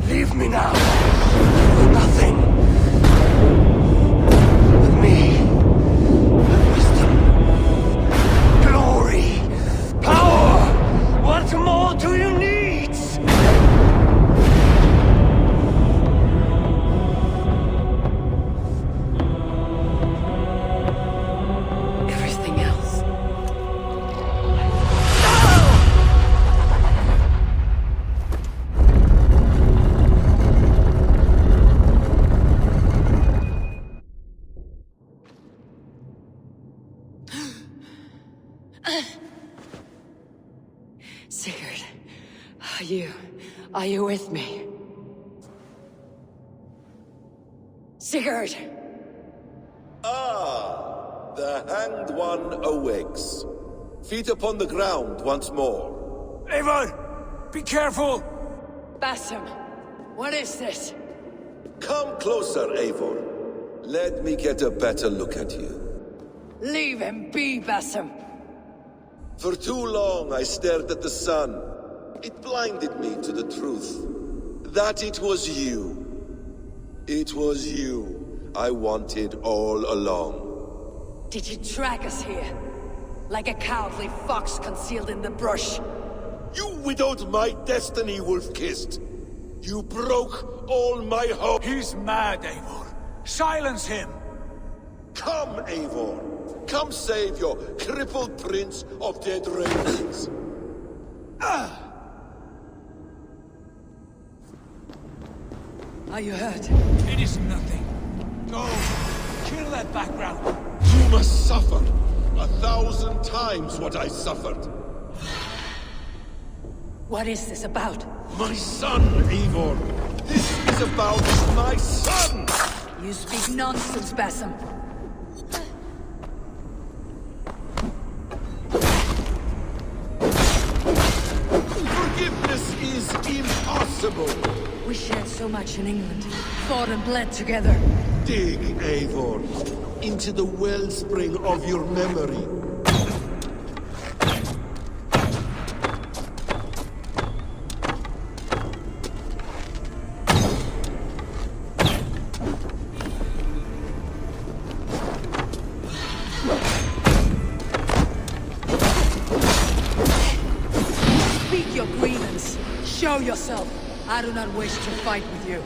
Leave me now. Nothing. With me. Wisdom. Glory. Power. What more do you need? Everything else. Sigurd, are you with me? Sigurd! Ah, the hanged one awakes. Feet upon the ground once more. Eivor! Be careful! Basim, what is this? Come closer, Eivor. Let me get a better look at you. Leave him be, Basim. For too long I stared at the sun. It blinded me to the truth. That it was you. It was you I wanted all along. Did you drag us here? Like a cowardly fox concealed in the brush? You widowed my destiny, wolf-kissed. You broke all my hope. He's mad, Eivor. Silence him! Come, Eivor. Come save your crippled prince of dead ravens. Are you hurt? It is nothing. Go. Kill that background. You must suffer 1,000 times what I suffered. What is this about? My son, Eivor. This is about my son! You speak nonsense, Basim. Forgiveness is impossible. We shared so much in England. Fought and bled together. Dig, Eivor, into the wellspring of your memory. Speak your grievance. Show yourself. I do not wish to fight with you.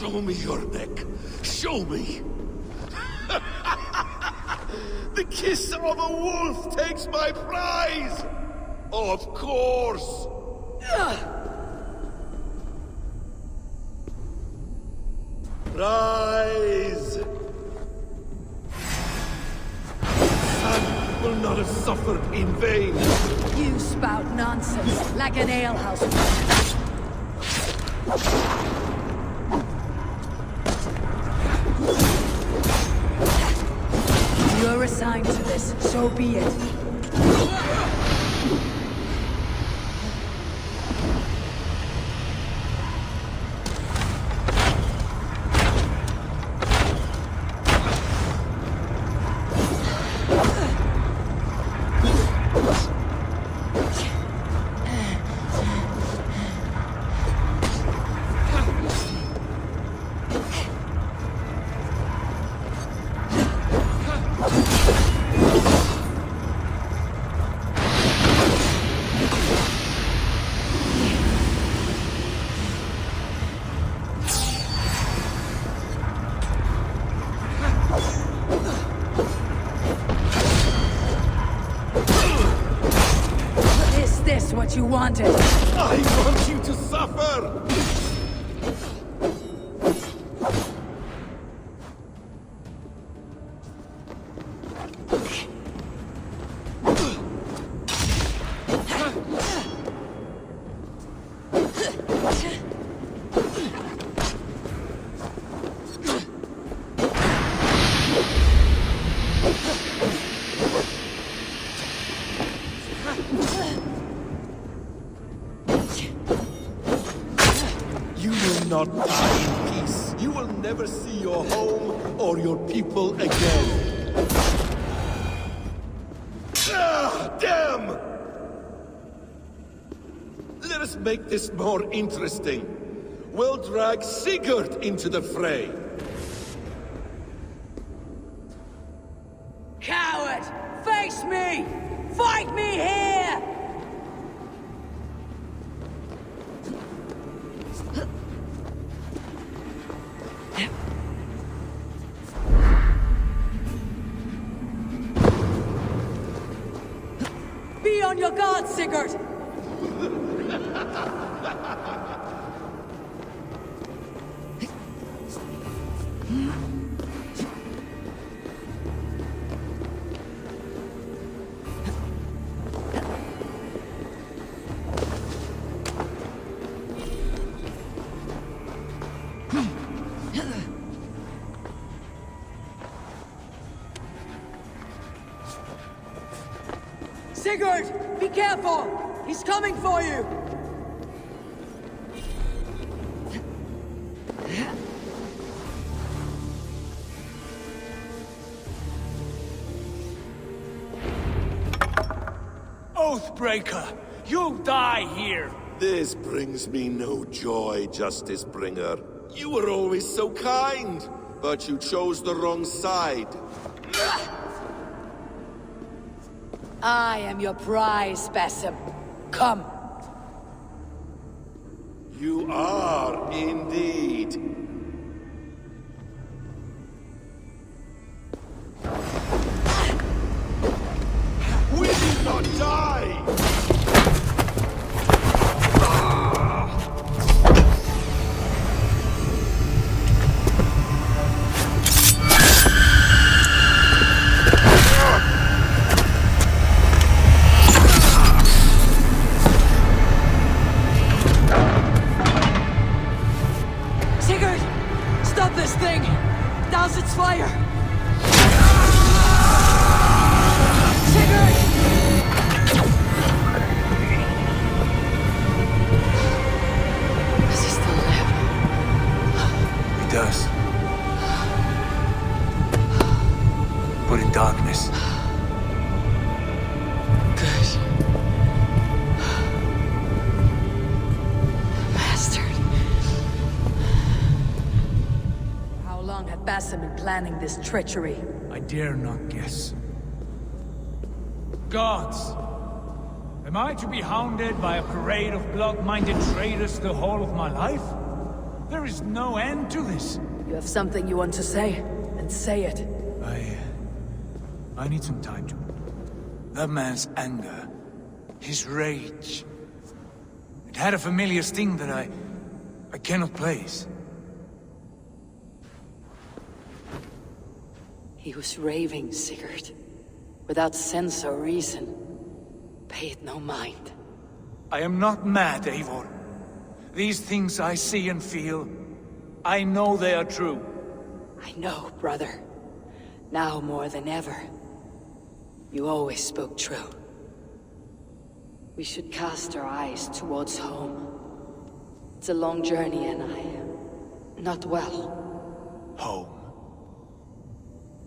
Show me your neck. Show me. The kiss of a wolf takes my prize! Of course! Rise! Son will not have suffered in vain. You spout nonsense like an alehouse. You're assigned to this, so be it. What you wanted. I want you to suffer! Not die in peace. You will never see your home or your people again. Ah, damn! Let us make this more interesting. We'll drag Sigurd into the fray. Coward! Face me! Fight me here! Be on your guard, Sigurd! Sigurd! Be careful! He's coming for you! Oathbreaker! You'll die here! This brings me no joy, Justice Bringer. You were always so kind, but you chose the wrong side. I am your prize, Basim. Come. You are indeed. We did not die! Its fire! Sigurd! Does he still live? He does. But in darkness. Good. Bastard. How long had Basim been planning this treachery? I dare not guess. Gods! Am I to be hounded by a parade of blood-minded traitors the whole of my life? There is no end to this. You have something you want to say, and say it. I need some time to... That man's anger, his rage... It had a familiar sting that I cannot place. He was raving, Sigurd. Without sense or reason. Pay it no mind. I am not mad, Eivor. These things I see and feel, I know they are true. I know, brother. Now more than ever. You always spoke true. We should cast our eyes towards home. It's a long journey and I am not well. Home.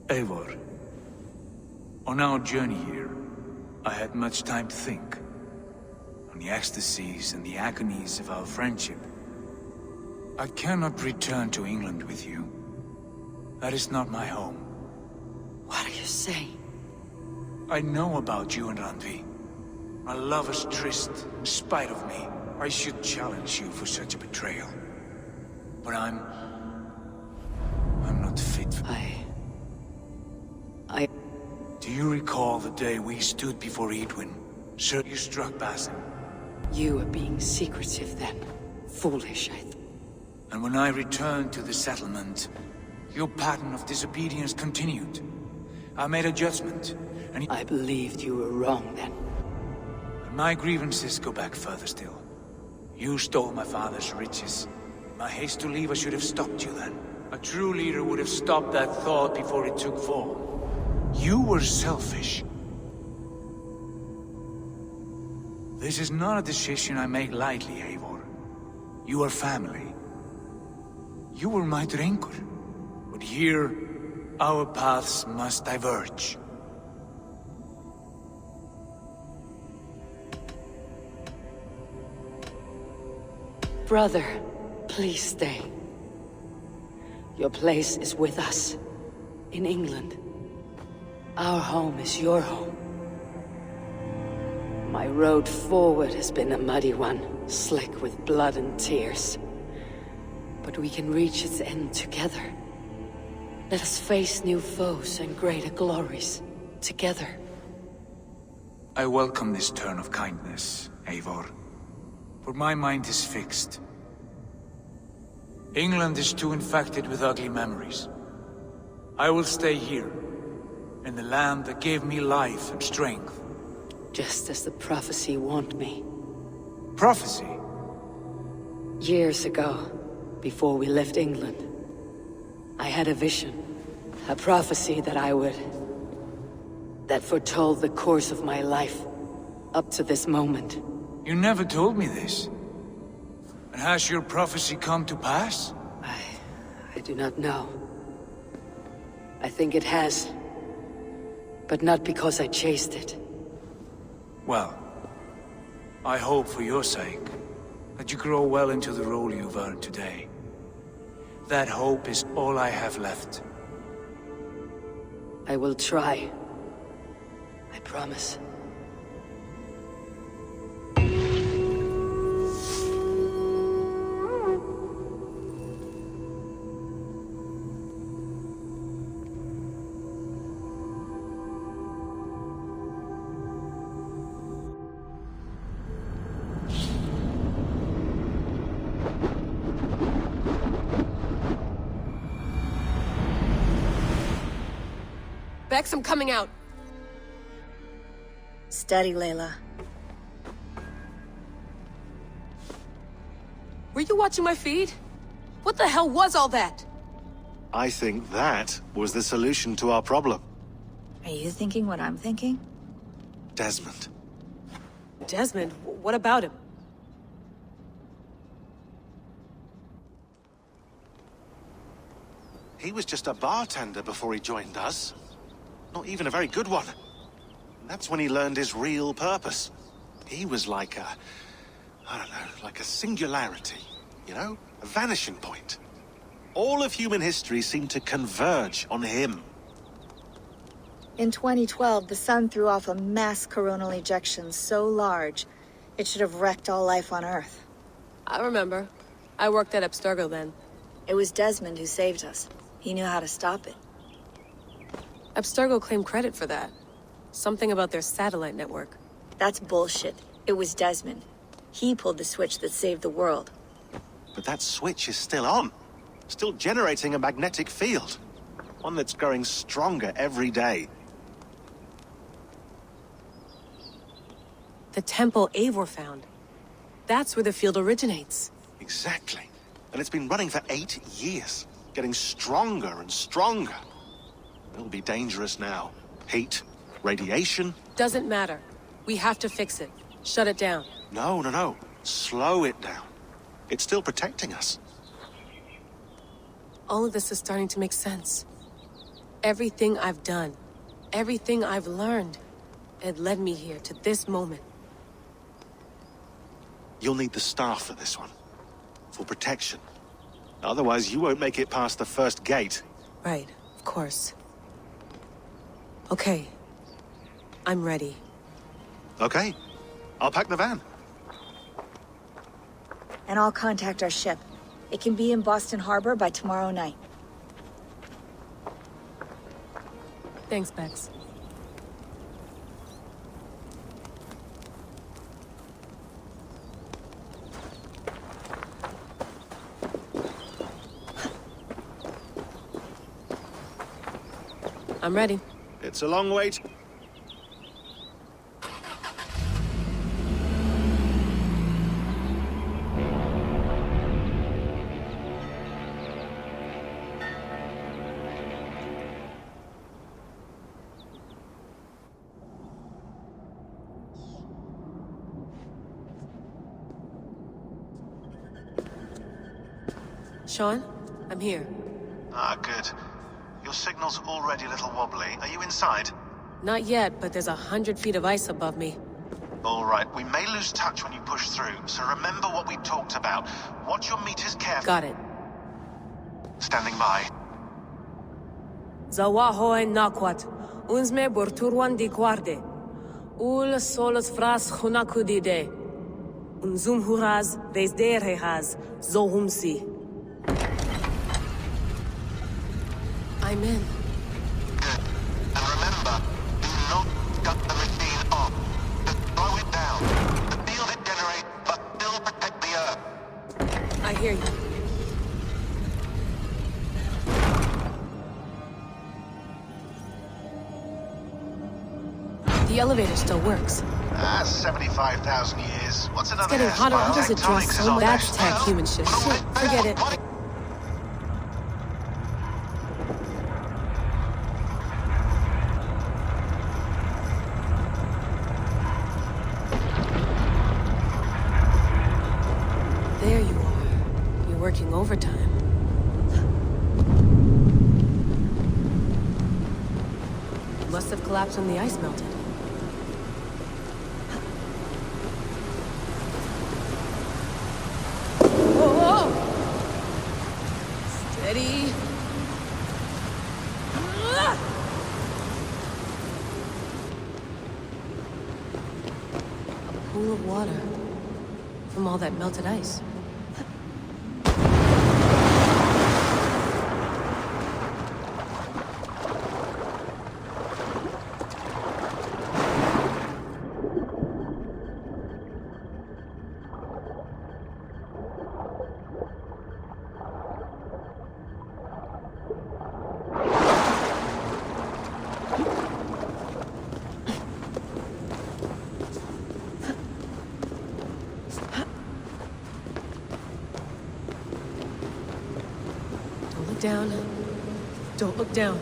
Eivor. On our journey here, I had much time to think. On the ecstasies and the agonies of our friendship. I cannot return to England with you. That is not my home. What are you saying? I know about you and Randvi. A lover's tryst, in spite of me. I should challenge you for such a betrayal. But I'm not fit for... Do you recall the day we stood before Edwin? Sir, you struck Basim. You were being secretive then. Foolish, I thought. And when I returned to the settlement, your pattern of disobedience continued. I made a judgment, and... I believed you were wrong then. My grievances go back further still. You stole my father's riches. In my haste to leave, I should have stopped you then. A true leader would have stopped that thought before it took form. You were selfish. This is not a decision I make lightly, Eivor. You are family. You were my drengur. But here, our paths must diverge. Brother, please stay. Your place is with us. In England. Our home is your home. My road forward has been a muddy one, slick with blood and tears. But we can reach its end together. Let us face new foes and greater glories, together. I welcome this turn of kindness, Eivor. For my mind is fixed. England is too infected with ugly memories. I will stay here, in the land that gave me life and strength. Just as the prophecy warned me. Prophecy? Years ago, before we left England, I had a vision. A prophecy that foretold the course of my life, up to this moment. You never told me this. And has your prophecy come to pass? I do not know. I think it has. But not because I chased it. Well, I hope for your sake that you grow well into the role you've earned today. That hope is all I have left. I will try. I promise. Bex, I'm coming out. Steady, Layla. Were you watching my feed? What the hell was all that? I think that was the solution to our problem. Are you thinking what I'm thinking? Desmond. Desmond? What about him? He was just a bartender before he joined us. Not even a very good one. And that's when he learned his real purpose. He was like a... I don't know, like a singularity, you know? A vanishing point. All of human history seemed to converge on him. In 2012, the sun threw off a mass coronal ejection so large, it should have wrecked all life on Earth. I remember. I worked at Abstergo then. It was Desmond who saved us. He knew how to stop it. Abstergo claimed credit for that. Something about their satellite network. That's bullshit. It was Desmond. He pulled the switch that saved the world. But that switch is still on. Still generating a magnetic field. One that's growing stronger every day. The temple Eivor found. That's where the field originates. Exactly. And it's been running for 8 years. Getting stronger and stronger. It'll be dangerous now. Heat, radiation. Doesn't matter. We have to fix it. Shut it down. No. Slow it down. It's still protecting us. All of this is starting to make sense. Everything I've done, everything I've learned, it led me here to this moment. You'll need the staff for this one. For protection. Otherwise, you won't make it past the first gate. Right, of course. Okay. I'm ready. Okay. I'll pack the van. And I'll contact our ship. It can be in Boston Harbor by tomorrow night. Thanks, Bex. I'm ready. It's a long wait. Sean, I'm here. Ah, good. Your signal's already a little wobbly. Are you inside? Not yet, but there's 100 feet of ice above me. All right, we may lose touch when you push through, so remember what we talked about. Watch your meters carefully. Got it. Standing by. Zawahoe nakwat. Unsme borturwan di guarde. Ul solos fras hunakudide. Unzum huraz vesderehaz zohumsi. I'm in. Good. And remember, do not cut the machine off. Just slow it down. The field it generates, but still protect the Earth. I hear you. The elevator still works. 75,000 years. What's another? It's getting hotter. How does it dress so much? That's tech human shit. Shit, forget it. There you are. You're working overtime. Must have collapsed when the ice melted. Whoa! Steady. A pool of water from all that melted ice. Down. Don't look down.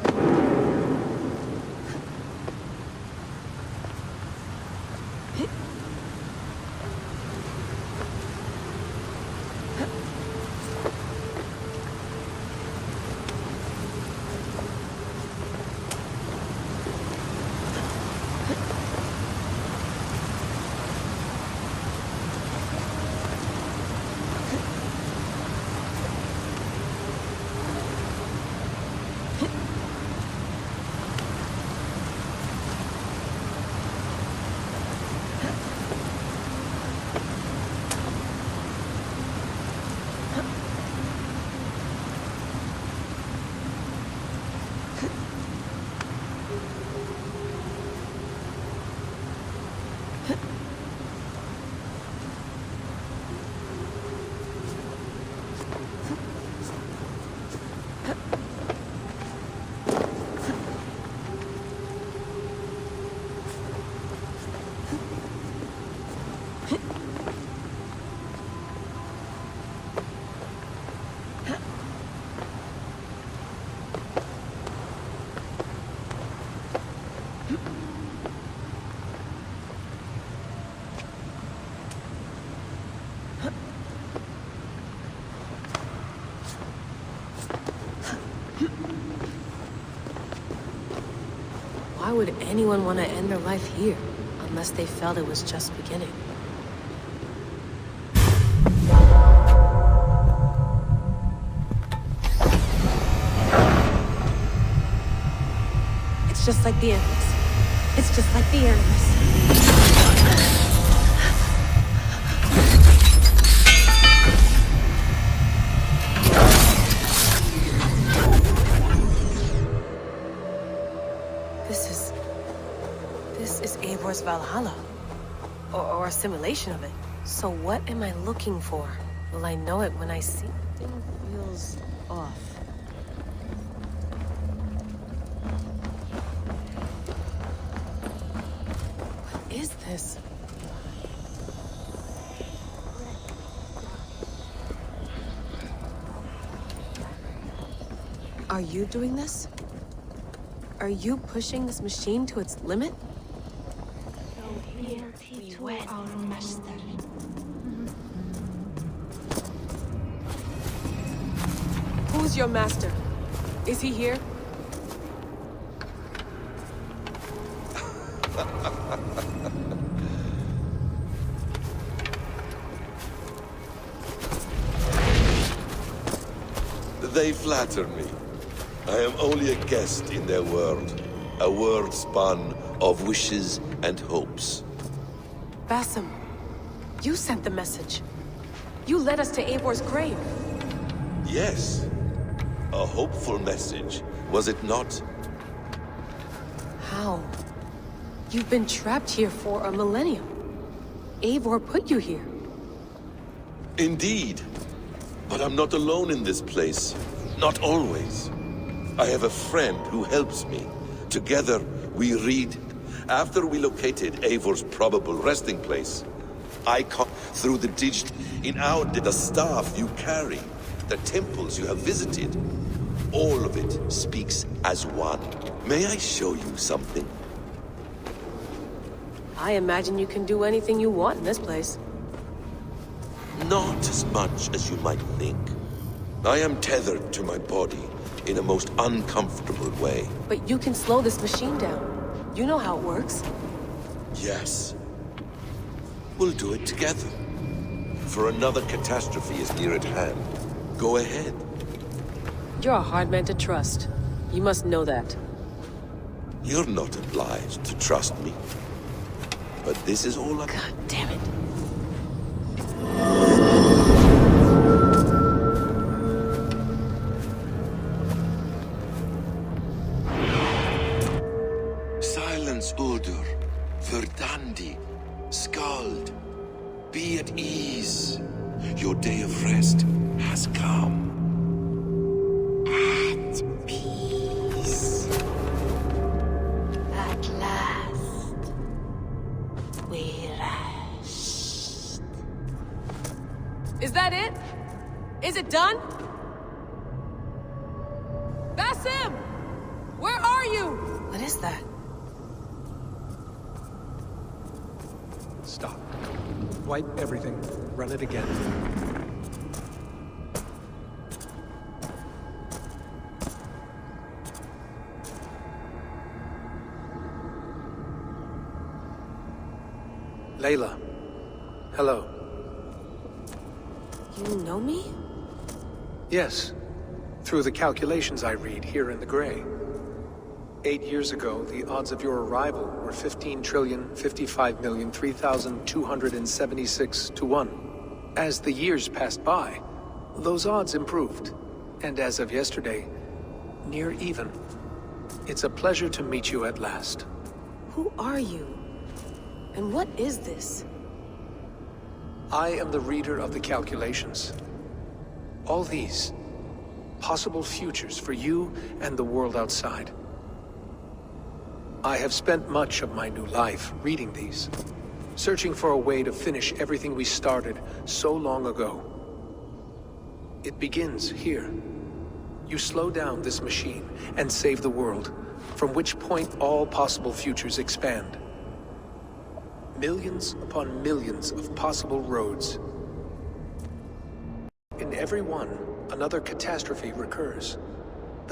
Why would anyone want to end their life here, unless they felt it was just beginning? It's just like the animals. It's just like the animals. This is Eivor's Valhalla. Or a simulation of it. So what am I looking for? Will I know it when I see it? Something feels off. What is this? Are you doing this? Are you pushing this machine to its limit? Our master. Who's your master? Is he here? They flatter me. I am only a guest in their world. A world spun of wishes and hopes. Basim, you sent the message. You led us to Eivor's grave. Yes. A hopeful message, was it not? How? You've been trapped here for a millennium. Eivor put you here. Indeed. But I'm not alone in this place. Not always. I have a friend who helps me. Together, we read. After we located Eivor's probable resting place, I come through the in our the staff you carry, the temples you have visited. All of it speaks as one. May I show you something? I imagine you can do anything you want in this place. Not as much as you might think. I am tethered to my body in a most uncomfortable way. But you can slow this machine down. You know how it works. Yes. We'll do it together. For another catastrophe is near at hand. Go ahead. You're a hard man to trust. You must know that. You're not obliged to trust me. But this is all I... God damn it. Silence, Uldur. Verdandi. Skald. Be at ease. Your day of rest has come. At peace. At last. We rest. Is that it? Is it done? Basim! Where are you? What is that? Stop. Wipe everything. Run it again. Layla. Hello. You know me? Yes. Through the calculations I read here in the gray. 8 years ago, the odds of your arrival were 15,055,003,276 to 1. As the years passed by, those odds improved. And as of yesterday, near even. It's a pleasure to meet you at last. Who are you? And what is this? I am the reader of the calculations. All these, possible futures for you and the world outside. I have spent much of my new life reading these, searching for a way to finish everything we started so long ago. It begins here. You slow down this machine and save the world, from which point all possible futures expand. Millions upon millions of possible roads. In every one, another catastrophe recurs.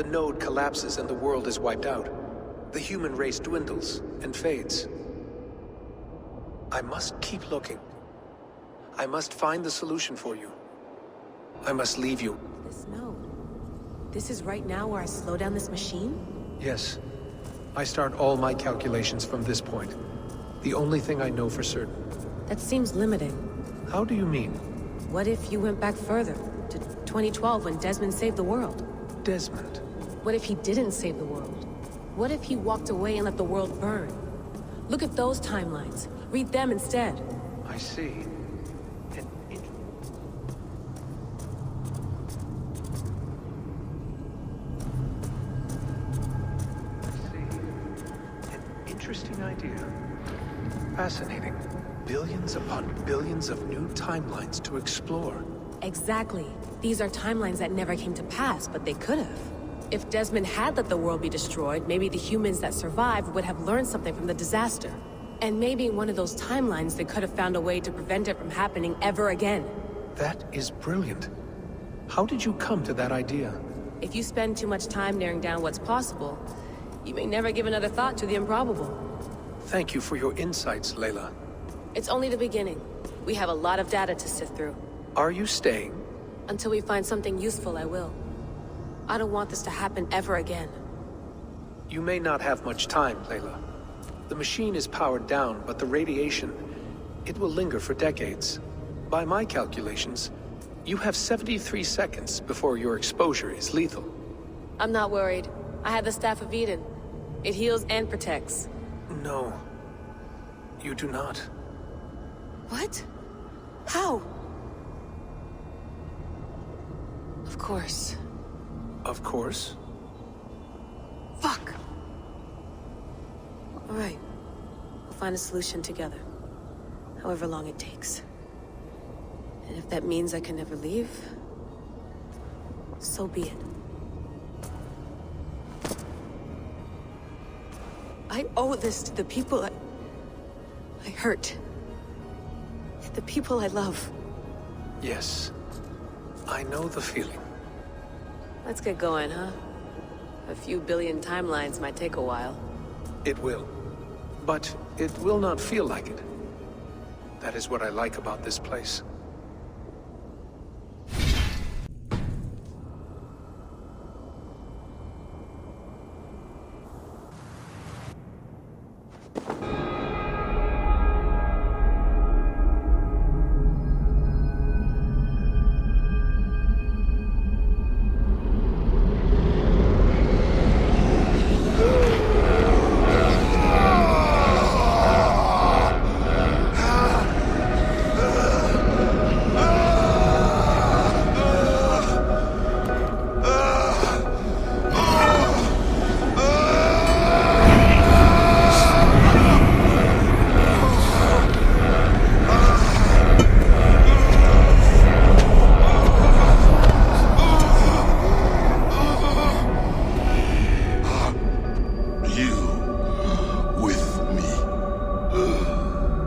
The node collapses and the world is wiped out. The human race dwindles and fades. I must keep looking. I must find the solution for you. I must leave you. This node. This is right now where I slow down this machine? Yes. I start all my calculations from this point. The only thing I know for certain. That seems limiting. How do you mean? What if you went back further, to 2012 when Desmond saved the world? Desmond? What if he didn't save the world? What if he walked away and let the world burn? Look at those timelines. Read them instead. I see. Interesting idea. Fascinating. Billions upon billions of new timelines to explore. Exactly. These are timelines that never came to pass, but they could have. If Desmond had let the world be destroyed, maybe the humans that survived would have learned something from the disaster. And maybe in one of those timelines they could have found a way to prevent it from happening ever again. That is brilliant. How did you come to that idea? If you spend too much time narrowing down what's possible, you may never give another thought to the improbable. Thank you for your insights, Layla. It's only the beginning. We have a lot of data to sift through. Are you staying? Until we find something useful, I will. I don't want this to happen ever again. You may not have much time, Layla. The machine is powered down, but the radiation, it will linger for decades. By my calculations, you have 73 seconds before your exposure is lethal. I'm not worried. I have the Staff of Eden. It heals and protects. No. You do not. What? How? Of course. Of course? Fuck! Alright. We'll find a solution together. However long it takes. And if that means I can never leave, so be it. I owe this to the people I hurt. The people I love. Yes. I know the feeling. Let's get going, huh? A few billion timelines might take a while. It will. But it will not feel like it. That is what I like about this place.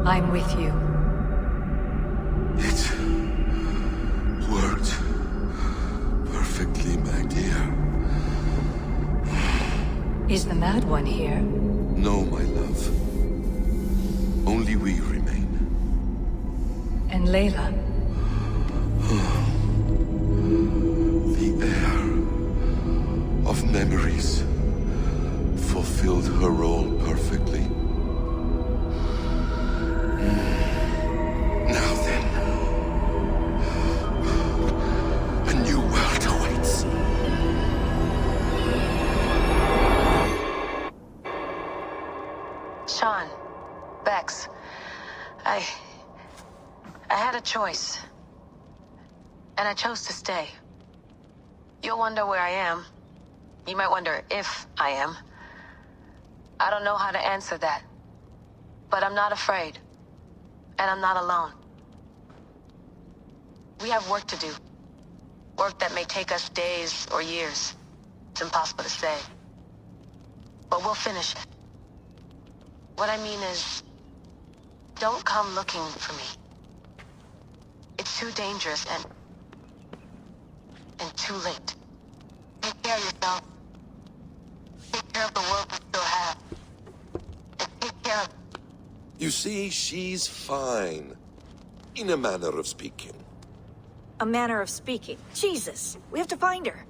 I'm with you. It worked perfectly, my dear. Is the Mad One here? No, my love. Only we remain. And Layla? The air of memories fulfilled her role perfectly. Now then, a new world awaits. Sean, Bex, I had a choice. And I chose to stay. You'll wonder where I am. You might wonder if I am. I don't know how to answer that. But I'm not afraid. And I'm not alone. We have work to do. Work that may take us days or years. It's impossible to say. But we'll finish it. What I mean is, don't come looking for me. It's too dangerous and too late. Take care of yourself. care of the world we still have. Take care of... You see, she's fine. In a manner of speaking. A manner of speaking. Jesus, we have to find her.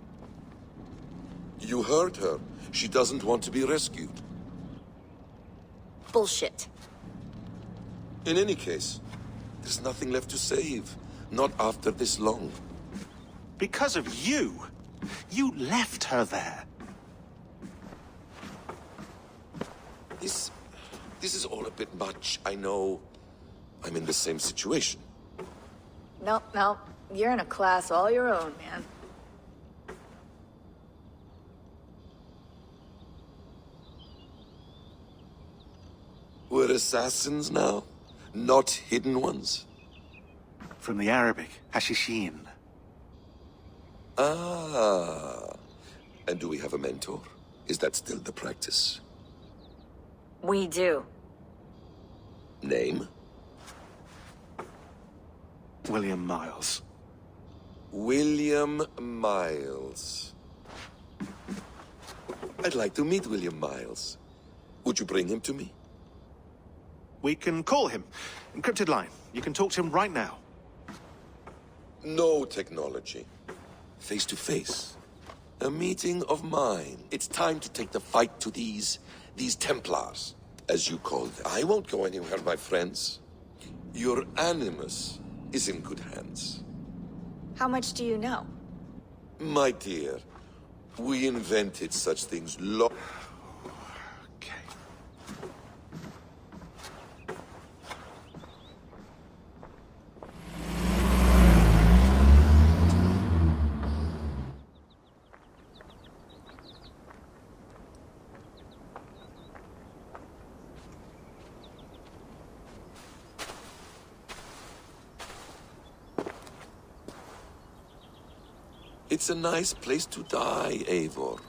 You heard her. She doesn't want to be rescued. Bullshit. In any case, there's nothing left to save. Not after this long. Because of you. You left her there. This is all a bit much, I know. I'm in the same situation. No. You're in a class all your own, man. We're assassins now? Not hidden ones? From the Arabic, Hashishin. Ah. And do we have a mentor? Is that still the practice? We do. Name? William Miles. William Miles. I'd like to meet William Miles. Would you bring him to me? We can call him. Encrypted line. You can talk to him right now. No technology. Face to face. A meeting of mine. It's time to take the fight to these Templars, as you call them. I won't go anywhere, my friends. Your animus is in good hands. How much do you know? My dear, we invented such things It's a nice place to die, Eivor.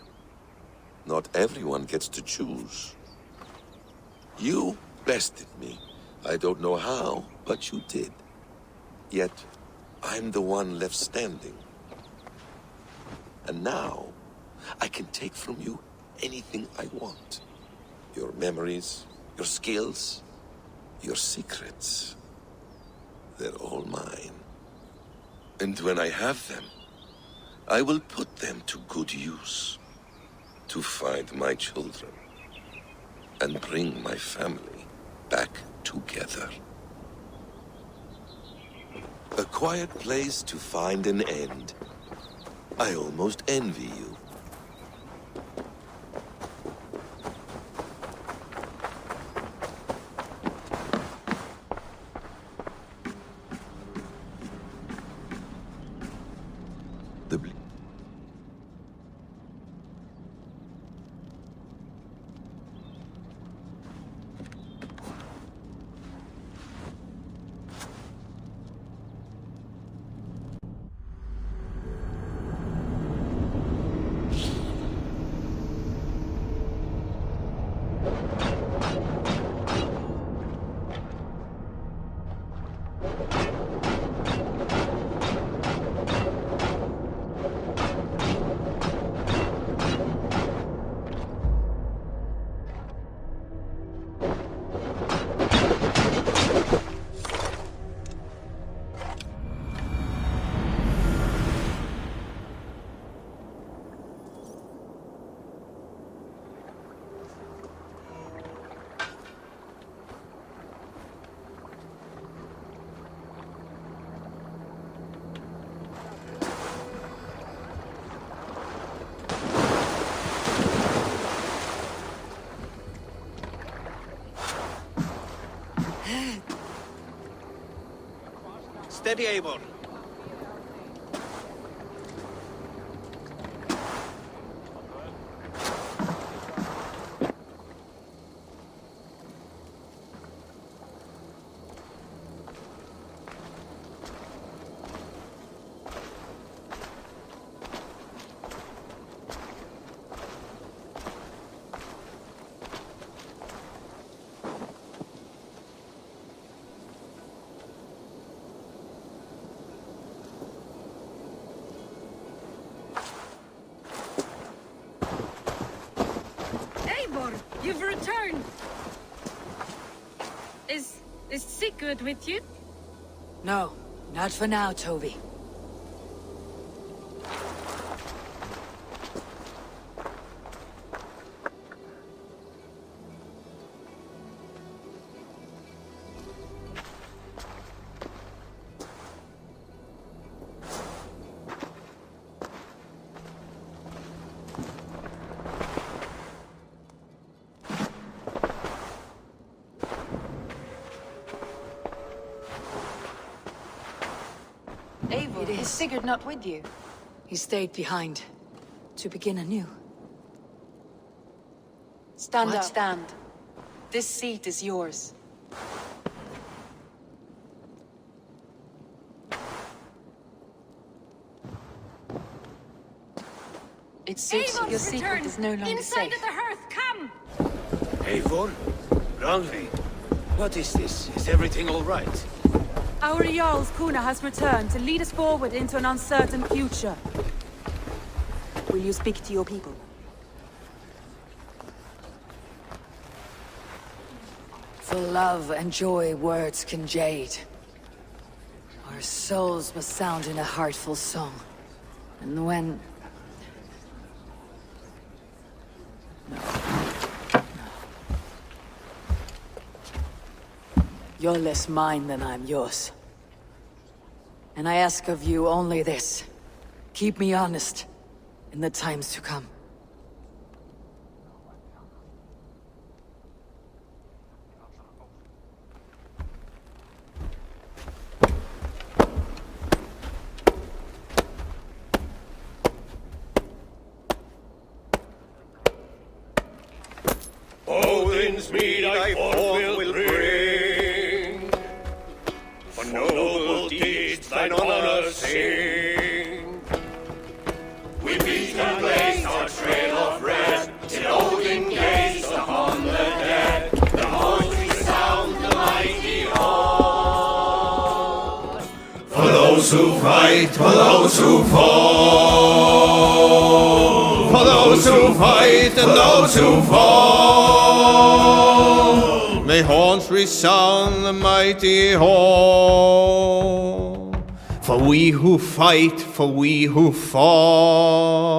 Not everyone gets to choose. You bested me. I don't know how, but you did. Yet, I'm the one left standing. And now, I can take from you anything I want. Your memories, your skills, your secrets. They're all mine. And when I have them, I will put them to good use. To find my children. And bring my family back together. A quiet place to find an end. I almost envy you. Steady, Eivor. good with you? No, not for now, Toby. Eivor, is Sigurd not with you? He stayed behind, to begin anew. Stand What? up. Stand. This seat is yours. It suits your secret is no longer Inside safe. of the hearth, come! Eivor? Ralphie? What is this? Is everything all right? Our Jarl's Kuna has returned to lead us forward into an uncertain future. Will you speak to your people? For love and joy, words can jade. Our souls must sound in a heartful song. And when... No. You're less mine than I'm yours. And I ask of you only this. Keep me honest in the times to come. Odin's mead I forth will bring, for noble deeds thine honor sing. We beat and blaze our trail of red, till Odin gazed upon the dead. The voice resound the mighty hall. For those who fight, for those who fall, for those who fight and those who fall, may horns resound the mighty hall. For we who fight, for we who fall.